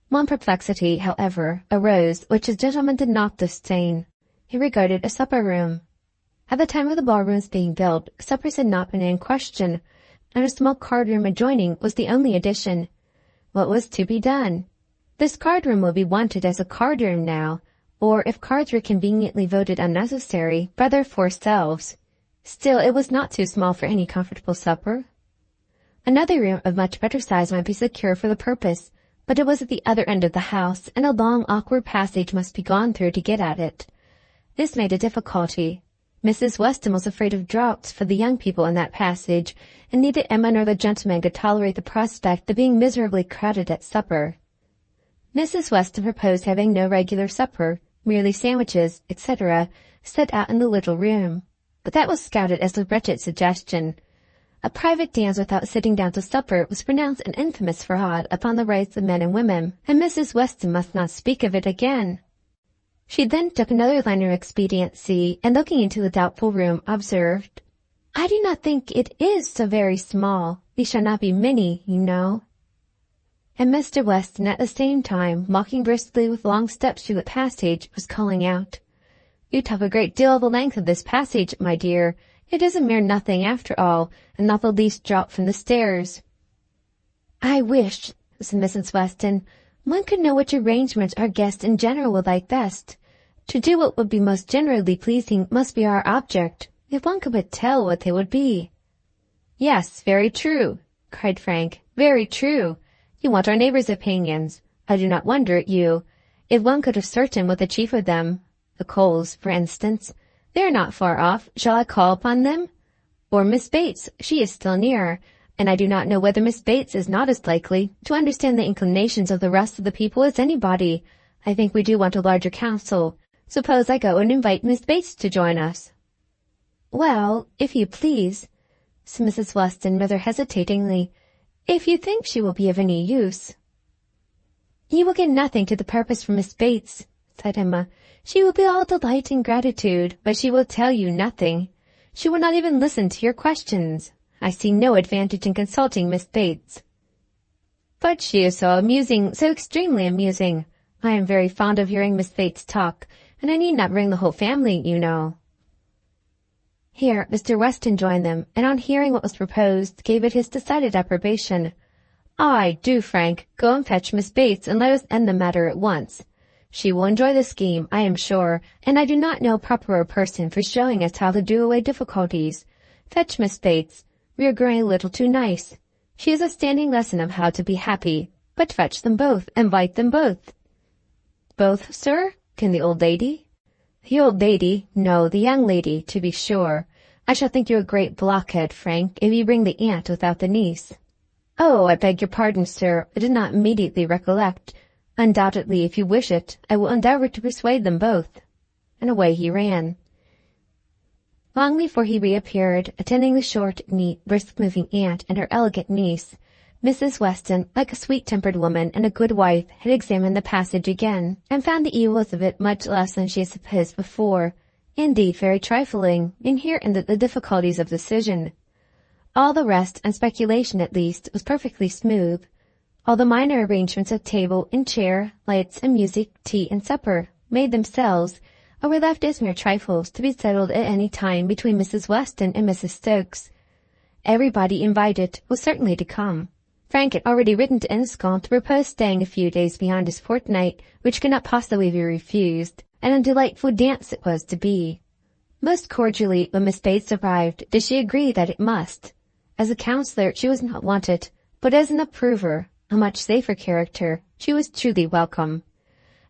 One perplexity, however, arose which the gentleman did not disdain. He regarded a supper-room. At the time of the ballrooms being built, suppers had not been in question, and a small card-room adjoining was the only addition. What was to be done? This card-room would be wanted as a card-room now, or, if cards were conveniently voted unnecessary, by their 4 selves. Still, it was not too small for any comfortable supper. Another room of much better size might be secured for the purpose, but it was at the other end of the house, and a long awkward passage must be gone through to get at it. This made a difficulty. Mrs. Weston was afraid of draughts for the young people in that passage, and neither Emma nor the gentleman could tolerate the prospect of being miserably crowded at supper. Mrs. Weston proposed having no regular supper, merely sandwiches, etc., set out in the little room, but that was scouted as a wretched suggestion. A private dance without sitting down to supper was pronounced an infamous fraud upon the rights of men and women, and Mrs. Weston must not speak of it again. She then took another line of expediency, and looking into the doubtful room, observed, "I do not think it is so very small. We shall not be many, you know." And Mr. Weston, at the same time, walking briskly with long steps through the passage, was calling out, "You talk a great deal of the length of this passage, my dear. It is a mere nothing after all, and not the least drop from the stairs." "I wish," said Mrs. Weston, "one could know which arrangements our guests in general would like best. To do what would be most generally pleasing must be our object. If one could but tell what they would be." "Yes, very true," cried Frank, "very true. You want our neighbors' opinions. I do not wonder at you. If one could ascertain what the chief of them, the Coles, for instance, they are not far off. Shall I call upon them? Or Miss Bates, she is still nearer, and I do not know whether Miss Bates is not as likely to understand the inclinations of the rest of the people as anybody. I think we do want a larger council. Suppose I go and invite Miss Bates to join us." "Well, if you please. said Mrs. Weston rather hesitatingly, "if you think she will be of any use." "You will get nothing to the purpose from Miss Bates," said Emma. "She will be all delight and gratitude, but she will tell you nothing. She will not even listen to your questions. I see no advantage in consulting Miss Bates." "But she is so amusing, so extremely amusing. I am very fond of hearing Miss Bates talk, and I need not bring the whole family, you know." Here Mr. Weston joined them, and on hearing what was proposed, gave it his decided approbation. "Aye, do, Frank, go and fetch Miss Bates, and let us end the matter at once. She will enjoy the scheme, I am sure, and I do not know a properer person for showing us how to do away difficulties. Fetch Miss Bates. We are growing a little too nice. She is a standing lesson of how to be happy. But fetch them both, invite them both." "Both, sir? Can the old lady?" "The old lady? No, the young lady, to be sure. I shall think you a great blockhead, Frank, if you bring the aunt without the niece." "Oh, I beg your pardon, sir. I did not immediately recollect. Undoubtedly, if you wish it, I will endeavour to persuade them both." And away he ran. Long before he reappeared, attending the short, neat, brisk-moving aunt and her elegant niece, Mrs. Weston, like a sweet-tempered woman and a good wife, had examined the passage again, and found the evils of it much less than she had supposed before, indeed very trifling, and here ended the difficulties of decision. All the rest, and speculation at least, was perfectly smooth. All the minor arrangements of table and chair, lights and music, tea and supper, made themselves, or were left as mere trifles to be settled at any time between Mrs. Weston and Mrs. Stokes. Everybody invited was certainly to come. Frank had already written to Enscombe to propose staying a few days beyond his fortnight, which could not possibly be refused, and a delightful dance it was to be. Most cordially, when Miss Bates arrived, did she agree that it must. As a counsellor she was not wanted, but as an approver, a much safer character, she was truly welcome.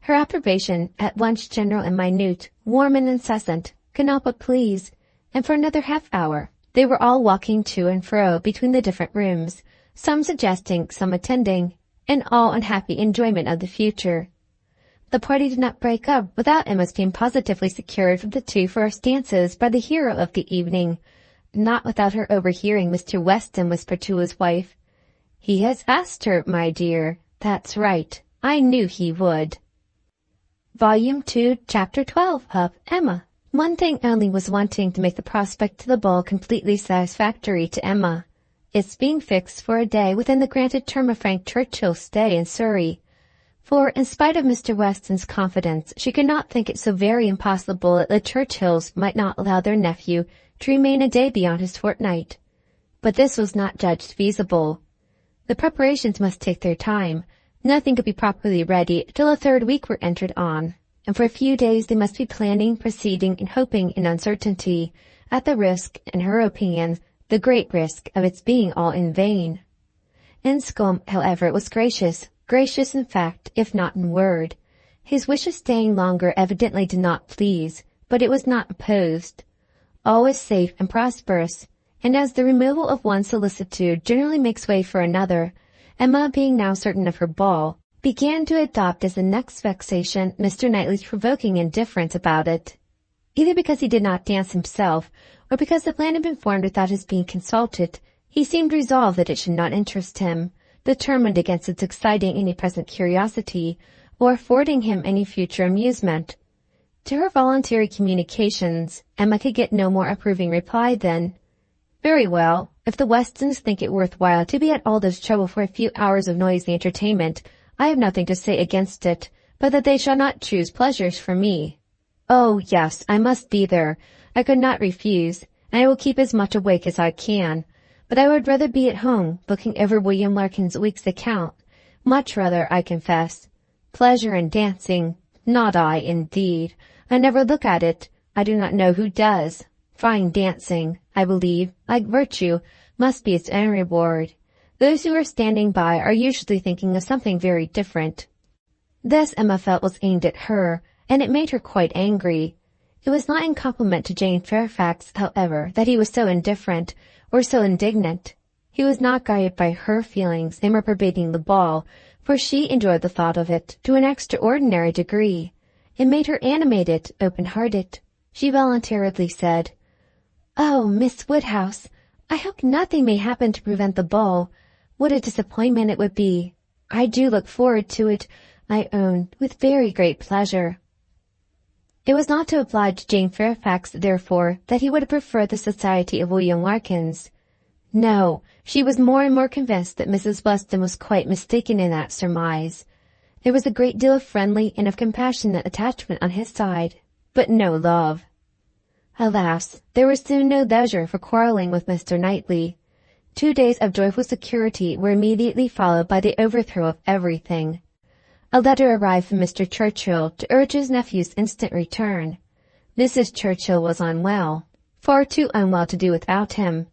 Her approbation, at once general and minute, warm and incessant, could not but please, and for another half-hour they were all walking to and fro between the different rooms, some suggesting, some attending, and all in happy enjoyment of the future. The party did not break up without Emma's being positively secured for the 2 first dances by the hero of the evening, not without her overhearing Mr. Weston whisper to his wife, "He has asked her, my dear. That's right. I knew he would." Volume 2, Chapter 12 of Emma. One thing only was wanting to make the prospect of the ball completely satisfactory to Emma. Its being fixed for a day within the granted term of Frank Churchill's stay in Surrey. For, in spite of Mr. Weston's confidence, she could not think it so very impossible that the Churchills might not allow their nephew to remain a day beyond his fortnight. But this was not judged feasible. The preparations must take their time. Nothing could be properly ready till the 3rd week were entered on, and for a few days they must be planning, proceeding, and hoping in uncertainty, at the risk, in her opinion, the great risk of its being all in vain. Enscombe, however, was gracious in fact, if not in word. His wish of staying longer evidently did not please, but it was not opposed. All was safe and prosperous, and as the removal of one solicitude generally makes way for another, Emma, being now certain of her ball, began to adopt as the next vexation Mr. Knightley's provoking indifference about it. Either because he did not dance himself, or because the plan had been formed without his being consulted, he seemed resolved that it should not interest him, determined against its exciting any present curiosity, or affording him any future amusement. To her voluntary communications, Emma could get no more approving reply than, "Very well. If the Westons think it worth while to be at all this trouble for a few hours of noisy entertainment, I have nothing to say against it, but that they shall not choose pleasures for me. Oh, yes, I must be there. I could not refuse, and I will keep as much awake as I can. But I would rather be at home, looking over William Larkin's week's account. Much rather, I confess. Pleasure in dancing? Not I, indeed. I never look at it. I do not know who does. Fine dancing, I believe, like virtue, must be its own reward. Those who are standing by are usually thinking of something very different." This Emma felt was aimed at her, and it made her quite angry. It was not in compliment to Jane Fairfax, however, that he was so indifferent, or so indignant. He was not guided by her feelings in reprobating the ball, for she enjoyed the thought of it to an extraordinary degree. It made her animated, open-hearted. She voluntarily said, "Oh, Miss Woodhouse, I hope nothing may happen to prevent the ball. What a disappointment it would be. I do look forward to it, I own, with very great pleasure. It was not to oblige Jane Fairfax, therefore, that he would have preferred the society of William Larkins. No, she was more and more convinced that Mrs. Weston was quite mistaken in that surmise. There was a great deal of friendly and of compassionate attachment on his side, but no love. Alas, there was soon no leisure for quarrelling with Mr. Knightley. 2 days of joyful security were immediately followed by the overthrow of everything. A letter arrived from Mr. Churchill to urge his nephew's instant return. Mrs. Churchill was unwell, far too unwell to do without him.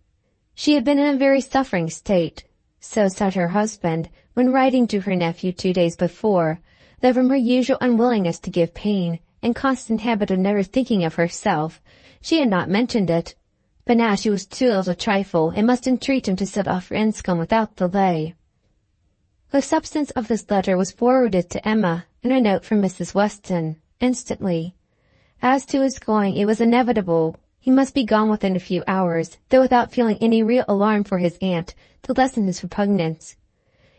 She had been in a very suffering state. So said her husband, when writing to her nephew 2 days before, though from her usual unwillingness to give pain, and constant habit of never thinking of herself, she had not mentioned it. But now she was too ill to trifle, and must entreat him to set off for Enscombe without delay. The substance of this letter was forwarded to Emma, in a note from Mrs. Weston, instantly. As to his going, it was inevitable. He must be gone within a few hours, though without feeling any real alarm for his aunt, to lessen his repugnance.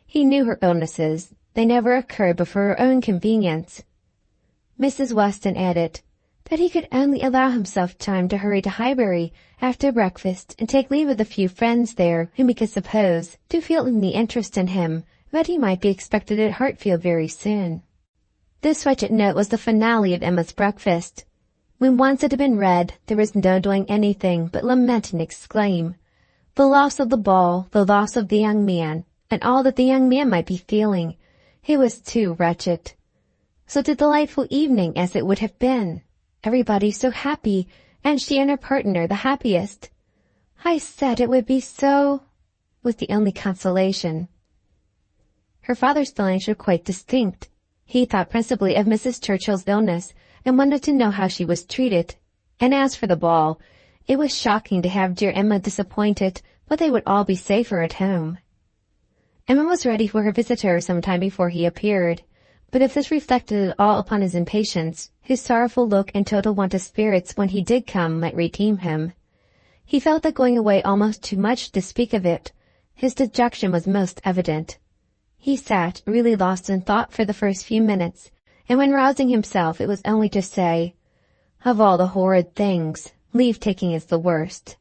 He knew her illnesses. They never occurred but for her own convenience. Mrs. Weston added that he could only allow himself time to hurry to Highbury after breakfast and take leave of the few friends there whom he could suppose to feel any interest in him, that he might be expected at Hartfield very soon. This wretched note was the finale of Emma's breakfast. When once it had been read, there was no doing anything but lament and exclaim. The loss of the ball, the loss of the young man, and all that the young man might be feeling. It was too wretched. Such a delightful evening as it would have been. Everybody so happy, and she and her partner the happiest. I said it would be so, was the only consolation. Her father's feelings were quite distinct. He thought principally of Mrs. Churchill's illness, and wanted to know how she was treated. And as for the ball, it was shocking to have dear Emma disappointed, but they would all be safer at home. Emma was ready for her visitor some time before he appeared, but if this reflected at all upon his impatience, his sorrowful look and total want of spirits when he did come might redeem him. He felt that going away almost too much to speak of it. His dejection was most evident. He sat, really lost in thought for the first few minutes, and when rousing himself it was only to say, "Of all the horrid things, leave-taking is the worst."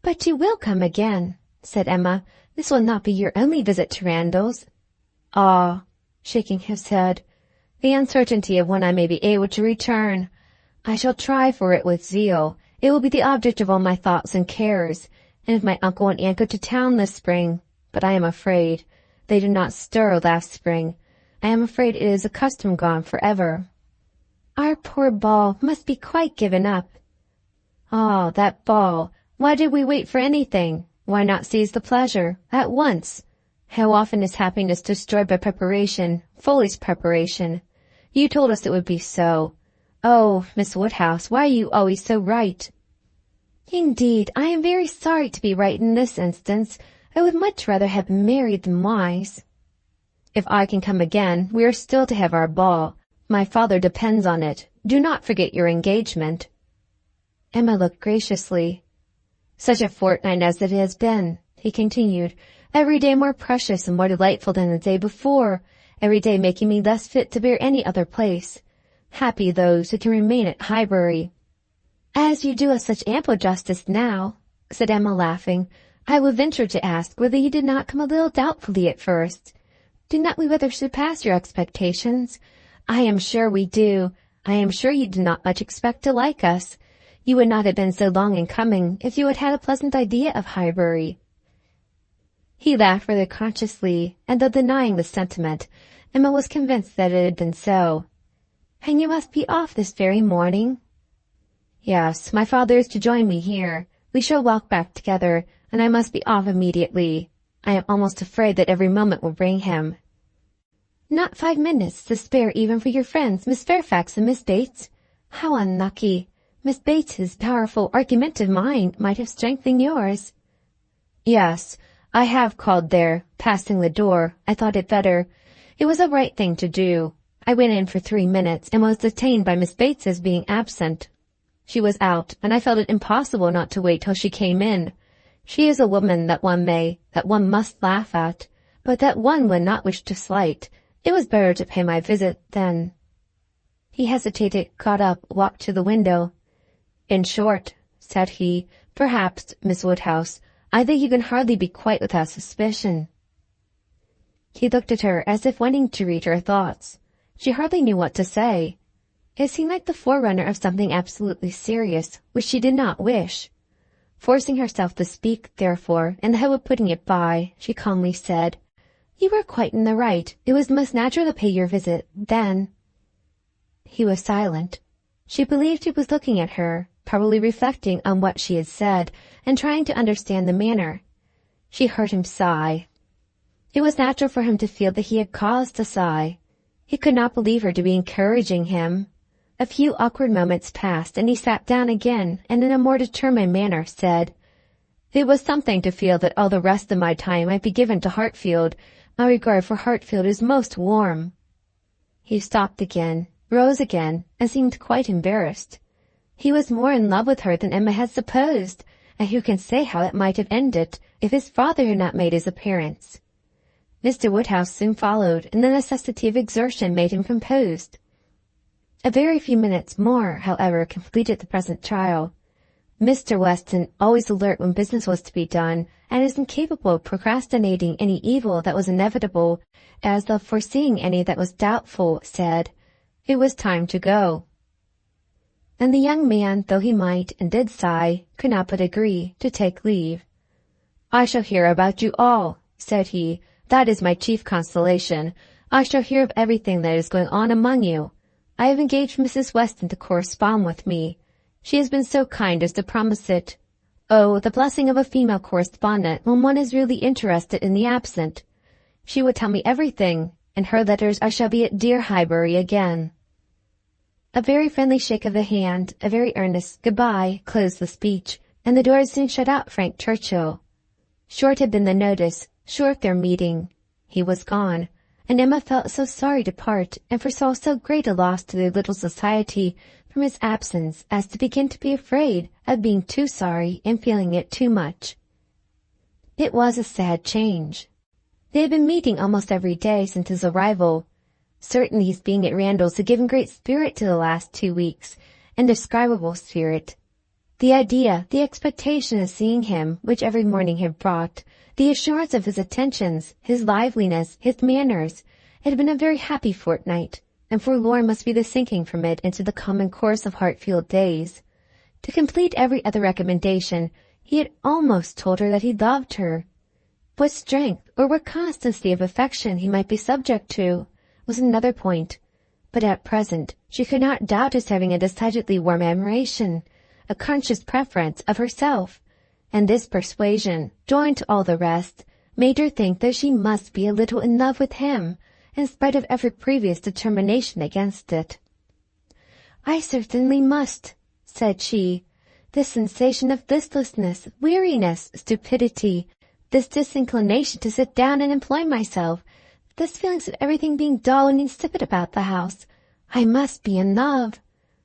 "But you will come again," said Emma. "This will not be your only visit to Randalls." "Ah," shaking his head, "the uncertainty of when I may be able to return. I shall try for it with zeal. It will be the object of all my thoughts and cares. And if my uncle and aunt go to town this spring, but I am afraid they did not stir last spring. I am afraid it is a custom gone forever. Our poor ball must be quite given up." "Ah, that ball! Why did we wait for anything? Why not seize the pleasure, at once? How often is happiness destroyed by preparation, foolish preparation? You told us it would be so. Oh, Miss Woodhouse, why are you always so right?" "Indeed, I am very sorry to be right in this instance. I would much rather have been married than wise." "If I can come again, we are still to have our ball. My father depends on it. Do not forget your engagement." Emma looked graciously. "Such a fortnight as it has been," he continued, "every day more precious and more delightful than the day before, every day making me less fit to bear any other place. Happy those who can remain at Highbury." "As you do us such ample justice now," said Emma, laughing, "I would venture to ask whether you did not come a little doubtfully at first. Did not we rather surpass your expectations? I am sure we do. I am sure you did not much expect to like us. You would not have been so long in coming if you had had a pleasant idea of Highbury." He laughed rather consciously, and though denying the sentiment, Emma was convinced that it had been so. "And you must be off this very morning?" "Yes, my father is to join me here. We shall walk back together, and I must be off immediately. I am almost afraid that every moment will bring him." "Not 5 minutes to spare even for your friends, Miss Fairfax and Miss Bates? How unlucky! Miss Bates's powerful, argumentative mind might have strengthened yours." "Yes, I have called there. Passing the door, I thought it better. It was a right thing to do. I went in for 3 minutes, and was detained by Miss Bates's being absent. She was out, and I felt it impossible not to wait till she came in. She is a woman that one must laugh at, but that one would not wish to slight. It was better to pay my visit than—" He hesitated, got up, walked to the window. "In short," said he, "perhaps, Miss Woodhouse, I think you can hardly be quite without suspicion." He looked at her as if wanting to read her thoughts. She hardly knew what to say. It seemed like the forerunner of something absolutely serious, which she did not wish. Forcing herself to speak, therefore, in the hope of putting it by, she calmly said, "You were quite in the right. It was most natural to pay your visit, then." He was silent. She believed he was looking at her, probably reflecting on what she had said, and trying to understand the manner. She heard him sigh. It was natural for him to feel that he had cause to sigh. He could not believe her to be encouraging him. A few awkward moments passed, and he sat down again, and in a more determined manner said, "It was something to feel that all the rest of my time might be given to Hartfield. My regard for Hartfield is most warm." He stopped again, rose again, and seemed quite embarrassed. He was more in love with her than Emma had supposed, and who can say how it might have ended if his father had not made his appearance? Mr. Woodhouse soon followed, and the necessity of exertion made him composed. A very few minutes more, however, completed the present trial. Mr. Weston, always alert when business was to be done, and as incapable of procrastinating any evil that was inevitable as of foreseeing any that was doubtful, said, it was time to go. And the young man, though he might and did sigh, could not but agree to take leave. "I shall hear about you all," said he. "That is my chief consolation. I shall hear of everything that is going on among you. I have engaged Mrs. Weston to correspond with me. She has been so kind as to promise it. Oh, the blessing of a female correspondent when one is really interested in the absent! She would tell me everything. In her letters I shall be at dear Highbury again." A very friendly shake of the hand, a very earnest "good-bye" closed the speech, and the door soon shut out Frank Churchill. Short had been the notice, short their meeting. He was gone, and Emma felt so sorry to part, and foresaw so great a loss to their little society from his absence as to begin to be afraid of being too sorry and feeling it too much. It was a sad change. They had been meeting almost every day since his arrival. Certainly his being at Randalls had given great spirit to the last 2 weeks, indescribable spirit. The idea, the expectation of seeing him, which every morning had brought, the assurance of his attentions, his liveliness, his manners, it had been a very happy fortnight, and forlorn must be the sinking from it into the common course of Hartfield days. To complete every other recommendation, he had almost told her that he loved her. What strength or what constancy of affection he might be subject to was another point, but at present she could not doubt his having a decidedly warm admiration, a conscious preference of herself, and this persuasion, joined to all the rest, made her think that she must be a little in love with him, in spite of every previous determination against it. "I certainly must," said she. "This sensation of listlessness, weariness, stupidity, this disinclination to sit down and employ myself, this feeling of everything being dull and insipid about the house. I must be in love.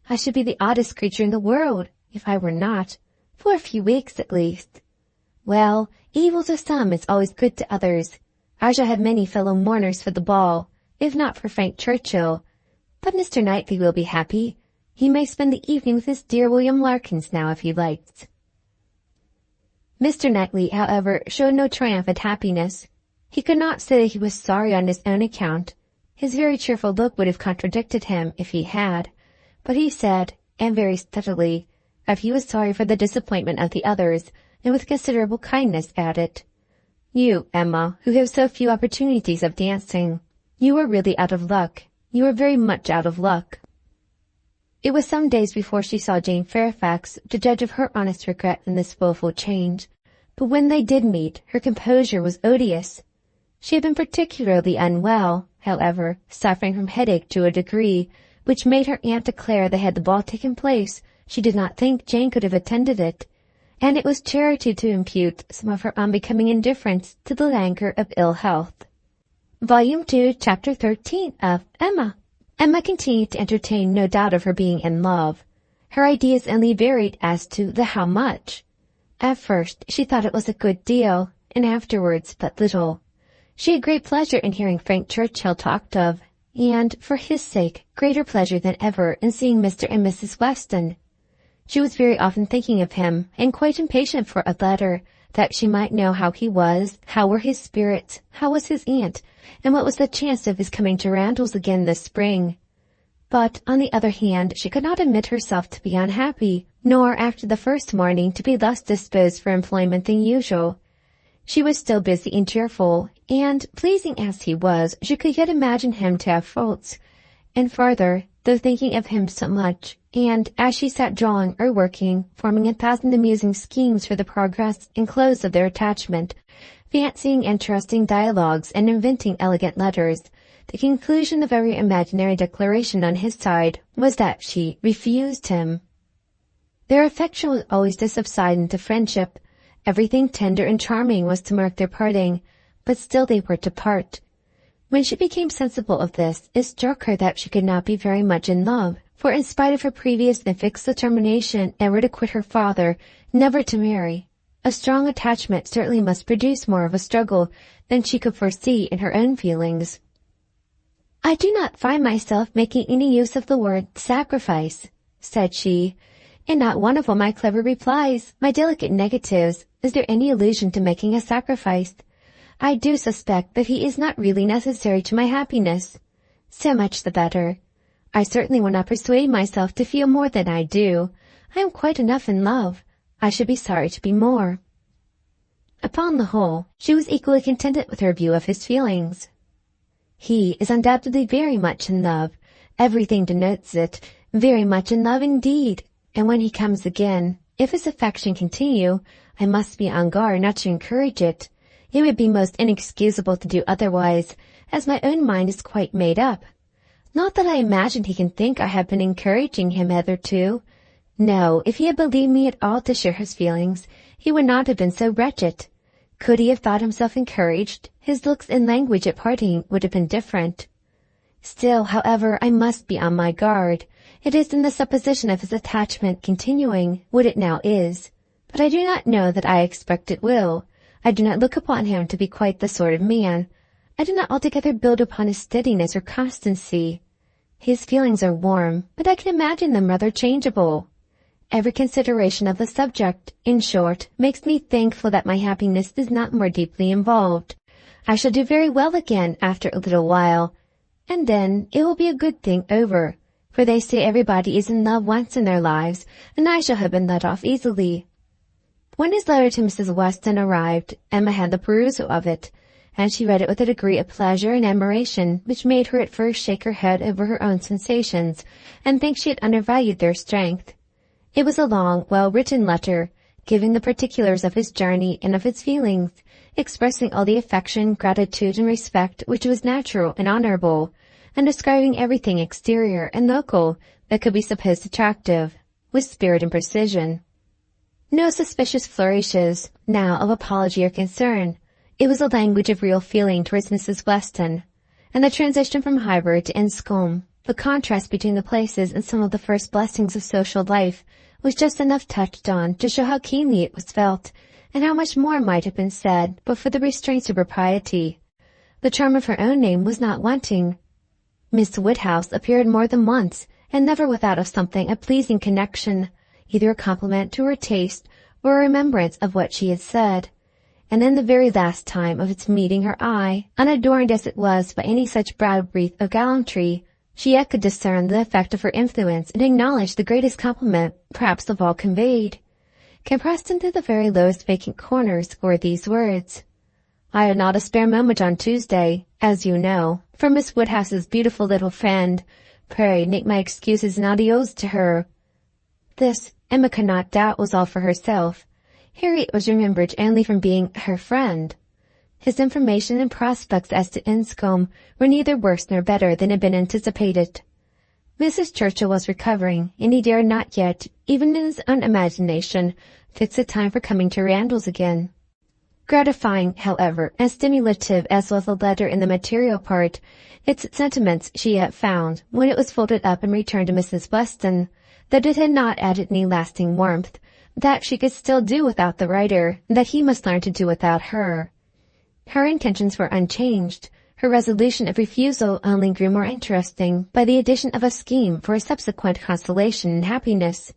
I should be the oddest creature in the world, if I were not, for a few weeks at least. Well, evil to some is always good to others. I shall have many fellow mourners for the ball, if not for Frank Churchill. But Mr. Knightley will be happy. He may spend the evening with his dear William Larkins now if he likes." Mr. Knightley, however, showed no triumphant happiness. He could not say that he was sorry on his own account. His very cheerful look would have contradicted him if he had. But he said, and very steadily, that he was sorry for the disappointment of the others, and with considerable kindness added, "You, Emma, who have so few opportunities of dancing, you are really out of luck. You are very much out of luck." It was some days before she saw Jane Fairfax, to judge of her honest regret in this woeful change, but when they did meet, her composure was odious. She had been particularly unwell, however, suffering from headache to a degree which made her aunt declare that had the ball taken place, she did not think Jane could have attended it, and it was charity to impute some of her unbecoming indifference to the languor of ill health. Volume 2, Chapter 13 of Emma. Emma continued to entertain no doubt of her being in love. Her ideas only varied as to the how much. At first she thought it was a good deal, and afterwards but little. She had great pleasure in hearing Frank Churchill talked of, and, for his sake, greater pleasure than ever in seeing Mr. and Mrs. Weston. She was very often thinking of him, and quite impatient for a letter, that she might know how he was, how were his spirits, how was his aunt, and what was the chance of his coming to Randalls again this spring. But, on the other hand, she could not admit herself to be unhappy, nor after the first morning to be less disposed for employment than usual. She was still busy and cheerful, and, pleasing as he was, she could yet imagine him to have faults. And farther, though thinking of him so much, and, as she sat drawing or working, forming 1,000 amusing schemes for the progress and close of their attachment, fancying interesting dialogues and inventing elegant letters, the conclusion of every imaginary declaration on his side was that she refused him. Their affection was always to subside into friendship. Everything tender and charming was to mark their parting, but still they were to part. When she became sensible of this, it struck her that she could not be very much in love, for in spite of her previous and fixed determination never to quit her father, never to marry, a strong attachment certainly must produce more of a struggle than she could foresee in her own feelings. "I do not find myself making any use of the word sacrifice," said she, "and not one of all my clever replies, my delicate negatives, is there any allusion to making a sacrifice. I do suspect that he is not really necessary to my happiness. So much the better. I certainly will not persuade myself to feel more than I do. I am quite enough in love. I should be sorry to be more." Upon the whole, she was equally contented with her view of his feelings. He is undoubtedly very much in love. Everything denotes it. Very much in love indeed. And when he comes again, if his affection continue, I must be on guard not to encourage it. It would be most inexcusable to do otherwise, as my own mind is quite made up. Not that I imagine he can think I have been encouraging him hitherto. No, if he had believed me at all to share his feelings, he would not have been so wretched. Could he have thought himself encouraged, his looks and language at parting would have been different. Still, however, I must be on my guard. It is in the supposition of his attachment continuing, what it now is. But I do not know that I expect it will. I do not look upon him to be quite the sort of man. I do not altogether build upon his steadiness or constancy. His feelings are warm, but I can imagine them rather changeable. Every consideration of the subject, in short, makes me thankful that my happiness is not more deeply involved. I shall do very well again after a little while, and then it will be a good thing over, for they say everybody is in love once in their lives, and I shall have been let off easily. When his letter to Mrs. Weston arrived, Emma had the perusal of it, and she read it with a degree of pleasure and admiration which made her at first shake her head over her own sensations, and think she had undervalued their strength. It was a long, well-written letter, giving the particulars of his journey and of his feelings, expressing all the affection, gratitude, and respect which was natural and honorable, and describing everything exterior and local that could be supposed attractive, with spirit and precision. No suspicious flourishes, now, of apology or concern. It was a language of real feeling towards Mrs. Weston, and the transition from Highbury to Enscombe, the contrast between the places and some of the first blessings of social life, was just enough touched on to show how keenly it was felt, and how much more might have been said but for the restraints of propriety. The charm of her own name was not wanting. Miss Woodhouse appeared more than once, and never without of something a pleasing connection, either a compliment to her taste or a remembrance of what she had said. And then the very last time of its meeting her eye, unadorned as it was by any such broad wreath of gallantry, she yet could discern the effect of her influence and acknowledge the greatest compliment, perhaps of all conveyed. Compressed into the very lowest vacant corners were these words: "I had not a spare moment on Tuesday, as you know, for Miss Woodhouse's beautiful little friend. Pray make my excuses and adieux to her." This, Emma could not doubt, was all for herself. Harriet was remembered only from being her friend. His information and prospects as to Enscombe were neither worse nor better than had been anticipated. Mrs. Churchill was recovering, and he dared not yet, even in his own imagination, fix a time for coming to Randalls again. Gratifying, however, and stimulative as was the letter in the material part, its sentiments she yet found, when it was folded up and returned to Mrs. Weston, that it had not added any lasting warmth, that she could still do without the writer, and that he must learn to do without her. Her intentions were unchanged. Her resolution of refusal only grew more interesting by the addition of a scheme for a subsequent consolation and happiness.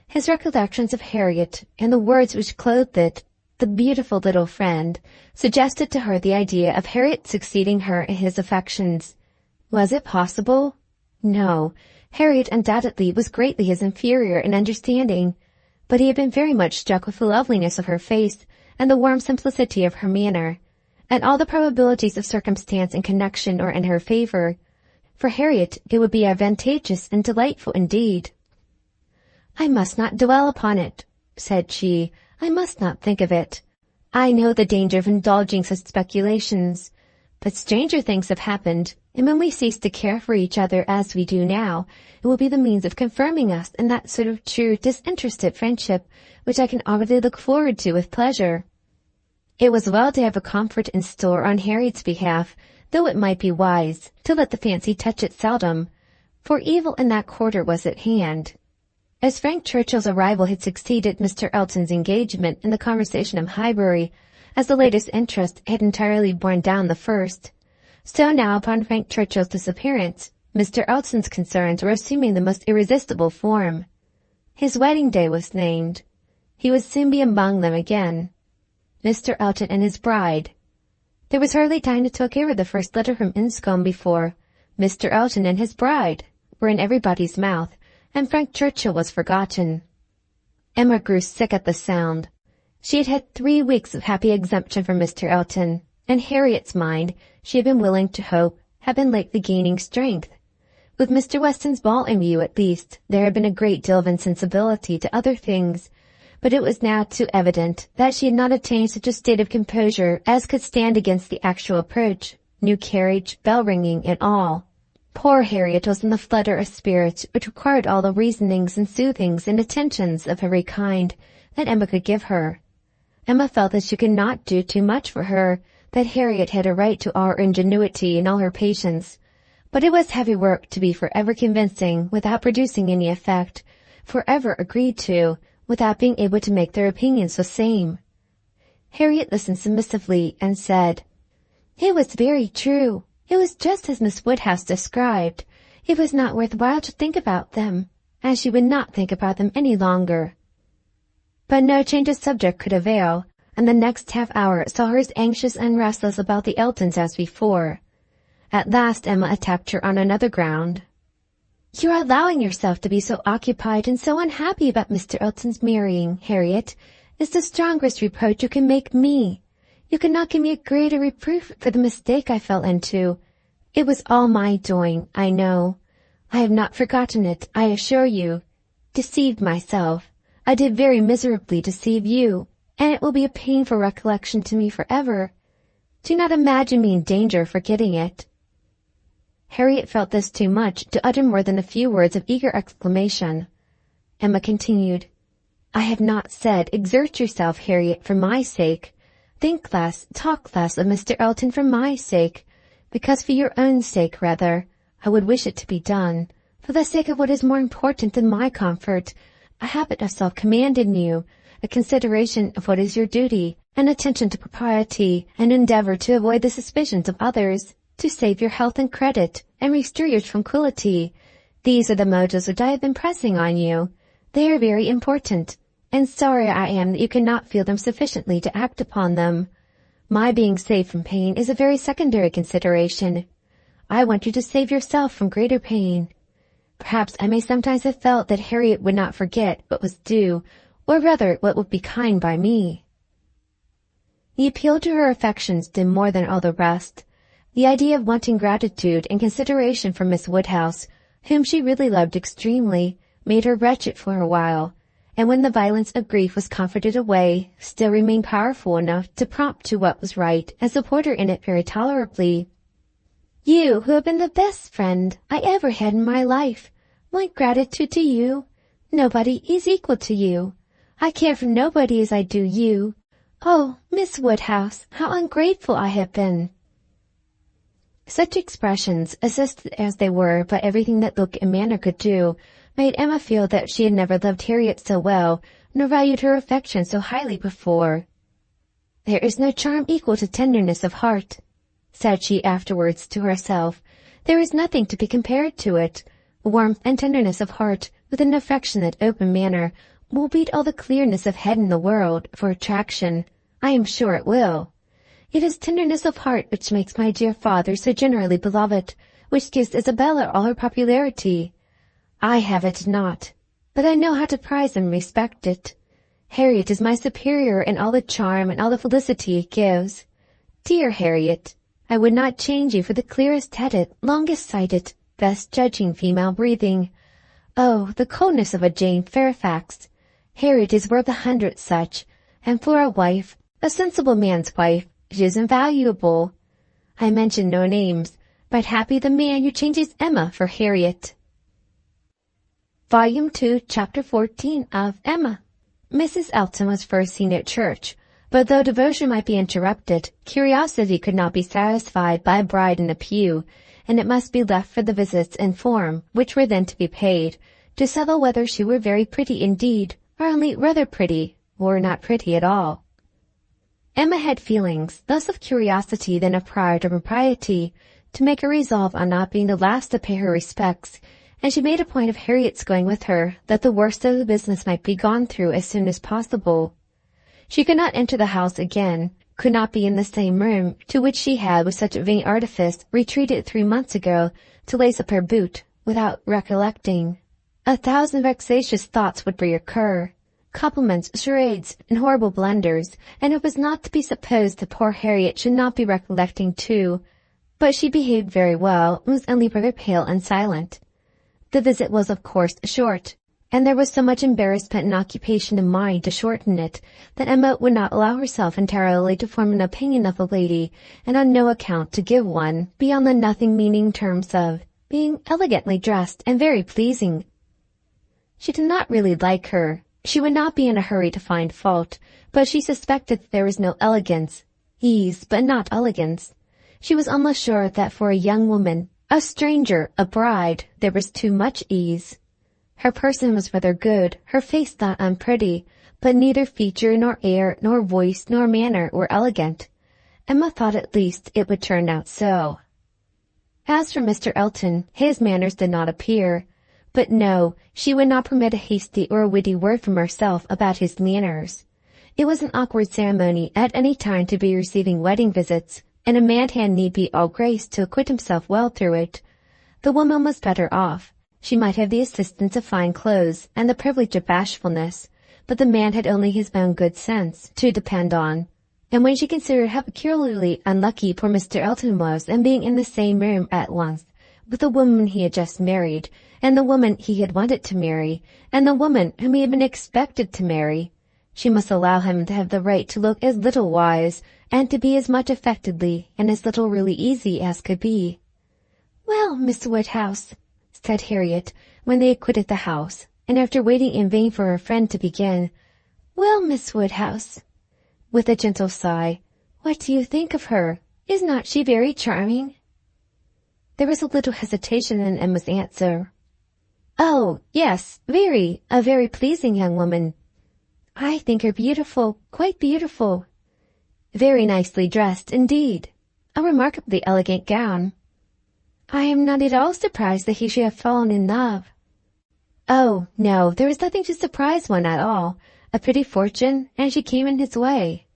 His recollections of Harriet, and the words which clothed it, the beautiful little friend, suggested to her the idea of Harriet succeeding her in his affections. Was it possible? No. Harriet undoubtedly was greatly his inferior in understanding, but he had been very much struck with the loveliness of her face and the warm simplicity of her manner, and all the probabilities of circumstance and connection are in her favor. For Harriet it would be advantageous and delightful indeed. "I must not dwell upon it," said she. "I must not think of it. I know the danger of indulging such speculations. But stranger things have happened, and when we cease to care for each other as we do now, it will be the means of confirming us in that sort of true, disinterested friendship which I can already look forward to with pleasure." It was well to have a comfort in store on Harriet's behalf, though it might be wise to let the fancy touch it seldom, for evil in that quarter was at hand. As Frank Churchill's arrival had succeeded Mr. Elton's engagement in the conversation of Highbury, as the latest interest had entirely borne down the first, so now upon Frank Churchill's disappearance, Mr. Elton's concerns were assuming the most irresistible form. His wedding day was named. He would soon be among them again. Mr. Elton and his bride. There was hardly time to talk over the first letter from Enscombe before Mr. Elton and his bride were in everybody's mouth, and Frank Churchill was forgotten. Emma grew sick at the sound. She had had 3 weeks of happy exemption from Mr. Elton, and Harriet's mind, she had been willing to hope, had been lately gaining strength. With Mr. Weston's ball in view at least, there had been a great deal of insensibility to other things, but it was now too evident that she had not attained such a state of composure as could stand against the actual approach, new carriage, bell-ringing, and all. Poor Harriet was in the flutter of spirits which required all the reasonings and soothings and attentions of every kind that Emma could give her. Emma felt that she could not do too much for her, that Harriet had a right to all her ingenuity and all her patience, but it was heavy work to be forever convincing without producing any effect, forever agreed to, without being able to make their opinions the same. Harriet listened submissively and said, "It was very true. It was just as Miss Woodhouse described. It was not worth while to think about them, and she would not think about them any longer." But no change of subject could avail, and the next half-hour saw her as anxious and restless about the Eltons as before. At last Emma attacked her on another ground. "You are allowing yourself to be so occupied and so unhappy about Mr. Elton's marrying, Harriet, is the strongest reproach you can make me. You cannot give me a greater reproof for the mistake I fell into. It was all my doing, I know. I have not forgotten it, I assure you. Deceived myself. I did very miserably deceive you, and it will be a painful recollection to me forever. Do not imagine me in danger of forgetting it." Harriet felt this too much to utter more than a few words of eager exclamation. Emma continued, "I have not said exert yourself, Harriet, for my sake. Think less, talk less of Mr. Elton for my sake, because for your own sake, rather, I would wish it to be done. For the sake of what is more important than my comfort, a habit of self-command in you, a consideration of what is your duty, an attention to propriety, an endeavor to avoid the suspicions of others, to save your health and credit, and restore your tranquillity. These are the motives which I have been pressing on you. They are very important, and sorry I am that you cannot feel them sufficiently to act upon them. My being saved from pain is a very secondary consideration. I want you to save yourself from greater pain. Perhaps I may sometimes have felt that Harriet would not forget what was due, or rather what would be kind by me." The appeal to her affections did more than all the rest. The idea of wanting gratitude and consideration from Miss Woodhouse, whom she really loved extremely, made her wretched for a while, and when the violence of grief was comforted away, still remained powerful enough to prompt to what was right and support her in it very tolerably. "You, who have been the best friend I ever had in my life, my gratitude to you, nobody is equal to you. I care for nobody as I do you. Oh, Miss Woodhouse, how ungrateful I have been." Such expressions, assisted as they were by everything that look and manner could do, made Emma feel that she had never loved Harriet so well, nor valued her affection so highly before. "There is no charm equal to tenderness of heart," said she afterwards to herself. "There is nothing to be compared to it. Warmth and tenderness of heart, with an affectionate, open manner, will beat all the clearness of head in the world for attraction. I am sure it will. It is tenderness of heart which makes my dear father so generally beloved, which gives Isabella all her popularity. I have it not, but I know how to prize and respect it. Harriet is my superior in all the charm and all the felicity it gives. Dear Harriet, I would not change you for the clearest-headed, longest-sighted, best-judging female breathing. Oh, the coldness of a Jane Fairfax! Harriet is worth 100 such, and for a wife, a sensible man's wife, she is invaluable. I mention no names, but happy the man who changes Emma for Harriet." Volume 2, Chapter 14 of Emma. Mrs. Elton was first seen at church, but though devotion might be interrupted, curiosity could not be satisfied by a bride in a pew, and it must be left for the visits in form, which were then to be paid, to settle whether she were very pretty indeed, or only rather pretty, or not pretty at all. Emma had feelings, less of curiosity than of pride or propriety, to make a resolve on not being the last to pay her respects, and she made a point of Harriet's going with her, that the worst of the business might be gone through as soon as possible. She could not enter the house again, could not be in the same room to which she had with such vain artifice retreated 3 months ago to lace up her boot, without recollecting. 1,000 vexatious thoughts would reoccur, compliments, charades, and horrible blunders, and it was not to be supposed that poor Harriet should not be recollecting too. But she behaved very well, and was only rather pale and silent. The visit was of course short, and there was so much embarrassment and occupation of mind to shorten it, that Emma would not allow herself entirely to form an opinion of the lady, and on no account to give one, beyond the nothing-meaning terms of being elegantly dressed and very pleasing. She did not really like her. She would not be in a hurry to find fault, but she suspected that there was no elegance, ease, but not elegance. She was almost sure that for a young woman, a stranger, a bride, there was too much ease. Her person was rather good, her face not unpretty, but neither feature nor air nor voice nor manner were elegant. Emma thought at least it would turn out so. As for Mr. Elton, his manners did not appear. But no, she would not permit a hasty or a witty word from herself about his manners. It was an awkward ceremony at any time to be receiving wedding visits, and a mad hand need be all grace to acquit himself well through it. The woman was better off. She might have the assistance of fine clothes and the privilege of bashfulness, but the man had only his own good sense to depend on. And when she considered how peculiarly unlucky poor Mr. Elton was in being in the same room at once with the woman he had just married, and the woman he had wanted to marry, and the woman whom he had been expected to marry, she must allow him to have the right to look as little wise, and to be as much affectedly and as little really easy as could be. "Well, Miss Woodhouse," said Harriet, when they had quitted the house, and after waiting in vain for her friend to begin, "Well, Miss Woodhouse," with a gentle sigh, "what do you think of her? Is not she very charming?" There was a little hesitation in Emma's answer. "Oh, yes, very, a very pleasing young woman. I think her beautiful, quite beautiful. Very nicely dressed, indeed. A remarkably elegant gown. I am not at all surprised that he should have fallen in love." "Oh, no, there is nothing to surprise one at all. A pretty fortune, and she came in his way."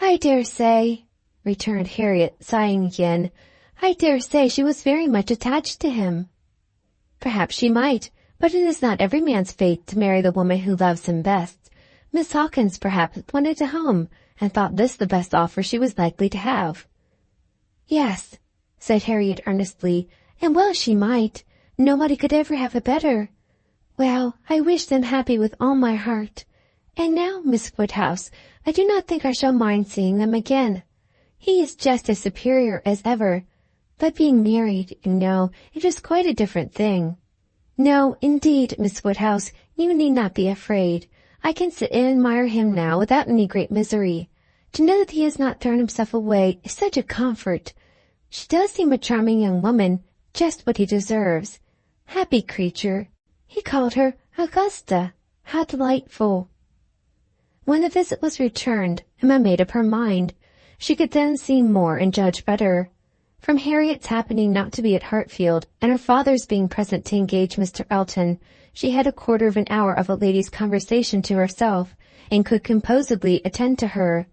"I dare say," returned Harriet, sighing again, "I dare say she was very much attached to him." "Perhaps she might, but it is not every man's fate to marry the woman who loves him best. Miss Hawkins perhaps wanted a home, and thought this the best offer she was likely to have." "Yes," said Harriet earnestly, "and well she might. Nobody could ever have a better. Well, I wish them happy with all my heart. And now, Miss Woodhouse, I do not think I shall mind seeing them again. He is just as superior as ever. But being married, you know, it is quite a different thing. No, indeed, Miss Woodhouse, you need not be afraid. I can sit and admire him now without any great misery. To know that he has not thrown himself away is such a comfort. She does seem a charming young woman, just what he deserves. Happy creature! He called her Augusta. How delightful! When the visit was returned, Emma made up her mind. She could then see more and judge better. From Harriet's happening not to be at Hartfield, and her father's being present to engage Mr. Elton, she had a quarter of an hour of a lady's conversation to herself, and could composedly attend to her.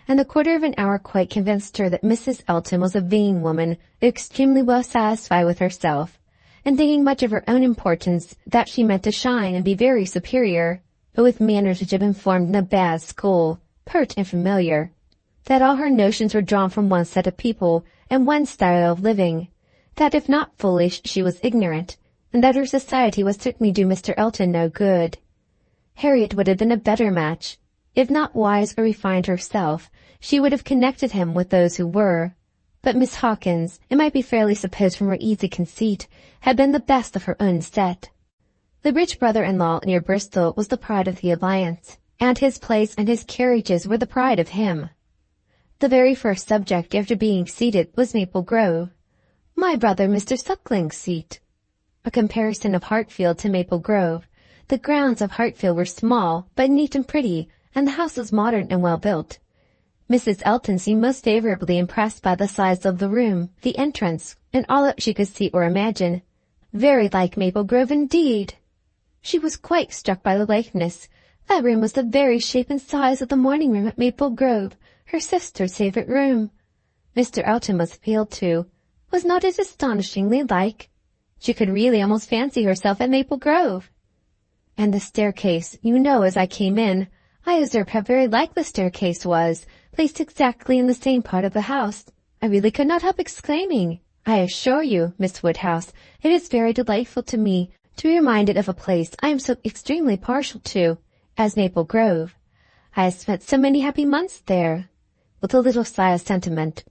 And the quarter of an hour quite convinced her that Mrs. Elton was a vain woman, extremely well satisfied with herself, and thinking much of her own importance, that she meant to shine and be very superior, but with manners which had been formed in a bad school, pert and familiar, that all her notions were drawn from one set of people and one style of living, that if not foolish she was ignorant, and that her society would certainly do Mr. Elton no good. Harriet would have been a better match. If not wise or refined herself, she would have connected him with those who were. But Miss Hawkins, it might be fairly supposed from her easy conceit, had been the best of her own set. The rich brother-in-law near Bristol was the pride of the alliance, and his place and his carriages were the pride of him. The very first subject after being seated was Maple Grove. My brother Mr. Suckling's seat. A comparison of Hartfield to Maple Grove. The grounds of Hartfield were small, but neat and pretty, and the house was modern and well built. Mrs. Elton seemed most favourably impressed by the size of the room, the entrance, and all that she could see or imagine. Very like Maple Grove indeed. She was quite struck by the likeness. That room was the very shape and size of the morning room at Maple Grove, her sister's favourite room. Mr. Elton was appealed to. Was not it astonishingly like? She could really almost fancy herself at Maple Grove. And the staircase, you know, as I came in, I observed how very like the staircase was, placed exactly in the same part of the house. I really could not help exclaiming, I assure you, Miss Woodhouse, it is very delightful to me to be reminded of a place I am so extremely partial to, as Maple Grove. I have spent so many happy months there. With a little sigh of sentiment.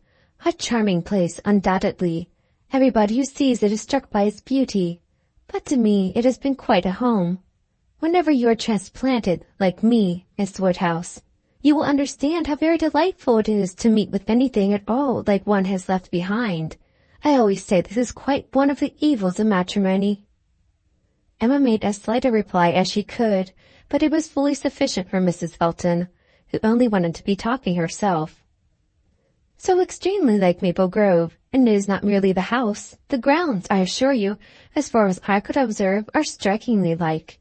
A charming place, undoubtedly. Everybody who sees it is struck by its beauty. But to me it has been quite a home. Whenever you are transplanted, like me, Miss Woodhouse, you will understand how very delightful it is to meet with anything at all like one has left behind. I always say this is quite one of the evils of matrimony. Emma made as slight a reply as she could, but it was fully sufficient for Mrs. Elton, who only wanted to be talking herself. So extremely like Maple Grove, and it is not merely the house. The grounds, I assure you, as far as I could observe, are strikingly like.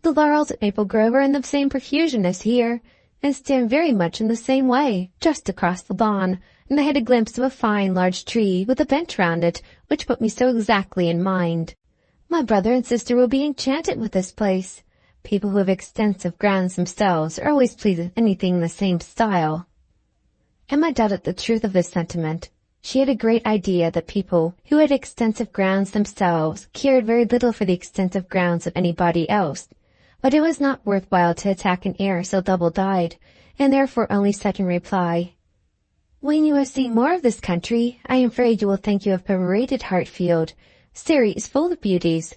The laurels at Maple Grove are in the same profusion as here, and stand very much in the same way, just across the lawn, and I had a glimpse of a fine large tree with a bench round it, which put me so exactly in mind. My brother and sister will be enchanted with this place. People who have extensive grounds themselves are always pleased with anything in the same style. Emma doubted the truth of this sentiment. She had a great idea that people who had extensive grounds themselves cared very little for the extensive grounds of anybody else, but it was not worth while to attack an heir so double-dyed, and therefore only said in reply, When you have seen more of this country, I am afraid you will think you have overrated Hartfield. Surrey is full of beauties.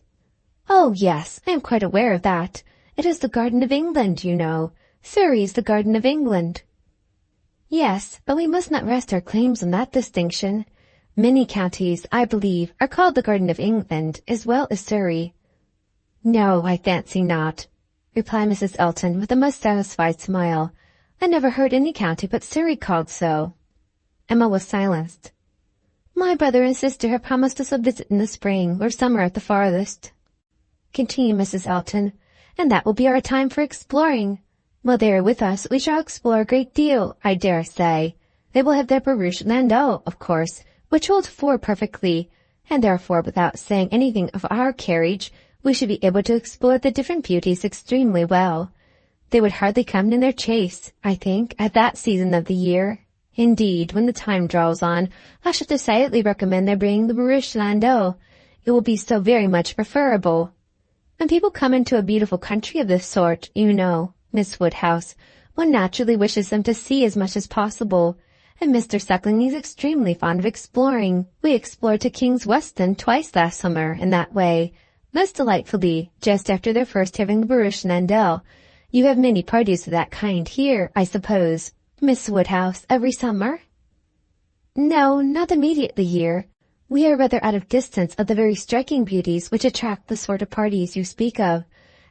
Oh, yes, I am quite aware of that. It is the Garden of England, you know. Surrey is the Garden of England. Yes, but we must not rest our claims on that distinction. Many counties, I believe, are called the Garden of England, as well as Surrey. No, I fancy not, replied Mrs. Elton with a most satisfied smile. I never heard any county but Surrey called so. Emma was silenced. My brother and sister have promised us a visit in the spring or summer at the farthest, continued Mrs. Elton, and that will be our time for exploring. While they are with us, we shall explore a great deal, I dare say. They will have their barouche landau, of course, which holds four perfectly, and therefore, without saying anything of our carriage, we should be able to explore the different beauties extremely well. They would hardly come in their chaise, I think, at that season of the year. Indeed, when the time draws on, I should decidedly recommend their bringing the barouche landau. It will be so very much preferable. When people come into a beautiful country of this sort, you know, Miss Woodhouse, one naturally wishes them to see as much as possible, and Mr. Suckling is extremely fond of exploring. We explored to King's Weston twice last summer in that way, most delightfully, just after their first having the barouche landau. You have many parties of that kind here, I suppose, Miss Woodhouse, every summer? No, not immediately here. We are rather out of distance of the very striking beauties which attract the sort of parties you speak of,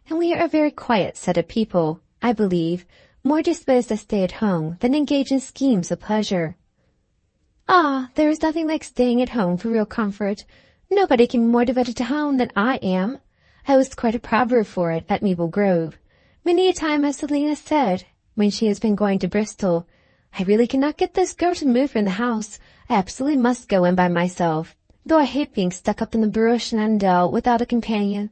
and we are a very quiet set of people, I believe. more disposed to stay at home than engage in schemes of pleasure. Ah, there is nothing like staying at home for real comfort. Nobody can be more devoted to home than I am. I was quite a proverb for it at Maple Grove. Many a time has Selina said, when she has been going to Bristol, I really cannot get this girl to move from the house. I absolutely must go in by myself, though I hate being stuck up in the barouche landau without a companion.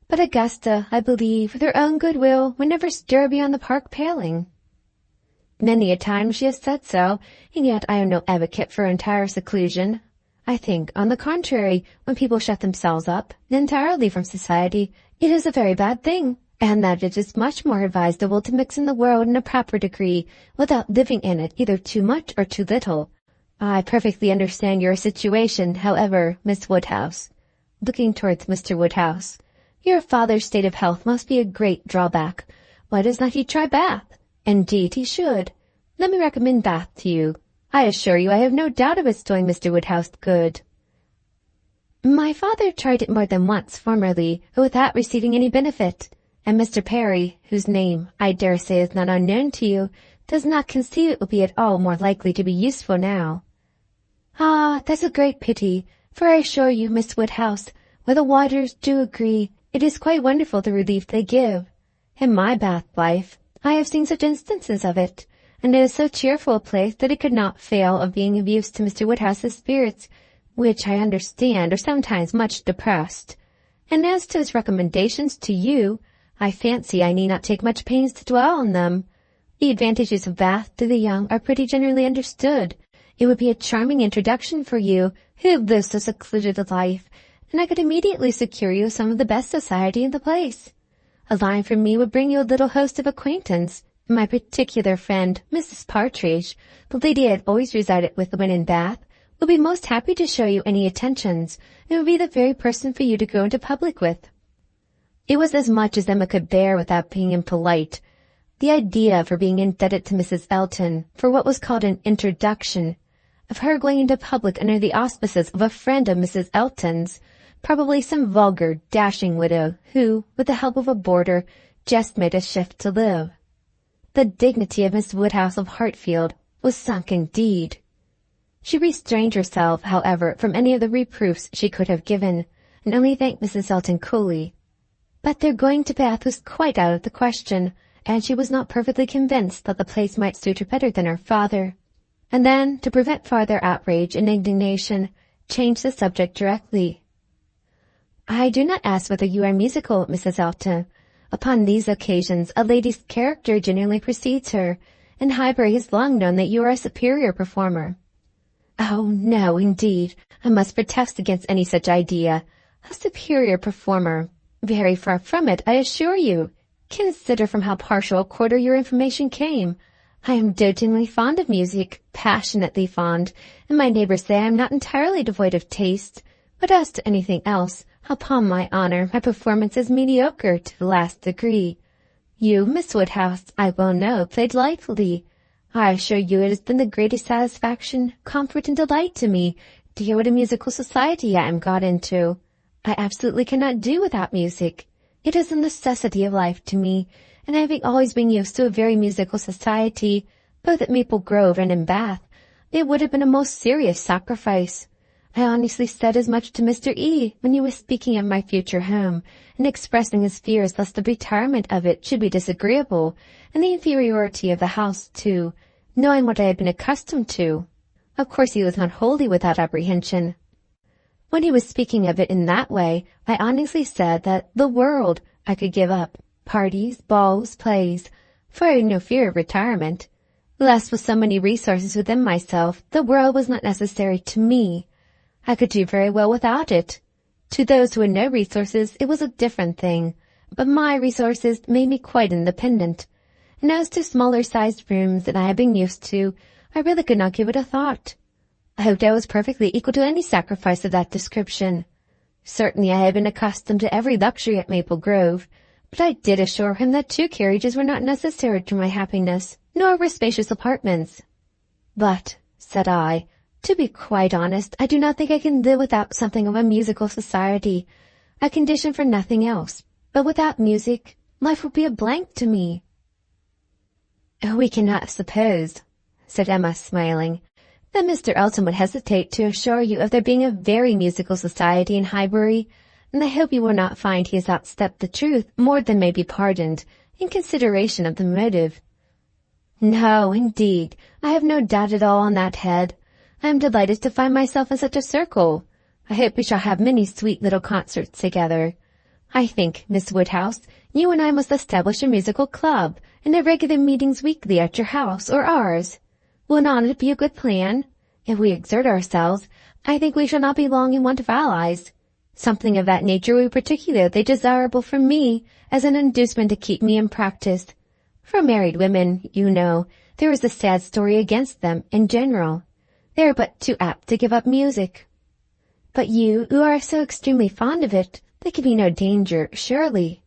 But Augusta, I believe, with her own goodwill, would never stir beyond the park paling. Many a time she has said so, and yet I am no advocate for entire seclusion. I think, on the contrary, when people shut themselves up entirely from society, it is a very bad thing, and that it is much more advisable to mix in the world in a proper degree, without living in it either too much or too little. I perfectly understand your situation, however, Miss Woodhouse. Looking towards Mr. Woodhouse. Your father's state of health must be a great drawback. Why does not he try Bath? Indeed he should. Let me recommend Bath to you. I assure you I have no doubt of its doing Mr. Woodhouse good. My father tried it more than once formerly, but without receiving any benefit, and Mr. Perry, whose name, I dare say, is not unknown to you, does not conceive it will be at all more likely to be useful now. Ah, that's a great pity, for I assure you, Miss Woodhouse, where the waters do agree, it is quite wonderful the relief they give. In my Bath life, I have seen such instances of it, and it is so cheerful a place that it could not fail of being of use to Mr. Woodhouse's spirits, which I understand are sometimes much depressed. And as to his recommendations to you, I fancy I need not take much pains to dwell on them. The advantages of Bath to the young are pretty generally understood. It would be a charming introduction for you, who live so secluded a life, and I could immediately secure you some of the best society in the place. A line from me would bring you a little host of acquaintance. My particular friend, Mrs. Partridge, the lady I had always resided with when in Bath, will be most happy to show you any attentions, and would be the very person for you to go into public with. It was as much as Emma could bear without being impolite. The idea of her being indebted to Mrs. Elton for what was called an introduction, of her going into public under the auspices of a friend of Mrs. Elton's, probably some vulgar, dashing widow who, with the help of a boarder, just made a shift to live. The dignity of Miss Woodhouse of Hartfield was sunk indeed. She restrained herself, however, from any of the reproofs she could have given, and only thanked Mrs. Elton coolly. But their going to Bath was quite out of the question, and she was not perfectly convinced that the place might suit her better than her father. And then, to prevent farther outrage and indignation, changed the subject directly. I do not ask whether you are musical, Mrs. Elton. Upon these occasions a lady's character generally precedes her, and Highbury has long known that you are a superior performer. Oh, no, indeed. I must protest against any such idea. A superior performer. Very far from it, I assure you. Consider from how partial a quarter your information came. I am dotingly fond of music, passionately fond, and my neighbors say I am not entirely devoid of taste. But as to anything else, upon my honor, my performance is mediocre to the last degree. You, Miss Woodhouse, I well know, played delightfully. I assure you it has been the greatest satisfaction, comfort, and delight to me to hear what a musical society I am got into. I absolutely cannot do without music. It is a necessity of life to me, and having always been used to a very musical society, both at Maple Grove and in Bath, it would have been a most serious sacrifice. I honestly said as much to Mr. E. when he was speaking of my future home, and expressing his fears lest the retirement of it should be disagreeable, and the inferiority of the house, too, knowing what I had been accustomed to. Of course he was not wholly without apprehension. When he was speaking of it in that way, I honestly said that the world I could give up, parties, balls, plays, for I had no fear of retirement. Lest with so many resources within myself, the world was not necessary to me. I could do very well without it. To those who had no resources, it was a different thing, but my resources made me quite independent. And as to smaller-sized rooms than I had been used to, I really could not give it a thought. I hoped I was perfectly equal to any sacrifice of that description. Certainly I had been accustomed to every luxury at Maple Grove, but I did assure him that 2 carriages were not necessary to my happiness, nor were spacious apartments. But, said I, to be quite honest, I do not think I can live without something of a musical society. I condition for nothing else, but without music, life would be a blank to me. We cannot suppose, said Emma, smiling, that Mr. Elton would hesitate to assure you of there being a very musical society in Highbury, and I hope you will not find he has outstepped the truth more than may be pardoned, in consideration of the motive. No, indeed, I have no doubt at all on that head. I am delighted to find myself in such a circle. I hope we shall have many sweet little concerts together. I think, Miss Woodhouse, you and I must establish a musical club, and have regular meetings weekly at your house or ours. Will not it be a good plan? If we exert ourselves, I think we shall not be long in want of allies. Something of that nature would be particularly desirable for me, as an inducement to keep me in practice. For married women, you know, there is a sad story against them in general. They are but too apt to give up music. But you, who are so extremely fond of it, there can be no danger, surely.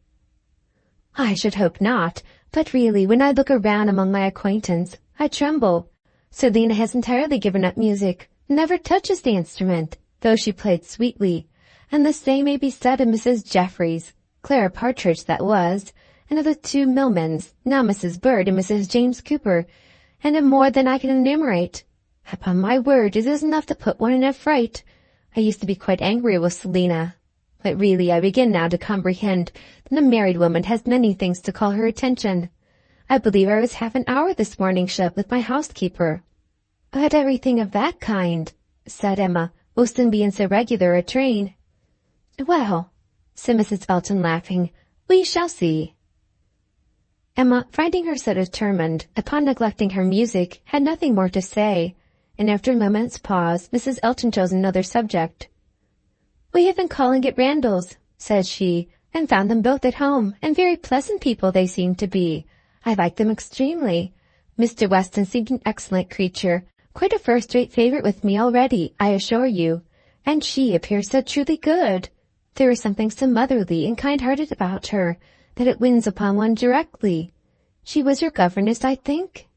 I should hope not, but really, when I look around among my acquaintance, I tremble. Selina has entirely given up music, never touches the instrument, though she played sweetly, and the same may be said of Mrs. Jeffreys, Clara Partridge that was, and of the two Millmans, now Mrs. Bird and Mrs. James Cooper, and of more than I can enumerate. Upon my word, it is enough to put one in a fright. I used to be quite angry with Selina, but really I begin now to comprehend that a married woman has many things to call her attention. I believe I was half an hour this morning shut with my housekeeper. But everything of that kind, said Emma, will soon be in so regular a train. Well, said Mrs. Elton, laughing, we shall see. Emma, finding her so determined upon neglecting her music, had nothing more to say, and after a moment's pause, Mrs. Elton chose another subject. We have been calling at Randall's, said she, and found them both at home, and very pleasant people they seem to be. I like them extremely. Mr. Weston seemed an excellent creature, quite a first-rate favourite with me already, I assure you, and she appears so truly good. There is something so motherly and kind-hearted about her, that it wins upon one directly. She was your governess, I think?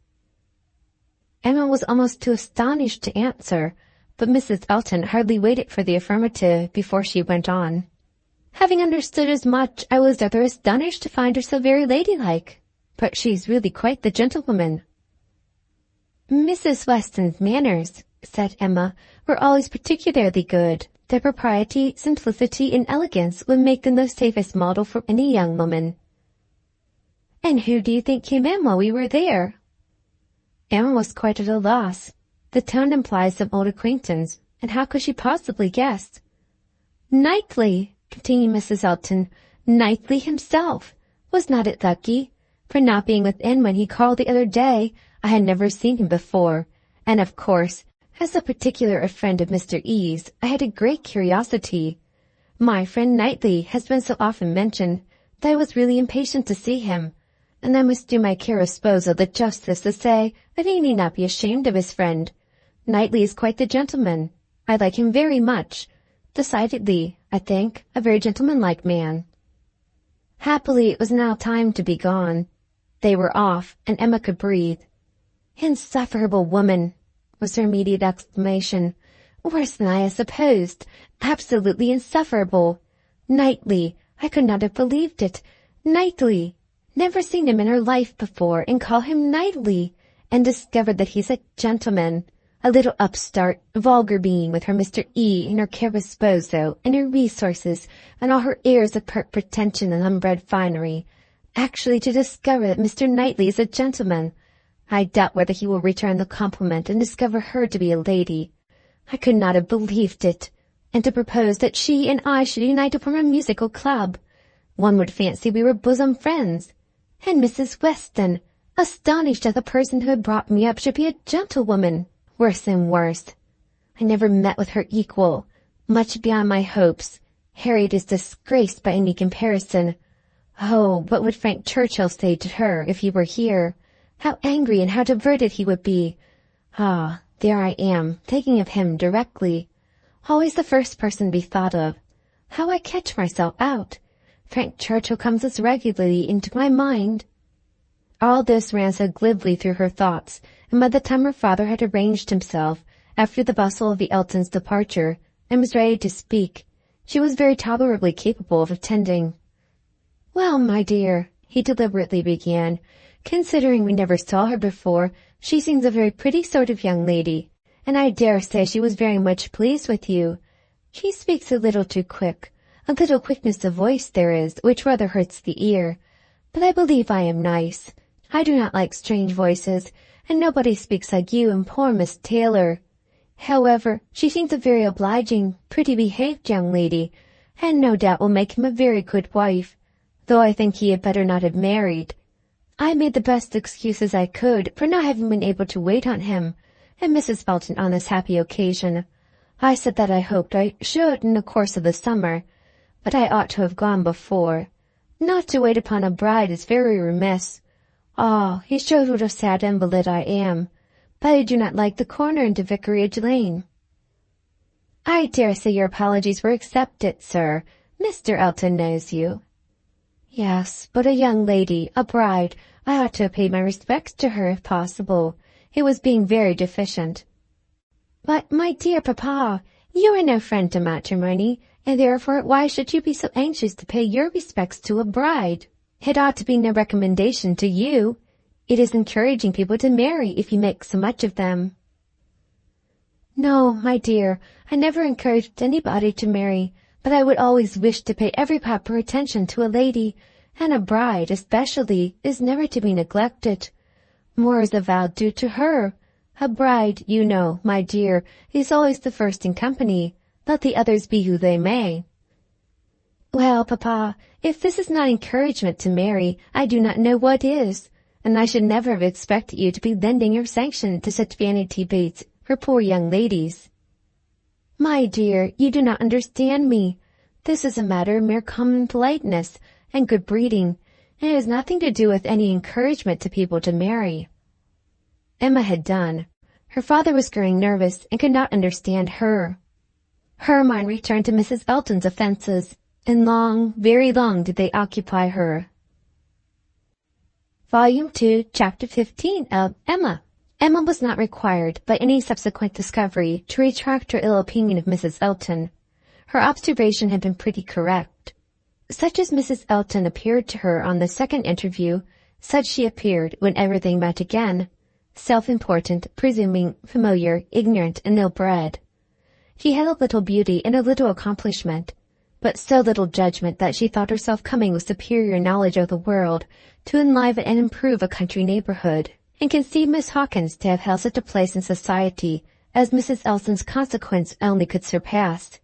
Emma was almost too astonished to answer, but Mrs. Elton hardly waited for the affirmative before she went on. Having understood as much, I was rather astonished to find her so very ladylike, but she's really quite the gentlewoman. Mrs. Weston's manners, said Emma, were always particularly good. Their propriety, simplicity, and elegance would make them the safest model for any young woman. And who do you think came in while we were there? Emma was quite at a loss. The tone implied some old acquaintance, and how could she possibly guess? Knightley, continued Mrs. Elton, Knightley himself. Was not it lucky? For not being within when he called the other day, I had never seen him before, and of course, as a particular friend of Mr. E.'s, I had a great curiosity. My friend Knightley has been so often mentioned that I was really impatient to see him, and I must do my care esposo the justice to say that he need not be ashamed of his friend. Knightley is quite the gentleman. I like him very much. Decidedly, I think, a very gentlemanlike man. Happily it was now time to be gone. They were off, and Emma could breathe. Insufferable woman, was her immediate exclamation. Worse than I had supposed. Absolutely insufferable. Knightley, I could not have believed it. Knightley. Never seen him in her life before, and call him Knightley, and discovered that he's a gentleman. A little upstart, vulgar being with her Mr. E. and her care esposo, and her resources, and all her airs of pert pretension and unbred finery. Actually to discover that Mr. Knightley is a gentleman. I doubt whether he will return the compliment and discover her to be a lady. I could not have believed it. And to propose that she and I should unite to form a musical club. One would fancy we were bosom friends. And Mrs. Weston, astonished that the person who had brought me up should be a gentlewoman. Worse and worse. I never met with her equal. Much beyond my hopes. Harriet is disgraced by any comparison. Oh, what would Frank Churchill say to her if he were here? How angry and how diverted he would be. Ah, there I am, thinking of him directly. Always the first person to be thought of. How I catch myself out. Frank Churchill comes as regularly into my mind. All this ran so glibly through her thoughts, and by the time her father had arranged himself, after the bustle of the Eltons' departure, and was ready to speak, she was very tolerably capable of attending. Well, my dear, he deliberately began, Considering we never saw her before, she seems a very pretty sort of young lady, and I dare say she was very much pleased with you. She speaks a little too quick. A little quickness of voice there is, which rather hurts the ear. But I believe I am nice. I do not like strange voices, and nobody speaks like you and poor Miss Taylor. However, she seems a very obliging, pretty-behaved young lady, and no doubt will make him a very good wife, though I think he had better not have married. I made the best excuses I could for not having been able to wait on him and Mrs. Belton on this happy occasion. I said that I hoped I should in the course of the summer, but I ought to have gone before. Not to wait upon a bride is very remiss. Ah, he shows what a sad invalid I am, but I do not like the corner into Vicarage Lane. I dare say your apologies were accepted, sir. Mr. Elton knows you. Yes, but a young lady, a bride, I ought to have paid my respects to her if possible. It was being very deficient. But, my dear papa, you are no friend to matrimony, and therefore why should you be so anxious to pay your respects to a bride? It ought to be no recommendation to you. It is encouraging people to marry if you make so much of them. No, my dear, I never encouraged anybody to marry, but I would always wish to pay every proper attention to a lady, and a bride, especially, is never to be neglected. More is a vow due to her. A bride, you know, my dear, is always the first in company, let the others be who they may. Well, papa, if this is not encouragement to marry, I do not know what is, and I should never have expected you to be lending your sanction to such vanity baits for poor young ladies. My dear, you do not understand me. This is a matter of mere common politeness and good breeding, and it has nothing to do with any encouragement to people to marry. Emma had done. Her father was growing nervous and could not understand her. Her mind returned to Mrs. Elton's offences, and long, very long did they occupy her. Volume 2, Chapter 15 of Emma. Emma was not required, by any subsequent discovery, to retract her ill opinion of Mrs. Elton. Her observation had been pretty correct. Such as Mrs. Elton appeared to her on the second interview, such she appeared whenever they met again, self-important, presuming, familiar, ignorant, and ill-bred. She had a little beauty and a little accomplishment, but so little judgment that she thought herself coming with superior knowledge of the world to enliven and improve a country neighborhood, and conceived Miss Hawkins to have held such a place in society as Mrs. Elton's consequence only could surpass.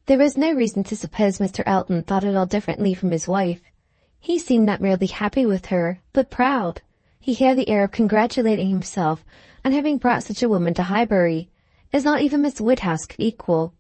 There was no reason to suppose Mr. Elton thought it all differently from his wife. He seemed not merely happy with her, but proud. He had the air of congratulating himself on having brought such a woman to Highbury, as not even Miss Woodhouse could equal,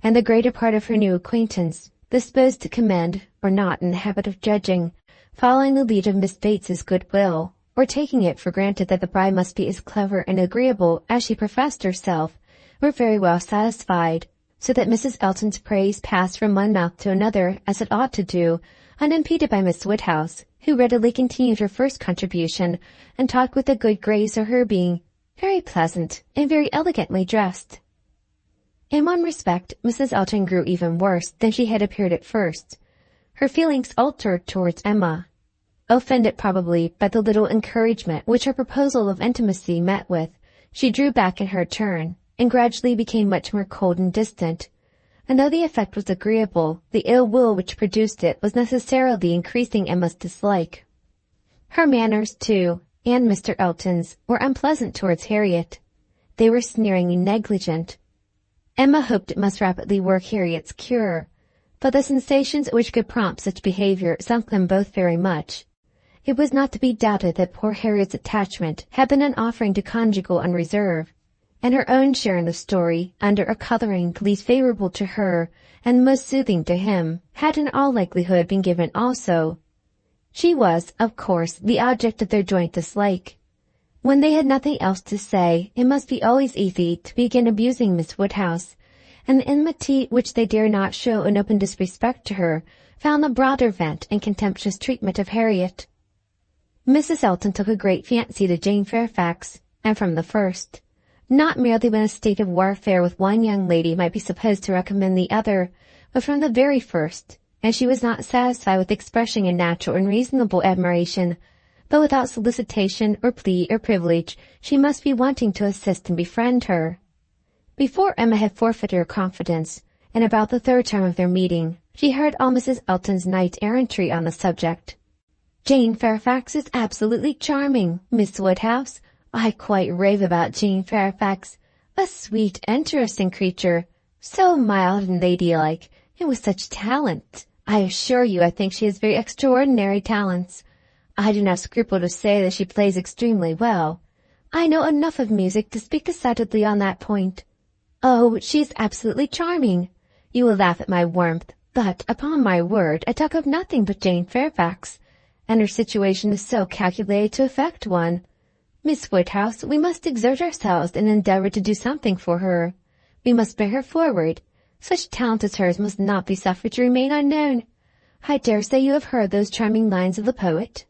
and the greater part of her new acquaintance, disposed to commend, or not in the habit of judging, following the lead of Miss Bates's good-will, or taking it for granted that the bride must be as clever and agreeable as she professed herself, were very well satisfied, so that Mrs. Elton's praise passed from one mouth to another, as it ought to do, unimpeded by Miss Woodhouse, who readily continued her first contribution, and talked with a good grace of her being very pleasant and very elegantly dressed. In one respect, Mrs. Elton grew even worse than she had appeared at first. Her feelings altered towards Emma. Offended probably by the little encouragement which her proposal of intimacy met with, she drew back in her turn, and gradually became much more cold and distant. And though the effect was agreeable, the ill will which produced it was necessarily increasing Emma's dislike. Her manners, too, and Mr. Elton's, were unpleasant towards Harriet. They were sneering and negligent. Emma hoped it must rapidly work Harriet's cure, but the sensations which could prompt such behavior sunk them both very much. It was not to be doubted that poor Harriet's attachment had been an offering to conjugal unreserve, and her own share in the story, under a coloring the least favorable to her and most soothing to him, had in all likelihood been given also. She was, of course, the object of their joint dislike. When they had nothing else to say, it must be always easy to begin abusing Miss Woodhouse, and the enmity which they dare not show in open disrespect to her found a broader vent in contemptuous treatment of Harriet. Mrs. Elton took a great fancy to Jane Fairfax, and from the first. Not merely when a state of warfare with one young lady might be supposed to recommend the other, but from the very first, and she was not satisfied with expressing a natural and reasonable admiration, but without solicitation or plea or privilege, she must be wanting to assist and befriend her. Before Emma had forfeited her confidence, and about the third time of their meeting, she heard all Mrs. Elton's knight-errantry on the subject. "Jane Fairfax is absolutely charming, Miss Woodhouse. I quite rave about Jane Fairfax. A sweet, interesting creature, so mild and ladylike, and with such talent. I assure you I think she has very extraordinary talents. I do not scruple to say that she plays extremely well. I know enough of music to speak decidedly on that point. Oh, she is absolutely charming. You will laugh at my warmth, but, upon my word, I talk of nothing but Jane Fairfax, and her situation is so calculated to affect one. Miss Woodhouse, we must exert ourselves and endeavour to do something for her. We must bear her forward. Such talent as hers must not be suffered to remain unknown. I dare say you have heard those charming lines of the poet.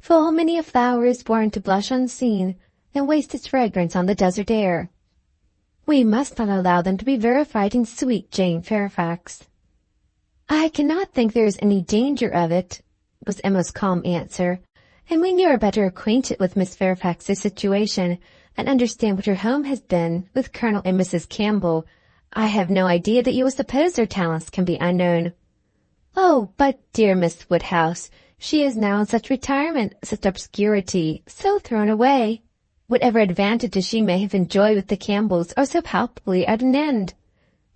Full many a flower is born to blush unseen, and waste its fragrance on the desert air. We must not allow them to be verified in sweet Jane Fairfax." "I cannot think there is any danger of it," was Emma's calm answer. "And when you are better acquainted with Miss Fairfax's situation, and understand what her home has been with Colonel and Mrs. Campbell, I have no idea that you will suppose their talents can be unknown." "Oh, but dear Miss Woodhouse, she is now in such retirement, such obscurity, so thrown away. Whatever advantages she may have enjoyed with the Campbells are so palpably at an end.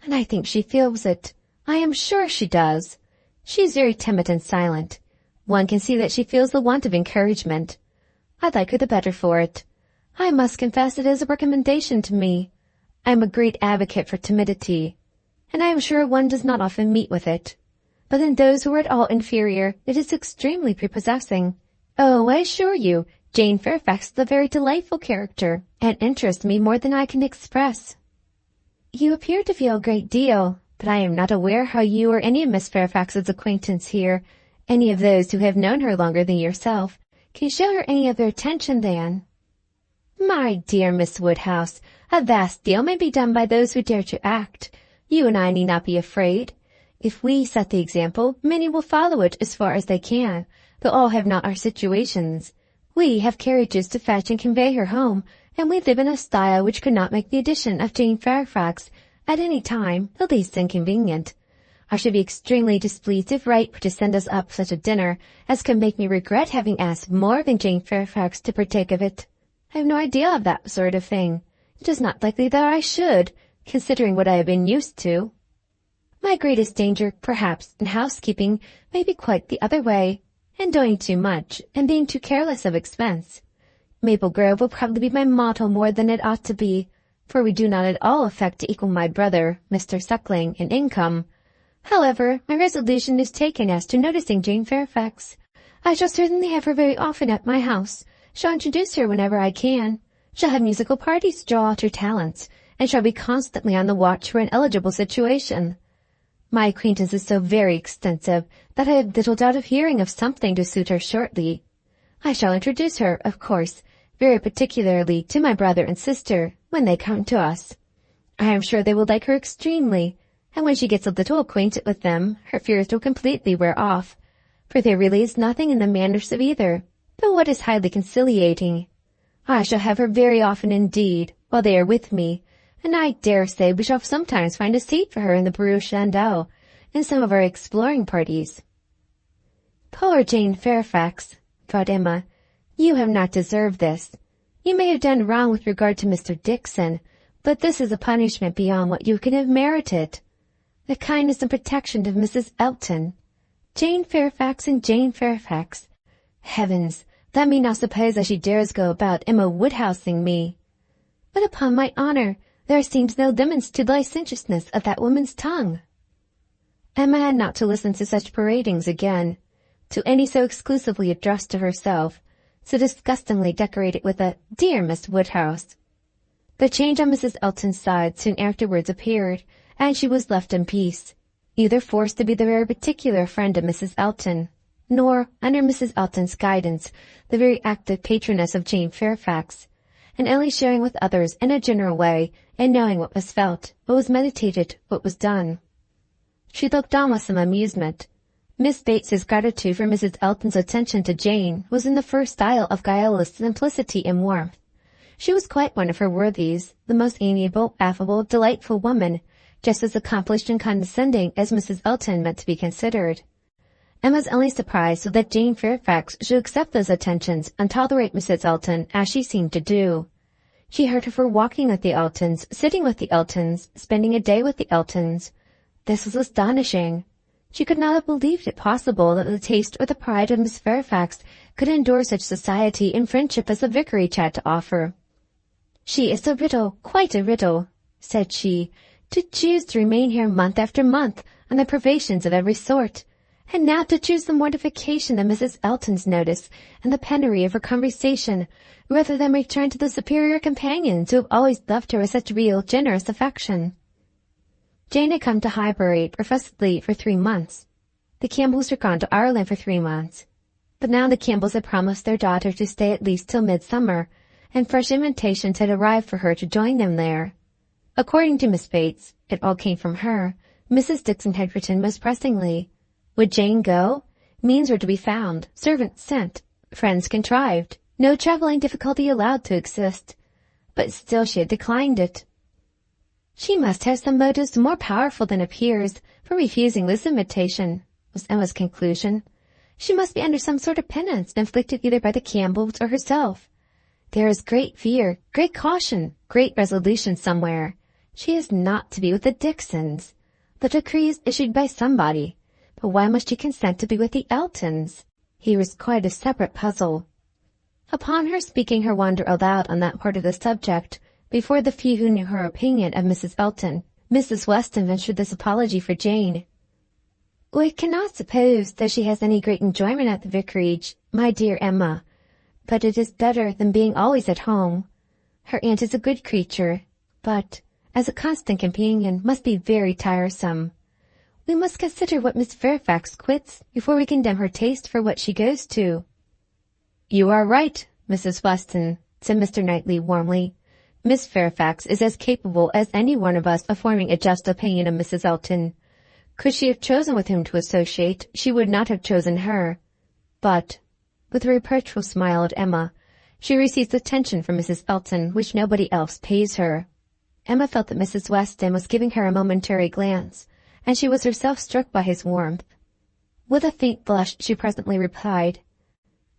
And I think she feels it. I am sure she does. She is very timid and silent. One can see that she feels the want of encouragement. I like her the better for it. I must confess it is a recommendation to me. I am a great advocate for timidity, and I am sure one does not often meet with it. But in those who are at all inferior, it is extremely prepossessing. Oh, I assure you, Jane Fairfax is a very delightful character, and interests me more than I can express." "You appear to feel a great deal, but I am not aware how you or any of Miss Fairfax's acquaintance here, any of those who have known her longer than yourself, can show her any other attention than—" "My dear Miss Woodhouse, a vast deal may be done by those who dare to act. You and I need not be afraid. If we set the example, many will follow it as far as they can, though all have not our situations. We have carriages to fetch and convey her home, and we live in a style which could not make the addition of Jane Fairfax at any time the least inconvenient. I should be extremely displeased if Wright were to send us up such a dinner as could make me regret having asked more than Jane Fairfax to partake of it. I have no idea of that sort of thing. It is not likely that I should, considering what I have been used to. My greatest danger, perhaps, in housekeeping may be quite the other way, and doing too much, and being too careless of expense. Maple Grove will probably be my motto more than it ought to be, for we do not at all affect to equal my brother, Mr. Suckling, in income. However, my resolution is taken as to noticing Jane Fairfax. I shall certainly have her very often at my house, shall introduce her whenever I can, shall have musical parties to draw out her talents, and shall be constantly on the watch for an eligible situation. My acquaintance is so very extensive that I have little doubt of hearing of something to suit her shortly. I shall introduce her, of course, very particularly to my brother and sister when they come to us. I am sure they will like her extremely, and when she gets a little acquainted with them, her fears will completely wear off, for there really is nothing in the manners of either but what is highly conciliating. I shall have her very often indeed, while they are with me, and I dare say we shall sometimes find a seat for her in the barouche landau in some of our exploring parties." "Poor Jane Fairfax," thought Emma, "you have not deserved this. You may have done wrong with regard to Mr. Dixon, but this is a punishment beyond what you can have merited. The kindness and protection of Mrs. Elton. Jane Fairfax and Jane Fairfax. Heavens, let me not suppose that she dares go about Emma Woodhousing me. But upon my honour, there seems no limits to the licentiousness of that woman's tongue." Emma had not to listen to such paradings again, to any so exclusively addressed to herself, so disgustingly decorated with a "dear Miss Woodhouse." The change on Mrs. Elton's side soon afterwards appeared, and she was left in peace, neither forced to be the very particular friend of Mrs. Elton, nor, under Mrs. Elton's guidance, the very active patroness of Jane Fairfax, and only sharing with others in a general way, and knowing what was felt, what was meditated, what was done. She looked on with some amusement, Miss Bates's gratitude for Mrs. Elton's attention to Jane was in the first style of guileless simplicity and warmth. She was quite one of her worthies, the most amiable, affable, delightful woman, just as accomplished and condescending as Mrs. Elton meant to be considered. Emma's only surprise was that Jane Fairfax should accept those attentions and tolerate Mrs. Elton as she seemed to do. She heard of her walking with the Eltons, sitting with the Eltons, spending a day with the Eltons. This was astonishing. She could not have believed it possible that the taste or the pride of Miss Fairfax could endure such society and friendship as the vicarage had to offer. "She is a riddle, quite a riddle," said she, "to choose to remain here month after month, under privations of every sort, and now to choose the mortification of Mrs. Elton's notice and the penury of her conversation, rather than return to the superior companions who have always loved her with such real, generous affection." Jane had come to Highbury professedly for 3 months. The Campbells were gone to Ireland for 3 months. But now the Campbells had promised their daughter to stay at least till midsummer, and fresh invitations had arrived for her to join them there. According to Miss Bates, it all came from her, Mrs. Dixon had written most pressingly. Would Jane go? Means were to be found, servants sent, friends contrived, no travelling difficulty allowed to exist. But still she had declined it. "She must have some motives more powerful than appears for refusing this invitation," was Emma's conclusion. "She must be under some sort of penance inflicted either by the Campbells or herself. There is great fear, great caution, great resolution somewhere. She is not to be with the Dixons. The decree is issued by somebody. But why must she consent to be with the Eltons?" Here was quite a separate puzzle. Upon her speaking her wonder aloud on that part of the subject, before the few who knew her opinion of Mrs. Elton, Mrs. Weston ventured this apology for Jane. "We cannot suppose that she has any great enjoyment at the vicarage, my dear Emma, but it is better than being always at home. Her aunt is a good creature, but, as a constant companion, must be very tiresome. We must consider what Miss Fairfax quits before we condemn her taste for what she goes to." "You are right, Mrs. Weston," said Mr. Knightley warmly. "Miss Fairfax is as capable as any one of us of forming a just opinion of Mrs. Elton. Could she have chosen with whom to associate, she would not have chosen her. But," with a reproachful smile at Emma, "she receives attention from Mrs. Elton which nobody else pays her." Emma felt that Mrs. Weston was giving her a momentary glance, and she was herself struck by his warmth. With a faint blush she presently replied,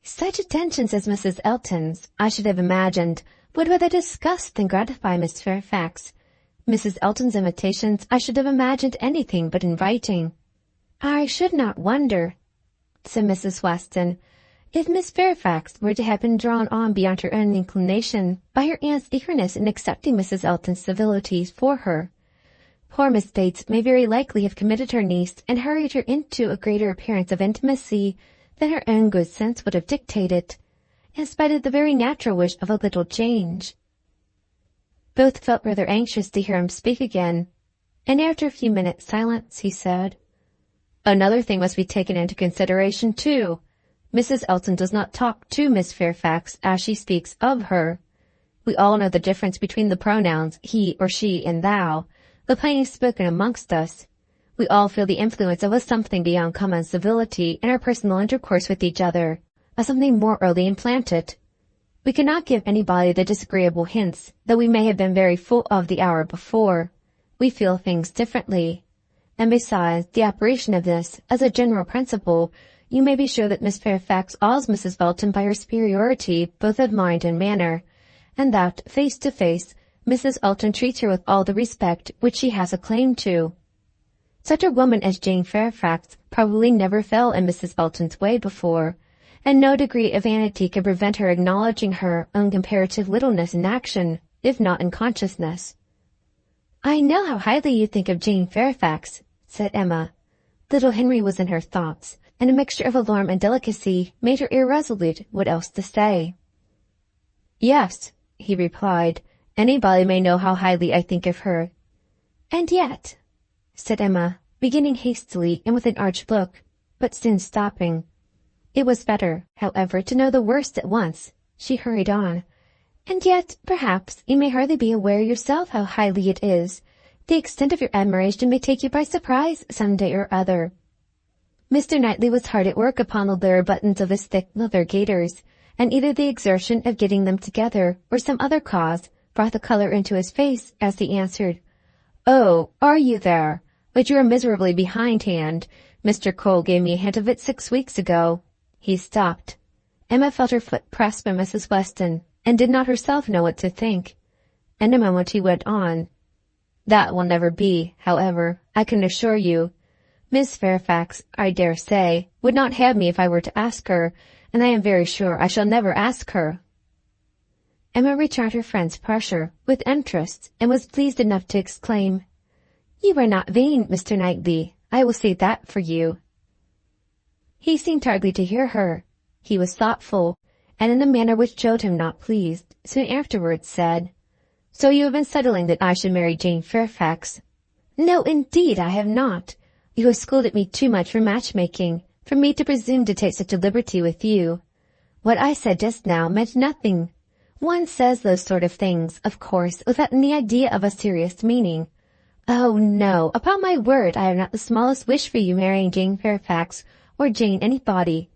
"Such attentions as Mrs. Elton's, I should have imagined, would rather disgust than gratify Miss Fairfax. Mrs. Elton's invitations I should have imagined anything but inviting." "I should not wonder," said Mrs. Weston, "if Miss Fairfax were to have been drawn on beyond her own inclination by her aunt's eagerness in accepting Mrs. Elton's civilities for her. Poor Miss Bates may very likely have committed her niece and hurried her into a greater appearance of intimacy than her own good sense would have dictated, in spite of the very natural wish of a little change." Both felt rather anxious to hear him speak again, and after a few minutes' silence he said, "Another thing must be taken into consideration, too. Mrs. Elton does not talk to Miss Fairfax as she speaks of her. We all know the difference between the pronouns he or she and thou, the plainly spoken amongst us. We all feel the influence of a something beyond common civility in our personal intercourse with each other, a something more early implanted. We cannot give anybody the disagreeable hints, though we may have been very full of the hour before. We feel things differently. And besides the operation of this, as a general principle, you may be sure that Miss Fairfax awes Mrs. Elton by her superiority both of mind and manner, and that, face to face, Mrs. Elton treats her with all the respect which she has a claim to. Such a woman as Jane Fairfax probably never fell in Mrs. Elton's way before, and no degree of vanity could prevent her acknowledging her own comparative littleness in action, if not in consciousness. "I know how highly you think of Jane Fairfax," said Emma. Little Henry was in her thoughts, and a mixture of alarm and delicacy made her irresolute what else to say. "Yes," he replied, "anybody may know how highly I think of her." "And yet," said Emma, beginning hastily and with an arch look, but soon stopping. It was better, however, to know the worst at once. She hurried on. "And yet, perhaps, you may hardly be aware yourself how highly it is. The extent of your admiration may take you by surprise some day or other." Mr. Knightley was hard at work upon the lower buttons of his thick leather gaiters, and either the exertion of getting them together or some other cause brought the color into his face as he answered, "Oh, are you there? But you are miserably behindhand. Mr. Cole gave me a hint of it 6 weeks ago." He stopped. Emma felt her foot pressed by Mrs. Weston, and did not herself know what to think. In a moment he went on, "That will never be, however, I can assure you. Miss Fairfax, I dare say, would not have me if I were to ask her, and I am very sure I shall never ask her." Emma returned her friend's pressure with interest, and was pleased enough to exclaim, "You are not vain, Mr. Knightley. I will say that for you." He seemed hardly to hear her. He was thoughtful, and in a manner which showed him not pleased, soon afterwards said, "So you have been settling that I should marry Jane Fairfax?" "No, indeed, I have not. You have scolded me too much for matchmaking, for me to presume to take such a liberty with you. What I said just now meant nothing. One says those sort of things, of course, without any idea of a serious meaning. Oh, no, upon my word, I have not the smallest wish for you marrying Jane Fairfax, or Jane anybody.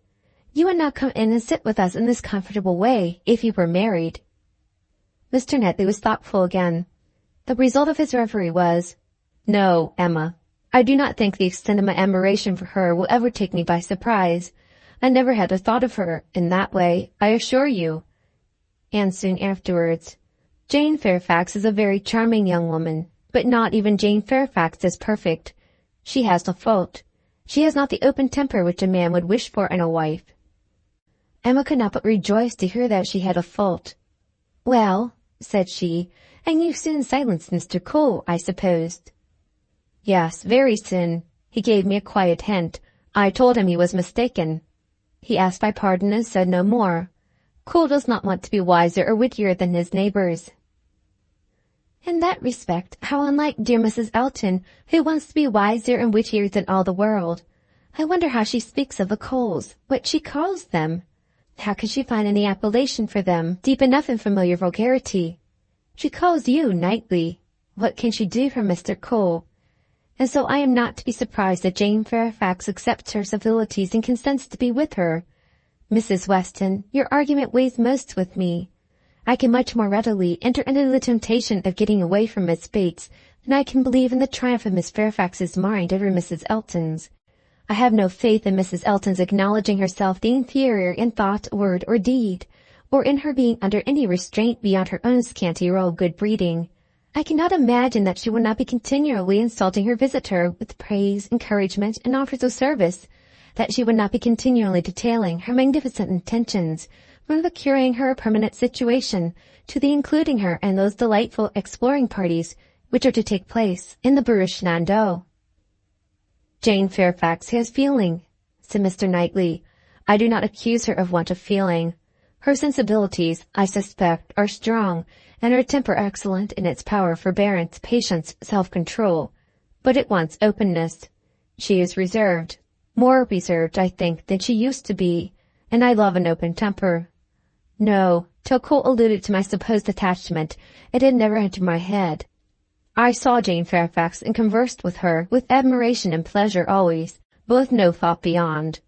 You would not come in and sit with us in this comfortable way, if you were married." Mr. Knightley was thoughtful again. The result of his reverie was, "No, Emma, I do not think the extent of my admiration for her will ever take me by surprise. I never had a thought of her in that way, I assure you." And soon afterwards, "Jane Fairfax is a very charming young woman, but not even Jane Fairfax is perfect. She has a fault. She has not the open temper which a man would wish for in a wife." Emma could not but rejoice to hear that she had a fault. "Well," said she, "and you soon silenced Mr. Cole, I supposed." "Yes, very soon. He gave me a quiet hint. I told him he was mistaken. He asked my pardon and said no more. Cole does not want to be wiser or wittier than his neighbors." "In that respect, how unlike dear Mrs. Elton, who wants to be wiser and wittier than all the world. I wonder how she speaks of the Coles, what she calls them. How can she find any appellation for them, deep enough in familiar vulgarity? She calls you Knightley. What can she do for Mr. Cole? And so I am not to be surprised that Jane Fairfax accepts her civilities and consents to be with her. Mrs. Weston, your argument weighs most with me. I can much more readily enter into the temptation of getting away from Miss Bates than I can believe in the triumph of Miss Fairfax's mind over Mrs. Elton's. I have no faith in Mrs. Elton's acknowledging herself the inferior in thought, word, or deed, or in her being under any restraint beyond her own scanty roll of good breeding. I cannot imagine that she will not be continually insulting her visitor with praise, encouragement, and offers of service, that she would not be continually detailing her magnificent intentions, from procuring her a permanent situation, to the including her in those delightful exploring parties which are to take place in the Barouche Landau." "Jane Fairfax has feeling," said Mr. Knightley. "I do not accuse her of want of feeling. Her sensibilities, I suspect, are strong, and her temper excellent in its power of forbearance, patience, self-control. But it wants openness. She is reserved, more reserved, I think, than she used to be, and I love an open temper. No, till Cole alluded to my supposed attachment, it had never entered my head. I saw Jane Fairfax and conversed with her with admiration and pleasure always, but with no thought beyond."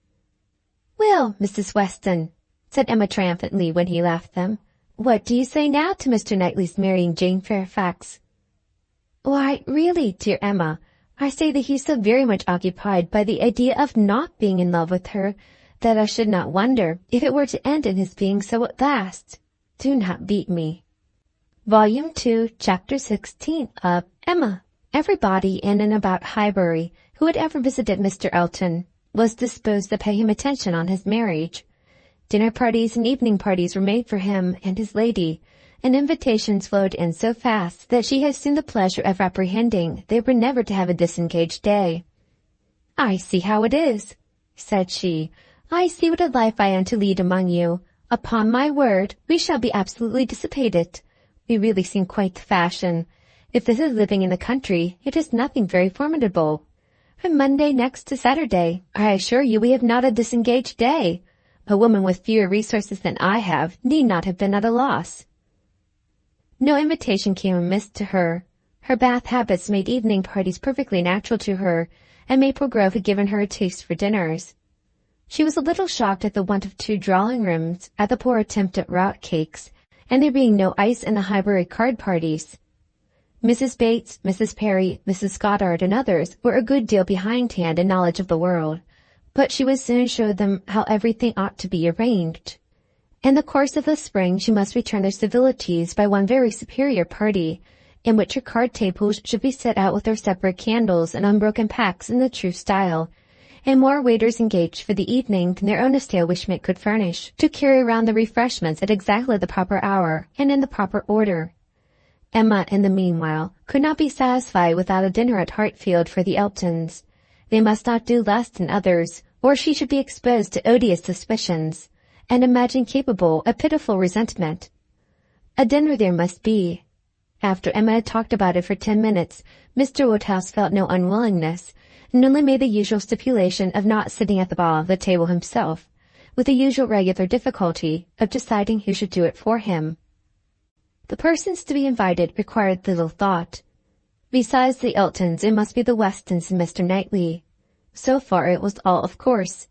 "Well, Mrs. Weston," said Emma triumphantly when he left them, "what do you say now to Mr. Knightley's marrying Jane Fairfax?" "Why, really, dear Emma, I say that he's so very much occupied by the idea of not being in love with her, that I should not wonder if it were to end in his being so at last. Do not beat me." Volume 2, Chapter 16 of Emma. Everybody in and about Highbury who had ever visited Mr. Elton was disposed to pay him attention on his marriage. Dinner parties and evening parties were made for him and his lady, and invitations flowed in so fast that she had soon the pleasure of apprehending they were never to have a disengaged day. "I see how it is," said she. "I see what a life I am to lead among you. Upon my word, we shall be absolutely dissipated. We really seem quite the fashion. If this is living in the country, it is nothing very formidable. From Monday next to Saturday, I assure you we have not a disengaged day. A woman with fewer resources than I have need not have been at a loss." No invitation came amiss to her. Her Bath habits made evening parties perfectly natural to her, and Maple Grove had given her a taste for dinners. She was a little shocked at the want of 2 drawing-rooms, at the poor attempt at rout cakes, and there being no ice in the Highbury card parties. Mrs. Bates, Mrs. Perry, Mrs. Goddard, and others were a good deal behindhand in knowledge of the world, but she would soon show them how everything ought to be arranged. In the course of the spring she must return their civilities by one very superior party, in which her card tables should be set out with their separate candles and unbroken packs in the true style, and more waiters engaged for the evening than their own establishment could furnish, to carry round the refreshments at exactly the proper hour and in the proper order. Emma, in the meanwhile, could not be satisfied without a dinner at Hartfield for the Eltons. They must not do less than others, or she should be exposed to odious suspicions, and imagined capable of pitiful resentment. A dinner there must be. After Emma had talked about it for 10 minutes, Mr. Woodhouse felt no unwillingness, and only made the usual stipulation of not sitting at the bottom of the table himself, with the usual regular difficulty of deciding who should do it for him. The persons to be invited required little thought. Besides the Eltons, it must be the Westons and Mr. Knightley. So far it was all of course,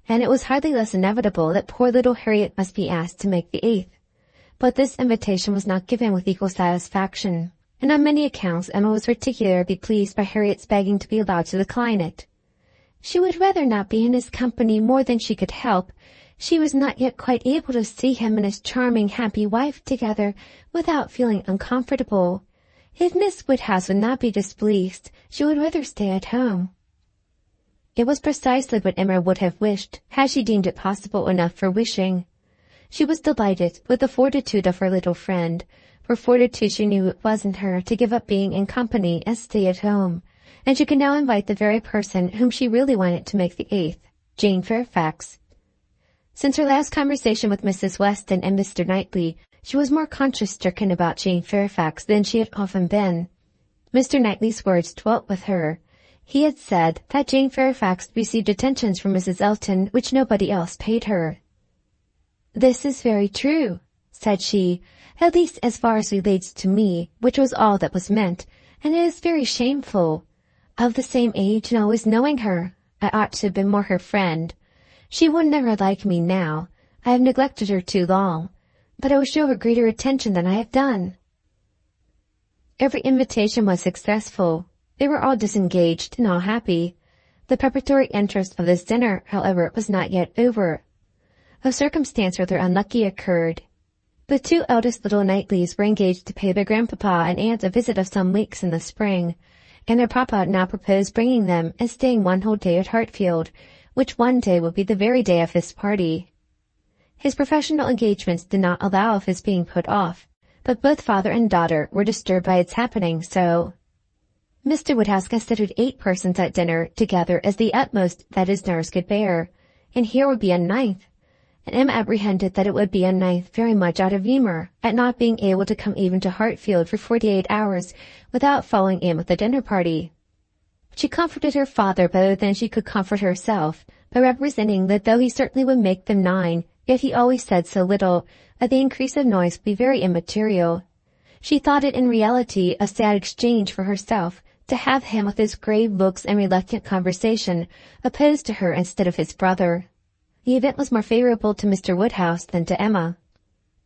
and it was hardly less inevitable that poor little Harriet must be asked to make the 8th. But this invitation was not given with equal satisfaction, and on many accounts Emma was particularly pleased by Harriet's begging to be allowed to decline it. She would rather not be in his company more than she could help. She was not yet quite able to see him and his charming, happy wife together without feeling uncomfortable. If Miss Woodhouse would not be displeased, she would rather stay at home. It was precisely what Emma would have wished, had she deemed it possible enough for wishing. She was delighted with the fortitude of her little friend, for fortitude she knew it was in her to give up being in company and stay at home, and she could now invite the very person whom she really wanted to make the 8th, Jane Fairfax. Since her last conversation with Mrs. Weston and Mr. Knightley, she was more conscience-stricken about Jane Fairfax than she had often been. Mr. Knightley's words dwelt with her. He had said that Jane Fairfax received attentions from Mrs. Elton which nobody else paid her. "This is very true," said she, "at least as far as relates to me, which was all that was meant, and it is very shameful. Of the same age and always knowing her, I ought to have been more her friend. She would never like me now. I have neglected her too long, but I will show her greater attention than I have done." Every invitation was successful. They were all disengaged and all happy. The preparatory interest of this dinner, however, was not yet over. A circumstance rather unlucky occurred. The 2 eldest little Knightleys were engaged to pay their grandpapa and aunt a visit of some weeks in the spring, and their papa now proposed bringing them and staying one whole day at Hartfield, which one day would be the very day of his party. His professional engagements did not allow of his being put off, but both father and daughter were disturbed by its happening, so Mr. Woodhouse considered 8 persons at dinner together as the utmost that his nerves could bear, and here would be a 9th, and Emma apprehended that it would be a 9th very much out of humour at not being able to come even to Hartfield for 48 hours without falling in with the dinner party. She comforted her father better than she could comfort herself, by representing that though he certainly would make them 9, yet he always said so little, that the increase of noise would be very immaterial. She thought it in reality a sad exchange for herself, to have him with his grave looks and reluctant conversation opposed to her instead of his brother. The event was more favourable to Mr. Woodhouse than to Emma.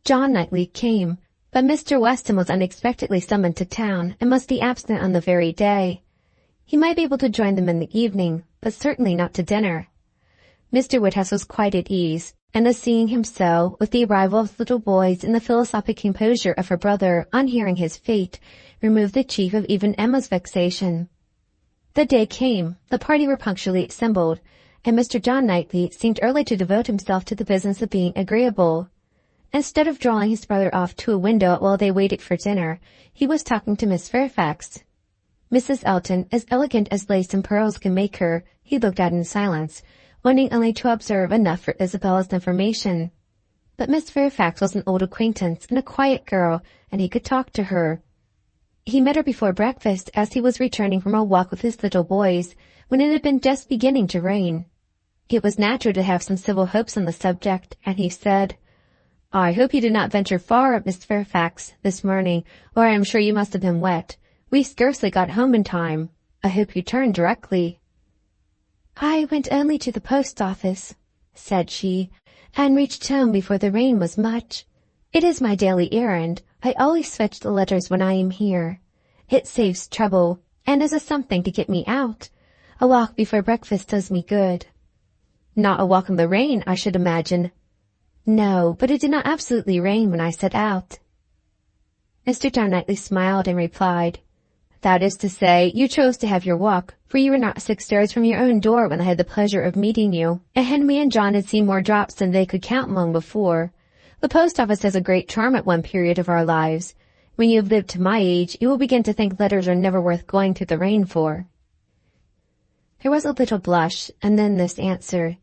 John Knightley came, but Mr. Weston was unexpectedly summoned to town, and must be absent on the very day. He might be able to join them in the evening, but certainly not to dinner. Mr. Woodhouse was quite at ease, and as seeing him so, with the arrival of the little boys and the philosophic composure of her brother on hearing his fate, removed the chief of even Emma's vexation. The day came, the party were punctually assembled, and Mr. John Knightley seemed early to devote himself to the business of being agreeable. Instead of drawing his brother off to a window while they waited for dinner, he was talking to Miss Fairfax. Mrs. Elton, as elegant as lace and pearls can make her, he looked at in silence, wanting only to observe enough for Isabella's information. But Miss Fairfax was an old acquaintance and a quiet girl, and he could talk to her. He met her before breakfast as he was returning from a walk with his little boys, when it had been just beginning to rain. It was natural to have some civil hopes on the subject, and he said, "I hope you did not venture far, Miss Fairfax, this morning, or I am sure you must have been wet. We scarcely got home in time. I hope you turn directly." "I went only to the post office," said she, "and reached home before the rain was much. It is my daily errand. I always fetch the letters when I am here. It saves trouble, and is a something to get me out. A walk before breakfast does me good." "Not a walk in the rain, I should imagine." "No, but it did not absolutely rain when I set out." Mr. John Knightley smiled and replied, "That is to say, you chose to have your walk, for you were not 6 yards from your own door when I had the pleasure of meeting you, and Henry and John had seen more drops than they could count long before. The post office has a great charm at one period of our lives. When you have lived to my age, you will begin to think letters are never worth going through the rain for." There was a little blush, and then this answer: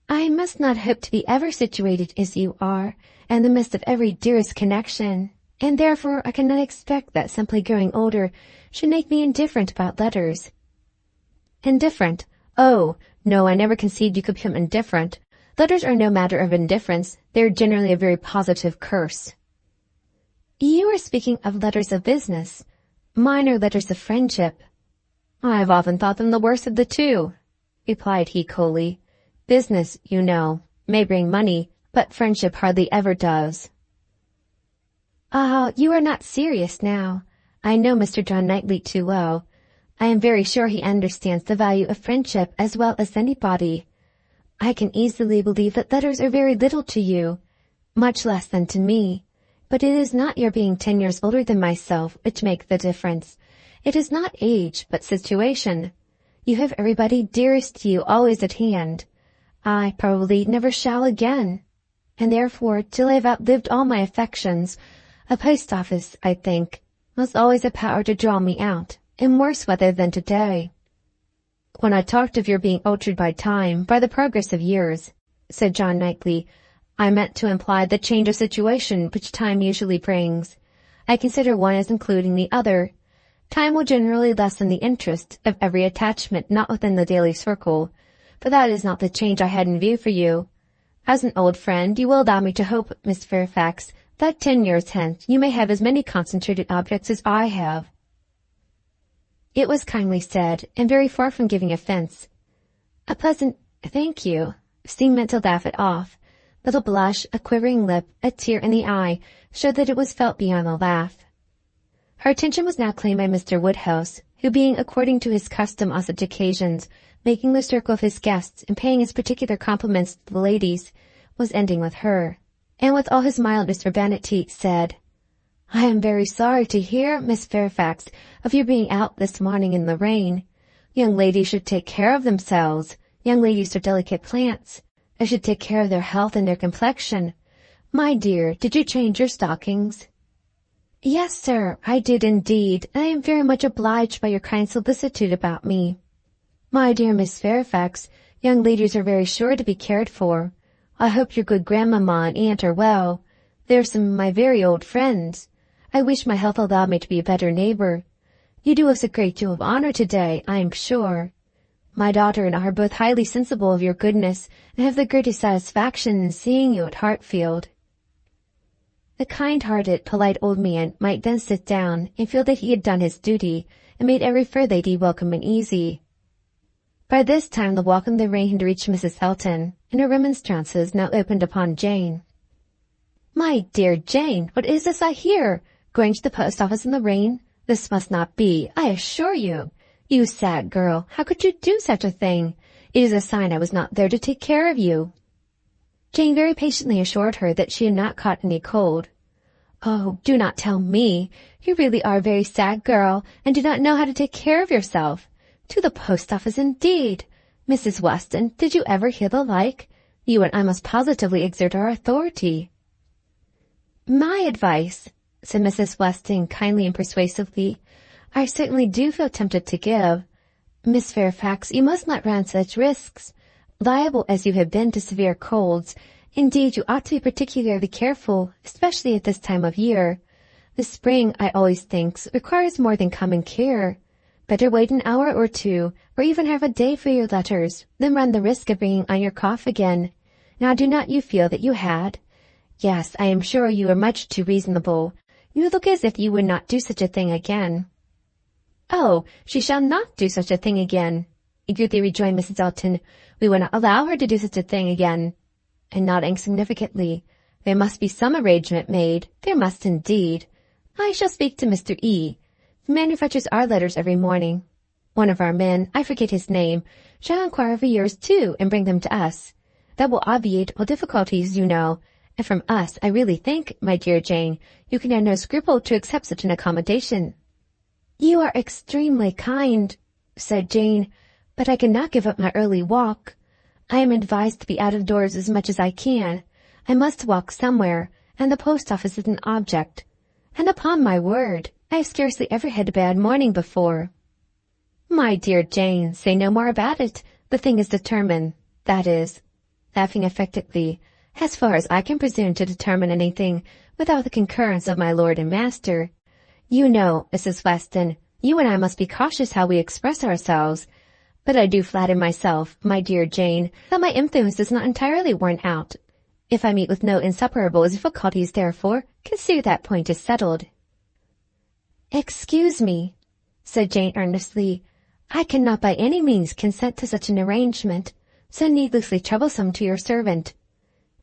"I must not hope to be ever situated as you are, in the midst of every dearest connection, and therefore I cannot expect that simply growing older should make me indifferent about letters." "Indifferent? Oh, no, I never conceived you could become indifferent. Letters are no matter of indifference. They are generally a very positive curse." "You are speaking of letters of business. Mine are letters of friendship." "I have often thought them the worst of the two," replied he coolly. "Business, you know, may bring money, but friendship hardly ever does." "Ah, you are not serious now. I know Mr. John Knightley too well. I am very sure he understands the value of friendship as well as anybody. I can easily believe that letters are very little to you, much less than to me. But it is not your being 10 years older than myself which make the difference. It is not age, but situation. You have everybody dearest to you always at hand. I probably never shall again, and therefore, till I have outlived all my affections, a post office, I think, was always a power to draw me out, in worse weather than today." "When I talked of your being altered by time, by the progress of years," said John Knightley, "I meant to imply the change of situation which time usually brings. I consider one as including the other. Time will generally lessen the interest of every attachment not within the daily circle, but that is not the change I had in view for you. As an old friend, you will allow me to hope, Miss Fairfax, that 10 years hence you may have as many concentrated objects as I have." It was kindly said, and very far from giving offence. A pleasant "thank you" seemed meant to laugh it off. Little blush, a quivering lip, a tear in the eye, showed that it was felt beyond the laugh. Her attention was now claimed by Mr. Woodhouse, who, being according to his custom on such occasions, making the circle of his guests and paying his particular compliments to the ladies, was ending with her, and with all his mildness urbanity said, "I am very sorry to hear, Miss Fairfax, of your being out this morning in the rain. Young ladies should take care of themselves. Young ladies are delicate plants. They should take care of their health and their complexion. My dear, did you change your stockings?" "Yes, sir, I did indeed, and I am very much obliged by your kind solicitude about me." "My dear Miss Fairfax, young ladies are very sure to be cared for. I hope your good grandmamma and aunt are well. They are some of my very old friends. I wish my health allowed me to be a better neighbor. You do us a great deal of honor today, I am sure. My daughter and I are both highly sensible of your goodness, and have the greatest satisfaction in seeing you at Hartfield." The kind-hearted, polite old man might then sit down and feel that he had done his duty, and made every fair lady welcome and easy. By this time the walk in the rain had reached Mrs. Elton, and her remonstrances now opened upon Jane. "My dear Jane, what is this I hear? Going to the post office in the rain? This must not be, I assure you. You sad girl, how could you do such a thing? It is a sign I was not there to take care of you." Jane very patiently assured her that she had not caught any cold. "Oh, do not tell me. You really are a very sad girl, and do not know how to take care of yourself. To the post office, indeed! Mrs. Weston, did you ever hear the like? You and I must positively exert our authority." "My advice," said Mrs. Weston kindly and persuasively, "I certainly do feel tempted to give. Miss Fairfax, you must not run such risks. Liable as you have been to severe colds, indeed you ought to be particularly careful, especially at this time of year. The spring, I always think, requires more than common care. Better wait an hour or two, or even have a day for your letters, than run the risk of bringing on your cough again. Now do not you feel that you had? Yes, I am sure you are much too reasonable. You look as if you would not do such a thing again." "Oh, she shall not do such a thing again," eagerly rejoined Mrs. Elton. "We will not allow her to do such a thing again." And nodding significantly, "There must be some arrangement made. There must indeed. I shall speak to Mr. E. who manufactures our letters every morning. One of our men, I forget his name, shall inquire for yours too and bring them to us. That will obviate all difficulties, you know, and from us I really think, my dear Jane, you can have no scruple to accept such an accommodation." "You are extremely kind," said Jane, "but I cannot give up my early walk. I am advised to be out of doors as much as I can. I must walk somewhere, and the post office is an object. And upon my word, I have scarcely ever had a bad morning before." "My dear Jane, say no more about it. The thing is determined. That is," laughing affectedly, "as far as I can presume to determine anything without the concurrence of my lord and master. You know, Mrs. Weston, you and I must be cautious how we express ourselves. But I do flatter myself, my dear Jane, that my influence is not entirely worn out. If I meet with no insuperable difficulties, therefore, consider that point is settled." "Excuse me," said Jane earnestly, "I cannot by any means consent to such an arrangement, so needlessly troublesome to your servant.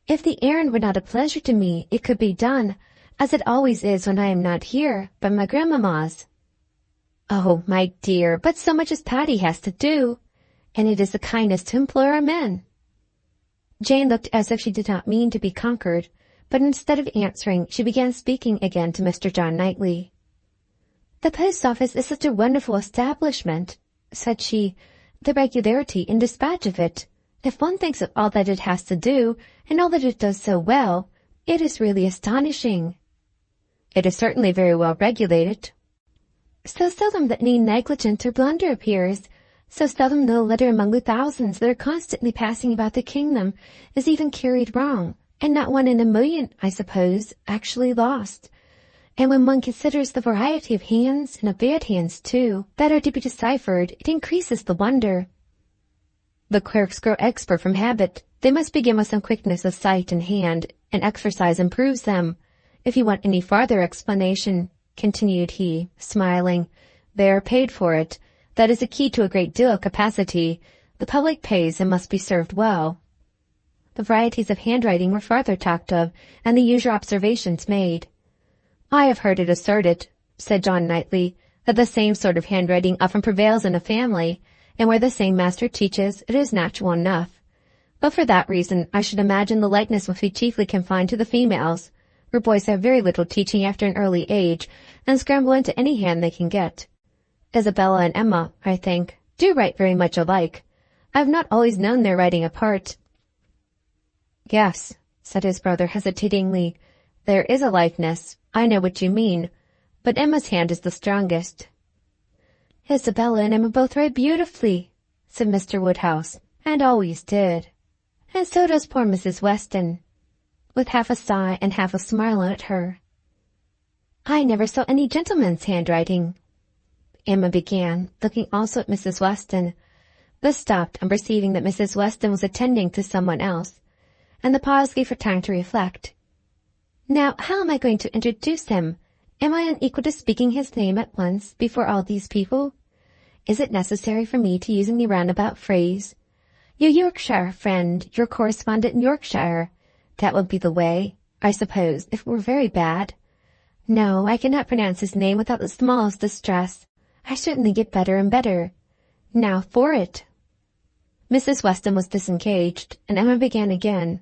If the errand were not a pleasure to me, it could be done, as it always is when I am not here, by my grandmamma's." "Oh, my dear, but so much as Patty has to do, and it is the kindness to employ our men." Jane looked as if she did not mean to be conquered, but instead of answering, she began speaking again to Mr. John Knightley. "The post office is such a wonderful establishment," said she, "the regularity and dispatch of it. If one thinks of all that it has to do, and all that it does so well, it is really astonishing." "It is certainly very well regulated." "So seldom that any negligence or blunder appears, so seldom that a letter among the thousands that are constantly passing about the kingdom is even carried wrong, and not one in a million, I suppose, actually lost. And when one considers the variety of hands, and of bad hands too, that are to be deciphered, it increases the wonder." "The clerks grow expert from habit. They must begin with some quickness of sight and hand, and exercise improves them. If you want any farther explanation," continued he, smiling, "they are paid for it. That is the key to a great deal of capacity. The public pays and must be served well." The varieties of handwriting were farther talked of, and the usual observations made. "I have heard it asserted," said John Knightley, "that the same sort of handwriting often prevails in a family, and where the same master teaches, it is natural enough. But for that reason, I should imagine the likeness must be chiefly confined to the females, where boys have very little teaching after an early age, and scramble into any hand they can get. Isabella and Emma, I think, do write very much alike. I have not always known their writing apart." "Yes," said his brother hesitatingly, "there is a likeness. I know what you mean, but Emma's hand is the strongest." "Isabella and Emma both write beautifully," said Mr. Woodhouse, "and always did. And so does poor Mrs. Weston," with half a sigh and half a smile at her. "I never saw any gentleman's handwriting," Emma began, looking also at Mrs. Weston, but stopped on perceiving that Mrs. Weston was attending to someone else, and the pause gave her time to reflect. "Now, how am I going to introduce him? Am I unequal to speaking his name at once before all these people? Is it necessary for me to use any roundabout phrase? Your Yorkshire friend, your correspondent in Yorkshire. That would be the way, I suppose, if it were very bad. No, I cannot pronounce his name without the smallest distress. I certainly get better and better. Now for it." Mrs. Weston was disengaged, and Emma began again.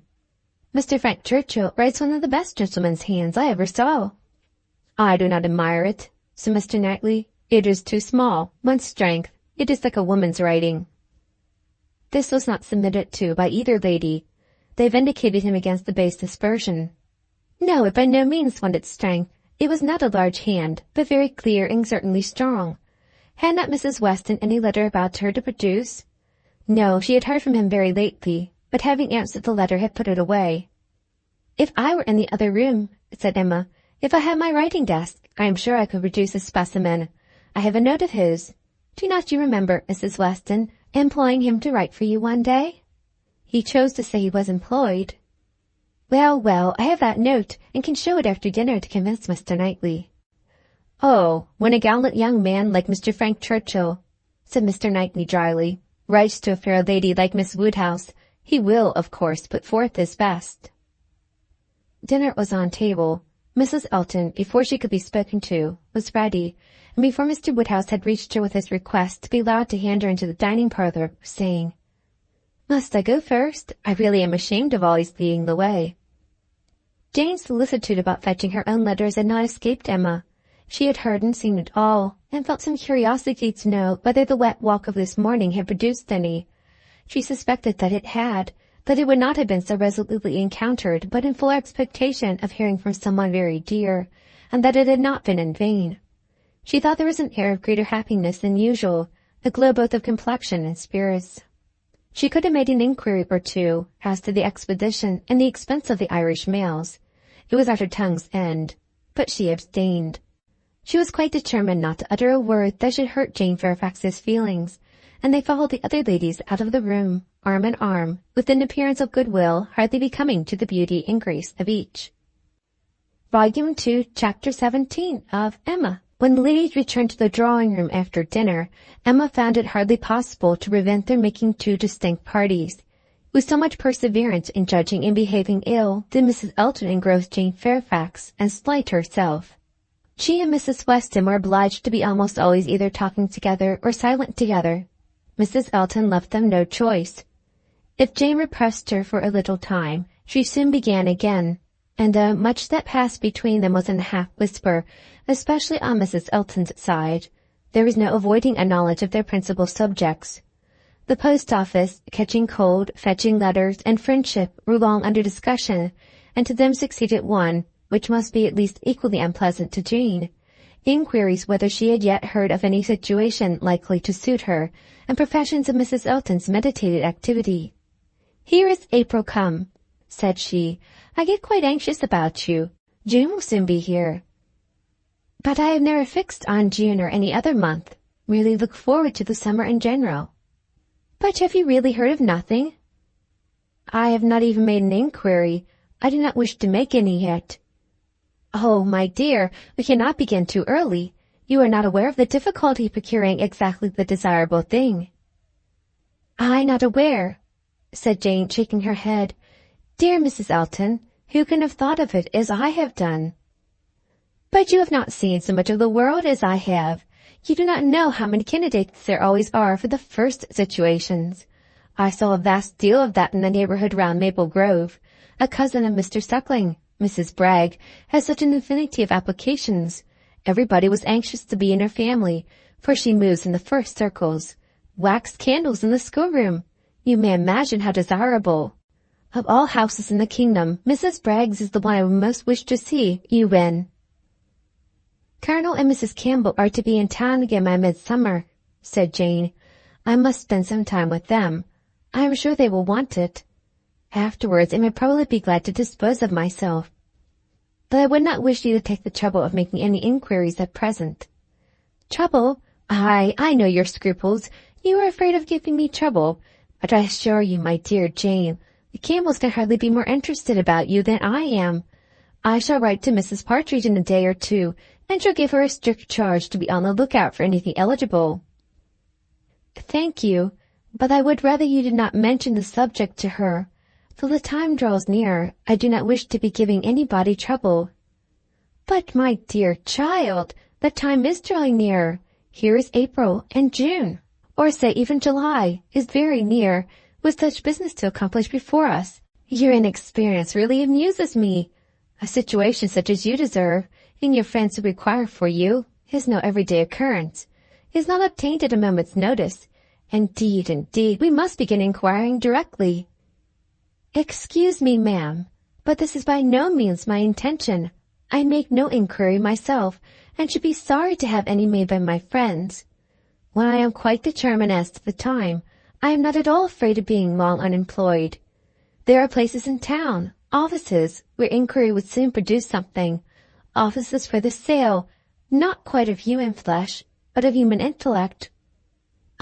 "Mr. Frank Churchill writes one of the best gentleman's hands I ever saw." "I do not admire it," said Mr. Knightley. "It is too small. Wants strength. It is like a woman's writing." This was not submitted to by either lady. They vindicated him against the base aspersion. No, it by no means wanted strength. It was not a large hand, but very clear and certainly strong. Had not Mrs. Weston any letter about her to produce? No, she had heard from him very lately, but having answered the letter had put it away. "If I were in the other room," said Emma, "if I had my writing desk, I am sure I could produce a specimen. I have a note of his. Do not you remember, Mrs. Weston, employing him to write for you one day?" "He chose to say he was employed." Well, well, I have that note, and can show it after dinner to convince Mr. Knightley." "Oh, when a gallant young man like Mr. Frank Churchill," said Mr. Knightley dryly, writes to a fair lady like Miss Woodhouse, he will, of course, put forth his best. Dinner was on table. Mrs. Elton, before she could be spoken to, was ready, and before Mr. Woodhouse had reached her with his request to be allowed to hand her into the dining parlour, was saying, "Must I go first? I really am ashamed of always leading the way." Jane's solicitude about fetching her own letters had not escaped Emma. She had heard and seen it all, and felt some curiosity to know whether the wet walk of this morning had produced any. She suspected that it had, that it would not have been so resolutely encountered but in full expectation of hearing from someone very dear, and that it had not been in vain. She thought there was an air of greater happiness than usual, a glow both of complexion and spirits. She could have made an inquiry or two as to the expedition and the expense of the Irish mails. It was at her tongue's end, but she abstained. She was quite determined not to utter a word that should hurt Jane Fairfax's feelings, and they followed the other ladies out of the room, arm in arm, with an appearance of goodwill hardly becoming to the beauty and grace of each. Volume 2, Chapter 17 of Emma. When the ladies returned to the drawing-room after dinner, Emma found it hardly possible to prevent their making two distinct parties. With so much perseverance in judging and behaving ill did Mrs. Elton engross Jane Fairfax and slight herself. She and Mrs. Weston were obliged to be almost always either talking together or silent together. Mrs. Elton left them no choice. If Jane repressed her for a little time, she soon began again, and though much that passed between them was in a half-whisper, especially on Mrs. Elton's side, there was no avoiding a knowledge of their principal subjects. The post-office, catching cold, fetching letters, and friendship were long under discussion, and to them succeeded one, which must be at least equally unpleasant to Jane, inquiries whether she had yet heard of any situation likely to suit her, and professions of Mrs. Elton's meditated activity. "Here is April come," said she. "I get quite anxious about you. June will soon be here." "But I have never fixed on June or any other month. Really look forward to the summer in general." "But have you really heard of nothing?" "I have not even made an inquiry. I do not wish to make any yet." "Oh, my dear, we cannot begin too early. You are not aware of the difficulty of procuring exactly the desirable thing." "I not aware," said Jane, shaking her head. "Dear Mrs. Elton, who can have thought of it as I have done?" "But you have not seen so much of the world as I have. You do not know how many candidates there always are for the first situations. I saw a vast deal of that in the neighbourhood round Maple Grove. A cousin of Mr. Suckling, Mrs. Bragg, has such an infinity of applications. Everybody was anxious to be in her family, for she moves in the first circles. Wax candles in the schoolroom. You may imagine how desirable. Of all houses in the kingdom, Mrs. Bragg's is the one I would most wish to see you in." "Colonel and Mrs. Campbell are to be in town again by midsummer," said Jane. "I must spend some time with them. I am sure they will want it. Afterwards I may probably be glad to dispose of myself. But I would not wish you to take the trouble of making any inquiries at present." "Trouble? I know your scruples. You are afraid of giving me trouble. But I assure you, my dear Jane, the Campbells can hardly be more interested about you than I am. I shall write to Mrs. Partridge in a day or two, and shall give her a strict charge to be on the lookout for anything eligible." "Thank you, but I would rather you did not mention the subject to her. Till the time draws near, I do not wish to be giving anybody trouble." "But, my dear child, the time is drawing near. Here is April, and June, or say even July, is very near, with such business to accomplish before us. Your inexperience really amuses me. A situation such as you deserve, and your friends who require for you, is no everyday occurrence, is not obtained at a moment's notice. Indeed, we must begin inquiring directly." "Excuse me, ma'am, but this is by no means my intention. I make no inquiry myself, and should be sorry to have any made by my friends. When I am quite determined as to the time, I am not at all afraid of being long unemployed. There are places in town, offices, where inquiry would soon produce something, offices for the sale, not quite of human flesh, but of human intellect."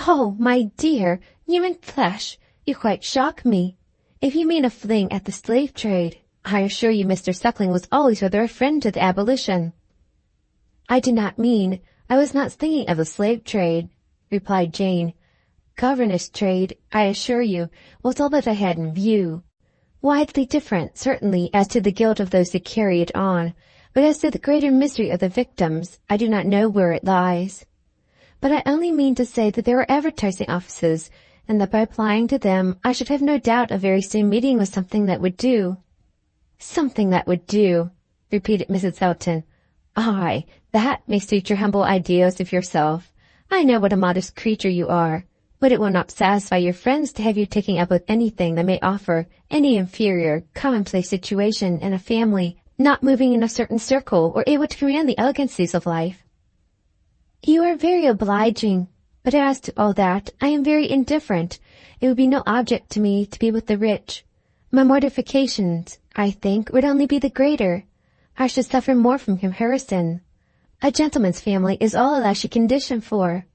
"Oh, my dear, human flesh, you quite shock me. If you mean a fling at the slave trade, I assure you Mr. Suckling was always rather a friend to the abolition." "I was not thinking of the slave trade," replied Jane. governess trade, I assure you, was all that I had in view. Widely different, certainly, as to the guilt of those that carry it on, but as to the greater misery of the victims, I do not know where it lies. But I only mean to say that there are advertising offices, and that by applying to them I should have no doubt of very soon meeting with something that would do." "Something that would do," repeated Mrs. Elton. "Aye, that may suit your humble ideas of yourself. I know what a modest creature you are, but it will not satisfy your friends to have you taking up with anything that may offer any inferior, commonplace situation in a family not moving in a certain circle or able to command the elegancies of life." "You are very obliging, but as to all that, I am very indifferent. It would be no object to me to be with the rich. My mortifications, I think, would only be the greater. I should suffer more from comparison. A gentleman's family is all that I should condition for."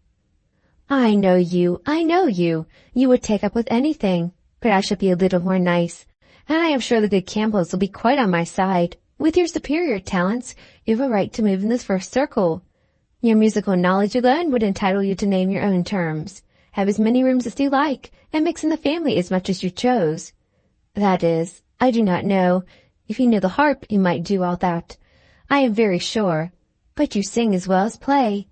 I know you. You would take up with anything, but I shall be a little more nice, and I am sure the good Campbells will be quite on my side. With your superior talents, you have a right to move in this first circle. Your musical knowledge alone would entitle you to name your own terms, have as many rooms as you like, and mix in the family as much as you chose. That is, I do not know. If you knew the harp, you might do all that, I am very sure. But you sing as well as play.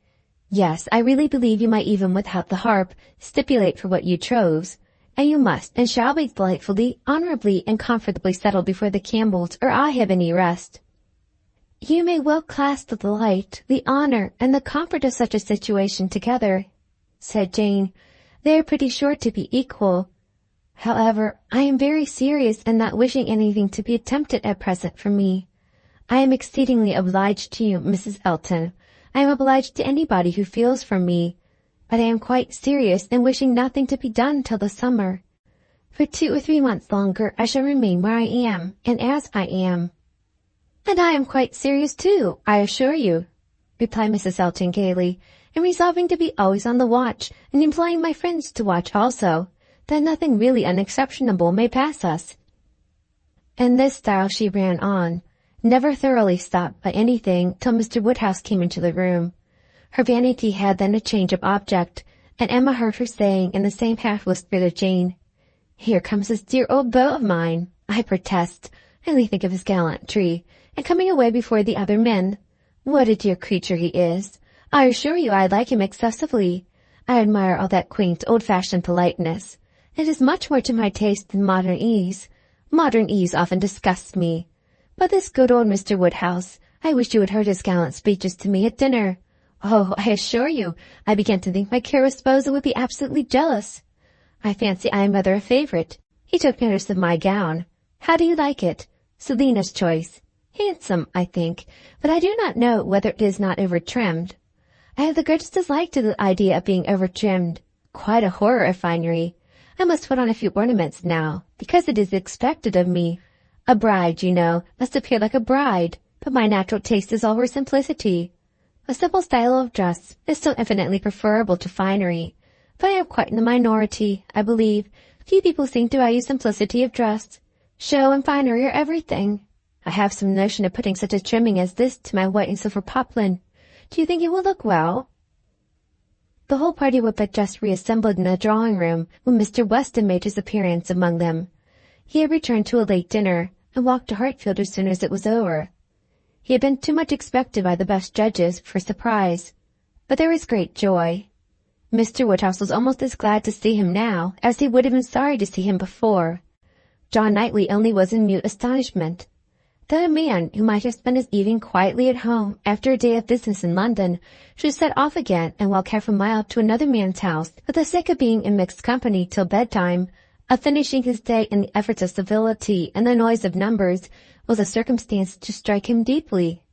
Yes, I really believe you might even without the harp stipulate for what you chose, and you must and shall be delightfully, honorably, and comfortably settled before the Campbells or I have any rest." "You may well class the delight, the honor, and the comfort of such a situation together," said Jane. "They are pretty sure to be equal. However, I am very serious in not wishing anything to be attempted at present for me. I am exceedingly obliged to you, Mrs. Elton. I am obliged to anybody who feels for me, but I am quite serious in wishing nothing to be done till the summer. For 2 or 3 months longer I shall remain where I am, and as I am." "And I am quite serious too, I assure you," replied Mrs. Elton gaily, "and resolving to be always on the watch, and employing my friends to watch also, that nothing really unexceptionable may pass us." In this style she ran on, never thoroughly stopped by anything till Mr. Woodhouse came into the room. Her vanity had then a change of object, and Emma heard her saying in the same half-whisper to Jane, "Here comes this dear old beau of mine. I protest, I only think of his gallantry, and coming away before the other men. What a dear creature he is. I assure you I like him excessively. I admire all that quaint, old-fashioned politeness. It is much more to my taste than modern ease. Modern ease often disgusts me. But this good old Mr. Woodhouse, I wish you had heard his gallant speeches to me at dinner. Oh, I assure you, I began to think my careless esposa would be absolutely jealous. I fancy I am rather a favorite. He took notice of my gown. How do you like it? Selina's choice. Handsome, I think, but I do not know whether it is not over-trimmed. I have the greatest dislike to the idea of being over-trimmed. Quite a horror of finery. I must put on a few ornaments now, because it is expected of me. A bride, you know, must appear like a bride, but my natural taste is all for simplicity. A simple style of dress is so infinitely preferable to finery, but I am quite in the minority, I believe. Few people seem to value simplicity of dress. Show and finery are everything. I have some notion of putting such a trimming as this to my white and silver poplin. Do you think it will look well?" The whole party were but just reassembled in the drawing-room when Mr. Weston made his appearance among them. He had returned to a late dinner, and walked to Hartfield as soon as it was over. He had been too much expected by the best judges for surprise, but there was great joy. Mr. Woodhouse was almost as glad to see him now as he would have been sorry to see him before. John Knightley only was in mute astonishment. That a man who might have spent his evening quietly at home after a day of business in London should set off again and walk half a mile to another man's house for the sake of being in mixed company till bedtime, of finishing his day in the efforts of civility and the noise of numbers, was a circumstance to strike him deeply.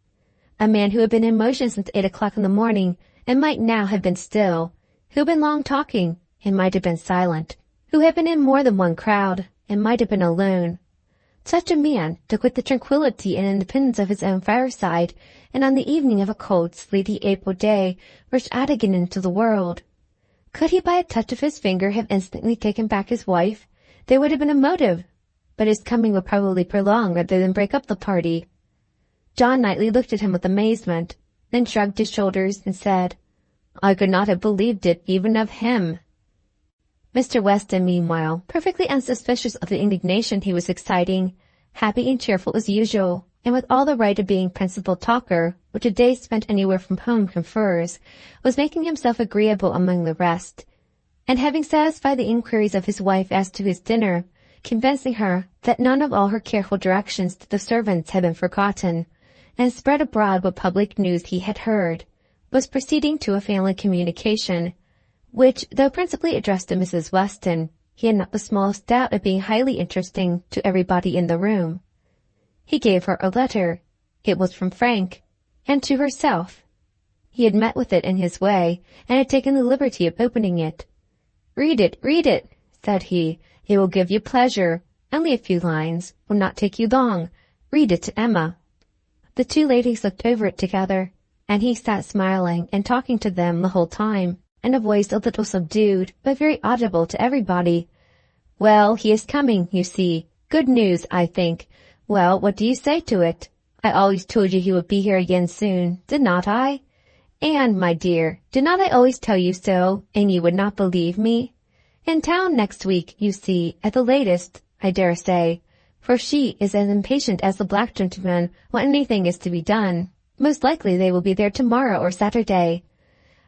A man who had been in motion since 8 o'clock in the morning, and might now have been still, who had been long talking, and might have been silent, who had been in more than one crowd, and might have been alone. Such a man to quit the tranquillity and independence of his own fireside, and on the evening of a cold, sleety April day, rush out again into the world. Could he by a touch of his finger have instantly taken back his wife, there would have been a motive, but his coming would probably prolong rather than break up the party. John Knightley looked at him with amazement, then shrugged his shoulders and said, "I could not have believed it even of him." Mr. Weston, meanwhile, perfectly unsuspicious of the indignation he was exciting, happy and cheerful as usual, and with all the right of being principal talker, which a day spent anywhere from home confers, was making himself agreeable among the rest, and having satisfied the inquiries of his wife as to his dinner, convincing her that none of all her careful directions to the servants had been forgotten, and spread abroad what public news he had heard, was proceeding to a family communication, which, though principally addressed to Mrs. Weston, he had not the smallest doubt of being highly interesting to everybody in the room. He gave her a letter. It was from Frank, and to herself. He had met with it in his way, and had taken the liberty of opening it. read it," said he. "It will give you pleasure. Only a few lines. Will not take you long. Read it to Emma." The two ladies looked over it together, and he sat smiling and talking to them the whole time, in a voice a little subdued, but very audible to everybody. "Well, he is coming, you see. Good news, I think. Well, what do you say to it? I always told you he would be here again soon, did not I? Anne, my dear, did not I always tell you so, and you would not believe me? In town next week, you see, at the latest, I dare say, for she is as impatient as the black gentleman when anything is to be done. Most likely they will be there tomorrow or Saturday.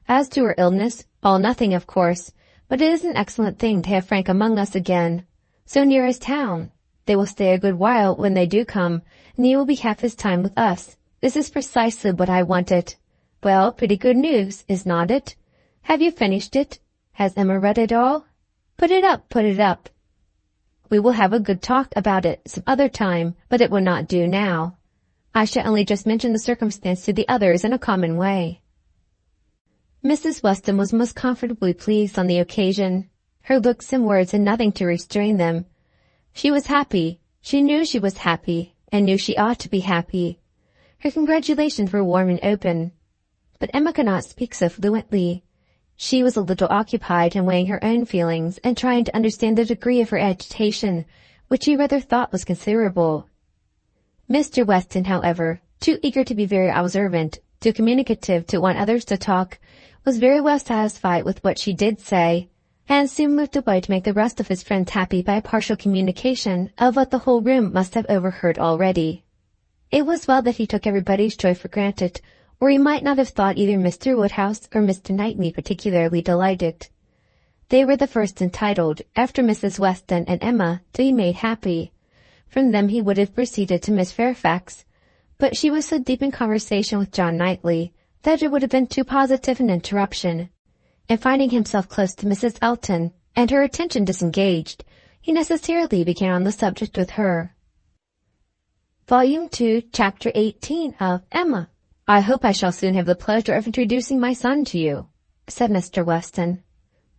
As to her illness, all nothing, of course, but it is an excellent thing to have Frank among us again, so near his town. They will stay a good while when they do come, and he will be half his time with us. This is precisely what I wanted. Well, pretty good news, is not it? Have you finished it? Has Emma read it all? Put it up. We will have a good talk about it some other time, but it will not do now. I shall only just mention the circumstance to the others in a common way." Mrs. Weston was most comfortably pleased on the occasion. Her looks and words had nothing to restrain them. She was happy. She knew she was happy, and knew she ought to be happy. Her congratulations were warm and open. But Emma could not speak so fluently. She was a little occupied in weighing her own feelings and trying to understand the degree of her agitation, which she rather thought was considerable. Mr. Weston, however, too eager to be very observant, too communicative to want others to talk, was very well satisfied with what she did say, and soon moved away to make the rest of his friends happy by a partial communication of what the whole room must have overheard already. It was well that he took everybody's joy for granted, or he might not have thought either Mr. Woodhouse or Mr. Knightley particularly delighted. They were the first entitled, after Mrs. Weston and Emma, to be made happy. From them he would have proceeded to Miss Fairfax, but she was so deep in conversation with John Knightley that it would have been too positive an interruption, and finding himself close to Mrs. Elton, and her attention disengaged, he necessarily began on the subject with her. Volume 2, Chapter 18 of Emma. "I hope I shall soon have the pleasure of introducing my son to you," said Mr. Weston.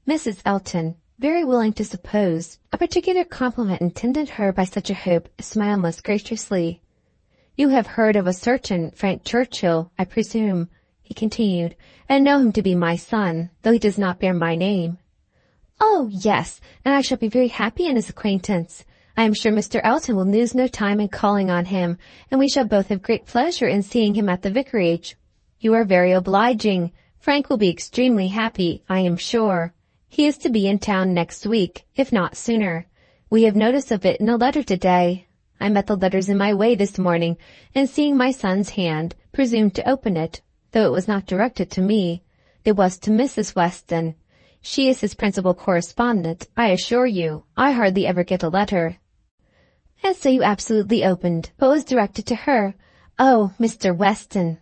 Mrs. Elton, very willing to suppose a particular compliment intended her by such a hope, smiled most graciously. "You have heard of a certain Frank Churchill, I presume," he continued, "and know him to be my son, though he does not bear my name." "Oh, yes, and I shall be very happy in his acquaintance. I am sure Mr. Elton will lose no time in calling on him, and we shall both have great pleasure in seeing him at the vicarage." "You are very obliging. Frank will be extremely happy, I am sure. He is to be in town next week, if not sooner. We have notice of it in a letter today. I met the letters in my way this morning, and seeing my son's hand, presumed to open it, though it was not directed to me. It was to Mrs. Weston. She is his principal correspondent, I assure you. I hardly ever get a letter." "And so you absolutely opened what was directed to her? Oh, Mr. Weston,"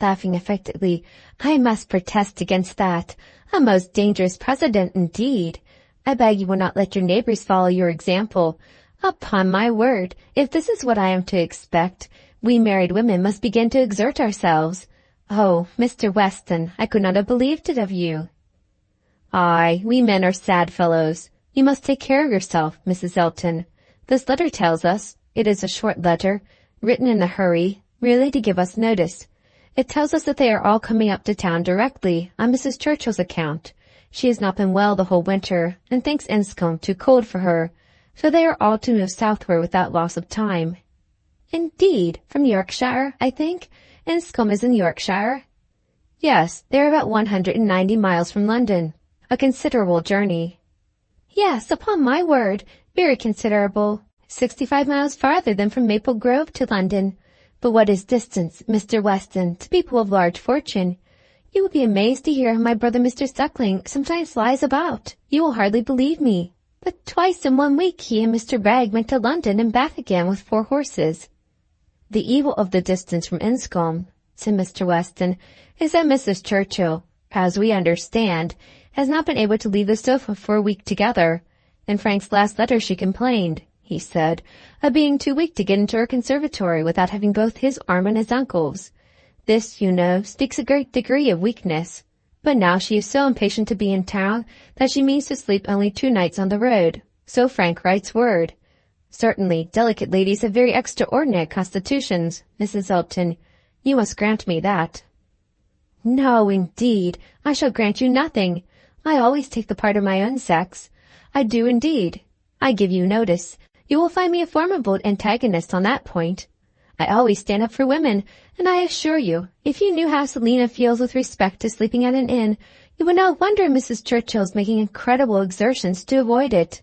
laughing affectedly, "I must protest against that. A most dangerous precedent indeed. I beg you will not let your neighbors follow your example. Upon my word, if this is what I am to expect, we married women must begin to exert ourselves. Oh, Mr. Weston, I could not have believed it of you." "Aye, we men are sad fellows. You must take care of yourself, Mrs. Elton. This letter tells us, it is a short letter, written in a hurry, merely to give us notice. It tells us that they are all coming up to town directly, on Mrs. Churchill's account. She has not been well the whole winter, and thinks Enscombe too cold for her, so they are all to move southward without loss of time." "Indeed, from Yorkshire, I think? Enscombe is in Yorkshire?" "Yes, they are about 190 miles from London. A considerable journey." Yes, upon my word, very considerable. 65 miles farther than from Maple Grove to London. But what is distance, Mr. Weston, to people of large fortune? You will be amazed to hear how my brother Mr. Suckling sometimes flies about. You will hardly believe me. But twice in 1 week he and Mr. Bragg went to London and back again with 4 horses. The evil of the distance from Enscombe, said Mr. Weston, is that Mrs. Churchill, as we understand, has not been able to leave the sofa for a week together. In Frank's last letter she complained, he said, of being too weak to get into her conservatory without having both his arm and his uncle's. This, you know, speaks a great degree of weakness. But now she is so impatient to be in town that she means to sleep only 2 nights on the road. So Frank writes word. Certainly, delicate ladies have very extraordinary constitutions, Mrs. Elton. You must grant me that. No, indeed, I shall grant you nothing. I always take the part of my own sex. I do indeed. I give you notice. You will find me a formidable antagonist on that point. I always stand up for women, and I assure you, if you knew how Selina feels with respect to sleeping at an inn, you would not wonder Mrs. Churchill's making incredible exertions to avoid it.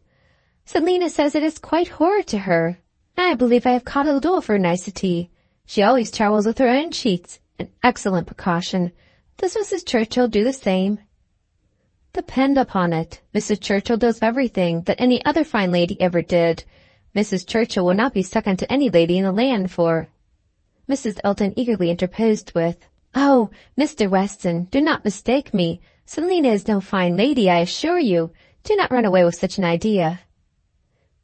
Selina says it is quite horror to her. I believe I have caught a little of her nicety. She always travels with her own sheets, an excellent precaution. Does Mrs. Churchill do the same? Depend upon it, Mrs. Churchill does everything that any other fine lady ever did. Mrs. Churchill will not be second to any lady in the land for— Mrs. Elton eagerly interposed with, "Oh, Mr. Weston, do not mistake me. Selina is no fine lady, I assure you. Do not run away with such an idea."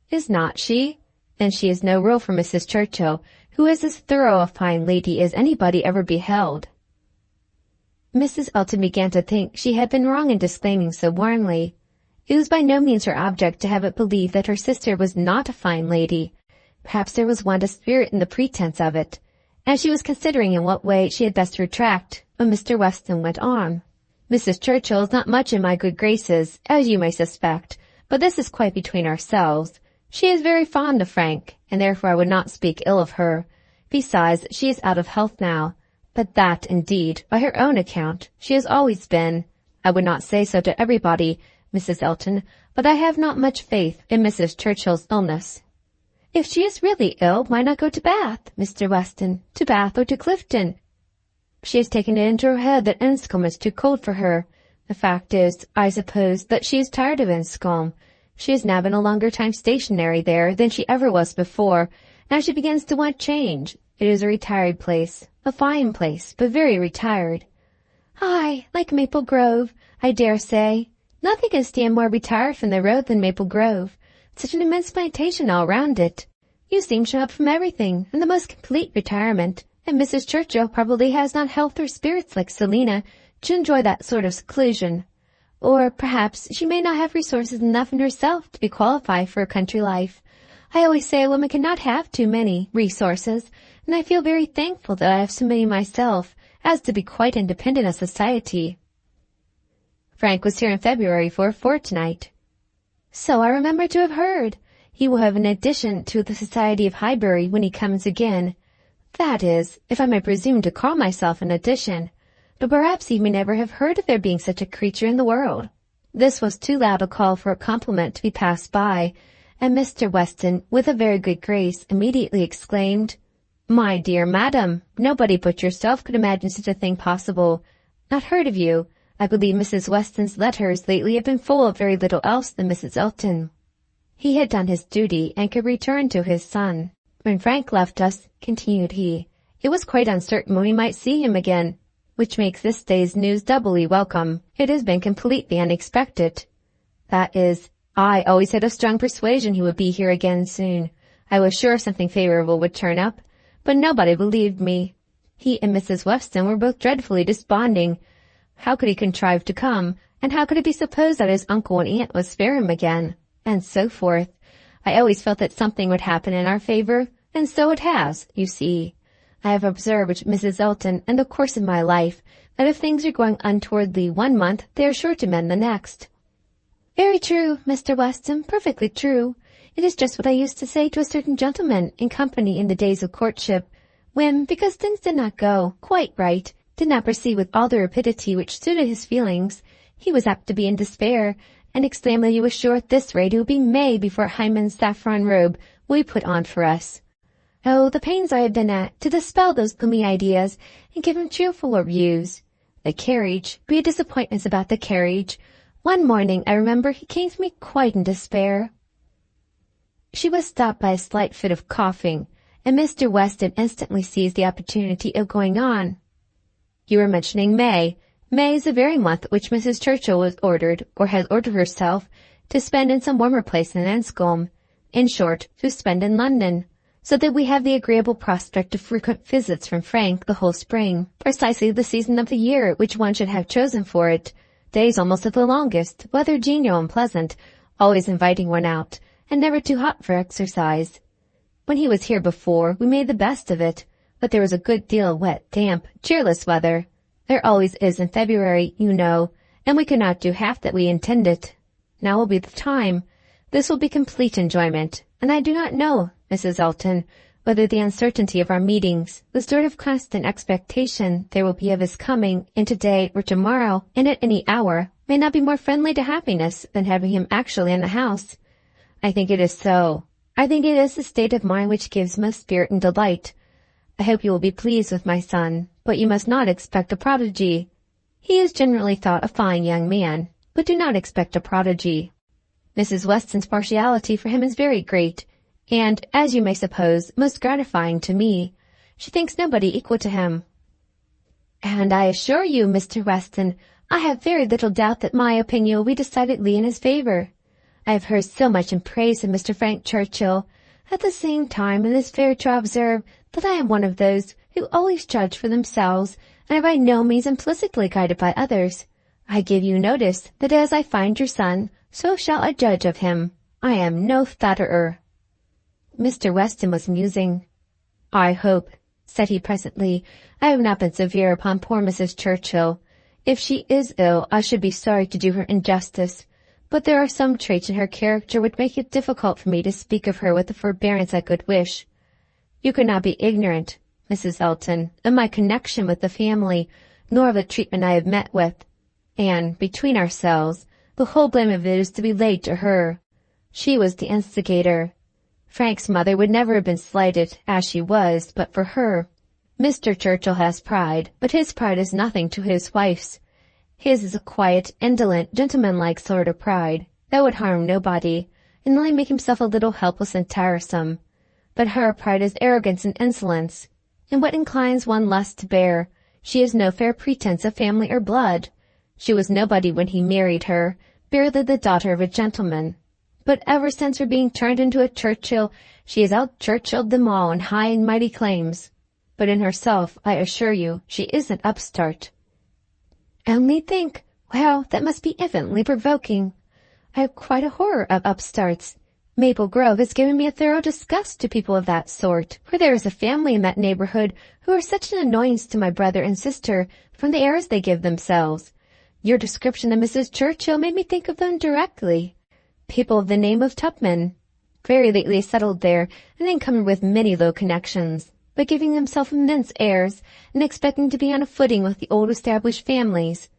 "Is not she? Then she is no rule for Mrs. Churchill, who is as thorough a fine lady as anybody ever beheld." Mrs. Elton began to think she had been wrong in disclaiming so warmly. It was by no means her object to have it believed that her sister was not a fine lady. Perhaps there was want of spirit in the pretence of it, and she was considering in what way she had best retract, when Mr. Weston went on. "Mrs. Churchill is not much in my good graces, as you may suspect, but this is quite between ourselves. She is very fond of Frank, and therefore I would not speak ill of her. Besides, she is out of health now. But that, indeed, by her own account, she has always been. I would not say so to everybody, Mrs. Elton, but I have not much faith in Mrs. Churchill's illness." "If she is really ill, why not go to Bath, Mr. Weston, to Bath or to Clifton? She has taken it into her head that Enscombe is too cold for her. The fact is, I suppose, that she is tired of Enscombe. She has now been a longer time stationary there than she ever was before. Now she begins to want change. It is a retired place, a fine place, but very retired." "Aye, like Maple Grove, I dare say. Nothing can stand more retired from the road than Maple Grove. Such an immense plantation all round it. You seem shut up from everything, and the most complete retirement, and Mrs. Churchill probably has not health or spirits like Selina to enjoy that sort of seclusion. Or perhaps she may not have resources enough in herself to be qualified for a country life. I always say a woman cannot have too many resources, and I feel very thankful that I have so many myself, as to be quite independent of society." "Frank was here in February for a fortnight." "So I remember to have heard. He will have an addition to the Society of Highbury when he comes again. That is, if I may presume to call myself an addition. But perhaps he may never have heard of there being such a creature in the world." This was too loud a call for a compliment to be passed by, and Mr. Weston, with a very good grace, immediately exclaimed, "My dear madam, nobody but yourself could imagine such a thing possible. Not heard of you. I believe Mrs. Weston's letters lately have been full of very little else than Mrs. Elton." He had done his duty, and could return to his son. "When Frank left us," continued he, "it was quite uncertain when we might see him again, which makes this day's news doubly welcome. It has been completely unexpected. That is, I always had a strong persuasion he would be here again soon. I was sure something favorable would turn up, but nobody believed me. He and Mrs. Weston were both dreadfully desponding. How could he contrive to come, and how could it be supposed that his uncle and aunt would spare him again, and so forth. I always felt that something would happen in our favor, and so it has, you see. I have observed, Mrs. Elton, in the course of my life, that if things are going untowardly 1 month, they are sure to mend the next." "Very true, Mr. Weston, perfectly true. It is just what I used to say to a certain gentleman in company in the days of courtship, when, because things did not go quite right, did not proceed with all the rapidity which suited his feelings, he was apt to be in despair, and exclaimed that he was sure at this rate it would be May before Hymen's saffron robe will be put on for us. Oh, the pains I have been at to dispel those gloomy ideas and give him cheerfuller views. The carriage, we had disappointments about the carriage. One morning, I remember, he came to me quite in despair. She was stopped by a slight fit of coughing, and Mr. Weston instantly seized the opportunity of going on. You were mentioning May. May is the very month which Mrs. Churchill was ordered, or has ordered herself, to spend in some warmer place than Enscombe. In short, to spend in London, so that we have the agreeable prospect of frequent visits from Frank the whole spring, precisely the season of the year which one should have chosen for it. Days almost at the longest, weather genial and pleasant, always inviting one out, and never too hot for exercise. When he was here before, we made the best of it, but there was a good deal of wet, damp, cheerless weather. There always is in February, you know, and we could not do half that we intended. Now will be the time. This will be complete enjoyment, and I do not know, Mrs. Elton, whether the uncertainty of our meetings, the sort of constant expectation there will be of his coming in today or tomorrow, and at any hour, may not be more friendly to happiness than having him actually in the house. I think it is so. I think it is the state of mind which gives most spirit and delight. I hope you will be pleased with my son, but you must not expect a prodigy. He is generally thought a fine young man, but do not expect a prodigy. Mrs. Weston's partiality for him is very great, and, as you may suppose, most gratifying to me. She thinks nobody equal to him. And I assure you, Mr. Weston, I have very little doubt that my opinion will be decidedly in his favour. I have heard so much in praise of Mr. Frank Churchill. At the same time, it is fair to observe that I am one of those who always judge for themselves, and are by no means implicitly guided by others. I give you notice that as I find your son, so shall I judge of him. I am no flatterer. Mr. Weston was musing. I hope, said he presently, I have not been severe upon poor Mrs. Churchill. If she is ill, I should be sorry to do her injustice, but there are some traits in her character which make it difficult for me to speak of her with the forbearance I could wish. You could not be ignorant, Mrs. Elton, of my connection with the family, nor of the treatment I have met with, and, between ourselves, the whole blame of it is to be laid to her. She was the instigator. Frank's mother would never have been slighted, as she was, but for her. Mr. Churchill has pride, but his pride is nothing to his wife's. His is a quiet, indolent, gentlemanlike sort of pride, that would harm nobody, and only make himself a little helpless and tiresome. But her pride is arrogance and insolence, and what inclines one less to bear. She has no fair pretence of family or blood. She was nobody when he married her, barely the daughter of a gentleman. But ever since her being turned into a Churchill, she has out-Churchilled them all in high and mighty claims. But in herself, I assure you, she is an upstart. Only think! Well, that must be infinitely provoking. I have quite a horror of upstarts. Maple Grove has given me a thorough disgust to people of that sort, for there is a family in that neighbourhood who are such an annoyance to my brother and sister from the airs they give themselves. Your description of Mrs. Churchill made me think of them directly. People of the name of Tupman, very lately settled there, and encumbered with many low connections, but giving themselves immense airs, and expecting to be on a footing with the old established families.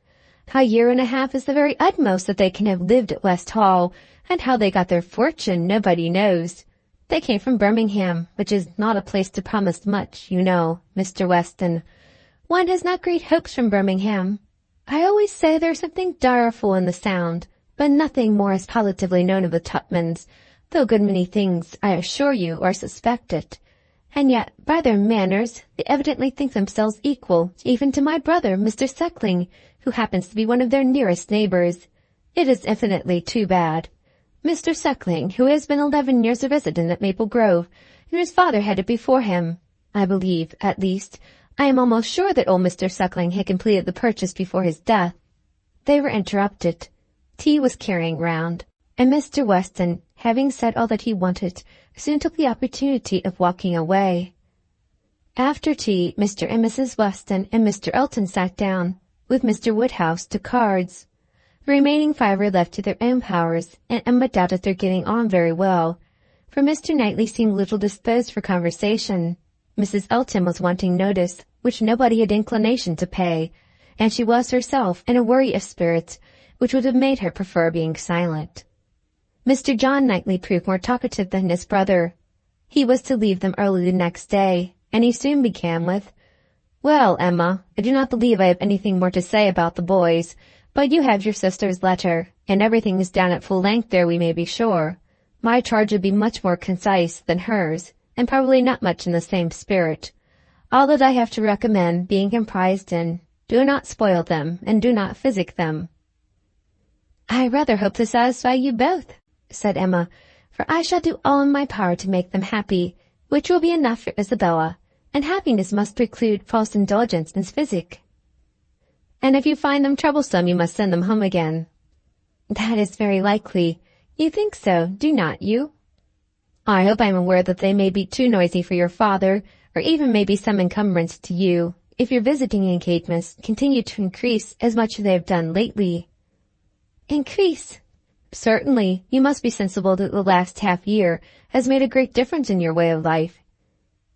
A year and a half is the very utmost that they can have lived at West Hall, and how they got their fortune nobody knows. They came from Birmingham, which is not a place to promise much, you know, Mr. Weston. One has not great hopes from Birmingham. I always say there is something direful in the sound, but nothing more is positively known of the Tupmans, though a good many things, I assure you, are suspected. And yet, by their manners, they evidently think themselves equal, even to my brother, Mr. Suckling, who happens to be one of their nearest neighbours. It is infinitely too bad. Mr. Suckling, who has been 11 years a resident at Maple Grove, and his father had it before him. I believe, at least, I am almost sure that old Mr. Suckling had completed the purchase before his death. They were interrupted. Tea was carrying round, and Mr. Weston, having said all that he wanted, soon took the opportunity of walking away. After tea, Mr. and Mrs. Weston and Mr. Elton sat down, with Mr. Woodhouse, to cards. The remaining 5 were left to their own powers, and Emma doubted their getting on very well, for Mr. Knightley seemed little disposed for conversation. Mrs. Elton was wanting notice, which nobody had inclination to pay, and she was herself in a worry of spirits, which would have made her prefer being silent. Mr. John Knightley proved more talkative than his brother. He was to leave them early the next day, and he soon began with, "Well, Emma, I do not believe I have anything more to say about the boys, but you have your sister's letter, and everything is down at full length there, we may be sure. My charge would be much more concise than hers, and probably not much in the same spirit. All that I have to recommend being comprised in, do not spoil them, and do not physic them." "I rather hope to satisfy you both," said Emma, "for I shall do all in my power to make them happy, which will be enough for Isabella, and happiness must preclude false indulgence in physic." "And if you find them troublesome, you must send them home again." "That is very likely. You think so, do not you?" "I hope I am aware that they may be too noisy for your father, or even may be some encumbrance to you, if your visiting engagements continue to increase as much as they have done lately." "Increase?" "Certainly. You must be sensible that the last half-year has made a great difference in your way of life."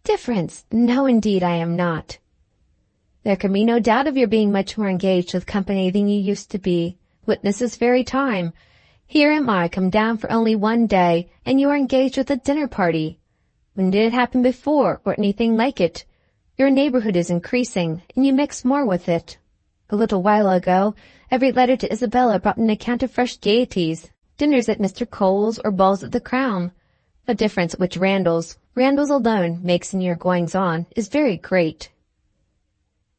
"Difference? No, indeed, I am not." "There can be no doubt of your being much more engaged with company than you used to be. Witness this very time. Here am I come down for only one day, and you are engaged with a dinner party. When did it happen before, or anything like it? Your neighborhood is increasing, and you mix more with it. A little while ago, every letter to Isabella brought an account of fresh gaieties, dinners at Mr. Cole's or balls at the Crown. A difference which Randall's alone makes in your goings-on is very great."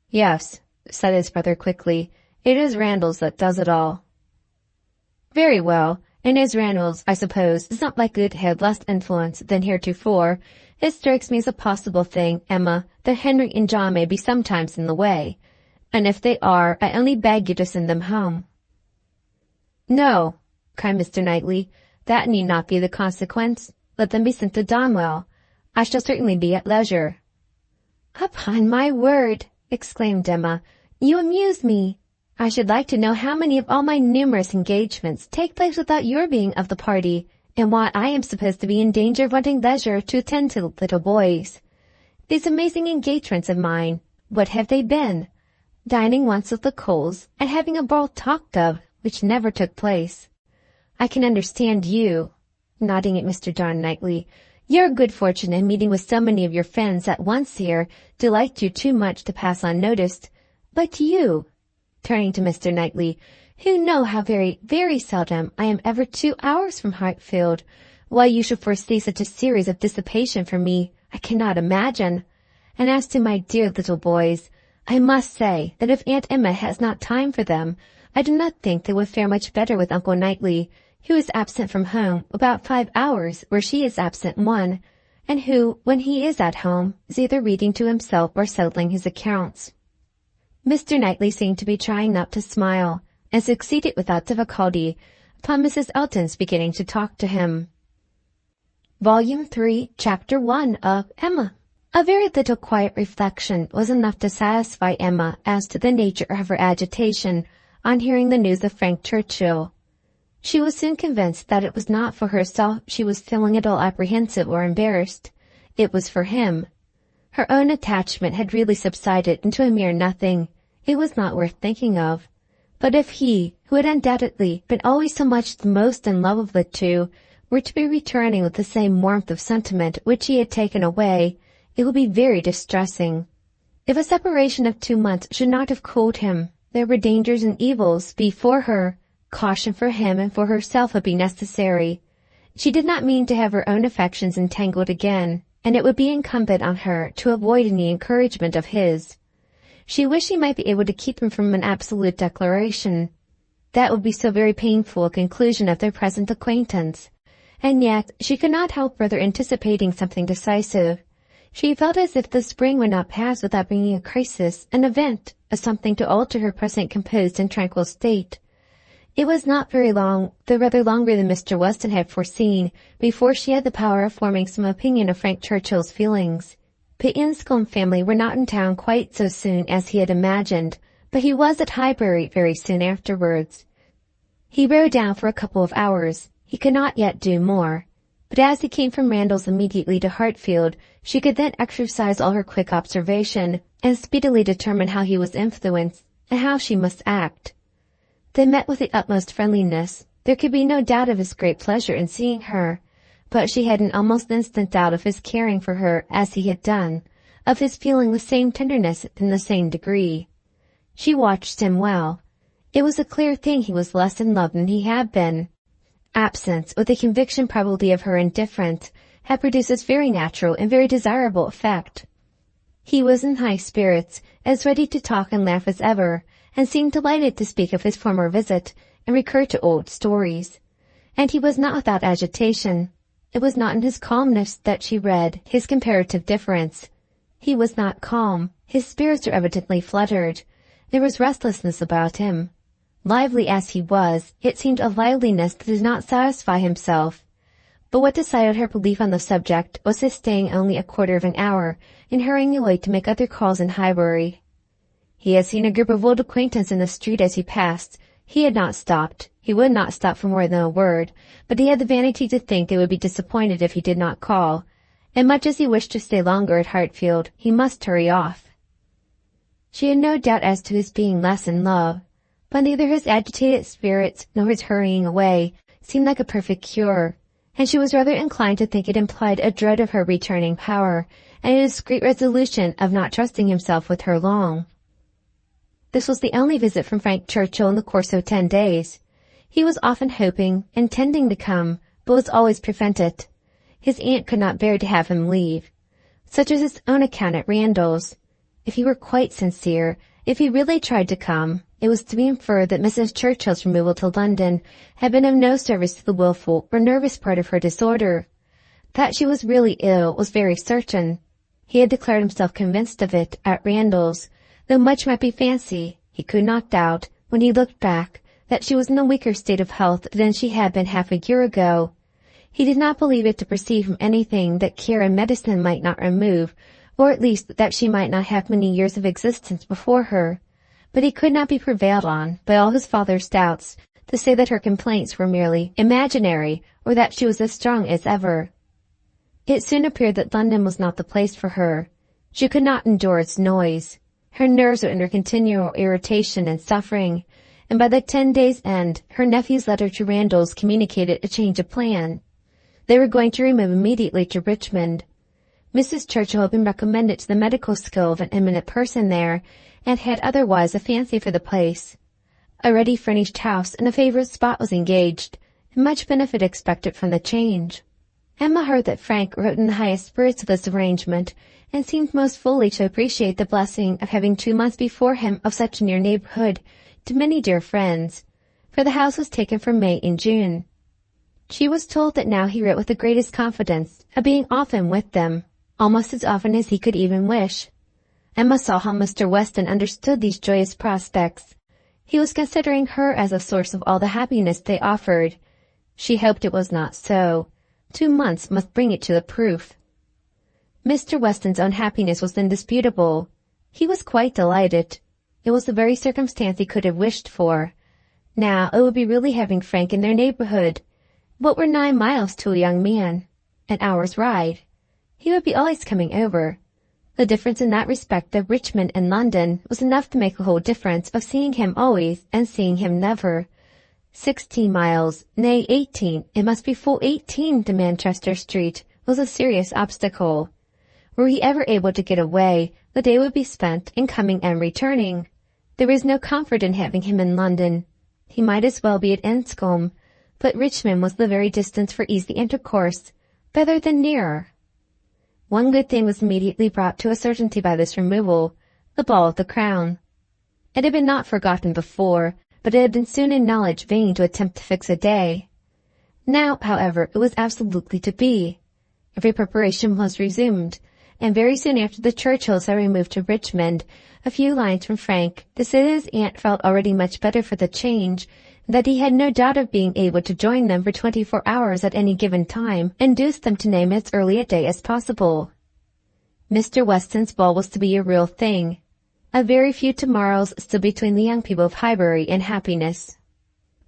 "Yes," said his brother quickly, "it is Randall's that does it all." "Very well, and as Randall's, I suppose, is not likely to have less influence than heretofore, it strikes me as a possible thing, Emma, that Henry and John may be sometimes in the way, and if they are, I only beg you to send them home." "No," cried Mr. Knightley, "that need not be the consequence. Let them be sent to Donwell. I shall certainly be at leisure." "Upon my word," exclaimed Emma, "you amuse me. I should like to know how many of all my numerous engagements take place without your being of the party, and why I am supposed to be in danger of wanting leisure to attend to little boys. These amazing engagements of mine, what have they been? Dining once with the Coles, and having a ball talked of, which never took place. I can understand you," nodding at Mr. John Knightley. "Your good fortune in meeting with so many of your friends at once here delights you too much to pass unnoticed. But you," turning to Mr. Knightley, "who know how very, very seldom I am ever 2 hours from Hartfield, why you should foresee such a series of dissipation for me, I cannot imagine. And as to my dear little boys, I must say that if Aunt Emma has not time for them, I do not think they would fare much better with Uncle Knightley, who is absent from home about 5 hours where she is absent 1, and who, when he is at home, is either reading to himself or settling his accounts." Mr. Knightley seemed to be trying not to smile, and succeeded without difficulty upon Mrs. Elton's beginning to talk to him. Volume 3, Chapter 1 of Emma. A very little quiet reflection was enough to satisfy Emma as to the nature of her agitation on hearing the news of Frank Churchill. She was soon convinced that it was not for herself she was feeling at all apprehensive or embarrassed. It was for him. Her own attachment had really subsided into a mere nothing. It was not worth thinking of. But if he, who had undoubtedly been always so much the most in love of the two, were to be returning with the same warmth of sentiment which he had taken away, it would be very distressing. If a separation of 2 months should not have cooled him, there were dangers and evils before her. Caution for him and for herself would be necessary. She did not mean to have her own affections entangled again, and it would be incumbent on her to avoid any encouragement of his. She wished she might be able to keep him from an absolute declaration. That would be so very painful a conclusion of their present acquaintance. And yet she could not help further anticipating something decisive. She felt as if the spring would not pass without bringing a crisis, an event, a something to alter her present composed and tranquil state. It was not very long, though rather longer than Mr. Weston had foreseen, before she had the power of forming some opinion of Frank Churchill's feelings. The Anscombe family were not in town quite so soon as he had imagined, but he was at Highbury very soon afterwards. He rode down for a couple of hours. He could not yet do more. But as he came from Randall's immediately to Hartfield, she could then exercise all her quick observation, and speedily determine how he was influenced, and how she must act. They met with the utmost friendliness. There could be no doubt of his great pleasure in seeing her, but she had an almost instant doubt of his caring for her as he had done, of his feeling the same tenderness in the same degree. She watched him well. It was a clear thing he was less in love than he had been. Absence, with the conviction probably of her indifference, had produced this very natural and very desirable effect. He was in high spirits, as ready to talk and laugh as ever, and seemed delighted to speak of his former visit and recur to old stories. And he was not without agitation. It was not in his calmness that she read his comparative difference. He was not calm. His spirits were evidently fluttered. There was restlessness about him. Lively as he was, it seemed a liveliness that did not satisfy himself. But what decided her belief on the subject was his staying only a quarter of an hour and hurrying away to make other calls in Highbury. He had seen a group of old acquaintances in the street as he passed. He had not stopped. He would not stop for more than a word, but he had the vanity to think they would be disappointed if he did not call, and much as he wished to stay longer at Hartfield, he must hurry off. She had no doubt as to his being less in love, but neither his agitated spirits nor his hurrying away seemed like a perfect cure, and she was rather inclined to think it implied a dread of her returning power, and a discreet resolution of not trusting himself with her long. This was the only visit from Frank Churchill in the course of 10 days. He was often hoping, intending to come, but was always prevented. His aunt could not bear to have him leave. Such was his own account at Randalls. If he were quite sincere, if he really tried to come, it was to be inferred that Mrs. Churchill's removal to London had been of no service to the wilful or nervous part of her disorder. That she was really ill was very certain. He had declared himself convinced of it at Randalls. Though much might be fancy, he could not doubt, when he looked back, that she was in a weaker state of health than she had been half a year ago. He did not believe it to proceed from anything that care and medicine might not remove, or at least that she might not have many years of existence before her. But he could not be prevailed on, by all his father's doubts, to say that her complaints were merely imaginary, or that she was as strong as ever. It soon appeared that London was not the place for her. She could not endure its noise. Her nerves were under continual irritation and suffering, and by the 10 days' end, her nephew's letter to Randalls communicated a change of plan. They were going to remove immediately to Richmond. Mrs. Churchill had been recommended to the medical skill of an eminent person there, and had otherwise a fancy for the place. A ready furnished house in a favourite spot was engaged, and much benefit expected from the change. Emma heard that Frank wrote in the highest spirits of this arrangement, and seemed most fully to appreciate the blessing of having 2 months before him of such near neighbourhood to many dear friends, for the house was taken for May and June. She was told that now he wrote with the greatest confidence, of being often with them, almost as often as he could even wish. Emma saw how Mr. Weston understood these joyous prospects. He was considering her as a source of all the happiness they offered. She hoped it was not so. 2 months must bring it to the proof. Mr. Weston's own happiness was indisputable. He was quite delighted. It was the very circumstance he could have wished for. Now it would be really having Frank in their neighbourhood. What were 9 miles to a young man? An hour's ride. He would be always coming over. The difference in that respect of Richmond and London was enough to make a whole difference of seeing him always and seeing him never. 16 miles, nay 18, it must be full 18 to Manchester Street, was a serious obstacle. Were he ever able to get away, the day would be spent in coming and returning. There was no comfort in having him in London. He might as well be at Enscombe, but Richmond was the very distance for easy intercourse, better than nearer. One good thing was immediately brought to a certainty by this removal, the ball at the Crown. It had been not forgotten before, but it had been soon in knowledge vain to attempt to fix a day. Now, however, it was absolutely to be. Every preparation was resumed, and very soon after the Churchills had removed to Richmond, a few lines from Frank, to say that his aunt felt already much better for the change, and that he had no doubt of being able to join them for 24 hours at any given time, induced them to name as early a day as possible. Mr. Weston's ball was to be a real thing. A very few tomorrows stood between the young people of Highbury and happiness.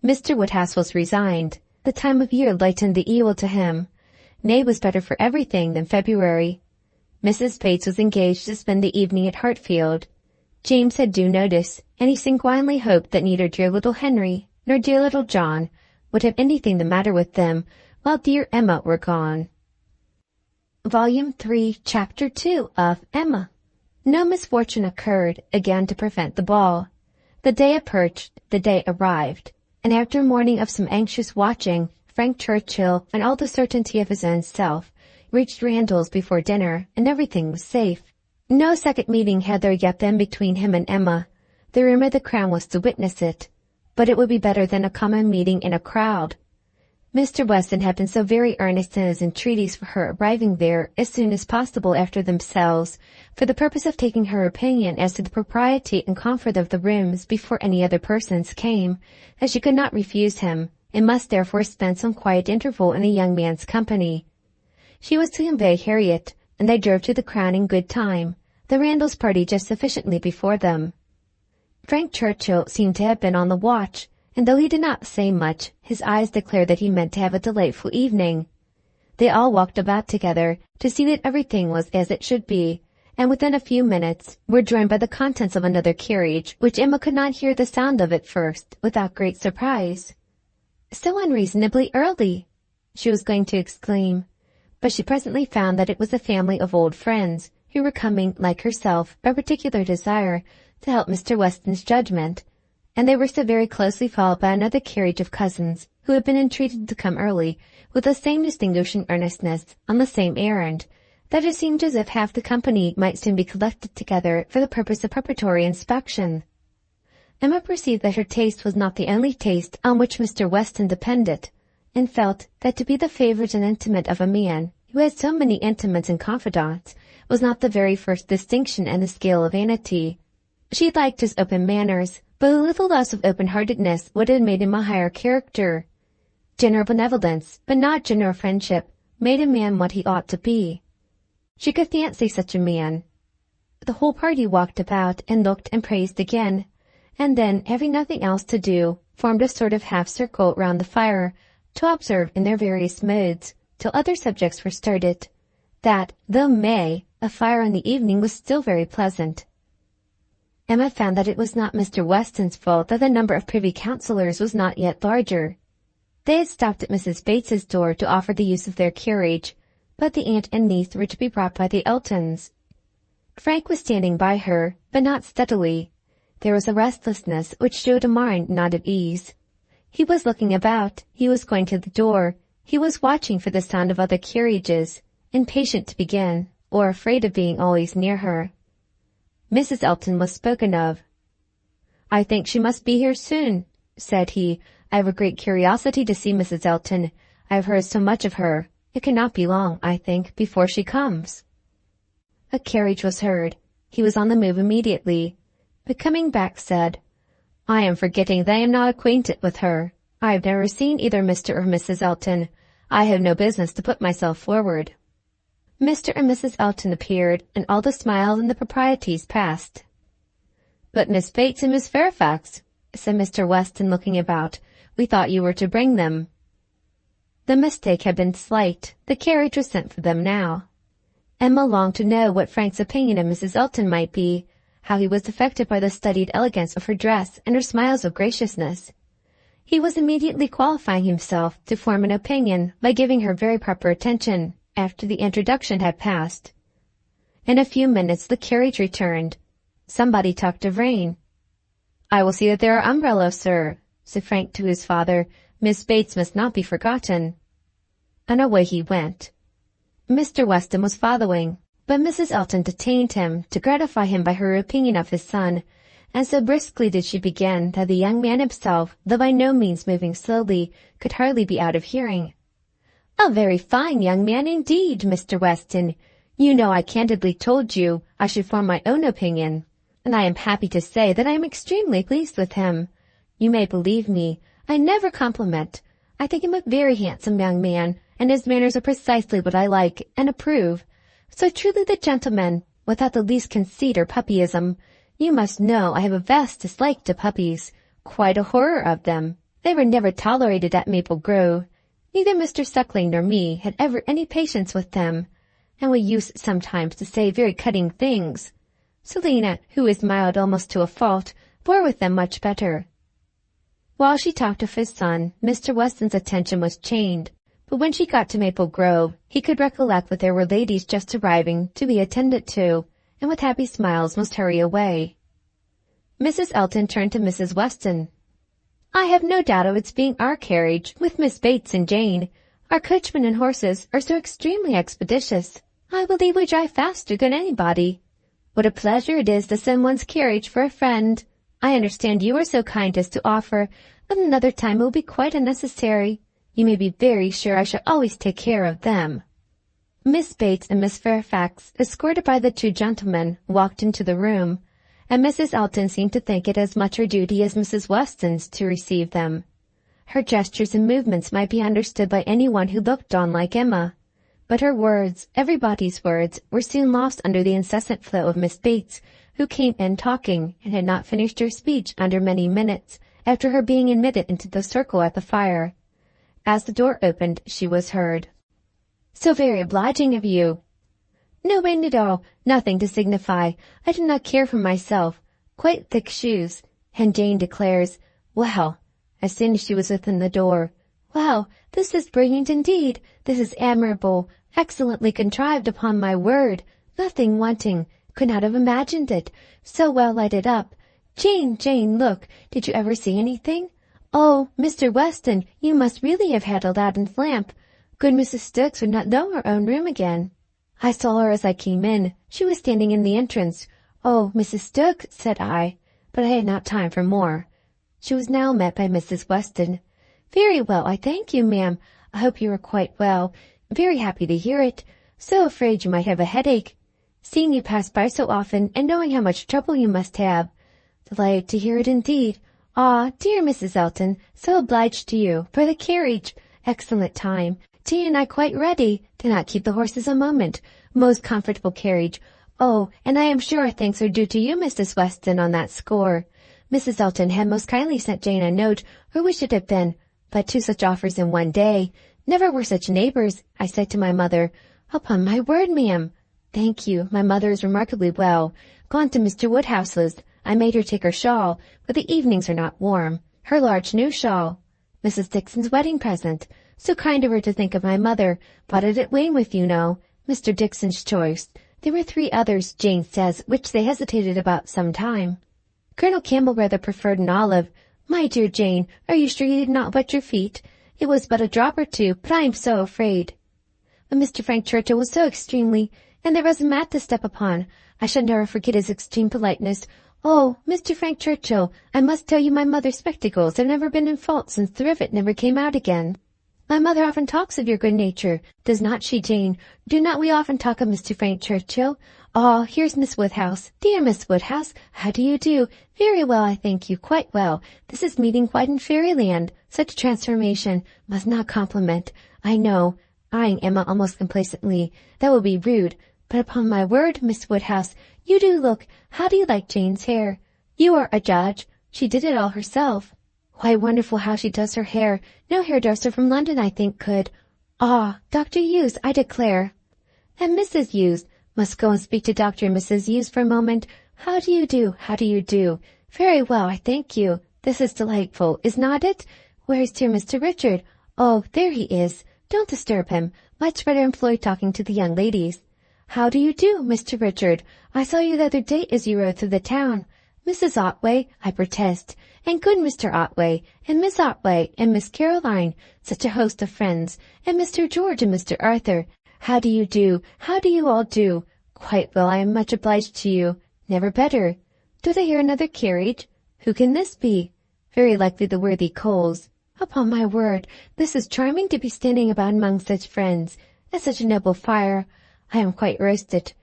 Mr. Woodhouse was resigned. The time of year lightened the evil to him. May was better for everything than February. Mrs. Bates was engaged to spend the evening at Hartfield. James had due notice, and he sanguinely hoped that neither dear little Henry nor dear little John would have anything the matter with them while dear Emma were gone. Volume 3, Chapter 2 of Emma. No misfortune occurred again to prevent the ball. The day approached, the day arrived, and after a morning of some anxious watching, Frank Churchill, and all the certainty of his own self, reached Randalls before dinner, and everything was safe. No second meeting had there yet been between him and Emma. The room of the Crown was to witness it, but it would be better than a common meeting in a crowd. Mr. Weston had been so very earnest in his entreaties for her arriving there as soon as possible after themselves, for the purpose of taking her opinion as to the propriety and comfort of the rooms before any other persons came, that she could not refuse him, and must therefore spend some quiet interval in a young man's company. She was to convey Harriet, and they drove to the Crown in good time, the Randalls party just sufficiently before them. Frank Churchill seemed to have been on the watch, and though he did not say much, his eyes declared that he meant to have a delightful evening. They all walked about together to see that everything was as it should be, and within a few minutes were joined by the contents of another carriage, which Emma could not hear the sound of at first without great surprise. "So unreasonably early!" she was going to exclaim, but she presently found that it was a family of old friends, who were coming, like herself, by particular desire, to help Mr. Weston's judgment, and they were so very closely followed by another carriage of cousins, who had been entreated to come early, with the same distinguishing earnestness, on the same errand, that it seemed as if half the company might soon be collected together for the purpose of preparatory inspection. Emma perceived that her taste was not the only taste on which Mr. Weston depended, and felt that to be the favourite and intimate of a man who had so many intimates and confidants was not the very first distinction in the scale of vanity. She liked his open manners, but a little less of open-heartedness would have made him a higher character. General benevolence, but not general friendship, made a man what he ought to be. She could fancy such a man. The whole party walked about and looked and praised again, and then, having nothing else to do, formed a sort of half-circle round the fire, to observe in their various modes, till other subjects were started, that, though May, a fire in the evening was still very pleasant. Emma found that it was not Mr. Weston's fault that the number of privy councillors was not yet larger. They had stopped at Mrs. Bates's door to offer the use of their carriage, but the aunt and niece were to be brought by the Eltons. Frank was standing by her, but not steadily. There was a restlessness which showed a mind not at ease. He was looking about, he was going to the door, he was watching for the sound of other carriages, impatient to begin, or afraid of being always near her. Mrs. Elton was spoken of. "I think she must be here soon," said he. "I have a great curiosity to see Mrs. Elton. I have heard so much of her. It cannot be long, I think, before she comes." A carriage was heard. He was on the move immediately, but coming back said, "I am forgetting that I am not acquainted with her. I have never seen either Mr. or Mrs. Elton. I have no business to put myself forward." Mr. and Mrs. Elton appeared, and all the smiles and the proprieties passed. "But Miss Bates and Miss Fairfax," said Mr. Weston, looking about. "We thought you were to bring them." The mistake had been slight. The carriage was sent for them now. Emma longed to know what Frank's opinion of Mrs. Elton might be, how he was affected by the studied elegance of her dress and her smiles of graciousness. He was immediately qualifying himself to form an opinion by giving her very proper attention, after the introduction had passed. In a few minutes the carriage returned. Somebody talked of rain. "I will see that there are umbrellas, sir," said Frank to his father. "Miss Bates must not be forgotten." And away he went. Mr. Weston was following, but Mrs. Elton detained him to gratify him by her opinion of his son, and so briskly did she begin that the young man himself, though by no means moving slowly, could hardly be out of hearing. "A very fine young man indeed, Mr. Weston. You know I candidly told you I should form my own opinion, and I am happy to say that I am extremely pleased with him. You may believe me, I never compliment. I think him a very handsome young man, and his manners are precisely what I like and approve. So truly the gentleman, without the least conceit or puppyism. You must know I have a vast dislike to puppies, quite a horror of them. They were never tolerated at Maple Grove. Neither Mr. Suckling nor me had ever any patience with them, and we used sometimes to say very cutting things. Selina, who was mild almost to a fault, bore with them much better. While she talked of his son, Mr. Weston's attention was chained, but when she got to Maple Grove, he could recollect that there were ladies just arriving to be attended to, and with happy smiles must hurry away. Mrs. Elton turned to Mrs. Weston. "I have no doubt of its being our carriage, with Miss Bates and Jane. Our coachman and horses are so extremely expeditious. I believe we drive faster than anybody. What a pleasure it is to send one's carriage for a friend. I understand you are so kind as to offer, but another time it will be quite unnecessary. You may be very sure I shall always take care of them." Miss Bates and Miss Fairfax, escorted by the two gentlemen, walked into the room, and Mrs. Elton seemed to think it as much her duty as Mrs. Weston's to receive them. Her gestures and movements might be understood by anyone who looked on like Emma, but her words, everybody's words, were soon lost under the incessant flow of Miss Bates, who came in talking, and had not finished her speech under many minutes after her being admitted into the circle at the fire. As the door opened, she was heard. "So very obliging of you." "No rain at all, nothing to signify. I do not care for myself. Quite thick shoes." And Jane declares, "Well," as soon as she was within the door, "well, this is brilliant indeed. This is admirable, excellently contrived, upon my word. Nothing wanting. Could not have imagined it. So well lighted up. Jane, Jane, look. Did you ever see anything? Oh, Mr. Weston, you must really have had Aladdin's lamp. Good Mrs. Stokes would not know her own room again. I saw her as I came in. She was standing in the entrance. Oh, Mrs. Stokes, said I, but I had not time for more." She was now met by Mrs. Weston. "Very well, I thank you, ma'am. I hope you are quite well. Very happy to hear it. So afraid you might have a headache. Seeing you pass by so often, and knowing how much trouble you must have. Delighted to hear it indeed. Ah, dear Mrs. Elton, so obliged to you. For the carriage. Excellent time. Jane and I quite ready. Do not keep the horses a moment. Most comfortable carriage. Oh, and I am sure our thanks are due to you, Mrs. Weston, on that score. Mrs. Elton had most kindly sent Jane a note, or we should have been. But two such offers in one day. Never were such neighbors, I said to my mother. Upon my word, ma'am. Thank you. My mother is remarkably well. Gone to Mr. Woodhouse's. I made her take her shawl, but the evenings are not warm. Her large new shawl. Mrs. Dixon's wedding present. So kind of her to think of my mother. Bought it at Weymouth, you know. Mr. Dixon's choice. There were 3 others, Jane says, which they hesitated about some time. Colonel Campbell rather preferred an olive. My dear Jane, are you sure you did not wet your feet? It was but a drop or 2, but I am so afraid. But Mr. Frank Churchill was so extremely, and there was a mat to step upon. I shall never forget his extreme politeness. Oh, Mr. Frank Churchill, I must tell you my mother's spectacles have never been in fault since the rivet never came out again. My mother often talks of your good nature, does not she, Jane? Do not we often talk of Mr. Frank Churchill? Ah, here's Miss Woodhouse. Dear Miss Woodhouse, how do you do? Very well, I thank you, quite well. This is meeting quite in fairyland. Such a transformation. Must not compliment. I know, eyeing Emma almost complacently. That will be rude. But upon my word, Miss Woodhouse, you do look. How do you like Jane's hair? You are a judge. She did it all herself. Why, wonderful how she does her hair. No hairdresser from London, I think, could. Ah, Dr. Hughes, I declare. And Mrs. Hughes. Must go and speak to Dr. and Mrs. Hughes for a moment. How do you do? How do you do? Very well, I thank you. This is delightful, is not it? Where is dear Mr. Richard? Oh, there he is. Don't disturb him. Much better employed talking to the young ladies. How do you do, Mr. Richard? I saw you the other day as you rode through the town. Mrs. Otway, I protest, and good Mr. Otway, and Miss Otway, and Miss Caroline, such a host of friends, and Mr. George and Mr. Arthur. How do you do? How do you all do? Quite well, I am much obliged to you. Never better. Do they hear another carriage? Who can this be? Very likely the worthy Coles. Upon my word, this is charming to be standing about among such friends, at such a noble fire. I am quite roasted.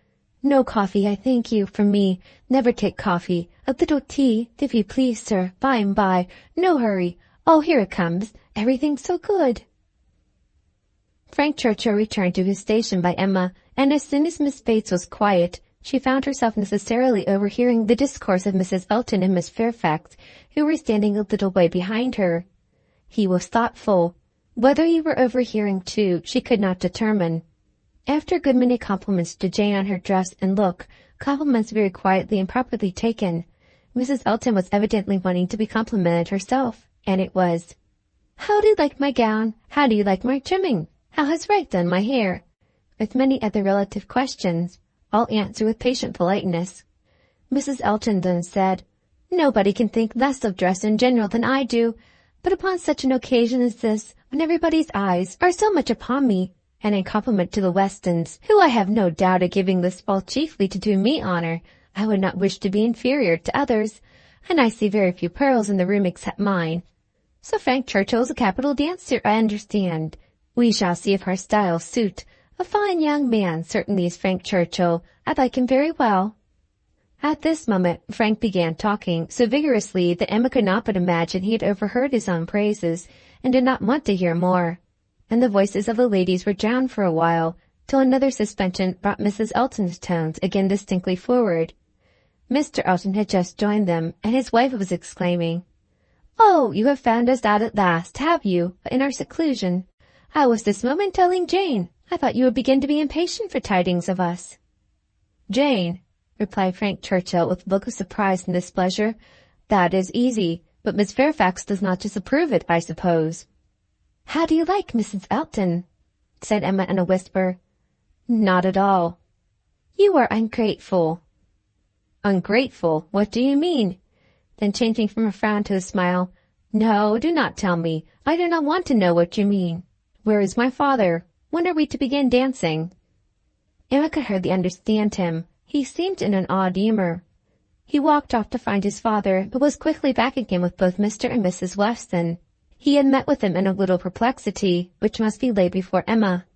No coffee, I thank you, from me. Never take coffee. A little tea, if you please, sir, by and by. No hurry. Oh, here it comes. Everything's so good. Frank Churchill returned to his station by Emma, and as soon as Miss Bates was quiet, she found herself necessarily overhearing the discourse of Mrs. Elton and Miss Fairfax, who were standing a little way behind her. He was thoughtful. Whether he were overhearing too, she could not determine. After a good many compliments to Jane on her dress and look, compliments very quietly and properly taken, Mrs. Elton was evidently wanting to be complimented herself, and it was, "How do you like my gown? How do you like my trimming? How has Frank done my hair?" with many other relative questions, all answered with patient politeness. Mrs. Elton then said, "Nobody can think less of dress in general than I do, but upon such an occasion as this, when everybody's eyes are so much upon me, and in compliment to the Westons, who I have no doubt are giving this ball chiefly to do me honour, I would not wish to be inferior to others, and I see very few pearls in the room except mine. So Frank Churchill is a capital dancer, I understand. We shall see if our styles suit. A fine young man, certainly, is Frank Churchill. I like him very well." At this moment Frank began talking so vigorously that Emma could not but imagine he had overheard his own praises, and did not want to hear more, and the voices of the ladies were drowned for a while, till another suspension brought Mrs. Elton's tones again distinctly forward. Mr. Elton had just joined them, and his wife was exclaiming, "Oh, you have found us out at last, have you, in our seclusion? I was this moment telling Jane. I thought you would begin to be impatient for tidings of us." "Jane," replied Frank Churchill with a look of surprise and displeasure, "that is easy, but Miss Fairfax does not disapprove it, I suppose." "How do you like Mrs. Elton?" said Emma in a whisper. "Not at all." "You are ungrateful." "Ungrateful? What do you mean?" Then changing from a frown to a smile, "No, do not tell me. I do not want to know what you mean. Where is my father? When are we to begin dancing?" Emma could hardly understand him. He seemed in an odd humour. He walked off to find his father, but was quickly back again with both Mr. and Mrs. Weston. He had met with them in a little perplexity, which must be laid before Emma.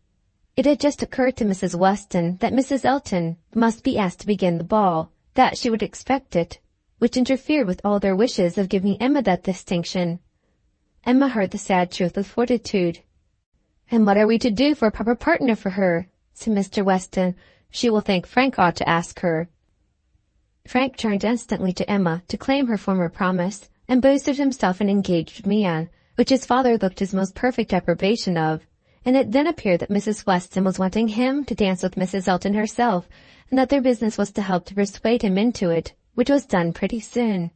It had just occurred to Mrs. Weston that Mrs. Elton must be asked to begin the ball, that she would expect it, which interfered with all their wishes of giving Emma that distinction. Emma heard the sad truth with fortitude. "And what are we to do for a proper partner for her?" said Mr. Weston. "She will think Frank ought to ask her." Frank turned instantly to Emma to claim her former promise, and boasted himself an engaged man, which his father looked his most perfect approbation of, and it then appeared that Mrs. Weston was wanting him to dance with Mrs. Elton herself, and that their business was to help to persuade him into it, which was done pretty soon.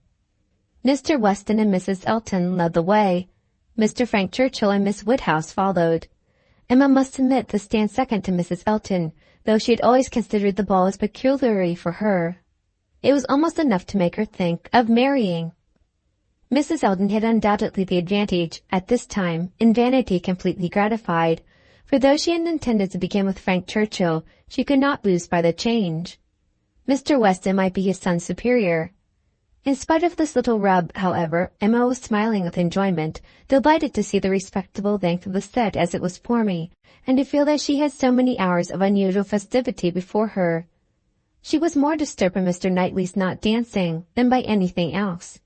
Mr. Weston and Mrs. Elton led the way. Mr. Frank Churchill and Miss Woodhouse followed. Emma must admit to stand second to Mrs. Elton, though she had always considered the ball as peculiarly for her. It was almost enough to make her think of marrying. Mrs. Elton had undoubtedly the advantage, at this time, in vanity completely gratified, for though she had intended to begin with Frank Churchill, she could not lose by the change. Mr. Weston might be his son's superior. In spite of this little rub, however, Emma was smiling with enjoyment, delighted to see the respectable length of the set as it was forming, and to feel that she had so many hours of unusual festivity before her. She was more disturbed by Mr. Knightley's not dancing than by anything else.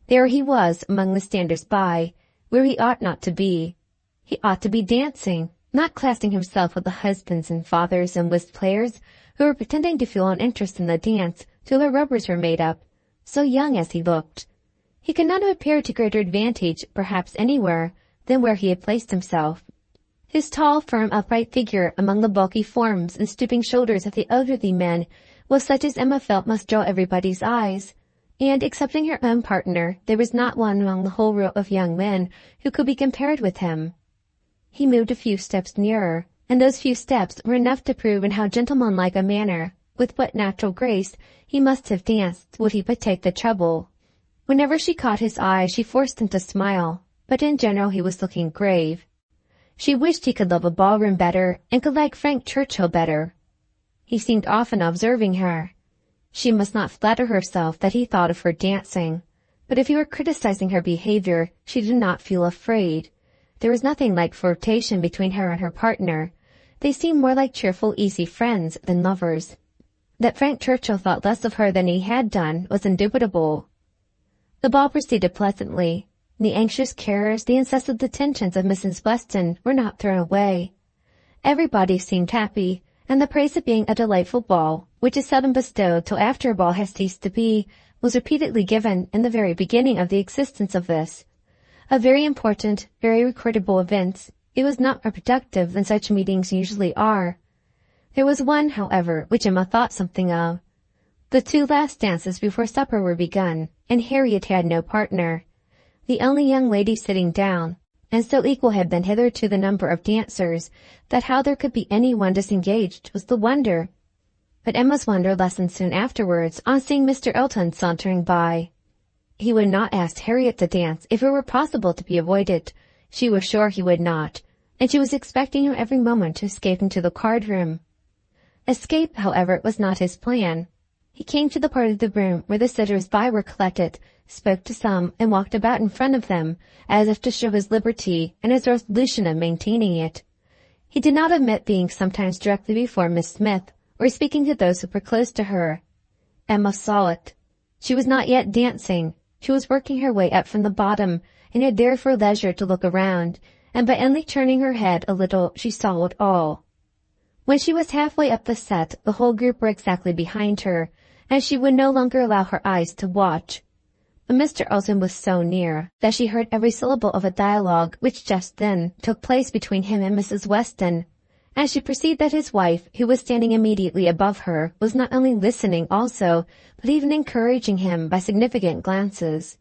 There he was among the standers-by, where he ought not to be. He ought to be dancing, not classing himself with the husbands and fathers and whist players who were pretending to feel an interest in the dance till their rubbers were made up, so young as he looked. He could not have appeared to greater advantage, perhaps anywhere, than where he had placed himself. His tall, firm, upright figure among the bulky forms and stooping shoulders of the elderly men was such as Emma felt must draw everybody's eyes, and, excepting her own partner, there was not one among the whole row of young men who could be compared with him. He moved a few steps nearer, and those few steps were enough to prove in how gentlemanlike a manner, with what natural grace, he must have danced, would he but take the trouble. Whenever she caught his eye, she forced him to smile, but in general he was looking grave. She wished he could love a ballroom better, and could like Frank Churchill better. He seemed often observing her. She must not flatter herself that he thought of her dancing, but if he were criticizing her behavior, she did not feel afraid. There was nothing like flirtation between her and her partner. They seemed more like cheerful, easy friends than lovers. That Frank Churchill thought less of her than he had done was indubitable. The ball proceeded pleasantly. The anxious cares, the incessant attentions of Mrs. Weston were not thrown away. Everybody seemed happy, and the praise of being a delightful ball, which is seldom bestowed till after a ball has ceased to be, was repeatedly given in the very beginning of the existence of this. A very important, very recordable event, it was not more productive than such meetings usually are. There was one, however, which Emma thought something of. The 2 last dances before supper were begun, and Harriet had no partner, the only young lady sitting down, and so equal had been hitherto the number of dancers, that how there could be any one disengaged was the wonder. But Emma's wonder lessened soon afterwards on seeing Mr. Elton sauntering by. He would not ask Harriet to dance if it were possible to be avoided. She was sure he would not, and she was expecting him every moment to escape into the card-room. Escape, however, was not his plan. He came to the part of the room where the sitters by were collected, spoke to some, and walked about in front of them, as if to show his liberty and his resolution of maintaining it. He did not omit being sometimes directly before Miss Smith, or speaking to those who were close to her. Emma saw it. She was not yet dancing. She was working her way up from the bottom, and had therefore leisure to look around, and by only turning her head a little she saw it all. When she was halfway up the set, the whole group were exactly behind her, and she would no longer allow her eyes to watch. But Mr. Elton was so near that she heard every syllable of a dialogue which just then took place between him and Mrs. Weston, and she perceived that his wife, who was standing immediately above her, was not only listening also, but even encouraging him by significant glances.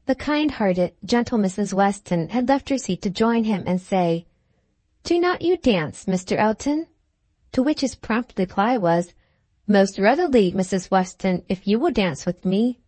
The kind-hearted, gentle Mrs. Weston had left her seat to join him and say, "Do not you dance, Mr. Elton?" To which his prompt reply was, "Most readily, Mrs. Weston, if you will dance with me."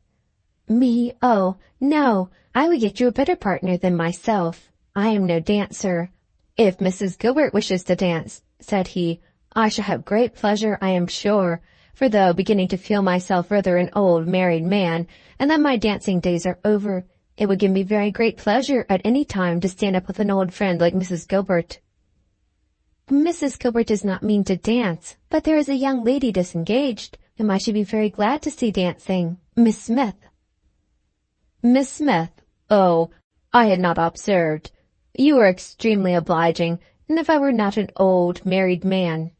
"Me? Oh, no, I will get you a better partner than myself. I am no dancer." "If Mrs. Gilbert wishes to dance," said he, "I shall have great pleasure, I am sure, for though beginning to feel myself rather an old married man, and that my dancing days are over, it would give me very great pleasure at any time to stand up with an old friend like Mrs. Gilbert." "Mrs. Gilbert does not mean to dance, but there is a young lady disengaged, whom I should be very glad to see dancing, Miss Smith." "Miss Smith? Oh, I had not observed. You are extremely obliging, and if I were not an old married man.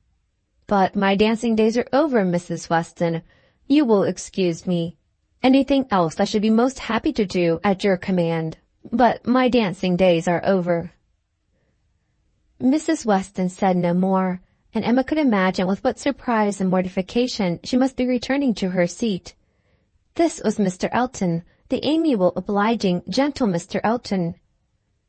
But my dancing days are over, Mrs. Weston. You will excuse me. Anything else I should be most happy to do at your command, but my dancing days are over." Mrs. Weston said no more, and Emma could imagine with what surprise and mortification she must be returning to her seat. This was Mr. Elton, the amiable, obliging, gentle Mr. Elton.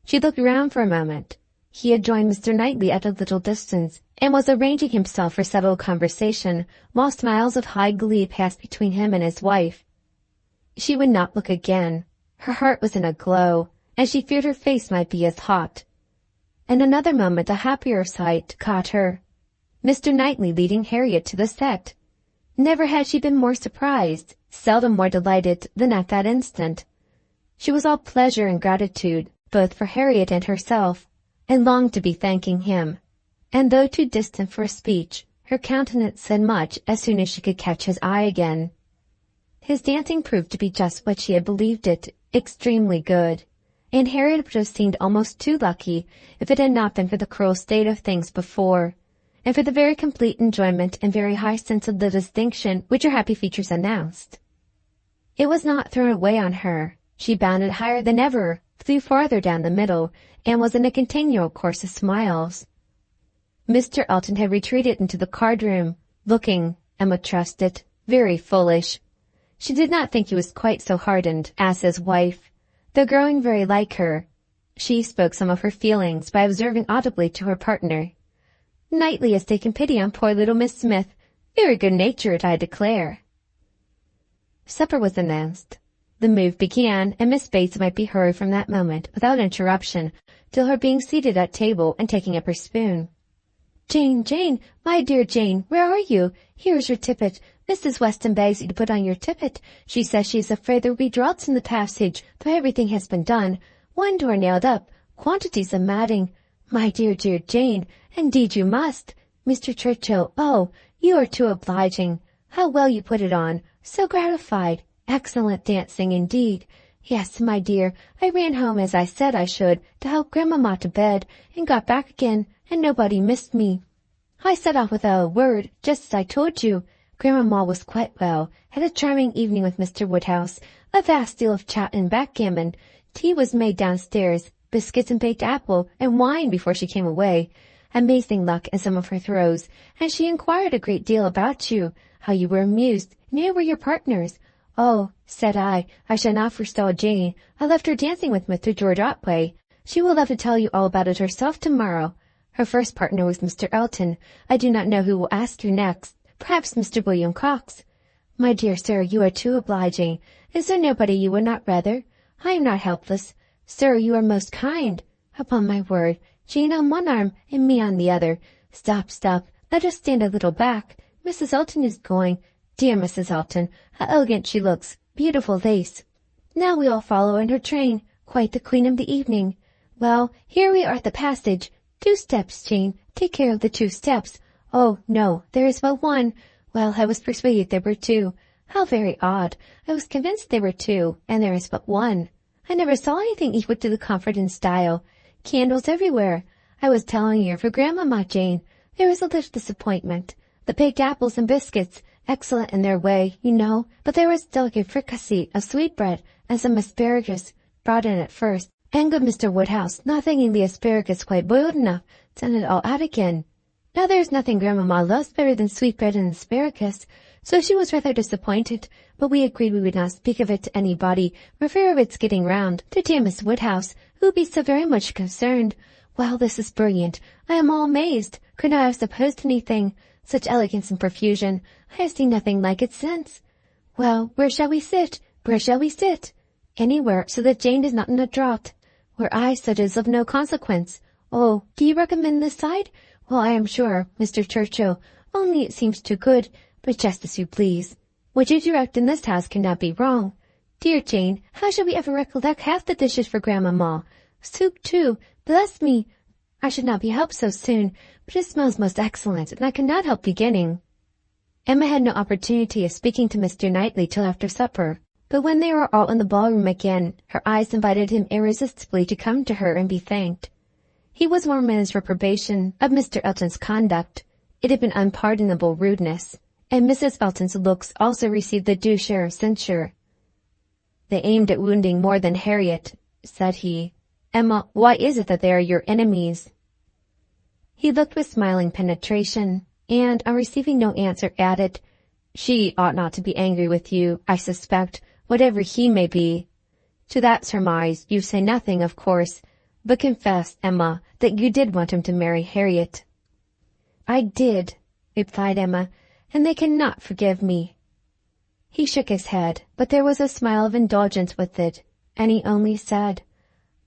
She looked round for a moment. He had joined Mr. Knightley at a little distance, and was arranging himself for settled conversation, while smiles of high glee passed between him and his wife. She would not look again. Her heart was in a glow, and she feared her face might be as hot. In another moment a happier sight caught her. Mr. Knightley leading Harriet to the set. Never had she been more surprised, seldom more delighted than at that instant. She was all pleasure and gratitude, both for Harriet and herself, and longed to be thanking him. And though too distant for speech, her countenance said much as soon as she could catch his eye again. His dancing proved to be just what she had believed it, extremely good, and Harriet would have seemed almost too lucky if it had not been for the cruel state of things before, and for the very complete enjoyment and very high sense of the distinction which her happy features announced. It was not thrown away on her. She bounded higher than ever, flew farther down the middle, and was in a continual course of smiles. Mr. Elton had retreated into the card-room, looking, Emma trusted, very foolish. She did not think he was quite so hardened as his wife, though growing very like her. She spoke some of her feelings by observing audibly to her partner, "Knightley has taken pity on poor little Miss Smith. Very good-natured, I declare." Supper was announced. The move began, and Miss Bates might be hurried from that moment without interruption till her being seated at table and taking up her spoon. "Jane, Jane, my dear Jane, where are you? Here is your tippet. Mrs. Weston begs you to put on your tippet. She says she is afraid there will be draughts in the passage, though everything has been done. One door nailed up, quantities of matting. My dear, dear Jane, indeed you must. Mr. Churchill, oh, you are too obliging. How well you put it on. So gratified. Excellent dancing indeed. Yes, my dear, I ran home as I said I should to help Grandmamma to bed, and got back again, and nobody missed me. I set off without a word, just as I told you. Grandmamma was quite well, had a charming evening with Mr. Woodhouse, a vast deal of chat and backgammon. Tea was made downstairs, biscuits and baked apple, and wine before she came away, amazing luck in some of her throws, and she inquired a great deal about you, how you were amused, and who were your partners. Oh, said I shall not forestall Jane. I left her dancing with Mr. George Otway. She will love to tell you all about it herself tomorrow. Her first partner was Mr. Elton. I do not know who will ask you next. Perhaps Mr. William Cox. My dear sir, you are too obliging. Is there nobody you would not rather? I am not helpless. Sir, you are most kind. Upon my word, Jane on one arm and me on the other. Stop, stop. Let us stand a little back. Mrs. Elton is going. Dear Mrs. Elton, how elegant she looks. Beautiful lace. Now we all follow in her train. Quite the queen of the evening. Well, here we are at the passage. 2 steps, Jane. Take care of the 2 steps. Oh, no, there is but one. Well, I was persuaded there were 2. How very odd. I was convinced there were 2, and there is but one. I never saw anything equal to the comfort and style. Candles everywhere. I was telling you for Grandmama, Jane. There was a little disappointment. The baked apples and biscuits, excellent in their way, you know, but there was delicate fricassee of sweetbread and some asparagus brought in at first, and good Mr. Woodhouse not thinking the asparagus quite boiled enough, sent it all out again. Now there is nothing Grandmama loves better than sweetbread and asparagus, so she was rather disappointed, but we agreed we would not speak of it to anybody, for fear of its getting round to dear Miss Woodhouse, who would be so very much concerned. Well, this is brilliant. I am all amazed. Could not have supposed anything. Such elegance and profusion. I have seen nothing like it since. Well, where shall we sit? Where shall we sit? Anywhere, so that Jane is not in a draught. Where I sit is of no consequence. Oh, do you recommend this side? Well, I am sure, Mr. Churchill, only it seems too good, but just as you please. What you direct in this house cannot be wrong. Dear Jane, how shall we ever recollect half the dishes for Grandmama? Soup, too, bless me. I should not be helped so soon, but it smells most excellent, and I cannot help beginning. Emma had no opportunity of speaking to Mr. Knightley till after supper, but when they were all in the ballroom again, her eyes invited him irresistibly to come to her and be thanked. He was warm in his reprobation of Mr. Elton's conduct. It had been unpardonable rudeness, and Mrs. Elton's looks also received the due share of censure. They aimed at wounding more than Harriet, said he. Emma, why is it that they are your enemies? He looked with smiling penetration, and, on receiving no answer, added, She ought not to be angry with you, I suspect, whatever he may be. To that surmise you say nothing, of course, but confess, Emma, that you did want him to marry Harriet. I did, replied Emma, and they cannot forgive me. He shook his head, but there was a smile of indulgence with it, and he only said,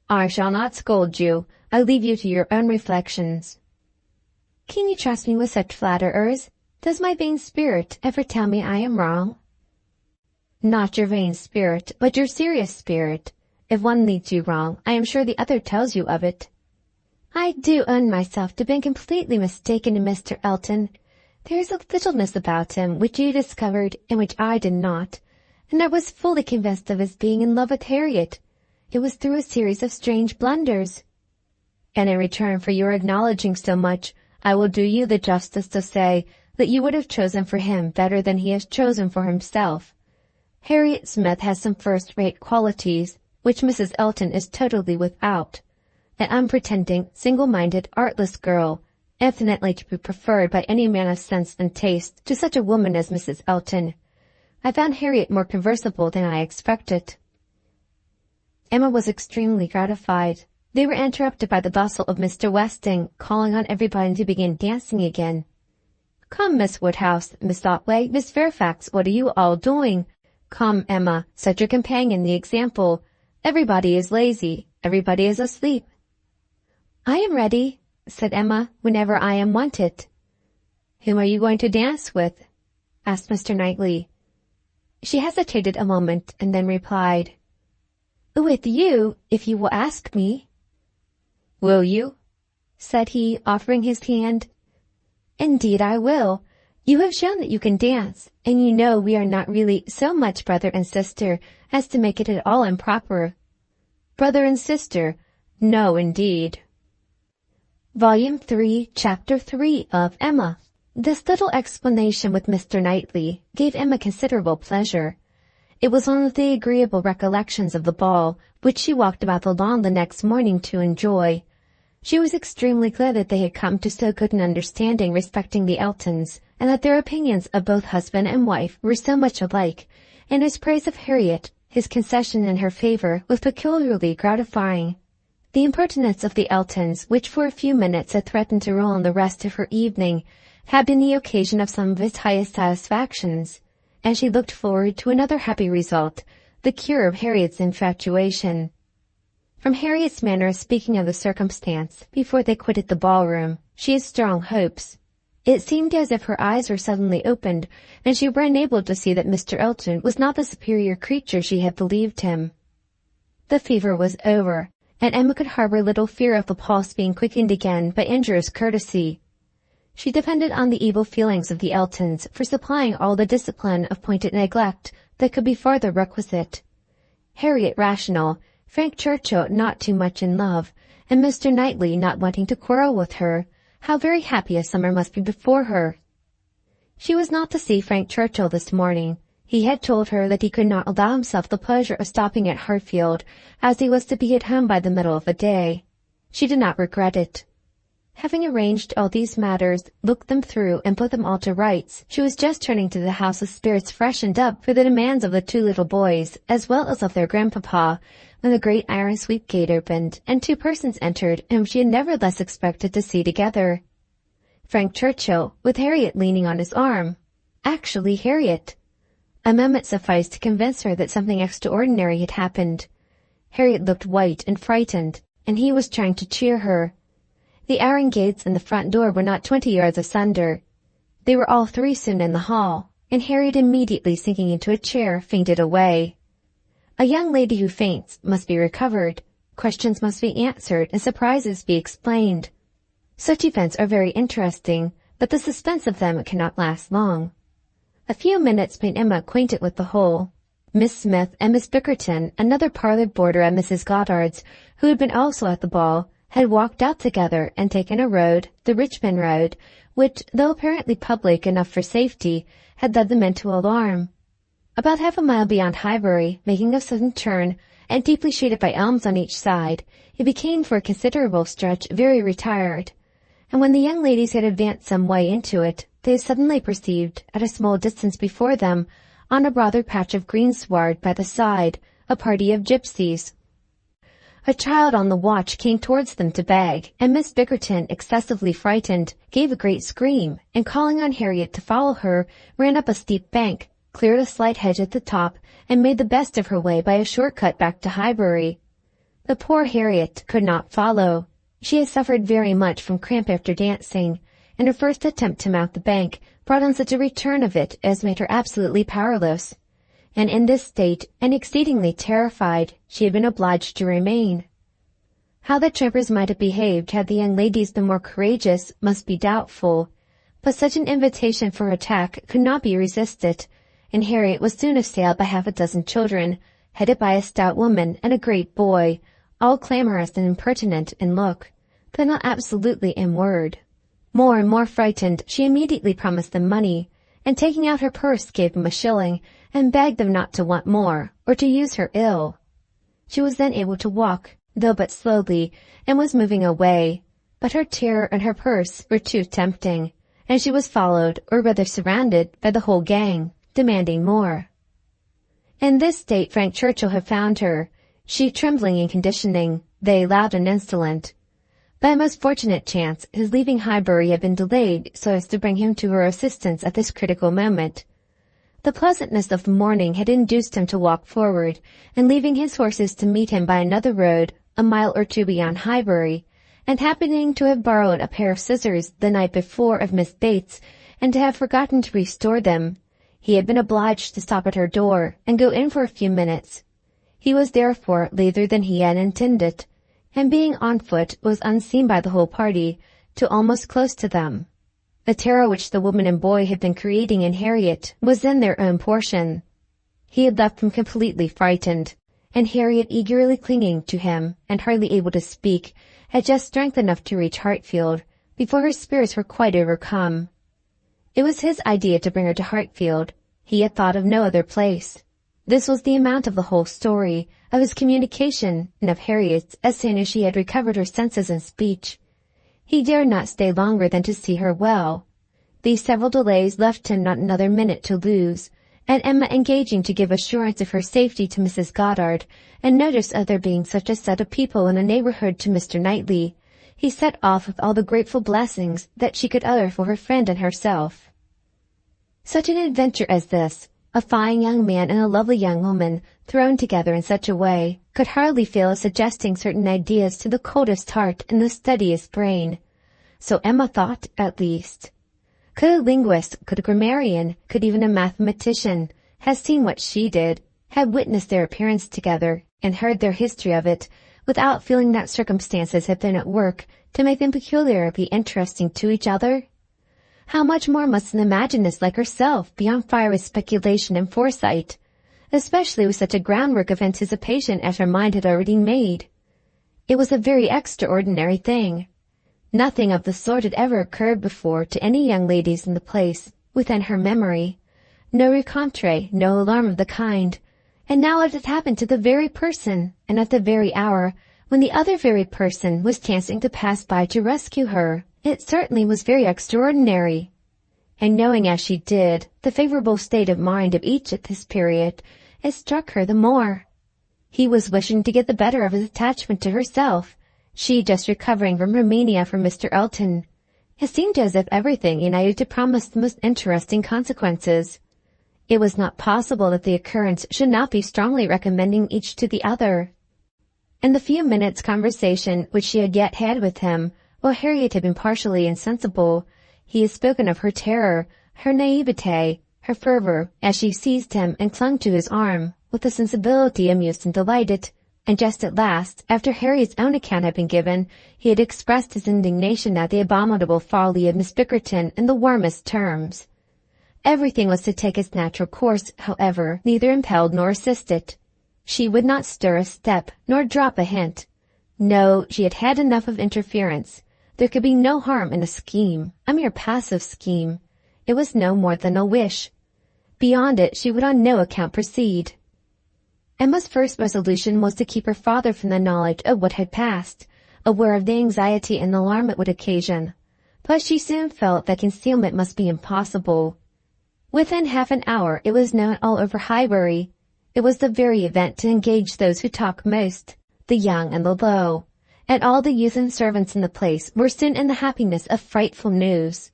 I shall not scold you. I leave you to your own reflections. Can you trust me with such flatterers? Does my vain spirit ever tell me I am wrong? Not your vain spirit, but your serious spirit. If one leads you wrong, I am sure the other tells you of it. I do own myself to have been completely mistaken in Mr. Elton. There is a littleness about him which you discovered and which I did not, and I was fully convinced of his being in love with Harriet. It was through a series of strange blunders. And in return for your acknowledging so much, I will do you the justice to say that you would have chosen for him better than he has chosen for himself. Harriet Smith has some first-rate qualities, which Mrs. Elton is totally without. An unpretending, single-minded, artless girl, infinitely to be preferred by any man of sense and taste to such a woman as Mrs. Elton. I found Harriet more conversable than I expected. Emma was extremely gratified. They were interrupted by the bustle of Mr. Weston, calling on everybody to begin dancing again. Come, Miss Woodhouse, Miss Otway, Miss Fairfax, what are you all doing? Come, Emma, set your companion the example. Everybody is lazy. Everybody is asleep. I am ready, said Emma, whenever I am wanted. Whom are you going to dance with? Asked Mr. Knightley. She hesitated a moment and then replied, With you, if you will ask me. Will you? Said he, offering his hand. Indeed I will. You have shown that you can dance, and you know we are not really so much brother and sister as to make it at all improper. Brother and sister? No, indeed. Volume 3, Chapter 3 of Emma. This little explanation with Mr. Knightley gave Emma considerable pleasure. It was one of the agreeable recollections of the ball, which she walked about the lawn the next morning to enjoy. She was extremely glad that they had come to so good an understanding respecting the Eltons, and that their opinions of both husband and wife were so much alike, and his praise of Harriet, his concession in her favor, was peculiarly gratifying. The impertinence of the Eltons, which for a few minutes had threatened to ruin the rest of her evening, had been the occasion of some of his highest satisfactions, and she looked forward to another happy result, the cure of Harriet's infatuation. From Harriet's manner of speaking of the circumstance, before they quitted the ballroom, she had strong hopes. It seemed as if her eyes were suddenly opened, and she were enabled to see that Mr. Elton was not the superior creature she had believed him. The fever was over, and Emma could harbor little fear of the pulse being quickened again by injurious courtesy. She depended on the evil feelings of the Eltons for supplying all the discipline of pointed neglect that could be farther requisite. Harriet rational, Frank Churchill not too much in love, and Mr. Knightley not wanting to quarrel with her, how very happy a summer must be before her. She was not to see Frank Churchill this morning. He had told her that he could not allow himself the pleasure of stopping at Hartfield, as he was to be at home by the middle of the day. She did not regret it. Having arranged all these matters, looked them through, and put them all to rights, she was just turning to the house with spirits freshened up for the demands of the two little boys, as well as of their grandpapa, when the great iron sweep gate opened, and two persons entered whom she had nevertheless expected to see together. Frank Churchill, with Harriet leaning on his arm. Actually Harriet. A moment sufficed to convince her that something extraordinary had happened. Harriet looked white and frightened, and he was trying to cheer her. The iron gates and the front door were not 20 yards asunder. They were all three soon in the hall, and Harriet immediately sinking into a chair fainted away. A young lady who faints must be recovered, questions must be answered, and surprises be explained. Such events are very interesting, but the suspense of them cannot last long. A few minutes made Emma acquainted with the whole. Miss Smith and Miss Bickerton, another parlour boarder at Mrs. Goddard's, who had been also at the ball, had walked out together and taken a road, the Richmond road, which, though apparently public enough for safety, had led them into alarm. About half a mile beyond Highbury, making a sudden turn, and deeply shaded by elms on each side, it became for a considerable stretch very retired, and when the young ladies had advanced some way into it, they suddenly perceived, at a small distance before them, on a broader patch of greensward by the side, a party of gipsies. A child on the watch came towards them to beg, and Miss Bickerton, excessively frightened, gave a great scream, and calling on Harriet to follow her, ran up a steep bank, cleared a slight hedge at the top, and made the best of her way by a short cut back to Highbury. The poor Harriet could not follow. She had suffered very much from cramp after dancing, and her first attempt to mount the bank brought on such a return of it as made her absolutely powerless. And in this state, and exceedingly terrified, she had been obliged to remain. How the trampers might have behaved had the young ladies been more courageous must be doubtful, but such an invitation for attack could not be resisted, and Harriet was soon assailed by half a dozen children, headed by a stout woman and a great boy, all clamorous and impertinent in look, but not absolutely in word. More and more frightened, she immediately promised them money, and taking out her purse gave them a shilling, and begged them not to want more, or to use her ill. She was then able to walk, though but slowly, and was moving away, but her terror and her purse were too tempting, and she was followed, or rather surrounded, by the whole gang, demanding more. In this state Frank Churchill had found her, she trembling and conditioning, they loud and insolent. By a most fortunate chance, his leaving Highbury had been delayed so as to bring him to her assistance at this critical moment. The pleasantness of the morning had induced him to walk forward, and leaving his horses to meet him by another road, a mile or two beyond Highbury, and happening to have borrowed a pair of scissors the night before of Miss Bates, and to have forgotten to restore them, he had been obliged to stop at her door, and go in for a few minutes. He was therefore later than he had intended, and being on foot was unseen by the whole party, till almost close to them. The terror which the woman and boy had been creating in Harriet was then their own portion. He had left them completely frightened, and Harriet, eagerly clinging to him, and hardly able to speak, had just strength enough to reach Hartfield, before her spirits were quite overcome. It was his idea to bring her to Hartfield. He had thought of no other place. This was the amount of the whole story, of his communication, and of Harriet's as soon as she had recovered her senses and speech. He dared not stay longer than to see her well. These several delays left him not another minute to lose, and Emma engaging to give assurance of her safety to Mrs. Goddard, and notice of there being such a set of people in the neighborhood to Mr. Knightley, he set off with all the grateful blessings that she could utter for her friend and herself. Such an adventure as this, a fine young man and a lovely young woman, thrown together in such a way, could hardly fail of suggesting certain ideas to the coldest heart and the steadiest brain. So Emma thought, at least. Could a linguist, could a grammarian, could even a mathematician, have seen what she did, had witnessed their appearance together, and heard their history of it, without feeling that circumstances had been at work to make them peculiarly interesting to each other? How much more must an imaginist like herself be on fire with speculation and foresight, especially with such a groundwork of anticipation as her mind had already made? It was a very extraordinary thing. Nothing of the sort had ever occurred before to any young ladies in the place, within her memory. No rencontre, no alarm of the kind. And now it had happened to the very person, and at the very hour, when the other very person was chancing to pass by to rescue her. It certainly was very extraordinary. And knowing as she did the favorable state of mind of each at this period, it struck her the more. He was wishing to get the better of his attachment to herself, she just recovering from her mania for Mr. Elton. It seemed as if everything united to promise the most interesting consequences. It was not possible that the occurrence should not be strongly recommending each to the other. In the few minutes' conversation which she had yet had with him, while Harriet had been partially insensible, he had spoken of her terror, her naivete, her fervor, as she seized him and clung to his arm, with a sensibility amused and delighted, and just at last, after Harriet's own account had been given, he had expressed his indignation at the abominable folly of Miss Bickerton in the warmest terms. Everything was to take its natural course, however, neither impelled nor assisted. She would not stir a step, nor drop a hint. No, she had had enough of interference. There could be no harm in a scheme, a mere passive scheme. It was no more than a wish. Beyond it she would on no account proceed. Emma's first resolution was to keep her father from the knowledge of what had passed, aware of the anxiety and alarm it would occasion. But she soon felt that concealment must be impossible. Within half an hour it was known all over Highbury. It was the very event to engage those who talk most, the young and the low, and all the youth and servants in the place were soon in the happiness of frightful news.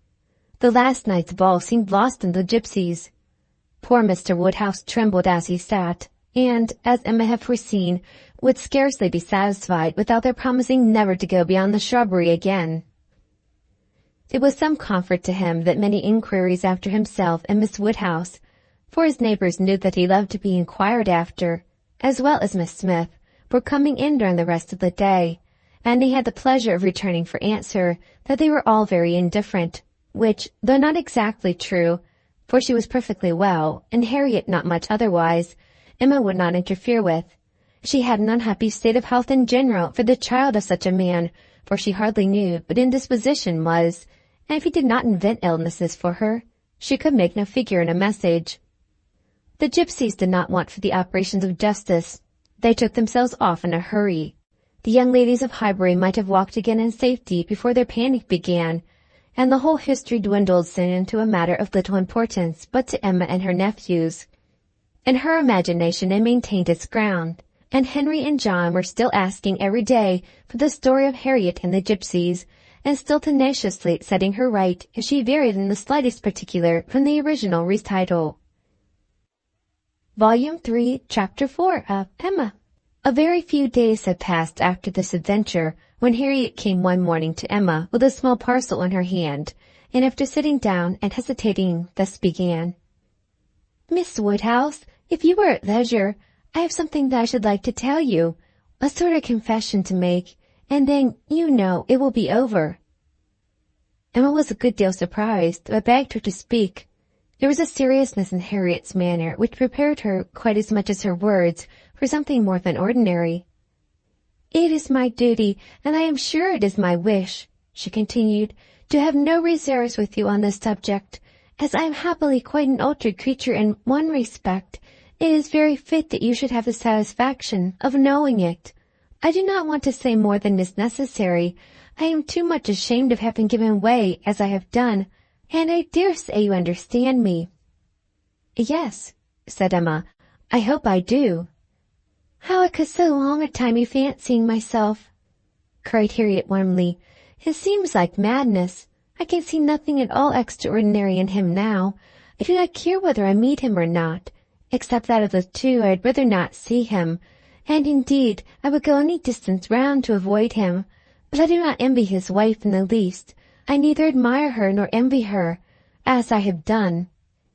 The last night's ball seemed lost in the gipsies. Poor Mr. Woodhouse trembled as he sat, and, as Emma had foreseen, would scarcely be satisfied without their promising never to go beyond the shrubbery again. It was some comfort to him that many inquiries after himself and Miss Woodhouse, for his neighbours knew that he loved to be inquired after, as well as Miss Smith, were coming in during the rest of the day, and he had the pleasure of returning for answer that they were all very indifferent, which, though not exactly true, for she was perfectly well, and Harriet not much otherwise, Emma would not interfere with. She had an unhappy state of health in general for the child of such a man, for she hardly knew what indisposition was, and if he did not invent illnesses for her, she could make no figure in a message. The gipsies did not want for the operations of justice. They took themselves off in a hurry. The young ladies of Highbury might have walked again in safety before their panic began, and the whole history dwindled soon into a matter of little importance but to Emma and her nephews. In her imagination it maintained its ground, and Henry and John were still asking every day for the story of Harriet and the gipsies, and still tenaciously setting her right if she varied in the slightest particular from the original recital. Volume 3, Chapter 4 of Emma. A very few days had passed after this adventure, when Harriet came one morning to Emma with a small parcel in her hand, and after sitting down and hesitating, thus began. "Miss Woodhouse, if you are at leisure, I have something that I should like to tell you, a sort of confession to make, and then, you know, it will be over." Emma was a good deal surprised, but begged her to speak. There was a seriousness in Harriet's manner which prepared her, quite as much as her words, for something more than ordinary. "It is my duty, and I am sure it is my wish," she continued, "to have no reserves with you on this subject, as I am happily quite an altered creature in one respect, It is very fit that you should have the satisfaction of knowing it. I do not want to say more than is necessary. I am too much ashamed of having given way as I have done, and I dare say you understand me." "Yes," said Emma, "I hope I do." "How I could so long a time be fancying myself," cried Harriet warmly. "It seems like madness. I can see nothing at all extraordinary in him now. I do not care whether I meet him or not, except that of the two I had rather not see him, and indeed I would go any distance round to avoid him. But I do not envy his wife in the least. I neither admire her nor envy her, as I have done.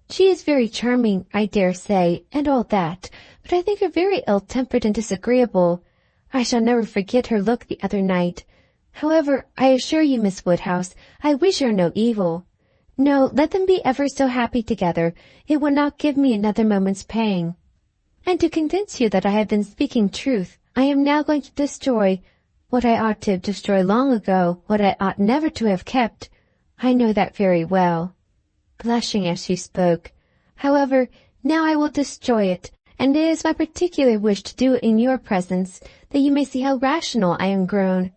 She is very charming, I dare say, and all that, but I think her very ill-tempered and disagreeable. I shall never forget her look the other night. However, I assure you, Miss Woodhouse, I wish her no evil. No, let them be ever so happy together. It will not give me another moment's pang. And to convince you that I have been speaking truth, I am now going to destroy what I ought to have destroyed long ago, what I ought never to have kept. I know that very well," blushing as she spoke. "However, now I will destroy it, and it is my particular wish to do it in your presence, that you may see how rational I am grown.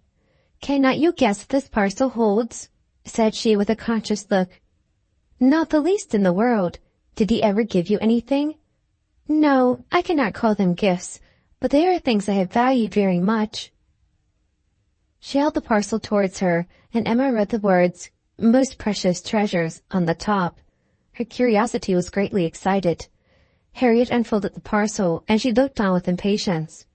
Cannot you guess what this parcel holds?" said she with a conscious look. "Not the least in the world. Did he ever give you anything?" "No, I cannot call them gifts, but they are things I have valued very much." She held the parcel towards her, and Emma read the words, "Most precious treasures," on the top. Her curiosity was greatly excited. Harriet unfolded the parcel, and she looked on with impatience.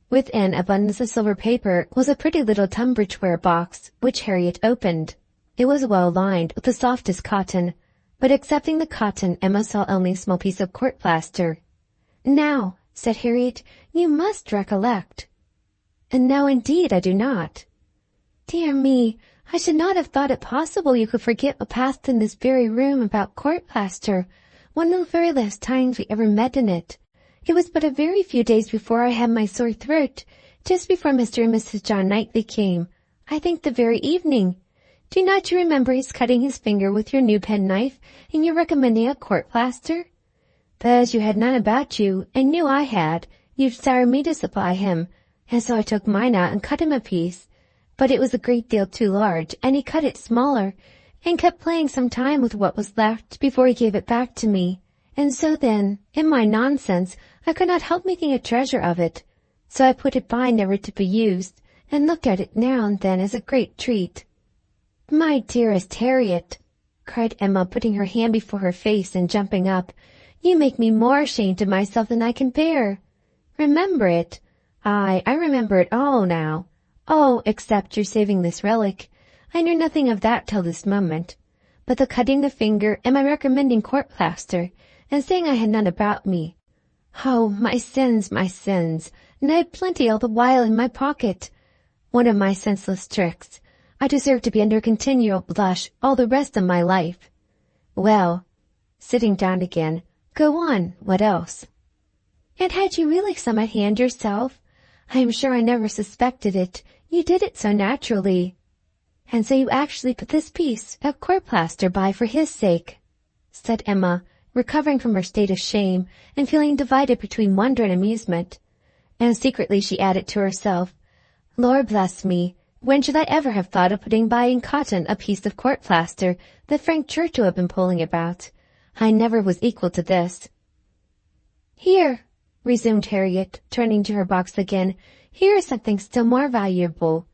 Within abundance of silver paper was a pretty little Tunbridge-ware box, which Harriet opened. It was well lined with the softest cotton, but excepting the cotton, Emma saw only a small piece of court plaster. "Now," said Harriet, "you must recollect." "And now indeed I do not." "Dear me, I should not have thought it possible you could forget what passed in this very room about court plaster, one of the very last times we ever met in it. It was but a very few days before I had my sore throat, just before Mr. and Mrs. John Knightley came, I think the very evening. Do not you remember his cutting his finger with your new penknife, and your recommending a court plaster? But as you had none about you, and knew I had, you desired me to supply him, and so I took mine out and cut him a piece. But it was a great deal too large, and he cut it smaller, and kept playing some time with what was left before he gave it back to me. And so then, in my nonsense, I could not help making a treasure of it. So I put it by never to be used, and looked at it now and then as a great treat." "My dearest Harriet," cried Emma, putting her hand before her face and jumping up, "you make me more ashamed of myself than I can bear. Remember it. I remember it all now. Oh, except your saving this relic. I knew nothing of that till this moment. But the cutting the finger and my recommending court plaster, and saying I had none about me. Oh, my sins, and I had plenty all the while in my pocket. One of my senseless tricks. I deserve to be under continual blush all the rest of my life. Well," sitting down again, "go on, what else?" "And had you really some at hand yourself? I am sure I never suspected it. You did it so naturally. And so you actually put this piece of court plaster by for his sake," said Emma, recovering from her state of shame, and feeling divided between wonder and amusement. And secretly she added to herself, "Lord bless me, when should I ever have thought of putting by in cotton a piece of court plaster that Frank Churchill had been pulling about? I never was equal to this." "Here," resumed Harriet, turning to her box again, "here is something still more valuable.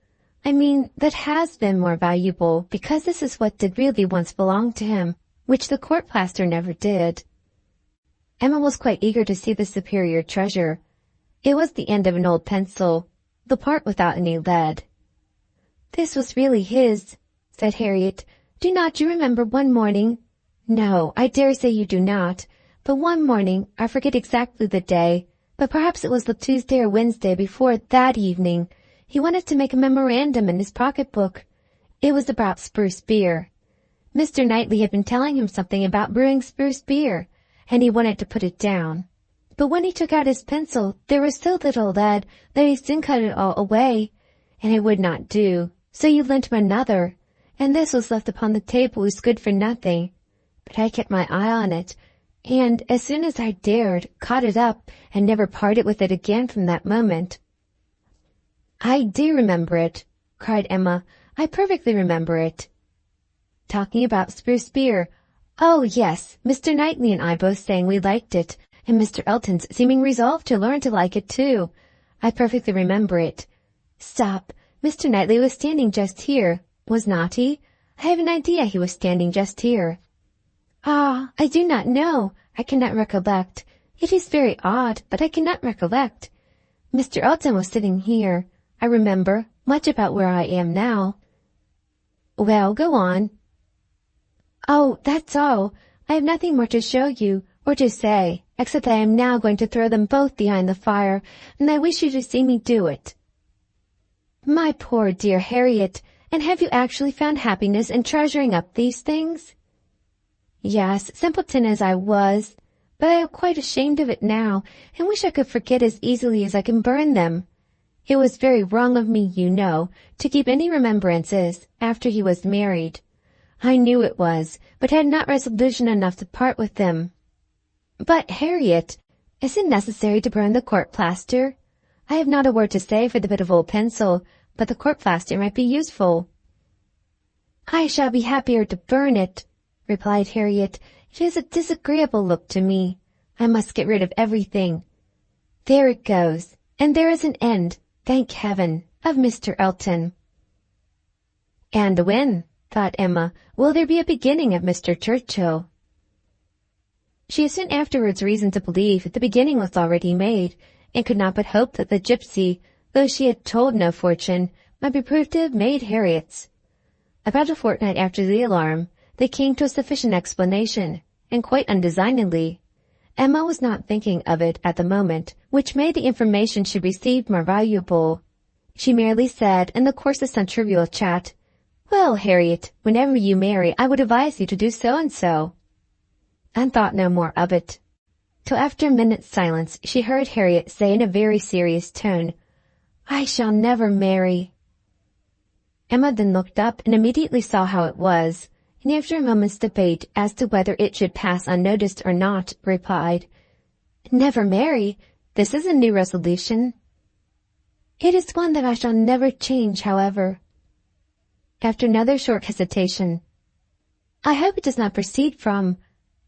I mean, that has been more valuable, because this is what did really once belong to him, which the court plaster never did." Emma was quite eager to see the superior treasure. It was the end of an old pencil, the part without any lead. "This was really his," said Harriet. "Do not you remember one morning? No, I dare say you do not. But one morning, I forget exactly the day, but perhaps it was the Tuesday or Wednesday before that evening, he wanted to make a memorandum in his pocket-book. It was about spruce beer. Mr. Knightley had been telling him something about brewing spruce beer, and he wanted to put it down. But when he took out his pencil, there was so little lead that he soon cut it all away, and it would not do, so you lent him another, and this was left upon the table as good for nothing. But I kept my eye on it, and as soon as I dared, caught it up, and never parted with it again from that moment." "I do remember it," cried Emma. "I perfectly remember it." "Talking about Spruce Beer. Oh, yes, Mr. Knightley and I both saying we liked it, and Mr. Elton's seeming resolved to learn to like it too. I perfectly remember it. Stop, Mr. Knightley was standing just here, was not he? I have an idea he was standing just here." "Ah, I do not know. I cannot recollect. It is very odd, but I cannot recollect. Mr. Elton was sitting here, I remember, much about where I am now." "Well, go on." "Oh, that's all. I have nothing more to show you, or to say, except that I am now going to throw them both behind the fire, and I wish you to see me do it." "My poor dear Harriet, and have you actually found happiness in treasuring up these things?" "Yes, simpleton as I was, but I am quite ashamed of it now, and wish I could forget as easily as I can burn them. It was very wrong of me, you know, to keep any remembrances after he was married. I knew it was, but had not resolution enough to part with them." "But, Harriet, is it necessary to burn the court plaster? I have not a word to say for the bit of old pencil, but the court plaster might be useful." "I shall be happier to burn it," replied Harriet. "It has a disagreeable look to me. I must get rid of everything. There it goes, and there is an end, thank heaven, of Mr. Elton." "And when," thought Emma, "will there be a beginning of Mr. Churchill?" She had soon afterwards reason to believe that the beginning was already made, and could not but hope that the gipsy, though she had told no fortune, might be proved to have made Harriet's. About a fortnight after the alarm, they came to a sufficient explanation, and quite undesignedly. Emma was not thinking of it at the moment, which made the information she received more valuable. She merely said, in the course of some trivial chat, "Well, Harriet, whenever you marry, I would advise you to do so and so," and thought no more of it. Till after a minute's silence she heard Harriet say in a very serious tone, "I shall never marry." Emma then looked up and immediately saw how it was, and after a moment's debate as to whether it should pass unnoticed or not, replied, "Never marry? This is a new resolution." "It is one that I shall never change, however." After another short hesitation, "I hope it does not proceed from,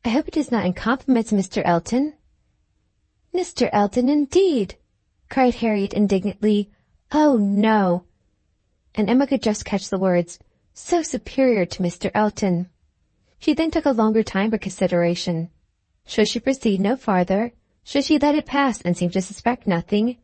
I hope it is not in compliment to Mr. Elton." "Mr. Elton, indeed!" cried Harriet indignantly. "Oh, no!" And Emma could just catch the words, "so superior to Mr. Elton." She then took a longer time for consideration. Should she proceed no farther? Should she let it pass and seem to suspect nothing?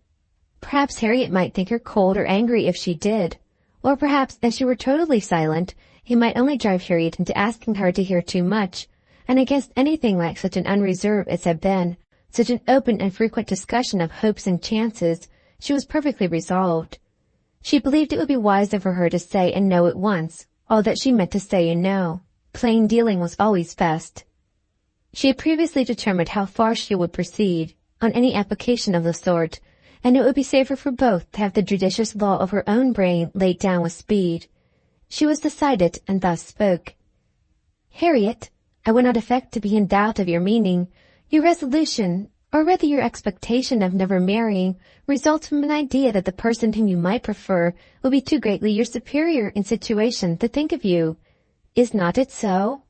Perhaps Harriet might think her cold or angry if she did. Or perhaps, if she were totally silent, it might only drive Harriet into asking her to hear too much, and against anything like such an unreserve as had been, such an open and frequent discussion of hopes and chances, she was perfectly resolved. She believed it would be wiser for her to say and know at once all that she meant to say and know. Plain dealing was always best. She had previously determined how far she would proceed on any application of the sort, and it would be safer for both to have the judicious law of her own brain laid down with speed. She was decided, and thus spoke. "Harriet, I would not affect to be in doubt of your meaning. Your resolution, or rather your expectation of never marrying, results from an idea that the person whom you might prefer will be too greatly your superior in situation to think of you. Is not it so?"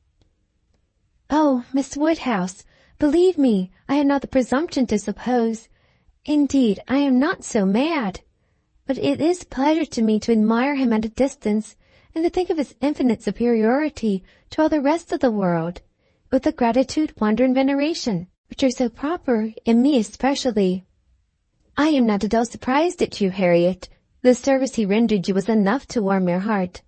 "Oh, Miss Woodhouse, believe me, I have not the presumption to suppose. Indeed, I am not so mad. But it is a pleasure to me to admire him at a distance, and to think of his infinite superiority to all the rest of the world, with the gratitude, wonder, and veneration which are so proper, in me especially. I am not at all surprised at you, Harriet. The service he rendered you was enough to warm your heart."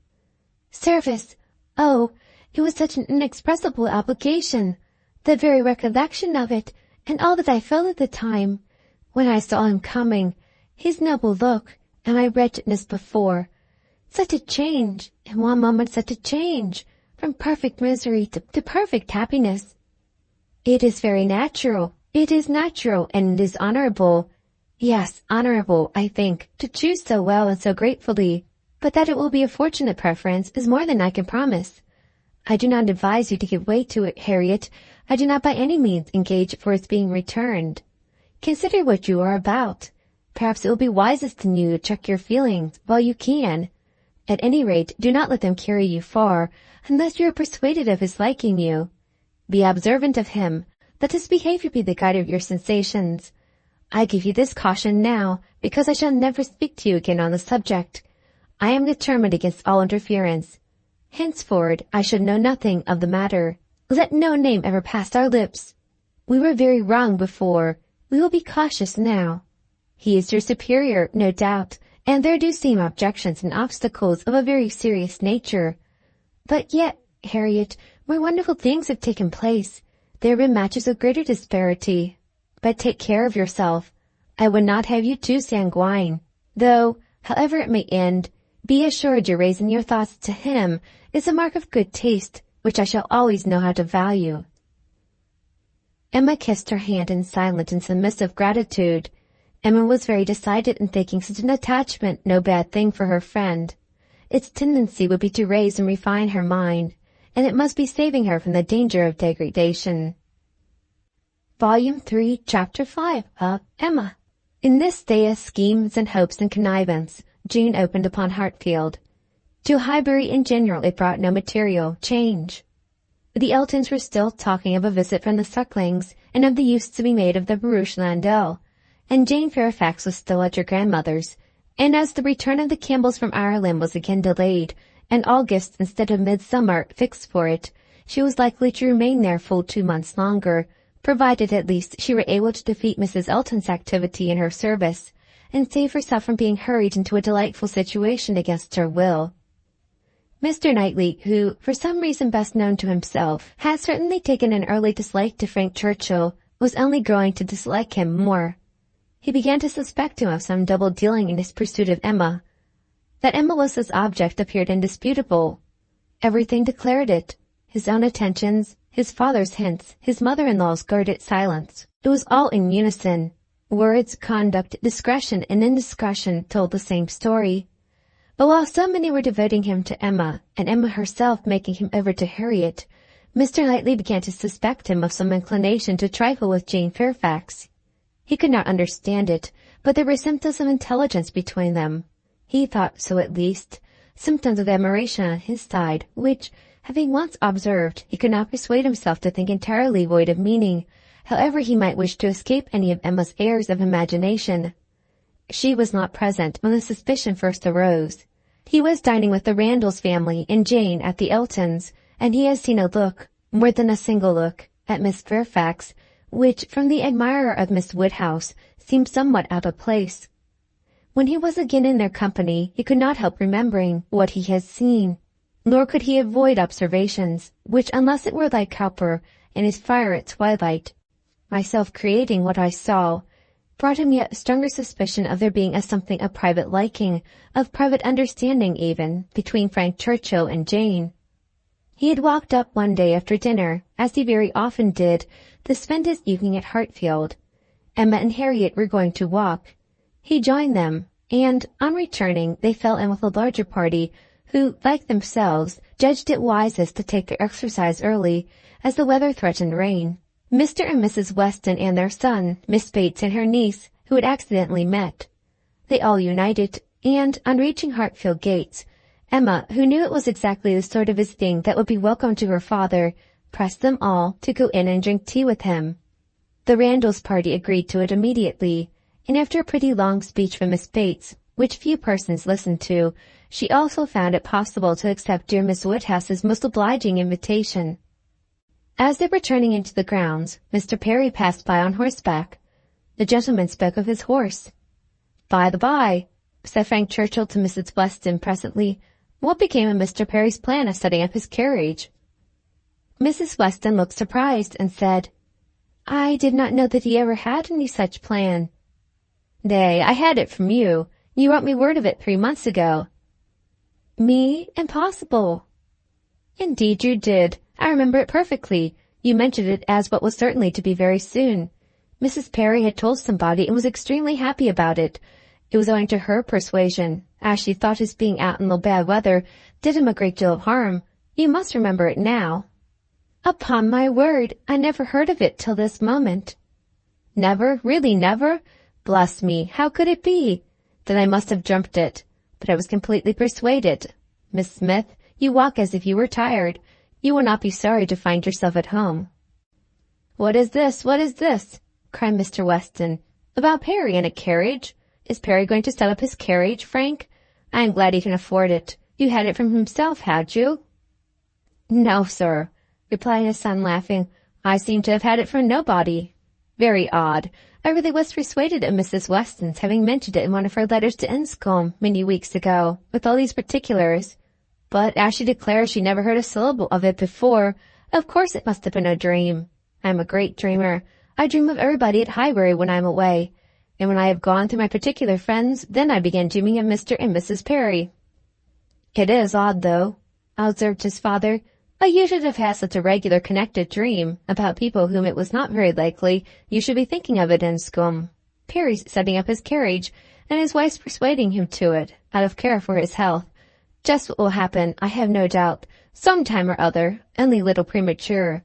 "Service! Oh, it was such an inexpressible obligation. The very recollection of it, and all that I felt at the time, when I saw him coming, his noble look, and my wretchedness before. Such a change, in one moment such a change, from perfect misery to perfect happiness. It is very natural. It is natural, and it is honorable. Yes, honorable, I think, to choose so well and so gratefully. But that it will be a fortunate preference is more than I can promise. I do not advise you to give way to it, Harriet. I do not by any means engage for its being returned. Consider what you are about. Perhaps it will be wisest in you to check your feelings while you can. At any rate, do not let them carry you far, unless you are persuaded of his liking you. Be observant of him. Let his behavior be the guide of your sensations. I give you this caution now, because I shall never speak to you again on the subject. I am determined against all interference. Henceforward, I should know nothing of the matter. Let no name ever pass our lips. We were very wrong before. We will be cautious now. He is your superior, no doubt, and there do seem objections and obstacles of a very serious nature. But yet, Harriet, more wonderful things have taken place. There have been matches of greater disparity. But take care of yourself. I would not have you too sanguine. Though, however it may end, be assured your raising your thoughts to him is a mark of good taste, which I shall always know how to value. Emma kissed her hand in silent and submissive gratitude. Emma was very decided in thinking such an attachment no bad thing for her friend. Its tendency would be to raise and refine her mind, and it must be saving her from the danger of degradation. Volume 3, Chapter 5 of Emma. In this day of schemes and hopes and connivance, June opened upon Hartfield. To Highbury in general it brought no material change. The Eltons were still talking of a visit from the Sucklings, and of the use to be made of the barouche landau, and Jane Fairfax was still at her grandmother's, and as the return of the Campbells from Ireland was again delayed, and August instead of midsummer fixed for it, she was likely to remain there full 2 months longer, provided at least she were able to defeat Mrs. Elton's activity in her service, and save herself from being hurried into a delightful situation against her will. Mr. Knightley, who, for some reason best known to himself, had certainly taken an early dislike to Frank Churchill, was only growing to dislike him more. He began to suspect him of some double dealing in his pursuit of Emma. That Emma was his object appeared indisputable. Everything declared it. His own attentions, his father's hints, his mother-in-law's guarded silence. It was all in unison. Words, conduct, discretion, and indiscretion told the same story. But while so many were devoting him to Emma, and Emma herself making him over to Harriet, Mr. Knightley began to suspect him of some inclination to trifle with Jane Fairfax. He could not understand it, but there were symptoms of intelligence between them. He thought so at least, symptoms of admiration on his side, which, having once observed, he could not persuade himself to think entirely void of meaning, however he might wish to escape any of Emma's airs of imagination. She was not present when the suspicion first arose. He was dining with the Randalls family and Jane at the Eltons, and he had seen a look, more than a single look, at Miss Fairfax, which, from the admirer of Miss Woodhouse, seemed somewhat out of place. When he was again in their company, he could not help remembering what he had seen, nor could he avoid observations, which, unless it were like Cowper and his fire at twilight, myself creating what I saw, brought him yet stronger suspicion of there being a something of private liking, of private understanding even, between Frank Churchill and Jane. He had walked up one day after dinner, as he very often did, to spend his evening at Hartfield. Emma and Harriet were going to walk. He joined them, and, on returning, they fell in with a larger party, who, like themselves, judged it wisest to take their exercise early, as the weather threatened rain. Mr. and Mrs. Weston and their son, Miss Bates and her niece, who had accidentally met. They all united, and, on reaching Hartfield gates, Emma, who knew it was exactly the sort of his thing that would be welcome to her father, pressed them all to go in and drink tea with him. The Randalls party agreed to it immediately, and after a pretty long speech from Miss Bates, which few persons listened to, she also found it possible to accept dear Miss Woodhouse's most obliging invitation. As they were turning into the grounds, Mr. Perry passed by on horseback. The gentleman spoke of his horse. "By the by," said Frank Churchill to Mrs. Weston presently, "what became of Mr. Perry's plan of setting up his carriage?" Mrs. Weston looked surprised, and said, "I did not know that he ever had any such plan." "Nay, I had it from you. You wrote me word of it 3 months ago." "Me? Impossible." "Indeed you did. I remember it perfectly. You mentioned it as what was certainly to be very soon. Mrs. Perry had told somebody and was extremely happy about it. It was owing to her persuasion, as she thought his being out in the bad weather did him a great deal of harm, You must remember it now." "Upon my word, I never heard of it till this moment." "Never? Really never? Bless me, how could it be? Then I must have dreamt it. But I was completely persuaded. Miss Smith, you walk as if you were tired. You will not be sorry to find yourself at home." "What is this? What is this?" cried Mr. Weston. "About Perry and a carriage? Is Perry going to set up his carriage, Frank? I am glad he can afford it. You had it from himself, had you?" "No, sir," replied his son, laughing. "I seem to have had it from nobody." "Very odd. I really was persuaded of Mrs. Weston's having mentioned it in one of her letters to Enscombe many weeks ago, with all these particulars. But as she declares she never heard a syllable of it before, of course it must have been a dream. I am a great dreamer. I dream of everybody at Highbury when I am away, and when I have gone through my particular friends, then I begin dreaming of Mr. and Mrs. Perry." "It is odd, though," observed his father. "You should have had such a regular connected dream about people whom it was not very likely you should be thinking of at Enscombe. Perry's setting up his carriage, and his wife's persuading him to it, out of care for his health. Just what will happen, I have no doubt, some time or other, only a little premature.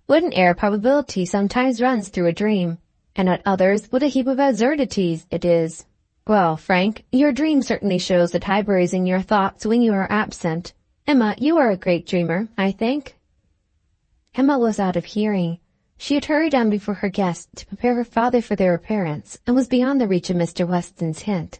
What an air of probability sometimes runs through a dream, and at others what a heap of absurdities it is. Well, Frank, your dream certainly shows that Highbury is in your thoughts when you are absent. Emma, you are a great dreamer, I think." Emma was out of hearing. She had hurried on before her guests to prepare her father for their appearance, and was beyond the reach of Mr. Weston's hint.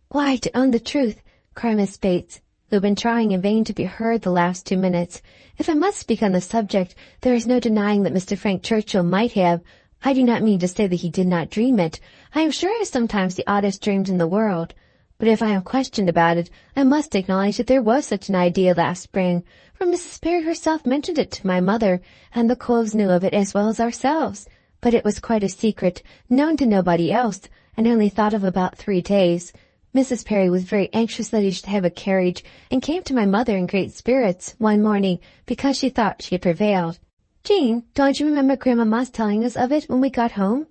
"Why, to own the truth," cried Miss Bates, who had been trying in vain to be heard the last 2 minutes, "if I must speak on the subject, there is no denying that Mr. Frank Churchill might have. I do not mean to say that he did not dream it. I am sure I have sometimes the oddest dreams in the world. But if I am questioned about it, I must acknowledge that there was such an idea last spring, for Mrs. Perry herself mentioned it to my mother, and the Coves knew of it as well as ourselves. But it was quite a secret, known to nobody else, and only thought of about 3 days. Mrs. Perry was very anxious that he should have a carriage, and came to my mother in great spirits one morning because she thought she had prevailed. Jane, don't you remember Grandmamma's telling us of it when we got home?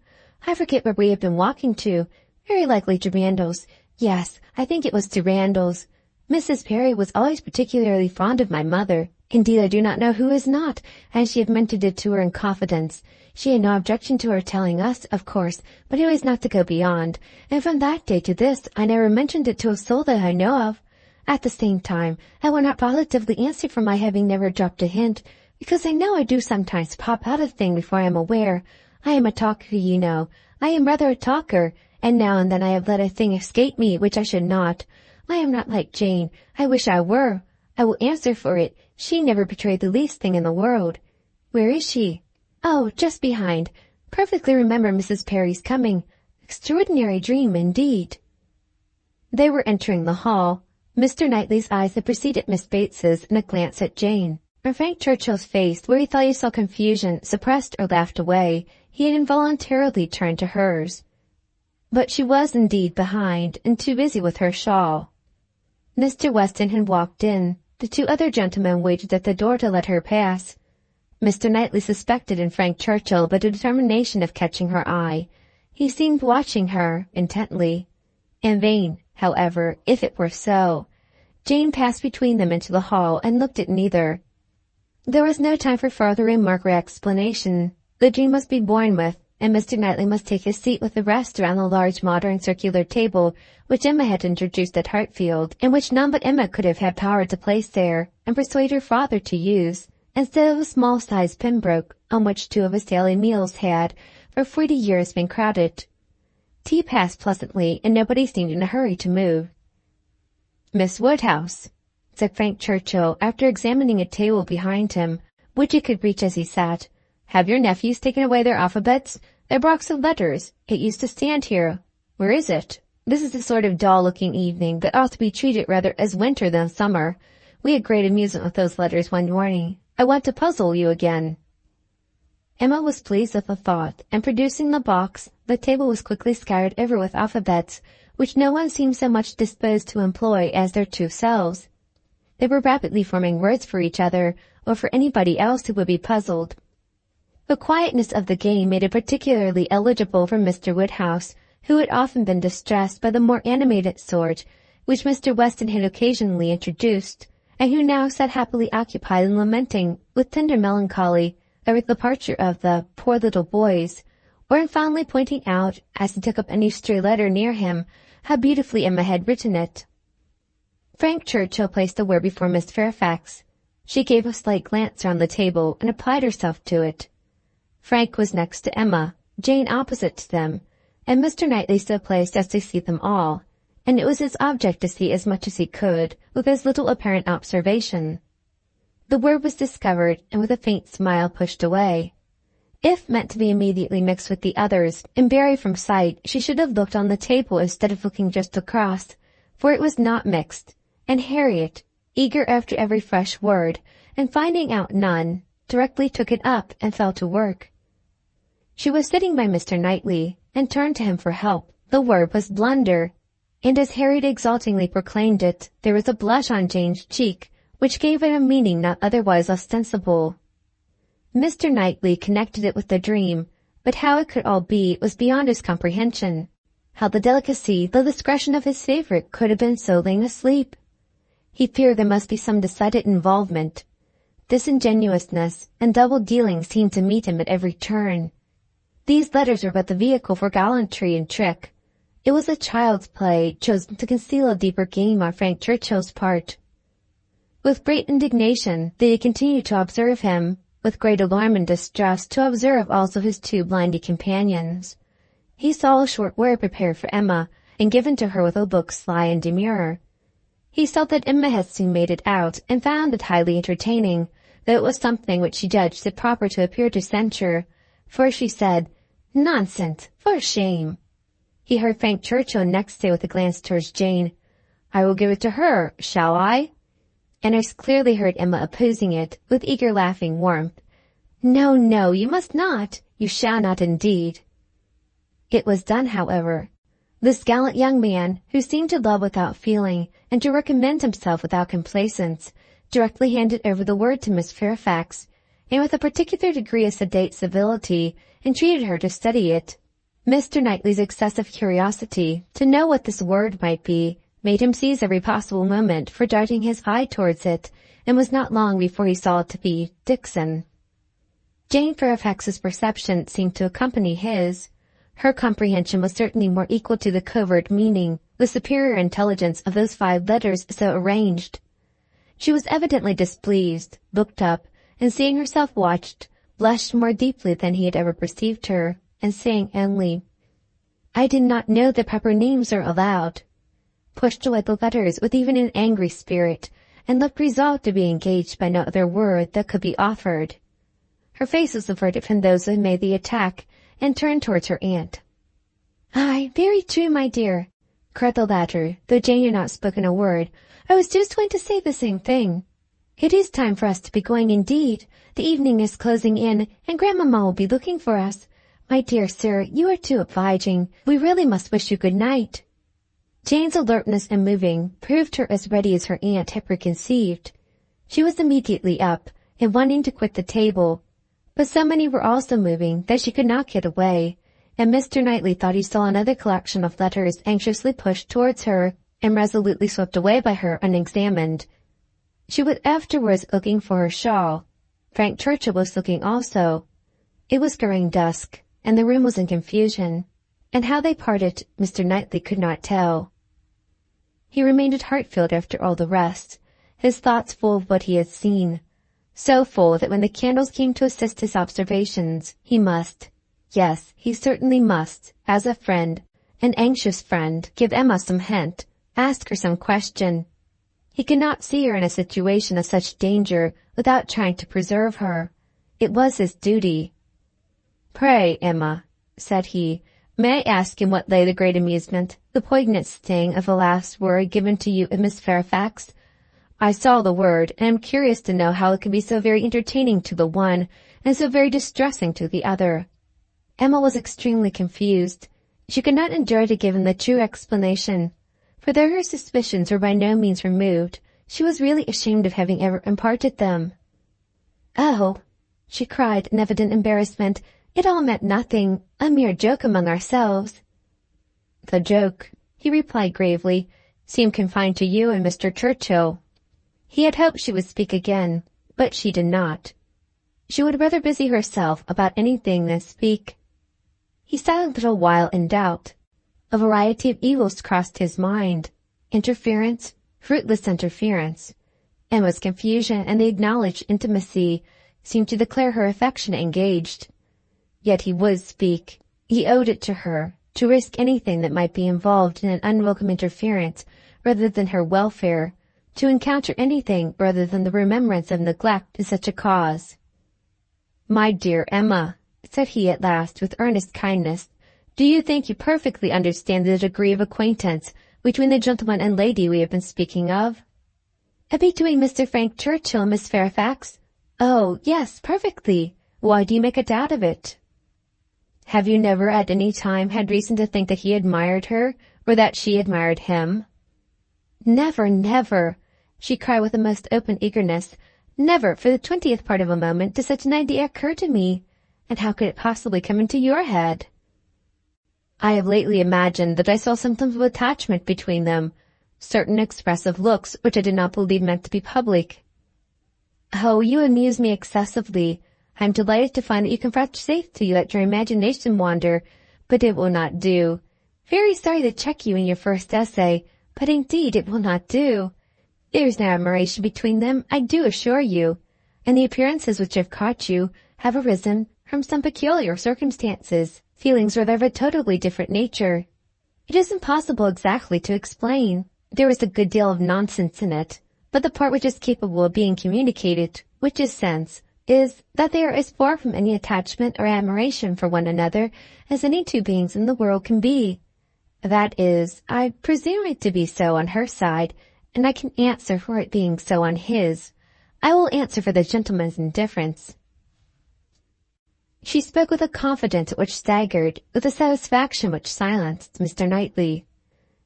I forget where we had been walking to. Very likely to Randall's. Yes, I think it was to Randall's. Mrs. Perry was always particularly fond of my mother. Indeed, I do not know who is not, and she had mentioned it to her in confidence. She had no objection to her telling us, of course, but it was not to go beyond, and from that day to this I never mentioned it to a soul that I know of. At the same time, I will not positively answer for my having never dropped a hint, because I know I do sometimes pop out a thing before I am aware. I am a talker, you know. I am rather a talker, and now and then I have let a thing escape me which I should not. I am not like Jane. I wish I were. I will answer for it. She never betrayed the least thing in the world. Where is she? Oh, just behind. Perfectly remember Mrs. Perry's coming. Extraordinary dream, indeed. They were entering the hall. Mr. Knightley's eyes had preceded Miss Bates's in a glance at Jane. From Frank Churchill's face, where he thought he saw confusion, suppressed or laughed away, he had involuntarily turned to hers. But she was indeed behind, and too busy with her shawl. Mr. Weston had walked in. The 2 other gentlemen waited at the door to let her pass. Mr. Knightley suspected in Frank Churchill but a determination of catching her eye. He seemed watching her intently. In vain, however, if it were so. Jane passed between them into the hall and looked at neither. There was no time for further remark or explanation. The dream must be borne with, and Mr. Knightley must take his seat with the rest around the large modern circular table which Emma had introduced at Hartfield, and which none but Emma could have had power to place there, and persuade her father to use, instead of a small-sized Pembroke, on which 2 of his daily meals had, for 40 years, been crowded. Tea passed pleasantly, and nobody seemed in a hurry to move. "Miss Woodhouse," said Frank Churchill, after examining a table behind him, which he could reach as he sat, "have your nephews taken away their alphabets? Their box of letters? It used to stand here. Where is it? This is a sort of dull-looking evening that ought to be treated rather as winter than summer. We had great amusement with those letters one morning. I want to puzzle you again." Emma was pleased with the thought, and producing the box, the table was quickly scoured over with alphabets, which no one seemed so much disposed to employ as their 2 selves. They were rapidly forming words for each other, or for anybody else who would be puzzled. The quietness of the game made it particularly eligible for Mr. Woodhouse, who had often been distressed by the more animated sort, which Mr. Weston had occasionally introduced, and who now sat happily occupied in lamenting with tender melancholy over the departure of the poor little boys, or in fondly pointing out, as he took up any stray letter near him, how beautifully Emma had written it. Frank Churchill placed the word before Miss Fairfax. She gave a slight glance round the table and applied herself to it. Frank was next to Emma, Jane opposite to them, and Mr. Knightley so placed as to see them all, and it was his object to see as much as he could, with as little apparent observation. The word was discovered, and with a faint smile pushed away. If meant to be immediately mixed with the others, and buried from sight, she should have looked on the table instead of looking just across, for it was not mixed, and Harriet, eager after every fresh word, and finding out none, directly took it up and fell to work. She was sitting by Mr. Knightley, and turned to him for help. The word was blunder, and as Harriet exultingly proclaimed it, there was a blush on Jane's cheek, which gave it a meaning not otherwise ostensible. Mr. Knightley connected it with the dream, but how it could all be was beyond his comprehension. How the delicacy, the discretion of his favourite could have been so lain asleep. He feared there must be some decided involvement. Disingenuousness and double-dealing seemed to meet him at every turn. These letters were but the vehicle for gallantry and trick. It was a child's play, chosen to conceal a deeper game on Frank Churchill's part. With great indignation, they continued to observe him, with great alarm and distress to observe also his two blindy companions. He saw a short word prepared for Emma, and given to her with a look sly and demure. He saw that Emma had soon made it out, and found it highly entertaining, though it was something which she judged it proper to appear to censure, for she said, "Nonsense! For shame!" He heard Frank Churchill next say with a glance towards Jane, "I will give it to her, shall I?" And as clearly heard Emma opposing it, with eager laughing warmth. "No, no, you must not. You shall not indeed." It was done, however. This gallant young man, who seemed to love without feeling, and to recommend himself without complacence, directly handed over the word to Miss Fairfax, and with a particular degree of sedate civility, entreated her to study it. Mr. Knightley's excessive curiosity to know what this word might be made him seize every possible moment for darting his eye towards it, and was not long before he saw it to be Dixon. Jane Fairfax's perception seemed to accompany his. Her comprehension was certainly more equal to the covert meaning, the superior intelligence of those 5 letters so arranged. She was evidently displeased, looked up, and seeing herself watched, blushed more deeply than he had ever perceived her, and saying only, "I did not know that proper names are allowed," pushed away the letters with even an angry spirit, and looked resolved to be engaged by no other word that could be offered. Her face was averted from those who had made the attack, and turned towards her aunt. "Aye, very true, my dear," cried the latter, though Jane had not spoken a word. "I was just going to say the same thing. It is time for us to be going indeed. The evening is closing in, and grandmamma will be looking for us. My dear sir, you are too obliging. We really must wish you good night." Jane's alertness in moving proved her as ready as her aunt had preconceived. She was immediately up, and wanting to quit the table, but so many were also moving that she could not get away, and Mr. Knightley thought he saw another collection of letters anxiously pushed towards her, and resolutely swept away by her unexamined. She was afterwards looking for her shawl. Frank Churchill was looking also. It was growing dusk, and the room was in confusion, and how they parted Mr. Knightley could not tell. He remained at Hartfield after all the rest, his thoughts full of what he had seen, so full that when the candles came to assist his observations, he must, yes, he certainly must, as a friend, an anxious friend, give Emma some hint, ask her some question. He could not see her in a situation of such danger without trying to preserve her. It was his duty. "Pray, Emma," said he, "may I ask in what lay the great amusement, the poignant sting of the last word given to you of Miss Fairfax? I saw the word, and am curious to know how it can be so very entertaining to the one, and so very distressing to the other." Emma was extremely confused. She could not endure to give him the true explanation, for though her suspicions were by no means removed, she was really ashamed of having ever imparted them. "Oh," she cried in evident embarrassment, "it all meant nothing, a mere joke among ourselves." "The joke," he replied gravely, "seemed confined to you and Mr. Churchill." He had hoped she would speak again, but she did not. She would rather busy herself about anything than speak. He sat a little while in doubt. A variety of evils crossed his mind. Interference, fruitless interference. Emma's confusion and the acknowledged intimacy seemed to declare her affection engaged. Yet he would speak. He owed it to her, to risk anything that might be involved in an unwelcome interference rather than her welfare, to encounter anything rather than the remembrance of neglect in such a cause. "My dear Emma," said he at last with earnest kindness, "do you think you perfectly understand the degree of acquaintance between the gentleman and lady we have been speaking of?" "Between Mr. Frank Churchill and Miss Fairfax? Oh, yes, perfectly. Why do you make a doubt of it?" "Have you never at any time had reason to think that he admired her, or that she admired him?" "Never, never," she cried with the most open eagerness. "Never for the 20th part of a moment did such an idea occur to me. And how could it possibly come into your head?" "I have lately imagined that I saw symptoms of attachment between them, certain expressive looks which I did not believe meant to be public." "Oh, you amuse me excessively. I am delighted to find that you can vouchsafe to let your imagination wander, but it will not do. Very sorry to check you in your first essay, but indeed it will not do. There is no admiration between them, I do assure you, and the appearances which have caught you have arisen from some peculiar circumstances, feelings rather of a totally different nature. It is impossible exactly to explain. There is a good deal of nonsense in it, but the part which is capable of being communicated, which is sense, is that they are as far from any attachment or admiration for one another as any two beings in the world can be. That is, I presume it to be so on her side, and I can answer for it being so on his. I will answer for the gentleman's indifference." She spoke with a confidence which staggered, with a satisfaction which silenced Mr. Knightley.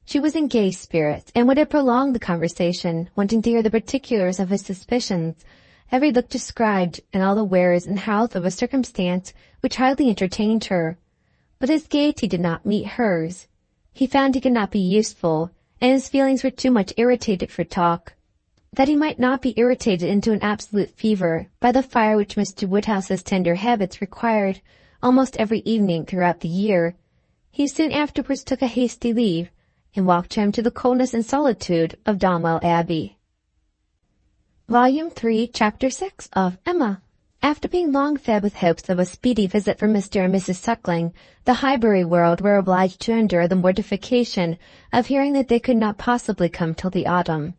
She was in gay spirits, and would have prolonged the conversation, wanting to hear the particulars of his suspicions, every look described, and all the wheres and hows of a circumstance which highly entertained her. But his gaiety did not meet hers. He found he could not be useful, and his feelings were too much irritated for talk. That he might not be irritated into an absolute fever by the fire which Mr. Woodhouse's tender habits required almost every evening throughout the year, he soon afterwards took a hasty leave, and walked home to the coldness and solitude of Donwell Abbey. Volume 3, Chapter 6 of Emma. After being long fed with hopes of a speedy visit from Mr. and Mrs. Suckling, the Highbury world were obliged to endure the mortification of hearing that they could not possibly come till the autumn.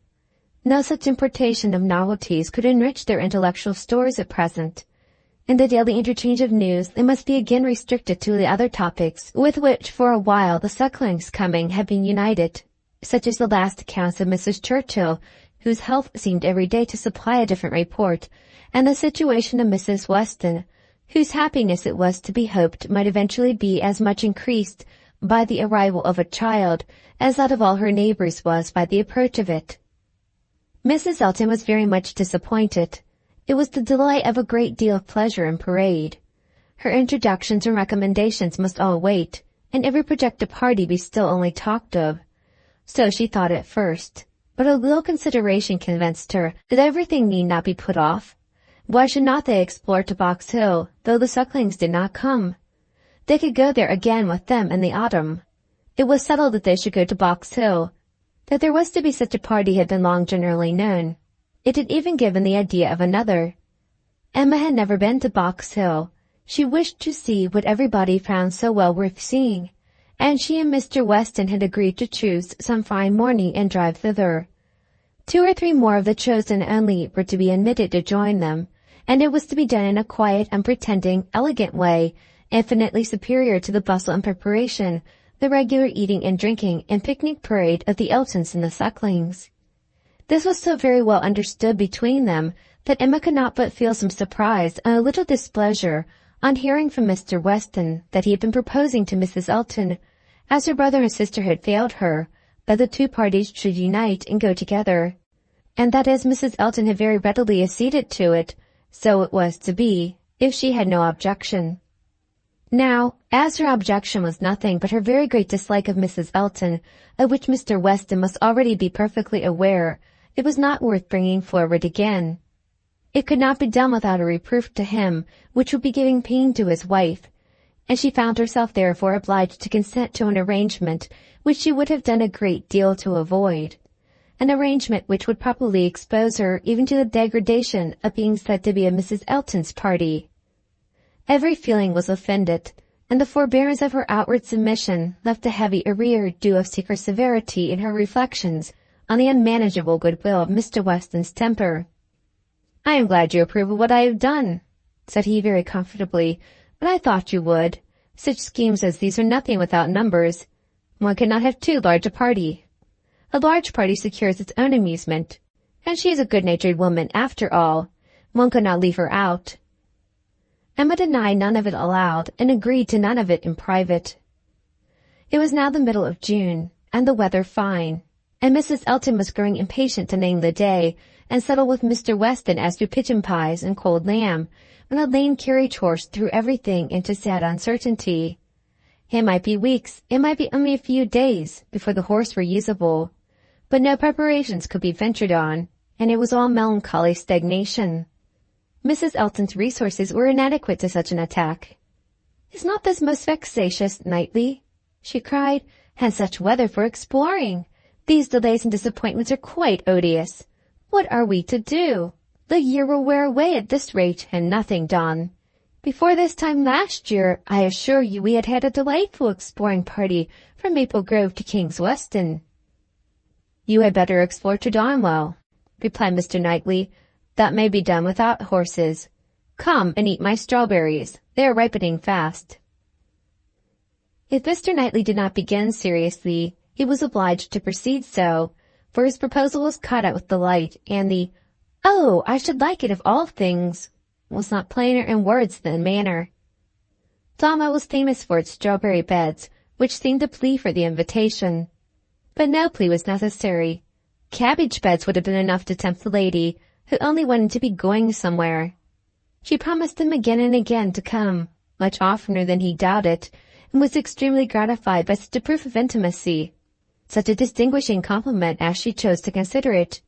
No such importation of novelties could enrich their intellectual stores at present. In the daily interchange of news they must be again restricted to the other topics with which for a while the Sucklings' coming had been united, such as the last accounts of Mrs. Churchill, whose health seemed every day to supply a different report, and the situation of Mrs. Weston, whose happiness it was to be hoped might eventually be as much increased by the arrival of a child as that of all her neighbours was by the approach of it. Mrs. Elton was very much disappointed. It was the delay of a great deal of pleasure and parade. Her introductions and recommendations must all wait, and every projected party be still only talked of. So she thought at first, but a little consideration convinced her that everything need not be put off. Why should not they explore to Box Hill, though the Sucklings did not come? They could go there again with them in the autumn. It was settled that they should go to Box Hill. That there was to be such a party had been long generally known. It had even given the idea of another. Emma had never been to Box Hill. She wished to see what everybody found so well worth seeing, and she and Mr. Weston had agreed to choose some fine morning and drive thither. 2 or 3 more of the chosen only were to be admitted to join them, and it was to be done in a quiet, unpretending, elegant way, infinitely superior to the bustle and preparation, the regular eating and drinking and picnic parade of the Eltons and the Sucklings. This was so very well understood between them that Emma could not but feel some surprise and a little displeasure on hearing from Mr. Weston that he had been proposing to Mrs. Elton, as her brother and sister had failed her, that the 2 parties should unite and go together, and that as Mrs. Elton had very readily acceded to it, so it was to be, if she had no objection. Now, as her objection was nothing but her very great dislike of Mrs. Elton, of which Mr. Weston must already be perfectly aware, It was not worth bringing forward again. It could not be done without a reproof to him, which would be giving pain to his wife, and she found herself therefore obliged to consent to an arrangement which she would have done a great deal to avoid, an arrangement which would probably expose her even to the degradation of being said to be a Mrs. Elton's party. Every feeling was offended, and the forbearance of her outward submission left a heavy arrear due of secret severity in her reflections on the unmanageable goodwill of Mr. Weston's temper. "I am glad you approve of what I have done," said he very comfortably, "but I thought you would. Such schemes as these are nothing without numbers. One cannot have too large a party. A large party secures its own amusement, and she is a good-natured woman after all. One could not leave her out." Emma denied none of it aloud, and agreed to none of it in private. It was now the middle of June, and the weather fine, and Mrs. Elton was growing impatient to name the day, and settle with Mr. Weston as to pigeon pies and cold lamb, when a lame carriage horse threw everything into sad uncertainty. It might be weeks, it might be only a few days, before the horse were usable, but no preparations could be ventured on, and it was all melancholy stagnation. Mrs. Elton's resources were inadequate to such an attack. "Is not this most vexatious, Knightley?" she cried, "and such weather for exploring! These delays and disappointments are quite odious. What are we to do? The year will wear away at this rate, and nothing done. Before this time last year, I assure you we had a delightful exploring party from Maple Grove to King's Weston." "You had better explore to Donwell," replied Mr. Knightley. "That may be done without horses. Come and eat my strawberries. They are ripening fast." If Mr. Knightley did not begin seriously, he was obliged to proceed so, for his proposal was caught at with delight, and the "Oh, I should like it of all things" was not plainer in words than manner. Donwell was famous for its strawberry beds, which seemed to plea for the invitation. But no plea was necessary. Cabbage beds would have been enough to tempt the lady, who only wanted to be going somewhere. She promised him again and again to come, much oftener than he doubted, and was extremely gratified by such a proof of intimacy, such a distinguishing compliment as she chose to consider it.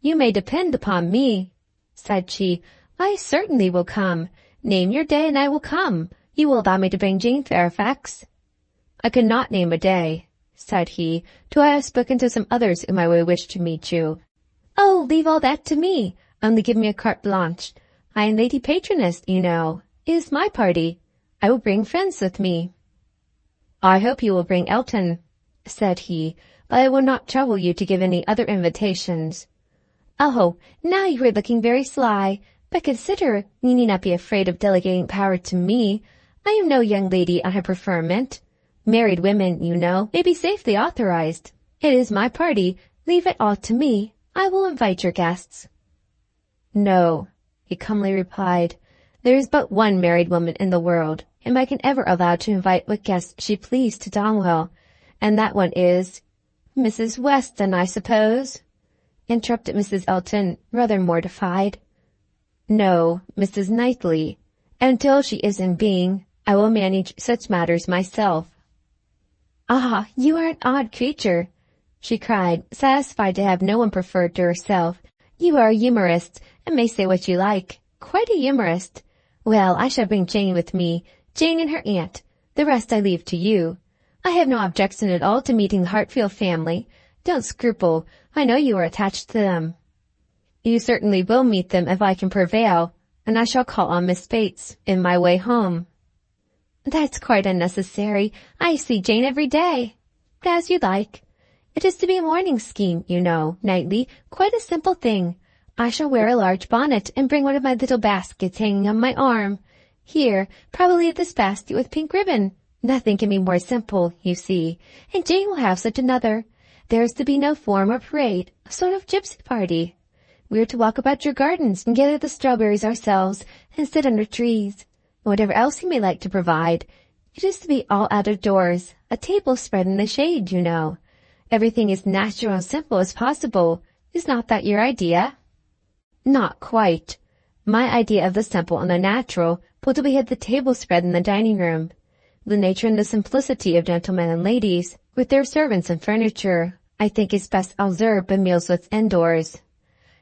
"You may depend upon me," said she. "I certainly will come. Name your day and I will come. You will allow me to bring Jane Fairfax?" "I could not name a day," said he, "till I have spoken to some others whom I would wish to meet you." "Oh, leave all that to me. Only give me a carte blanche. I am Lady Patroness, you know. It is my party. I will bring friends with me." "I hope you will bring Elton," said he, "but I will not trouble you to give any other invitations." "Oh, now you are looking very sly. But consider, you need not be afraid of delegating power to me. I am no young lady on her preferment. Married women, you know, may be safely authorized. It is my party. Leave it all to me. I will invite your guests." "No," he calmly replied. "There is but one married woman in the world, whom I can ever allow to invite what guests she pleased to Donwell, and that one is—" "Mrs. Weston, I suppose?" interrupted Mrs. Elton, rather mortified. "No, Mrs. Knightley. Until she is in being, I will manage such matters myself." "Ah, you are an odd creature," she cried, satisfied to have no one preferred to herself. "You are a humorist, and may say what you like. Quite a humorist. Well, I shall bring Jane with me, Jane and her aunt. The rest I leave to you. I have no objection at all to meeting the Hartfield family. Don't scruple. I know you are attached to them." "You certainly will meet them if I can prevail, and I shall call on Miss Bates in my way home." "That's quite unnecessary. I see Jane every day." "But as you like. It is to be a morning scheme, you know, Knightley, quite a simple thing. I shall wear a large bonnet and bring one of my little baskets hanging on my arm. Here, probably this basket with pink ribbon. Nothing can be more simple, you see, and Jane will have such another. There is to be no form or parade, a sort of gypsy party. We are to walk about your gardens and gather the strawberries ourselves and sit under trees. Whatever else you may like to provide, it is to be all out of doors, a table spread in the shade, you know. Everything as natural and simple as possible. Is not that your idea?" "Not quite. My idea of the simple and the natural was to be at the table spread in the dining room. The nature and the simplicity of gentlemen and ladies, with their servants and furniture, I think it's best observed by meals indoors.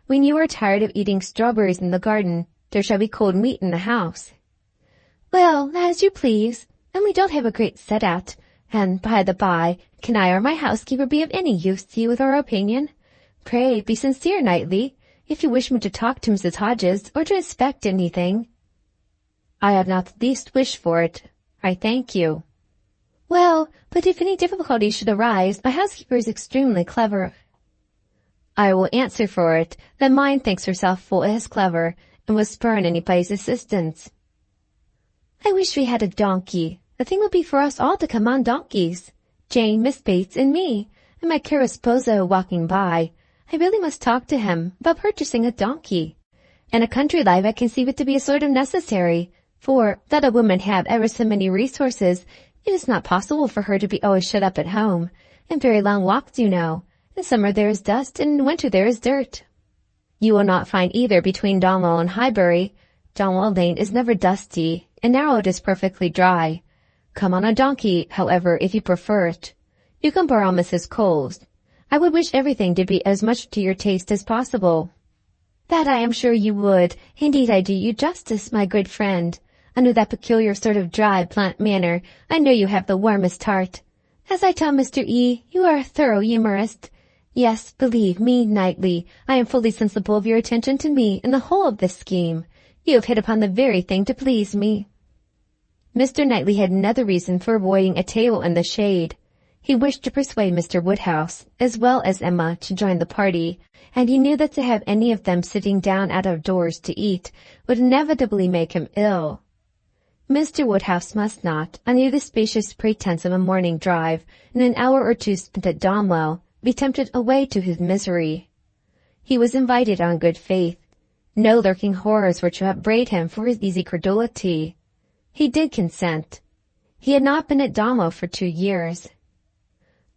When you are tired of eating strawberries in the garden, there shall be cold meat in the house. Well, as you please, and we don't have a great set-out, and by the by, can I or my housekeeper be of any use to you with our opinion? Pray be sincere, Knightley, if you wish me to talk to Mrs. Hodges, or to inspect anything. I have not the least wish for it. I thank you. Well, but if any difficulty should arise, my housekeeper is extremely clever. I will answer for it that mine thinks herself full as clever, and will spurn anybody's assistance. I wish we had a donkey. The thing would be for us all to come on donkeys. Jane, Miss Bates, and me, and my caro sposo walking by. I really must talk to him about purchasing a donkey. In a country life I conceive it to be a sort of necessary, for, that a woman have ever so many resources, it is not possible for her to be always shut up at home, and very long walks, you know. In summer there is dust, and in winter there is dirt. You will not find either between Donwell and Highbury. Donwell Lane is never dusty, and now it is perfectly dry. Come on a donkey, however, if you prefer it. You can borrow Mrs. Cole's. I would wish everything to be as much to your taste as possible. That I am sure you would. Indeed I do you justice, my good friend. Under that peculiar sort of dry, blunt manner, I know you have the warmest heart. As I tell Mr. E., you are a thorough humorist. Yes, believe me, Knightley, I am fully sensible of your attention to me in the whole of this scheme. You have hit upon the very thing to please me. Mr. Knightley had another reason for avoiding a table in the shade. He wished to persuade Mr. Woodhouse, as well as Emma, to join the party, and he knew that to have any of them sitting down out of doors to eat would inevitably make him ill. Mr. Woodhouse must not, under the spacious pretence of a morning drive, and an hour or two spent at Donwell, be tempted away to his misery. He was invited on good faith. No lurking horrors were to upbraid him for his easy credulity. He did consent. He had not been at Donwell for 2 years.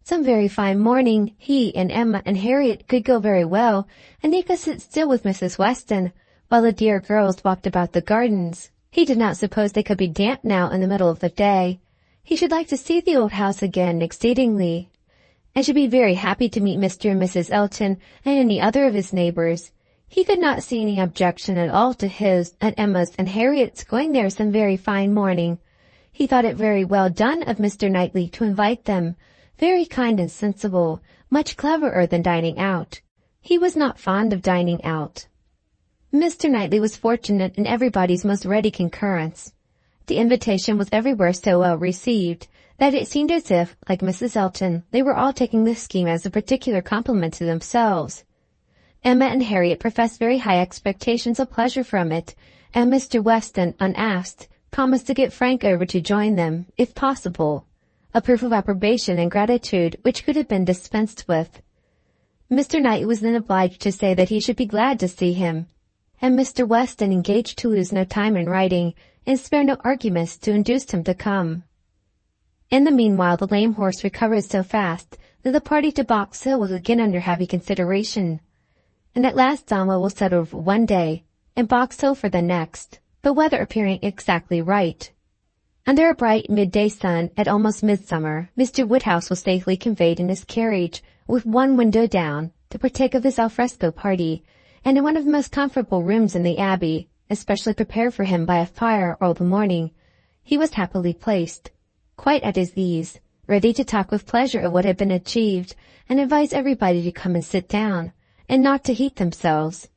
Some very fine morning, he and Emma and Harriet could go very well, and he could sit still with Mrs. Weston, while the dear girls walked about the gardens. He did not suppose they could be damp now in the middle of the day. He should like to see the old house again exceedingly, and should be very happy to meet Mr. and Mrs. Elton and any other of his neighbors. He could not see any objection at all to his and Emma's and Harriet's going there some very fine morning. He thought it very well done of Mr. Knightley to invite them, very kind and sensible, much cleverer than dining out. He was not fond of dining out. Mr. Knightley was fortunate in everybody's most ready concurrence. The invitation was everywhere so well received that it seemed as if, like Mrs. Elton, they were all taking this scheme as a particular compliment to themselves. Emma and Harriet professed very high expectations of pleasure from it, and Mr. Weston, unasked, promised to get Frank over to join them, if possible, a proof of approbation and gratitude which could have been dispensed with. Mr. Knightley was then obliged to say that he should be glad to see him, and Mr. Weston engaged to lose no time in writing, and spare no arguments to induce him to come. In the meanwhile the lame horse recovered so fast that the party to Box Hill was again under heavy consideration, and at last Donwell was settled for one day, and Box Hill for the next, the weather appearing exactly right. Under a bright midday sun at almost midsummer, Mr. Woodhouse was safely conveyed in his carriage, with one window down, to partake of this alfresco party, and in one of the most comfortable rooms in the Abbey, especially prepared for him by a fire all the morning. He was happily placed, quite at his ease, ready to talk with pleasure of what had been achieved, and advise everybody to come and sit down, and not to heat themselves.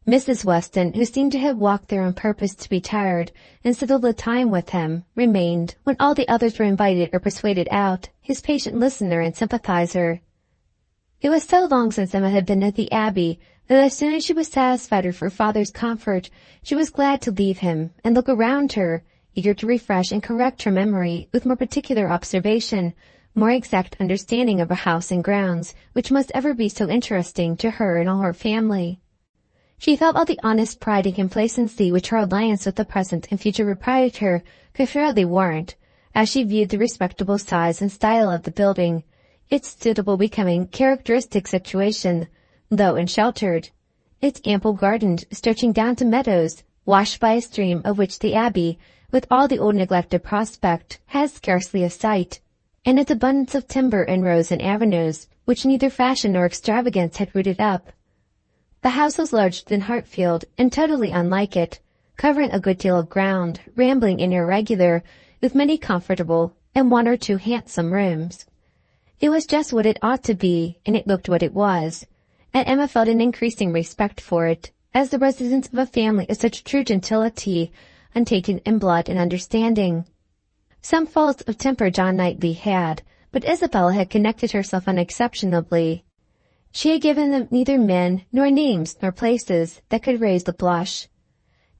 Mrs. Weston, who seemed to have walked there on purpose to be tired, and settled the time with him, remained, when all the others were invited or persuaded out, his patient listener and sympathizer. It was so long since Emma had been at the Abbey that as soon as she was satisfied of her father's comfort, she was glad to leave him and look around her, eager to refresh and correct her memory with more particular observation, more exact understanding of her house and grounds, which must ever be so interesting to her and all her family. She felt all the honest pride and complacency which her alliance with the present and future proprietor could fairly warrant, as she viewed the respectable size and style of the building, its suitable, becoming, characteristic situation, low and sheltered, its ample garden stretching down to meadows, washed by a stream of which the Abbey, with all the old neglected prospect, has scarcely a sight, and its abundance of timber and rows and avenues, which neither fashion nor extravagance had rooted up. The house was larger than Hartfield, and totally unlike it, covering a good deal of ground, rambling and irregular, with many comfortable and one or two handsome rooms. It was just what it ought to be, and it looked what it was, and Emma felt an increasing respect for it, as the residence of a family of such true gentility, untainted in blood and understanding. Some faults of temper John Knightley had, but Isabella had connected herself unexceptionably. She had given them neither men, nor names, nor places, that could raise the blush.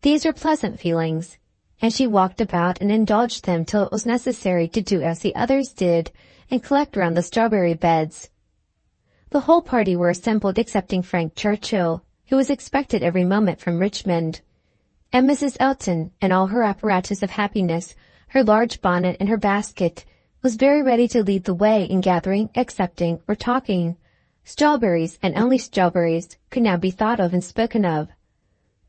These were pleasant feelings, and she walked about and indulged them till it was necessary to do as the others did, and collect round the strawberry beds. The whole party were assembled excepting Frank Churchill, who was expected every moment from Richmond, and Mrs. Elton, and all her apparatus of happiness, her large bonnet and her basket, was very ready to lead the way in gathering, accepting, or talking. Strawberries, and only strawberries, could now be thought of and spoken of.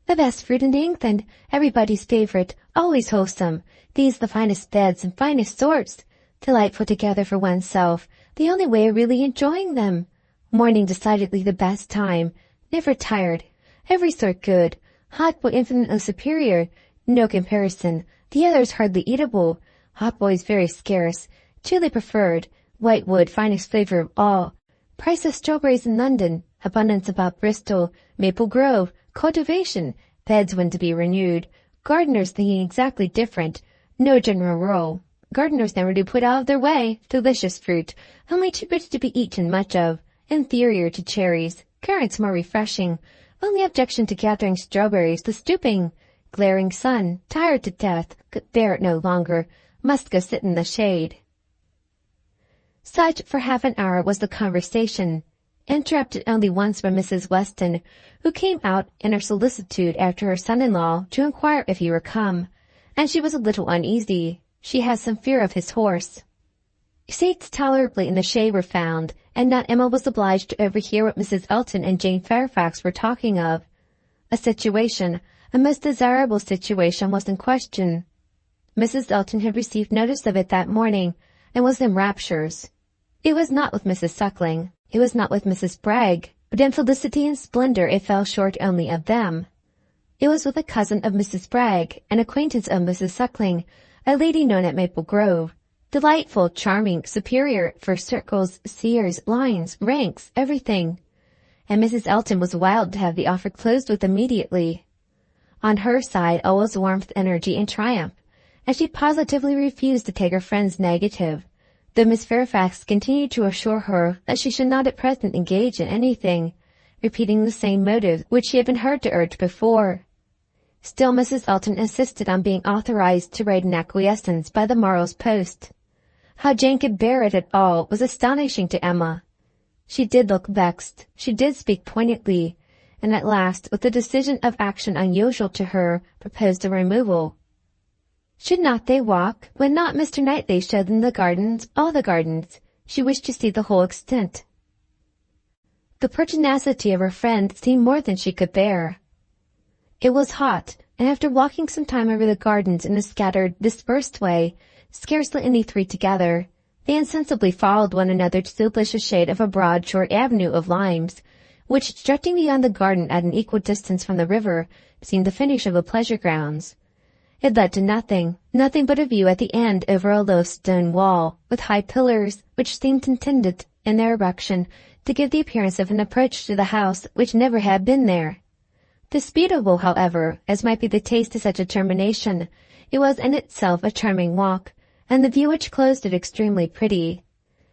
The best fruit in England, everybody's favourite, always wholesome, these the finest beds and finest sorts, delightful together for oneself, the only way of really enjoying them. Morning decidedly the best time, never tired, every sort good, hot boy infinitely superior, no comparison, the others hardly eatable, hot boys very scarce, chili preferred, white wood finest flavour of all, price of strawberries in London, abundance about Bristol, Maple Grove, cultivation, beds when to be renewed, gardeners thinking exactly different, no general rule. Gardeners never do put out of their way, delicious fruit, only too rich to be eaten much of, inferior to cherries, currants more refreshing, only objection to gathering strawberries, the stooping, glaring sun, tired to death, could bear it no longer, must go sit in the shade. Such for half an hour was the conversation, interrupted only once by Mrs. Weston, who came out in her solicitude after her son-in-law to inquire if he were come, and she was a little uneasy. She had some fear of his horse. Seats tolerably in the shade were found, and now Emma was obliged to overhear what Mrs. Elton and Jane Fairfax were talking of. A situation, a most desirable situation, was in question. Mrs. Elton had received notice of it that morning, and was in raptures. It was not with Mrs. Suckling, it was not with Mrs. Bragg, but in felicity and splendour it fell short only of them. It was with a cousin of Mrs. Bragg, an acquaintance of Mrs. Suckling, a lady known at Maple Grove, delightful, charming, superior, for circles, seers, lines, ranks, everything. And Mrs. Elton was wild to have the offer closed with immediately. On her side all was warmth, energy, and triumph, and she positively refused to take her friend's negative, though Miss Fairfax continued to assure her that she should not at present engage in anything, repeating the same motives which she had been heard to urge before. Still Mrs. Elton insisted on being authorized to write an acquiescence by the morrow's post. How Jane could bear it at all was astonishing to Emma. She did look vexed, she did speak pointedly, and at last, with a decision of action unusual to her, proposed a removal. Should not they walk? Would not Mr. Knightley show them the gardens, all the gardens? She wished to see the whole extent. The pertinacity of her friend seemed more than she could bear. It was hot, and after walking some time over the gardens in a scattered, dispersed way, scarcely any three together, they insensibly followed one another to the delicious shade of a broad, short avenue of limes, which, stretching beyond the garden at an equal distance from the river, seemed the finish of the pleasure grounds. It led to nothing but a view at the end over a low stone wall, with high pillars, which seemed intended, in their erection, to give the appearance of an approach to the house which never had been there. Disputable, however, as might be the taste to such a termination, it was in itself a charming walk, and the view which closed it extremely pretty.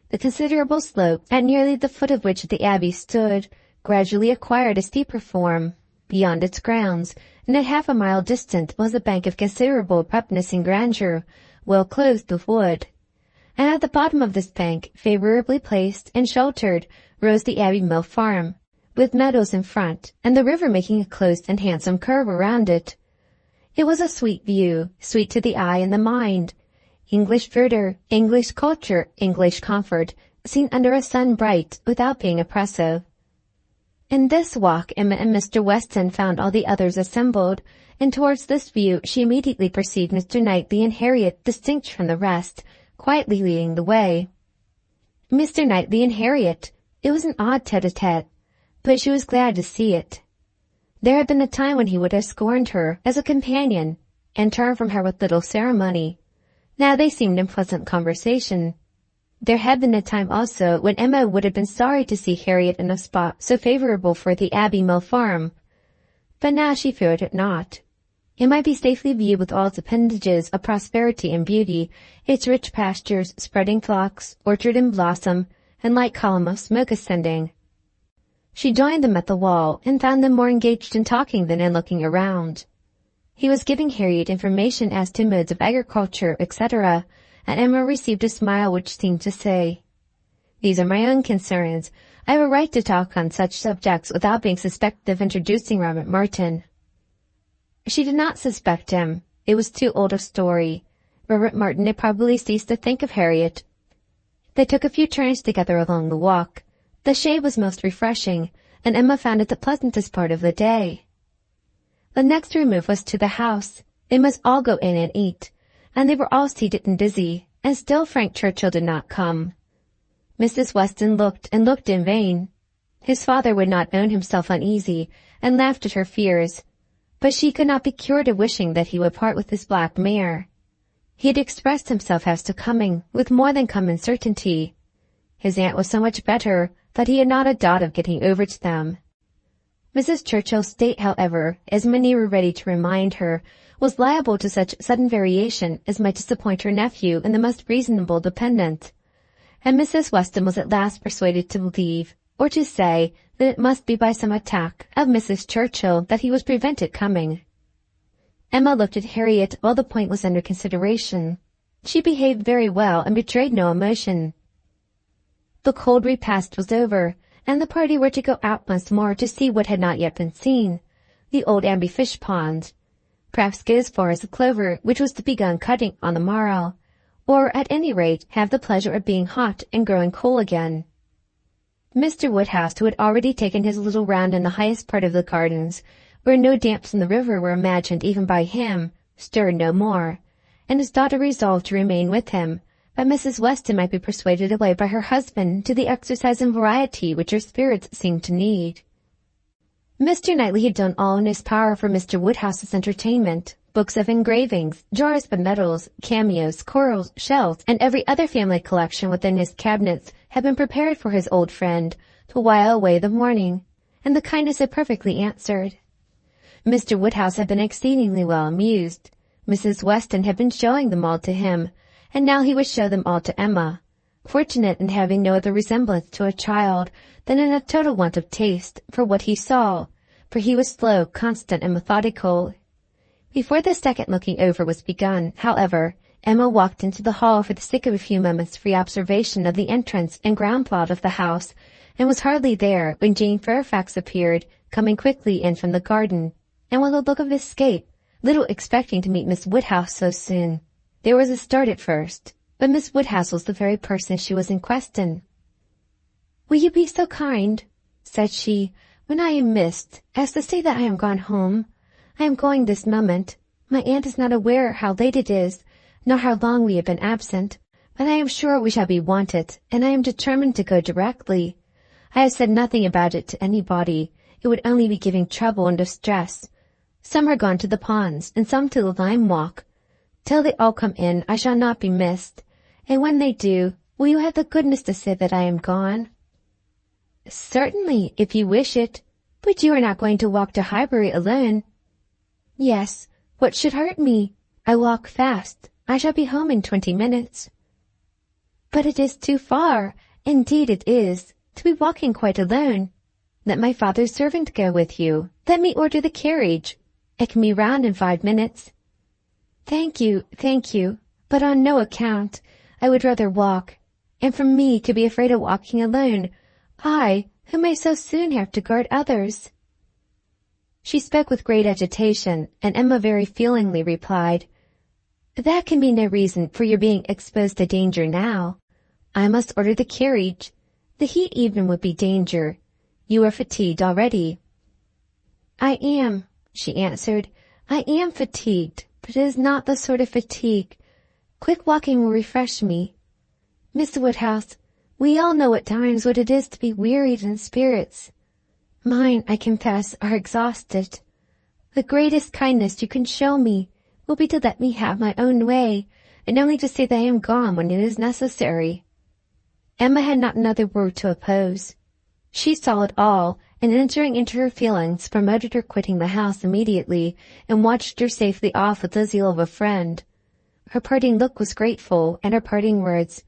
The considerable slope, at nearly the foot of which the abbey stood, gradually acquired a steeper form. Beyond its grounds, and at half a mile distant, was a bank of considerable abruptness and grandeur, well clothed with wood. And at the bottom of this bank, favourably placed and sheltered, rose the Abbey Mill Farm, with meadows in front, and the river making a close and handsome curve around it. It was a sweet view, sweet to the eye and the mind. English verdure, English culture, English comfort, seen under a sun bright, without being oppressive. In this walk Emma and Mr. Weston found all the others assembled, and towards this view she immediately perceived Mr. Knightley and Harriet distinct from the rest, quietly leading the way. Mr. Knightley and Harriet! It was an odd tete-a-tete, but she was glad to see it. There had been a time when he would have scorned her as a companion and turned from her with little ceremony. Now they seemed in pleasant conversation. There had been a time also when Emma would have been sorry to see Harriet in a spot so favorable for the Abbey Mill farm, but now she feared it not. It might be safely viewed with all its appendages of prosperity and beauty, its rich pastures, spreading flocks, orchard in blossom, and light column of smoke ascending. She joined them at the wall, and found them more engaged in talking than in looking around. He was giving Harriet information as to modes of agriculture, etc., and Emma received a smile which seemed to say, "These are my own concerns. I have a right to talk on such subjects without being suspected of introducing Robert Martin." She did not suspect him. It was too old a story. Robert Martin had probably ceased to think of Harriet. They took a few turns together along the walk. The shade was most refreshing, and Emma found it the pleasantest part of the day. The next remove was to the house. They must all go in and eat, and they were all seated and busy, and still Frank Churchill did not come. Mrs. Weston looked and looked in vain. His father would not own himself uneasy, and laughed at her fears, but she could not be cured of wishing that he would part with his black mare. He had expressed himself as to coming, with more than common certainty. His aunt was so much better that he had not a doubt of getting over to them. Mrs. Churchill's state, however, as many were ready to remind her, was liable to such sudden variation as might disappoint her nephew and the most reasonable dependent, and Mrs. Weston was at last persuaded to believe, or to say, that it must be by some attack of Mrs. Churchill that he was prevented coming. Emma looked at Harriet while the point was under consideration. She behaved very well and betrayed no emotion. The cold repast was over, and the party were to go out once more to see what had not yet been seen, the old Abbey fish pond, perhaps get as far as the clover which was to be begun cutting on the morrow, or at any rate have the pleasure of being hot and growing cool again. Mr. Woodhouse, who had already taken his little round in the highest part of the gardens, where no damps in the river were imagined even by him, stirred no more, and his daughter resolved to remain with him, but Mrs. Weston might be persuaded away by her husband to the exercise and variety which her spirits seemed to need. Mr. Knightley had done all in his power for Mr. Woodhouse's entertainment. Books of engravings, jars of medals, cameos, corals, shells, and every other family collection within his cabinets had been prepared for his old friend to while away the morning, and the kindness had perfectly answered. Mr. Woodhouse had been exceedingly well amused. Mrs. Weston had been showing them all to him, and now he would show them all to Emma, fortunate in having no other resemblance to a child than in a total want of taste for what he saw, for he was slow, constant, and methodical. Before the second looking over was begun, however, Emma walked into the hall for the sake of a few moments' free observation of the entrance and ground plot of the house, and was hardly there when Jane Fairfax appeared, coming quickly in from the garden, and with a look of escape, little expecting to meet Miss Woodhouse so soon. There was a start at first, but Miss Woodhouse was the very person she was in quest in. "Will you be so kind," said she, "when I am missed, as to say that I am gone home? I am going this moment. My aunt is not aware how late it is, nor how long we have been absent, but I am sure we shall be wanted, and I am determined to go directly. I have said nothing about it to anybody. It would only be giving trouble and distress. Some are gone to the ponds, and some to the lime walk. Till they all come in, I shall not be missed, and when they do, will you have the goodness to say that I am gone?" "Certainly, if you wish it. But you are not going to walk to Highbury alone?" "Yes. What should hurt me? I walk fast. I shall be home in 20 minutes. "But it is too far. Indeed it is, to be walking quite alone. Let my father's servant go with you. Let me order the carriage. It can be round in 5 minutes." Thank you, but on no account. I would rather walk. And for me to be afraid of walking alone, I, who may so soon have to guard others." She spoke with great agitation, and Emma very feelingly replied, "That can be no reason for your being exposed to danger now. I must order the carriage. The heat even would be danger. You are fatigued already." "I am," she answered. "I am fatigued, but it is not the sort of fatigue. Quick walking will refresh me. Miss Woodhouse, We all know at times what it is to be wearied in spirits. Mine, I confess, are exhausted. The greatest kindness you can show me will be to let me have my own way, and only to say that I am gone when it is necessary." Emma had not another word to oppose. She saw it all, and entering into her feelings promoted her quitting the house immediately, and watched her safely off with the zeal of a friend. Her parting look was grateful, and her parting words,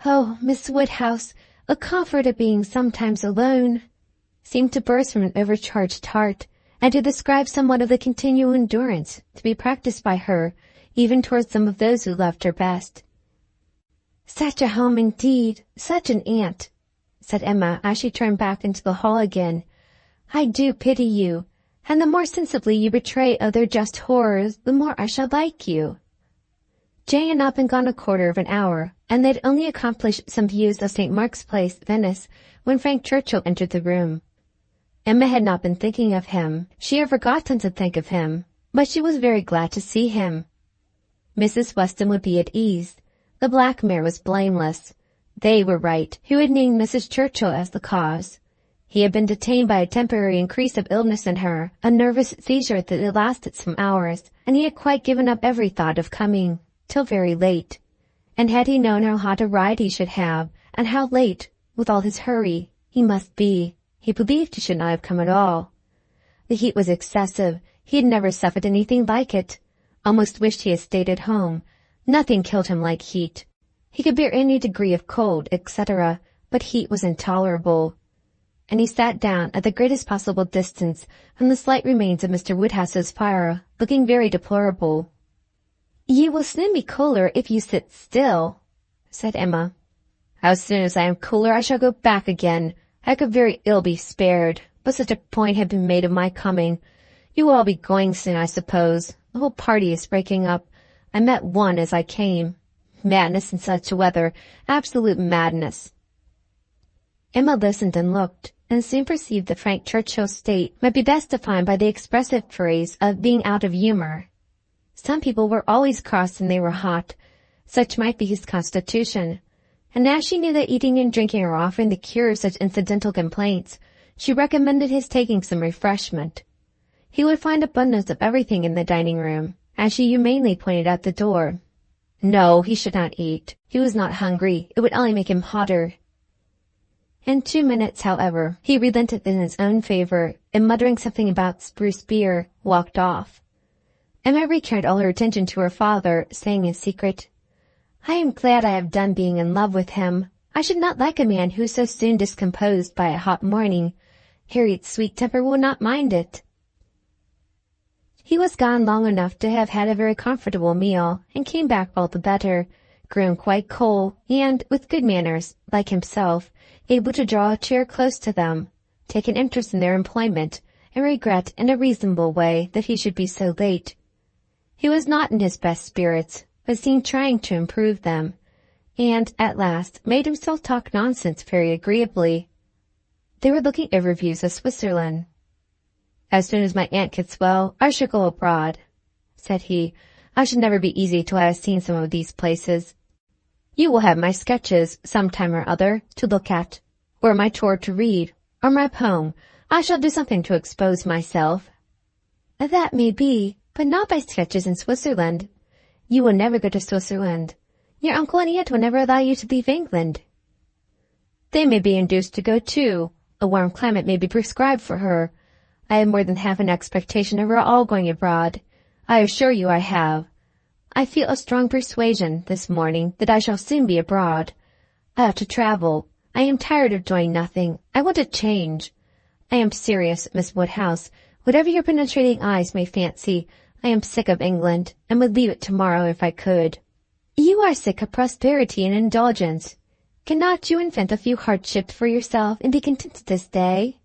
"Oh, Miss Woodhouse, a comfort of being sometimes alone," seemed to burst from an overcharged heart, and to describe somewhat of the continual endurance to be practiced by her, even towards some of those who loved her best. "Such a home indeed, such an aunt," said Emma as she turned back into the hall again. "I do pity you, and the more sensibly you betray other just horrors, the more I shall like you." Jane had not been gone a quarter of an hour, and they had only accomplished some views of St. Mark's Place, Venice, when Frank Churchill entered the room. Emma had not been thinking of him. She had forgotten to think of him, but she was very glad to see him. Mrs. Weston would be at ease. The black mare was blameless. They were right, who had named Mrs. Churchill as the cause. He had been detained by a temporary increase of illness in her, a nervous seizure that had lasted some hours, and he had quite given up every thought of coming, till very late. And had he known how hot a ride he should have, and how late, with all his hurry, he must be, he believed he should not have come at all. The heat was excessive. He had never suffered anything like it. Almost wished he had stayed at home. Nothing killed him like heat. He could bear any degree of cold, etc., but heat was intolerable. And he sat down at the greatest possible distance from the slight remains of Mr. Woodhouse's fire, looking very deplorable. "You will soon be cooler if you sit still," said Emma. "As soon as I am cooler I shall go back again. I could very ill be spared, but such a point had been made of my coming. You will all be going soon, I suppose. The whole party is breaking up. I met one as I came. Madness in such weather, absolute madness." Emma listened and looked, and soon perceived that Frank Churchill's state might be best defined by the expressive phrase of being out of humour. Some people were always cross when they were hot. Such might be his constitution. And as she knew that eating and drinking are often the cure of such incidental complaints, she recommended his taking some refreshment. He would find abundance of everything in the dining-room, as she humanely pointed out the door. No, he should not eat. He was not hungry. It would only make him hotter. In 2 minutes, however, he relented in his own favour, and muttering something about spruce beer, walked off. Emma returned all her attention to her father, saying in secret, "I am glad I have done being in love with him. I should not like a man who is so soon discomposed by a hot morning. Harriet's sweet temper will not mind it." He was gone long enough to have had a very comfortable meal, and came back all the better, grown quite cold, and, with good manners, like himself, able to draw a chair close to them, take an interest in their employment, and regret in a reasonable way that he should be so late. He was not in his best spirits, but seemed trying to improve them, and, at last, made himself talk nonsense very agreeably. They were looking over views of Switzerland. "As soon as my aunt gets well, I shall go abroad," said he. "I should never be easy till I have seen some of these places. You will have my sketches, some time or other, to look at, or my tour to read, or my poem. I shall do something to expose myself." "That may be, but not by sketches in Switzerland. You will never go to Switzerland. Your uncle and aunt will never allow you to leave England." "They may be induced to go too. A warm climate may be prescribed for her. I have more than half an expectation of her all going abroad. I assure you I have. I feel a strong persuasion, this morning, that I shall soon be abroad. I ought to travel. I am tired of doing nothing. I want a change. I am serious, Miss Woodhouse. Whatever your penetrating eyes may fancy, I am sick of England, and would leave it tomorrow if I could." "You are sick of prosperity and indulgence. Cannot you invent a few hardships for yourself and be contented to stay?"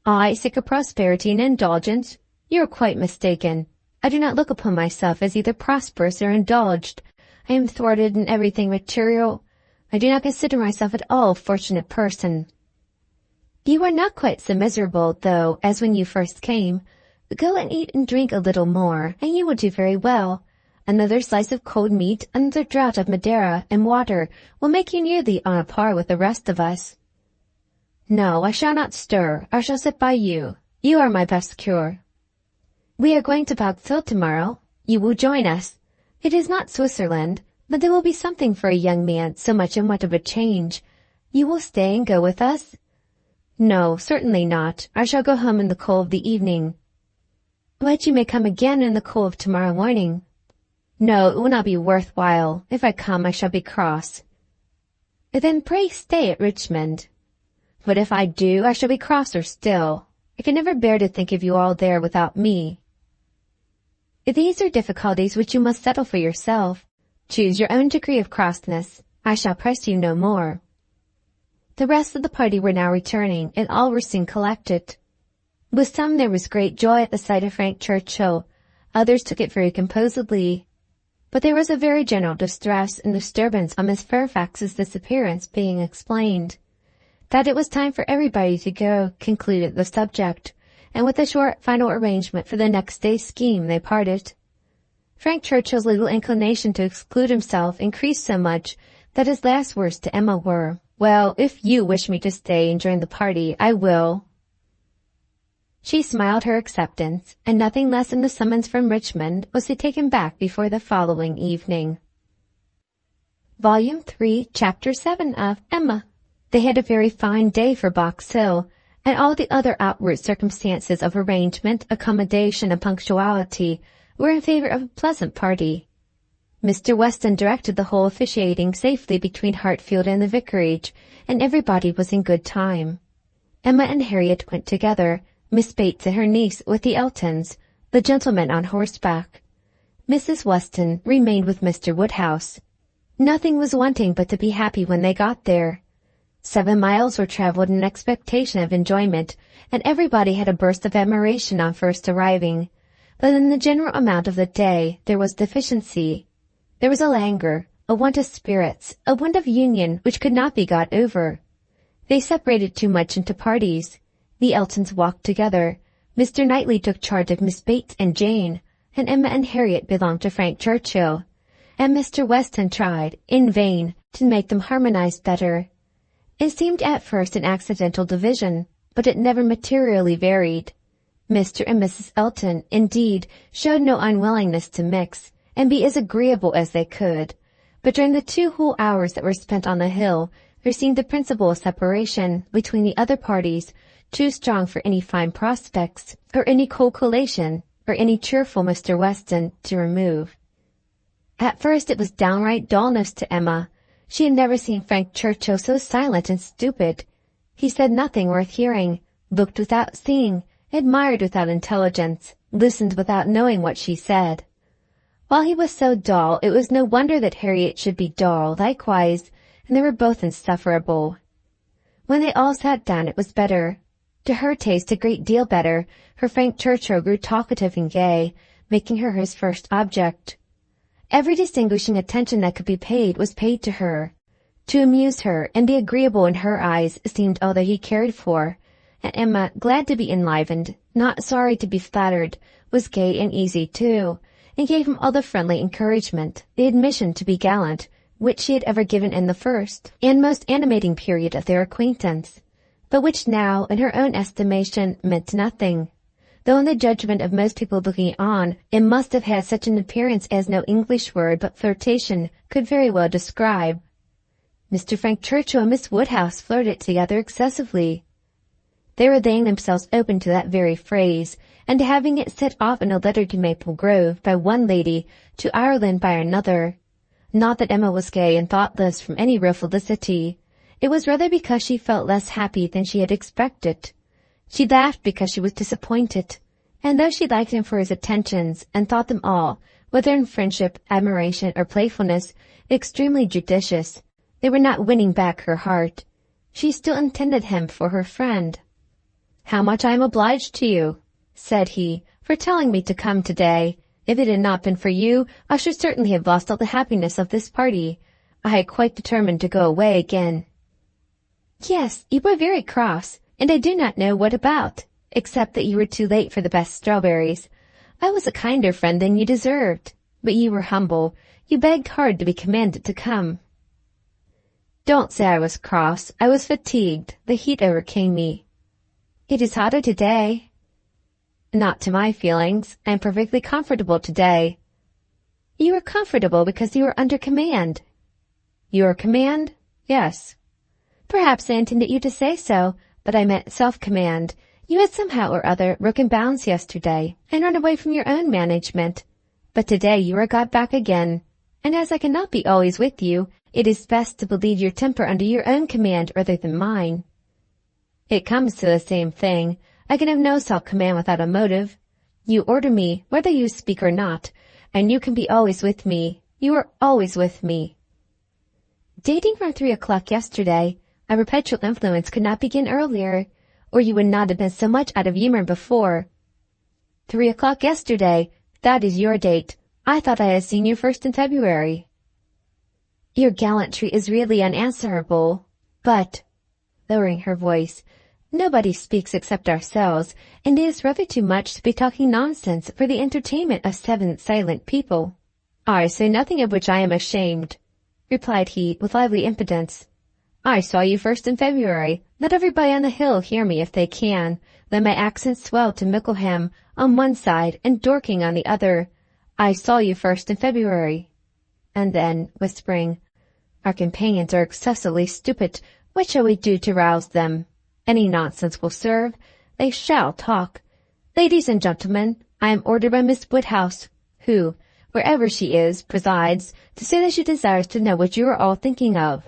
"I sick of prosperity and indulgence? You are quite mistaken. I do not look upon myself as either prosperous or indulged. I am thwarted in everything material. I do not consider myself at all a fortunate person." "You are not quite so miserable, though, as when you first came. Go and eat and drink a little more, and you will do very well. Another slice of cold meat, another draught of Madeira and water will make you nearly on a par with the rest of us. No, I shall not stir. I shall sit by you. You are my best cure. We are going to Box Hill tomorrow. You will join us. It is not Switzerland, but there will be something for a young man so much in want of a change. You will stay and go with us? No, certainly not. I shall go home in the cool of the evening. But you may come again in the cool of tomorrow morning. No, it will not be worth while. If I come, I shall be cross. Then pray stay at Richmond. But if I do, I shall be crosser still. I can never bear to think of you all there without me. These are difficulties which you must settle for yourself. Choose your own degree of crossness. I shall press you no more. The rest of the party were now returning, and all were soon collected. With some there was great joy at the sight of Frank Churchill. Others took it very composedly. But there was a very general distress and disturbance on Miss Fairfax's disappearance being explained. That it was time for everybody to go concluded the subject, and with a short final arrangement for the next day's scheme they parted. Frank Churchill's little inclination to exclude himself increased so much that his last words to Emma were, "Well, if you wish me to stay and join the party, I will." She smiled her acceptance, and nothing less than the summons from Richmond was to take him back before the following evening. Volume 3, Chapter 7 of Emma. They had a very fine day for Box Hill, and all the other outward circumstances of arrangement, accommodation, and punctuality were in favor of a pleasant party. Mr. Weston directed the whole officiating safely between Hartfield and the vicarage, and everybody was in good time. Emma and Harriet went together, Miss Bates and her niece with the Eltons, the gentleman on horseback. Mrs. Weston remained with Mr. Woodhouse. Nothing was wanting but to be happy when they got there. 7 miles were travelled in expectation of enjoyment, and everybody had a burst of admiration on first arriving. But in the general amount of the day there was deficiency. There was a languor, a want of spirits, a want of union which could not be got over. They separated too much into parties. The Eltons walked together. Mr. Knightley took charge of Miss Bates and Jane, and Emma and Harriet belonged to Frank Churchill. And Mr. Weston tried, in vain, to make them harmonize better. It seemed at first an accidental division, but it never materially varied. Mr. and Mrs. Elton, indeed, showed no unwillingness to mix, and be as agreeable as they could. But during the 2 whole hours that were spent on the hill, there seemed a principle of separation between the other parties, too strong for any fine prospects, or any cold collation, or any cheerful Mr. Weston to remove. At first it was downright dullness to Emma. She had never seen Frank Churchill so silent and stupid. He said nothing worth hearing, looked without seeing, admired without intelligence, listened without knowing what she said. While he was so dull, it was no wonder that Harriet should be dull likewise, and they were both insufferable. When they all sat down it was better. To her taste a great deal better, for Frank Churchill grew talkative and gay, making her his first object. Every distinguishing attention that could be paid was paid to her. To amuse her and be agreeable in her eyes seemed all that he cared for, and Emma, glad to be enlivened, not sorry to be flattered, was gay and easy too, and gave him all the friendly encouragement, the admission to be gallant, which she had ever given in the first and most animating period of their acquaintance, but which now, in her own estimation, meant nothing. Though in the judgment of most people looking on, it must have had such an appearance as no English word but flirtation could very well describe. Mr. Frank Churchill and Miss Woodhouse flirted together excessively. They were laying themselves open to that very phrase, and to having it set off in a letter to Maple Grove by one lady, to Ireland by another. Not that Emma was gay and thoughtless from any real felicity. It was rather because she felt less happy than she had expected. She laughed because she was disappointed, and though she liked him for his attentions, and thought them all, whether in friendship, admiration, or playfulness, extremely judicious, they were not winning back her heart. She still intended him for her friend. "How much I am obliged to you," said he, "for telling me to come today. If it had not been for you, I should certainly have lost all the happiness of this party. I had quite determined to go away again." "Yes, you were very cross, and I do not know what about, except that you were too late for the best strawberries. I was a kinder friend than you deserved. But you were humble. You begged hard to be commanded to come. Don't say I was cross. I was fatigued. The heat overcame me. It is hotter today. Not to my feelings. I am perfectly comfortable today. You are comfortable because you are under command. Your command? Yes. Perhaps I intended you to say so, but I meant self-command. You had somehow or other broken bounds yesterday, and run away from your own management. But today you are got back again, and as I cannot be always with you, it is best to believe your temper under your own command rather than mine. It comes to the same thing. I can have no self-command without a motive. You order me, whether you speak or not, and you can be always with me. You are always with me. Dating from 3 o'clock yesterday, a perpetual influence could not begin earlier, or you would not have been so much out of humor before. 3 o'clock yesterday, that is your date. I thought I had seen you first in February. Your gallantry is really unanswerable, but, lowering her voice, nobody speaks except ourselves, and it is rather too much to be talking nonsense for the entertainment of 7 silent people. I say nothing of which I am ashamed, replied he with lively impudence. I saw you first in February. Let everybody on the hill hear me if they can. Let my accent swell to Mickleham on one side and Dorking on the other. I saw you first in February. And then, whispering, our companions are excessively stupid. What shall we do to rouse them? Any nonsense will serve. They shall talk. Ladies and gentlemen, I am ordered by Miss Woodhouse, who, wherever she is, presides, to say that she desires to know what you are all thinking of.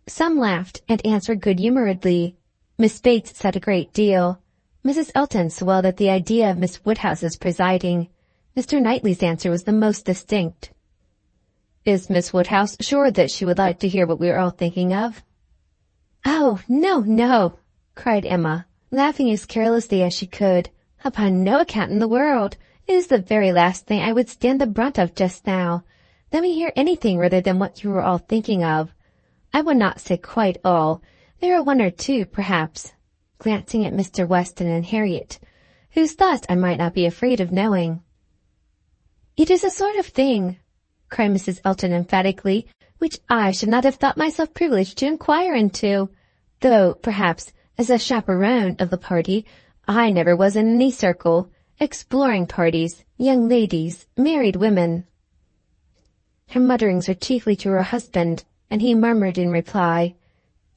Some laughed and answered good-humouredly. Miss Bates said a great deal. Mrs. Elton swelled at the idea of Miss Woodhouse's presiding. Mr. Knightley's answer was the most distinct. Is Miss Woodhouse sure that she would like to hear what we are all thinking of? Oh, no, no, cried Emma, laughing as carelessly as she could. Upon no account in the world. It is the very last thing I would stand the brunt of just now. Let me hear anything rather than what you were all thinking of. I would not say quite all. There are 1 or 2, perhaps, glancing at Mr. Weston and Harriet, whose thoughts I might not be afraid of knowing. It is a sort of thing, cried Mrs. Elton emphatically, which I should not have thought myself privileged to inquire into, though, perhaps, as a chaperone of the party, I never was in any circle, exploring parties, young ladies, married women. Her mutterings were chiefly to her husband, and he murmured in reply,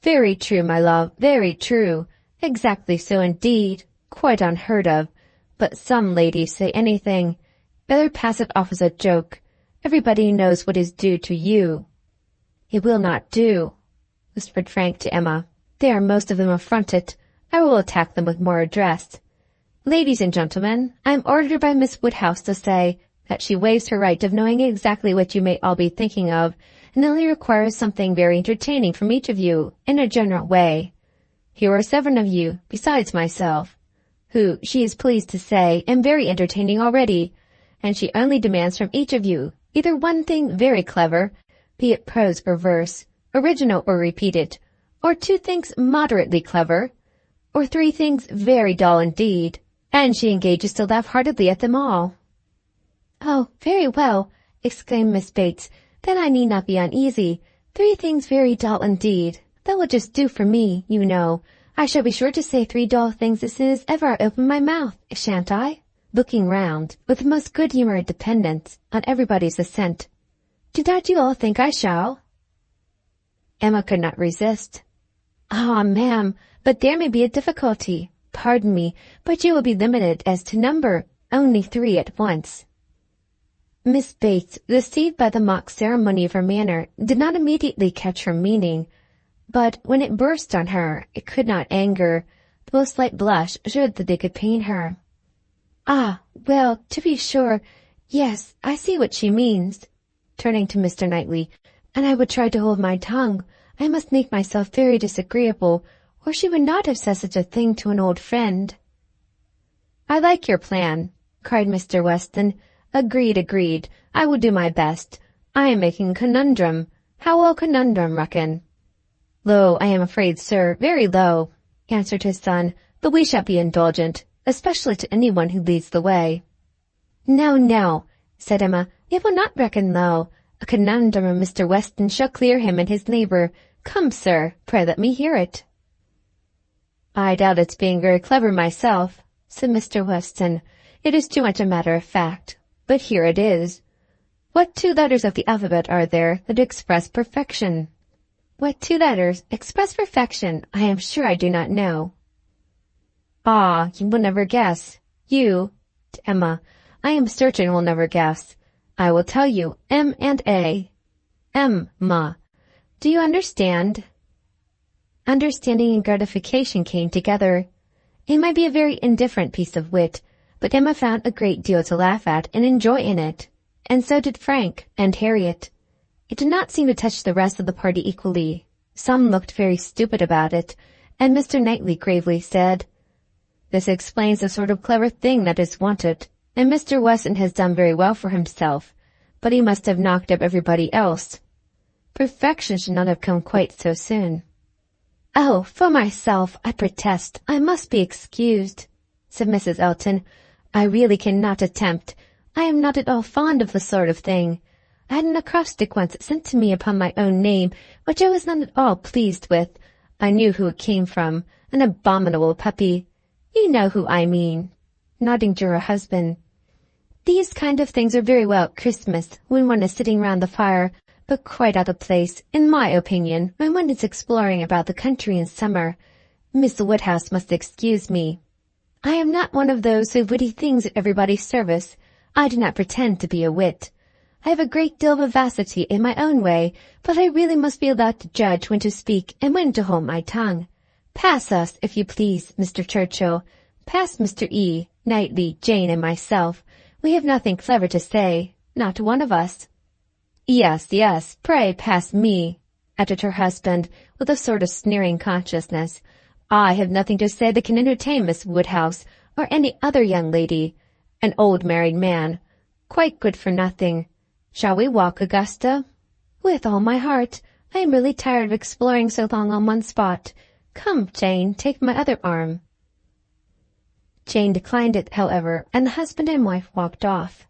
Very true, my love, very true. Exactly so indeed. Quite unheard of. But some ladies say anything. Better pass it off as a joke. Everybody knows what is due to you. It will not do, whispered Frank to Emma. They are most of them affronted. I will attack them with more address. Ladies and gentlemen, I am ordered by Miss Woodhouse to say that she waives her right of knowing exactly what you may all be thinking of, and only requires something very entertaining from each of you, in a general way. Here are 7 of you, besides myself, who, she is pleased to say, am very entertaining already, and she only demands from each of you either one thing very clever, be it prose or verse, original or repeated, or 2 things moderately clever, or 3 things very dull indeed, and she engages to laugh heartily at them all. Oh, very well, exclaimed Miss Bates. Then I need not be uneasy. 3 things very dull indeed. That will just do for me, you know. I shall be sure to say 3 dull things as soon as ever I open my mouth, shan't I? Looking round, with the most good-humoured dependence, on everybody's assent. Do not you all think I shall? Emma could not resist. Ah, ma'am, but there may be a difficulty. Pardon me, but you will be limited as to number, only 3 at once. Miss Bates, deceived by the mock ceremony of her manner, did not immediately catch her meaning, but when it burst on her, it could not anger, though a slight blush showed that they could pain her. Ah, well, to be sure, yes, I see what she means, turning to Mr. Knightley, and I would try to hold my tongue. I must make myself very disagreeable, or she would not have said such a thing to an old friend. I like your plan, cried Mr. Weston. Agreed, agreed. I will do my best. I am making a conundrum. How will conundrum reckon? Low, I am afraid, sir, very low, answered his son, but we shall be indulgent, especially to anyone who leads the way. No, no, said Emma. "It will not reckon low. A conundrum of Mr. Weston shall clear him and his neighbour. Come, sir, pray let me hear it." "I doubt its being very clever myself," said Mr. Weston. "It is too much a matter of fact. But here it is. What 2 letters of the alphabet are there that express perfection?" "What 2 letters express perfection? I am sure I do not know." "Ah, you will never guess. You," to Emma, "I am certain will never guess. I will tell you, M and A. Emma. Do you understand?" Understanding and gratification came together. It might be a very indifferent piece of wit, but Emma found a great deal to laugh at and enjoy in it, and so did Frank and Harriet. It did not seem to touch the rest of the party equally. Some looked very stupid about it, and Mr. Knightley gravely said, "This explains the sort of clever thing that is wanted, and Mr. Weston has done very well for himself, but he must have knocked up everybody else. Perfection should not have come quite so soon." "Oh, for myself, I protest, I must be excused," said Mrs. Elton. "I really cannot attempt. I am not at all fond of the sort of thing. I had an acrostic once sent to me upon my own name, which I was not at all pleased with. I knew who it came from, an abominable puppy. You know who I mean," nodding to her husband. "These kind of things are very well at Christmas, when one is sitting round the fire, but quite out of place, in my opinion, when one is exploring about the country in summer. Miss Woodhouse must excuse me. I am not one of those who witty things at everybody's service. I do not pretend to be a wit. I have a great deal of vivacity in my own way, but I really must be allowed to judge when to speak and when to hold my tongue. Pass us, if you please, Mr. Churchill. Pass Mr. E., Knightley, Jane, and myself. We have nothing clever to say, not one of us." "Yes, yes, pray pass me," added her husband, with a sort of sneering consciousness. "I have nothing to say that can entertain Miss Woodhouse, or any other young lady. An old married man, quite good for nothing. Shall we walk, Augusta?" "With all my heart. I am really tired of exploring so long on one spot. Come, Jane, take my other arm." Jane declined it, however, and the husband and wife walked off.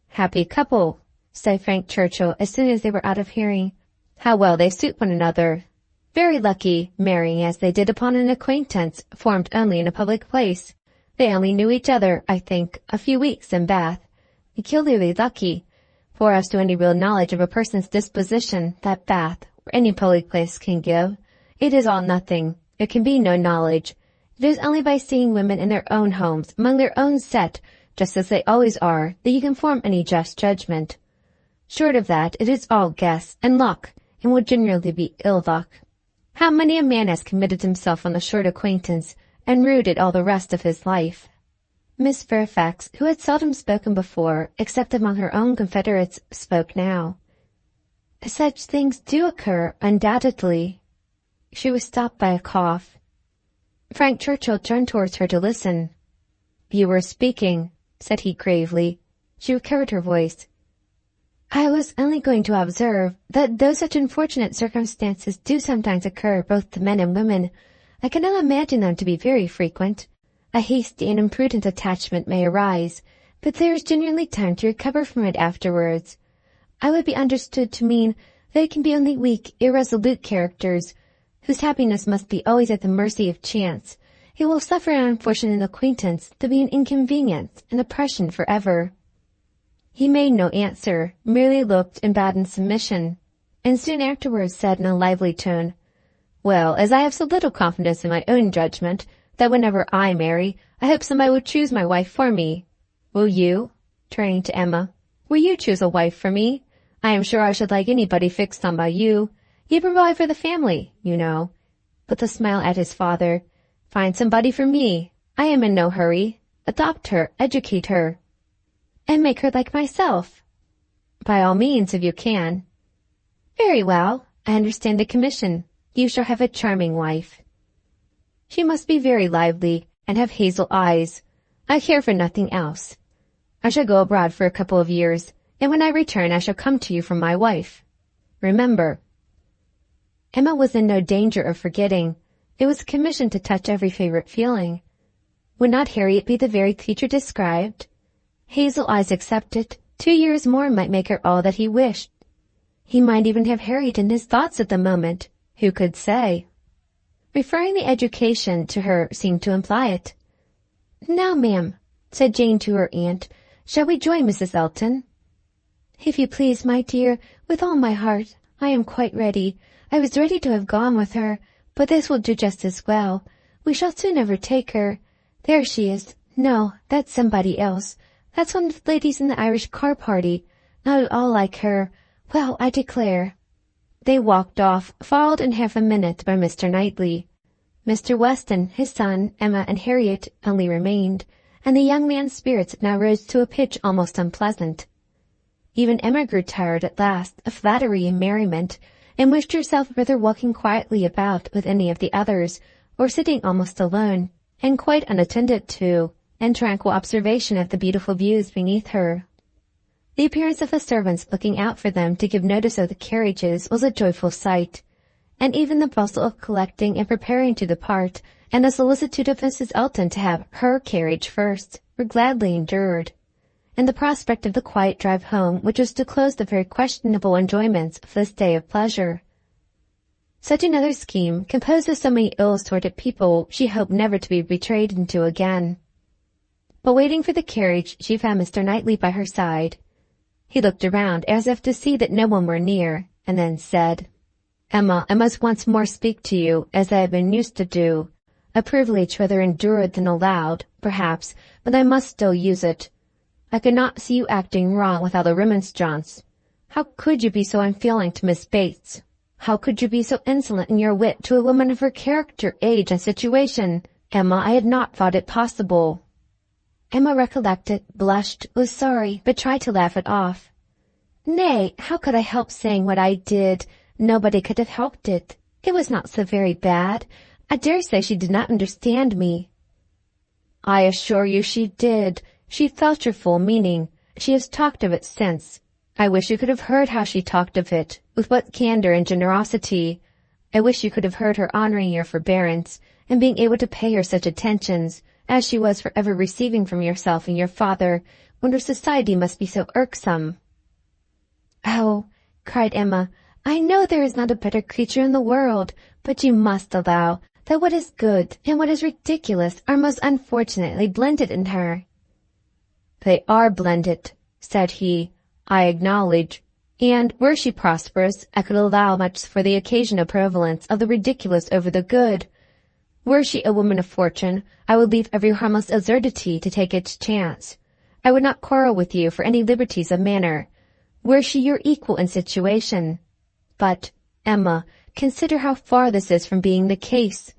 "Happy couple," said Frank Churchill as soon as they were out of hearing. "How well they suit one another. Very lucky, marrying as they did upon an acquaintance formed only in a public place. They only knew each other, I think, a few weeks in Bath. Peculiarly lucky, for as to any real knowledge of a person's disposition that Bath or any public place can give, it is all nothing. There can be no knowledge. It is only by seeing women in their own homes, among their own set, just as they always are, that you can form any just judgment. Short of that, it is all guess and luck, and will generally be ill luck. How many a man has committed himself on a short acquaintance, and rued it all the rest of his life." Miss Fairfax, who had seldom spoken before, except among her own confederates, spoke now. "Such things do occur, undoubtedly." She was stopped by a cough. Frank Churchill turned towards her to listen. "You were speaking," said he gravely. She recovered her voice. "I was only going to observe that though such unfortunate circumstances do sometimes occur both to men and women, I cannot imagine them to be very frequent. A hasty and imprudent attachment may arise, but there is generally time to recover from it afterwards. I would be understood to mean that it can be only weak, irresolute characters, whose happiness must be always at the mercy of chance. It will suffer an unfortunate acquaintance to be an inconvenience, an oppression for ever." He made no answer, merely looked and bowed in submission, and soon afterwards said in a lively tone, "Well, as I have so little confidence in my own judgment, that whenever I marry, I hope somebody will choose my wife for me. Will you?" turning to Emma. "Will you choose a wife for me? I am sure I should like anybody fixed on by you. You provide for the family, you know," with a smile at his father. "Find somebody for me. I am in no hurry. Adopt her, educate her." "And make her like myself." "By all means, if you can." "Very well. I understand the commission. You shall have a charming wife. She must be very lively, and have hazel eyes. I care for nothing else. I shall go abroad for a couple of years, and when I return I shall come to you for my wife. Remember." Emma was in no danger of forgetting. It was a commission to touch every favorite feeling. Would not Harriet be the very creature described? Hazel eyes excepted, 2 years more might make her all that he wished. He might even have Harriet in his thoughts at the moment. Who could say? Referring the education to her seemed to imply it. "Now, ma'am," said Jane to her aunt, "shall we join Mrs. Elton?" "If you please, my dear, with all my heart. I am quite ready. I was ready to have gone with her, but this will do just as well. We shall soon overtake her. There she is. No, that's somebody else. That's one of the ladies in the Irish car party. Not at all like her. Well, I declare." They walked off, followed in half a minute by Mr. Knightley. Mr. Weston, his son, Emma, and Harriet only remained, and the young man's spirits now rose to a pitch almost unpleasant. Even Emma grew tired at last of flattery and merriment, and wished herself rather walking quietly about with any of the others, or sitting almost alone, and quite unattended to, in tranquil observation of the beautiful views beneath her. The appearance of the servants looking out for them to give notice of the carriages was a joyful sight, and even the bustle of collecting and preparing to depart, and the solicitude of Mrs. Elton to have her carriage first, were gladly endured, and the prospect of the quiet drive home which was to close the very questionable enjoyments of this day of pleasure. Such another scheme, composed of so many ill-assorted people, she hoped never to be betrayed into again. But waiting for the carriage, she found Mr. Knightley by her side. He looked around as if to see that no one were near, and then said, "Emma, I must once more speak to you, as I have been used to do. A privilege rather endured than allowed, perhaps, but I must still use it. I could not see you acting wrong without a remonstrance. How could you be so unfeeling to Miss Bates? How could you be so insolent in your wit to a woman of her character, age, and situation? Emma, I had not thought it possible." Emma recollected, blushed, was sorry, but tried to laugh it off. "Nay, how could I help saying what I did? Nobody could have helped it. It was not so very bad. I dare say she did not understand me." "I assure you she did. She felt your full meaning. She has talked of it since. I wish you could have heard how she talked of it, with what candor and generosity. I wish you could have heard her honoring your forbearance, and being able to pay her such attentions, as she was for ever receiving from yourself and your father, when her society must be so irksome." "Oh," cried Emma, "I know there is not a better creature in the world, but you must allow that what is good and what is ridiculous are most unfortunately blended in her." "They are blended," said he, "I acknowledge, and, were she prosperous, I could allow much for the occasional prevalence of the ridiculous over the good. Were she a woman of fortune, I would leave every harmless absurdity to take its chance. I would not quarrel with you for any liberties of manner, were she your equal in situation. But, Emma, consider how far this is from being the case.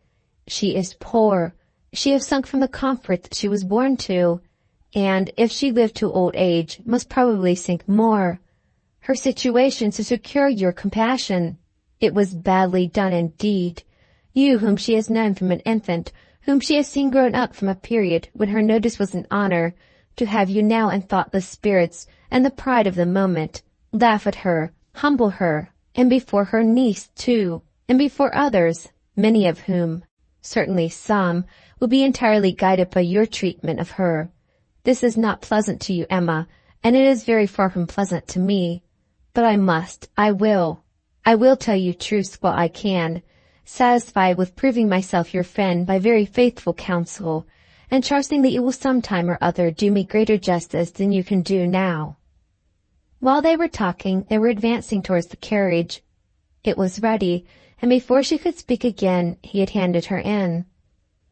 She is poor. She has sunk from the comforts she was born to, and, if she lived to old age, must probably sink more. Her situation to secure your compassion. It was badly done indeed. You, whom she has known from an infant, whom she has seen grown up from a period when her notice was an honor, to have you now in thoughtless spirits, and the pride of the moment, laugh at her, humble her, and before her niece, too, and before others, many of whom, certainly some, will be entirely guided by your treatment of her. This is not pleasant to you, Emma, and it is very far from pleasant to me. But I will tell you truths while I can, satisfied with proving myself your friend by very faithful counsel, and trusting that you will some time or other do me greater justice than you can do now." While they were talking, they were advancing towards the carriage. It was ready, and before she could speak again, he had handed her in.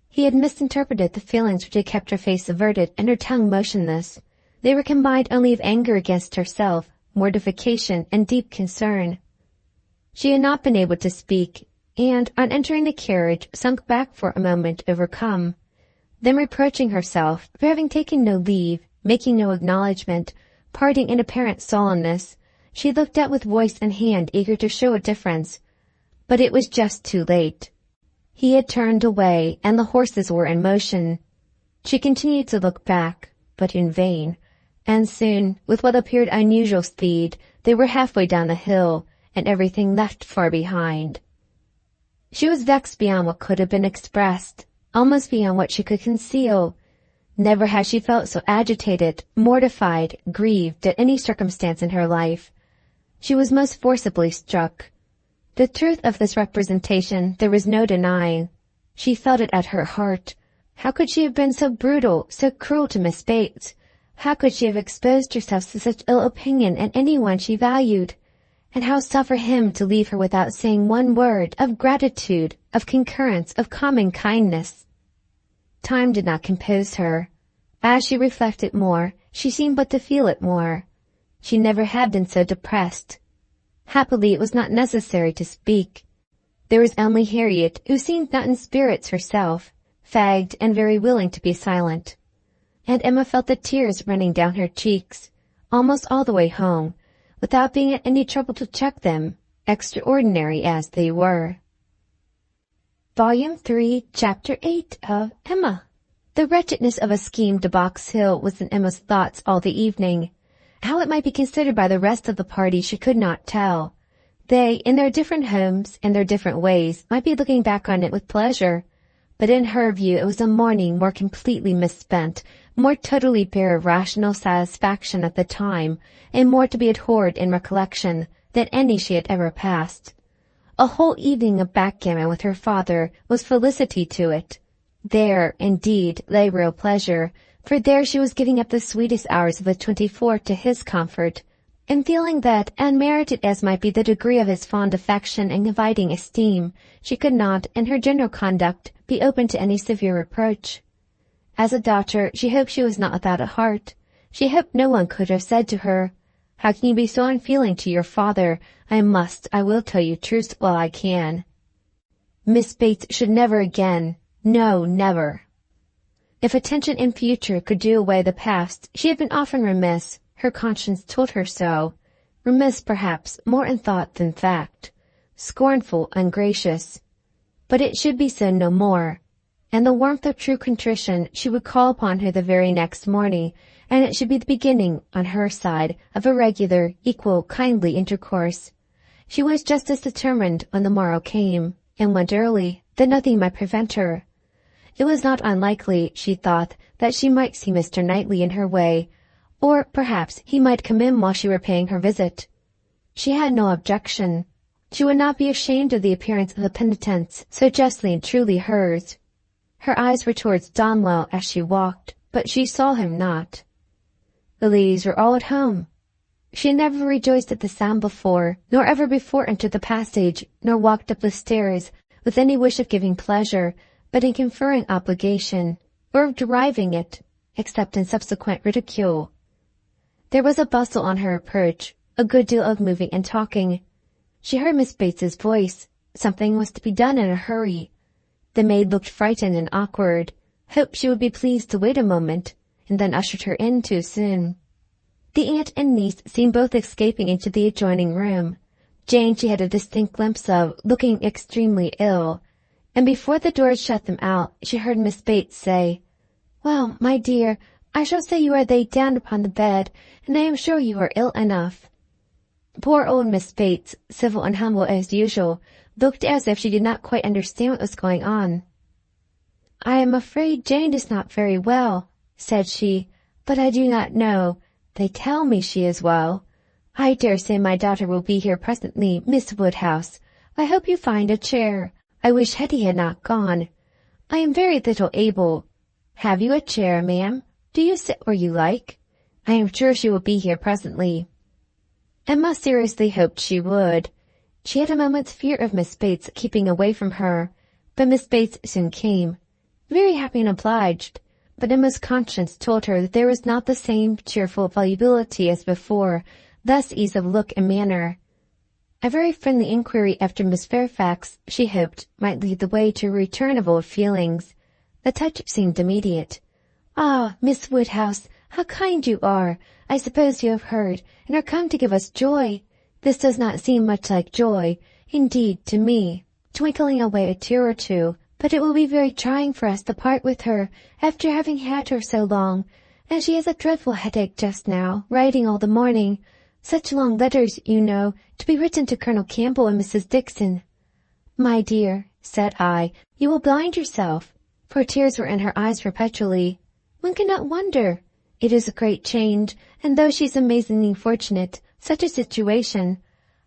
He had misinterpreted the feelings which had kept her face averted and her tongue motionless. They were combined only of anger against herself, mortification, and deep concern. She had not been able to speak, and, on entering the carriage, sunk back for a moment overcome. Then reproaching herself for having taken no leave, making no acknowledgment, parting in apparent sullenness, she looked out with voice and hand eager to show a difference. But it was just too late. He had turned away, and the horses were in motion. She continued to look back, but in vain, and soon, with what appeared unusual speed, they were halfway down the hill, and everything left far behind. She was vexed beyond what could have been expressed, almost beyond what she could conceal. Never had she felt so agitated, mortified, grieved at any circumstance in her life. She was most forcibly struck. The truth of this representation there was no denying. She felt it at her heart. How could she have been so brutal, so cruel to Miss Bates? How could she have exposed herself to such ill opinion in anyone she valued? And how suffer him to leave her without saying one word of gratitude, of concurrence, of common kindness? Time did not compose her. As she reflected more, she seemed but to feel it more. She never had been so depressed. Happily it was not necessary to speak. There was only Harriet, who seemed not in spirits herself, fagged and very willing to be silent. And Emma felt the tears running down her cheeks, almost all the way home, without being at any trouble to check them, extraordinary as they were. Volume 3, Chapter 8 of Emma. The wretchedness of a scheme to Box Hill was in Emma's thoughts all the evening. How it might be considered by the rest of the party she could not tell. They, in their different homes and their different ways, might be looking back on it with pleasure. But in her view it was a morning more completely misspent, more totally bare of rational satisfaction at the time, and more to be abhorred in recollection than any she had ever passed. A whole evening of backgammon with her father was felicity to it. There, indeed, lay real pleasure, for there she was giving up the sweetest hours of the 24 to his comfort, and feeling that, unmerited as might be the degree of his fond affection and confiding esteem, she could not, in her general conduct, be open to any severe reproach. As a daughter, she hoped she was not without a heart. She hoped no one could have said to her, "How can you be so unfeeling to your father? I will tell you truth while I can." Miss Bates should never again, no, never. If attention in future could do away the past, she had been often remiss, her conscience told her so, remiss perhaps more in thought than fact, scornful, ungracious. But it should be so no more. And the warmth of true contrition she would call upon her the very next morning, and it should be the beginning, on her side, of a regular, equal, kindly intercourse. She was just as determined when the morrow came, and went early, that nothing might prevent her. It was not unlikely, she thought, that she might see Mr. Knightley in her way, or perhaps he might come in while she were paying her visit. She had no objection. She would not be ashamed of the appearance of the penitence so justly and truly hers. Her eyes were towards Donwell as she walked, but she saw him not. The ladies were all at home. She had never rejoiced at the sound before, nor ever before entered the passage, nor walked up the stairs, with any wish of giving pleasure, but in conferring obligation, or of deriving it, except in subsequent ridicule. There was a bustle on her approach, a good deal of moving and talking. She heard Miss Bates's voice. Something was to be done in a hurry. The maid looked frightened and awkward, hoped she would be pleased to wait a moment, and then ushered her in too soon. The aunt and niece seemed both escaping into the adjoining room. Jane she had a distinct glimpse of, looking extremely ill, and before the doors shut them out, she heard Miss Bates say, "Well, my dear, I shall say you are laid down upon the bed, and I am sure you are ill enough." Poor old Miss Bates, civil and humble as usual, looked as if she did not quite understand what was going on. "I am afraid Jane is not very well," said she, "but I do not know. They tell me she is well. I dare say my daughter will be here presently, Miss Woodhouse. I hope you find a chair. I wish Hetty had not gone. I am very little able. Have you a chair, ma'am? Do you sit where you like? I am sure she will be here presently." Emma seriously hoped she would. She had a moment's fear of Miss Bates keeping away from her, but Miss Bates soon came. Very happy and obliged, but Emma's conscience told her that there was not the same cheerful volubility as before, less ease of look and manner. A very friendly inquiry after Miss Fairfax, she hoped, might lead the way to a return of old feelings. The touch seemed immediate. "Ah, Miss Woodhouse, how kind you are! I suppose you have heard, and are come to give us joy. This does not seem much like joy, indeed, to me, twinkling away a tear or two, but it will be very trying for us to part with her, after having had her so long, and she has a dreadful headache just now, writing all the morning. Such long letters, you know, to be written to Colonel Campbell and Mrs. Dixon." "My dear," said I, "you will blind yourself," for tears were in her eyes perpetually. One cannot wonder. It is a great change, and though she's amazingly fortunate, such a situation,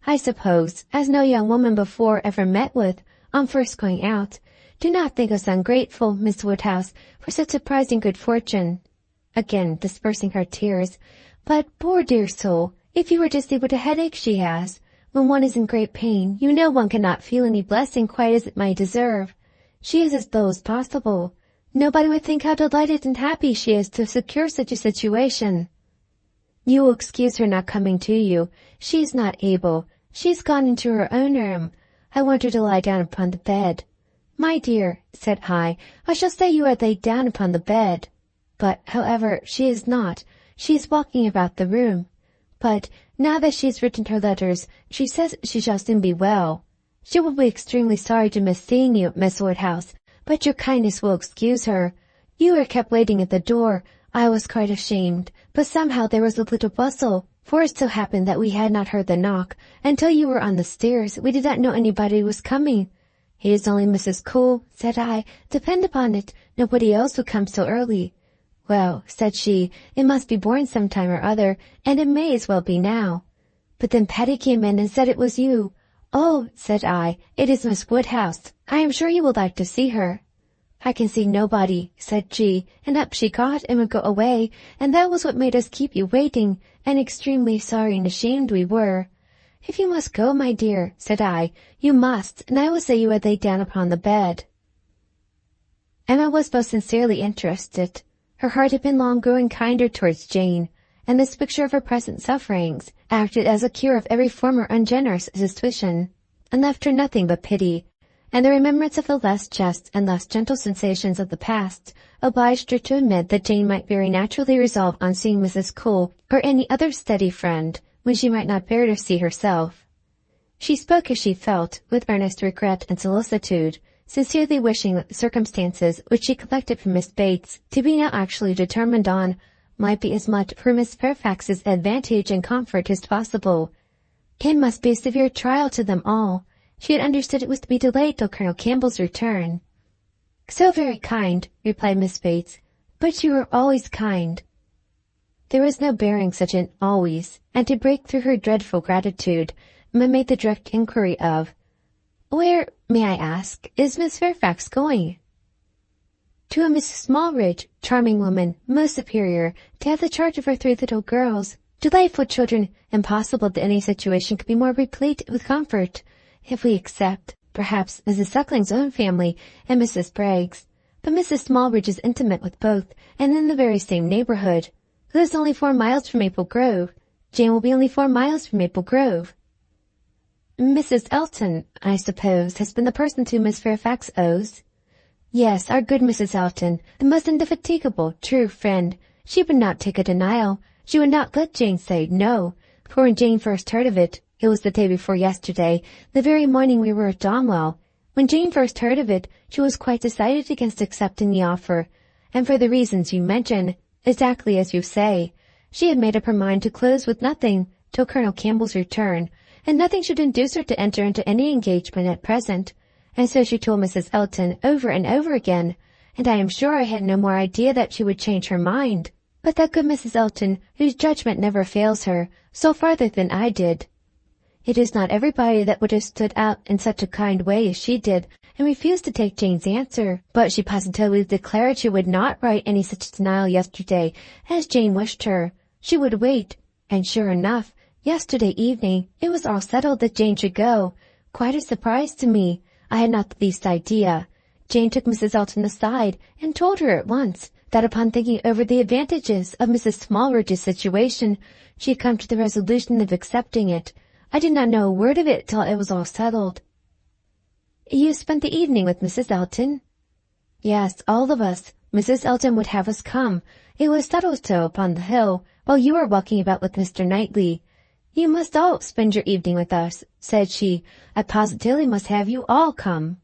I suppose, as no young woman before ever met with, on first going out. Do not think us ungrateful, Miss Woodhouse, for such surprising good fortune. Again dispersing her tears. But, poor dear soul, if you were to see what a headache she has. When one is in great pain, you know one cannot feel any blessing quite as it might deserve. She is as low as possible. Nobody would think how delighted and happy she is to secure such a situation. You will excuse her not coming to you. She is not able. She has gone into her own room. I want her to lie down upon the bed. My dear, said I shall say you are laid down upon the bed. But, however, she is not. She is walking about the room. But, now that she has written her letters, she says she shall soon be well. She will be extremely sorry to miss seeing you, Miss Woodhouse, but your kindness will excuse her. You were kept waiting at the door. I was quite ashamed, but somehow there was a little bustle, for it so happened that we had not heard the knock. Until you were on the stairs, we did not know anybody was coming. It is only Mrs. Cole, said I. Depend upon it, nobody else would come so early. Well, said she, it must be born some time or other, and it may as well be now. But then Patty came in and said it was you. Oh, said I, it is Miss Woodhouse. I am sure you would like to see her. I can see nobody, said she, and up she got and would go away, and that was what made us keep you waiting, and extremely sorry and ashamed we were. If you must go, my dear, said I, you must, and I will say you are laid down upon the bed. Emma was most sincerely interested. Her heart had been long growing kinder towards Jane, and this picture of her present sufferings acted as a cure of every former ungenerous suspicion, and left her nothing but pity, and the remembrance of the less just and less gentle sensations of the past obliged her to admit that Jane might very naturally resolve on seeing Mrs. Cole or any other steady friend, when she might not bear to see herself. She spoke as she felt, with earnest regret and solicitude, sincerely wishing that the circumstances which she collected from Miss Bates to be now actually determined on might be as much for Miss Fairfax's advantage and comfort as possible. It must be a severe trial to them all. She had understood it was to be delayed till Colonel Campbell's return. So very kind, replied Miss Bates, but you are always kind. There was no bearing such an always, and to break through her dreadful gratitude, Emma made the direct inquiry of, Where, may I ask, is Miss Fairfax going? To a Mrs. Smallridge, charming woman, most superior, to have the charge of her 3 little girls, delightful children, impossible that any situation could be more replete with comfort, if we except, perhaps, Mrs. Suckling's own family and Mrs. Bragg's. But Mrs. Smallridge is intimate with both, and in the very same neighborhood. Lives only 4 miles from Maple Grove. Jane will be only 4 miles from Maple Grove. Mrs. Elton, I suppose, has been the person to Miss Fairfax owes. Yes, our good Mrs. Elton, the most indefatigable, true friend. She would not take a denial. She would not let Jane say no. For when Jane first heard of it was the day before yesterday, the very morning we were at Donwell. When Jane first heard of it, she was quite decided against accepting the offer, and for the reasons you mention, exactly as you say. She had made up her mind to close with nothing till Colonel Campbell's return, and nothing should induce her to enter into any engagement at present. And so she told Mrs. Elton over and over again, and I am sure I had no more idea that she would change her mind. But that good Mrs. Elton, whose judgment never fails her, saw farther than I did. It is not everybody that would have stood out in such a kind way as she did, and refused to take Jane's answer, but she positively declared she would not write any such denial yesterday, as Jane wished her. She would wait, and sure enough, yesterday evening it was all settled that Jane should go. Quite a surprise to me. I had not the least idea. Jane took Mrs. Elton aside, and told her at once that upon thinking over the advantages of Mrs. Smallridge's situation, she had come to the resolution of accepting it. I did not know a word of it till it was all settled. You spent the evening with Mrs. Elton? Yes, all of us. Mrs. Elton would have us come. It was settled so upon the hill, while you were walking about with Mr. Knightley. You must all spend your evening with us, said she. I positively must have you all come.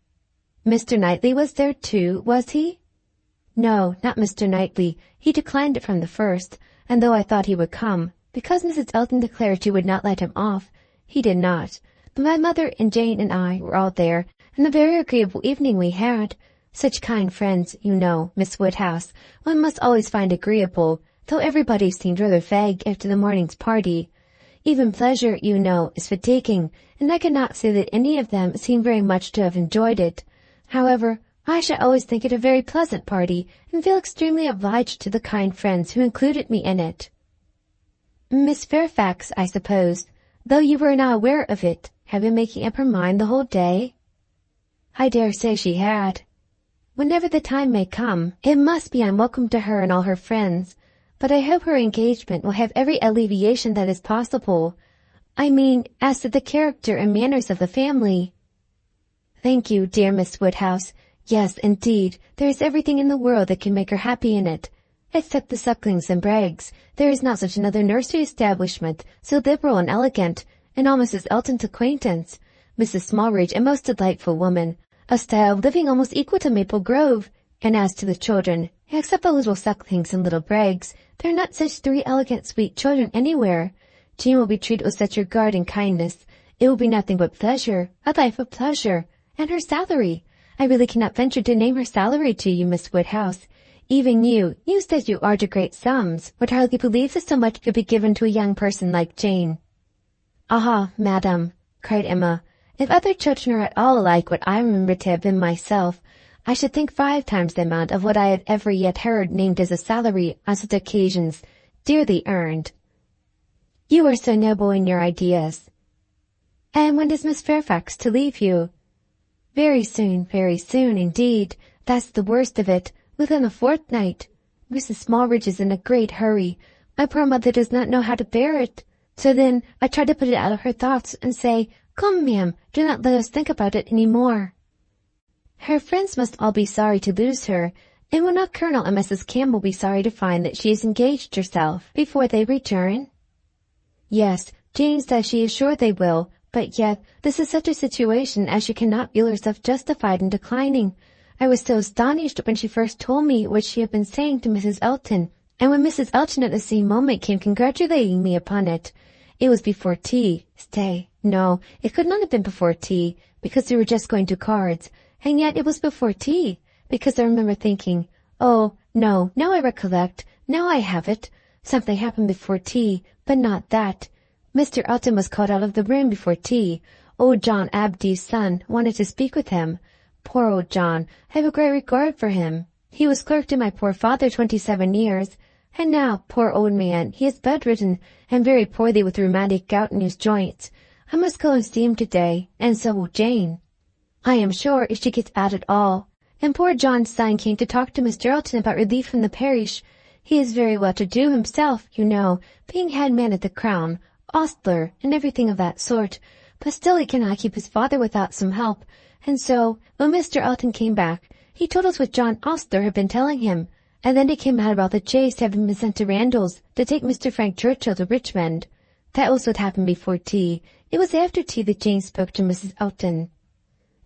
Mr. Knightley was there too, was he? No, not Mr. Knightley. He declined it from the first, and though I thought he would come, because Mrs. Elton declared she would not let him off, he did not. But my mother and Jane and I were all there, and a very agreeable evening we had. Such kind friends, you know, Miss Woodhouse, one must always find agreeable, though everybody seemed rather vague after the morning's party. Even pleasure, you know, is fatiguing, and I cannot say that any of them seem very much to have enjoyed it. However, I shall always think it a very pleasant party, and feel extremely obliged to the kind friends who included me in it. Miss Fairfax, I suppose, though you were not aware of it, had been making up her mind the whole day? I dare say she had. Whenever the time may come, it must be unwelcome to her and all her friends, but I hope her engagement will have every alleviation that is possible. I mean, as to the character and manners of the family. Thank you, dear Miss Woodhouse. Yes, indeed, there is everything in the world that can make her happy in it. Except the Sucklings and Braggs, there is not such another nursery establishment, so liberal and elegant, and all Mrs. Elton's acquaintance. Mrs. Smallridge, a most delightful woman, a style of living almost equal to Maple Grove. And as to the children, except the little Sucklings and little Braggs, there are not such three elegant, sweet children anywhere. Jane will be treated with such regard and kindness. It will be nothing but pleasure, a life of pleasure. And her salary! I really cannot venture to name her salary to you, Miss Woodhouse. Even you said you earned great sums, would hardly believe that so much could be given to a young person like Jane. Ah, madam, cried Emma, if other children are at all like what I remember to have been myself, I should think 5 times the amount of what I had ever yet heard named as a salary on such occasions, dearly earned. You are so noble in your ideas. And when is Miss Fairfax to leave you? Very soon, indeed. That's the worst of it. Within a fortnight. Mrs. Smallridge is in a great hurry. My poor mother does not know how to bear it. So then I try to put it out of her thoughts and say, Come, ma'am, do not let us think about it any more. Her friends must all be sorry to lose her, and will not Colonel and Mrs. Campbell be sorry to find that she has engaged herself before they return? Yes, Jane says she is sure they will, but yet this is such a situation as she cannot feel herself justified in declining. I was so astonished when she first told me what she had been saying to Mrs. Elton, and when Mrs. Elton at the same moment came congratulating me upon it. It was before tea. Stay, no, it could not have been before tea, because we were just going to cards, and yet it was before tea, because I remember thinking, oh, no, now I recollect, now I have it. Something happened before tea, but not that. Mr. Elton was called out of the room before tea. Old John Abdy's son wanted to speak with him. Poor old John, I have a great regard for him. He was clerk to my poor father 27 years, and now, poor old man, he is bedridden, and very poorly with rheumatic gout in his joints. I must go and see him today, and so will Jane. I am sure, if she gets out at all. And poor John's son came to talk to Mr. Elton about relief from the parish. He is very well to do himself, you know, being head man at the Crown, ostler, and everything of that sort, but still he cannot keep his father without some help, and so, when Mr. Elton came back, he told us what John Ostler had been telling him, and then it came out about the chaise having been sent to Randall's to take Mr. Frank Churchill to Richmond. That was what happened before tea. It was after tea that Jane spoke to Mrs. Elton.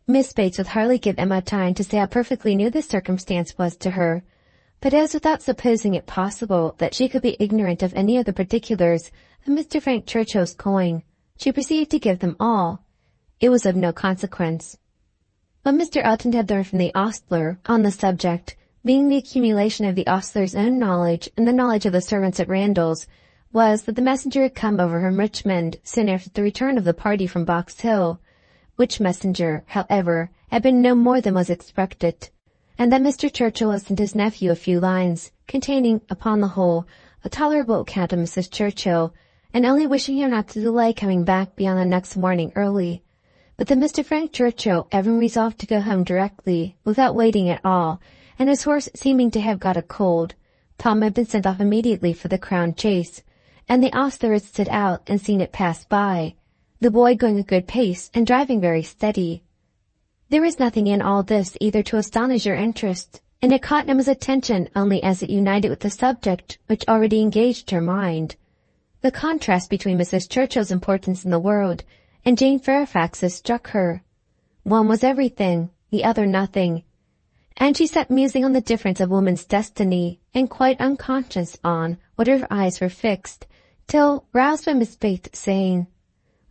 Miss Bates would hardly give Emma time to say how perfectly new this circumstance was to her, but as without supposing it possible that she could be ignorant of any of the particulars of Mr. Frank Churchill's coin, she proceeded to give them all. It was of no consequence. What Mr. Elton had learned from the ostler on the subject, being the accumulation of the ostler's own knowledge and the knowledge of the servants at Randall's, was that the messenger had come over from Richmond soon after the return of the party from Box Hill, which messenger, however, had been no more than was expected, and that Mr. Churchill had sent his nephew a few lines, containing, upon the whole, a tolerable account of Mrs. Churchill, and only wishing him not to delay coming back beyond the next morning early. But that Mr. Frank Churchill having resolved to go home directly, without waiting at all, and his horse seeming to have got a cold, Tom had been sent off immediately for the Crown Chase, and the ostler had stood out and seen it pass by, the boy going a good pace and driving very steady. There was nothing in all this either to astonish or interest, and it caught Emma's attention only as it united with the subject which already engaged her mind. The contrast between Mrs. Churchill's importance in the world and Jane Fairfax's struck her. One was everything, the other nothing, and she sat musing on the difference of woman's destiny, and quite unconscious on what her eyes were fixed, till, roused by Miss Bates saying,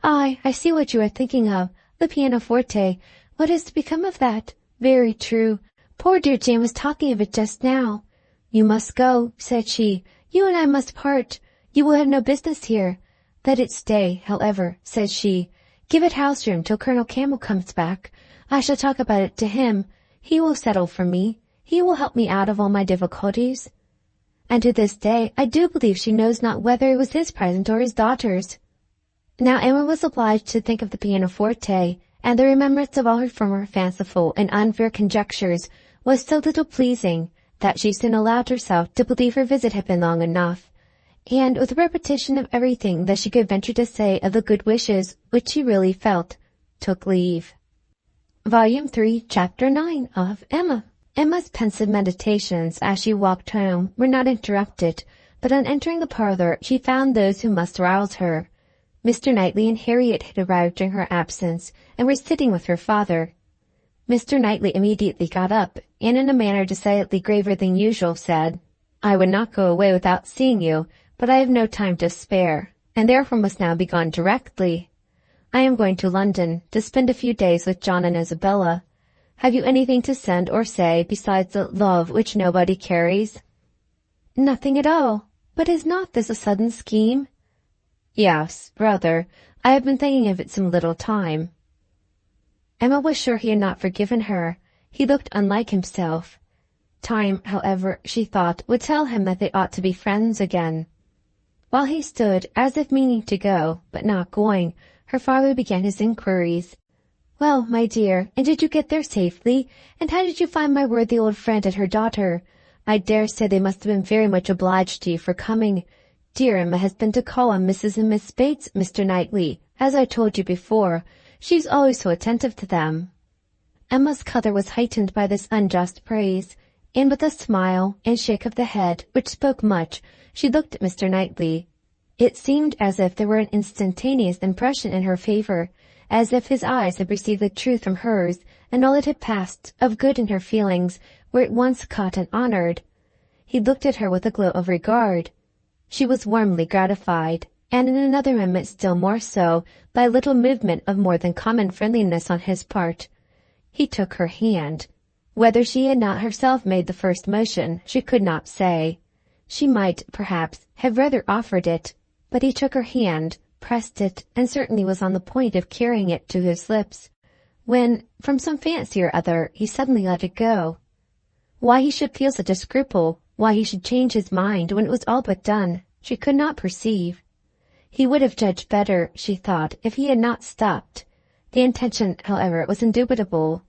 I see what you are thinking of, the pianoforte. What is to become of that? Very true. Poor dear Jane was talking of it just now. You must go, said she. You and I must part. You will have no business here. Let it stay, however, said she. Give it house room till Colonel Campbell comes back. I shall talk about it to him. He will settle for me. He will help me out of all my difficulties. And to this day I do believe she knows not whether it was his present or his daughter's. Now Emma was obliged to think of the pianoforte, and the remembrance of all her former fanciful and unfair conjectures was so little pleasing that she soon allowed herself to believe her visit had been long enough, and with a repetition of everything that she could venture to say of the good wishes which she really felt, took leave. Volume 3, Chapter 9 of Emma. Emma's pensive meditations as she walked home were not interrupted, but on entering the parlor she found those who must rouse her. Mr. Knightley and Harriet had arrived during her absence, and were sitting with her father. Mr. Knightley immediately got up, and in a manner decidedly graver than usual said, "I would not go away without seeing you, but I have no time to spare, and therefore must now be gone directly. I am going to London, to spend a few days with John and Isabella. Have you anything to send or say besides the love which nobody carries?" "Nothing at all. But is not this a sudden scheme?" "Yes, rather. I have been thinking of it some little time." Emma was sure he had not forgiven her. He looked unlike himself. Time, however, she thought, would tell him that they ought to be friends again. While he stood, as if meaning to go, but not going, her father began his inquiries. "Well, my dear, and did you get there safely? And how did you find my worthy old friend and her daughter? I dare say they must have been very much obliged to you for coming. Dear Emma has been to call on Mrs. and Miss Bates, Mr. Knightley, as I told you before. She's always so attentive to them." Emma's colour was heightened by this unjust praise, and with a smile and shake of the head, which spoke much, she looked at Mr. Knightley. It seemed as if there were an instantaneous impression in her favour, as if his eyes had received the truth from hers, and all that had passed of good in her feelings were at once caught and honoured. He looked at her with a glow of regard. She was warmly gratified, and in another moment still more so, by a little movement of more than common friendliness on his part. He took her hand. Whether she had not herself made the first motion, she could not say. She might, perhaps, have rather offered it, but he took her hand, pressed it, and certainly was on the point of carrying it to his lips, when, from some fancy or other, he suddenly let it go. Why he should feel such a scruple, why he should change his mind when it was all but done, she could not perceive. He would have judged better, she thought, if he had not stopped. The intention, however, was indubitable,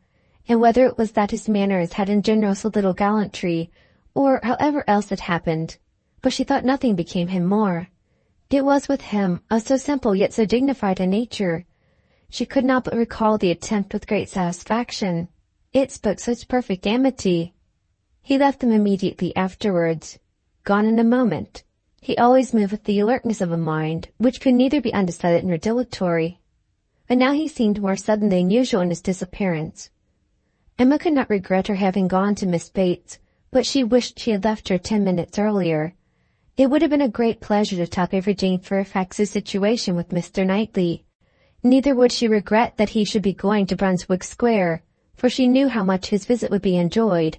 and whether it was that his manners had in general so little gallantry, or however else it happened, but she thought nothing became him more. It was with him of so simple yet so dignified a nature. She could not but recall the attempt with great satisfaction. It spoke such perfect amity. He left them immediately afterwards, gone in a moment. He always moved with the alertness of a mind which could neither be undecided nor dilatory. And now he seemed more sudden than usual in his disappearance. Emma could not regret her having gone to Miss Bates, but she wished she had left her 10 minutes earlier. It would have been a great pleasure to talk over Jane Fairfax's situation with Mr. Knightley. Neither would she regret that he should be going to Brunswick Square, for she knew how much his visit would be enjoyed,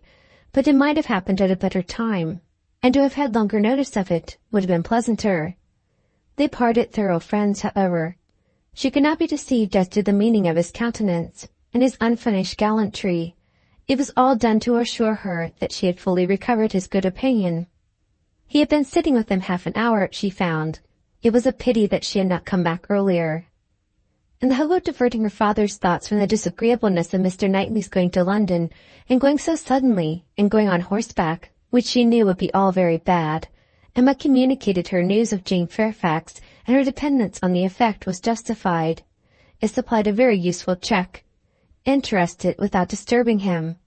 but it might have happened at a better time, and to have had longer notice of it would have been pleasanter. They parted thorough friends, however. She could not be deceived as to the meaning of his countenance, and his unfinished gallantry. It was all done to assure her that she had fully recovered his good opinion. He had been sitting with them half an hour, she found. It was a pity that she had not come back earlier. In the hope of diverting her father's thoughts from the disagreeableness of Mr. Knightley's going to London, and going so suddenly, and going on horseback, which she knew would be all very bad, Emma communicated her news of Jane Fairfax, and her dependence on the effect was justified. It supplied a very useful check, interested without disturbing him.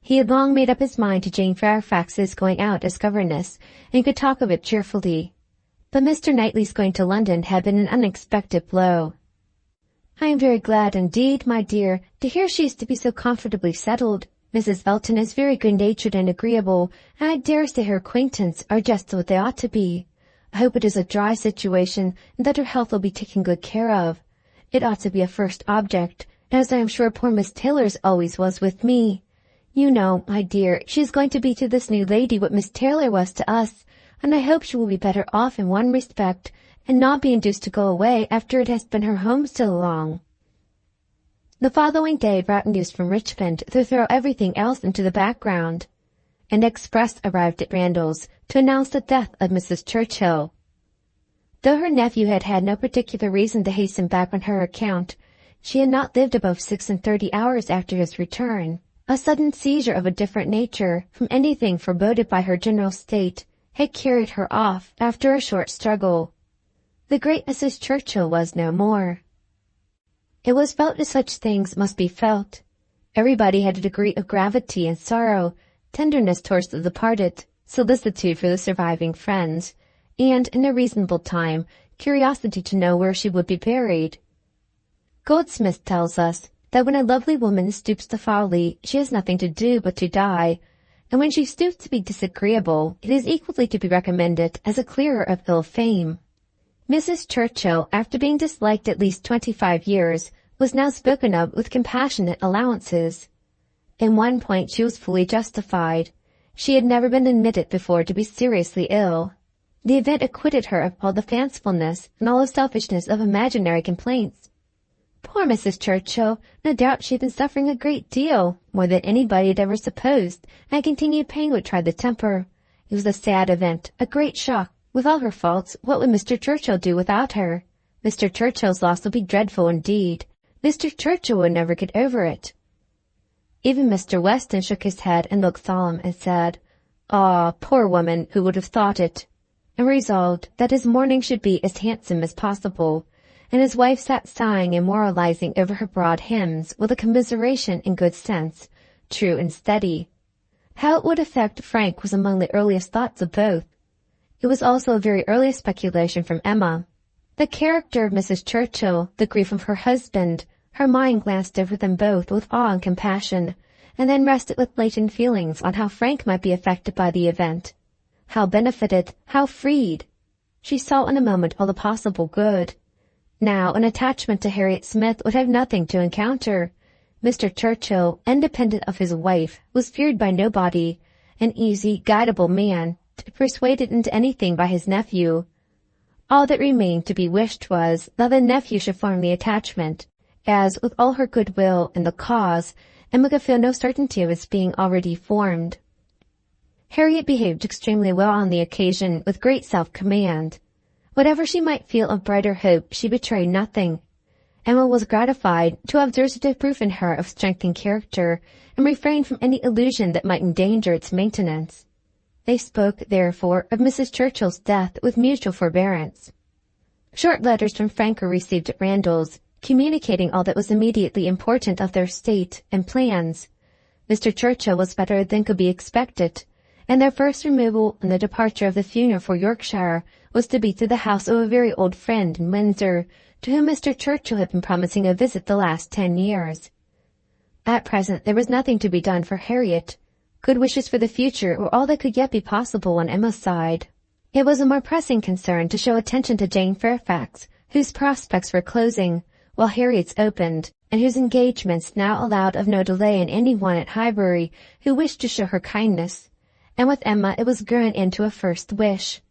He had long made up his mind to Jane Fairfax's going out as governess, and could talk of it cheerfully. But Mr. Knightley's going to London had been an unexpected blow. "I am very glad indeed, my dear, to hear she is to be so comfortably settled. Mrs. Elton is very good-natured and agreeable, and I dare say her acquaintance are just what they ought to be. I hope it is a dry situation, and that her health will be taken good care of. It ought to be a first object, as I am sure poor Miss Taylor's always was with me. You know, my dear, she is going to be to this new lady what Miss Taylor was to us, and I hope she will be better off in one respect, and not be induced to go away after it has been her home so long." The following day brought news from Richmond to throw everything else into the background. An express arrived at Randalls to announce the death of Mrs. Churchill. Though her nephew had had no particular reason to hasten back on her account, she had not lived above 36 hours after his return. A sudden seizure of a different nature from anything foreboded by her general state had carried her off after a short struggle. The great Mrs. Churchill was no more. It was felt as such things must be felt. Everybody had a degree of gravity and sorrow, tenderness towards the departed, solicitude for the surviving friends, and, in a reasonable time, curiosity to know where she would be buried. Goldsmith tells us that when a lovely woman stoops to folly, she has nothing to do but to die, and when she stoops to be disagreeable, it is equally to be recommended as a clearer of ill fame. Mrs. Churchill, after being disliked at least 25 years, was now spoken of with compassionate allowances. In one point she was fully justified. She had never been admitted before to be seriously ill. The event acquitted her of all the fancifulness and all the selfishness of imaginary complaints. Poor Mrs. Churchill, no doubt she had been suffering a great deal, more than anybody had ever supposed, and continued pain would try the temper. It was a sad event, a great shock. With all her faults, what would Mr. Churchill do without her? Mr. Churchill's loss would be dreadful indeed. Mr. Churchill would never get over it. Even Mr. Weston shook his head and looked solemn and said, "Ah, poor woman, who would have thought it?" and resolved that his mourning should be as handsome as possible, and his wife sat sighing and moralizing over her broad hymns with a commiseration and good sense, true and steady. How it would affect Frank was among the earliest thoughts of both. It was also a very early speculation from Emma. The character of Mrs. Churchill, the grief of her husband, her mind glanced over them both with awe and compassion, and then rested with latent feelings on how Frank might be affected by the event. How benefited, how freed! She saw in a moment all the possible good. Now an attachment to Harriet Smith would have nothing to encounter. Mr. Churchill, independent of his wife, was feared by nobody, an easy, guidable man, to be persuaded into anything by his nephew. All that remained to be wished was that the nephew should form the attachment, as, with all her goodwill in the cause, Emma could feel no certainty of its being already formed. Harriet behaved extremely well on the occasion, with great self-command. Whatever she might feel of brighter hope, she betrayed nothing. Emma was gratified to observe such a proof in her of strength and character, and refrained from any illusion that might endanger its maintenance. They spoke, therefore, of Mrs. Churchill's death with mutual forbearance. Short letters from Frank were received at Randalls, communicating all that was immediately important of their state and plans. Mr. Churchill was better than could be expected, and their first removal and the departure of the funeral for Yorkshire was to be to the house of a very old friend in Windsor, to whom Mr. Churchill had been promising a visit the last 10 years. At present there was nothing to be done for Harriet. Good wishes for the future were all that could yet be possible on Emma's side. It was a more pressing concern to show attention to Jane Fairfax, whose prospects were closing, while Harriet's opened, and whose engagements now allowed of no delay in any one at Highbury who wished to show her kindness. And with Emma it was grown into a first wish.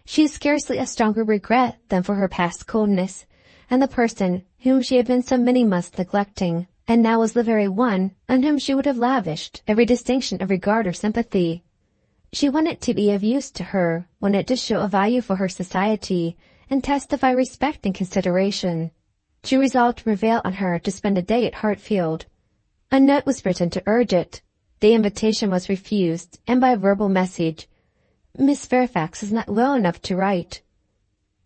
She had scarcely a stronger regret than for her past coldness, and the person whom she had been so many months neglecting, and now was the very one on whom she would have lavished every distinction of regard or sympathy. She wanted to be of use to her, wanted to show a value for her society, and testify respect and consideration. She resolved to prevail on her to spend a day at Hartfield. A note was written to urge it. The invitation was refused, and by verbal message, "Miss Fairfax is not well enough to write."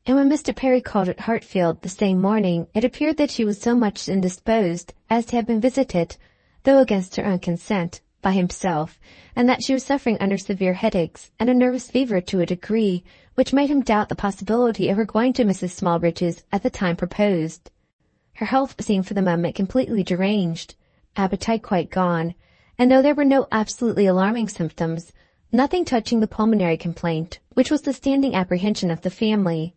And when Mr. Perry called at Hartfield the same morning, it appeared that she was so much indisposed as to have been visited, though against her own consent, by himself, and that she was suffering under severe headaches and a nervous fever to a degree which made him doubt the possibility of her going to Mrs. Smallridge's at the time proposed. Her health seemed for the moment completely deranged, appetite quite gone, and though there were no absolutely alarming symptoms, nothing touching the pulmonary complaint, which was the standing apprehension of the family.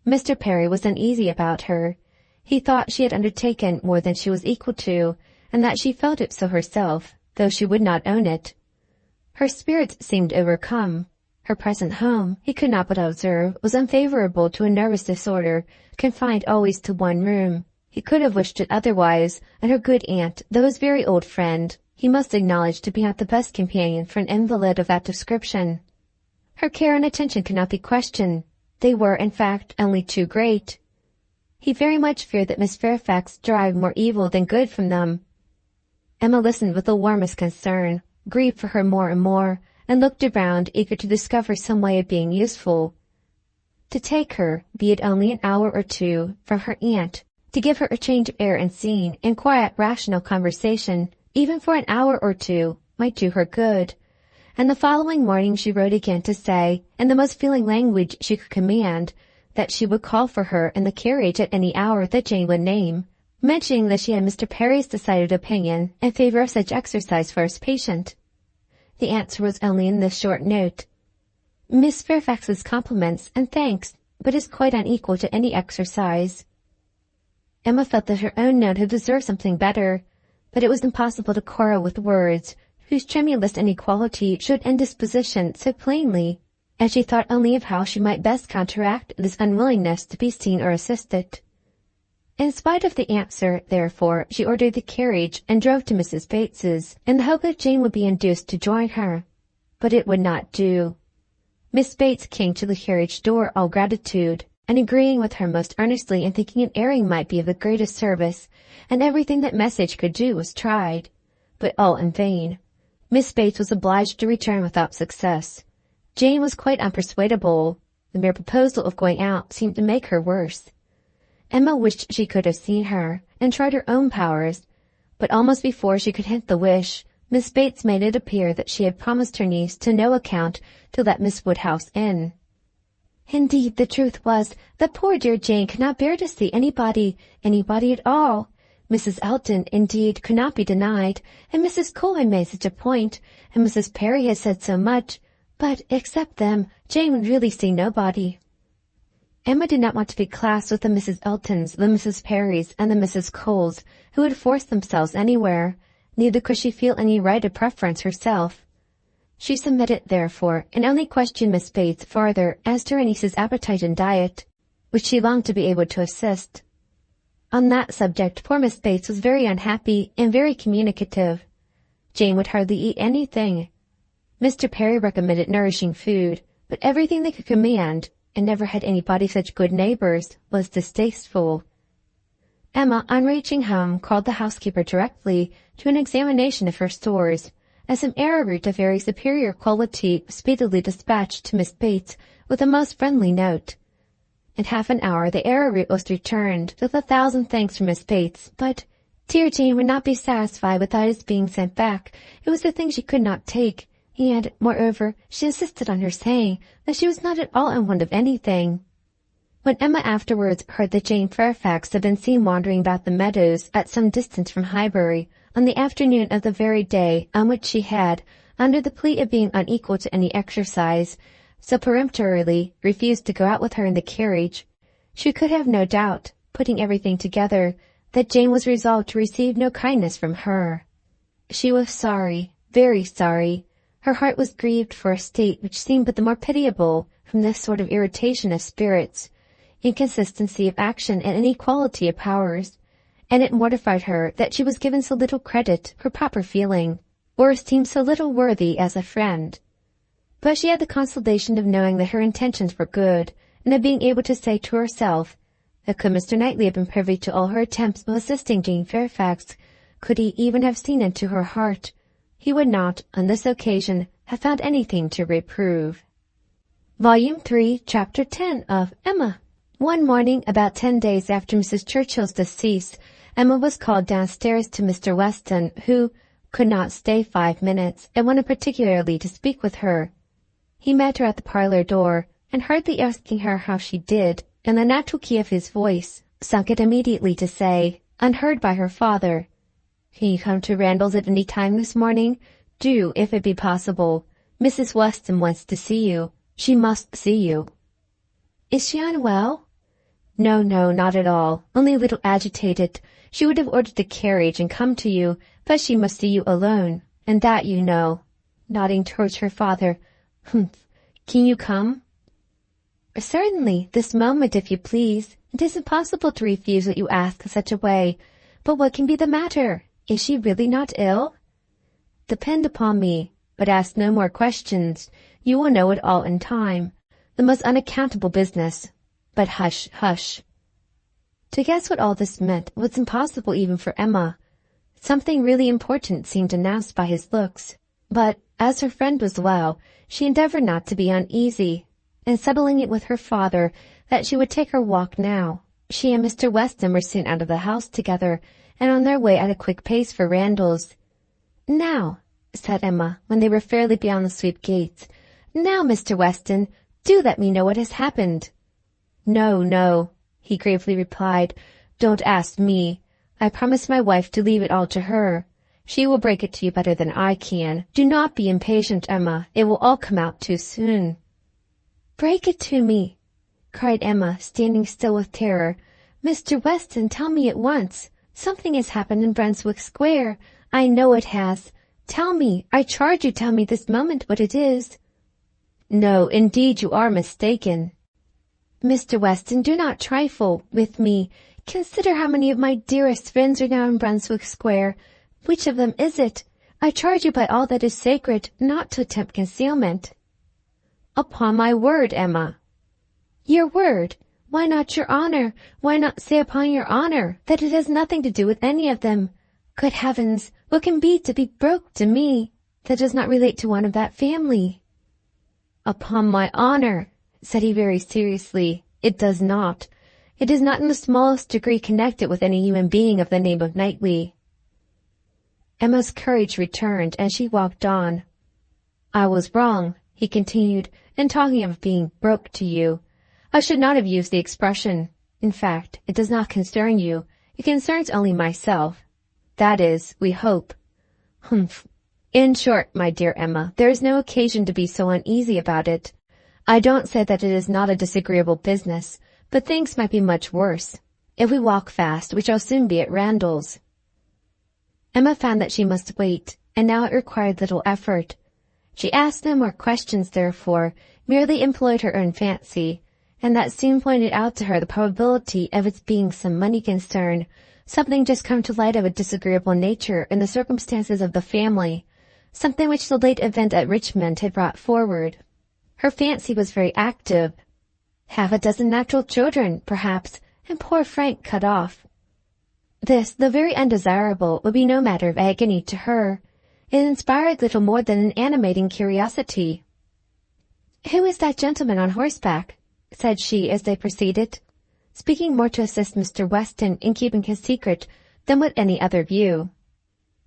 Mr. Perry was uneasy about her. He thought she had undertaken more than she was equal to, and that she felt it so herself. though she would not own it. Her spirits seemed overcome. Her present home, he could not but observe, was unfavorable to a nervous disorder, confined always to one room. He could have wished it otherwise, and her good aunt, though his very old friend, he must acknowledge to be not the best companion for an invalid of that description. Her care and attention could not be questioned. They were, in fact, only too great. He very much feared that Miss Fairfax derived more evil than good from them. Emma listened with the warmest concern, grieved for her more and more, and looked around, eager to discover some way of being useful. To take her, be it only an hour or two, from her aunt, to give her a change of air and scene, and quiet, rational conversation, even for an hour or two, might do her good. And the following morning she wrote again to say, in the most feeling language she could command, that she would call for her in the carriage at any hour that Jane would name, mentioning that she had Mr. Perry's decided opinion in favor of such exercise for his patient. The answer was only in this short note: Miss Fairfax's compliments and thanks, but is quite unequal to any exercise. Emma felt that her own note had deserved something better, but it was impossible to quarrel with words whose tremulous inequality showed indisposition so plainly, and she thought only of how she might best counteract this unwillingness to be seen or assisted. In spite of the answer, therefore, she ordered the carriage and drove to Mrs. Bates's, in the hope that Jane would be induced to join her. But it would not do. Miss Bates came to the carriage door all gratitude, and agreeing with her most earnestly in thinking an airing might be of the greatest service, and everything that message could do was tried, but all in vain. Miss Bates was obliged to return without success. Jane was quite unpersuadable. The mere proposal of going out seemed to make her worse. Emma wished she could have seen her, and tried her own powers, but almost before she could hint the wish, Miss Bates made it appear that she had promised her niece to no account to let Miss Woodhouse in. Indeed, the truth was that poor dear Jane could not bear to see anybody at all. Mrs. Elton, indeed, could not be denied, and Mrs. Cole had made such a point, and Mrs. Perry had said so much, but, except them, Jane would really see nobody. Emma did not want to be classed with the Mrs. Eltons, the Mrs. Perrys, and the Mrs. Coles, who would force themselves anywhere, neither could she feel any right of preference herself. She submitted, therefore, and only questioned Miss Bates farther as to her niece's appetite and diet, which she longed to be able to assist. On that subject poor Miss Bates was very unhappy and very communicative. Jane would hardly eat anything. Mr. Perry recommended nourishing food, but everything they could command, and never had anybody such good neighbors, was distasteful. Emma, on reaching home, called the housekeeper directly to an examination of her stores, and some arrowroot of very superior quality was speedily dispatched to Miss Bates with a most friendly note. In half an hour the arrowroot was returned, with 1,000 thanks from Miss Bates, but dear Jane would not be satisfied without its being sent back. It was a thing she could not take, and, moreover, she insisted on her saying that she was not at all in want of anything. When Emma afterwards heard that Jane Fairfax had been seen wandering about the meadows at some distance from Highbury on the afternoon of the very day on which she had, under the plea of being unequal to any exercise, so peremptorily refused to go out with her in the carriage, she could have no doubt, putting everything together, that Jane was resolved to receive no kindness from her. She was sorry, very sorry. Her heart was grieved for a state which seemed but the more pitiable from this sort of irritation of spirits, inconsistency of action and inequality of powers, and it mortified her that she was given so little credit for proper feeling, or esteemed so little worthy as a friend. But she had the consolation of knowing that her intentions were good, and of being able to say to herself that could Mr. Knightley have been privy to all her attempts of assisting Jane Fairfax, could he even have seen into her heart, he would not, on this occasion, have found anything to reprove. Volume 3, Chapter 10 of Emma. One morning, about 10 days after Mrs. Churchill's decease, Emma was called downstairs to Mr. Weston, who could not stay 5 minutes, and wanted particularly to speak with her. He met her at the parlour door, and hardly asking her how she did, in the natural key of his voice, sunk it immediately to say, unheard by her father, "Can you come to Randalls at any time this morning? Do, if it be possible. Mrs. Weston wants to see you. She must see you." "Is she unwell?" No, not at all. Only a little agitated. She would have ordered the carriage and come to you, but she must see you alone. and that you know," nodding towards her father. "Humph. Can you come?" "Certainly, this moment, if you please. It is impossible to refuse what you ask in such a way. But what can be the matter? Is she really not ill?" "Depend upon me, but ask no more questions. You will know it all in time. The most unaccountable business. But hush, hush." To guess what all this meant was impossible even for Emma. Something really important seemed announced by his looks, but, as her friend was well, she endeavored not to be uneasy, and settling it with her father that she would take her walk now. She and Mr. Weston were soon out of the house together, and on their way at a quick pace for Randalls. "Now," said Emma, when they were fairly beyond the sweep gates, "now, Mr. Weston, do let me know what has happened." "No, no," he gravely replied. "Don't ask me. I promised my wife to leave it all to her. She will break it to you better than I can. Do not be impatient, Emma. It will all come out too soon." "Break it to me," cried Emma, standing still with terror. "Mr. Weston, tell me at once. Something has happened in Brunswick Square. I know it has. Tell me, I charge you tell me this moment what it is." "No, indeed you are mistaken." "Mr. Weston, do not trifle with me. Consider how many of my dearest friends are now in Brunswick Square. Which of them is it? I charge you by all that is sacred not to attempt concealment." "Upon my word, Emma." "Your word? Why not your honor? Why not say upon your honor that it has nothing to do with any of them? Good heavens, what can be to be broke to me that does not relate to one of that family?" "Upon my honor," said he very seriously, "it does not. It is not in the smallest degree connected with any human being of the name of Knightley." Emma's courage returned, and she walked on. "I was wrong," he continued, "in talking of being broke to you. I should not have used the expression. In fact, it does not concern you. It concerns only myself. That is, we hope. Humph. In short, my dear Emma, there is no occasion to be so uneasy about it. I don't say that it is not a disagreeable business, but things might be much worse. If we walk fast, we shall soon be at Randalls." Emma found that she must wait, and now it required little effort. She asked no more questions, therefore, merely employed her own fancy, and that soon pointed out to her the probability of its being some money concern, something just come to light of a disagreeable nature in the circumstances of the family, something which the late event at Richmond had brought forward. Her fancy was very active. Half a dozen natural children, perhaps, and poor Frank cut off. This, though very undesirable, would be no matter of agony to her. It inspired little more than an animating curiosity. "Who is that gentleman on horseback?" said she as they proceeded, speaking more to assist Mr. Weston in keeping his secret than with any other view.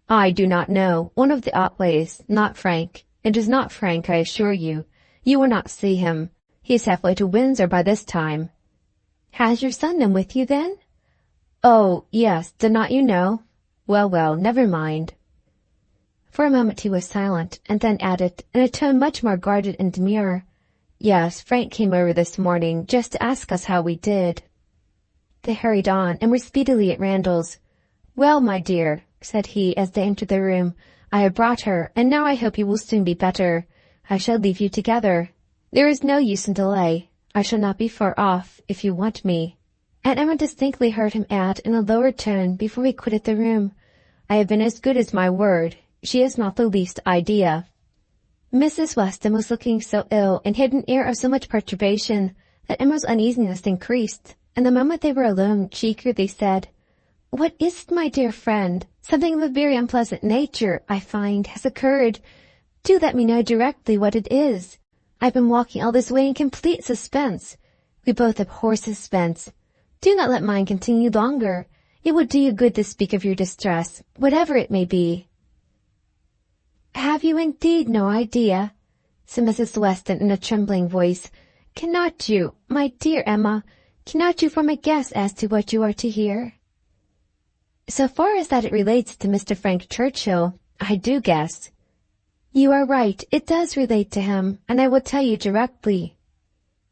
"I do not know. One of the Otways, not Frank. It is not Frank, I assure you. You will not see him. He is halfway to Windsor by this time." "Has your son been with you, then?" "Oh, yes. Did not you know? Well, well, never mind." For a moment he was silent, and then added, in a tone much more guarded and demure, "Yes, Frank came over this morning, just to ask us how we did." They hurried on, and were speedily at Randalls. "Well, my dear," said he, as they entered the room, "I have brought her, and now I hope you will soon be better. I shall leave you together. There is no use in delay. I shall not be far off, if you want me." And Emma distinctly heard him add in a lower tone before he quitted the room, "I have been as good as my word. She has not the least idea." Mrs. Weston was looking so ill and had an air of so much perturbation that Emma's uneasiness increased, and the moment they were alone she eagerly said, "What is it, my dear friend? Something of a very unpleasant nature, I find, has occurred. Do let me know directly what it is. I've been walking all this way in complete suspense. We both abhor suspense. Do not let mine continue longer. It would do you good to speak of your distress, whatever it may be." "Have you indeed no idea?" said Mrs. Weston in a trembling voice. "Cannot you, my dear Emma, cannot you form a guess as to what you are to hear?" "So far as that it relates to Mr. Frank Churchill, I do guess." "You are right, it does relate to him, and I will tell you directly,"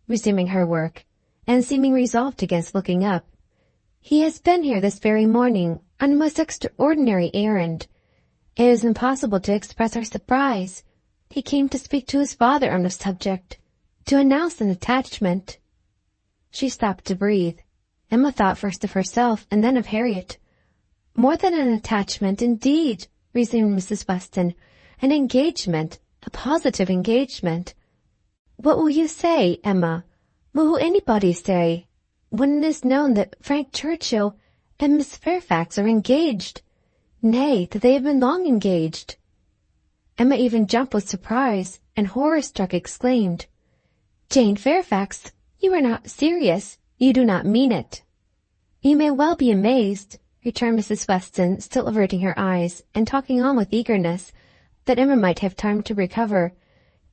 resuming her work, and seeming resolved against looking up. "He has been here this very morning on a most extraordinary errand. It is impossible to express our surprise. He came to speak to his father on the subject, to announce an attachment." She stopped to breathe. Emma thought first of herself and then of Harriet. "More than an attachment, indeed," resumed Mrs. Weston. "An engagement, a positive engagement. What will you say, Emma? What will anybody say, when it is known that Frank Churchill and Miss Fairfax are engaged? Nay, that they have been long engaged?" Emma even jumped with surprise, and horror-struck exclaimed, "Jane Fairfax, you are not serious. You do not mean it." "You may well be amazed," returned Mrs. Weston, still averting her eyes, and talking on with eagerness, that Emma might have time to recover.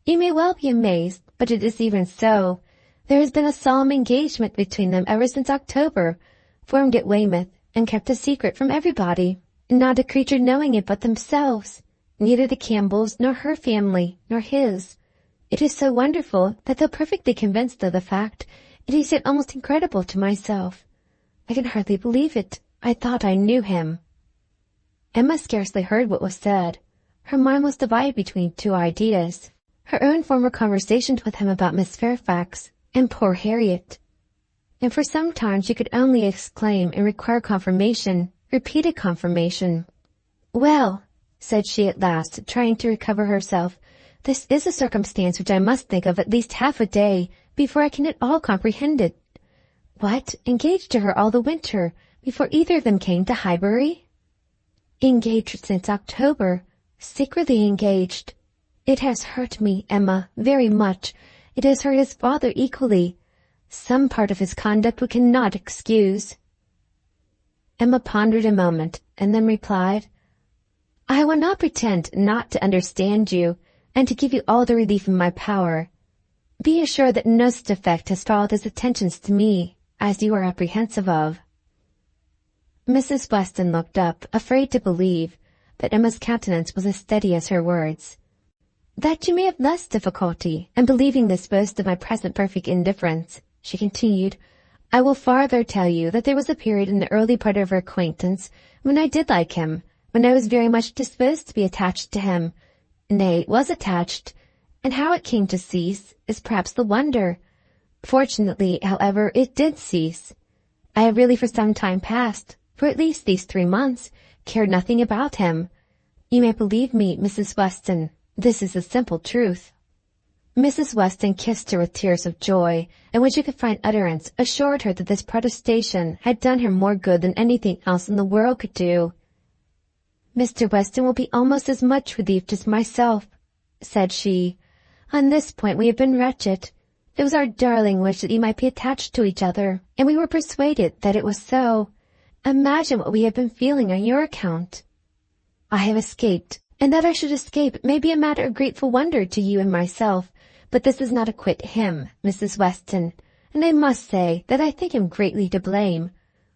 "You may well be amazed, but it is even so. There has been a solemn engagement between them ever since October, formed at Weymouth, and kept a secret from everybody, not a creature knowing it but themselves, neither the Campbells, nor her family, nor his. It is so wonderful that though perfectly convinced of the fact, it is yet almost incredible to myself. I can hardly believe it. I thought I knew him." Emma scarcely heard what was said. Her mind was divided between two ideas: her own former conversations with him about Miss Fairfax, and poor Harriet. And for some time she could only exclaim and require confirmation, repeated confirmation. "Well," said she at last, trying to recover herself, "this is a circumstance which I must think of at least half a day before I can at all comprehend it. What, engaged to her all the winter, before either of them came to Highbury? Engaged since October, secretly engaged. It has hurt me, Emma, very much. It has hurt his father equally. Some part of his conduct we cannot excuse." Emma pondered a moment, and then replied, "I will not pretend not to understand you, and to give you all the relief in my power. Be assured that no such effect has followed his attentions to me, as you are apprehensive of." Mrs. Weston looked up, afraid to believe, but Emma's countenance was as steady as her words. "That you may have less difficulty in believing this boast of my present perfect indifference," she continued, "I will farther tell you that there was a period in the early part of our acquaintance when I did like him, when I was very much disposed to be attached to him, nay, was attached, and how it came to cease is perhaps the wonder. Fortunately, however, it did cease. I have really for some time past, for at least these 3 months, cared nothing about him. You may believe me, Mrs. Weston, this is the simple truth." Mrs. Weston kissed her with tears of joy, and when she could find utterance, assured her that this protestation had done her more good than anything else in the world could do. "Mr. Weston will be almost as much relieved as myself," said she. "On this point we have been wretched. It was our darling wish that you might be attached to each other, and we were persuaded that it was so. Imagine what we have been feeling on your account. I have escaped, and that I should escape may be a matter of grateful wonder to you and myself, but this does not acquit him, Mrs. Weston, and I must say that I think him greatly to blame.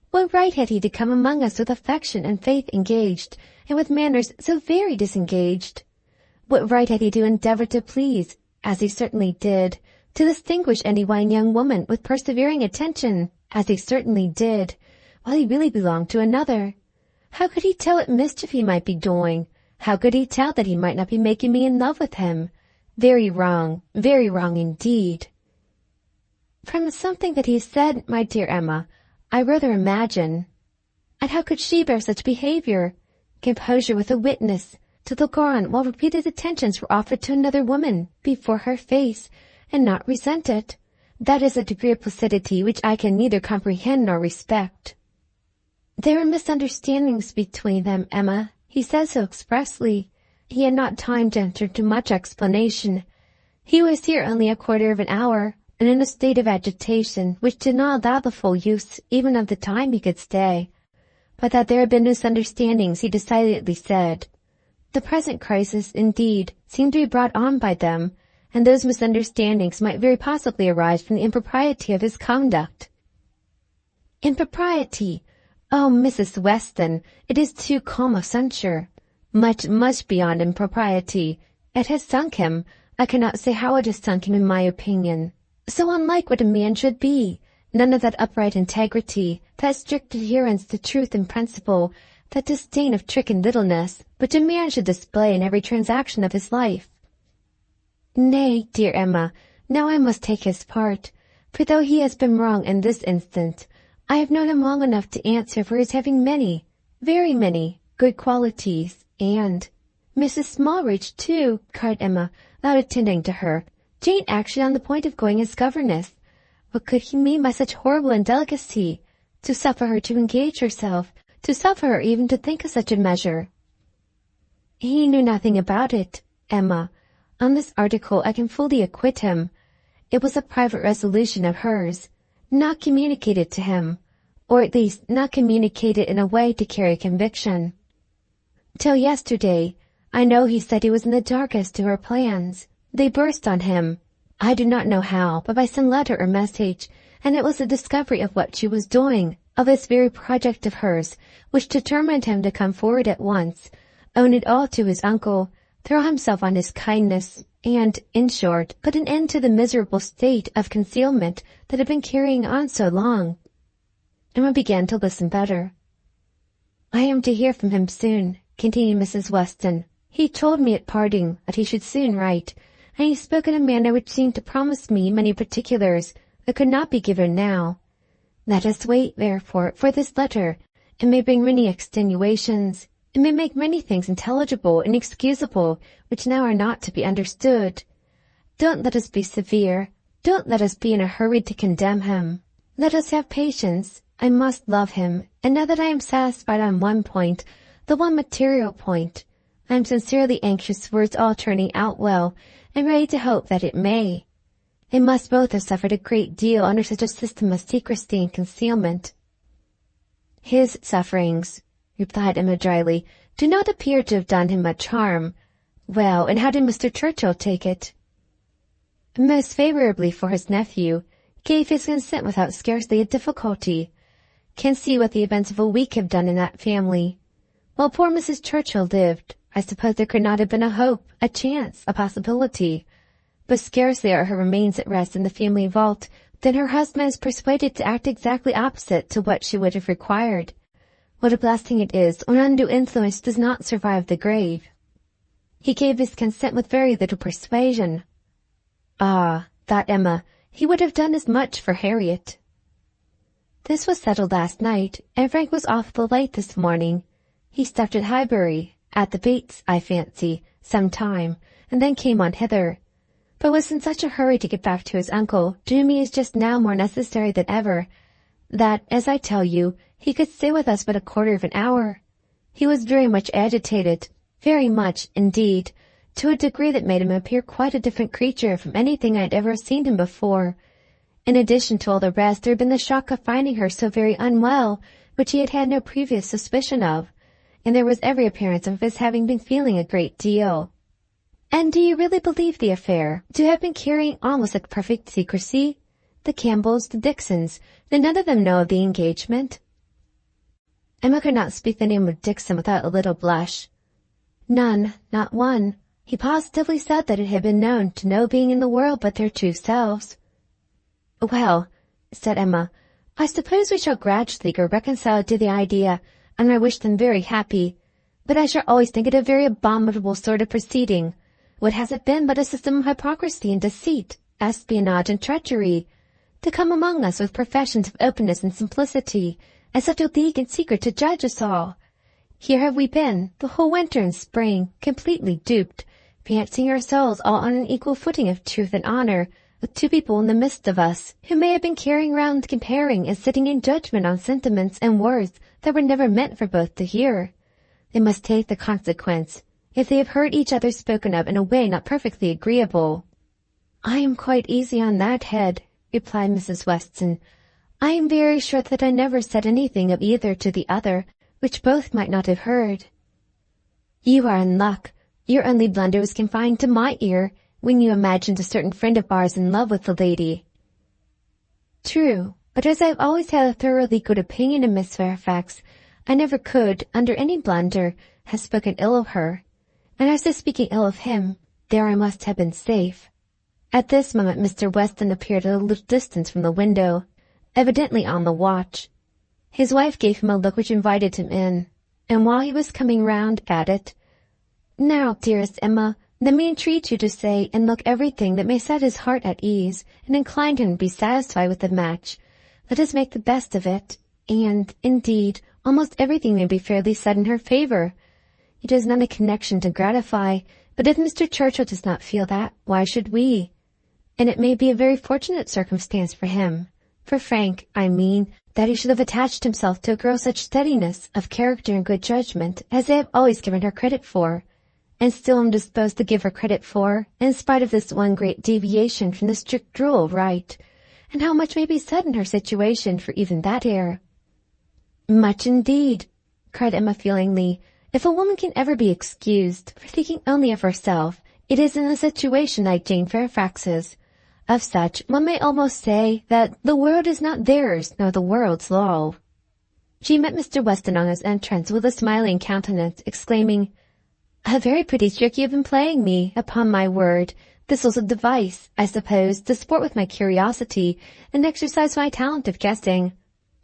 What right had he to come among us with affection and faith engaged, and with manners so very disengaged? What right had he to endeavour to please, as he certainly did, to distinguish any one young woman with persevering attention, as he certainly did, while he really belonged to another? How could he tell what mischief he might be doing? How could he tell that he might not be making me in love with him? Very wrong indeed." "From something that he said, my dear Emma, I rather imagine. And how could she bear such behaviour? Composure with a witness, to look on while repeated attentions were offered to another woman, before her face, and not resent it. That is a degree of placidity which I can neither comprehend nor respect." "There were misunderstandings between them, Emma. He says so expressly. He had not time to enter into much explanation. He was here only a quarter of an hour, and in a state of agitation which did not allow the full use even of the time he could stay. But that there had been misunderstandings he decidedly said. The present crisis, indeed, seemed to be brought on by them, and those misunderstandings might very possibly arise from the impropriety of his conduct." "Impropriety! Oh, Mrs. Weston, it is too calm a censure. Much, much beyond impropriety. It has sunk him. I cannot say how it has sunk him in my opinion. So unlike what a man should be. None of that upright integrity, that strict adherence to truth and principle, that disdain of trick and littleness, which a man should display in every transaction of his life. Nay, dear Emma, now I must take his part, for though he has been wrong in this instance, I have known him long enough to answer for his having many, very many, good qualities, and— Mrs. Smallridge, too, cried Emma, without attending to her, Jane actually on the point of going as governess. What could he mean by such horrible indelicacy? To suffer her to engage herself, to suffer her even to think of such a measure. He knew nothing about it, Emma. On this article I can fully acquit him. It was a private resolution of hers, not communicated to him, or at least not communicated in a way to carry conviction. Till yesterday, I know he said he was in the dark as to her plans. They burst on him, I do not know how, but by some letter or message, and it was the discovery of what she was doing, of this very project of hers, which determined him to come forward at once, own it all to his uncle, throw himself on his kindness, and, in short, put an end to the miserable state of concealment that had been carrying on so long. Emma began to listen better. I am to hear from him soon, continued Mrs. Weston. He told me at parting that he should soon write, and he spoke in a manner which seemed to promise me many particulars that could not be given now. Let us wait, therefore, for this letter. It may bring many extenuations. It may make many things intelligible and excusable which now are not to be understood. Don't let us be severe. Don't let us be in a hurry to condemn him. Let us have patience. I must love him, and now that I am satisfied on one point, the one material point, I am sincerely anxious for its all turning out well, and ready to hope that it may. They must both have suffered a great deal under such a system of secrecy and concealment. His sufferings, replied Emma dryly, do not appear to have done him much harm. Well, and how did Mr. Churchill take it? Most favourably for his nephew, gave his consent without scarcely a difficulty. Can see what the events of a week have done in that family. While poor Mrs. Churchill lived, I suppose there could not have been a hope, a chance, a possibility. But scarcely are her remains at rest in the family vault than her husband is persuaded to act exactly opposite to what she would have required. What a blessing it is when undue influence does not survive the grave. He gave his consent with very little persuasion. Ah, thought Emma, he would have done as much for Harriet. This was settled last night, and Frank was off the late this morning. He stopped at Highbury, at the Bates, I fancy, some time, and then came on hither, but was in such a hurry to get back to his uncle, to whom he is just now more necessary than ever, that, as I tell you, he could stay with us but a quarter of an hour. He was very much agitated, very much, indeed, to a degree that made him appear quite a different creature from anything I had ever seen him before. In addition to all the rest, there had been the shock of finding her so very unwell, which he had had no previous suspicion of, and there was every appearance of his having been feeling a great deal. And do you really believe the affair to have been carrying on with such perfect secrecy? The Campbells, the Dixons, did none of them know of the engagement? Emma could not speak the name of Dixon without a little blush. None, not one. He positively said that it had been known to no being in the world but their two selves. Well, said Emma, I suppose we shall gradually grow reconciled to the idea, and I wish them very happy. But I shall always think it a very abominable sort of proceeding. What has it been but a system of hypocrisy and deceit, espionage and treachery, to come among us with professions of openness and simplicity, and such a league in secret to judge us all? Here have we been, the whole winter and spring, completely duped, fancying ourselves all on an equal footing of truth and honour, with two people in the midst of us, who may have been carrying round comparing and sitting in judgment on sentiments and words that were never meant for both to hear. They must take the consequence, if they have heard each other spoken of in a way not perfectly agreeable. I am quite easy on that head, replied Mrs. Weston. I am very sure that I never said anything of either to the other, which both might not have heard. You are in luck. Your only blunder was confined to my ear, when you imagined a certain friend of ours in love with the lady. True, but as I have always had a thoroughly good opinion of Miss Fairfax, I never could, under any blunder, have spoken ill of her, and as to speaking ill of him, there I must have been safe. At this moment Mr. Weston appeared at a little distance from the window, evidently on the watch. His wife gave him a look which invited him in. and while he was coming round, added, "Now, dearest Emma, let me entreat you to say and look everything that may set his heart at ease, and incline him to be satisfied with the match. Let us make the best of it, and, indeed, almost everything may be fairly said in her favour. It is not a connection to gratify, but if Mr. Churchill does not feel that, why should we? And it may be a very fortunate circumstance for him, for Frank, I mean, that he should have attached himself to a girl such steadiness of character and good judgment as I have always given her credit for, and still am disposed to give her credit for, in spite of this one great deviation from the strict rule of right. And how much may be said in her situation for even that air?" "Much indeed," cried Emma feelingly. "If a woman can ever be excused for thinking only of herself, it is in a situation like Jane Fairfax's. Of such, one may almost say that the world is not theirs, nor the world's law." She met Mr. Weston on his entrance with a smiling countenance, exclaiming, "A very pretty trick you have been playing me, upon my word. This was a device, I suppose, to sport with my curiosity and exercise my talent of guessing.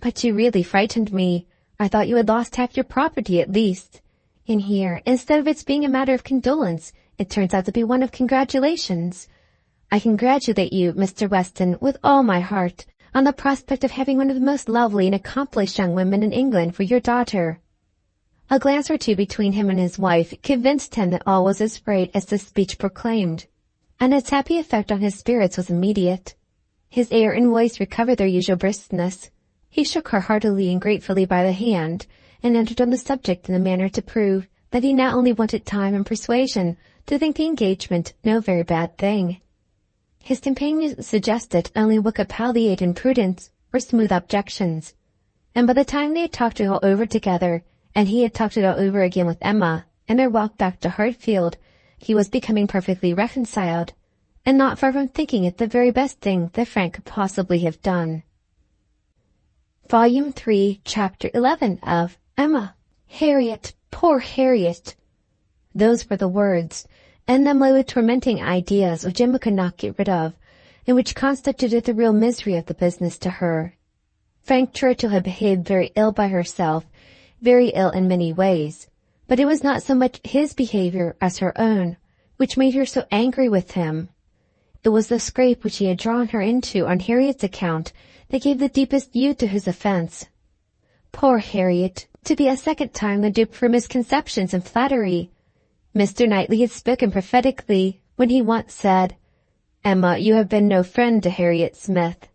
But you really frightened me. I thought you had lost half your property at least. And here, instead of its being a matter of condolence, it turns out to be one of congratulations. I congratulate you, Mr. Weston, with all my heart, on the prospect of having one of the most lovely and accomplished young women in England for your daughter." A glance or two between him and his wife convinced him that all was as right as the speech proclaimed, and its happy effect on his spirits was immediate. His air and voice recovered their usual briskness. He shook her heartily and gratefully by the hand, and entered on the subject in a manner to prove that he not only wanted time and persuasion to think the engagement no very bad thing. His companion suggested only what could palliate imprudence or smooth objections, and by the time they had talked it all over together, and he had talked it all over again with Emma, in their walk back to Hartfield, he was becoming perfectly reconciled, and not far from thinking it the very best thing that Frank could possibly have done. Volume 3, Chapter 11 of Emma. "Harriet, poor Harriet!" Those were the words, and them lay with tormenting ideas which Emma could not get rid of, and which constituted the real misery of the business to her. Frank Churchill had behaved very ill by herself, very ill in many ways, but it was not so much his behavior as her own, which made her so angry with him. It was the scrape which he had drawn her into on Harriet's account that gave the deepest hue to his offence. Poor Harriet, to be a second time the dupe for misconceptions and flattery! Mr. Knightley had spoken prophetically when he once said, "Emma, you have been no friend to Harriet Smith."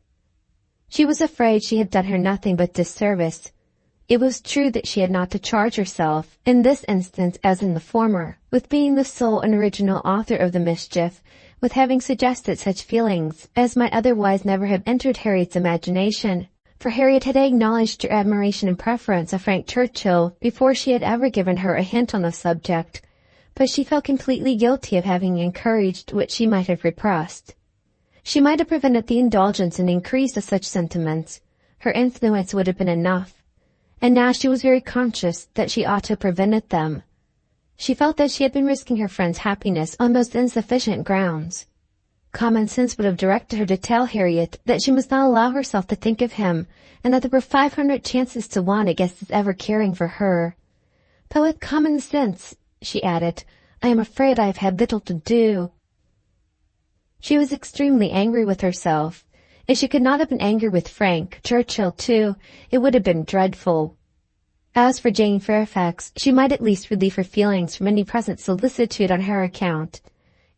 She was afraid she had done her nothing but disservice. It was true that she had not to charge herself, in this instance as in the former, with being the sole and original author of the mischief, with having suggested such feelings as might otherwise never have entered Harriet's imagination, for Harriet had acknowledged her admiration and preference of Frank Churchill before she had ever given her a hint on the subject, but she felt completely guilty of having encouraged what she might have repressed. She might have prevented the indulgence and increase of such sentiments. Her influence would have been enough, and now she was very conscious that she ought to have prevented them. She felt that she had been risking her friend's happiness on most insufficient grounds. Common sense would have directed her to tell Harriet that she must not allow herself to think of him, and that there were 500 chances to 1 against his ever caring for her. "But with common sense," she added, "I am afraid I have had little to do." She was extremely angry with herself. If she could not have been angry with Frank Churchill too, it would have been dreadful. As for Jane Fairfax, she might at least relieve her feelings from any present solicitude on her account.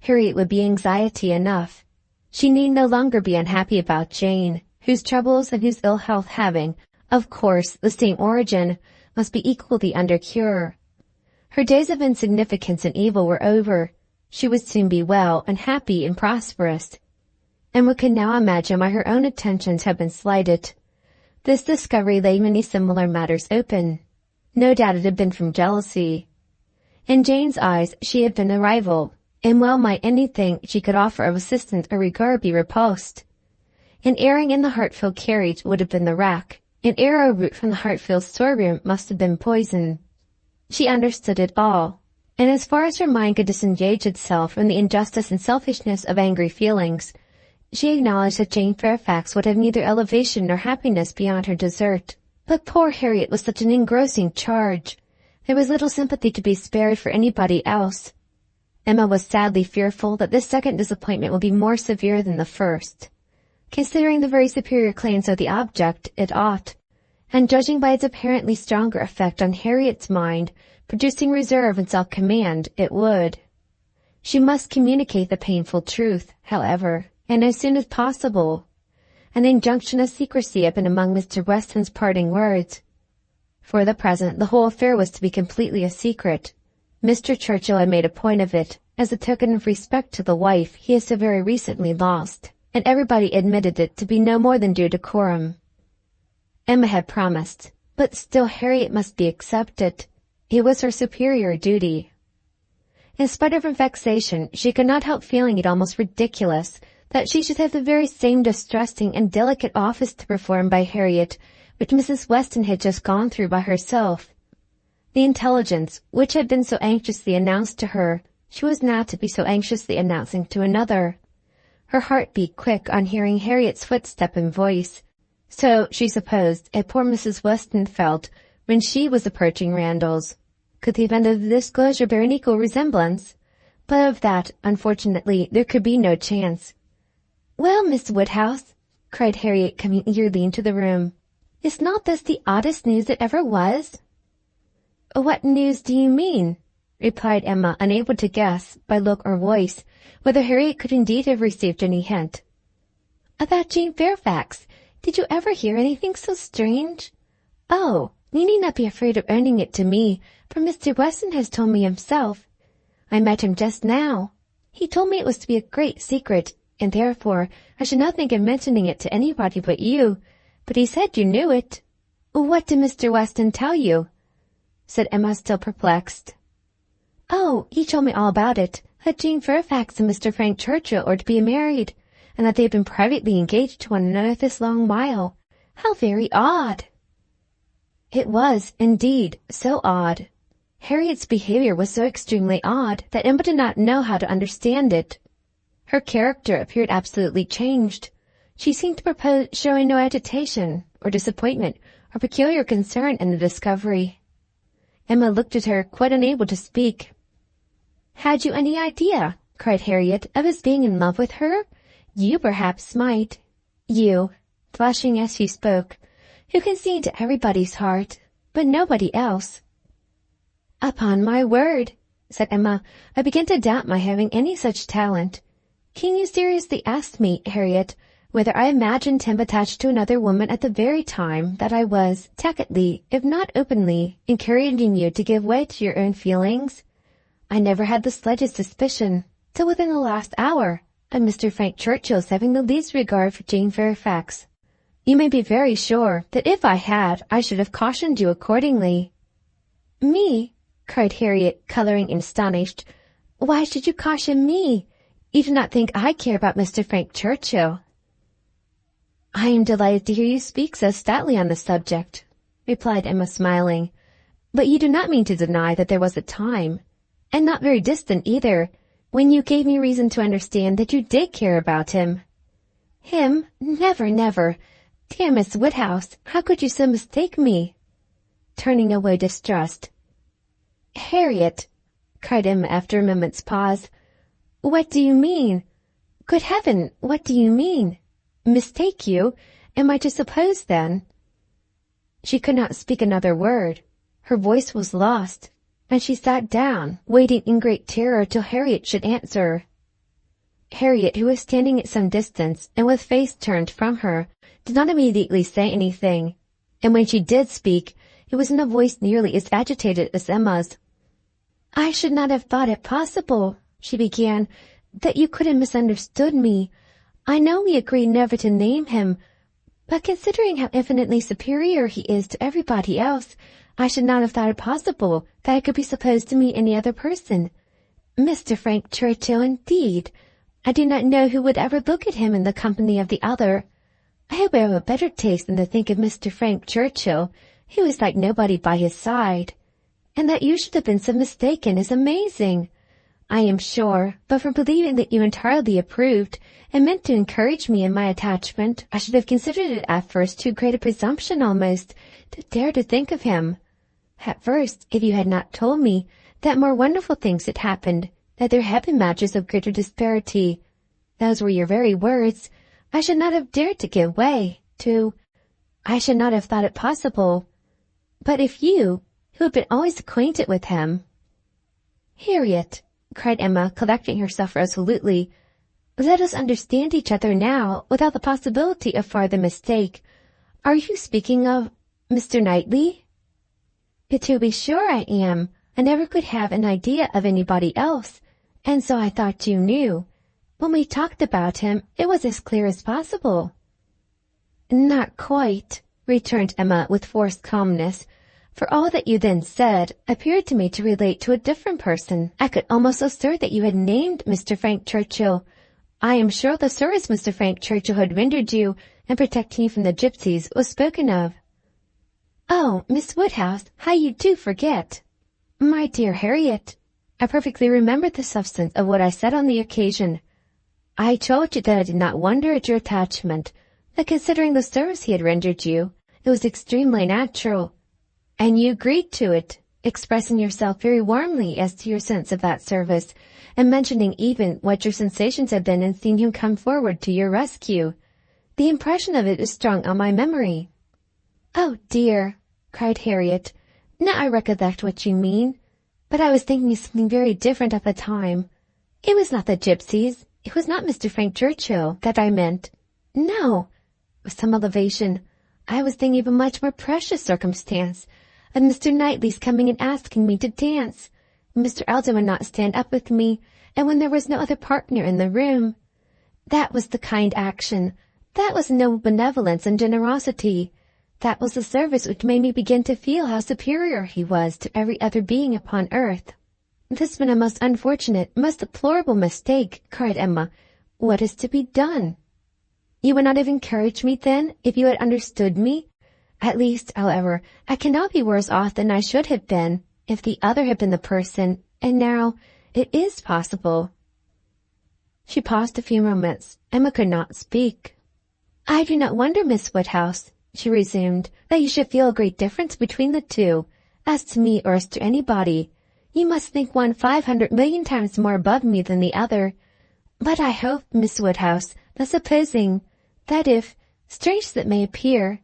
Harriet would be anxiety enough. She need no longer be unhappy about Jane, whose troubles and whose ill health having, of course, the same origin, must be equally under cure. Her days of insignificance and evil were over. She would soon be well and happy and prosperous. Emma could now imagine why her own attentions had been slighted. This discovery laid many similar matters open. No doubt it had been from jealousy. In Jane's eyes she had been a rival, and well might anything she could offer of assistance or regard be repulsed. An airing in the Hartfield carriage would have been the rack. An arrowroot from the Hartfield storeroom must have been poison. She understood it all, and as far as her mind could disengage itself from the injustice and selfishness of angry feelings, she acknowledged that Jane Fairfax would have neither elevation nor happiness beyond her desert. But poor Harriet was such an engrossing charge. There was little sympathy to be spared for anybody else. Emma was sadly fearful that this second disappointment would be more severe than the first. Considering the very superior claims of the object, it ought, and judging by its apparently stronger effect on Harriet's mind, producing reserve and self-command, it would. She must communicate the painful truth, however, and as soon as possible. An injunction of secrecy had been among Mr. Weston's parting words. For the present, the whole affair was to be completely a secret. Mr. Churchill had made a point of it, as a token of respect to the wife he had so very recently lost, and everybody admitted it to be no more than due decorum. Emma had promised, but still Harriet must be accepted. It was her superior duty. In spite of her vexation, she could not help feeling it almost ridiculous that she should have the very same distressing and delicate office to perform by Harriet which Mrs. Weston had just gone through by herself. The intelligence, which had been so anxiously announced to her, she was now to be so anxiously announcing to another. Her heart beat quick on hearing Harriet's footstep and voice. So, she supposed, as poor Mrs. Weston felt when she was approaching Randalls. Could the event of the disclosure bear an equal resemblance? But of that, unfortunately, there could be no chance. "Well, Miss Woodhouse," cried Harriet, coming eagerly into the room, "is not this the oddest news that ever was?" "What news do you mean?" replied Emma, unable to guess, by look or voice, whether Harriet could indeed have received any hint. "About Jane Fairfax. Did you ever hear anything so strange?" "Oh, you need not be afraid of owning it to me, for Mr. Weston has told me himself. I met him just now. He told me it was to be a great secret, and therefore I should not think of mentioning it to anybody but you, but he said you knew it." "What did Mr. Weston tell you?" said Emma, still perplexed. "Oh, he told me all about it, that Jane Fairfax and Mr. Frank Churchill are to be married, and that they have been privately engaged to one another this long while. How very odd!" It was, indeed, so odd. Harriet's behavior was so extremely odd that Emma did not know how to understand it. Her character appeared absolutely changed. She seemed to propose showing no agitation, or disappointment, or peculiar concern in the discovery. Emma looked at her, quite unable to speak. "Had you any idea," cried Harriet, "of his being in love with her? You perhaps might. You," flushing as she spoke, "who can see into everybody's heart, but nobody else." "Upon my word," said Emma, "I begin to doubt my having any such talent. Can you seriously ask me, Harriet, whether I imagined him attached to another woman at the very time that I was, tacitly, if not openly, encouraging you to give way to your own feelings? I never had the slightest suspicion, till within the last hour, of Mr. Frank Churchill's having the least regard for Jane Fairfax. You may be very sure that if I had, I should have cautioned you accordingly." "Me?" cried Harriet, colouring and astonished. "Why should you caution me? You do not think I care about Mr. Frank Churchill?" "I am delighted to hear you speak so stoutly on the subject," replied Emma, smiling. "But you do not mean to deny that there was a time, and not very distant either, when you gave me reason to understand that you did care about him." "Him? Never, never. Dear Miss Woodhouse, how could you so mistake me?" turning away distressed. "Harriet," cried Emma after a moment's pause, "what do you mean? Good heaven, what do you mean? Mistake you? Am I to suppose, then—" She could not speak another word. Her voice was lost, and she sat down, waiting in great terror till Harriet should answer. Harriet, who was standing at some distance, and with face turned from her, did not immediately say anything, and when she did speak, it was in a voice nearly as agitated as Emma's. "I should not have thought it possible," she began, "that you could have misunderstood me. I know we agreed never to name him, but considering how infinitely superior he is to everybody else, I should not have thought it possible that I could be supposed to meet any other person. Mr. Frank Churchill, indeed! I do not know who would ever look at him in the company of the other. I hope I have a better taste than to think of Mr. Frank Churchill, who is like nobody by his side. And that you should have been so mistaken is amazing. I am sure, but for believing that you entirely approved, and meant to encourage me in my attachment, I should have considered it at first too great a presumption almost, to dare to think of him. At first, if you had not told me that more wonderful things had happened, that there had been matches of greater disparity, those were your very words, I should not have dared to give way to, I should not have thought it possible. But if you, who have been always acquainted with him— Harriet, cried Emma, collecting herself resolutely, let us understand each other now without the possibility of farther mistake. Are you speaking of Mr. Knightley? To be sure I am. I never could have an idea of anybody else, and so I thought you knew. When we talked about him, it was as clear as possible. Not quite, returned Emma with forced calmness, for all that you then said appeared to me to relate to a different person. I could almost assert that you had named Mr. Frank Churchill. I am sure the service Mr. Frank Churchill had rendered you in protecting you from the gypsies was spoken of. Oh, Miss Woodhouse, how you do forget! My dear Harriet, I perfectly remember the substance of what I said on the occasion. I told you that I did not wonder at your attachment, that considering the service he had rendered you, it was extremely natural. And you agreed to it, expressing yourself very warmly as to your sense of that service, and mentioning even what your sensations had been in seeing him come forward to your rescue. The impression of it is strong on my memory. Oh dear, cried Harriet, now I recollect what you mean, but I was thinking of something very different at the time. It was not the gypsies, it was not Mr. Frank Churchill that I meant. No, with some elevation, I was thinking of a much more precious circumstance, of Mr. Knightley's coming and asking me to dance. Mr. Eldon would not stand up with me, and when there was no other partner in the room. That was the kind action. That was noble benevolence and generosity. That was the service which made me begin to feel how superior he was to every other being upon earth. This has been a most unfortunate, most deplorable mistake, cried Emma. What is to be done? You would not have encouraged me then, if you had understood me? At least, however, I cannot be worse off than I should have been, if the other had been the person, and now it is possible. She paused a few moments. Emma could not speak. I do not wonder, Miss Woodhouse, she resumed, that you should feel a great difference between the two. As to me or as to anybody, you must think one 500 million times more above me than the other. But I hope, Miss Woodhouse, that supposing, that if, strange as it may appear,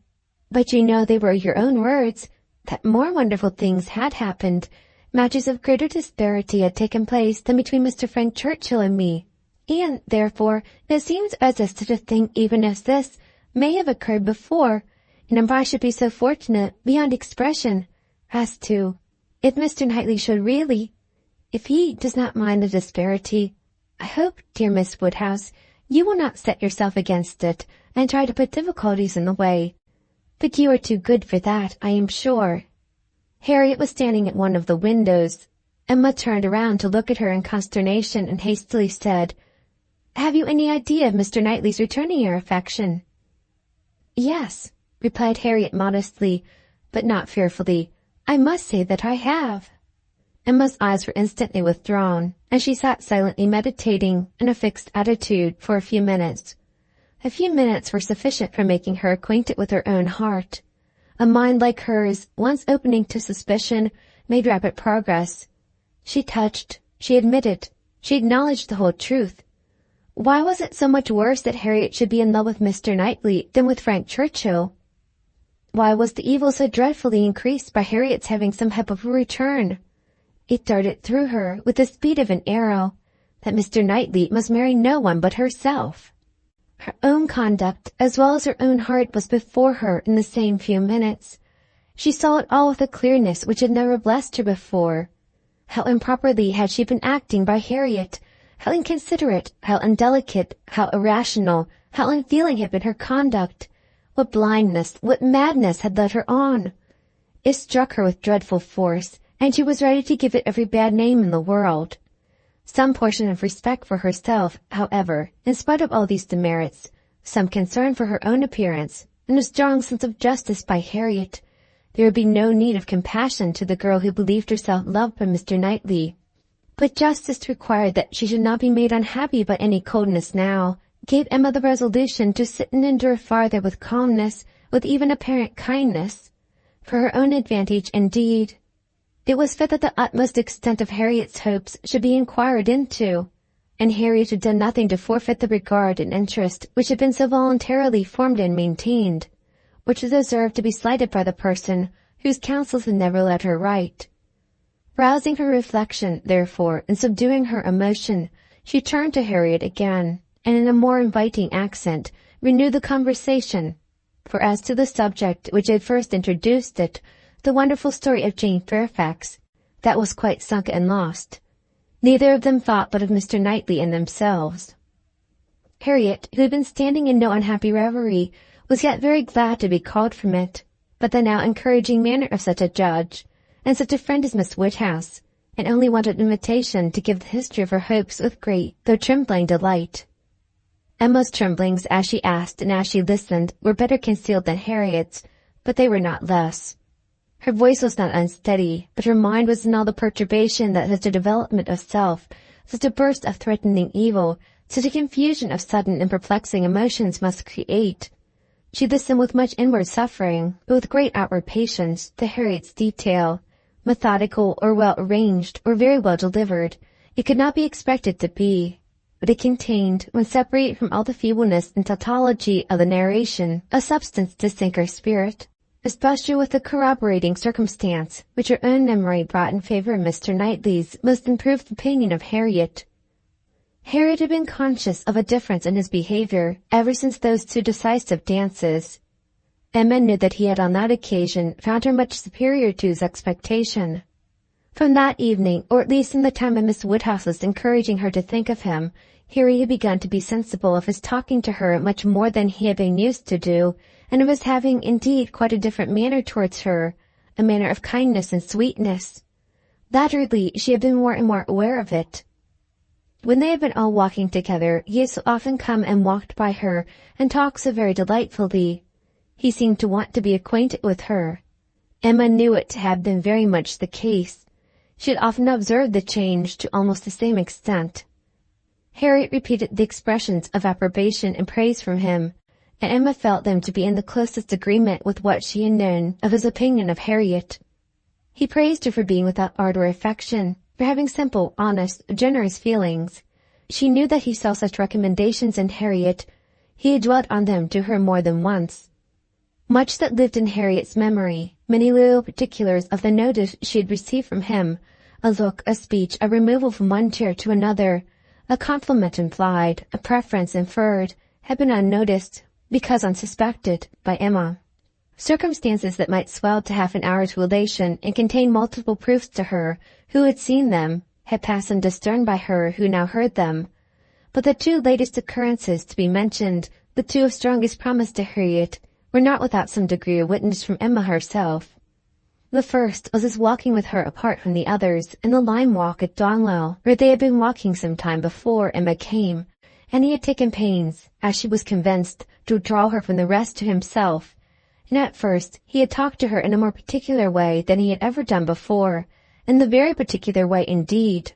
but you know they were your own words, that more wonderful things had happened, matches of greater disparity had taken place than between Mr. Frank Churchill and me, and, therefore, it seems as if such a thing even as this may have occurred before, and if I should be so fortunate beyond expression as to, if Mr. Knightley should really, if he does not mind the disparity, I hope, dear Miss Woodhouse, you will not set yourself against it and try to put difficulties in the way. But you are too good for that, I am sure. Harriet was standing at one of the windows. Emma turned around to look at her in consternation and hastily said, Have you any idea of Mr. Knightley's returning your affection? Yes, replied Harriet modestly, but not fearfully. I must say that I have. Emma's eyes were instantly withdrawn, and she sat silently meditating in a fixed attitude for a few minutes. A few minutes were sufficient for making her acquainted with her own heart. A mind like hers, once opening to suspicion, made rapid progress. She touched, she admitted, she acknowledged the whole truth. Why was it so much worse that Harriet should be in love with Mr. Knightley than with Frank Churchill? Why was the evil so dreadfully increased by Harriet's having some hope of a return? It darted through her with the speed of an arrow that Mr. Knightley must marry no one but herself. Her own conduct, as well as her own heart, was before her in the same few minutes. She saw it all with a clearness which had never blessed her before. How improperly had she been acting by Harriet, how inconsiderate, how indelicate, how irrational, how unfeeling had been her conduct. What blindness, what madness had led her on! It struck her with dreadful force, and she was ready to give it every bad name in the world. Some portion of respect for herself, however, in spite of all these demerits, some concern for her own appearance, and a strong sense of justice by Harriet, there would be no need of compassion to the girl who believed herself loved by Mr. Knightley. But justice required that she should not be made unhappy by any coldness now, gave Emma the resolution to sit and endure farther with calmness, with even apparent kindness. For her own advantage, indeed, It was fit that the utmost extent of Harriet's hopes should be inquired into, and Harriet had done nothing to forfeit the regard and interest which had been so voluntarily formed and maintained, which deserved to be slighted by the person whose counsels had never led her right. Rousing her reflection, therefore, and subduing her emotion, she turned to Harriet again, and in a more inviting accent renewed the conversation, for as to the subject which had first introduced it, the wonderful story of Jane Fairfax, that was quite sunk and lost. Neither of them thought but of Mr. Knightley and themselves. Harriet, who had been standing in no unhappy reverie, was yet very glad to be called from it, but the now encouraging manner of such a judge, and such a friend as Miss Woodhouse, and only wanted invitation to give the history of her hopes with great, though trembling delight. Emma's tremblings as she asked and as she listened were better concealed than Harriet's, but they were not less. Her voice was not unsteady, but her mind was in all the perturbation that such a development of self, such a burst of threatening evil, such a confusion of sudden and perplexing emotions must create. She listened with much inward suffering, but with great outward patience, to Harriet's detail. Methodical or well arranged or very well delivered, it could not be expected to be, but it contained, when separated from all the feebleness and tautology of the narration, a substance to sink her spirit, especially with the corroborating circumstance which her own memory brought in favor of Mr. Knightley's most improved opinion of Harriet. Harriet had been conscious of a difference in his behavior ever since those two decisive dances. Emma knew that he had on that occasion found her much superior to his expectation. From that evening, or at least in the time of Miss Woodhouse's encouraging her to think of him, Harry had begun to be sensible of his talking to her much more than he had been used to do, and of his having indeed quite a different manner towards her, a manner of kindness and sweetness. Latterly she had been more and more aware of it. When they had been all walking together, he had so often come and walked by her, and talked so very delightfully. He seemed to want to be acquainted with her. Emma knew it to have been very much the case. She had often observed the change to almost the same extent. Harriet repeated the expressions of approbation and praise from him, and Emma felt them to be in the closest agreement with what she had known of his opinion of Harriet. He praised her for being without art or affection, for having simple, honest, generous feelings. She knew that he saw such recommendations in Harriet. He had dwelt on them to her more than once. Much that lived in Harriet's memory, many little particulars of the notice she had received from him, a look, a speech, a removal from one chair to another, a compliment implied, a preference inferred, had been unnoticed, because unsuspected, by Emma. Circumstances that might swell to half an hour's relation and contain multiple proofs to her, who had seen them, had passed undiscerned by her who now heard them. But the two latest occurrences to be mentioned, the two of strongest promise to Harriet, were not without some degree of witness from Emma herself. The first was his walking with her apart from the others in the lime walk at Donwell, where they had been walking some time before Emma came, and he had taken pains, as she was convinced, to draw her from the rest to himself, and at first he had talked to her in a more particular way than he had ever done before, in the very particular way indeed.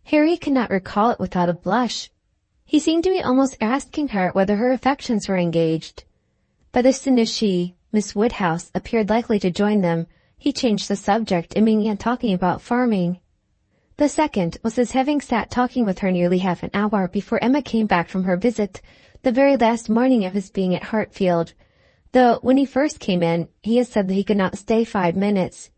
Harry could not recall it without a blush. He seemed to be almost asking her whether her affections were engaged. But as soon as she, Miss Woodhouse, appeared likely to join them, he changed the subject and began talking about farming. The second was his having sat talking with her nearly half an hour before Emma came back from her visit, the very last morning of his being at Hartfield, though when he first came in he had said that he could not stay 5 minutes,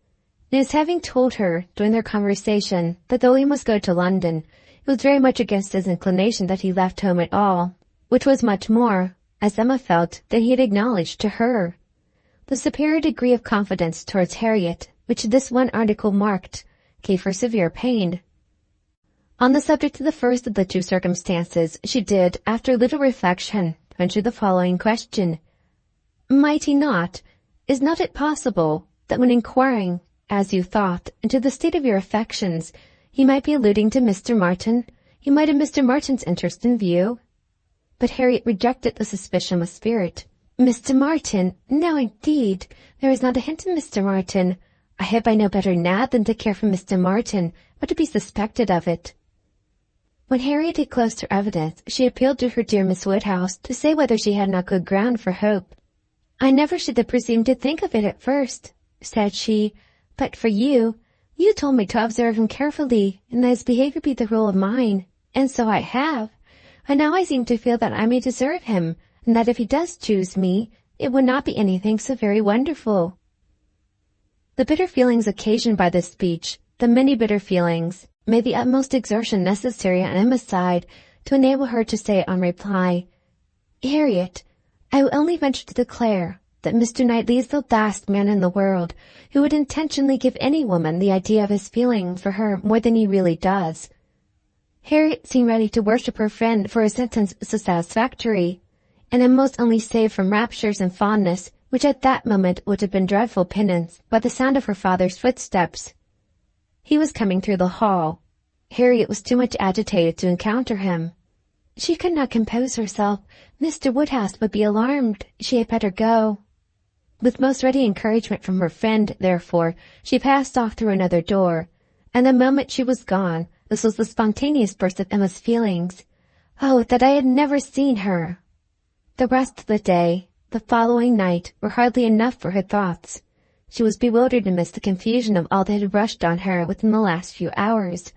and his having told her, during their conversation, that though he must go to London, it was very much against his inclination that he left home at all, which was much more, as Emma felt, than he had acknowledged to her. The superior degree of confidence towards Harriet, which this one article marked, gave her severe pain. On the subject of the first of the two circumstances, she did, after a little reflection, venture the following question: "Might he not, is not it possible, that when inquiring, as you thought, into the state of your affections, he might be alluding to Mr. Martin, he might have Mr. Martin's interest in view?" But Harriet rejected the suspicion with spirit. "Mr. Martin? No, indeed. There is not a hint of Mr. Martin. I hope I know better now than to care for Mr. Martin, or to be suspected of it." When Harriet had closed her evidence, she appealed to her dear Miss Woodhouse to say whether she had not good ground for hope. "I never should have presumed to think of it at first," said she, "but for you. You told me to observe him carefully, and that his behavior be the rule of mine, and so I have. And now I seem to feel that I may deserve him, and that if he does choose me, it would not be anything so very wonderful." The bitter feelings occasioned by this speech, the many bitter feelings, made the utmost exertion necessary on Emma's side to enable her to say on reply, "Harriet, I will only venture to declare that Mr. Knightley is the last man in the world who would intentionally give any woman the idea of his feeling for her more than he really does." Harriet seemed ready to worship her friend for a sentence so satisfactory, and almost only saved from raptures and fondness, which at that moment would have been dreadful penance, by the sound of her father's footsteps. He was coming through the hall. Harriet was too much agitated to encounter him. She could not compose herself. Mr. Woodhouse would be alarmed. She had better go. With most ready encouragement from her friend, therefore, she passed off through another door, and the moment she was gone, this was the spontaneous burst of Emma's feelings. Oh, that I had never seen her! The rest of the day, the following night, were hardly enough for her thoughts. She was bewildered amidst the confusion of all that had rushed on her within the last few hours.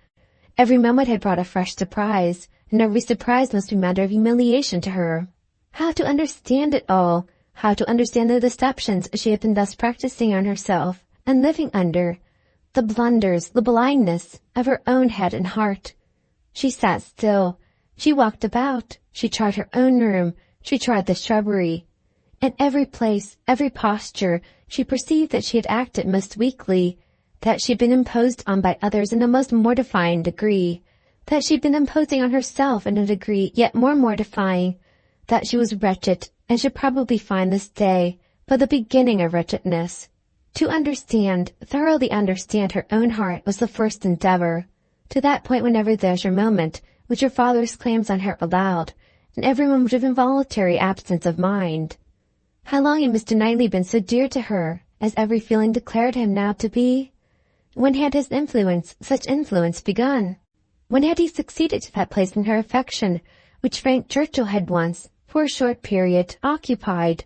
Every moment had brought a fresh surprise, and every surprise must be matter of humiliation to her. How to understand it all? How to understand the deceptions she had been thus practicing on herself, and living under, the blunders, the blindness of her own head and heart? She sat still. She walked about. She tried her own room. She tried the shrubbery. In every place, every posture, she perceived that she had acted most weakly, that she had been imposed on by others in a most mortifying degree, that she had been imposing on herself in a degree yet more mortifying, that she was wretched, and should probably find this day but the beginning of wretchedness. To understand, thoroughly understand her own heart was the first endeavor. To that point whenever there's your moment, which her father's claims on her allowed, and every moment of involuntary absence of mind. How long had Mr. Knightley been so dear to her, as every feeling declared him now to be? When had his influence, such influence, begun? When had he succeeded to that place in her affection, which Frank Churchill had once, for a short period, occupied?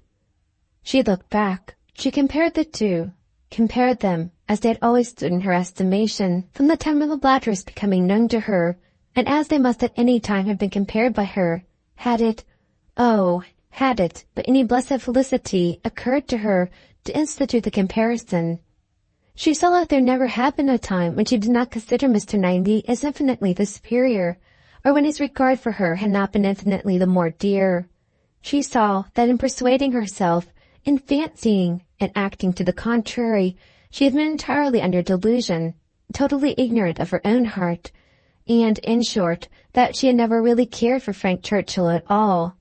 She looked back. She compared the two, compared them, as they had always stood in her estimation, from the time of the latter's becoming known to her, and as they must at any time have been compared by her, had it, but any blessed felicity occurred to her to institute the comparison. She saw that there never had been a time when she did not consider Mr. Knightley as infinitely the superior, or when his regard for her had not been infinitely the more dear. She saw that in persuading herself, in fancying, and acting to the contrary, she had been entirely under delusion, totally ignorant of her own heart, and, in short, that she had never really cared for Frank Churchill at all.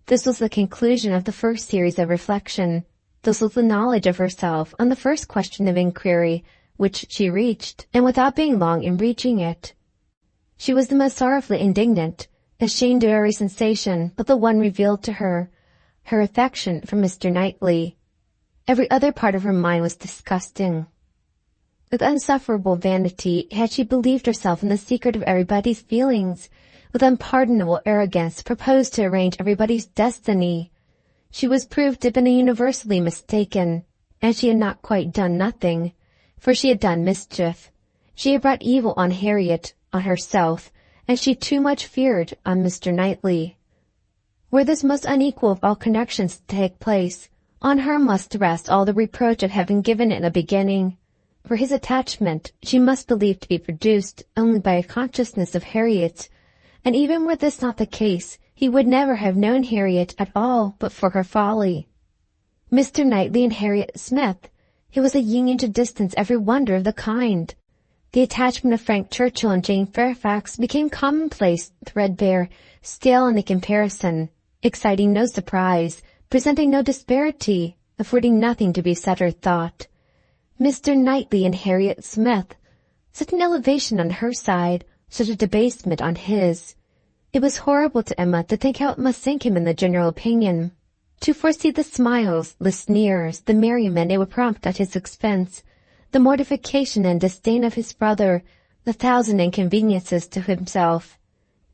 This was the conclusion of the first series of reflection. This was the knowledge of herself on the first question of inquiry, which she reached, and without being long in reaching it. She was the most sorrowfully indignant, ashamed of every sensation but the one revealed to her, her affection for Mr. Knightley. Every other part of her mind was disgusting. With unsufferable vanity had she believed herself in the secret of everybody's feelings, with unpardonable arrogance proposed to arrange everybody's destiny. She was proved to have been universally mistaken, and she had not quite done nothing, for she had done mischief. She had brought evil on Harriet, on herself, and she too much feared on Mr. Knightley. Were this most unequal of all connections to take place, on her must rest all the reproach of having given it in the beginning. For his attachment she must believe to be produced only by a consciousness of Harriet, and even were this not the case, he would never have known Harriet at all but for her folly. Mr. Knightley and Harriet Smith, it was a union to distance every wonder of the kind. The attachment of Frank Churchill and Jane Fairfax became commonplace, threadbare, stale in the comparison, exciting no surprise, presenting no disparity, affording nothing to be said or thought. Mr. Knightley and Harriet Smith, such an elevation on her side, such a debasement on his. It was horrible to Emma to think how it must sink him in the general opinion, to foresee the smiles, the sneers, the merriment they would prompt at his expense, the mortification and disdain of his brother, the thousand inconveniences to himself.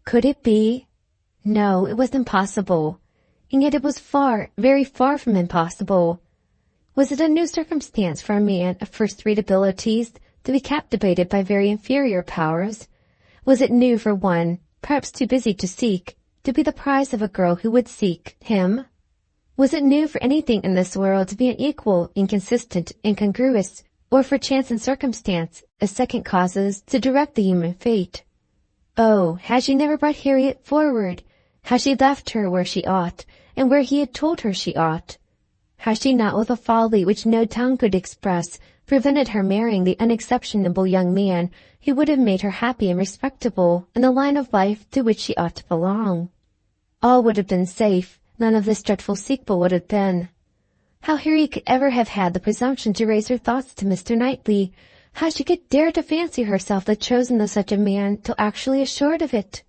Could it be? No, it was impossible. And yet it was far, very far from impossible. Was it a new circumstance for a man of first-rate abilities to be captivated by very inferior powers? Was it new for one, perhaps too busy to seek, to be the prize of a girl who would seek him? Was it new for anything in this world to be unequal, inconsistent, incongruous, or for chance and circumstance, as second causes, to direct the human fate? Oh, had she never brought Harriet forward? Had she left her where she ought, and where he had told her she ought? Had she not, with a folly which no tongue could express, prevented her marrying the unexceptionable young man who would have made her happy and respectable in the line of life to which she ought to belong? All would have been safe. None of this dreadful sequel would have been. How Harriet could ever have had the presumption to raise her thoughts to Mr. Knightley, how she could dare to fancy herself the chosen of such a man till actually assured of it.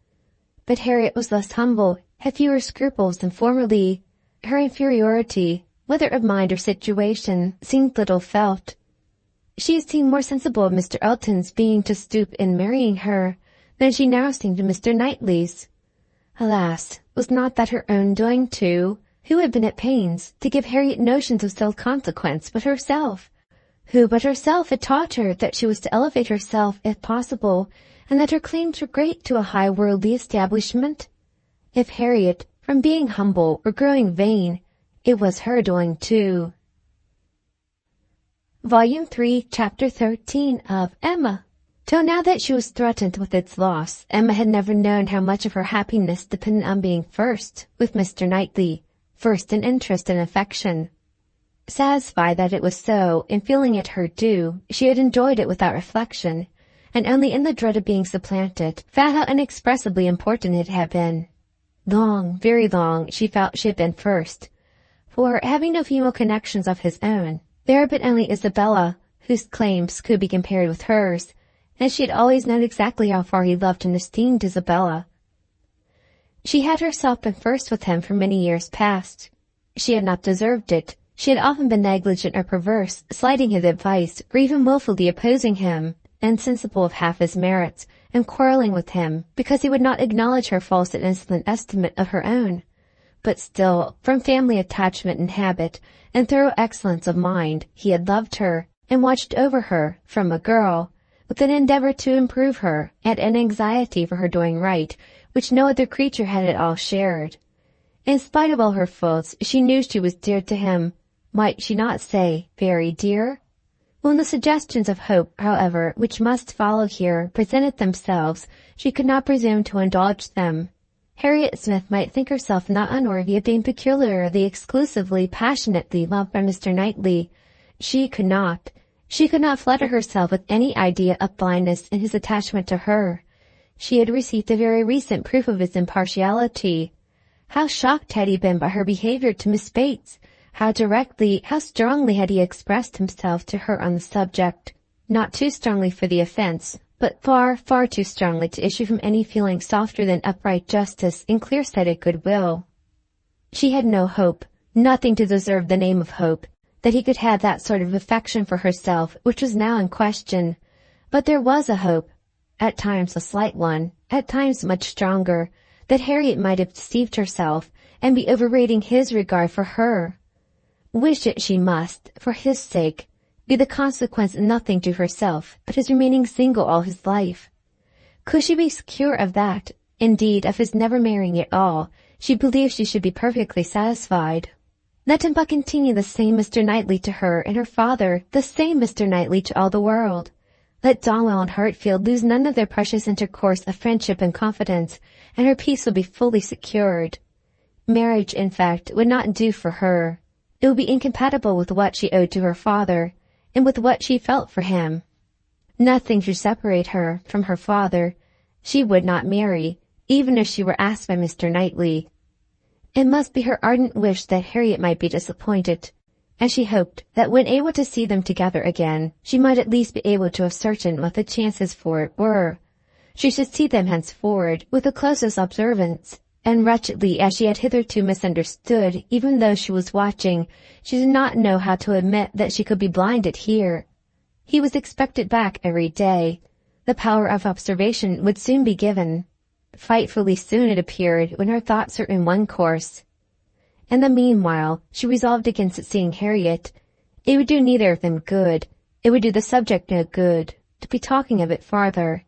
But Harriet was less humble, had fewer scruples than formerly. Her inferiority, whether of mind or situation, seemed little felt. She seemed more sensible of Mr. Elton's being to stoop in marrying her, than she now seemed to Mr. Knightley's. Alas, was not that her own doing too? Who had been at pains to give Harriet notions of self-consequence but herself? Who but herself had taught her that she was to elevate herself if possible, and that her claims were great to a high worldly establishment? If Harriet, from being humble, were growing vain, it was her doing too. Volume 3, Chapter 13 of Emma. Till now that she was threatened with its loss, Emma had never known how much of her happiness depended on being first with Mr. Knightley, first in interest and affection. Satisfied that it was so, and feeling it her due, she had enjoyed it without reflection, and only in the dread of being supplanted, found how inexpressibly important it had been. Long, very long, she felt she had been first, for, having no female connections of his own, there had been only Isabella, whose claims could be compared with hers, and she had always known exactly how far he loved and esteemed Isabella. She had herself been first with him for many years past. She had not deserved it. She had often been negligent or perverse, slighting his advice, or even wilfully opposing him, insensible of half his merits, and quarrelling with him, because he would not acknowledge her false and insolent estimate of her own. But still, from family attachment and habit, and thorough excellence of mind, he had loved her, and watched over her, from a girl, with an endeavor to improve her, and an anxiety for her doing right, which no other creature had at all shared. In spite of all her faults, she knew she was dear to him. Might she not say, very dear? When the suggestions of hope, however, which must follow here, presented themselves, she could not presume to indulge them. Harriet Smith might think herself not unworthy of being peculiarly, exclusively, passionately loved by Mr. Knightley. She could not. She could not flatter herself with any idea of blindness in his attachment to her. She had received a very recent proof of his impartiality. How shocked had he been by her behavior to Miss Bates! How directly, how strongly had he expressed himself to her on the subject! Not too strongly for the offense, but far, far too strongly to issue from any feeling softer than upright justice and clear-sighted goodwill. She had no hope, nothing to deserve the name of hope, that he could have that sort of affection for herself which was now in question. But there was a hope, at times a slight one, at times much stronger, that Harriet might have deceived herself, and be overrating his regard for her. Wish it she must, for his sake, be the consequence nothing to herself, but his remaining single all his life. Could she be secure of that, indeed of his never marrying at all, she believed she should be perfectly satisfied. Let him but continue the same Mr. Knightley to her and her father, the same Mr. Knightley to all the world. Let Donwell and Hartfield lose none of their precious intercourse of friendship and confidence, and her peace would be fully secured. Marriage, in fact, would not do for her. It would be incompatible with what she owed to her father, and with what she felt for him. Nothing should separate her from her father. She would not marry, even if she were asked by Mr. Knightley. It must be her ardent wish that Harriet might be disappointed, and she hoped that when able to see them together again, she might at least be able to ascertain what the chances for it were. She should see them henceforward with the closest observance, and wretchedly as she had hitherto misunderstood, even though she was watching, she did not know how to admit that she could be blinded here. He was expected back every day. The power of observation would soon be given. Frightfully soon it appeared, when her thoughts were in one course. In the meanwhile, she resolved against seeing Harriet. It would do neither of them good. It would do the subject no good. to be talking of it farther.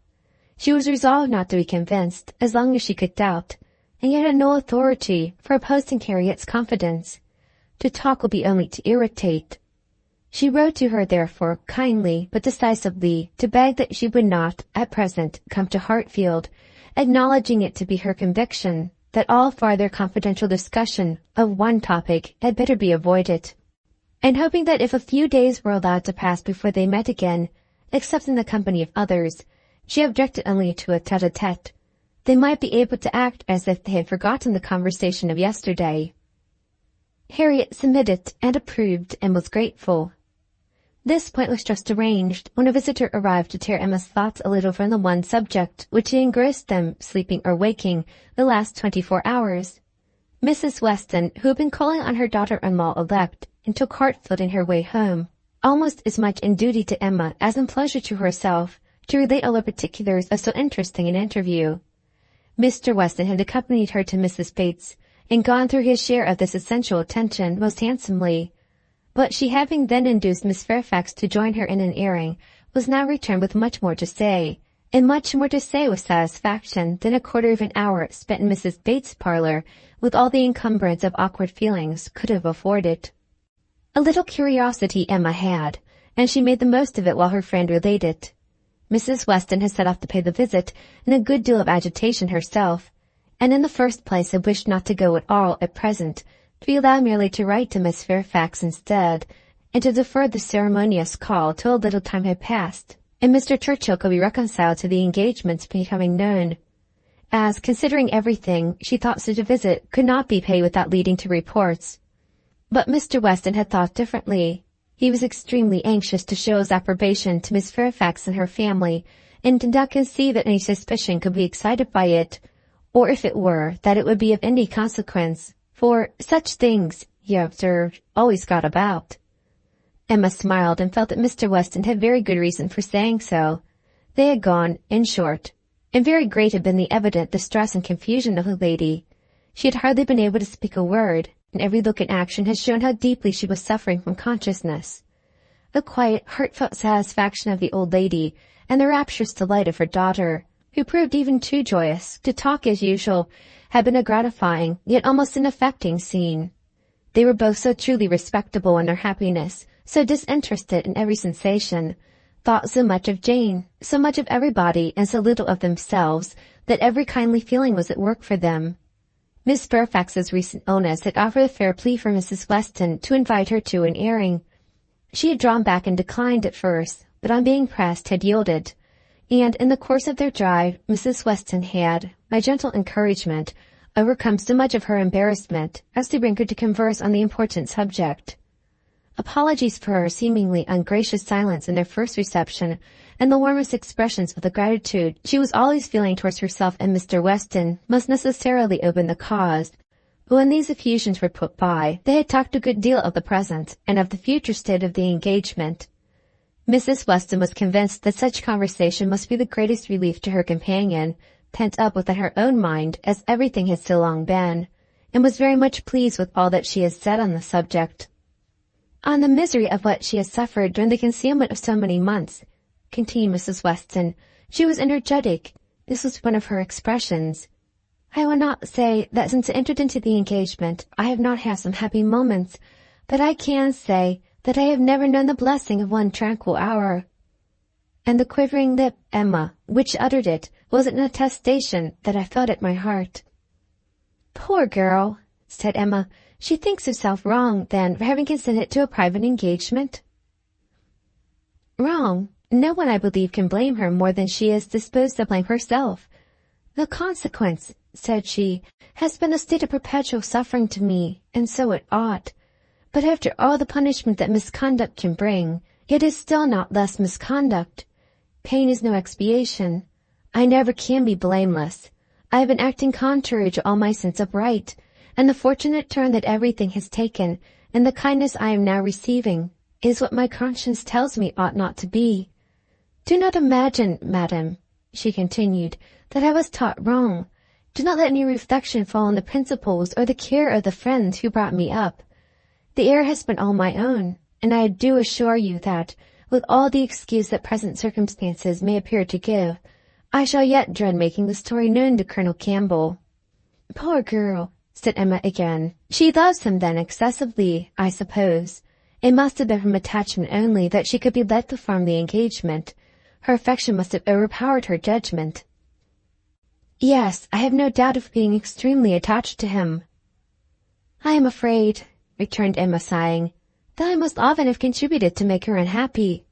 She was resolved not to be convinced as long as she could doubt, and yet had no authority for opposing Harriet's confidence. To talk would be only to irritate. She wrote to her, therefore, kindly but decisively, to beg that she would not, at present, come to Hartfield, acknowledging it to be her conviction that all farther confidential discussion of one topic had better be avoided, and hoping that if a few days were allowed to pass before they met again, except in the company of others, she objected only to a tete-a-tete, they might be able to act as if they had forgotten the conversation of yesterday. Harriet submitted and approved and was grateful. This point was just arranged when a visitor arrived to tear Emma's thoughts a little from the one subject which had engrossed them, sleeping or waking, the last 24 hours. Mrs. Weston, who had been calling on her daughter-in-law elect, and took Hartfield in her way home, almost as much in duty to Emma as in pleasure to herself, to relate all the particulars of so interesting an interview. Mr. Weston had accompanied her to Mrs. Bates, and gone through his share of this essential attention most handsomely, but she, having then induced Miss Fairfax to join her in an airing, was now returned with much more to say, and much more to say with satisfaction than a quarter of an hour spent in Mrs. Bates' parlour, with all the encumbrance of awkward feelings, could have afforded. A little curiosity Emma had, and she made the most of it while her friend related. Mrs. Weston had set off to pay the visit in a good deal of agitation herself, and in the first place had wished not to go at all at present, to be allowed merely to write to Miss Fairfax instead, and to defer the ceremonious call till a little time had passed, and Mr. Churchill could be reconciled to the engagements becoming known. As, considering everything, she thought such a visit could not be paid without leading to reports. But Mr. Weston had thought differently. He was extremely anxious to show his approbation to Miss Fairfax and her family, and did not conceive that any suspicion could be excited by it, or if it were, that it would be of any consequence, for such things, he observed, always got about. Emma smiled and felt that Mr. Weston had very good reason for saying so. They had gone, in short, and very great had been the evident distress and confusion of the lady. She had hardly been able to speak a word, and every look and action had shown how deeply she was suffering from consciousness. The quiet, heartfelt satisfaction of the old lady, and the rapturous delight of her daughter, who proved even too joyous to talk as usual, had been a gratifying, yet almost an affecting scene. They were both so truly respectable in their happiness, so disinterested in every sensation, thought so much of Jane, so much of everybody, and so little of themselves, that every kindly feeling was at work for them. Miss Fairfax's recent illness had offered a fair plea for Mrs. Weston to invite her to an airing. She had drawn back and declined at first, but on being pressed had yielded, and in the course of their drive Mrs. Weston had, by gentle encouragement, overcome so much of her embarrassment as to bring her to converse on the important subject. Apologies for her seemingly ungracious silence in their first reception, and the warmest expressions of the gratitude she was always feeling towards herself and Mr. Weston, must necessarily open the cause. But when these effusions were put by, they had talked a good deal of the present, and of the future state of the engagement. Mrs. Weston was convinced that such conversation must be the greatest relief to her companion, pent up within her own mind as everything had so long been, and was very much pleased with all that she had said on the subject. On the misery of what she had suffered during the concealment of so many months, continued Mrs. Weston, she was energetic. This was one of her expressions. I will not say that since I entered into the engagement I have not had some happy moments, but I can say that I have never known the blessing of one tranquil hour. And the quivering lip, Emma, which uttered it, was an attestation that I felt at my heart. Poor girl, said Emma. She thinks herself wrong, then, for having consented to a private engagement? Wrong? No one, I believe, can blame her more than she is disposed to blame herself. The consequence, said she, has been a state of perpetual suffering to me, and so it ought. But after all the punishment that misconduct can bring, it is still not less misconduct. Pain is no expiation. I never can be blameless. I have been acting contrary to all my sense of right, and the fortunate turn that everything has taken, and the kindness I am now receiving, is what my conscience tells me ought not to be. Do not imagine, madam, she continued, that I was taught wrong. Do not let any reflection fall on the principles or the care of the friends who brought me up. The error has been all my own, and I do assure you that, with all the excuse that present circumstances may appear to give, I shall yet dread making the story known to Colonel Campbell." "Poor girl," said Emma again. "She loves him then excessively, I suppose. It must have been from attachment only that she could be led to form the engagement. Her affection must have overpowered her judgment." "Yes, I have no doubt of being extremely attached to him." "I am afraid," returned Emma, sighing, "that I must often have contributed to make her unhappy."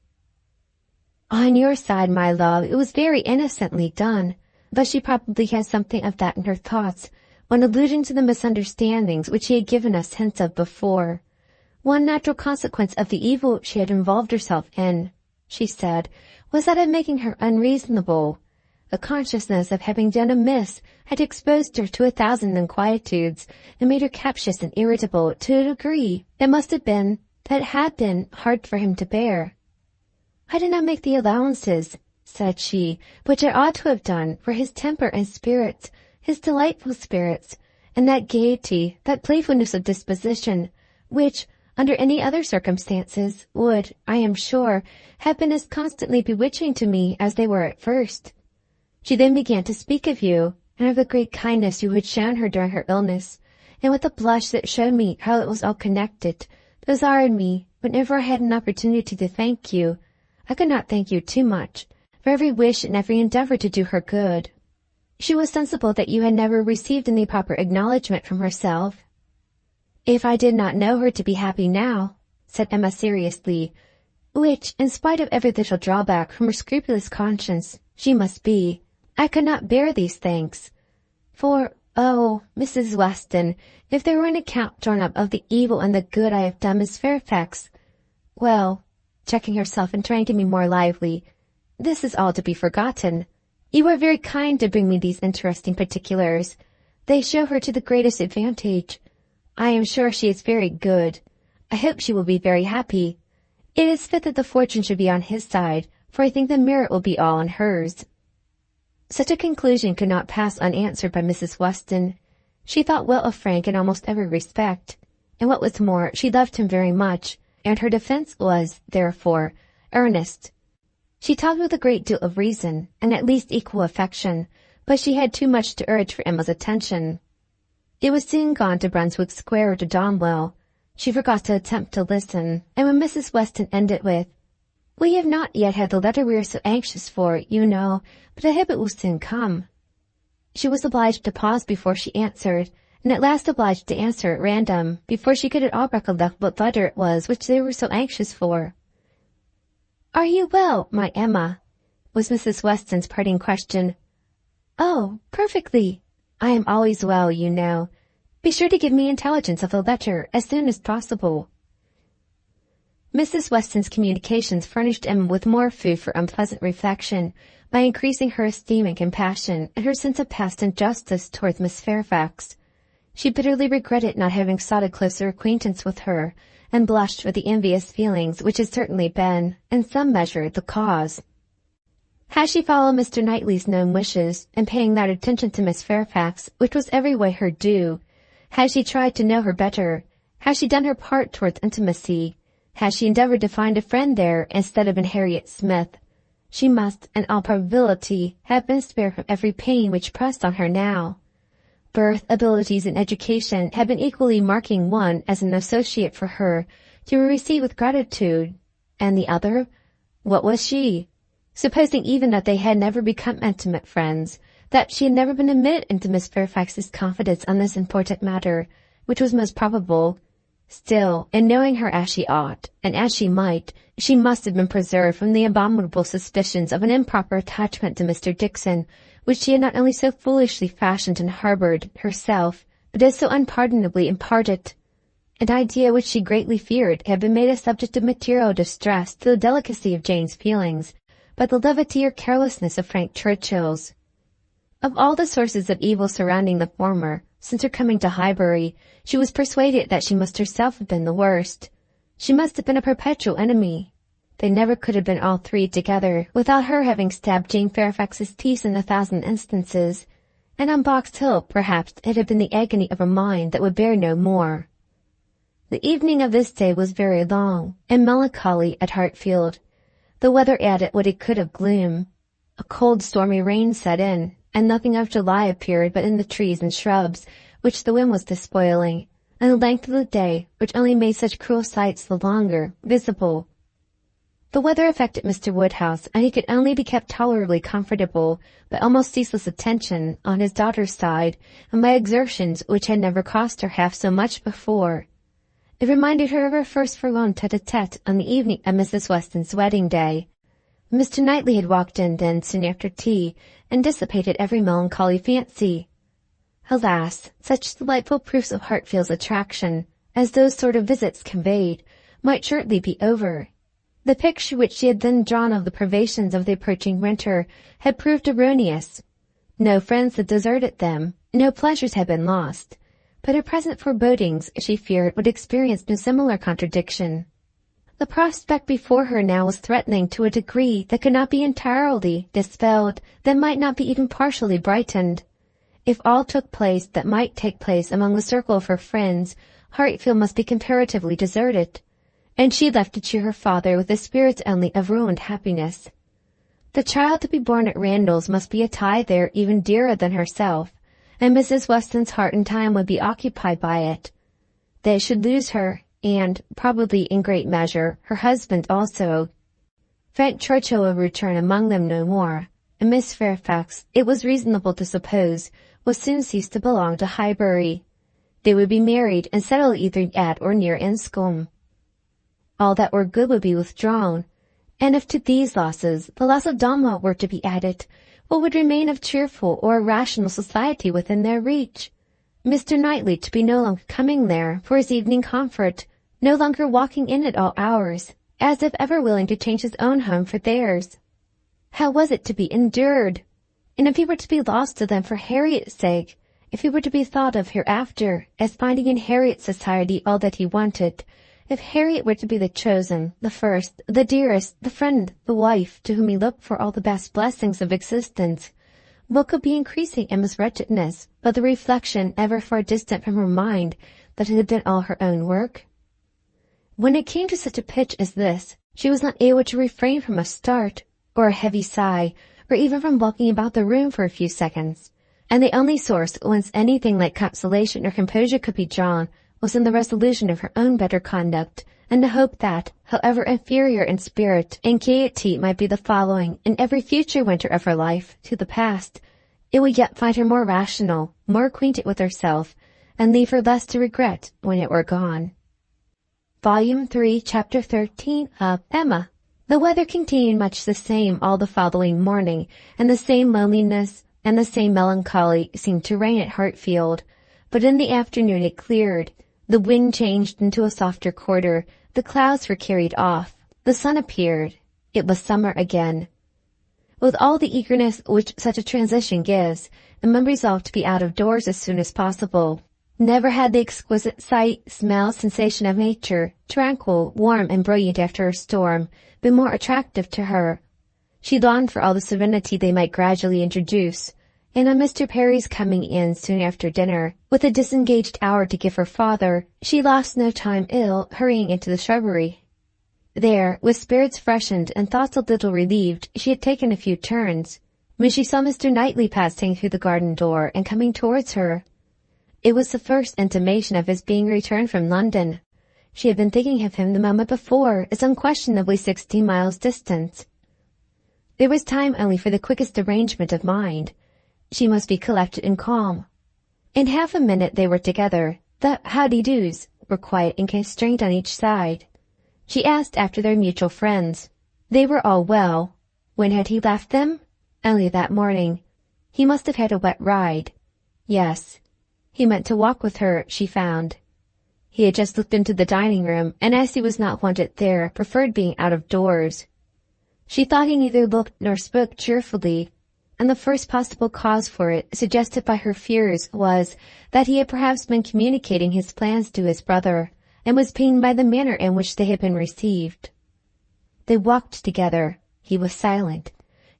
"On your side, my love, it was very innocently done, but she probably had something of that in her thoughts when alluding to the misunderstandings which she had given us hints of before. One natural consequence of the evil she had involved herself in, she said, was that of making her unreasonable. The consciousness of having done amiss had exposed her to 1,000 inquietudes, and made her captious and irritable to a degree that had been hard for him to bear. I did not make the allowances, said she, which I ought to have done for his temper and spirits, his delightful spirits, and that gaiety, that playfulness of disposition, which, under any other circumstances, would, I am sure, have been as constantly bewitching to me as they were at first. She then began to speak of you, and of the great kindness you had shown her during her illness, and with a blush that showed me how it was all connected, desired me, whenever I had an opportunity to thank you, I could not thank you too much, for every wish and every endeavor to do her good. She was sensible that you had never received any proper acknowledgment from herself. If I did not know her to be happy now, said Emma seriously, which, in spite of every little drawback from her scrupulous conscience, she must be, I could not bear these thanks. For, oh, Mrs. Weston, if there were an account drawn up of the evil and the good I have done Miss Fairfax, well, checking herself and trying to be more lively, this is all to be forgotten. You are very kind to bring me these interesting particulars. They show her to the greatest advantage. I am sure she is very good. I hope she will be very happy. It is fit that the fortune should be on his side, for I think the merit will be all on hers. Such a conclusion could not pass unanswered by Mrs. Weston. She thought well of Frank in almost every respect, and what was more, she loved him very much, and her defence was, therefore, earnest. She talked with a great deal of reason, and at least equal affection, but she had too much to urge for Emma's attention. It was soon gone to Brunswick Square or to Donwell. She forgot to attempt to listen, and when Mrs. Weston ended with, "We have not yet had the letter we are so anxious for, you know, but I hope it will soon come," she was obliged to pause before she answered, and at last obliged to answer at random, before she could at all recollect what letter it was which they were so anxious for. "Are you well, my Emma?" was Mrs. Weston's parting question. "Oh, perfectly. I am always well, you know. Be sure to give me intelligence of the letter as soon as possible." Mrs. Weston's communications furnished Emma with more food for unpleasant reflection by increasing her esteem and compassion and her sense of past injustice towards Miss Fairfax. She bitterly regretted not having sought a closer acquaintance with her, and blushed for the envious feelings which had certainly been, in some measure, the cause. Had she followed Mr. Knightley's known wishes, in paying that attention to Miss Fairfax which was every way her due, had she tried to know her better, had she done her part towards intimacy, had she endeavored to find a friend there instead of in Harriet Smith, she must, in all probability, have been spared from every pain which pressed on her now. Birth, abilities, and education had been equally marking one as an associate for her, to be received with gratitude, and the other, what was she? Supposing even that they had never become intimate friends, that she had never been admitted into Miss Fairfax's confidence on this important matter, which was most probable, still, in knowing her as she ought, and as she might, she must have been preserved from the abominable suspicions of an improper attachment to Mr. Dixon, which she had not only so foolishly fashioned and harboured herself, but had so unpardonably imparted. An idea which she greatly feared had been made a subject of material distress to the delicacy of Jane's feelings, by the levity or carelessness of Frank Churchill's. Of all the sources of evil surrounding the former, since her coming to Highbury, she was persuaded that she must herself have been the worst. She must have been a perpetual enemy. They never could have been all three together without her having stabbed Jane Fairfax's peace in 1,000 instances, and on Box Hill, perhaps, it had been the agony of a mind that would bear no more. The evening of this day was very long and melancholy at Hartfield. The weather added what it could of gloom. A cold, stormy rain set in, and nothing of July appeared but in the trees and shrubs, which the wind was despoiling, and the length of the day, which only made such cruel sights the longer visible. The weather affected Mr. Woodhouse, and he could only be kept tolerably comfortable by almost ceaseless attention on his daughter's side, and by exertions which had never cost her half so much before. It reminded her of her first forlorn tete-a-tete on the evening of Mrs. Weston's wedding day. Mr. Knightley had walked in then soon after tea, and dissipated every melancholy fancy. Alas, such delightful proofs of Hartfield's attraction, as those sort of visits conveyed, might shortly be over. The picture which she had then drawn of the privations of the approaching winter had proved erroneous. No friends had deserted them, no pleasures had been lost, but her present forebodings, she feared, would experience no similar contradiction. The prospect before her now was threatening to a degree that could not be entirely dispelled, that might not be even partially brightened. If all took place that might take place among the circle of her friends, Hartfield must be comparatively deserted, and she left to cheer her father with the spirits only of ruined happiness. The child to be born at Randalls must be a tie there even dearer than herself, and Mrs. Weston's heart and time would be occupied by it. They should lose her, and, probably in great measure, her husband also. Frank Churchill would return among them no more, and Miss Fairfax, it was reasonable to suppose, would soon cease to belong to Highbury. They would be married and settle either at or near Enscombe. All that were good would be withdrawn, and if to these losses the loss of Donwell were to be added, what would remain of cheerful or rational society within their reach? Mr. Knightley to be no longer coming there for his evening comfort, no longer walking in at all hours, as if ever willing to change his own home for theirs. How was it to be endured? And if he were to be lost to them for Harriet's sake, if he were to be thought of hereafter as finding in Harriet's society all that he wanted, if Harriet were to be the chosen, the first, the dearest, the friend, the wife, to whom he looked for all the best blessings of existence, what could be increasing Emma's wretchedness but the reflection, ever far distant from her mind, that it had been all her own work? When it came to such a pitch as this, she was not able to refrain from a start, or a heavy sigh, or even from walking about the room for a few seconds, and the only source whence anything like consolation or composure could be drawn was in the resolution of her own better conduct, and the hope that, however inferior in spirit and gaiety might be the following and every future winter of her life to the past, it would yet find her more rational, more acquainted with herself, and leave her less to regret when it were gone. Volume 3, Chapter 13 of Emma. The weather continued much the same all the following morning, and the same loneliness and the same melancholy seemed to reign at Hartfield, but in the afternoon it cleared. The wind changed into a softer quarter, the clouds were carried off, the sun appeared. It was summer again. With all the eagerness which such a transition gives, Emma resolved to be out of doors as soon as possible. Never had the exquisite sight, smell, sensation of nature, tranquil, warm, and brilliant after a storm, been more attractive to her. She longed for all the serenity they might gradually introduce, and on Mr. Perry's coming in soon after dinner, with a disengaged hour to give her father, she lost no time hurrying into the shrubbery. There, with spirits freshened and thoughts a little relieved, she had taken a few turns, when she saw Mr. Knightley passing through the garden door and coming towards her. It was the first intimation of his being returned from London. She had been thinking of him the moment before as unquestionably 16 miles distant. There was time only for the quickest arrangement of mind. She must be collected and calm. In half a minute they were together. The howdy-do's were quiet and constrained on each side. She asked after their mutual friends. They were all well. When had he left them? Only that morning. He must have had a wet ride. Yes. He meant to walk with her, she found. He had just looked into the dining-room, and as he was not wanted there, preferred being out of doors. She thought he neither looked nor spoke cheerfully, and the first possible cause for it, suggested by her fears, was that he had perhaps been communicating his plans to his brother, and was pained by the manner in which they had been received. They walked together. He was silent.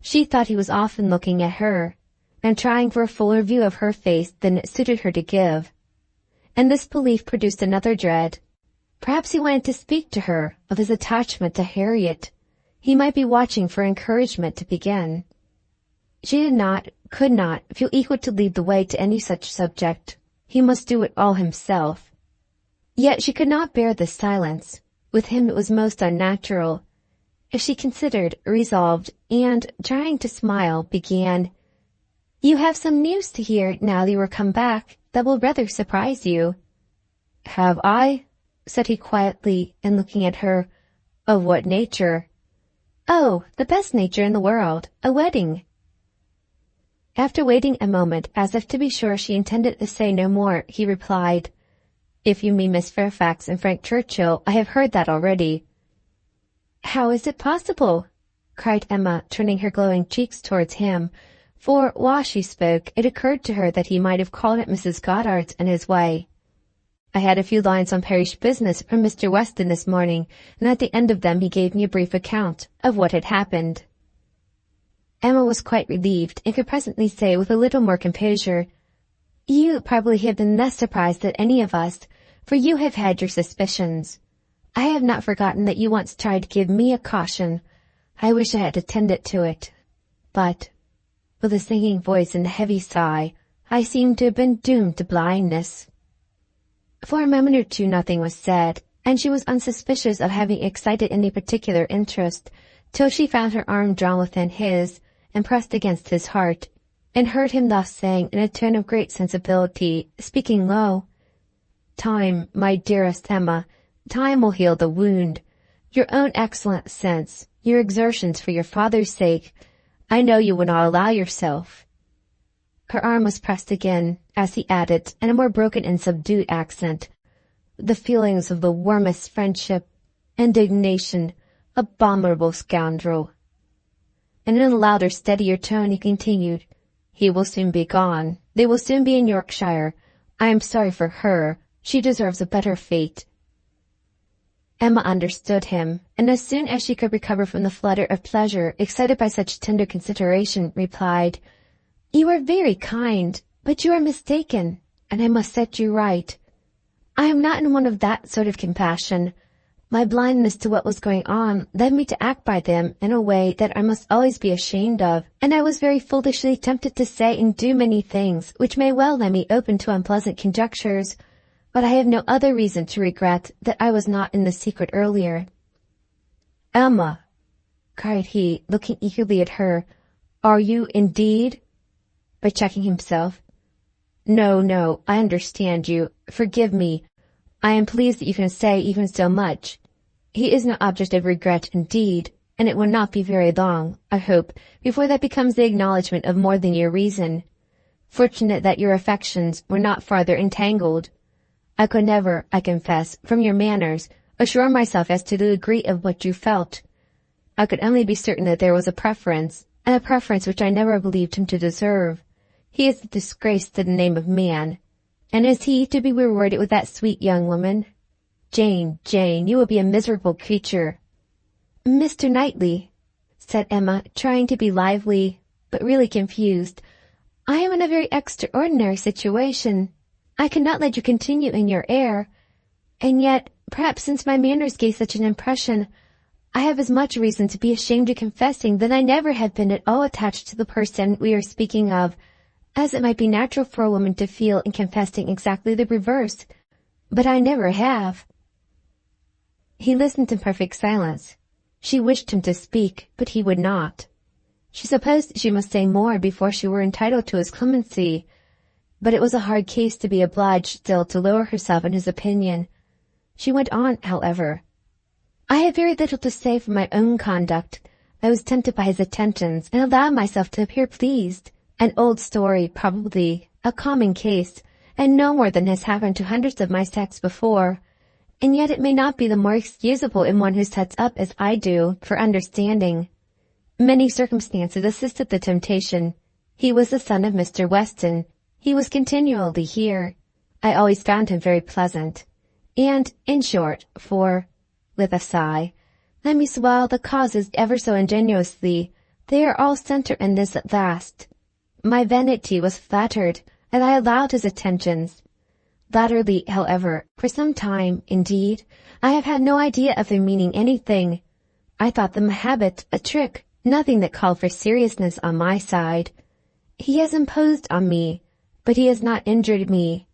She thought he was often looking at her, and trying for a fuller view of her face than it suited her to give. And this belief produced another dread. Perhaps he wanted to speak to her of his attachment to Harriet. He might be watching for encouragement to begin. She could not feel equal to lead the way to any such subject. He must do it all himself. Yet she could not bear this silence. With him it was most unnatural. As she considered, resolved, and, trying to smile, began, "You have some news to hear now that you are come back that will rather surprise you." "Have I?" said he quietly, and looking at her. "Of what nature?" "Oh, the best nature in the world. A wedding." After waiting a moment, as if to be sure she intended to say no more, he replied, "If you mean Miss Fairfax and Frank Churchill, I have heard that already." "How is it possible?" cried Emma, turning her glowing cheeks towards him, for, while she spoke, it occurred to her that he might have called at Mrs. Goddard's in his way. "I had a few lines on parish business from Mr. Weston this morning, and at the end of them he gave me a brief account of what had happened." Emma was quite relieved, and could presently say with a little more composure, "You probably have been less surprised than any of us, for you have had your suspicions. I have not forgotten that you once tried to give me a caution. I wish I had attended to it. But," with a singing voice and a heavy sigh, "I seem to have been doomed to blindness." For a moment or two nothing was said, and she was unsuspicious of having excited any particular interest, till she found her arm drawn within his, and pressed against his heart, and heard him thus saying in a tone of great sensibility, speaking low, "Time, my dearest Emma, time will heal the wound. Your own excellent sense, your exertions for your father's sake, I know you will not allow yourself." Her arm was pressed again, as he added, in a more broken and subdued accent, "The feelings of the warmest friendship, indignation, abominable scoundrel." And in a louder, steadier tone he continued, "He will soon be gone. They will soon be in Yorkshire. I am sorry for her. She deserves a better fate." Emma understood him, and as soon as she could recover from the flutter of pleasure excited by such tender consideration, replied, "You are very kind, but you are mistaken, and I must set you right. I am not in one of that sort of compassion. My blindness to what was going on led me to act by them in a way that I must always be ashamed of, and I was very foolishly tempted to say and do many things which may well lay me open to unpleasant conjectures, but I have no other reason to regret that I was not in the secret earlier." "Emma," cried he, looking eagerly at her, "are you indeed—" But checking himself, No, I understand you. Forgive me. I am pleased that you can say even so much. He is no object of regret indeed, and it will not be very long, I hope, before that becomes the acknowledgment of more than your reason. Fortunate that your affections were not farther entangled. I could never, I confess, from your manners, assure myself as to the degree of what you felt. I could only be certain that there was a preference, and a preference which I never believed him to deserve. He is a disgrace to the name of man. And is he to be rewarded with that sweet young woman? Jane, you will be a miserable creature." "Mr. Knightley," said Emma, trying to be lively, but really confused, "I am in a very extraordinary situation. I cannot let you continue in your error. And yet, perhaps since my manners gave such an impression, I have as much reason to be ashamed of confessing that I never have been at all attached to the person we are speaking of, as it might be natural for a woman to feel in confessing exactly the reverse. But I never have." He listened in perfect silence. She wished him to speak, but he would not. She supposed she must say more before she were entitled to his clemency, but it was a hard case to be obliged still to lower herself in his opinion. She went on, however. "I have very little to say for my own conduct. I was tempted by his attentions, and allowed myself to appear pleased. An old story, probably, a common case, and no more than has happened to hundreds of my sex before. And yet it may not be the more excusable in one who sets up, as I do, for understanding. Many circumstances assisted the temptation. He was the son of Mr. Weston. He was continually here. I always found him very pleasant. And, in short, with a sigh, let me swallow the causes ever so ingenuously, they are all centre in this at last. My vanity was flattered, and I allowed his attentions. Latterly, however, for some time, indeed, I have had no idea of their meaning anything. I thought them a habit, a trick, nothing that called for seriousness on my side. He has imposed on me, but he has not injured me.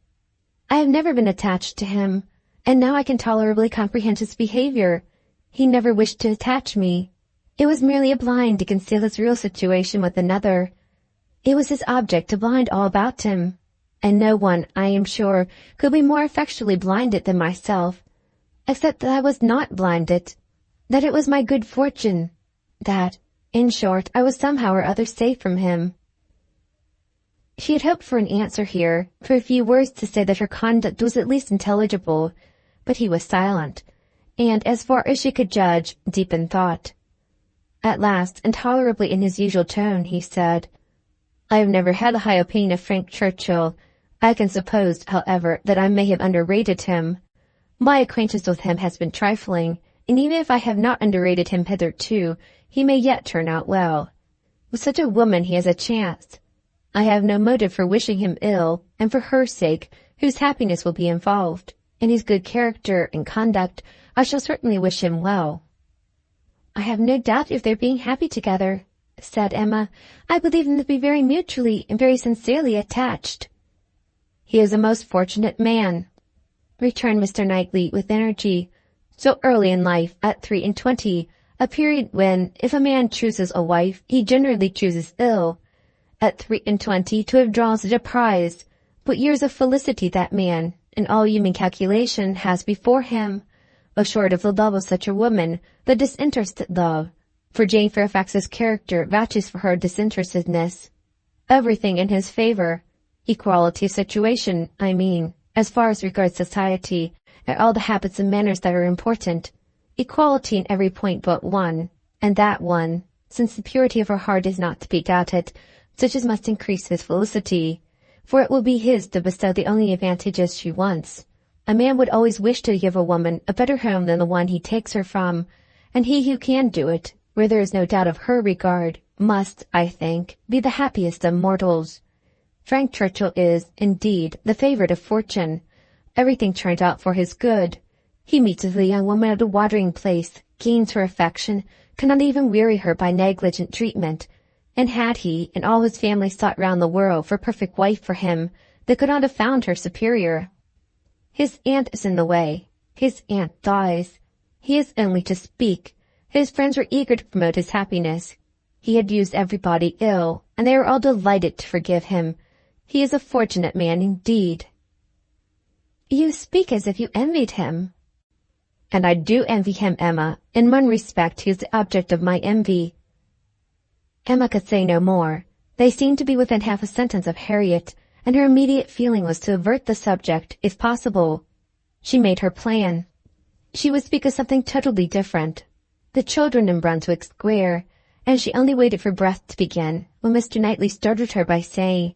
I have never been attached to him, and now I can tolerably comprehend his behavior. He never wished to attach me. It was merely a blind to conceal his real situation with another. It was his object to blind all about him, and no one, I am sure, could be more effectually blinded than myself, except that I was not blinded, that it was my good fortune, that, in short, I was somehow or other safe from him. She had hoped for an answer here, for a few words to say that her conduct was at least intelligible, but he was silent, and, as far as she could judge, deep in thought. At last, intolerably in his usual tone, he said, "I have never had a high opinion of Frank Churchill. I can suppose, however, that I may have underrated him. My acquaintance with him has been trifling, and even if I have not underrated him hitherto, he may yet turn out well. With such a woman he has a chance. I have no motive for wishing him ill, and for her sake, whose happiness will be involved, in his good character and conduct, I shall certainly wish him well." "I have no doubt of their being happy together," said Emma. "I believe them to be very mutually and very sincerely attached." "He is a most fortunate man," returned Mr. Knightley with energy. "So early in life, at 23, a period when, if a man chooses a wife, he generally chooses ill. At 23 to have drawn such a prize, what years of felicity that man, in all human calculation, has before him, assured of the love of such a woman, the disinterested love, for Jane Fairfax's character vouches for her disinterestedness. Everything in his favor, equality of situation, I mean, as far as regards society, and all the habits and manners that are important, equality in every point but one, and that one, since the purity of her heart is not to be doubted, such as must increase his felicity, for it will be his to bestow the only advantages she wants. A man would always wish to give a woman a better home than the one he takes her from, and he who can do it, where there is no doubt of her regard, must, I think, be the happiest of mortals. Frank Churchill is, indeed, the favourite of fortune. Everything turned out for his good. He meets with a young woman at a watering-place, gains her affection, cannot even weary her by negligent treatment, and had he and all his family sought round the world for a perfect wife for him, they could not have found her superior. His aunt is in the way. His aunt dies. He has only to speak. His friends were eager to promote his happiness. He had used everybody ill, and they were all delighted to forgive him. He is a fortunate man indeed." "You speak as if you envied him." "And I do envy him, Emma. In one respect he is the object of my envy." Emma could say no more. They seemed to be within half a sentence of Harriet, and her immediate feeling was to avert the subject, if possible. She made her plan. She would speak of something totally different, the children in Brunswick Square, and she only waited for breath to begin, when Mr. Knightley startled her by saying,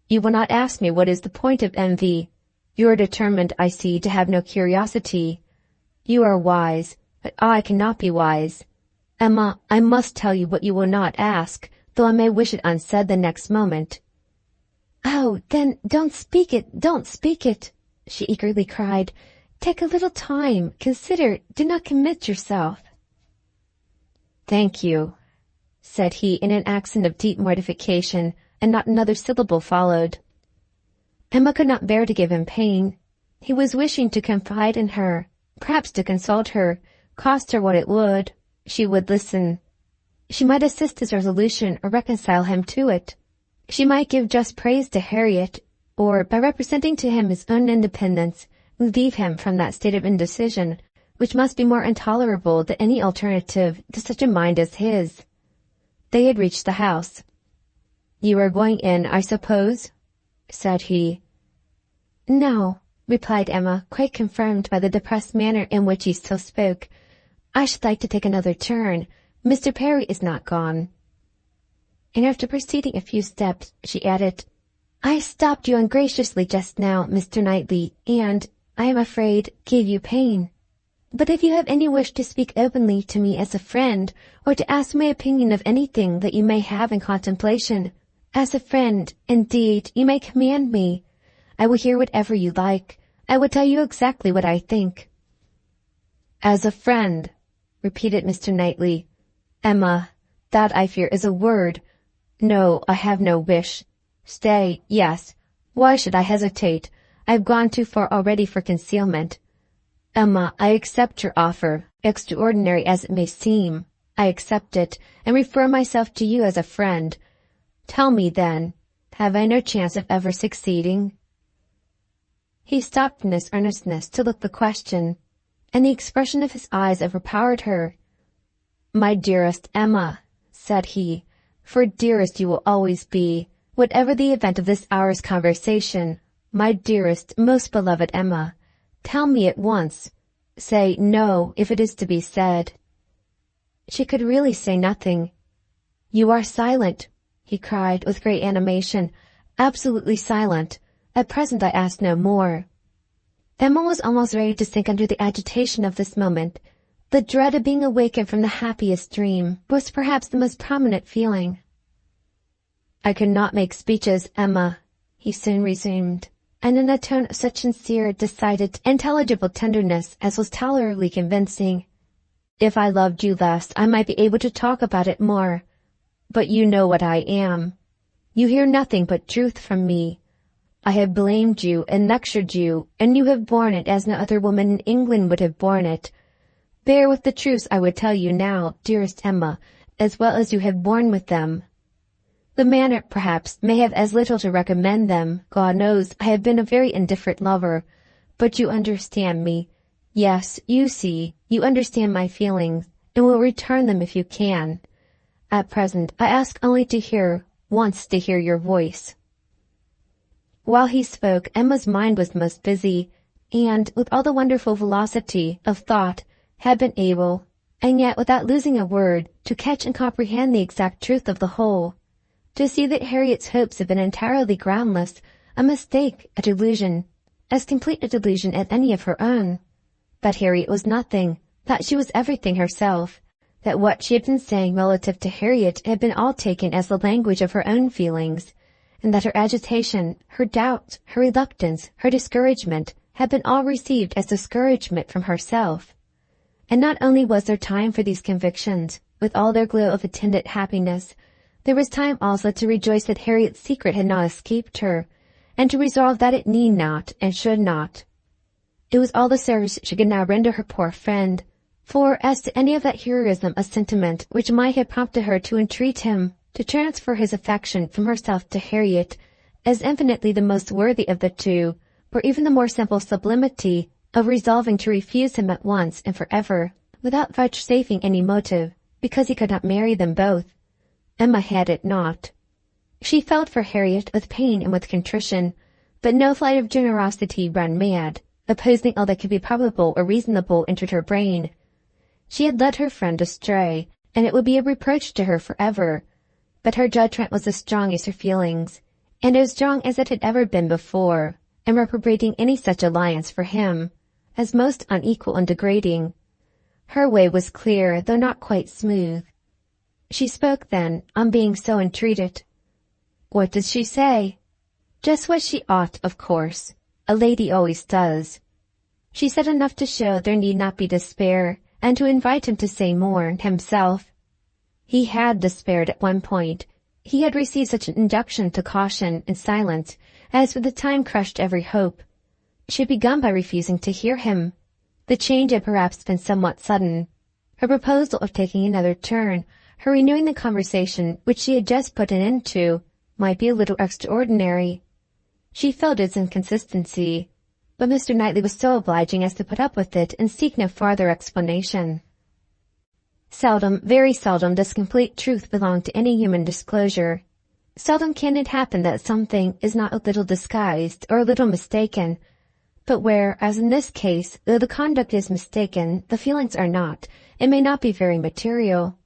"You will not ask me what is the point of envy. You are determined, I see, to have no curiosity. You are wise, but I cannot be wise. Emma, I must tell you what you will not ask, though I may wish it unsaid the next moment." "Oh, then, don't speak it," she eagerly cried. "Take a little time, consider, do not commit yourself." "Thank you," said he in an accent of deep mortification, and not another syllable followed. Emma could not bear to give him pain. He was wishing to confide in her, perhaps to consult her, cost her what it would. She would listen. She might assist his resolution or reconcile him to it. She might give just praise to Harriet, or, by representing to him his own independence, relieve him from that state of indecision which must be more intolerable than any alternative to such a mind as his. They had reached the house. "You are going in, I suppose?" said he. "No," replied Emma, quite confirmed by the depressed manner in which he still spoke. "I should like to take another turn. Mr. Perry is not gone." And after proceeding a few steps, she added, "I stopped you ungraciously just now, Mr. Knightley, and, I am afraid, gave you pain. But if you have any wish to speak openly to me as a friend, or to ask my opinion of anything that you may have in contemplation, as a friend, indeed, you may command me. I will hear whatever you like. I will tell you exactly what I think." "As a friend," repeated Mr. Knightley. Emma, that, I fear, is a word. No, I have no wish. Stay, yes. Why should I hesitate? I have gone too far already for concealment. Emma, I accept your offer, extraordinary as it may seem. I accept it, and refer myself to you as a friend. Tell me, then, have I no chance of ever succeeding? He stopped in his earnestness to look the question, and the expression of his eyes overpowered her. My dearest Emma, said he, for dearest you will always be, whatever the event of this hour's conversation, my dearest, most beloved Emma, tell me at once. Say no, if it is to be said. She could really say nothing. You are silent, he cried with great animation, absolutely silent. At present I ask no more. Emma was almost ready to sink under the agitation of this moment. The dread of being awakened from the happiest dream was perhaps the most prominent feeling. I could not make speeches, Emma, he soon resumed, and in a tone of such sincere, decided, intelligible tenderness as was tolerably convincing. If I loved you less, I might be able to talk about it more. But you know what I am. You hear nothing but truth from me. I have blamed you and lectured you, and you have borne it as no other woman in England would have borne it. Bear with the truths I would tell you now, dearest Emma, as well as you have borne with them. The manner, perhaps, may have as little to recommend them. God knows I have been a very indifferent lover. But you understand me. Yes, you see, you understand my feelings, and will return them if you can. At present, I ask only to hear, once to hear your voice. While he spoke, Emma's mind was most busy, and, with all the wonderful velocity of thought, had been able, and yet without losing a word, to catch and comprehend the exact truth of the whole. To see that Harriet's hopes had been entirely groundless, a mistake, a delusion, as complete a delusion as any of her own. That Harriet was nothing, that she was everything herself, that what she had been saying relative to Harriet had been all taken as the language of her own feelings, and that her agitation, her doubt, her reluctance, her discouragement, had been all received as discouragement from herself. And not only was there time for these convictions, with all their glow of attendant happiness, there was time also to rejoice that Harriet's secret had not escaped her, and to resolve that it need not and should not. It was all the service she could now render her poor friend, for as to any of that heroism of sentiment which might have prompted her to entreat him to transfer his affection from herself to Harriet, as infinitely the most worthy of the two, or even the more simple sublimity of resolving to refuse him at once and forever, without vouchsafing any motive, because he could not marry them both, Emma had it not. She felt for Harriet with pain and with contrition, but no flight of generosity ran mad, opposing all that could be probable or reasonable entered her brain. She had led her friend astray, and it would be a reproach to her forever. But her judgment was as strong as her feelings, and as strong as it had ever been before, in reprobating any such alliance for him, as most unequal and degrading. Her way was clear, though not quite smooth. She spoke then, on being so entreated. What did she say? Just what she ought, of course. A lady always does. She said enough to show there need not be despair, and to invite him to say more himself. He had despaired at one point. He had received such an injunction to caution and silence as for the time crushed every hope. She had begun by refusing to hear him. The change had perhaps been somewhat sudden. Her proposal of taking another turn, her renewing the conversation which she had just put an end to, might be a little extraordinary. She felt its inconsistency, but Mr. Knightley was so obliging as to put up with it and seek no farther explanation. Seldom, very seldom, does complete truth belong to any human disclosure. Seldom can it happen that something is not a little disguised or a little mistaken, but where, as in this case, though the conduct is mistaken, the feelings are not, it may not be very material.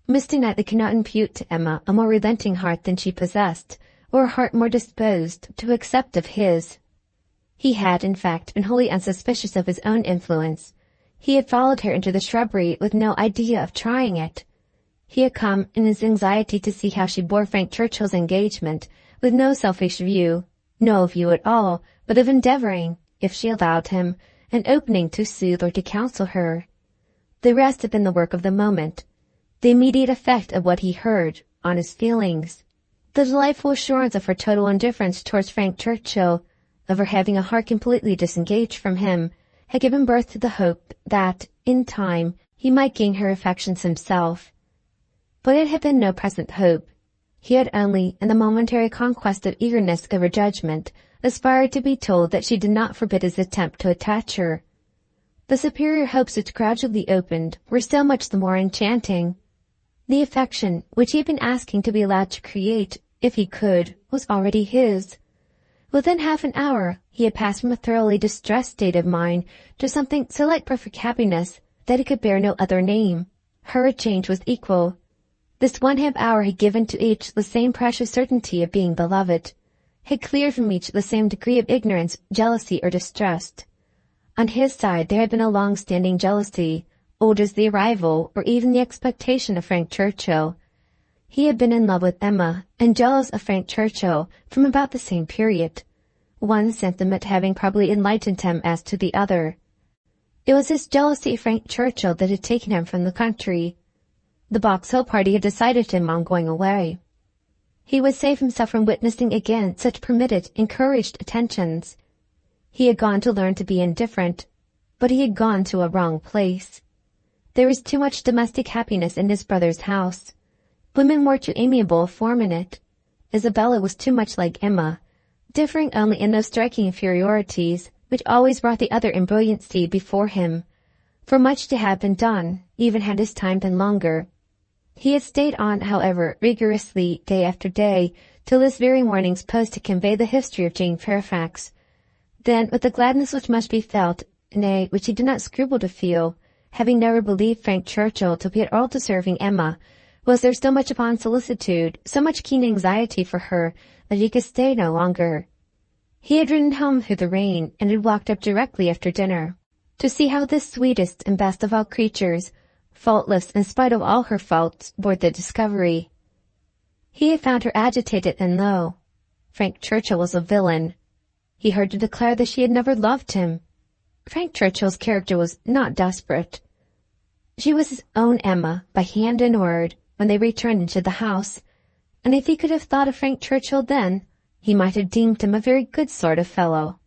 Mr. Knightley could not impute to Emma a more relenting heart than she possessed, or a heart more disposed to accept of his. He had, in fact, been wholly unsuspicious of his own influence. He had followed her into the shrubbery with no idea of trying it. He had come, in his anxiety to see how she bore Frank Churchill's engagement, with no selfish view, no view at all, but of endeavouring, if she allowed him, an opening to soothe or to counsel her. The rest had been the work of the moment, the immediate effect of what he heard on his feelings. The delightful assurance of her total indifference towards Frank Churchill, of her having a heart completely disengaged from him, had given birth to the hope that, in time, he might gain her affections himself. But it had been no present hope. He had only, in the momentary conquest of eagerness over judgment, aspired to be told that she did not forbid his attempt to attach her. The superior hopes which gradually opened were so much the more enchanting. The affection which he had been asking to be allowed to create, if he could, was already his. Within half an hour he had passed from a thoroughly distressed state of mind to something so like perfect happiness that it could bear no other name. Her change was equal. This 1/2 hour had given to each the same precious certainty of being beloved, had cleared from each the same degree of ignorance, jealousy, or distrust. On his side there had been a long-standing jealousy, old as the arrival or even the expectation of Frank Churchill. He had been in love with Emma, and jealous of Frank Churchill from about the same period, one sentiment having probably enlightened him as to the other. It was this jealousy of Frank Churchill that had taken him from the country. The Box Hill party had decided him on going away. He would save himself from witnessing again such permitted, encouraged attentions. He had gone to learn to be indifferent, but he had gone to a wrong place. There was too much domestic happiness in his brother's house. Women were too amiable a form in it. Isabella was too much like Emma, differing only in those striking inferiorities which always brought the other in brilliancy before him. For much to have been done, even had his time been longer. He had stayed on, however, rigorously day after day, till this very morning's post had conveyed the history of Jane Fairfax. Then, with the gladness which must be felt, nay, which he did not scruple to feel, having never believed Frank Churchill to be at all deserving Emma, was there so much upon solicitude, so much keen anxiety for her, that he could stay no longer. He had ridden home through the rain, and had walked up directly after dinner, to see how this sweetest and best of all creatures, faultless in spite of all her faults, bore the discovery. He had found her agitated and low. Frank Churchill was a villain. He heard her declare that she had never loved him. Frank Churchill's character was not desperate. She was his own Emma, by hand and word, when they returned into the house, and if he could have thought of Frank Churchill then, he might have deemed him a very good sort of fellow.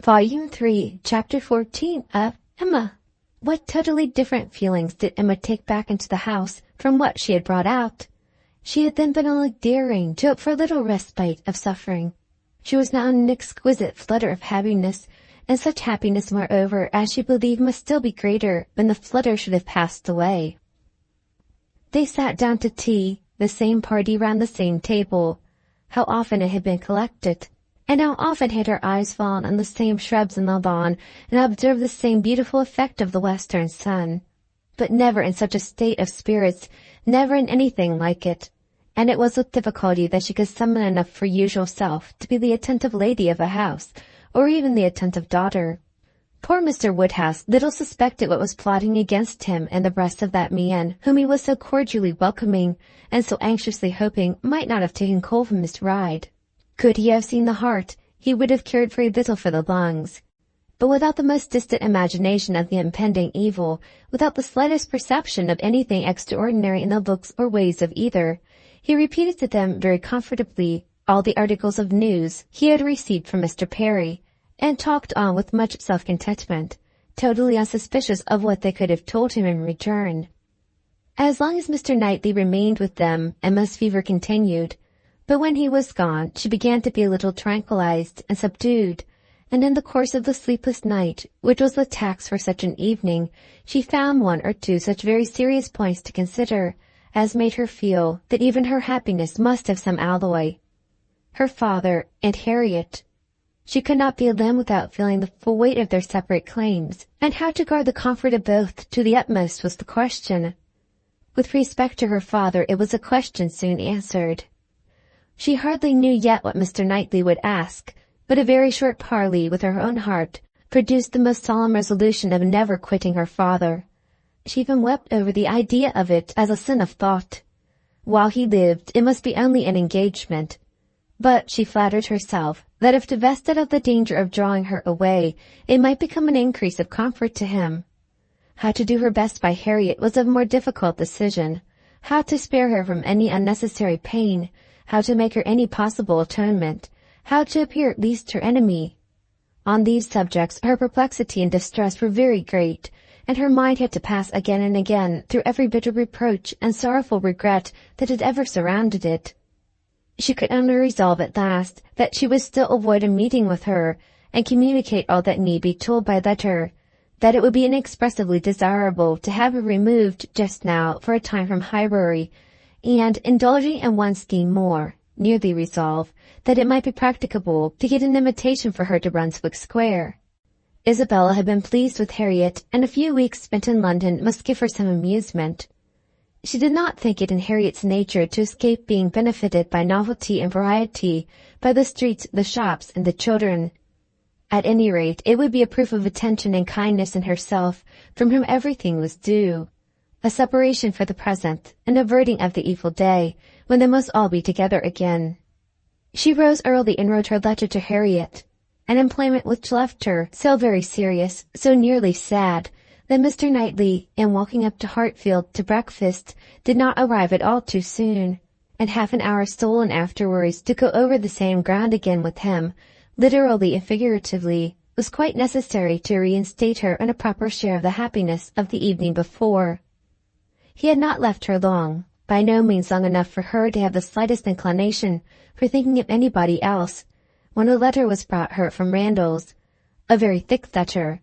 Volume 3, Chapter 14 of Emma. What totally different feelings did Emma take back into the house from what she had brought out? She had then been only daring to hope for a little respite of suffering. She was now in an exquisite flutter of happiness, and such happiness, moreover, as she believed must still be greater when the flutter should have passed away. They sat down to tea, the same party round the same table. How often it had been collected, and how often had her eyes fallen on the same shrubs in the lawn, and observed the same beautiful effect of the western sun. But never in such a state of spirits, never in anything like it. And it was with difficulty that she could summon enough for usual self to be the attentive lady of a house, or even the attentive daughter. Poor Mr. Woodhouse little suspected what was plotting against him in the breast of that man whom he was so cordially welcoming, and so anxiously hoping might not have taken cold from his ride. Could he have seen the heart, he would have cared very little for the lungs. But without the most distant imagination of the impending evil, without the slightest perception of anything extraordinary in the looks or ways of either, he repeated to them very comfortably all the articles of news he had received from Mr. Perry, and talked on with much self-contentment, totally unsuspicious of what they could have told him in return. As long as Mr. Knightley remained with them, Emma's fever continued, but when he was gone, she began to be a little tranquilized and subdued, and in the course of the sleepless night, which was the tax for such an evening, she found one or two such very serious points to consider, as made her feel that even her happiness must have some alloy. Her father and Harriet. She could not be alone without feeling the full weight of their separate claims, and how to guard the comfort of both to the utmost was the question. With respect to her father, it was a question soon answered. She hardly knew yet what Mr. Knightley would ask, but a very short parley with her own heart produced the most solemn resolution of never quitting her father. She even wept over the idea of it as a sin of thought. While he lived, it must be only an engagement. But she flattered herself that if divested of the danger of drawing her away, it might become an increase of comfort to him. How to do her best by Harriet was a more difficult decision. How to spare her from any unnecessary pain, how to make her any possible atonement, how to appear at least her enemy. On these subjects her perplexity and distress were very great, and her mind had to pass again and again through every bitter reproach and sorrowful regret that had ever surrounded it. She could only resolve at last that she would still avoid a meeting with her, and communicate all that need be told by letter, that it would be inexpressibly desirable to have her removed just now for a time from Highbury, and, indulging in one scheme more, nearly resolve that it might be practicable to get an invitation for her to Brunswick Square. Isabella had been pleased with Harriet, and a few weeks spent in London must give her some amusement. She did not think it in Harriet's nature to escape being benefited by novelty and variety, by the streets, the shops, and the children. At any rate, it would be a proof of attention and kindness in herself, from whom everything was due. A separation for the present, an averting of the evil day, when they must all be together again. She rose early and wrote her letter to Harriet, an employment which left her so very serious, so nearly sad, that Mr. Knightley, in walking up to Hartfield to breakfast, did not arrive at all too soon, and half an hour stolen afterwards to go over the same ground again with him, literally and figuratively, was quite necessary to reinstate her in a proper share of the happiness of the evening before. He had not left her long, by no means long enough for her to have the slightest inclination for thinking of anybody else, when a letter was brought her from Randalls, a very thick letter.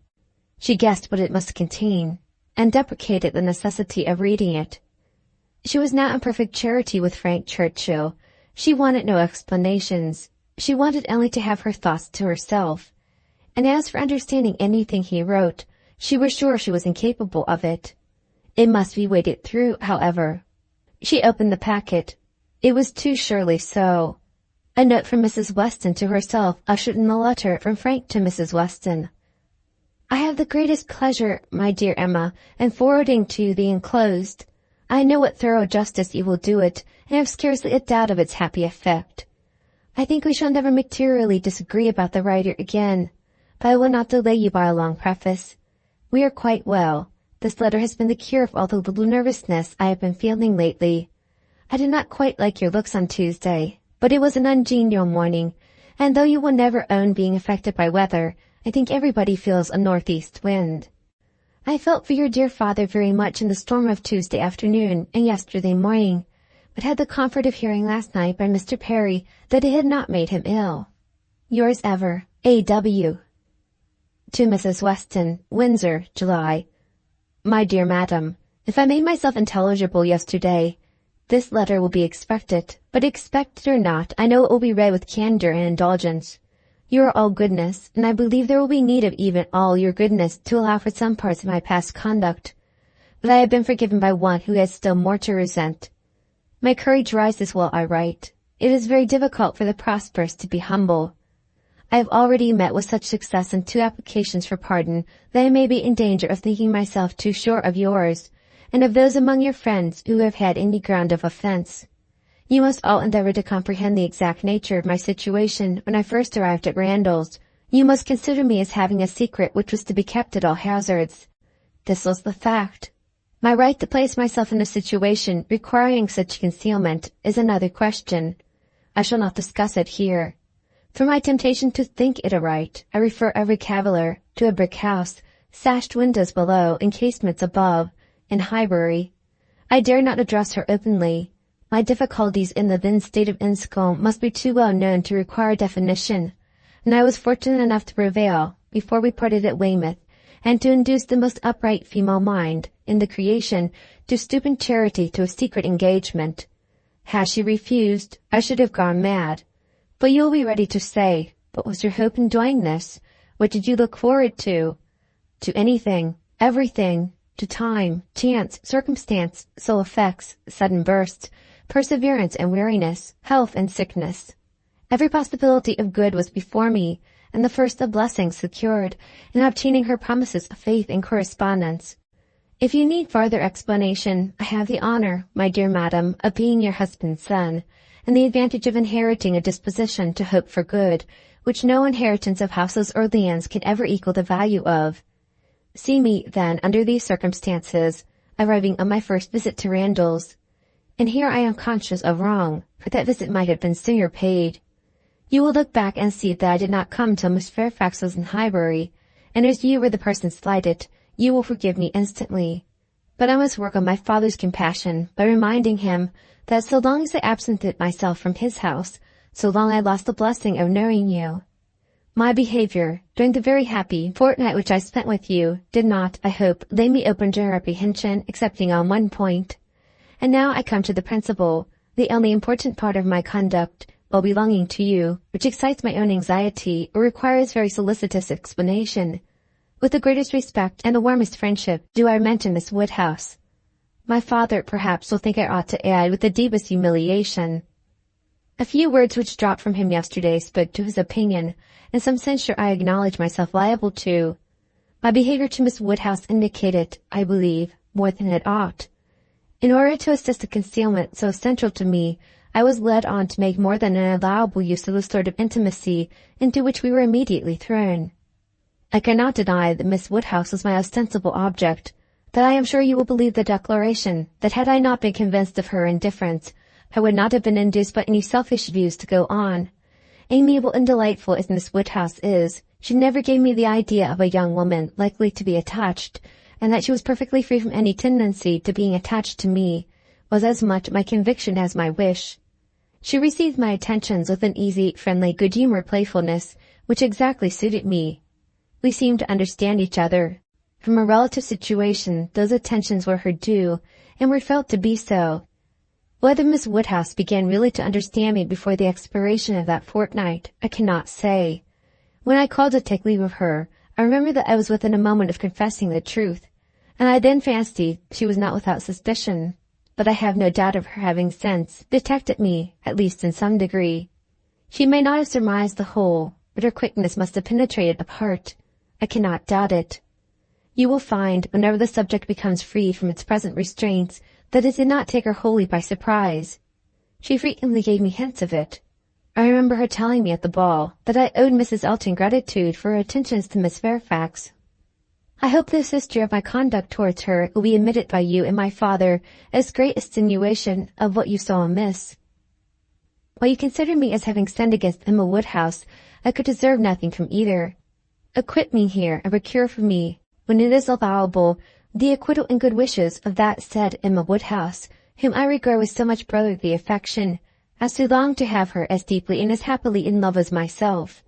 She guessed what it must contain, and deprecated the necessity of reading it. She was now in perfect charity with Frank Churchill. She wanted no explanations. She wanted only to have her thoughts to herself. And as for understanding anything he wrote, she was sure she was incapable of it. It must be waded through, however. She opened the packet. It was too surely so. A note from Mrs. Weston to herself ushered in a letter from Frank to Mrs. Weston. I have the greatest pleasure, my dear Emma, in forwarding to you the enclosed. I know what thorough justice you will do it, and have scarcely a doubt of its happy effect. I think we shall never materially disagree about the writer again, but I will not delay you by a long preface. We are quite well. This letter has been the cure of all the little nervousness I have been feeling lately. I did not quite like your looks on Tuesday, but it was an ungenial morning, and though you will never own being affected by weather, I think everybody feels a northeast wind. I felt for your dear father very much in the storm of Tuesday afternoon and yesterday morning, but had the comfort of hearing last night by Mr. Perry that it had not made him ill. Yours ever, A.W. To Mrs. Weston, Windsor, July. My dear Madam, if I made myself intelligible yesterday, this letter will be expected, but expected or not, I know it will be read with candor and indulgence. You are all goodness, and I believe there will be need of even all your goodness to allow for some parts of my past conduct. But I have been forgiven by one who has still more to resent. My courage rises while I write. It is very difficult for the prosperous to be humble. I have already met with such success in 2 applications for pardon that I may be in danger of thinking myself too sure of yours, and of those among your friends who have had any ground of offense. You must all endeavor to comprehend the exact nature of my situation when I first arrived at Randalls. You must consider me as having a secret which was to be kept at all hazards. This was the fact. My right to place myself in a situation requiring such concealment is another question. I shall not discuss it here. For my temptation to think it a right, I refer every caviller to a brick house, sashed windows below and casements above, in Highbury. I dare not address her openly. My difficulties in the then state of Enscombe must be too well known to require definition, and I was fortunate enough to prevail, before we parted at Weymouth, and to induce the most upright female mind, in the creation, to stoop in charity to a secret engagement. Had she refused, I should have gone mad. But you will be ready to say, what was your hope in doing this? What did you look forward to? To anything, everything, to time, chance, circumstance, sole effects, sudden bursts, perseverance and weariness, health and sickness. Every possibility of good was before me, and the first of blessings secured, in obtaining her promises of faith and correspondence. If you need farther explanation, I have the honor, my dear madam, of being your husband's son, and the advantage of inheriting a disposition to hope for good, which no inheritance of houses or lands can ever equal the value of. See me, then, under these circumstances, arriving on my first visit to Randalls. And here I am conscious of wrong, for that visit might have been sooner paid. You will look back and see that I did not come till Miss Fairfax was in Highbury, and as you were the person slighted, you will forgive me instantly. But I must work on my father's compassion by reminding him that so long as I absented myself from his house, so long I lost the blessing of knowing you. My behavior, during the very happy fortnight which I spent with you, did not, I hope, lay me open to apprehension, excepting on one point. And now I come to the principal, the only important part of my conduct, while belonging to you, which excites my own anxiety or requires very solicitous explanation. With the greatest respect and the warmest friendship do I mention Miss Woodhouse. My father, perhaps, will think I ought to add with the deepest humiliation. A few words which dropped from him yesterday spoke to his opinion, and some censure I acknowledge myself liable to. My behavior to Miss Woodhouse indicated, I believe, more than it ought. In order to assist a concealment so essential to me, I was led on to make more than an allowable use of the sort of intimacy into which we were immediately thrown. I cannot deny that Miss Woodhouse was my ostensible object, but I am sure you will believe the declaration that had I not been convinced of her indifference, I would not have been induced by any selfish views to go on. Amiable and delightful as Miss Woodhouse is, she never gave me the idea of a young woman likely to be attached, and that she was perfectly free from any tendency to being attached to me was as much my conviction as my wish. She received my attentions with an easy, friendly, good-humoured playfulness, which exactly suited me. We seemed to understand each other. From a relative situation, those attentions were her due, and were felt to be so. Whether Miss Woodhouse began really to understand me before the expiration of that fortnight, I cannot say. When I called to take leave of her, I remember that I was within a moment of confessing the truth, and I then fancied she was not without suspicion. But I have no doubt of her having since detected me, at least in some degree. She may not have surmised the whole, but her quickness must have penetrated a part. I cannot doubt it. You will find, whenever the subject becomes freed from its present restraints, that it did not take her wholly by surprise. She frequently gave me hints of it. I remember her telling me at the ball that I owed Mrs. Elton gratitude for her attentions to Miss Fairfax. I hope this history of my conduct towards her will be admitted by you and my father as great extenuation of what you saw amiss. While you consider me as having sinned against Emma Woodhouse, I could deserve nothing from either. Acquit me here and procure for me, when it is allowable, the acquittal and good wishes of that said Emma Woodhouse, whom I regard with so much brotherly affection, as to long to have her as deeply and as happily in love as myself.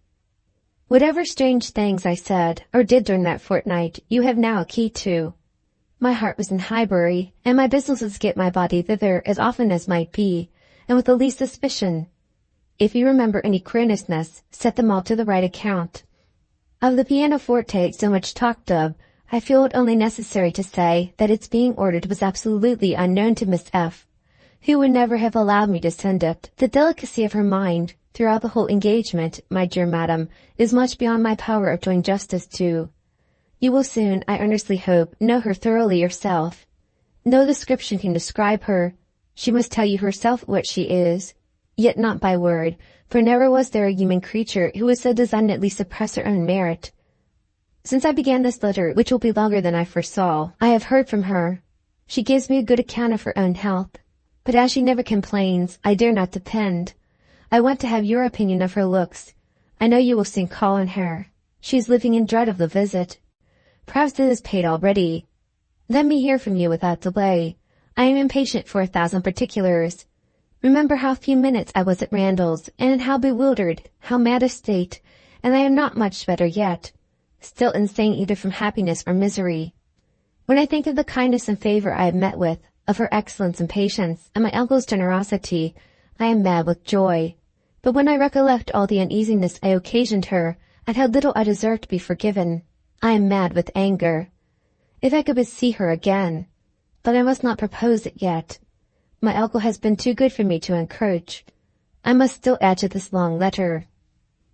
Whatever strange things I said or did during that fortnight, you have now a key to. My heart was in Highbury, and my business was to get my body thither as often as might be, and with the least suspicion. If you remember any queernesses, set them all to the right account. Of the pianoforte so much talked of, I feel it only necessary to say that its being ordered was absolutely unknown to Miss F., who would never have allowed me to send it. The delicacy of her mind, throughout the whole engagement, my dear madam, is much beyond my power of doing justice to. You will soon, I earnestly hope, know her thoroughly yourself. No description can describe her. She must tell you herself what she is, yet not by word, for never was there a human creature who would so designedly suppress her own merit. Since I began this letter, which will be longer than I foresaw, I have heard from her. She gives me a good account of her own health, but as she never complains, I dare not depend. I want to have your opinion of her looks. I know you will soon call on her. She is living in dread of the visit. Perhaps it is paid already. Let me hear from you without delay. I am impatient for 1,000 particulars. Remember how few minutes I was at Randalls, and in how bewildered, how mad a state, and I am not much better yet, still insane either from happiness or misery. When I think of the kindness and favor I have met with, of her excellence and patience, and my uncle's generosity, I am mad with joy. But when I recollect all the uneasiness I occasioned her, and how little I deserve to be forgiven, I am mad with anger. If I could but see her again! But I must not propose it yet. My uncle has been too good for me to encroach. I must still add to this long letter.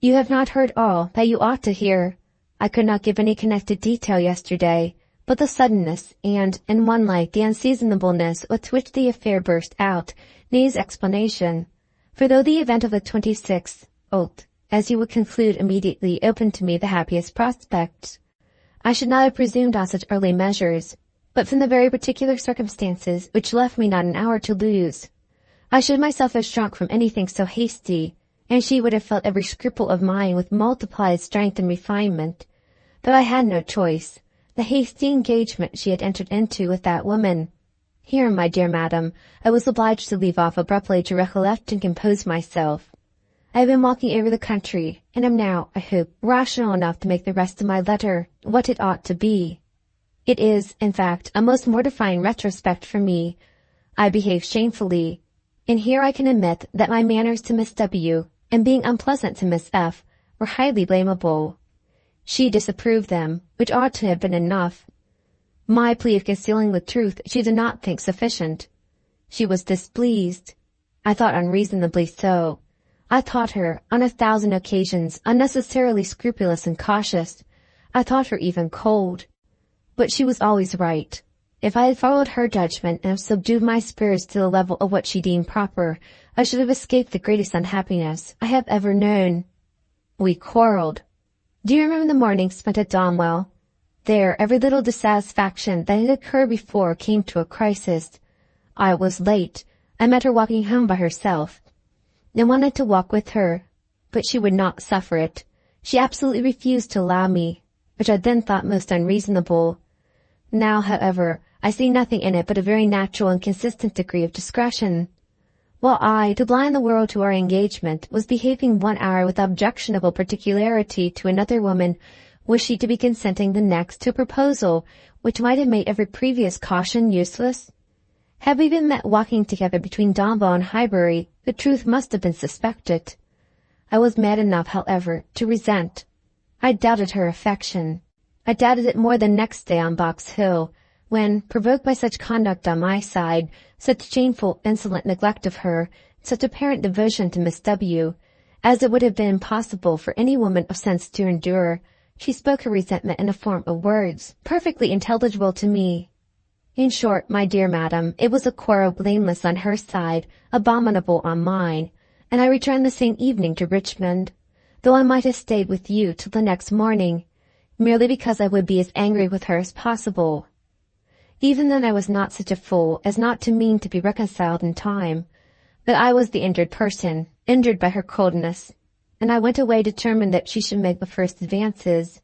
You have not heard all that you ought to hear. I could not give any connected detail yesterday, but the suddenness and, in one light, the unseasonableness with which the affair burst out needs explanation. For though the event of the 26th ult, as you would conclude immediately, opened to me the happiest prospects, I should not have presumed on such early measures, but from the very particular circumstances which left me not an hour to lose. I should myself have shrunk from anything so hasty, and she would have felt every scruple of mine with multiplied strength and refinement. But I had no choice. The hasty engagement she had entered into with that woman. Here, my dear madam, I was obliged to leave off abruptly to recollect and compose myself. I have been walking over the country, and am now, I hope, rational enough to make the rest of my letter what it ought to be. It is, in fact, a most mortifying retrospect for me. I behaved shamefully, and here I can admit that my manners to Miss W., and being unpleasant to Miss F., were highly blamable. She disapproved them, which ought to have been enough. My plea of concealing the truth she did not think sufficient. She was displeased. I thought unreasonably so. I thought her, on 1,000 occasions, unnecessarily scrupulous and cautious. I thought her even cold. But she was always right. If I had followed her judgment and have subdued my spirits to the level of what she deemed proper, I should have escaped the greatest unhappiness I have ever known. We quarrelled. Do you remember the morning spent at Donwell? There, every little dissatisfaction that had occurred before came to a crisis. I was late. I met her walking home by herself. I wanted to walk with her, but she would not suffer it. She absolutely refused to allow me, which I then thought most unreasonable. Now, however, I see nothing in it but a very natural and consistent degree of discretion. While I, to blind the world to our engagement, was behaving 1 hour with objectionable particularity to another woman, was she to be consenting the next to a proposal which might have made every previous caution useless? Had we been met walking together between Donwell and Highbury, the truth must have been suspected. I was mad enough, however, to resent. I doubted her affection. I doubted it more than next day on Box Hill, when, provoked by such conduct on my side, such shameful, insolent neglect of her, such apparent devotion to Miss W., as it would have been impossible for any woman of sense to endure, she spoke her resentment in a form of words, perfectly intelligible to me. In short, my dear madam, it was a quarrel blameless on her side, abominable on mine, and I returned the same evening to Richmond, though I might have stayed with you till the next morning, merely because I would be as angry with her as possible. Even then I was not such a fool as not to mean to be reconciled in time, but I was the injured person, injured by her coldness, and I went away determined that she should make the first advances.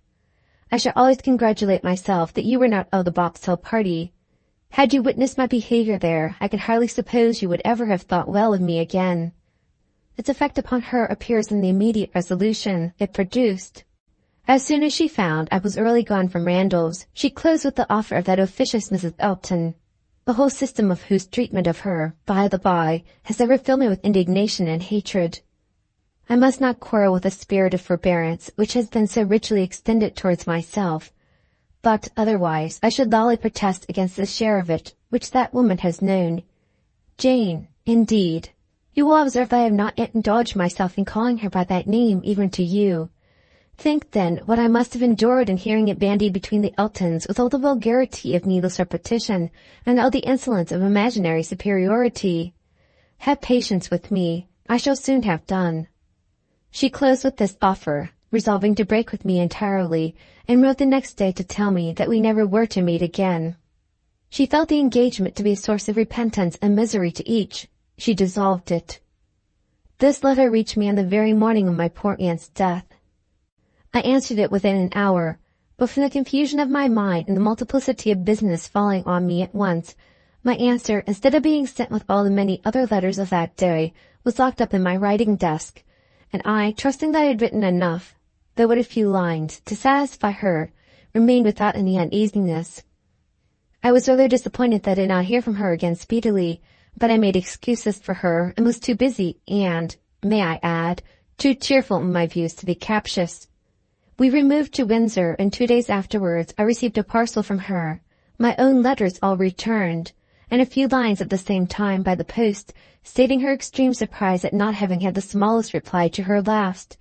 I shall always congratulate myself that you were not of the Box Hill party. Had you witnessed my behavior there, I could hardly suppose you would ever have thought well of me again. Its effect upon her appears in the immediate resolution it produced. As soon as she found I was early gone from Randall's, she closed with the offer of that officious Mrs. Elton, the whole system of whose treatment of her, by the by, has ever filled me with indignation and hatred. I must not quarrel with a spirit of forbearance which has been so richly extended towards myself, but otherwise I should loudly protest against the share of it which that woman has known. Jane, indeed. You will observe that I have not yet indulged myself in calling her by that name even to you. Think, then, what I must have endured in hearing it bandied between the Eltons with all the vulgarity of needless repetition and all the insolence of imaginary superiority. Have patience with me. I shall soon have done. She closed with this offer, resolving to break with me entirely, and wrote the next day to tell me that we never were to meet again. She felt the engagement to be a source of repentance and misery to each. She dissolved it. This letter reached me on the very morning of my poor aunt's death. I answered it within an hour, but from the confusion of my mind and the multiplicity of business falling on me at once, my answer, instead of being sent with all the many other letters of that day, was locked up in my writing desk, and I, trusting that I had written enough, though but a few lines, to satisfy her, remained without any uneasiness. I was rather disappointed that I did not hear from her again speedily, but I made excuses for her, and was too busy and, may I add, too cheerful in my views to be captious. We removed to Windsor, and 2 days afterwards I received a parcel from her, my own letters all returned, and a few lines at the same time by the post, stating her extreme surprise at not having had the smallest reply to her last,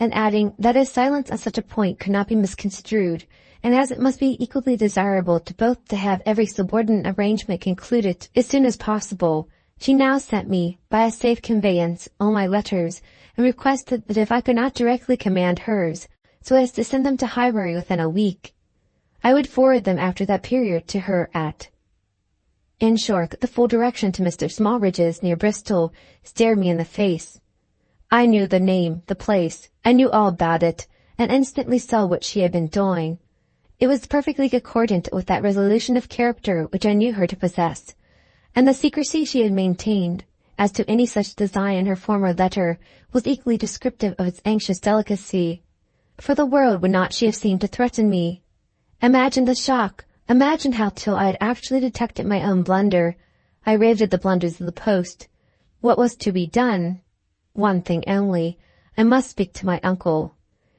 and adding that as silence on such a point could not be misconstrued, and as it must be equally desirable to both to have every subordinate arrangement concluded as soon as possible, she now sent me, by a safe conveyance, all my letters, and requested that if I could not directly command hers, so as to send them to Highbury within a week, I would forward them after that period to her at. In short, the full direction to Mr. Smallridge's near Bristol stared me in the face. I knew the name, the place, I knew all about it, and instantly saw what she had been doing. It was perfectly accordant with that resolution of character which I knew her to possess, and the secrecy she had maintained as to any such design in her former letter was equally descriptive of its anxious delicacy. For the world would not she have seemed to threaten me. Imagine the shock! Imagine how till I had actually detected my own blunder, I raved at the blunders of the post. What was to be done? One thing only. I must speak to my uncle.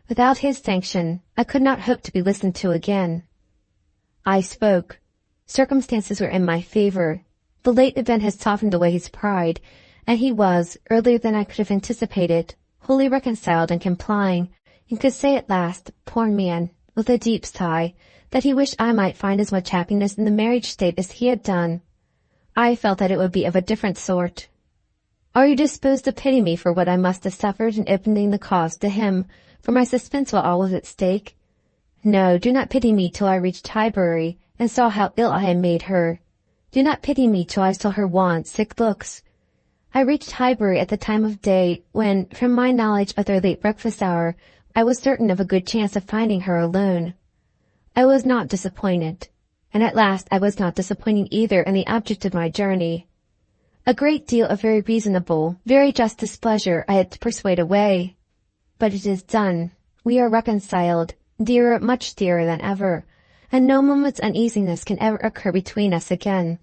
Without his sanction, I could not hope to be listened to again. I spoke. Circumstances were in my favor. The late event had softened away his pride, and he was, earlier than I could have anticipated, wholly reconciled and complying, and could say at last, poor man, with a deep sigh, that he wished I might find as much happiness in the marriage state as he had done. I felt that it would be of a different sort. Are you disposed to pity me for what I must have suffered in opening the cause to him, for my suspense while all was at stake? No, do not pity me till I reached Highbury, and saw how ill I had made her. Do not pity me till I saw her wan, sick looks. I reached Highbury at the time of day when, from my knowledge of their late breakfast hour, I was certain of a good chance of finding her alone. I was not disappointed, and at last I was not disappointing either in the object of my journey. A great deal of very reasonable, very just displeasure I had to persuade away. But it is done. We are reconciled, dearer, much dearer than ever, and no moment's uneasiness can ever occur between us again.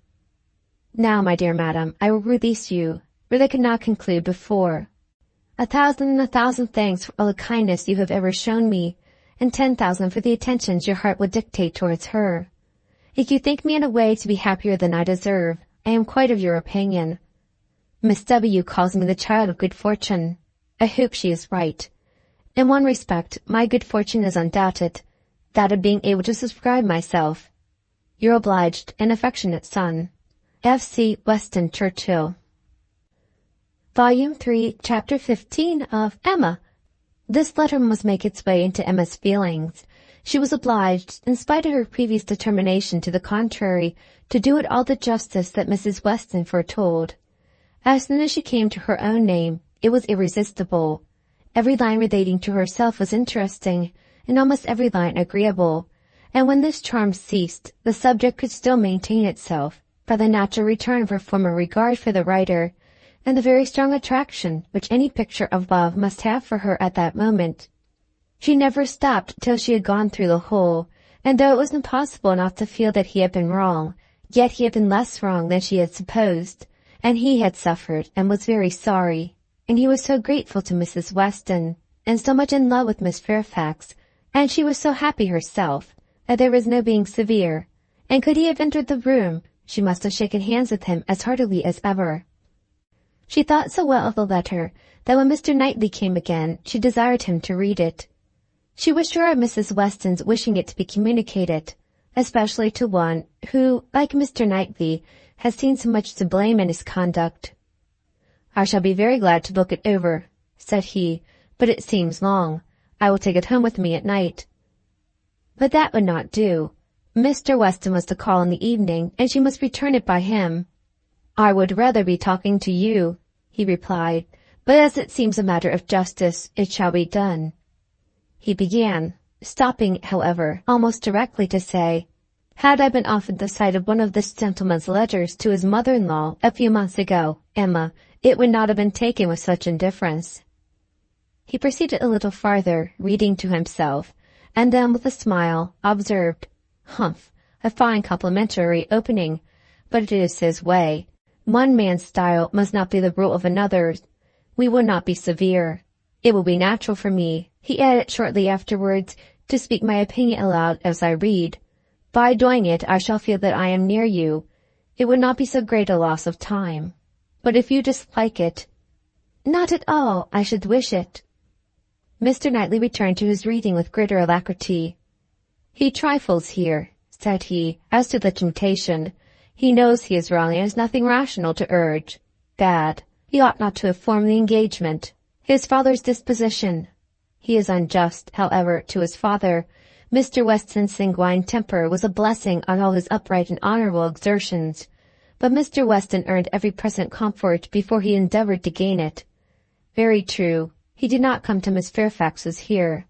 Now, my dear madam, I will release you, for I could not conclude before. 1,000 thanks for all the kindness you have ever shown me, and 10,000 for the attentions your heart would dictate towards her. If you think me in a way to be happier than I deserve, I am quite of your opinion. Miss W. calls me the child of good fortune. I hope she is right. In one respect, my good fortune is undoubted, that of being able to subscribe myself. Your obliged and affectionate son, F.C. Weston Churchill. Volume 3, Chapter 15 of Emma. This letter must make its way into Emma's feelings. She was obliged, in spite of her previous determination to the contrary, to do it all the justice that Mrs. Weston foretold. As soon as she came to her own name, it was irresistible. Every line relating to herself was interesting, and almost every line agreeable, and when this charm ceased, the subject could still maintain itself, by the natural return of her former regard for the writer, and the very strong attraction which any picture of love must have for her at that moment. She never stopped till she had gone through the whole, and though it was impossible not to feel that he had been wrong, yet he had been less wrong than she had supposed, and he had suffered and was very sorry, and he was so grateful to Mrs. Weston, and so much in love with Miss Fairfax, and she was so happy herself, that there was no being severe, and could he have entered the room, she must have shaken hands with him as heartily as ever. She thought so well of the letter that when Mr. Knightley came again, she desired him to read it. She was sure of Mrs. Weston's wishing it to be communicated, especially to one who, like Mr. Knightley, has seen so much to blame in his conduct. "I shall be very glad to look it over," said he, "but it seems long. I will take it home with me at night." But that would not do. Mr. Weston was to call in the evening, and she must return it by him. "I would rather be talking to you," he replied, "but as it seems a matter of justice, it shall be done." He began, stopping, however, almost directly to say, "Had I been offered the sight of one of this gentleman's letters to his mother-in-law a few months ago, Emma, it would not have been taken with such indifference." He proceeded a little farther, reading to himself, and then, with a smile, observed, "Humph, a fine complimentary opening, but it is his way. One man's style must not be the rule of another's. We will not be severe. It will be natural for me," he added shortly afterwards, "to speak my opinion aloud as I read. By doing it I shall feel that I am near you. It would not be so great a loss of time. But if you dislike it—" "Not at all. I should wish it." Mr. Knightley returned to his reading with greater alacrity. "He trifles here," said he, "as to the temptation. He knows he is wrong and has nothing rational to urge. Bad. He ought not to have formed the engagement. His father's disposition. He is unjust, however, to his father. Mr. Weston's sanguine temper was a blessing on all his upright and honorable exertions, but Mr. Weston earned every present comfort before he endeavored to gain it. Very true, he did not come to Miss Fairfax's here.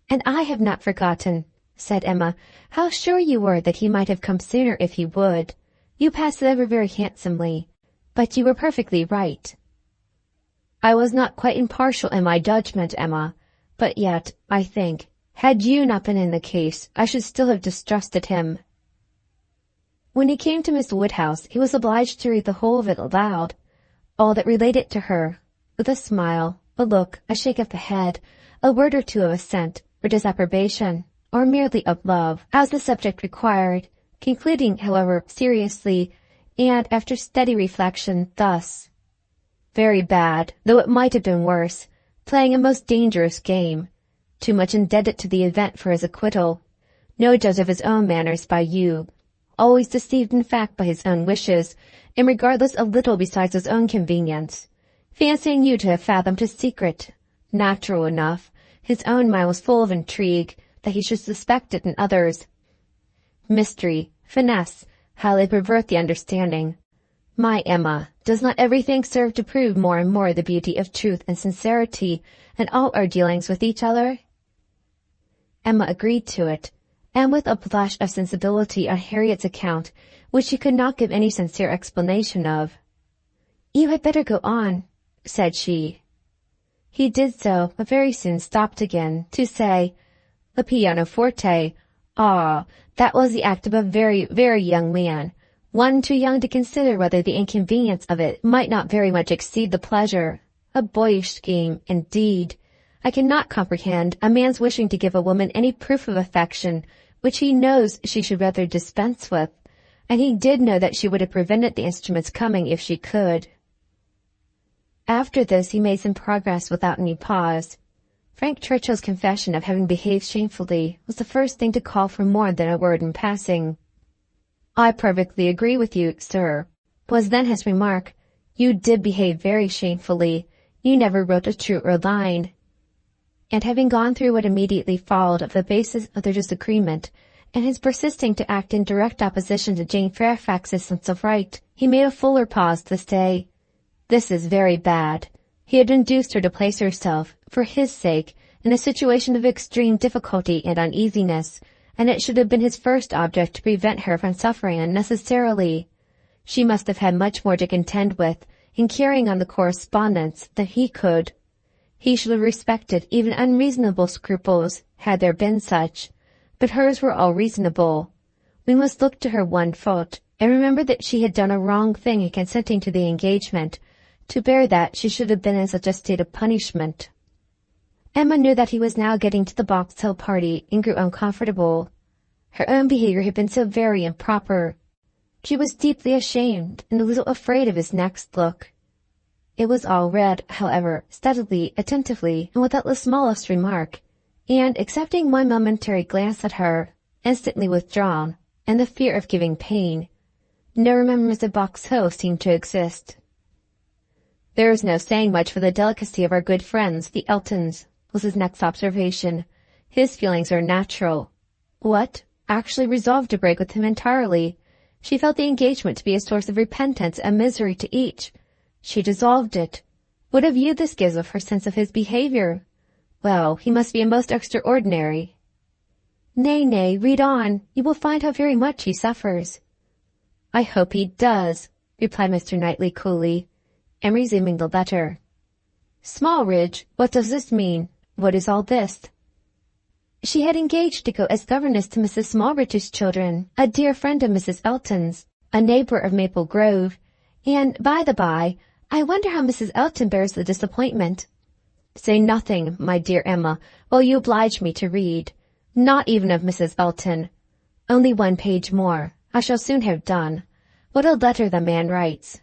"And I have not forgotten," said Emma, "how sure you were that he might have come sooner if he would. You passed it over very handsomely, but you were perfectly right." "I was not quite impartial in my judgment, Emma, but yet, I think, had you not been in the case, I should still have distrusted him." When he came to Miss Woodhouse, he was obliged to read the whole of it aloud, all that related to her, with a smile, a look, a shake of the head, a word or two of assent or disapprobation, or merely of love, as the subject required, concluding, however, seriously, and after steady reflection, thus: "Very bad, though it might have been worse, playing a most dangerous game, too much indebted to the event for his acquittal, no judge of his own manners by you, always deceived in fact by his own wishes, and regardless of little besides his own convenience, fancying you to have fathomed his secret. Natural enough, his own mind was full of intrigue, that he should suspect it in others. Mystery, finesse, how they pervert the understanding. My Emma, does not everything serve to prove more and more the beauty of truth and sincerity in all our dealings with each other?" Emma agreed to it, and with a blush of sensibility on Harriet's account, which she could not give any sincere explanation of. "You had better go on," said she. He did so, but very soon stopped again, to say, "The pianoforte, ah, that was the act of a very, very young man, one too young to consider whether the inconvenience of it might not very much exceed the pleasure. A boyish scheme, indeed. I cannot comprehend a man's wishing to give a woman any proof of affection which he knows she should rather dispense with, and he did know that she would have prevented the instrument's coming if she could." After this he made some progress without any pause. Frank Churchill's confession of having behaved shamefully was the first thing to call for more than a word in passing. "I perfectly agree with you, sir," was then his remark. "You did behave very shamefully. You never wrote a truer line." And having gone through what immediately followed of the basis of their disagreement, and his persisting to act in direct opposition to Jane Fairfax's sense of right, he made a fuller pause to say, "This is very bad." He had induced her to place herself, for his sake, in a situation of extreme difficulty and uneasiness, and it should have been his first object to prevent her from suffering unnecessarily. She must have had much more to contend with in carrying on the correspondence than he could. He should have respected even unreasonable scruples, had there been such, but hers were all reasonable. We must look to her one fault, and remember that she had done a wrong thing in consenting to the engagement. To bear that, she should have been in such a state of punishment. Emma knew that he was now getting to the Box Hill party, and grew uncomfortable. Her own behavior had been so very improper. She was deeply ashamed, and a little afraid of his next look. It was all read, however, steadily, attentively, and without the smallest remark, and, excepting one momentary glance at her, instantly withdrawn, and the fear of giving pain, no remembrance of Box Hill seemed to exist. "There is no saying much for the delicacy of our good friends, the Eltons," was his next observation. "His feelings are natural." What? Actually resolved to break with him entirely. She felt the engagement to be a source of repentance and misery to each. She dissolved it. What a view this gives of her sense of his behavior! Well, he must be a most extraordinary. "Nay, nay, read on. You will find how very much he suffers." "I hope he does," replied Mr. Knightley coolly, and resuming the letter. "Smallridge, what does this mean? What is all this?" She had engaged to go as governess to Mrs. Smallridge's children, a dear friend of Mrs. Elton's, a neighbor of Maple Grove, and, by the by, I wonder how Mrs. Elton bears the disappointment. "Say nothing, my dear Emma, while you oblige me to read. Not even of Mrs. Elton. Only one page more. I shall soon have done. What a letter the man writes!"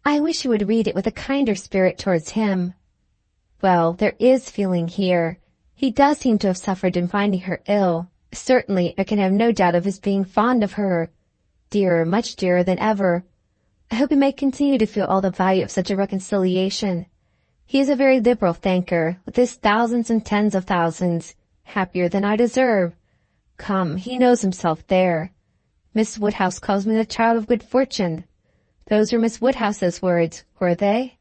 "I wish you would read it with a kinder spirit towards him." "Well, there is feeling here. He does seem to have suffered in finding her ill. Certainly, I can have no doubt of his being fond of her. Dearer, much dearer than ever. I hope he may continue to feel all the value of such a reconciliation. He is a very liberal thanker, with his thousands and tens of thousands, happier than I deserve. Come, he knows himself there. Miss Woodhouse calls me the child of good fortune. Those were Miss Woodhouse's words, were they?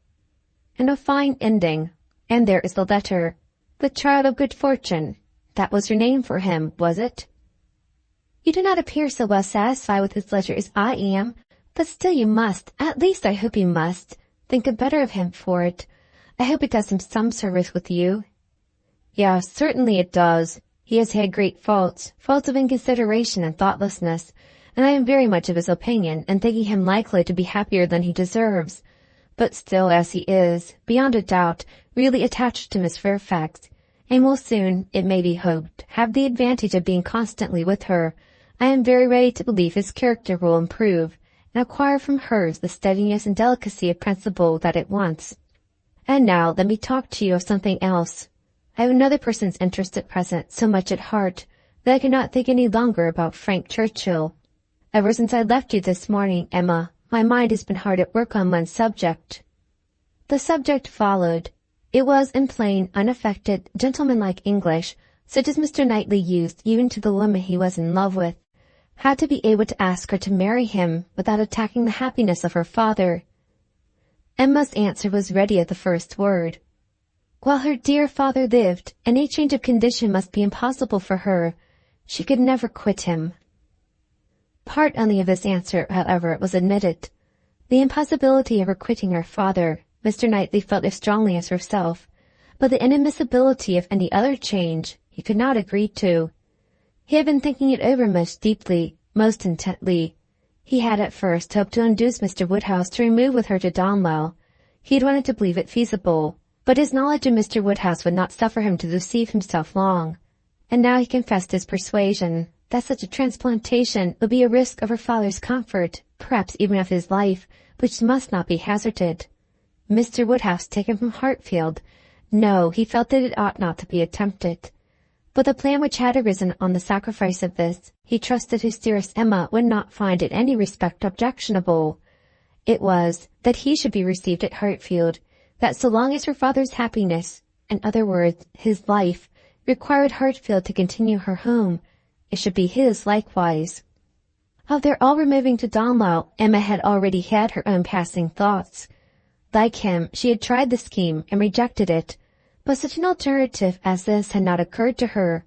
And a fine ending. And there is the letter. The child of good fortune. That was your name for him, was it? You do not appear so well satisfied with his letter as I am, but still you must, at least I hope you must, think better of him for it. I hope it does him some service with you. Yes, certainly it does. He has had great faults of inconsideration and thoughtlessness, and I am very much of his opinion, and thinking him likely to be happier than he deserves. But still, as he is, beyond a doubt, really attached to Miss Fairfax, and will soon, it may be hoped, have the advantage of being constantly with her, I am very ready to believe his character will improve, and acquire from hers the steadiness and delicacy of principle that it wants. And now let me talk to you of something else. I have another person's interest at present so much at heart that I cannot think any longer about Frank Churchill. Ever since I left you this morning, Emma, my mind has been hard at work on one subject. The subject followed. It was in plain, unaffected, gentlemanlike English, such as Mr. Knightley used even to the woman he was in love with. How to be able to ask her to marry him without attacking the happiness of her father. Emma's answer was ready at the first word. While her dear father lived, any change of condition must be impossible for her. She could never quit him. Part only of this answer, however, was admitted. The impossibility of her quitting her father, Mr. Knightley felt as strongly as herself, but the inadmissibility of any other change he could not agree to. He had been thinking it over most deeply, most intently. He had at first hoped to induce Mr. Woodhouse to remove with her to Donwell. He had wanted to believe it feasible, but his knowledge of Mr. Woodhouse would not suffer him to deceive himself long. And now he confessed his persuasion that such a transplantation would be a risk of her father's comfort, perhaps even of his life, which must not be hazarded. Mr. Woodhouse taken from Hartfield? No, he felt that it ought not to be attempted. But the plan which had arisen on the sacrifice of this, he trusted his dearest Emma would not find in any respect objectionable. It was, that he should be received at Hartfield, that so long as her father's happiness, in other words, his life, required Hartfield to continue her home, it should be his likewise. Of their all removing to Donwell, Emma had already had her own passing thoughts. Like him, she had tried the scheme and rejected it, but such an alternative as this had not occurred to her.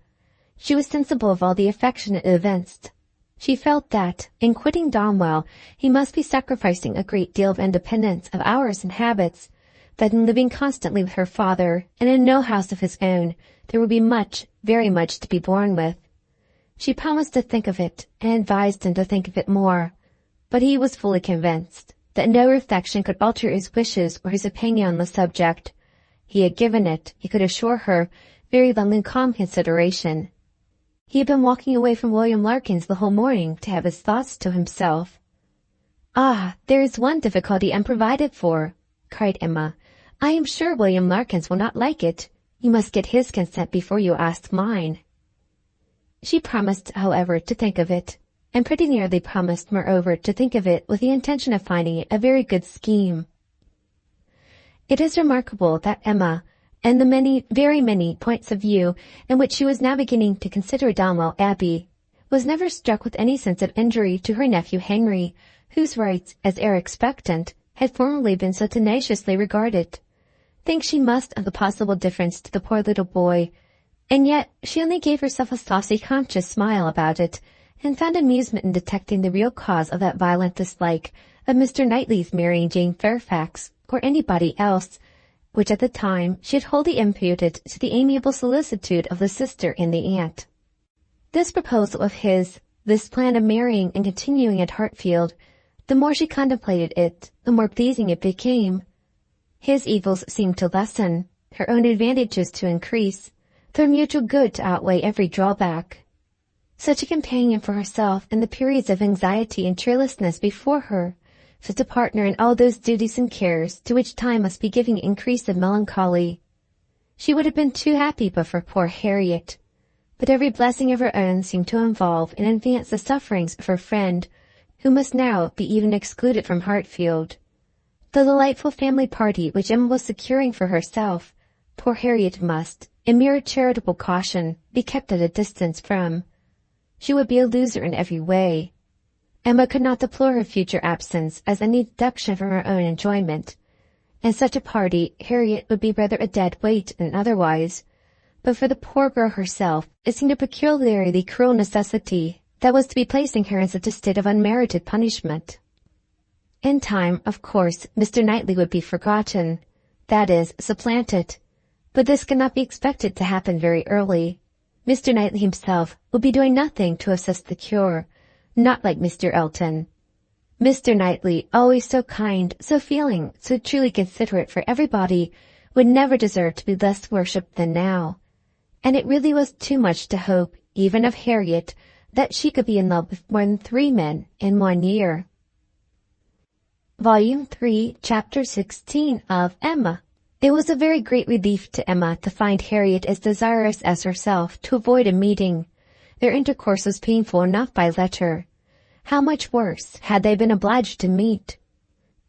She was sensible of all the affection it evinced. She felt that, in quitting Donwell, he must be sacrificing a great deal of independence of hours and habits, that in living constantly with her father, and in no house of his own, there would be much, very much to be borne with. She promised to think of it, and advised him to think of it more, but he was fully convinced that no reflection could alter his wishes or his opinion on the subject. He had given it, he could assure her, very long and calm consideration. He had been walking away from William Larkins the whole morning to have his thoughts to himself. "Ah, there is one difficulty unprovided for," cried Emma. "I am sure William Larkins will not like it. You must get his consent before you ask mine." She promised, however, to think of it, and pretty nearly promised, moreover, to think of it with the intention of finding it a very good scheme. It is remarkable that Emma, and the many, very many, points of view in which she was now beginning to consider Donwell Abbey, was never struck with any sense of injury to her nephew Henry, whose rights, as heir expectant, had formerly been so tenaciously regarded. Think she must of the possible difference to the poor little boy, and yet she only gave herself a saucy conscious smile about it, and found amusement in detecting the real cause of that violent dislike of Mr. Knightley's marrying Jane Fairfax, or anybody else, which at the time she had wholly imputed to the amiable solicitude of the sister and the aunt. This proposal of his, this plan of marrying and continuing at Hartfield, the more she contemplated it, the more pleasing it became. His evils seemed to lessen, her own advantages to increase, their mutual good to outweigh every drawback. Such a companion for herself in the periods of anxiety and cheerlessness before her, such a partner in all those duties and cares to which time must be giving increase of melancholy. She would have been too happy but for poor Harriet. But every blessing of her own seemed to involve and advance the sufferings of her friend, who must now be even excluded from Hartfield. The delightful family party which Emma was securing for herself, poor Harriet must, in mere charitable caution, be kept at a distance from. She would be a loser in every way. Emma could not deplore her future absence as any deduction from her own enjoyment. In such a party, Harriet would be rather a dead weight than otherwise. But for the poor girl herself, it seemed a peculiarly cruel necessity that was to be placing her in such a state of unmerited punishment. In time, of course, Mr. Knightley would be forgotten, that is, supplanted. But this could not be expected to happen very early. Mr. Knightley himself would be doing nothing to assist the cure, not like Mr. Elton. Mr. Knightley, always so kind, so feeling, so truly considerate for everybody, would never deserve to be less worshipped than now. And it really was too much to hope, even of Harriet, that she could be in love with more than 3 men in 1 year. Volume 3, Chapter 16 of Emma. It was a very great relief to Emma to find Harriet as desirous as herself to avoid a meeting. Their intercourse was painful enough by letter. How much worse had they been obliged to meet?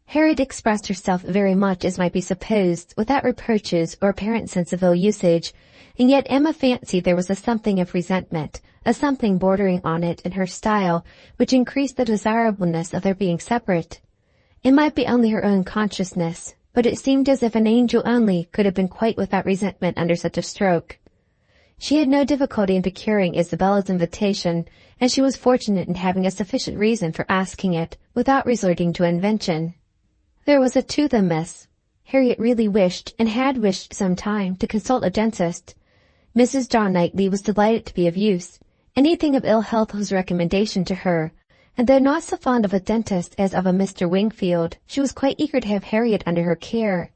Harriet expressed herself very much as might be supposed, without reproaches or apparent sense of ill usage, and yet Emma fancied there was a something of resentment, a something bordering on it in her style, which increased the desirableness of their being separate. It might be only her own consciousness, but it seemed as if an angel only could have been quite without resentment under such a stroke. She had no difficulty in procuring Isabella's invitation, and she was fortunate in having a sufficient reason for asking it, without resorting to invention. There was a tooth amiss. Harriet really wished, and had wished some time, to consult a dentist. Mrs. John Knightley was delighted to be of use. Anything of ill health was a recommendation to her, and though not so fond of a dentist as of a Mr. Wingfield, she was quite eager to have Harriet under her care.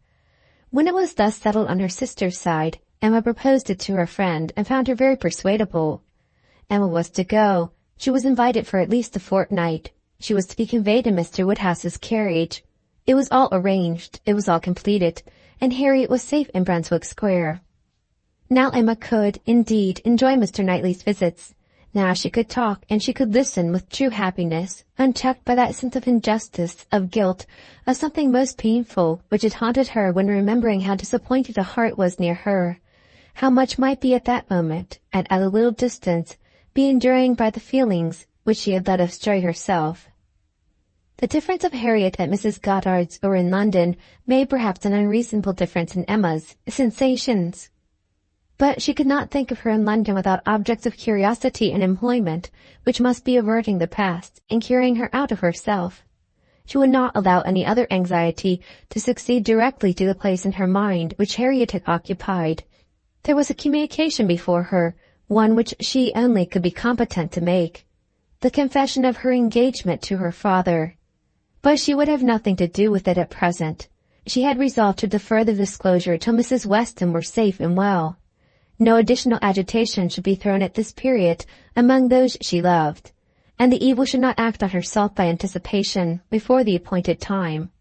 When it was thus settled on her sister's side, Emma proposed it to her friend, and found her very persuadable. Emma was to go. She was invited for at least a fortnight. She was to be conveyed in Mr. Woodhouse's carriage. It was all arranged, it was all completed, and Harriet was safe in Brunswick Square. Now Emma could, indeed, enjoy Mr. Knightley's visits. Now she could talk, and she could listen with true happiness, unchecked by that sense of injustice, of guilt, of something most painful, which had haunted her when remembering how disappointed a heart was near her, how much might be at that moment, and at a little distance, be enduring by the feelings which she had led astray herself. The difference of Harriet at Mrs. Goddard's or in London made perhaps an unreasonable difference in Emma's sensations. But she could not think of her in London without objects of curiosity and employment, which must be averting the past, and carrying her out of herself. She would not allow any other anxiety to succeed directly to the place in her mind which Harriet had occupied. There was a communication before her, one which she only could be competent to make, the confession of her engagement to her father. But she would have nothing to do with it at present. She had resolved to defer the disclosure till Mrs. Weston were safe and well. No additional agitation should be thrown at this period among those she loved, and the evil should not act on herself by anticipation before the appointed time.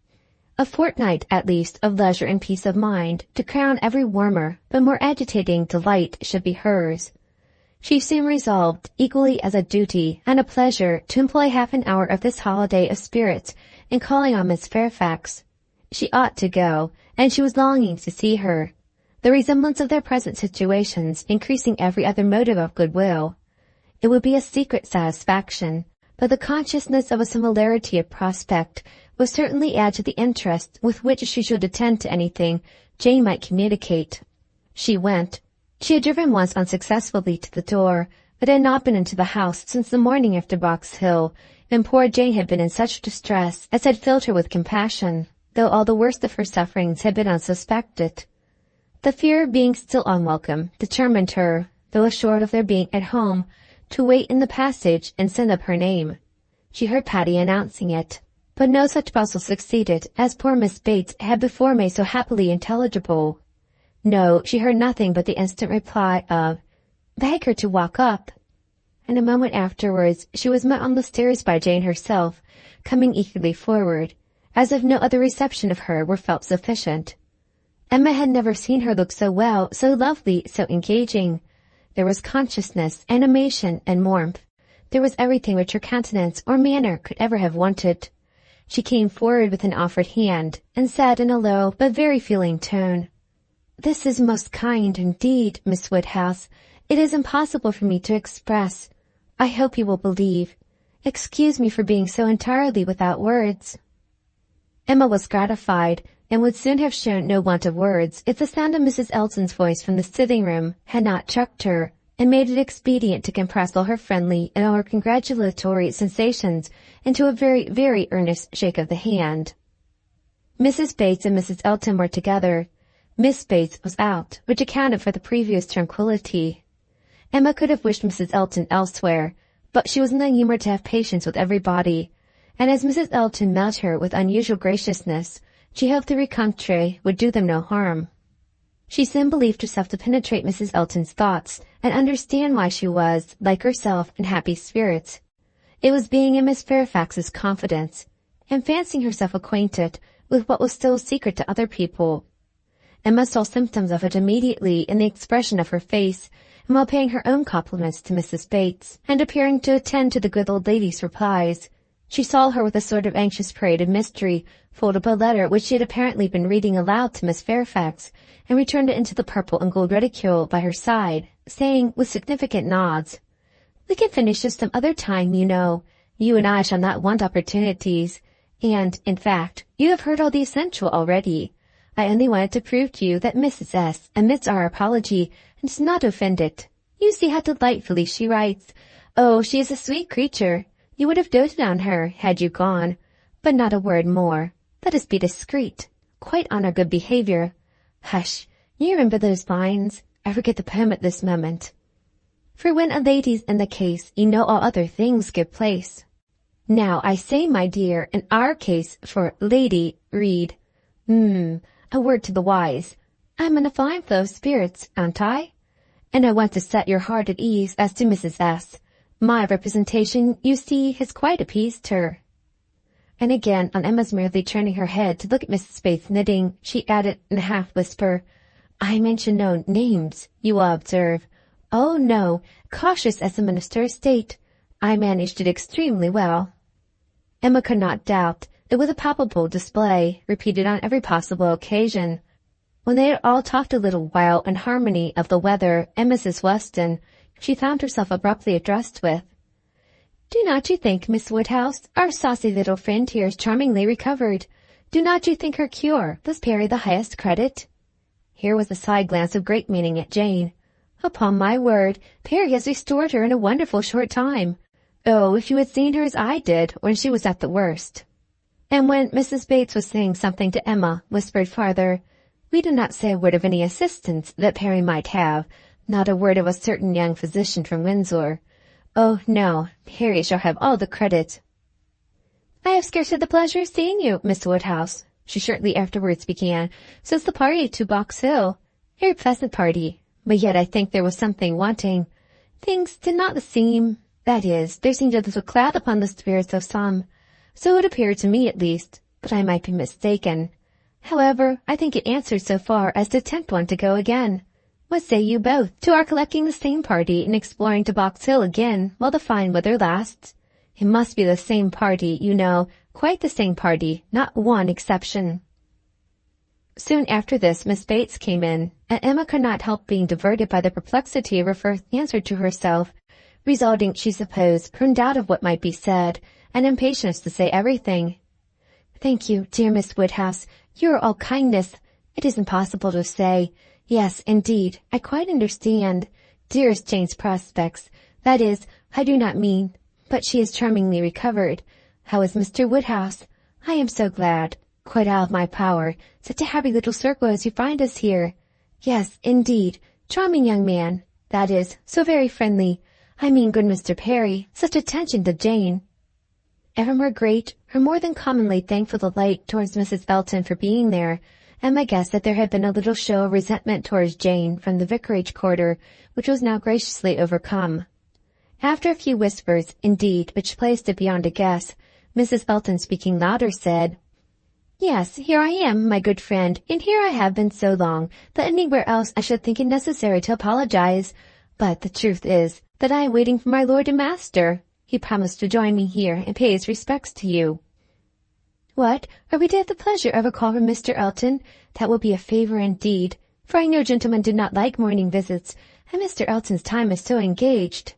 A fortnight, at least, of leisure and peace of mind, to crown every warmer but more agitating delight, should be hers. She soon resolved, equally as a duty and a pleasure, to employ half an hour of this holiday of spirits in calling on Miss Fairfax. She ought to go, and she was longing to see her, the resemblance of their present situations increasing every other motive of goodwill. It would be a secret satisfaction, but the consciousness of a similarity of prospect would certainly add to the interest with which she should attend to anything Jane might communicate. She went. She had driven once unsuccessfully to the door, but had not been into the house since the morning after Box Hill, and poor Jane had been in such distress as had filled her with compassion, though all the worst of her sufferings had been unsuspected. The fear of being still unwelcome determined her, though assured of their being at home, to wait in the passage and send up her name. She heard Patty announcing it, but no such bustle succeeded as poor Miss Bates had before made so happily intelligible. No, she heard nothing but the instant reply of, "Beg her to walk up," and a moment afterwards she was met on the stairs by Jane herself, coming eagerly forward, as if no other reception of her were felt sufficient. Emma had never seen her look so well, so lovely, so engaging. There was consciousness, animation, and warmth. There was everything which her countenance or manner could ever have wanted. She came forward with an offered hand, and said in a low but very feeling tone, "This is most kind indeed, Miss Woodhouse. It is impossible for me to express. I hope you will believe. Excuse me for being so entirely without words." Emma was gratified, and would soon have shown no want of words if the sound of Mrs. Elton's voice from the sitting-room had not checked her, and made it expedient to compress all her friendly and all her congratulatory sensations into a very, very earnest shake of the hand. Mrs. Bates and Mrs. Elton were together. Miss Bates was out, which accounted for the previous tranquillity. Emma could have wished Mrs. Elton elsewhere, but she was in the humour to have patience with everybody, and as Mrs. Elton met her with unusual graciousness, she hoped the rencontre would do them no harm. She soon believed herself to penetrate Mrs. Elton's thoughts, and understand why she was, like herself, in happy spirits. It was being in Miss Fairfax's confidence, and fancying herself acquainted with what was still a secret to other people. Emma saw symptoms of it immediately in the expression of her face, and while paying her own compliments to Mrs. Bates, and appearing to attend to the good old lady's replies, she saw her with a sort of anxious parade of mystery fold up a letter which she had apparently been reading aloud to Miss Fairfax, and returned it into the purple and gold reticule by her side, saying, with significant nods, "We can finish this some other time, you know. You and I shall not want opportunities. And, in fact, you have heard all the essential already. I only wanted to prove to you that Mrs. S. admits our apology and does not offend it. You see how delightfully she writes. Oh, she is a sweet creature. You would have doted on her had you gone. But not a word more. Let us be discreet. Quite on our good behaviour. Hush, you remember those lines? I forget the poem at this moment. For when a lady's in the case, you know all other things give place. Now, I say, my dear, in our case, for lady, read, a word to the wise. I'm in a fine flow of spirits, aren't I? And I want to set your heart at ease as to Mrs. S. My representation, you see, has quite appeased her." And again, on Emma's merely turning her head to look at Mrs. Bates knitting, she added in a half-whisper, "I mention no names, you will observe. Oh, no, cautious as a minister of state. I managed it extremely well." Emma could not doubt it was a palpable display, repeated on every possible occasion. When they had all talked a little while in harmony of the weather and Mrs. Weston, she found herself abruptly addressed with, "Do not you think, Miss Woodhouse, our saucy little friend here is charmingly recovered? Do not you think her cure does Perry the highest credit?" Here was a side glance of great meaning at Jane. "Upon my word, Perry has restored her in a wonderful short time. Oh, if you had seen her as I did when she was at the worst." And when Mrs. Bates was saying something to Emma, whispered farther, "We do not say a word of any assistance that Perry might have, not a word of a certain young physician from Windsor. Oh, no, Perry shall have all the credit." "I have scarce had the pleasure of seeing you, Miss Woodhouse," she shortly afterwards began, "since the party to Box Hill. Very pleasant party, but yet I think there was something wanting. Things did not seem, that is, there seemed a little cloud upon the spirits of some. So it appeared to me at least, but I might be mistaken. However, I think it answered so far as to tempt one to go again. What say you both to our collecting the same party and exploring to Box Hill again while the fine weather lasts? It must be the same party, you know, quite the same party, not one exception." Soon after this Miss Bates came in, and Emma could not help being diverted by the perplexity of her first answer to herself, resulting, she supposed, from doubt of what might be said, and impatience to say everything. "Thank you, dear Miss Woodhouse. You are all kindness. It is impossible to say. Yes, indeed, I quite understand. Dearest Jane's prospects. That is, I do not mean, but she is charmingly recovered. How is Mr. Woodhouse? I am so glad. Quite out of my power. Such a happy little circle as you find us here. Yes, indeed, charming young man. That is, so very friendly. I mean good Mr. Perry. Such attention to Jane." And from her great, her more than commonly thankful delight towards Mrs. Elton for being there, Emma guessed that there had been a little show of resentment towards Jane from the vicarage quarter, which was now graciously overcome. After a few whispers, indeed, which placed it beyond a guess, Mrs. Elton, speaking louder, said, "Yes, here I am, my good friend, and here I have been so long that anywhere else I should think it necessary to apologize. But the truth is that I am waiting for my lord and master. He promised to join me here and pay his respects to you." "What, are we to have the pleasure of a call from Mr. Elton? That will be a favour indeed. for I know gentlemen do not like morning visits, and Mr. Elton's time is so engaged."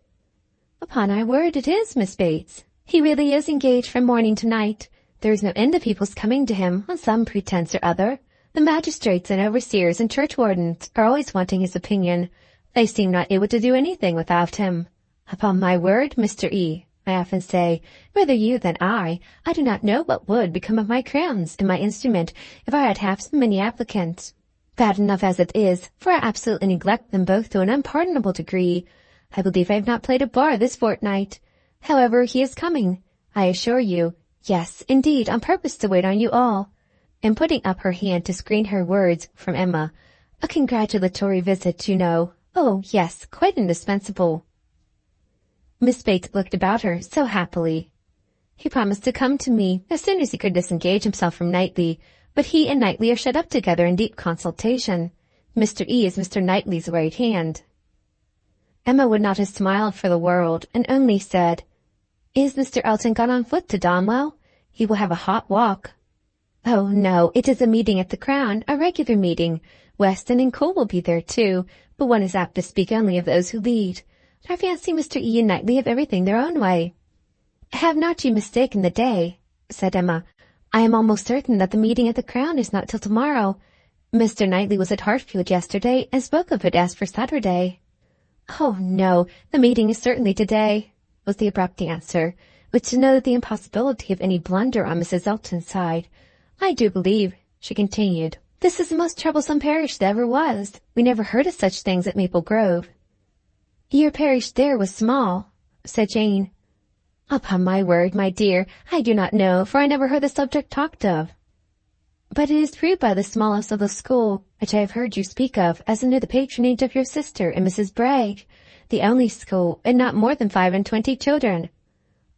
"Upon my word it is, Miss Bates. He really is engaged from morning to night. There is no end of people's coming to him on some pretence or other. The magistrates and overseers and churchwardens are always wanting his opinion. They seem not able to do anything without him. Upon my word, Mr. E., I often say, rather you than I do not know what would become of my crowns and my instrument if I had half so many applicants. Bad enough as it is, for I absolutely neglect them both to an unpardonable degree. I believe I have not played a bar this fortnight. However, he is coming, I assure you. Yes, indeed, on purpose to wait on you all." And putting up her hand to screen her words from Emma, "A congratulatory visit, you know. Oh, yes, quite indispensable." Miss Bates looked about her so happily. "He promised to come to me as soon as he could disengage himself from Knightley, but he and Knightley are shut up together in deep consultation. Mr. E. is Mr. Knightley's right hand." Emma would not have smiled for the world, and only said, "Is Mr. Elton gone on foot to Donwell? He will have a hot walk." "Oh, no, it is a meeting at the Crown, a regular meeting. Weston and Cole will be there too, but one is apt to speak only of those who lead. I fancy Mr. E. and Knightley have everything their own way." "Have not you mistaken the day?" said Emma. "I am almost certain that the meeting at the Crown is not till tomorrow. Mr. Knightley was at Hartfield yesterday, and spoke of it as for Saturday." "Oh, no, the meeting is certainly today," was the abrupt answer, which denoted the impossibility of any blunder on Mrs. Elton's side. "I do believe," she continued, "this is the most troublesome parish that ever was. We never heard of such things at Maple Grove." "Your parish there was small," said Jane. "Upon my word, my dear, I do not know, for I never heard the subject talked of." "But it is proved by the smallness of the school, which I have heard you speak of as under the patronage of your sister and Mrs. Bragg, the only school, and not more than 25 children."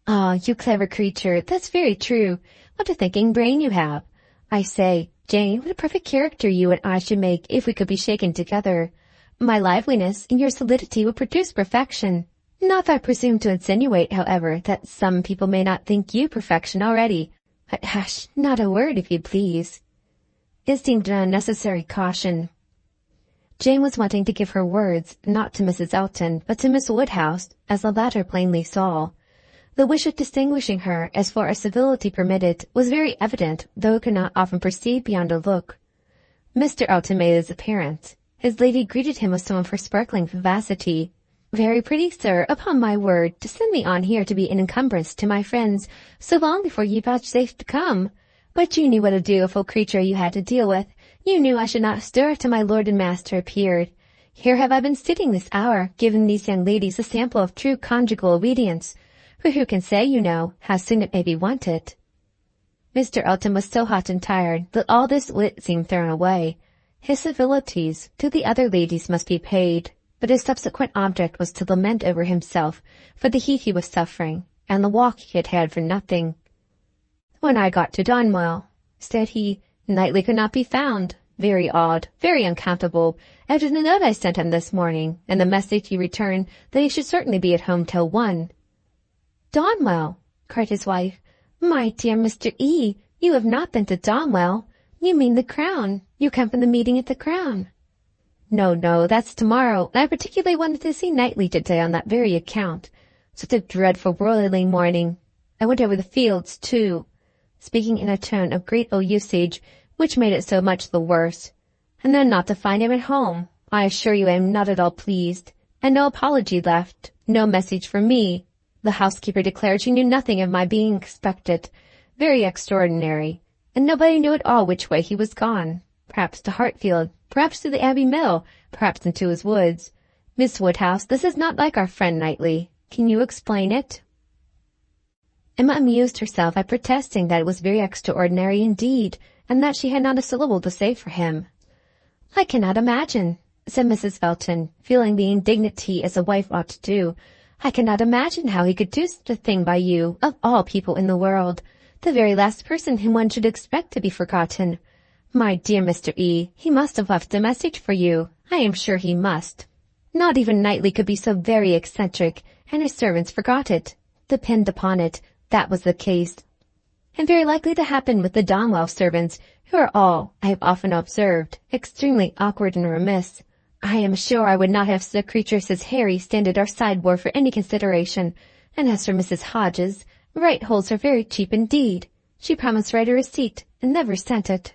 "Ah, you clever creature, that's very true. What a thinking brain you have. I say, Jane, what a perfect character you and I should make if we could be shaken together. My liveliness and your solidity would produce perfection. Not that I presume to insinuate, however, that some people may not think you perfection already. But hush, not a word, if you please." It seemed an unnecessary caution. Jane was wanting to give her words, not to Mrs. Elton, but to Miss Woodhouse, as the latter plainly saw. The wish of distinguishing her, as far as civility permitted, was very evident, though it could not often perceive beyond a look. Mr. Elton made his appearance. His lady greeted him with some of her sparkling vivacity. "Very pretty, sir, upon my word, to send me on here to be an encumbrance to my friends, so long before you vouchsafed to come. But you knew what a dutiful creature you had to deal with. You knew I should not stir till my lord and master appeared. Here have I been sitting this hour, giving these young ladies a sample of true conjugal obedience, for who can say, you know, how soon it may be wanted?" Mr. Elton was so hot and tired that all this wit seemed thrown away. His civilities to the other ladies must be paid, but his subsequent object was to lament over himself for the heat he was suffering, and the walk he had had for nothing. "When I got to Donwell," said he, "Knightley could not be found. Very odd, very uncountable, after the note I sent him this morning, and the message he returned that he should certainly be at home till 1. "Donwell!" cried his wife. "My dear Mr. E., you have not been to Donwell. You mean the Crown. You come from the meeting at the Crown." No, that's tomorrow, and I particularly wanted to see Knightley today on that very account. Such a dreadful whirling morning. I went over the fields, too," speaking in a tone of great ill-usage, which made it so much the worse. "And then not to find him at home. I assure you I am not at all pleased. And no apology left, no message for me. The housekeeper declared she knew nothing of my being expected. Very extraordinary. And nobody knew at all which way he was gone. Perhaps to Hartfield, perhaps to the Abbey Mill, perhaps into his woods. Miss Woodhouse, this is not like our friend Knightley. Can you explain it?" Emma amused herself by protesting that it was very extraordinary indeed, and that she had not a syllable to say for him. "I cannot imagine," said Mrs. Felton, feeling the indignity as a wife ought to do. "I cannot imagine how he could do such a thing by you, of all people in the world, the very last person whom one should expect to be forgotten. My dear Mr. E., he must have left a message for you. I am sure he must. Not even Knightley could be so very eccentric, and his servants forgot it. Depend upon it, that was the case." and very likely to happen with the Donwell servants, who are all, I have often observed, extremely awkward and remiss. I am sure I would not have such a creature as Harry stand at our sideboard for any consideration, and as for Mrs. Hodges, right holes are very cheap indeed. She promised to write a receipt, and never sent it.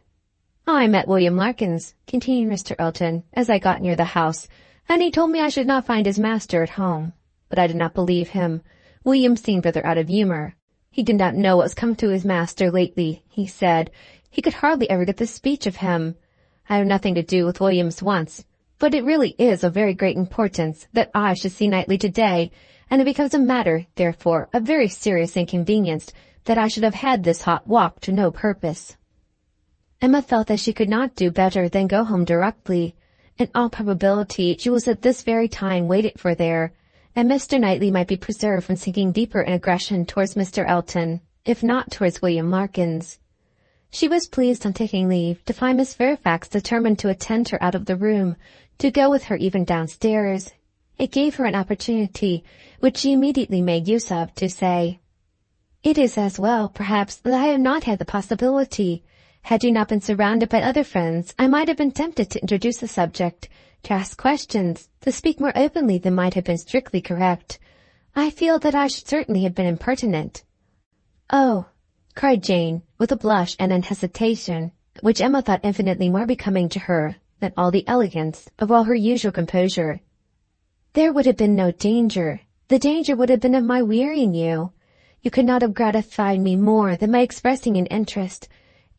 I met William Larkins, continued Mr. Elton, as I got near the house, and he told me I should not find his master at home. But I did not believe him. William seemed rather out of humour. He did not know what was come to his master lately, he said. He could hardly ever get the speech of him. I have nothing to do with William's wants, but it really is of very great importance that I should see Knightley today, and it becomes a matter, therefore, of very serious inconvenience that I should have had this hot walk to no purpose. Emma felt that she could not do better than go home directly. In all probability she was at this very time waited for there, and Mr. Knightley might be preserved from sinking deeper in aggression towards Mr. Elton, if not towards William Larkins. She was pleased on taking leave to find Miss Fairfax determined to attend her out of the room, to go with her even downstairs. It gave her an opportunity, which she immediately made use of, to say, "It is as well, perhaps, that I have not had the possibility. Had you not been surrounded by other friends, I might have been tempted to introduce the subject, to ask questions, to speak more openly than might have been strictly correct. I feel that I should certainly have been impertinent." "Oh," cried Jane, with a blush and an hesitation, which Emma thought infinitely more becoming to her than all the elegance of all her usual composure. "There would have been no danger. The danger would have been of my wearying you. You could not have gratified me more than by expressing an interest.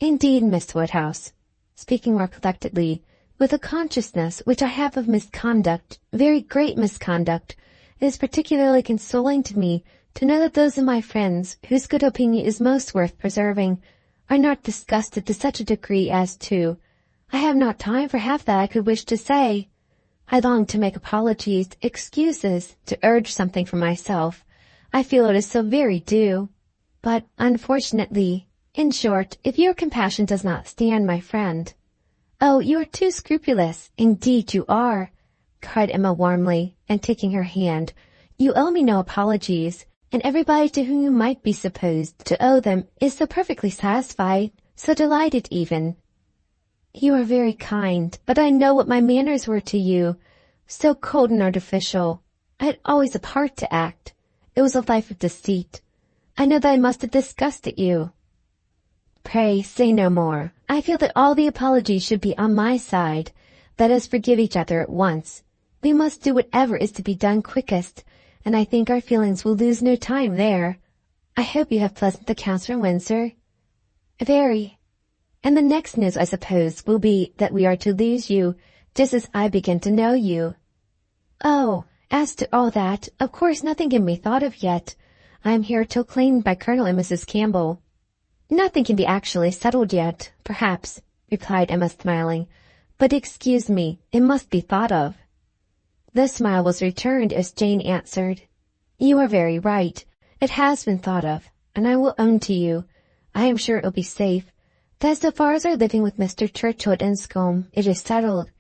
Indeed, Miss Woodhouse," speaking more collectedly, "with a consciousness which I have of misconduct, very great misconduct, it is particularly consoling to me to know that those of my friends, whose good opinion is most worth preserving, are not disgusted to such a degree as to— I have not time for half that I could wish to say. I long to make apologies, excuses, to urge something for myself. I feel it is so very due. But, unfortunately, in short, if your compassion does not stand, my friend—" "Oh, you are too scrupulous, indeed you are," cried Emma warmly, and taking her hand. "You owe me no apologies, and everybody to whom you might be supposed to owe them is so perfectly satisfied, so delighted even." "You are very kind, but I know what my manners were to you. So cold and artificial. I had always a part to act. It was a life of deceit. I know that I must have disgusted you." "Pray say no more. I feel that all the apologies should be on my side. Let us forgive each other at once. We must do whatever is to be done quickest, and I think our feelings will lose no time there. I hope you have pleasant accounts from Windsor?" "Very. And the next news, I suppose, will be that we are to lose you, just as I begin to know you." "Oh, as to all that, of course nothing can be thought of yet. I am here till claimed by Colonel and Mrs. Campbell." "Nothing can be actually settled yet, perhaps," replied Emma, smiling. "But excuse me, it must be thought of." The smile was returned as Jane answered, "You are very right. It has been thought of, and I will own to you, I am sure it will be safe, that so far as our living with Mr. Churchill at Enscombe, it is settled.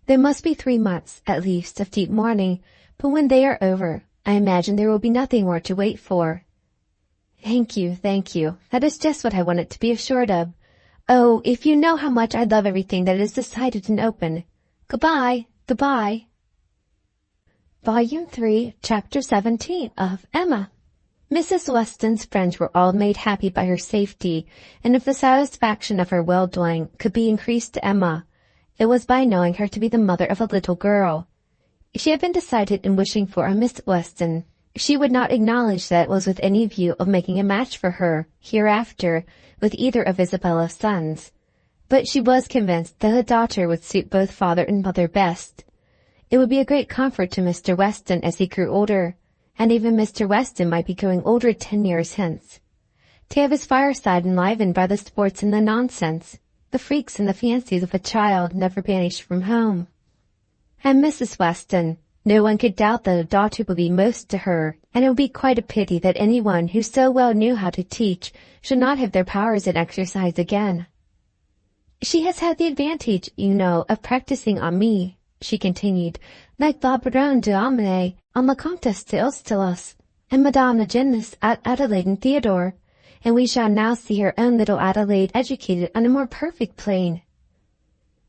There must be 3 months, at least, of deep mourning, but when they are over, I imagine there will be nothing more to wait for." Thank you. That is just what I wanted to be assured of. Oh, if you know how much I love everything that is decided and open. Goodbye. Volume 3, Chapter 17 of Emma. Mrs. Weston's friends were all made happy by her safety, and if the satisfaction of her well-doing could be increased to Emma, it was by knowing her to be the mother of a little girl. She had been decided in wishing for a Miss Weston. She would not acknowledge that it was with any view of making a match for her, hereafter, with either of Isabella's sons. But she was convinced that a daughter would suit both father and mother best. It would be a great comfort to Mr. Weston as he grew older, and even Mr. Weston might be growing older 10 years hence. To have his fireside enlivened by the sports and the nonsense, the freaks and the fancies of a child never banished from home. And Mrs. Weston, no one could doubt that a daughter would be most to her, and it would be quite a pity that anyone who so well knew how to teach should not have their powers in exercise again. "She has had the advantage, you know, of practising on me," she continued, "like la Baronne d'Aumale on la Comtesse d'Ostalos, and Madame la Genlis at Adelaide and Theodore. and we shall now see her own little Adelaide educated on a more perfect plane."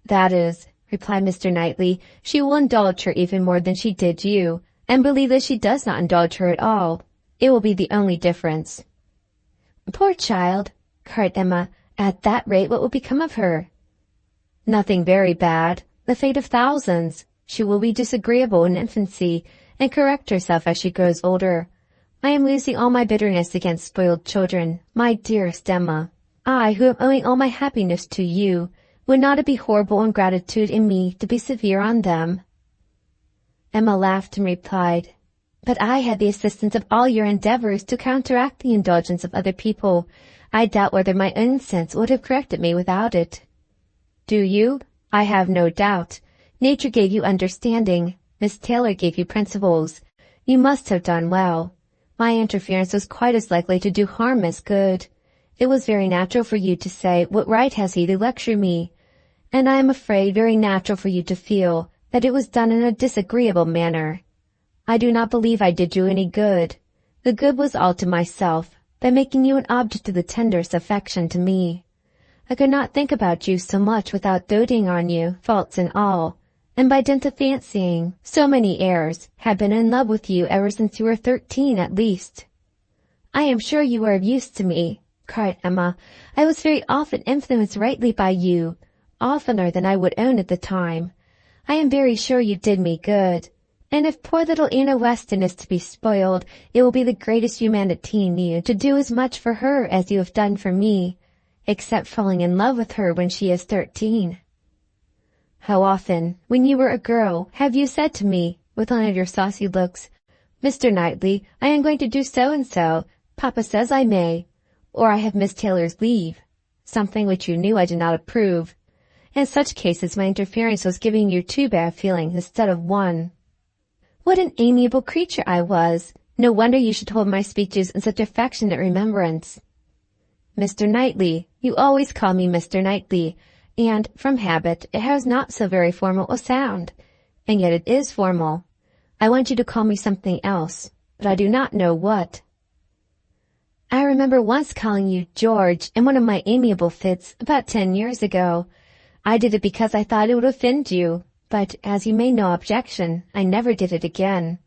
"That is," replied Mr. Knightley, "she will indulge her even more than she did you, and believe that she does not indulge her at all. It will be the only difference." "Poor child!" cried Emma. "At that rate what will become of her?" "Nothing very bad. The fate of thousands. She will be disagreeable in infancy, and correct herself as she grows older. I am losing all my bitterness against spoiled children, my dearest Emma. I, who am owing all my happiness to you, would not it be horrible ingratitude in me to be severe on them?" Emma laughed and replied, "But I had the assistance of all your endeavours to counteract the indulgence of other people. I doubt whether my own sense would have corrected me without it." "Do you? I have no doubt. Nature gave you understanding. Miss Taylor gave you principles. You must have done well. My interference was quite as likely to do harm as good. It was very natural for you to say, 'What right has he to lecture me?' And I am afraid very natural for you to feel that it was done in a disagreeable manner. I do not believe I did you any good. The good was all to myself, by making you an object of the tenderest affection to me. I could not think about you so much without doting on you, faults and all, and by dint of fancying so many errors, had been in love with you ever since you were 13 at least." "I am sure you were of use to me," cried Emma. "I was very often influenced rightly by you, oftener than I would own at the time. I am very sure you did me good. And if poor little Anna Weston is to be spoiled, it will be the greatest humanity in you to do as much for her as you have done for me, except falling in love with her when she is 13. How often, when you were a girl, have you said to me, with one of your saucy looks, 'Mr. Knightley, I am going to do so and so. Papa says I may,' or 'I have Miss Taylor's leave,' something which you knew I did not approve. In such cases my interference was giving you 2 bad feelings instead of 1. What an amiable creature I was! No wonder you should hold my speeches in such affectionate remembrance." "Mr. Knightley, you always call me Mr. Knightley, and, from habit, it has not so very formal a sound, and yet it is formal. I want you to call me something else, but I do not know what." "I remember once calling you George in one of my amiable fits about 10 years ago. I did it because I thought it would offend you, but as you made no objection, I never did it again."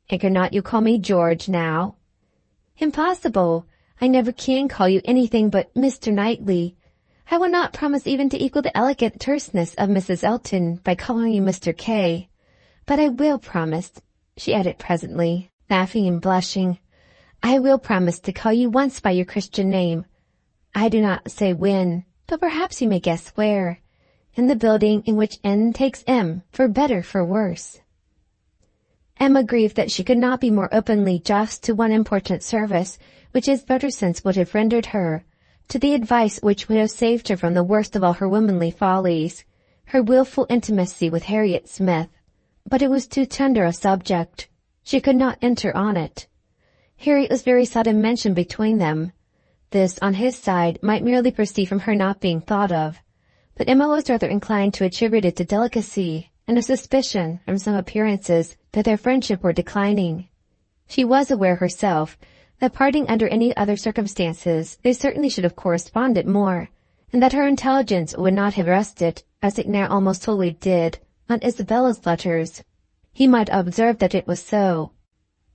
"And cannot you call me George now?" "Impossible. I never can call you anything but Mr. Knightley. I will not promise even to equal the elegant terseness of Mrs. Elton by calling you Mr. K. But I will promise," she added presently, laughing and blushing, "I will promise to call you once by your Christian name. I do not say when, but perhaps you may guess where. In the building in which N takes M, for better, for worse." Emma grieved that she could not be more openly just to one important service which his better sense would have rendered her, to the advice which would have saved her from the worst of all her womanly follies, her wilful intimacy with Harriet Smith. But it was too tender a subject. She could not enter on it. Harriet was very seldom mentioned between them. This, on his side, might merely proceed from her not being thought of, but Emma was rather inclined to attribute it to delicacy, and a suspicion, from some appearances, that their friendship were declining. She was aware herself that parting under any other circumstances, they certainly should have corresponded more, and that her intelligence would not have rested, as it now almost wholly did, on Isabella's letters. He might observe that it was so.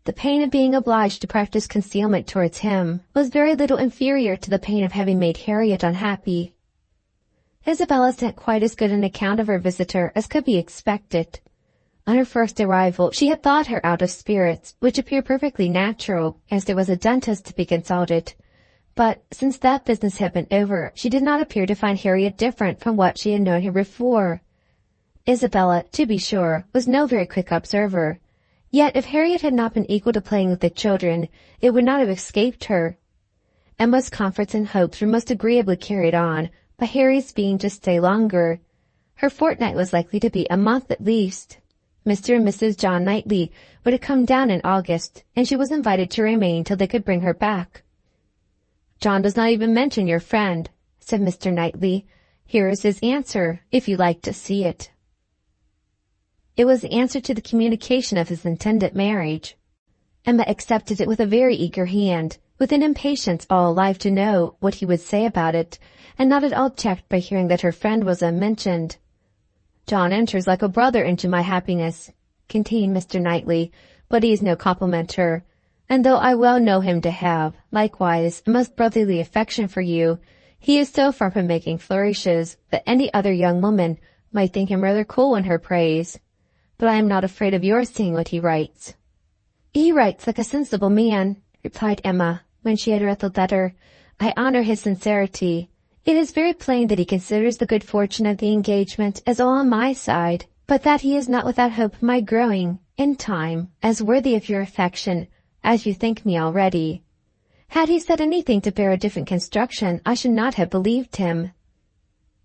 The pain of being obliged to practice concealment towards him was very little inferior to the pain of having made Harriet unhappy. Isabella sent quite as good an account of her visitor as could be expected. On her first arrival she had thought her out of spirits, which appeared perfectly natural, as there was a dentist to be consulted. But since that business had been over, she did not appear to find Harriet different from what she had known her before. Isabella, to be sure, was no very quick observer. Yet if Harriet had not been equal to playing with the children, it would not have escaped her. Emma's comforts and hopes were most agreeably carried on by Harry's being to stay longer. Her fortnight was likely to be a month at least. Mr. and Mrs. John Knightley were to come down in August, and she was invited to remain till they could bring her back. "John does not even mention your friend," said Mr. Knightley. "Here is his answer, if you like to see it." It was the answer to the communication of his intended marriage. Emma accepted it with a very eager hand, with an impatience all alive to know what he would say about it, and not at all checked by hearing that her friend was unmentioned. "John enters like a brother into my happiness," continued Mr. Knightley, "but he is no complimenter, and though I well know him to have, likewise, a most brotherly affection for you, he is so far from making flourishes that any other young woman might think him rather cool in her praise. But I am not afraid of your seeing what he writes." "He writes like a sensible man," replied Emma, when she had read the letter. "I honor his sincerity. It is very plain that he considers the good fortune of the engagement as all on my side, but that he is not without hope of my growing, in time, as worthy of your affection as you think me already. Had he said anything to bear a different construction, I should not have believed him."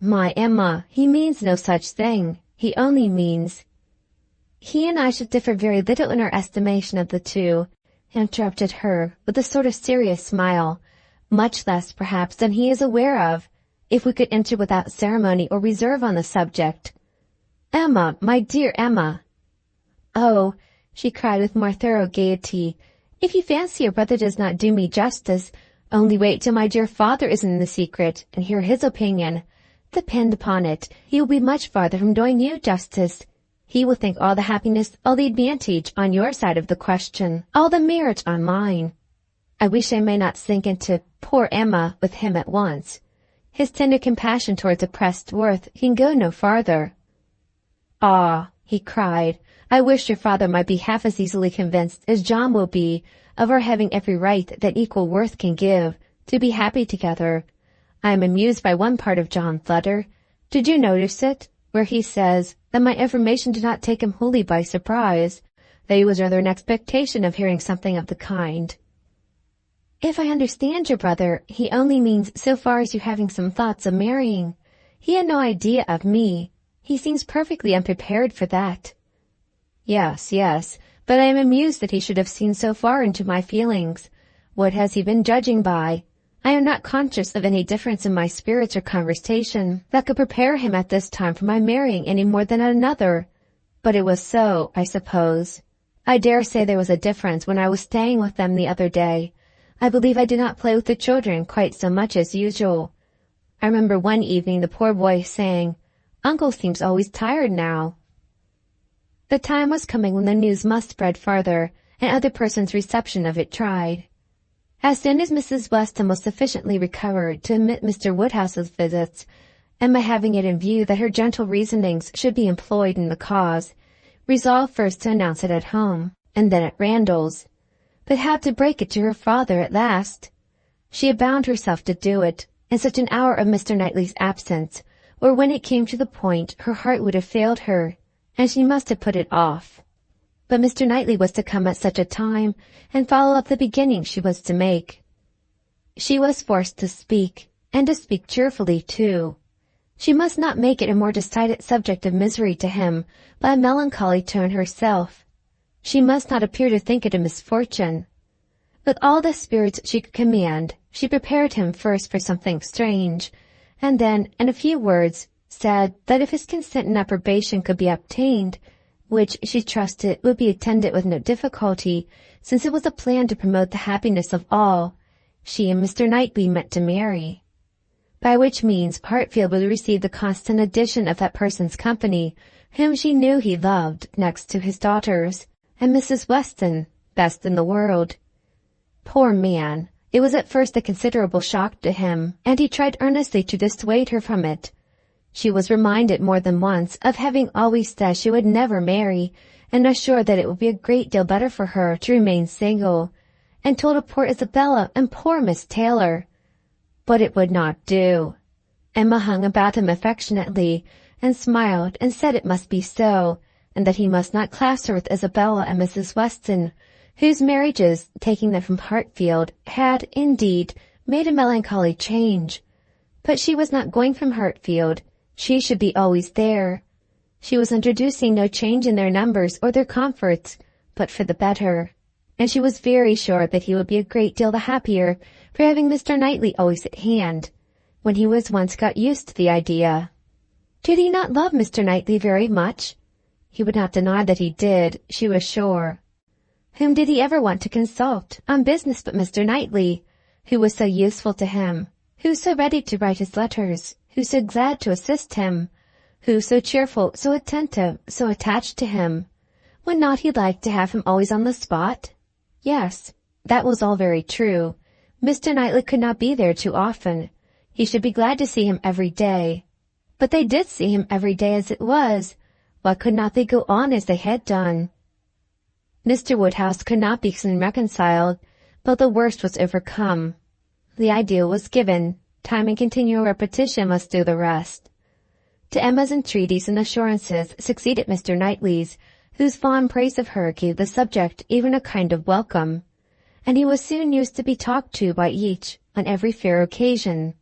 "My Emma, he means no such thing. He only means—" "He and I should differ very little in our estimation of the two," interrupted her, with a sort of serious smile, "much less, perhaps, than he is aware of, if we could enter without ceremony or reserve on the subject." "Emma, my dear Emma!" "Oh," she cried with more thorough gaiety, "if you fancy your brother does not do me justice, only wait till my dear father is in the secret, and hear his opinion. Depend upon it, he will be much farther from doing you justice. He will think all the happiness, all the advantage on your side of the question, all the merit on mine. I wish I may not sink into poor Emma with him at once. His tender compassion towards oppressed worth can go no farther." "Ah," he cried, "I wish your father might be half as easily convinced as John will be of our having every right that equal worth can give, to be happy together. I am amused by one part of John's letter. Did you notice it? Where he says that my information did not take him wholly by surprise, that he was rather in expectation of hearing something of the kind." "If I understand your brother, he only means so far as you having some thoughts of marrying. He had no idea of me. He seems perfectly unprepared for that." Yes, but I am amused that he should have seen so far into my feelings. What has he been judging by? I am not conscious of any difference in my spirits or conversation that could prepare him at this time for my marrying any more than at another. But it was so, I suppose. I dare say there was a difference when I was staying with them the other day. I believe I did not play with the children quite so much as usual. I remember one evening the poor boy saying, 'Uncle seems always tired now.'" The time was coming when the news must spread farther, and other persons' reception of it tried. As soon as Mrs. Weston was sufficiently recovered to admit Mr. Woodhouse's visits, Emma, having it in view that her gentle reasonings should be employed in the cause, resolved first to announce it at home, and then at Randall's, but had to break it to her father at last. She had bound herself to do it, in such an hour of Mr. Knightley's absence, or when it came to the point her heart would have failed her, and she must have put it off. But Mr. Knightley was to come at such a time, and follow up the beginning she was to make. She was forced to speak, and to speak cheerfully too. She must not make it a more decided subject of misery to him by a melancholy tone herself. She must not appear to think it a misfortune. With all the spirits she could command, she prepared him first for something strange, and then, in a few words, said that if his consent and approbation could be obtained, which she trusted would be attended with no difficulty, since it was a plan to promote the happiness of all, she and Mr. Knightley meant to marry. By which means Hartfield would receive the constant addition of that person's company, whom she knew he loved, next to his daughters, and Mrs. Weston, best in the world. Poor man! It was at first a considerable shock to him, and he tried earnestly to dissuade her from it. She was reminded more than once of having always said she would never marry, and assured that it would be a great deal better for her to remain single, and told of poor Isabella and poor Miss Taylor. But it would not do. Emma hung about him affectionately, and smiled, and said it must be so, and that he must not class her with Isabella and Mrs. Weston, whose marriages, taking them from Hartfield, had, indeed, made a melancholy change. But she was not going from Hartfield. She should be always there. She was introducing no change in their numbers or their comforts, but for the better, and she was very sure that he would be a great deal the happier for having Mr. Knightley always at hand, when he was once got used to the idea. Did he not love Mr. Knightley very much? He would not deny that he did, she was sure. Whom did he ever want to consult on business but Mr. Knightley, who was so useful to him, who so ready to write his letters, who so glad to assist him, who so cheerful, so attentive, so attached to him? Would not he like to have him always on the spot? Yes, that was all very true. Mr. Knightley could not be there too often. He should be glad to see him every day. But they did see him every day as it was. Why could not they go on as they had done? Mr. Woodhouse could not be soon reconciled, but the worst was overcome. The ideal was given. Time and continual repetition must do the rest. To Emma's entreaties and assurances succeeded Mr. Knightley's, whose fond praise of her gave the subject even a kind of welcome, and he was soon used to be talked to by each on every fair occasion.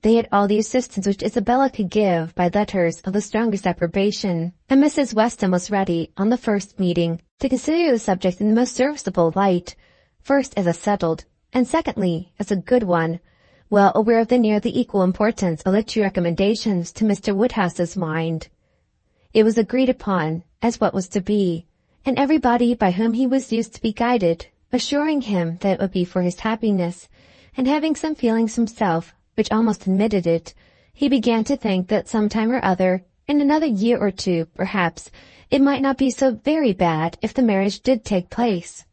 They had all the assistance which Isabella could give by letters of the strongest approbation, and Mrs. Weston was ready, on the first meeting, to consider the subject in the most serviceable light, first as a settled, and secondly as a good one, well aware of the nearly equal importance of the two recommendations to Mr. Woodhouse's mind. It was agreed upon as what was to be, and everybody by whom he was used to be guided, assuring him that it would be for his happiness, and having some feelings himself, which almost admitted it, he began to think that some time or other, in another year or two, perhaps, it might not be so very bad if the marriage did take place.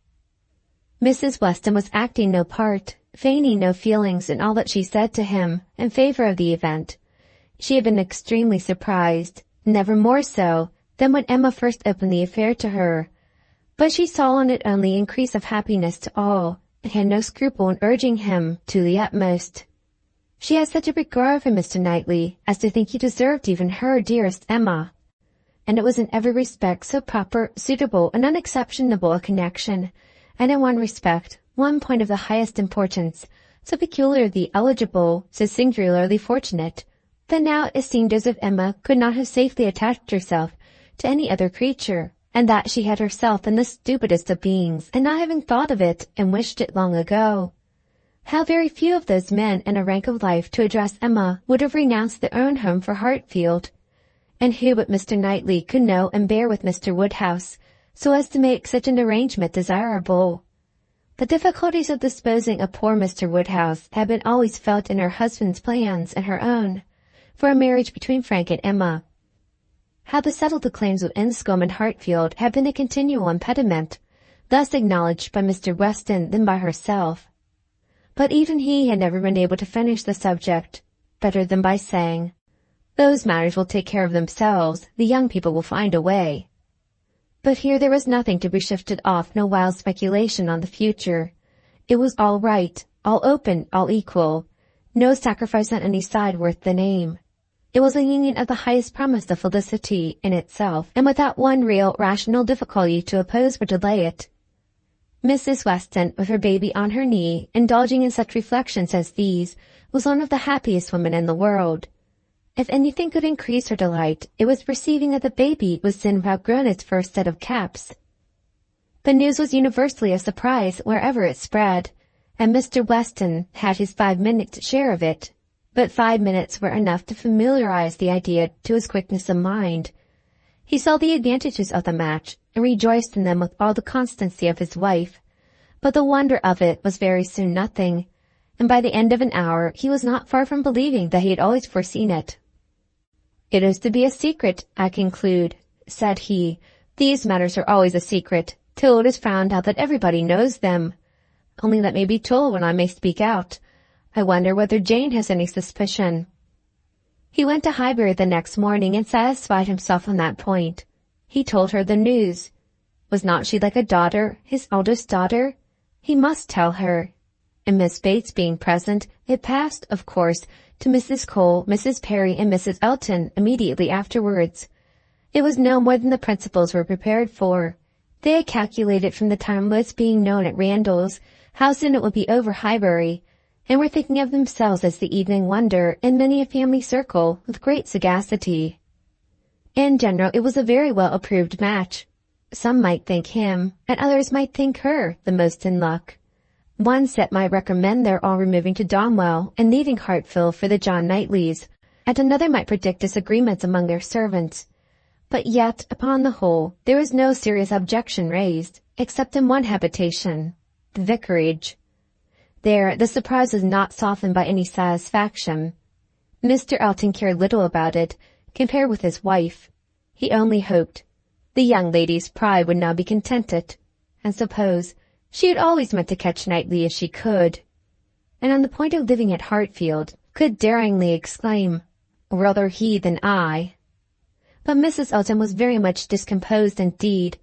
Mrs. Weston was acting no part, feigning no feelings in all that she said to him in favor of the event. She had been extremely surprised, never more so than when Emma first opened the affair to her, but she saw in it only increase of happiness to all, and had no scruple in urging him to the utmost. She had such a regard for Mr. Knightley as to think he deserved even her dearest Emma, and it was in every respect so proper, suitable, and unexceptionable a connection, and in one respect, one point of the highest importance, so peculiarly eligible, so singularly fortunate, that now it seemed as if Emma could not have safely attached herself to any other creature, and that she had herself been the stupidest of beings, and not having thought of it and wished it long ago. How very few of those men in a rank of life to address Emma would have renounced their own home for Hartfield, and who but Mr. Knightley could know and bear with Mr. Woodhouse, so as to make such an arrangement desirable. The difficulties of disposing of poor Mr. Woodhouse had been always felt in her husband's plans and her own, for a marriage between Frank and Emma. How to settle the claims of Enscombe and Hartfield had been a continual impediment, less acknowledged by Mr. Weston than by herself. But even he had never been able to finish the subject better than by saying, "Those matters will take care of themselves, the young people will find a way." But here there was nothing to be shifted off, no wild speculation on the future. It was all right, all open, all equal, no sacrifice on any side worth the name. It was a union of the highest promise of felicity in itself, and without one real, rational difficulty to oppose or delay it. Mrs. Weston, with her baby on her knee, indulging in such reflections as these, was one of the happiest women in the world. If anything could increase her delight, it was perceiving that the baby was soon to have outgrown its first set of caps. The news was universally a surprise wherever it spread, and Mr. Weston had his 5 minutes' share of it. But 5 minutes were enough to familiarize the idea to his quickness of mind. He saw the advantages of the match, and rejoiced in them with all the constancy of his wife. But the wonder of it was very soon nothing, and by the end of an hour he was not far from believing that he had always foreseen it. "It is to be a secret, I conclude," said he. "These matters are always a secret, till it is found out that everybody knows them. Only let me be told when I may speak out. I wonder whether Jane has any suspicion." He went to Highbury the next morning and satisfied himself on that point. He told her the news. Was not she like a daughter, his eldest daughter? He must tell her. And Miss Bates being present, it passed, of course, to Mrs. Cole, Mrs. Perry, and Mrs. Elton immediately afterwards. It was no more than the principals were prepared for. They had calculated from the time of its being known at Randall's how soon it would be over Highbury, and were thinking of themselves as the evening wonder in many a family circle with great sagacity. In general, it was a very well approved match. Some might think him, and others might think her, the most in luck. One set might recommend their all removing to Donwell and leaving Hartfield for the John Knightleys, and another might predict disagreements among their servants. But yet, upon the whole, there was no serious objection raised. except in one habitation, the vicarage. There, the surprise was not softened by any satisfaction. Mr. Elton cared little about it, compared with his wife. He only hoped the young lady's pride would now be contented, and suppose she had always meant to catch Knightley if she could, and on the point of living at Hartfield, could daringly exclaim, "Rather he than I." But Mrs. Elton was very much discomposed indeed.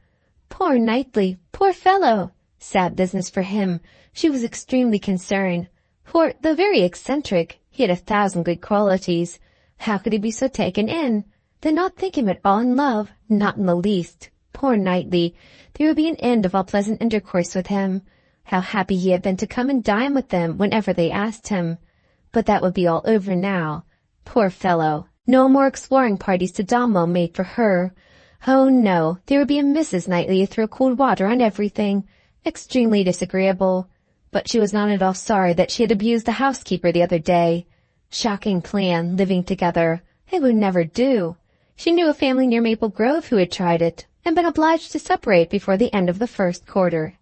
Poor Knightley, poor fellow! Sad business for him. She was extremely concerned, for, though very eccentric, he had 1,000 good qualities. How could he be so taken in? Then not think him at all in love, not in the least. Poor Knightley! There would be an end of all pleasant intercourse with him. How happy he had been to come and dine with them whenever they asked him. But that would be all over now. Poor fellow! No more exploring parties to Donwell made for her. Oh no, there would be a Mrs. Knightley to throw cold water on everything. Extremely disagreeable. But she was not at all sorry that she had abused the housekeeper the other day. Shocking plan, living together. It would never do. She knew a family near Maple Grove who had tried it, and been obliged to separate before the end of the first quarter.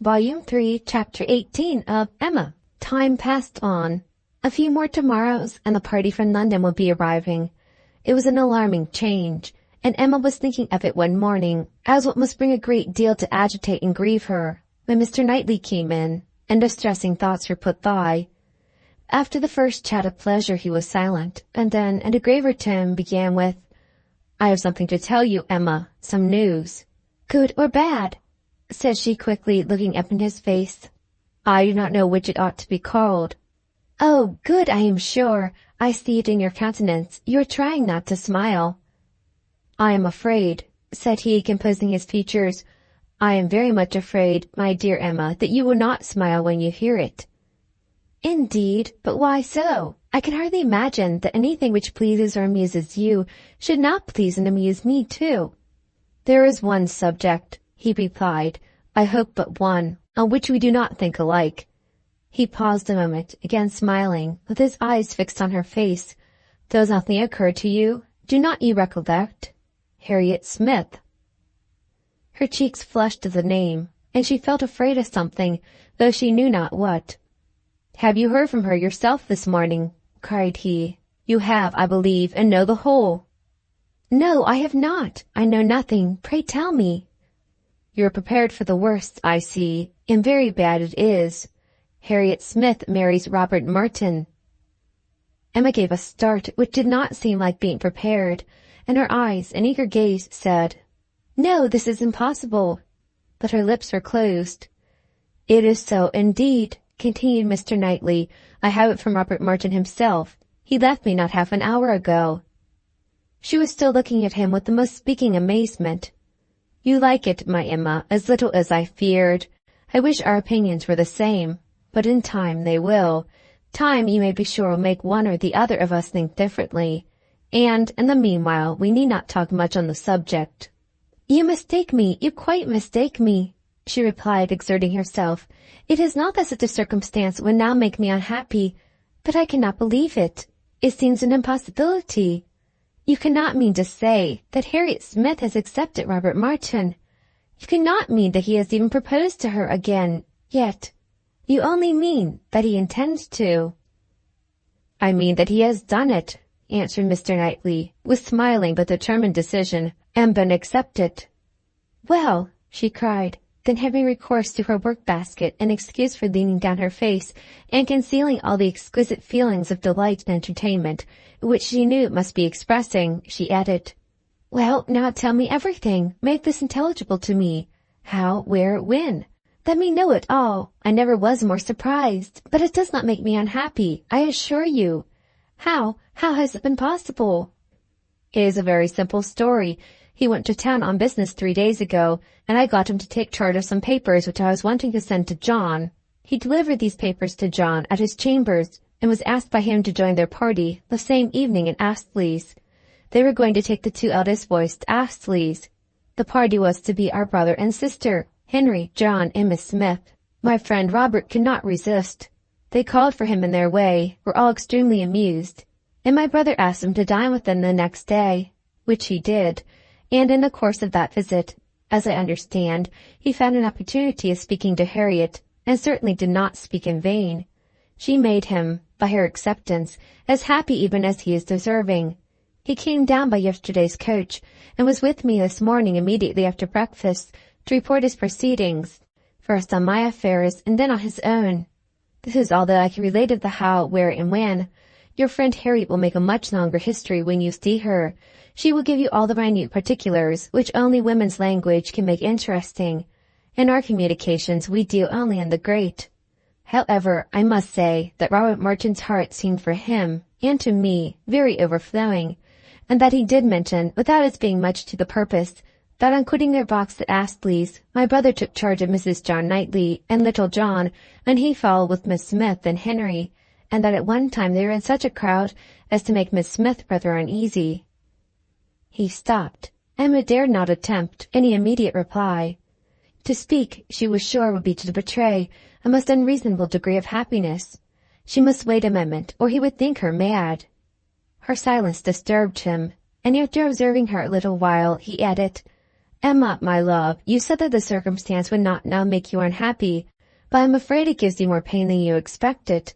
Volume 3, Chapter 18 of Emma. Time passed on. A few more tomorrows, and the party from London would be arriving. It was an alarming change, and Emma was thinking of it one morning, as what must bring a great deal to agitate and grieve her, when Mr. Knightley came in, and distressing thoughts were put by. After the first chat of pleasure he was silent, and then, in a graver tone, began with, "I have something to tell you, Emma, some news." "Good or bad?" said she quickly, looking up in his face. "I do not know which it ought to be called." "Oh, good, I am sure. I see it in your countenance. You are trying not to smile." "I am afraid," said he, composing his features, "I am very much afraid, my dear Emma, that you will not smile when you hear it." "Indeed, but why so? I can hardly imagine that anything which pleases or amuses you should not please and amuse me too." "There is one subject," he replied, "I hope but one, on which we do not think alike." He paused a moment, again smiling, with his eyes fixed on her face. "Does nothing occur to you? Do not you recollect? Harriet Smith." Her cheeks flushed at the name, and she felt afraid of something, though she knew not what. "Have you heard from her yourself this morning?" cried he. "You have, I believe, and know the whole." "No, I have not. I know nothing. Pray tell me." "You are prepared for the worst, I see, and very bad it is. Harriet Smith marries Robert Merton." Emma gave a start which did not seem like being prepared, and her eyes and eager gaze said, "No, this is impossible." But her lips were closed. "It is so, indeed," continued Mr. Knightley. "I have it from Robert Merton himself. He left me not half an hour ago." She was still looking at him with the most speaking amazement. "You like it, my Emma, as little as I feared. I wish our opinions were the same, but in time they will. Time, you may be sure, will make one or the other of us think differently, and in the meanwhile we need not talk much on the subject." "You mistake me, you quite mistake me," she replied, exerting herself. "It is not that such a circumstance would now make me unhappy, but I cannot believe it. It seems an impossibility. You cannot mean to say that Harriet Smith has accepted Robert Merton. You cannot mean that he has even proposed to her again, yet. You only mean that he intends to." "I mean that he has done it," answered Mr. Knightley, with smiling but determined decision, "and been accepted." "Well," she cried, then having recourse to her work-basket, an excuse for leaning down her face, and concealing all the exquisite feelings of delight and entertainment, which she knew must be expressing, she added, "Well, now tell me everything. Make this intelligible to me. How, where, when? Let me know it all. I never was more surprised, but it does not make me unhappy, I assure you. How has it been possible?" "It is a very simple story. He went to town on business 3 days ago, and I got him to take charge of some papers which I was wanting to send to John. He delivered these papers to John at his chambers, and was asked by him to join their party the same evening in Astley's. They were going to take the 2 eldest boys to Astley's. The party was to be our brother and sister, Henry, John, and Miss Smith. My friend Robert could not resist. They called for him in their way, were all extremely amused, and my brother asked him to dine with them the next day, which he did, and in the course of that visit, As I understand, he found an opportunity of speaking to Harriet, and certainly did not speak in vain. She made him, by her acceptance, as happy even as he is deserving. He came down by yesterday's coach, and was with me this morning immediately after breakfast to report his proceedings, first on my affairs and then on his own. This is all that I can relate of the how, where, and when. Your friend Harriet will make a much longer history when you see her. She will give you all the minute particulars, which only women's language can make interesting. In our communications we deal only in the great. However, I must say that Robert Martin's heart seemed for him, and to me, very overflowing, and that he did mention, without its being much to the purpose, that on quitting their box at Astley's, my brother took charge of Mrs. John Knightley and little John, and he followed with Miss Smith and Henry, and that at one time they were in such a crowd as to make Miss Smith rather uneasy. He stopped. Emma dared not attempt any immediate reply. To speak, she was sure, would be to betray a most unreasonable degree of happiness. She must wait a moment, or he would think her mad. Her silence disturbed him, and after observing her a little while, he added, "Emma, my love, you said that the circumstance would not now make you unhappy, but I am afraid it gives you more pain than you expected.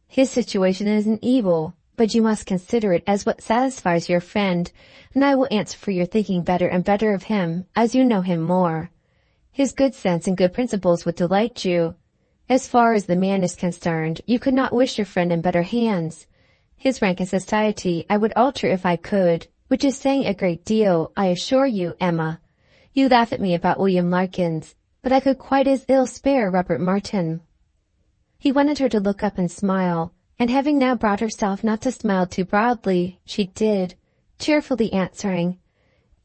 His situation isn't evil, but you must consider it as what satisfies your friend, and I will answer for your thinking better and better of him, as you know him more. His good sense and good principles would delight you. As far as the man is concerned, you could not wish your friend in better hands. His rank in society I would alter if I could, which is saying a great deal, I assure you, Emma. You laugh at me about William Larkins, but I could quite as ill spare Robert Martin." He wanted her to look up and smile, and having now brought herself not to smile too broadly, she did, cheerfully answering,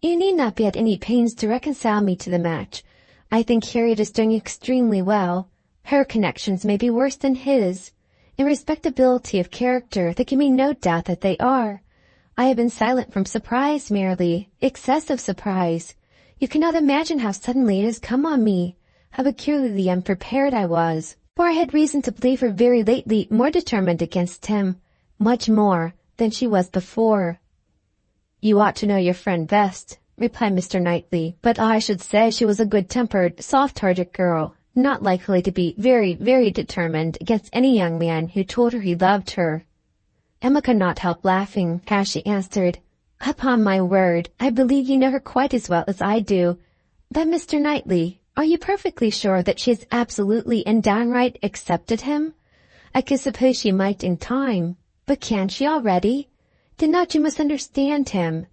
"You need not be at any pains to reconcile me to the match. I think Harriet is doing extremely well. Her connections may be worse than his. In respectability of character there can be no doubt that they are. I have been silent from surprise merely, excessive surprise. You cannot imagine how suddenly it has come on me, how peculiarly unprepared I was, for I had reason to believe her very lately more determined against him, much more, than she was before." "You ought to know your friend best," replied Mr. Knightley, "but I should say she was a good-tempered, soft-hearted girl, not likely to be very, very determined against any young man who told her he loved her." Emma could not help laughing as she answered, "Upon my word, I believe you know her quite as well as I do. But, Mr. Knightley, are you perfectly sure that she has absolutely and downright accepted him? I could suppose she might in time, but can she already? Then not you must understand him.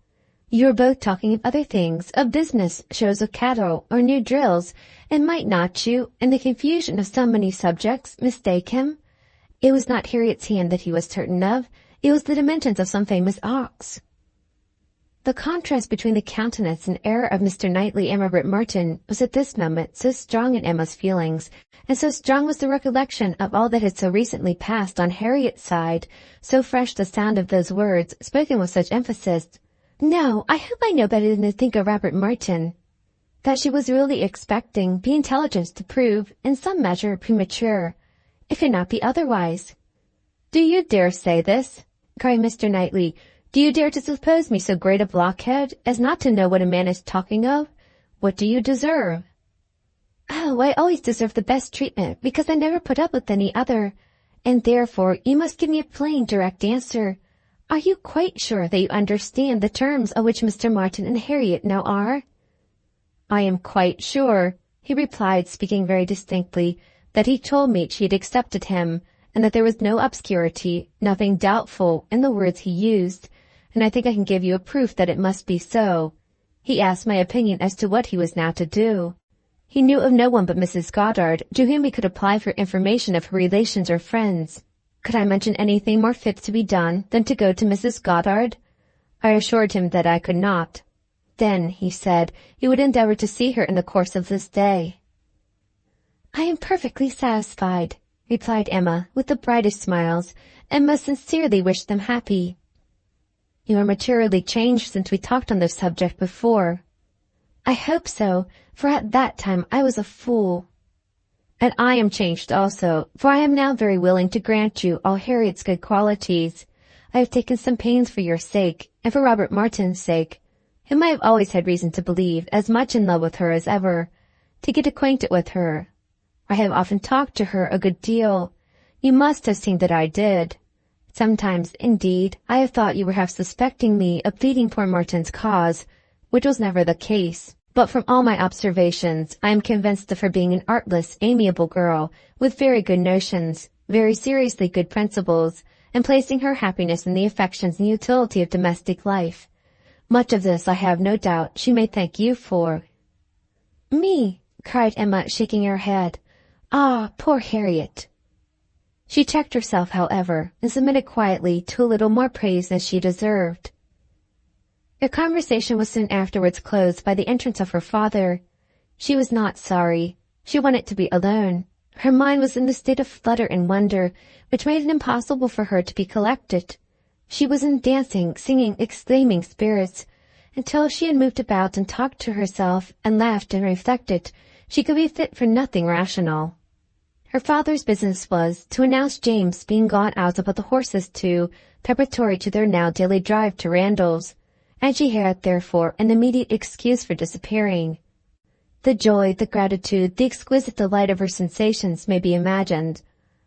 You are both talking of other things, of business, shows of cattle, or new drills, and might not you, in the confusion of so many subjects, mistake him? It was not Harriet's hand that he was certain of, it was the dimensions of some famous ox." The contrast between the countenance and air of Mr. Knightley and Robert Martin was at this moment so strong in Emma's feelings, and so strong was the recollection of all that had so recently passed on Harriet's side, so fresh the sound of those words, spoken with such emphasis, "No, I hope I know better than to think of Robert Martin," that she was really expecting the intelligence to prove, in some measure, premature. It could not be otherwise. "Do you dare say this?" cried Mr. Knightley. "Do you dare to suppose me so great a blockhead as not to know what a man is talking of? What do you deserve?" "Oh, I always deserve the best treatment, because I never put up with any other, and therefore you must give me a plain, direct answer. Are you quite sure that you understand the terms on which Mr. Martin and Harriet now are?" "I am quite sure," he replied, speaking very distinctly, "that he told me she had accepted him, and that there was no obscurity, nothing doubtful, in the words he used, and I think I can give you a proof that it must be so. He asked my opinion as to what he was now to do. He knew of no one but Mrs. Goddard to whom he could apply for information of her relations or friends. Could I mention anything more fit to be done than to go to Mrs. Goddard? I assured him that I could not. Then, he said, he would endeavour to see her in the course of this day." "I am perfectly satisfied," replied Emma, with the brightest smiles, "and most sincerely wish them happy." "You are materially changed since we talked on this subject before." "I hope so, for at that time I was a fool." "And I am changed also, for I am now very willing to grant you all Harriet's good qualities. I have taken some pains for your sake, and for Robert Martin's sake. whom I have always had reason to believe as much in love with her as ever, to get acquainted with her. I have often talked to her a good deal. You must have seen that I did. Sometimes, indeed, I have thought you were half suspecting me of pleading poor Martin's cause, which was never the case. But from all my observations, I am convinced of her being an artless, amiable girl, with very good notions, very seriously good principles, and placing her happiness in the affections and utility of domestic life. Much of this, I have no doubt, she may thank you for." "Me!" cried Emma, shaking her head. "Ah, poor Harriet!" She checked herself, however, and submitted quietly to a little more praise than she deserved. Their conversation was soon afterwards closed by the entrance of her father. She was not sorry. She wanted to be alone. Her mind was in a state of flutter and wonder, which made it impossible for her to be collected. She was in dancing, singing, exclaiming spirits, until she had moved about and talked to herself and laughed and reflected, she could be fit for nothing rational. Her father's business was to announce James being gone out about the horses preparatory to their now daily drive to Randalls, and she had, therefore, an immediate excuse for disappearing. The joy, the gratitude, the exquisite delight of her sensations may be imagined.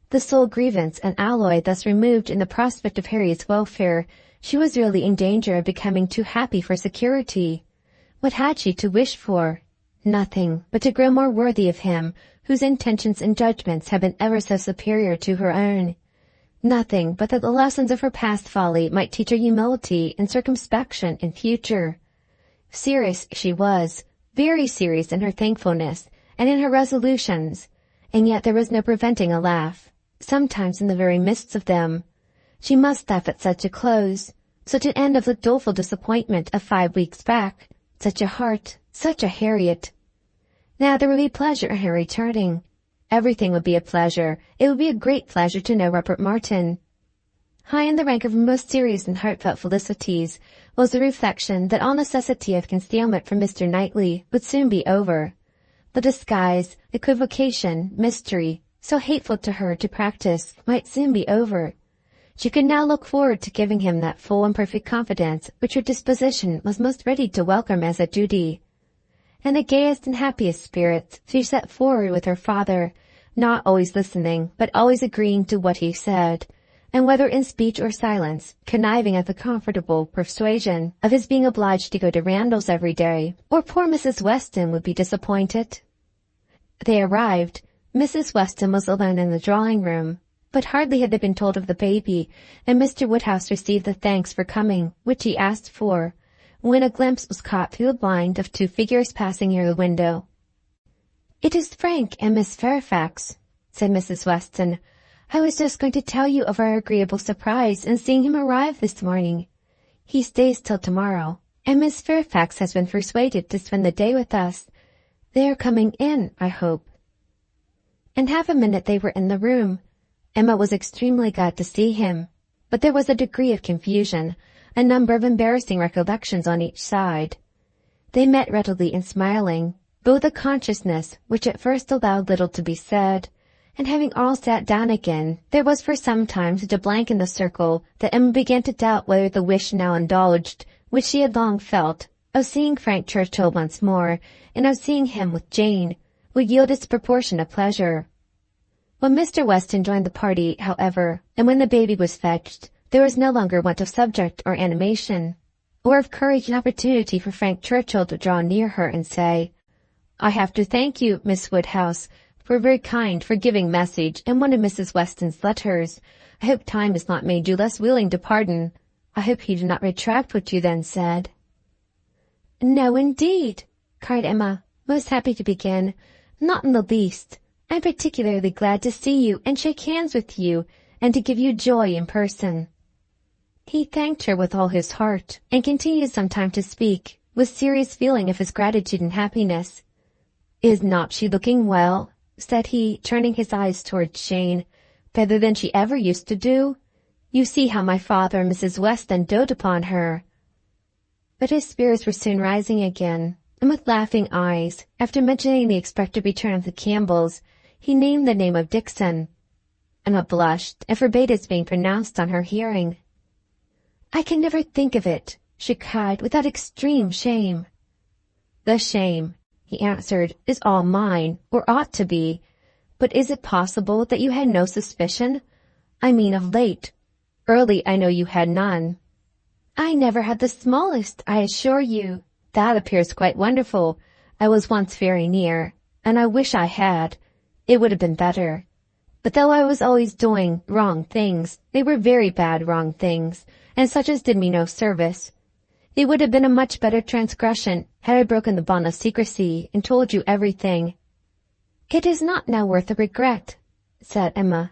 The sole grievance and alloy thus removed in the prospect of Harriet's welfare, she was really in danger of becoming too happy for security. What had she to wish for? Nothing, but to grow more worthy of him, whose intentions and judgments had been ever so superior to her own. Nothing but that the lessons of her past folly might teach her humility and circumspection in future. Serious she was, very serious in her thankfulness and in her resolutions, and yet there was no preventing a laugh, sometimes in the very midst of them. She must laugh at such a close, such an end of the doleful disappointment of 5 weeks back, such a heart, such a Harriet. Now there would be pleasure in her returning. Everything would be a pleasure. It would be a great pleasure to know Robert Martin. High in the rank of her most serious and heartfelt felicities was the reflection that all necessity of concealment from Mr. Knightley would soon be over. The disguise, equivocation, mystery, so hateful to her to practice, might soon be over. She could now look forward to giving him that full and perfect confidence which her disposition was most ready to welcome as a duty. In the gayest and happiest spirits, she set forward with her father, not always listening, but always agreeing to what he said, and whether in speech or silence, conniving at the comfortable persuasion of his being obliged to go to Randalls every day, or poor Mrs. Weston would be disappointed. They arrived. Mrs. Weston was alone in the drawing-room, but hardly had they been told of the baby, and Mr. Woodhouse received the thanks for coming, which he asked for, when a glimpse was caught through the blind of 2 figures passing near the window. "It is Frank and Miss Fairfax," said Mrs. Weston. "I was just going to tell you of our agreeable surprise in seeing him arrive this morning. He stays till tomorrow, and Miss Fairfax has been persuaded to spend the day with us. They are coming in, I hope." In half a minute they were in the room. Emma was extremely glad to see him, but there was a degree of confusion, a number of embarrassing recollections on each side. They met readily in smiling, but with a consciousness which at first allowed little to be said, and having all sat down again, there was for some time such a blank in the circle that Emma began to doubt whether the wish now indulged, which she had long felt, of seeing Frank Churchill once more, and of seeing him with Jane, would yield its proportion of pleasure. When Mr. Weston joined the party, however, and when the baby was fetched, there was no longer want of subject or animation, or of courage and opportunity for Frank Churchill to draw near her and say, "I have to thank you, Miss Woodhouse, for a very kind, forgiving message in one of Mrs. Weston's letters. I hope time has not made you less willing to pardon. I hope you did not retract what you then said." "No, indeed," cried Emma, most happy to begin. "Not in the least. I'm particularly glad to see you and shake hands with you, and to give you joy in person." He thanked her with all his heart, and continued some time to speak, with serious feeling of his gratitude and happiness. "Is not she looking well?" said he, turning his eyes towards Jane. "Better than she ever used to do? You see how my father and Mrs. Weston dote upon her." But his spirits were soon rising again, and with laughing eyes, after mentioning the expected return of the Campbells, he named the name of Dixon. Emma blushed, and forbade its being pronounced on her hearing. "I can never think of it," she cried without extreme shame. "The shame," he answered, "is all mine, or ought to be. But is it possible that you had no suspicion? I mean of late. Early I know you had none." "I never had the smallest, I assure you." "That appears quite wonderful. I was once very near, and I wish I had. It would have been better. But though I was always doing wrong things, they were very bad wrong things, and such as did me no service. It would have been a much better transgression had I broken the bond of secrecy and told you everything." "It is not now worth a regret," said Emma.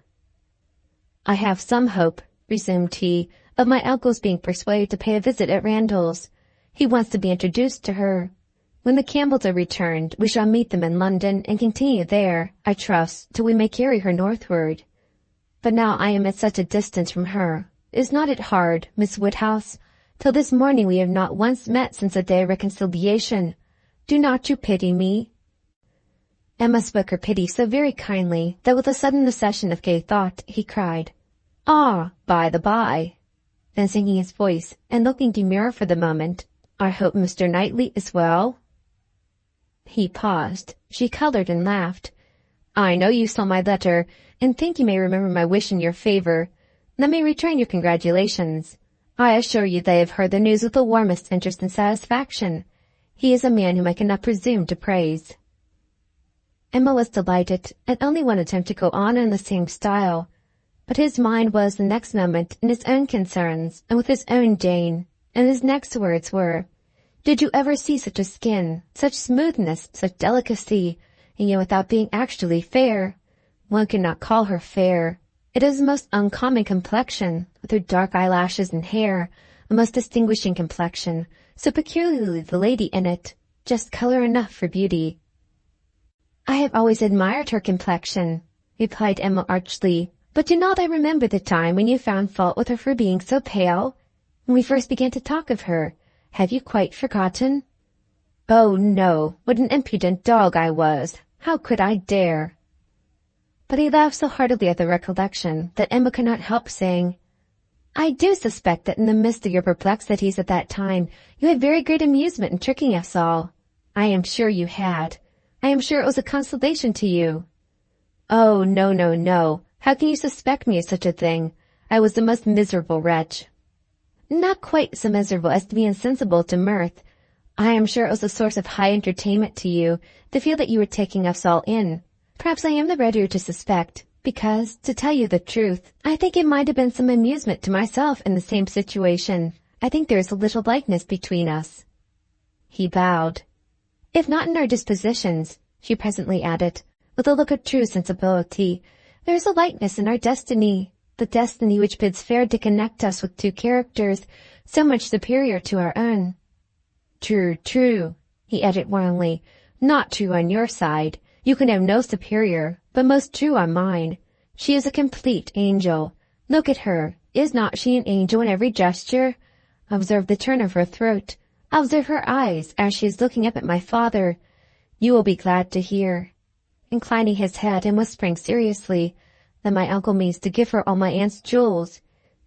"I have some hope," resumed he, "of my uncle's being persuaded to pay a visit at Randall's. He wants to be introduced to her. When the Campbells are returned, we shall meet them in London and continue there, I trust, till we may carry her northward. But now I am at such a distance from her. Is not it hard, Miss Woodhouse? Till this morning we have not once met since the day of reconciliation. Do not you pity me?" Emma spoke her pity so very kindly that with a sudden accession of gay thought he cried, "Ah, by the by!" Then sinking his voice and looking demure for the moment, "I hope Mr. Knightley is well?" He paused. She colored and laughed. "I know you saw my letter, and think you may remember my wish in your favor. Let me return your congratulations. I assure you that I have heard the news with the warmest interest and satisfaction. He is a man whom I cannot presume to praise." Emma was delighted, and only wanted him to go on in the same style. But his mind was the next moment in his own concerns, and with his own Jane, and his next words were, "Did you ever see such a skin, such smoothness, such delicacy, and yet without being actually fair? One could not call her fair. It is a most uncommon complexion, with her dark eyelashes and hair, a most distinguishing complexion, so peculiarly the lady in it, just color enough for beauty." "I have always admired her complexion," replied Emma archly, "but do not I remember the time when you found fault with her for being so pale? When we first began to talk of her, have you quite forgotten?" "Oh, no, what an impudent dog I was! How could I dare?" But he laughed so heartily at the recollection that Emma could not help saying, "I do suspect that in the midst of your perplexities at that time you had very great amusement in tricking us all. I am sure you had. I am sure it was a consolation to you." "Oh, no, no, no. How can you suspect me of such a thing? I was the most miserable wretch." "Not quite so miserable as to be insensible to mirth. I am sure it was a source of high entertainment to you to feel that you were taking us all in. Perhaps I am the readier to suspect, because, to tell you the truth, I think it might have been some amusement to myself in the same situation. I think there is a little likeness between us." He bowed. "If not in our dispositions," she presently added, with a look of true sensibility, "there is a likeness in our destiny, the destiny which bids fair to connect us with two characters so much superior to our own." "True, true," he added warmly, "not true on your side. You can have no superior, but most true on mine. She is a complete angel. Look at her. Is not she an angel in every gesture? Observe the turn of her throat. Observe her eyes as she is looking up at my father. You will be glad to hear," inclining his head and whispering seriously, "that my uncle means to give her all my aunt's jewels.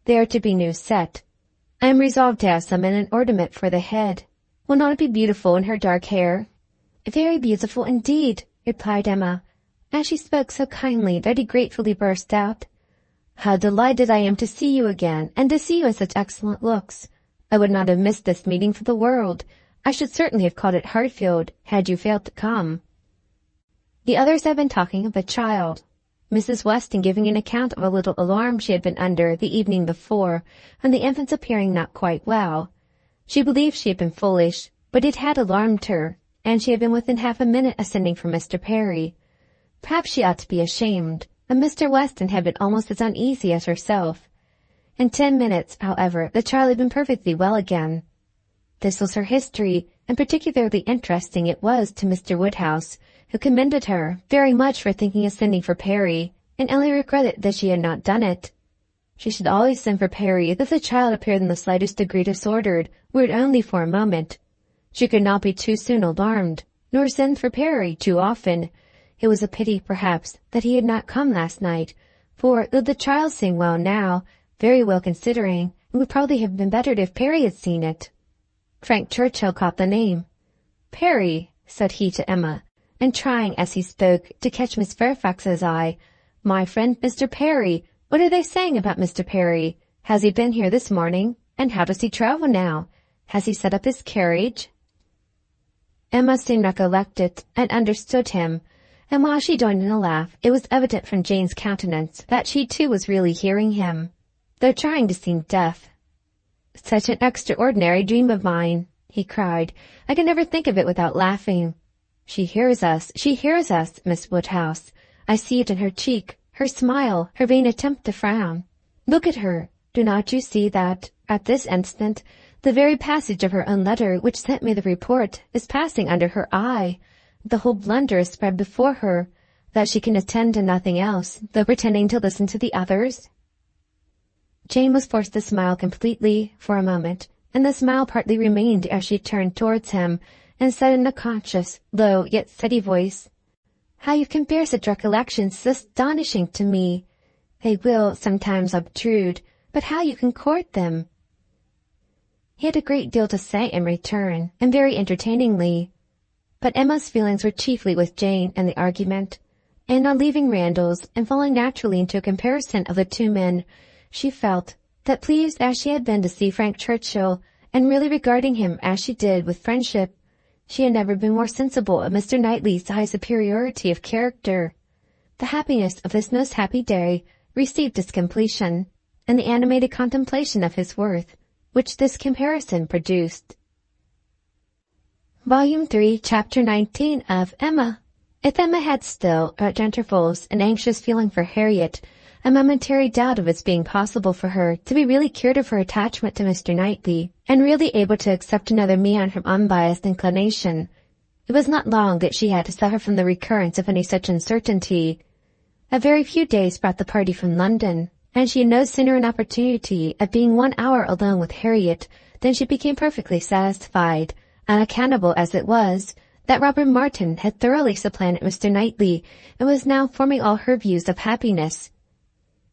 They are to be new set. I am resolved to have some in an ornament for the head. Will not it be beautiful in her dark hair?" "Very beautiful indeed," replied Emma, as she spoke so kindly that he gratefully burst out, "How delighted I am to see you again, and to see you in such excellent looks. I would not have missed this meeting for the world. I should certainly have called at Hartfield, had you failed to come." The others had been talking of a child, Mrs. Weston giving an account of a little alarm she had been under the evening before, and the infant's appearing not quite well. She believed she had been foolish, but it had alarmed her, and she had been within half a minute of sending for Mr. Perry. Perhaps she ought to be ashamed, but Mr. Weston had been almost as uneasy as herself. In 10 minutes, however, the child had been perfectly well again. This was her history, and particularly interesting it was to Mr. Woodhouse, who commended her very much for thinking of sending for Perry, and only regretted that she had not done it. She should always send for Perry if the child appeared in the slightest degree disordered, were it only for a moment. She could not be too soon alarmed, nor send for Perry too often. It was a pity, perhaps, that he had not come last night, for, though the child sang well now, very well considering, it would probably have been better if Perry had seen it. Frank Churchill caught the name. "Perry," said he to Emma, and trying as he spoke to catch Miss Fairfax's eye. "My friend Mr. Perry. What are they saying about Mr. Perry? Has he been here this morning? And how does he travel now? Has he set up his carriage?" Emma soon recollected and understood him, and while she joined in a laugh, it was evident from Jane's countenance that she too was really hearing him, though trying to seem deaf. "Such an extraordinary dream of mine," he cried. "I can never think of it without laughing. She hears us, Miss Woodhouse. I see it in her cheek, her smile, her vain attempt to frown. Look at her. Do not you see that, at this instant, the very passage of her own letter which sent me the report is passing under her eye? The whole blunder is spread before her, that she can attend to nothing else, though pretending to listen to the others?" Jane was forced to smile completely for a moment, and the smile partly remained as she turned towards him and said in a conscious, low, yet steady voice, "How you can bear such recollections is astonishing to me. They will sometimes obtrude, but how you can court them!" He had a great deal to say in return, and very entertainingly, but Emma's feelings were chiefly with Jane and the argument, and on leaving Randalls and falling naturally into a comparison of the two men, she felt that, pleased as she had been to see Frank Churchill, and really regarding him as she did with friendship, she had never been more sensible of Mr. Knightley's high superiority of character. The happiness of this most happy day received its completion, and the animated contemplation of his worth, which this comparison produced. Volume 3, Chapter 19 of Emma. If Emma had still, at intervals, an anxious feeling for Harriet, a momentary doubt of its being possible for her to be really cured of her attachment to Mr. Knightley, and really able to accept another man from unbiased inclination, it was not long that she had to suffer from the recurrence of any such uncertainty. A very few days brought the party from London, and she had no sooner an opportunity of being 1 hour alone with Harriet than she became perfectly satisfied, unaccountable as it was, that Robert Martin had thoroughly supplanted Mr. Knightley, and was now forming all her views of happiness.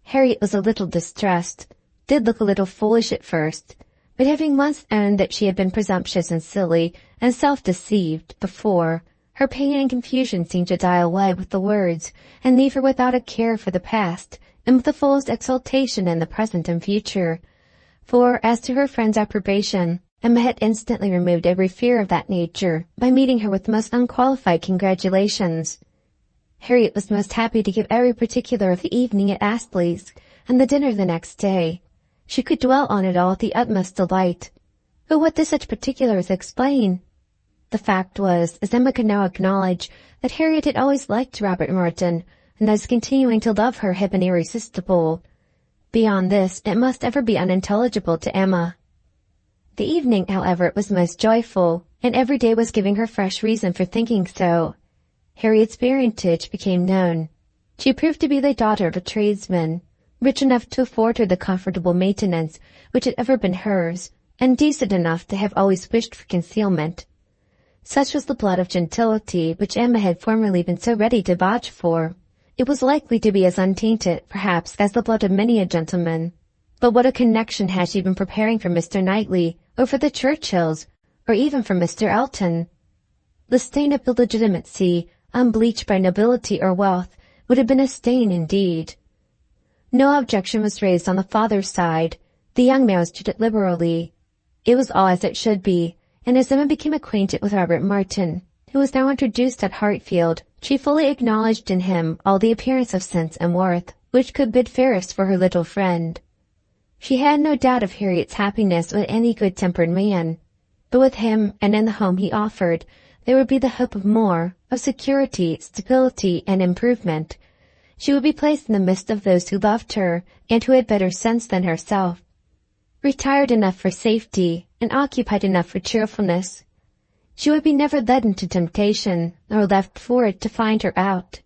Harriet was a little distressed, did look a little foolish at first, but having once owned that she had been presumptuous and silly and self-deceived before, her pain and confusion seemed to die away with the words, and leave her without a care for the past, and with the fullest exultation in the present and future. For, as to her friend's approbation, Emma had instantly removed every fear of that nature by meeting her with most unqualified congratulations. Harriet was most happy to give every particular of the evening at Astley's, and the dinner the next day. She could dwell on it all with the utmost delight. But what did such particulars explain? The fact was, as Emma could now acknowledge, that Harriet had always liked Robert Martin, and thus continuing to love her had been irresistible. Beyond this, it must ever be unintelligible to Emma. The evening, however, was most joyful, and every day was giving her fresh reason for thinking so. Harriet's parentage became known. She proved to be the daughter of a tradesman, rich enough to afford her the comfortable maintenance which had ever been hers, and decent enough to have always wished for concealment. Such was the blood of gentility which Emma had formerly been so ready to vouch for. It was likely to be as untainted, perhaps, as the blood of many a gentleman. But what a connection had she been preparing for Mr. Knightley, or for the Churchills, or even for Mr. Elton? The stain of illegitimacy, unbleached by nobility or wealth, would have been a stain indeed. No objection was raised on the father's side. The young man was treated liberally. It was all as it should be, and as Emma became acquainted with Robert Martin, who was now introduced at Hartfield, she fully acknowledged in him all the appearance of sense and worth which could bid fairest for her little friend. She had no doubt of Harriet's happiness with any good-tempered man, but with him and in the home he offered, there would be the hope of more, of security, stability, and improvement. She would be placed in the midst of those who loved her, and who had better sense than herself, retired enough for safety, and occupied enough for cheerfulness. She would be never led into temptation, nor left for it to find her out.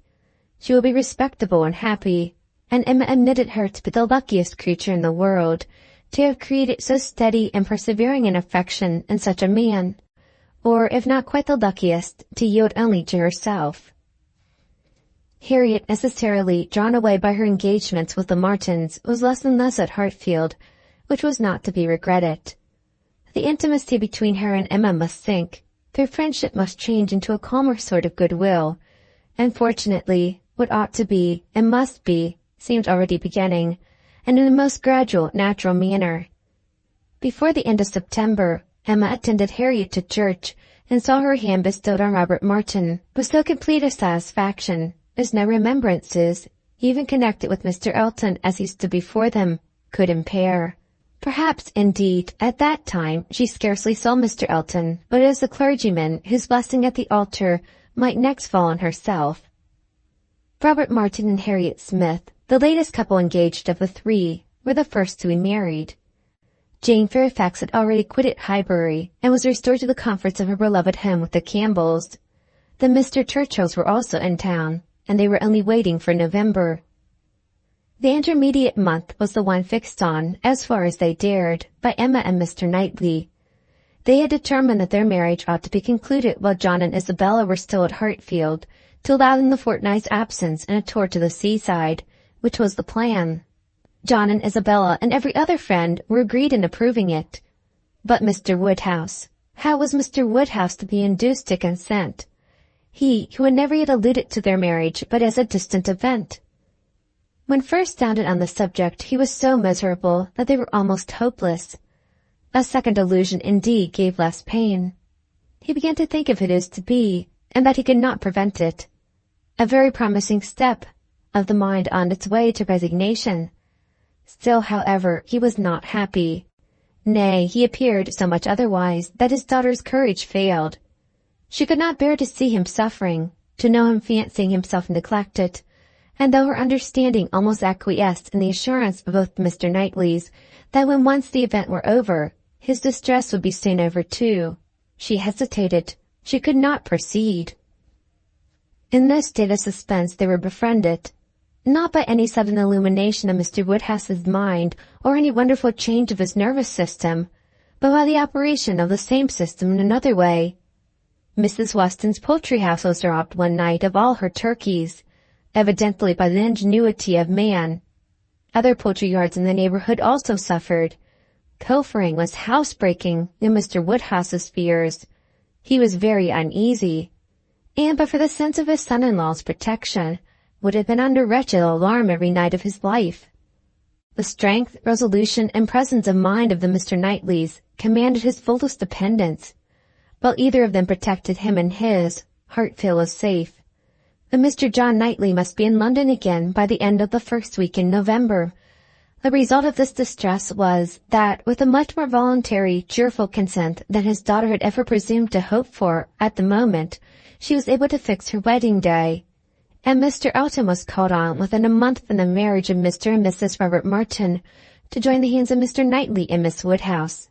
She would be respectable and happy, and Emma admitted her to be the luckiest creature in the world, to have created so steady and persevering an affection in such a man, or, if not quite the luckiest, to yield only to herself. Harriet, necessarily drawn away by her engagements with the Martins, was less and less at Hartfield, which was not to be regretted. The intimacy between her and Emma must sink. Their friendship must change into a calmer sort of goodwill. And fortunately, what ought to be, and must be, seemed already beginning, and in the most gradual, natural manner. Before the end of September, Emma attended Harriet to church, and saw her hand bestowed on Robert Martin with so complete a satisfaction as no remembrances, even connected with Mr. Elton as he stood before them, could impair. Perhaps, indeed, at that time she scarcely saw Mr. Elton, but as the clergyman whose blessing at the altar might next fall on herself. Robert Martin and Harriet Smith, the latest couple engaged of the three, were the first to be married. Jane Fairfax had already quitted Highbury, and was restored to the comforts of her beloved home with the Campbells. The Mr. Churchills were also in town, and they were only waiting for November. The intermediate month was the one fixed on, as far as they dared, by Emma and Mr. Knightley. They had determined that their marriage ought to be concluded while John and Isabella were still at Hartfield, to allow them the fortnight's absence and a tour to the seaside, which was the plan. John and Isabella and every other friend were agreed in approving it. But Mr. Woodhouse, how was Mr. Woodhouse to be induced to consent? He, who had never yet alluded to their marriage but as a distant event. When first sounded on the subject, he was so miserable that they were almost hopeless. A second allusion indeed gave less pain. He began to think of it as to be, and that he could not prevent it. A very promising step of the mind on its way to resignation. Still, however, he was not happy. Nay, he appeared so much otherwise that his daughter's courage failed. She could not bear to see him suffering, to know him fancying himself neglected, and though her understanding almost acquiesced in the assurance of both Mr. Knightleys that when once the event were over, his distress would be soon over too, she hesitated. She could not proceed. In this state of suspense they were befriended, not by any sudden illumination of Mr. Woodhouse's mind or any wonderful change of his nervous system, but by the operation of the same system in another way. Mrs. Weston's poultry house was robbed one night of all her turkeys, evidently by the ingenuity of man. Other poultry yards in the neighborhood also suffered. Pilfering was housebreaking in Mr. Woodhouse's fears. He was very uneasy, and but for the sense of his son-in-law's protection, would have been under wretched alarm every night of his life. The strength, resolution, and presence of mind of the Mr. Knightleys commanded his fullest dependence. While either of them protected him and his, Hartfield was safe. The Mr. John Knightley must be in London again by the end of the first week in November. The result of this distress was that, with a much more voluntary, cheerful consent than his daughter had ever presumed to hope for at the moment, she was able to fix her wedding day. And Mr. Elton was called on within a month from the marriage of Mr. and Mrs. Robert Martin to join the hands of Mr. Knightley and Miss Woodhouse.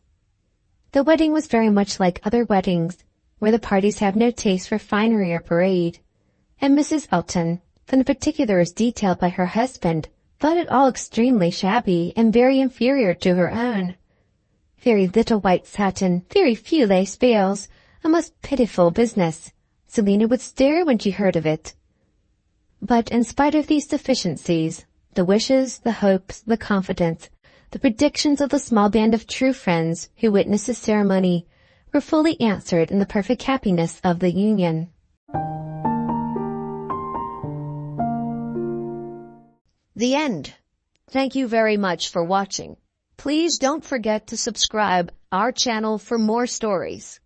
The wedding was very much like other weddings, where the parties have no taste for finery or parade, and Mrs. Elton, from the particulars detailed by her husband, thought it all extremely shabby and very inferior to her own. Very little white satin, very few lace veils, a most pitiful business. Selina would stare when she heard of it. But in spite of these deficiencies, the wishes, the hopes, the confidence, the predictions of the small band of true friends who witnessed the ceremony were fully answered in the perfect happiness of the union. The end. Thank you very much for watching. Please don't forget to subscribe our channel for more stories.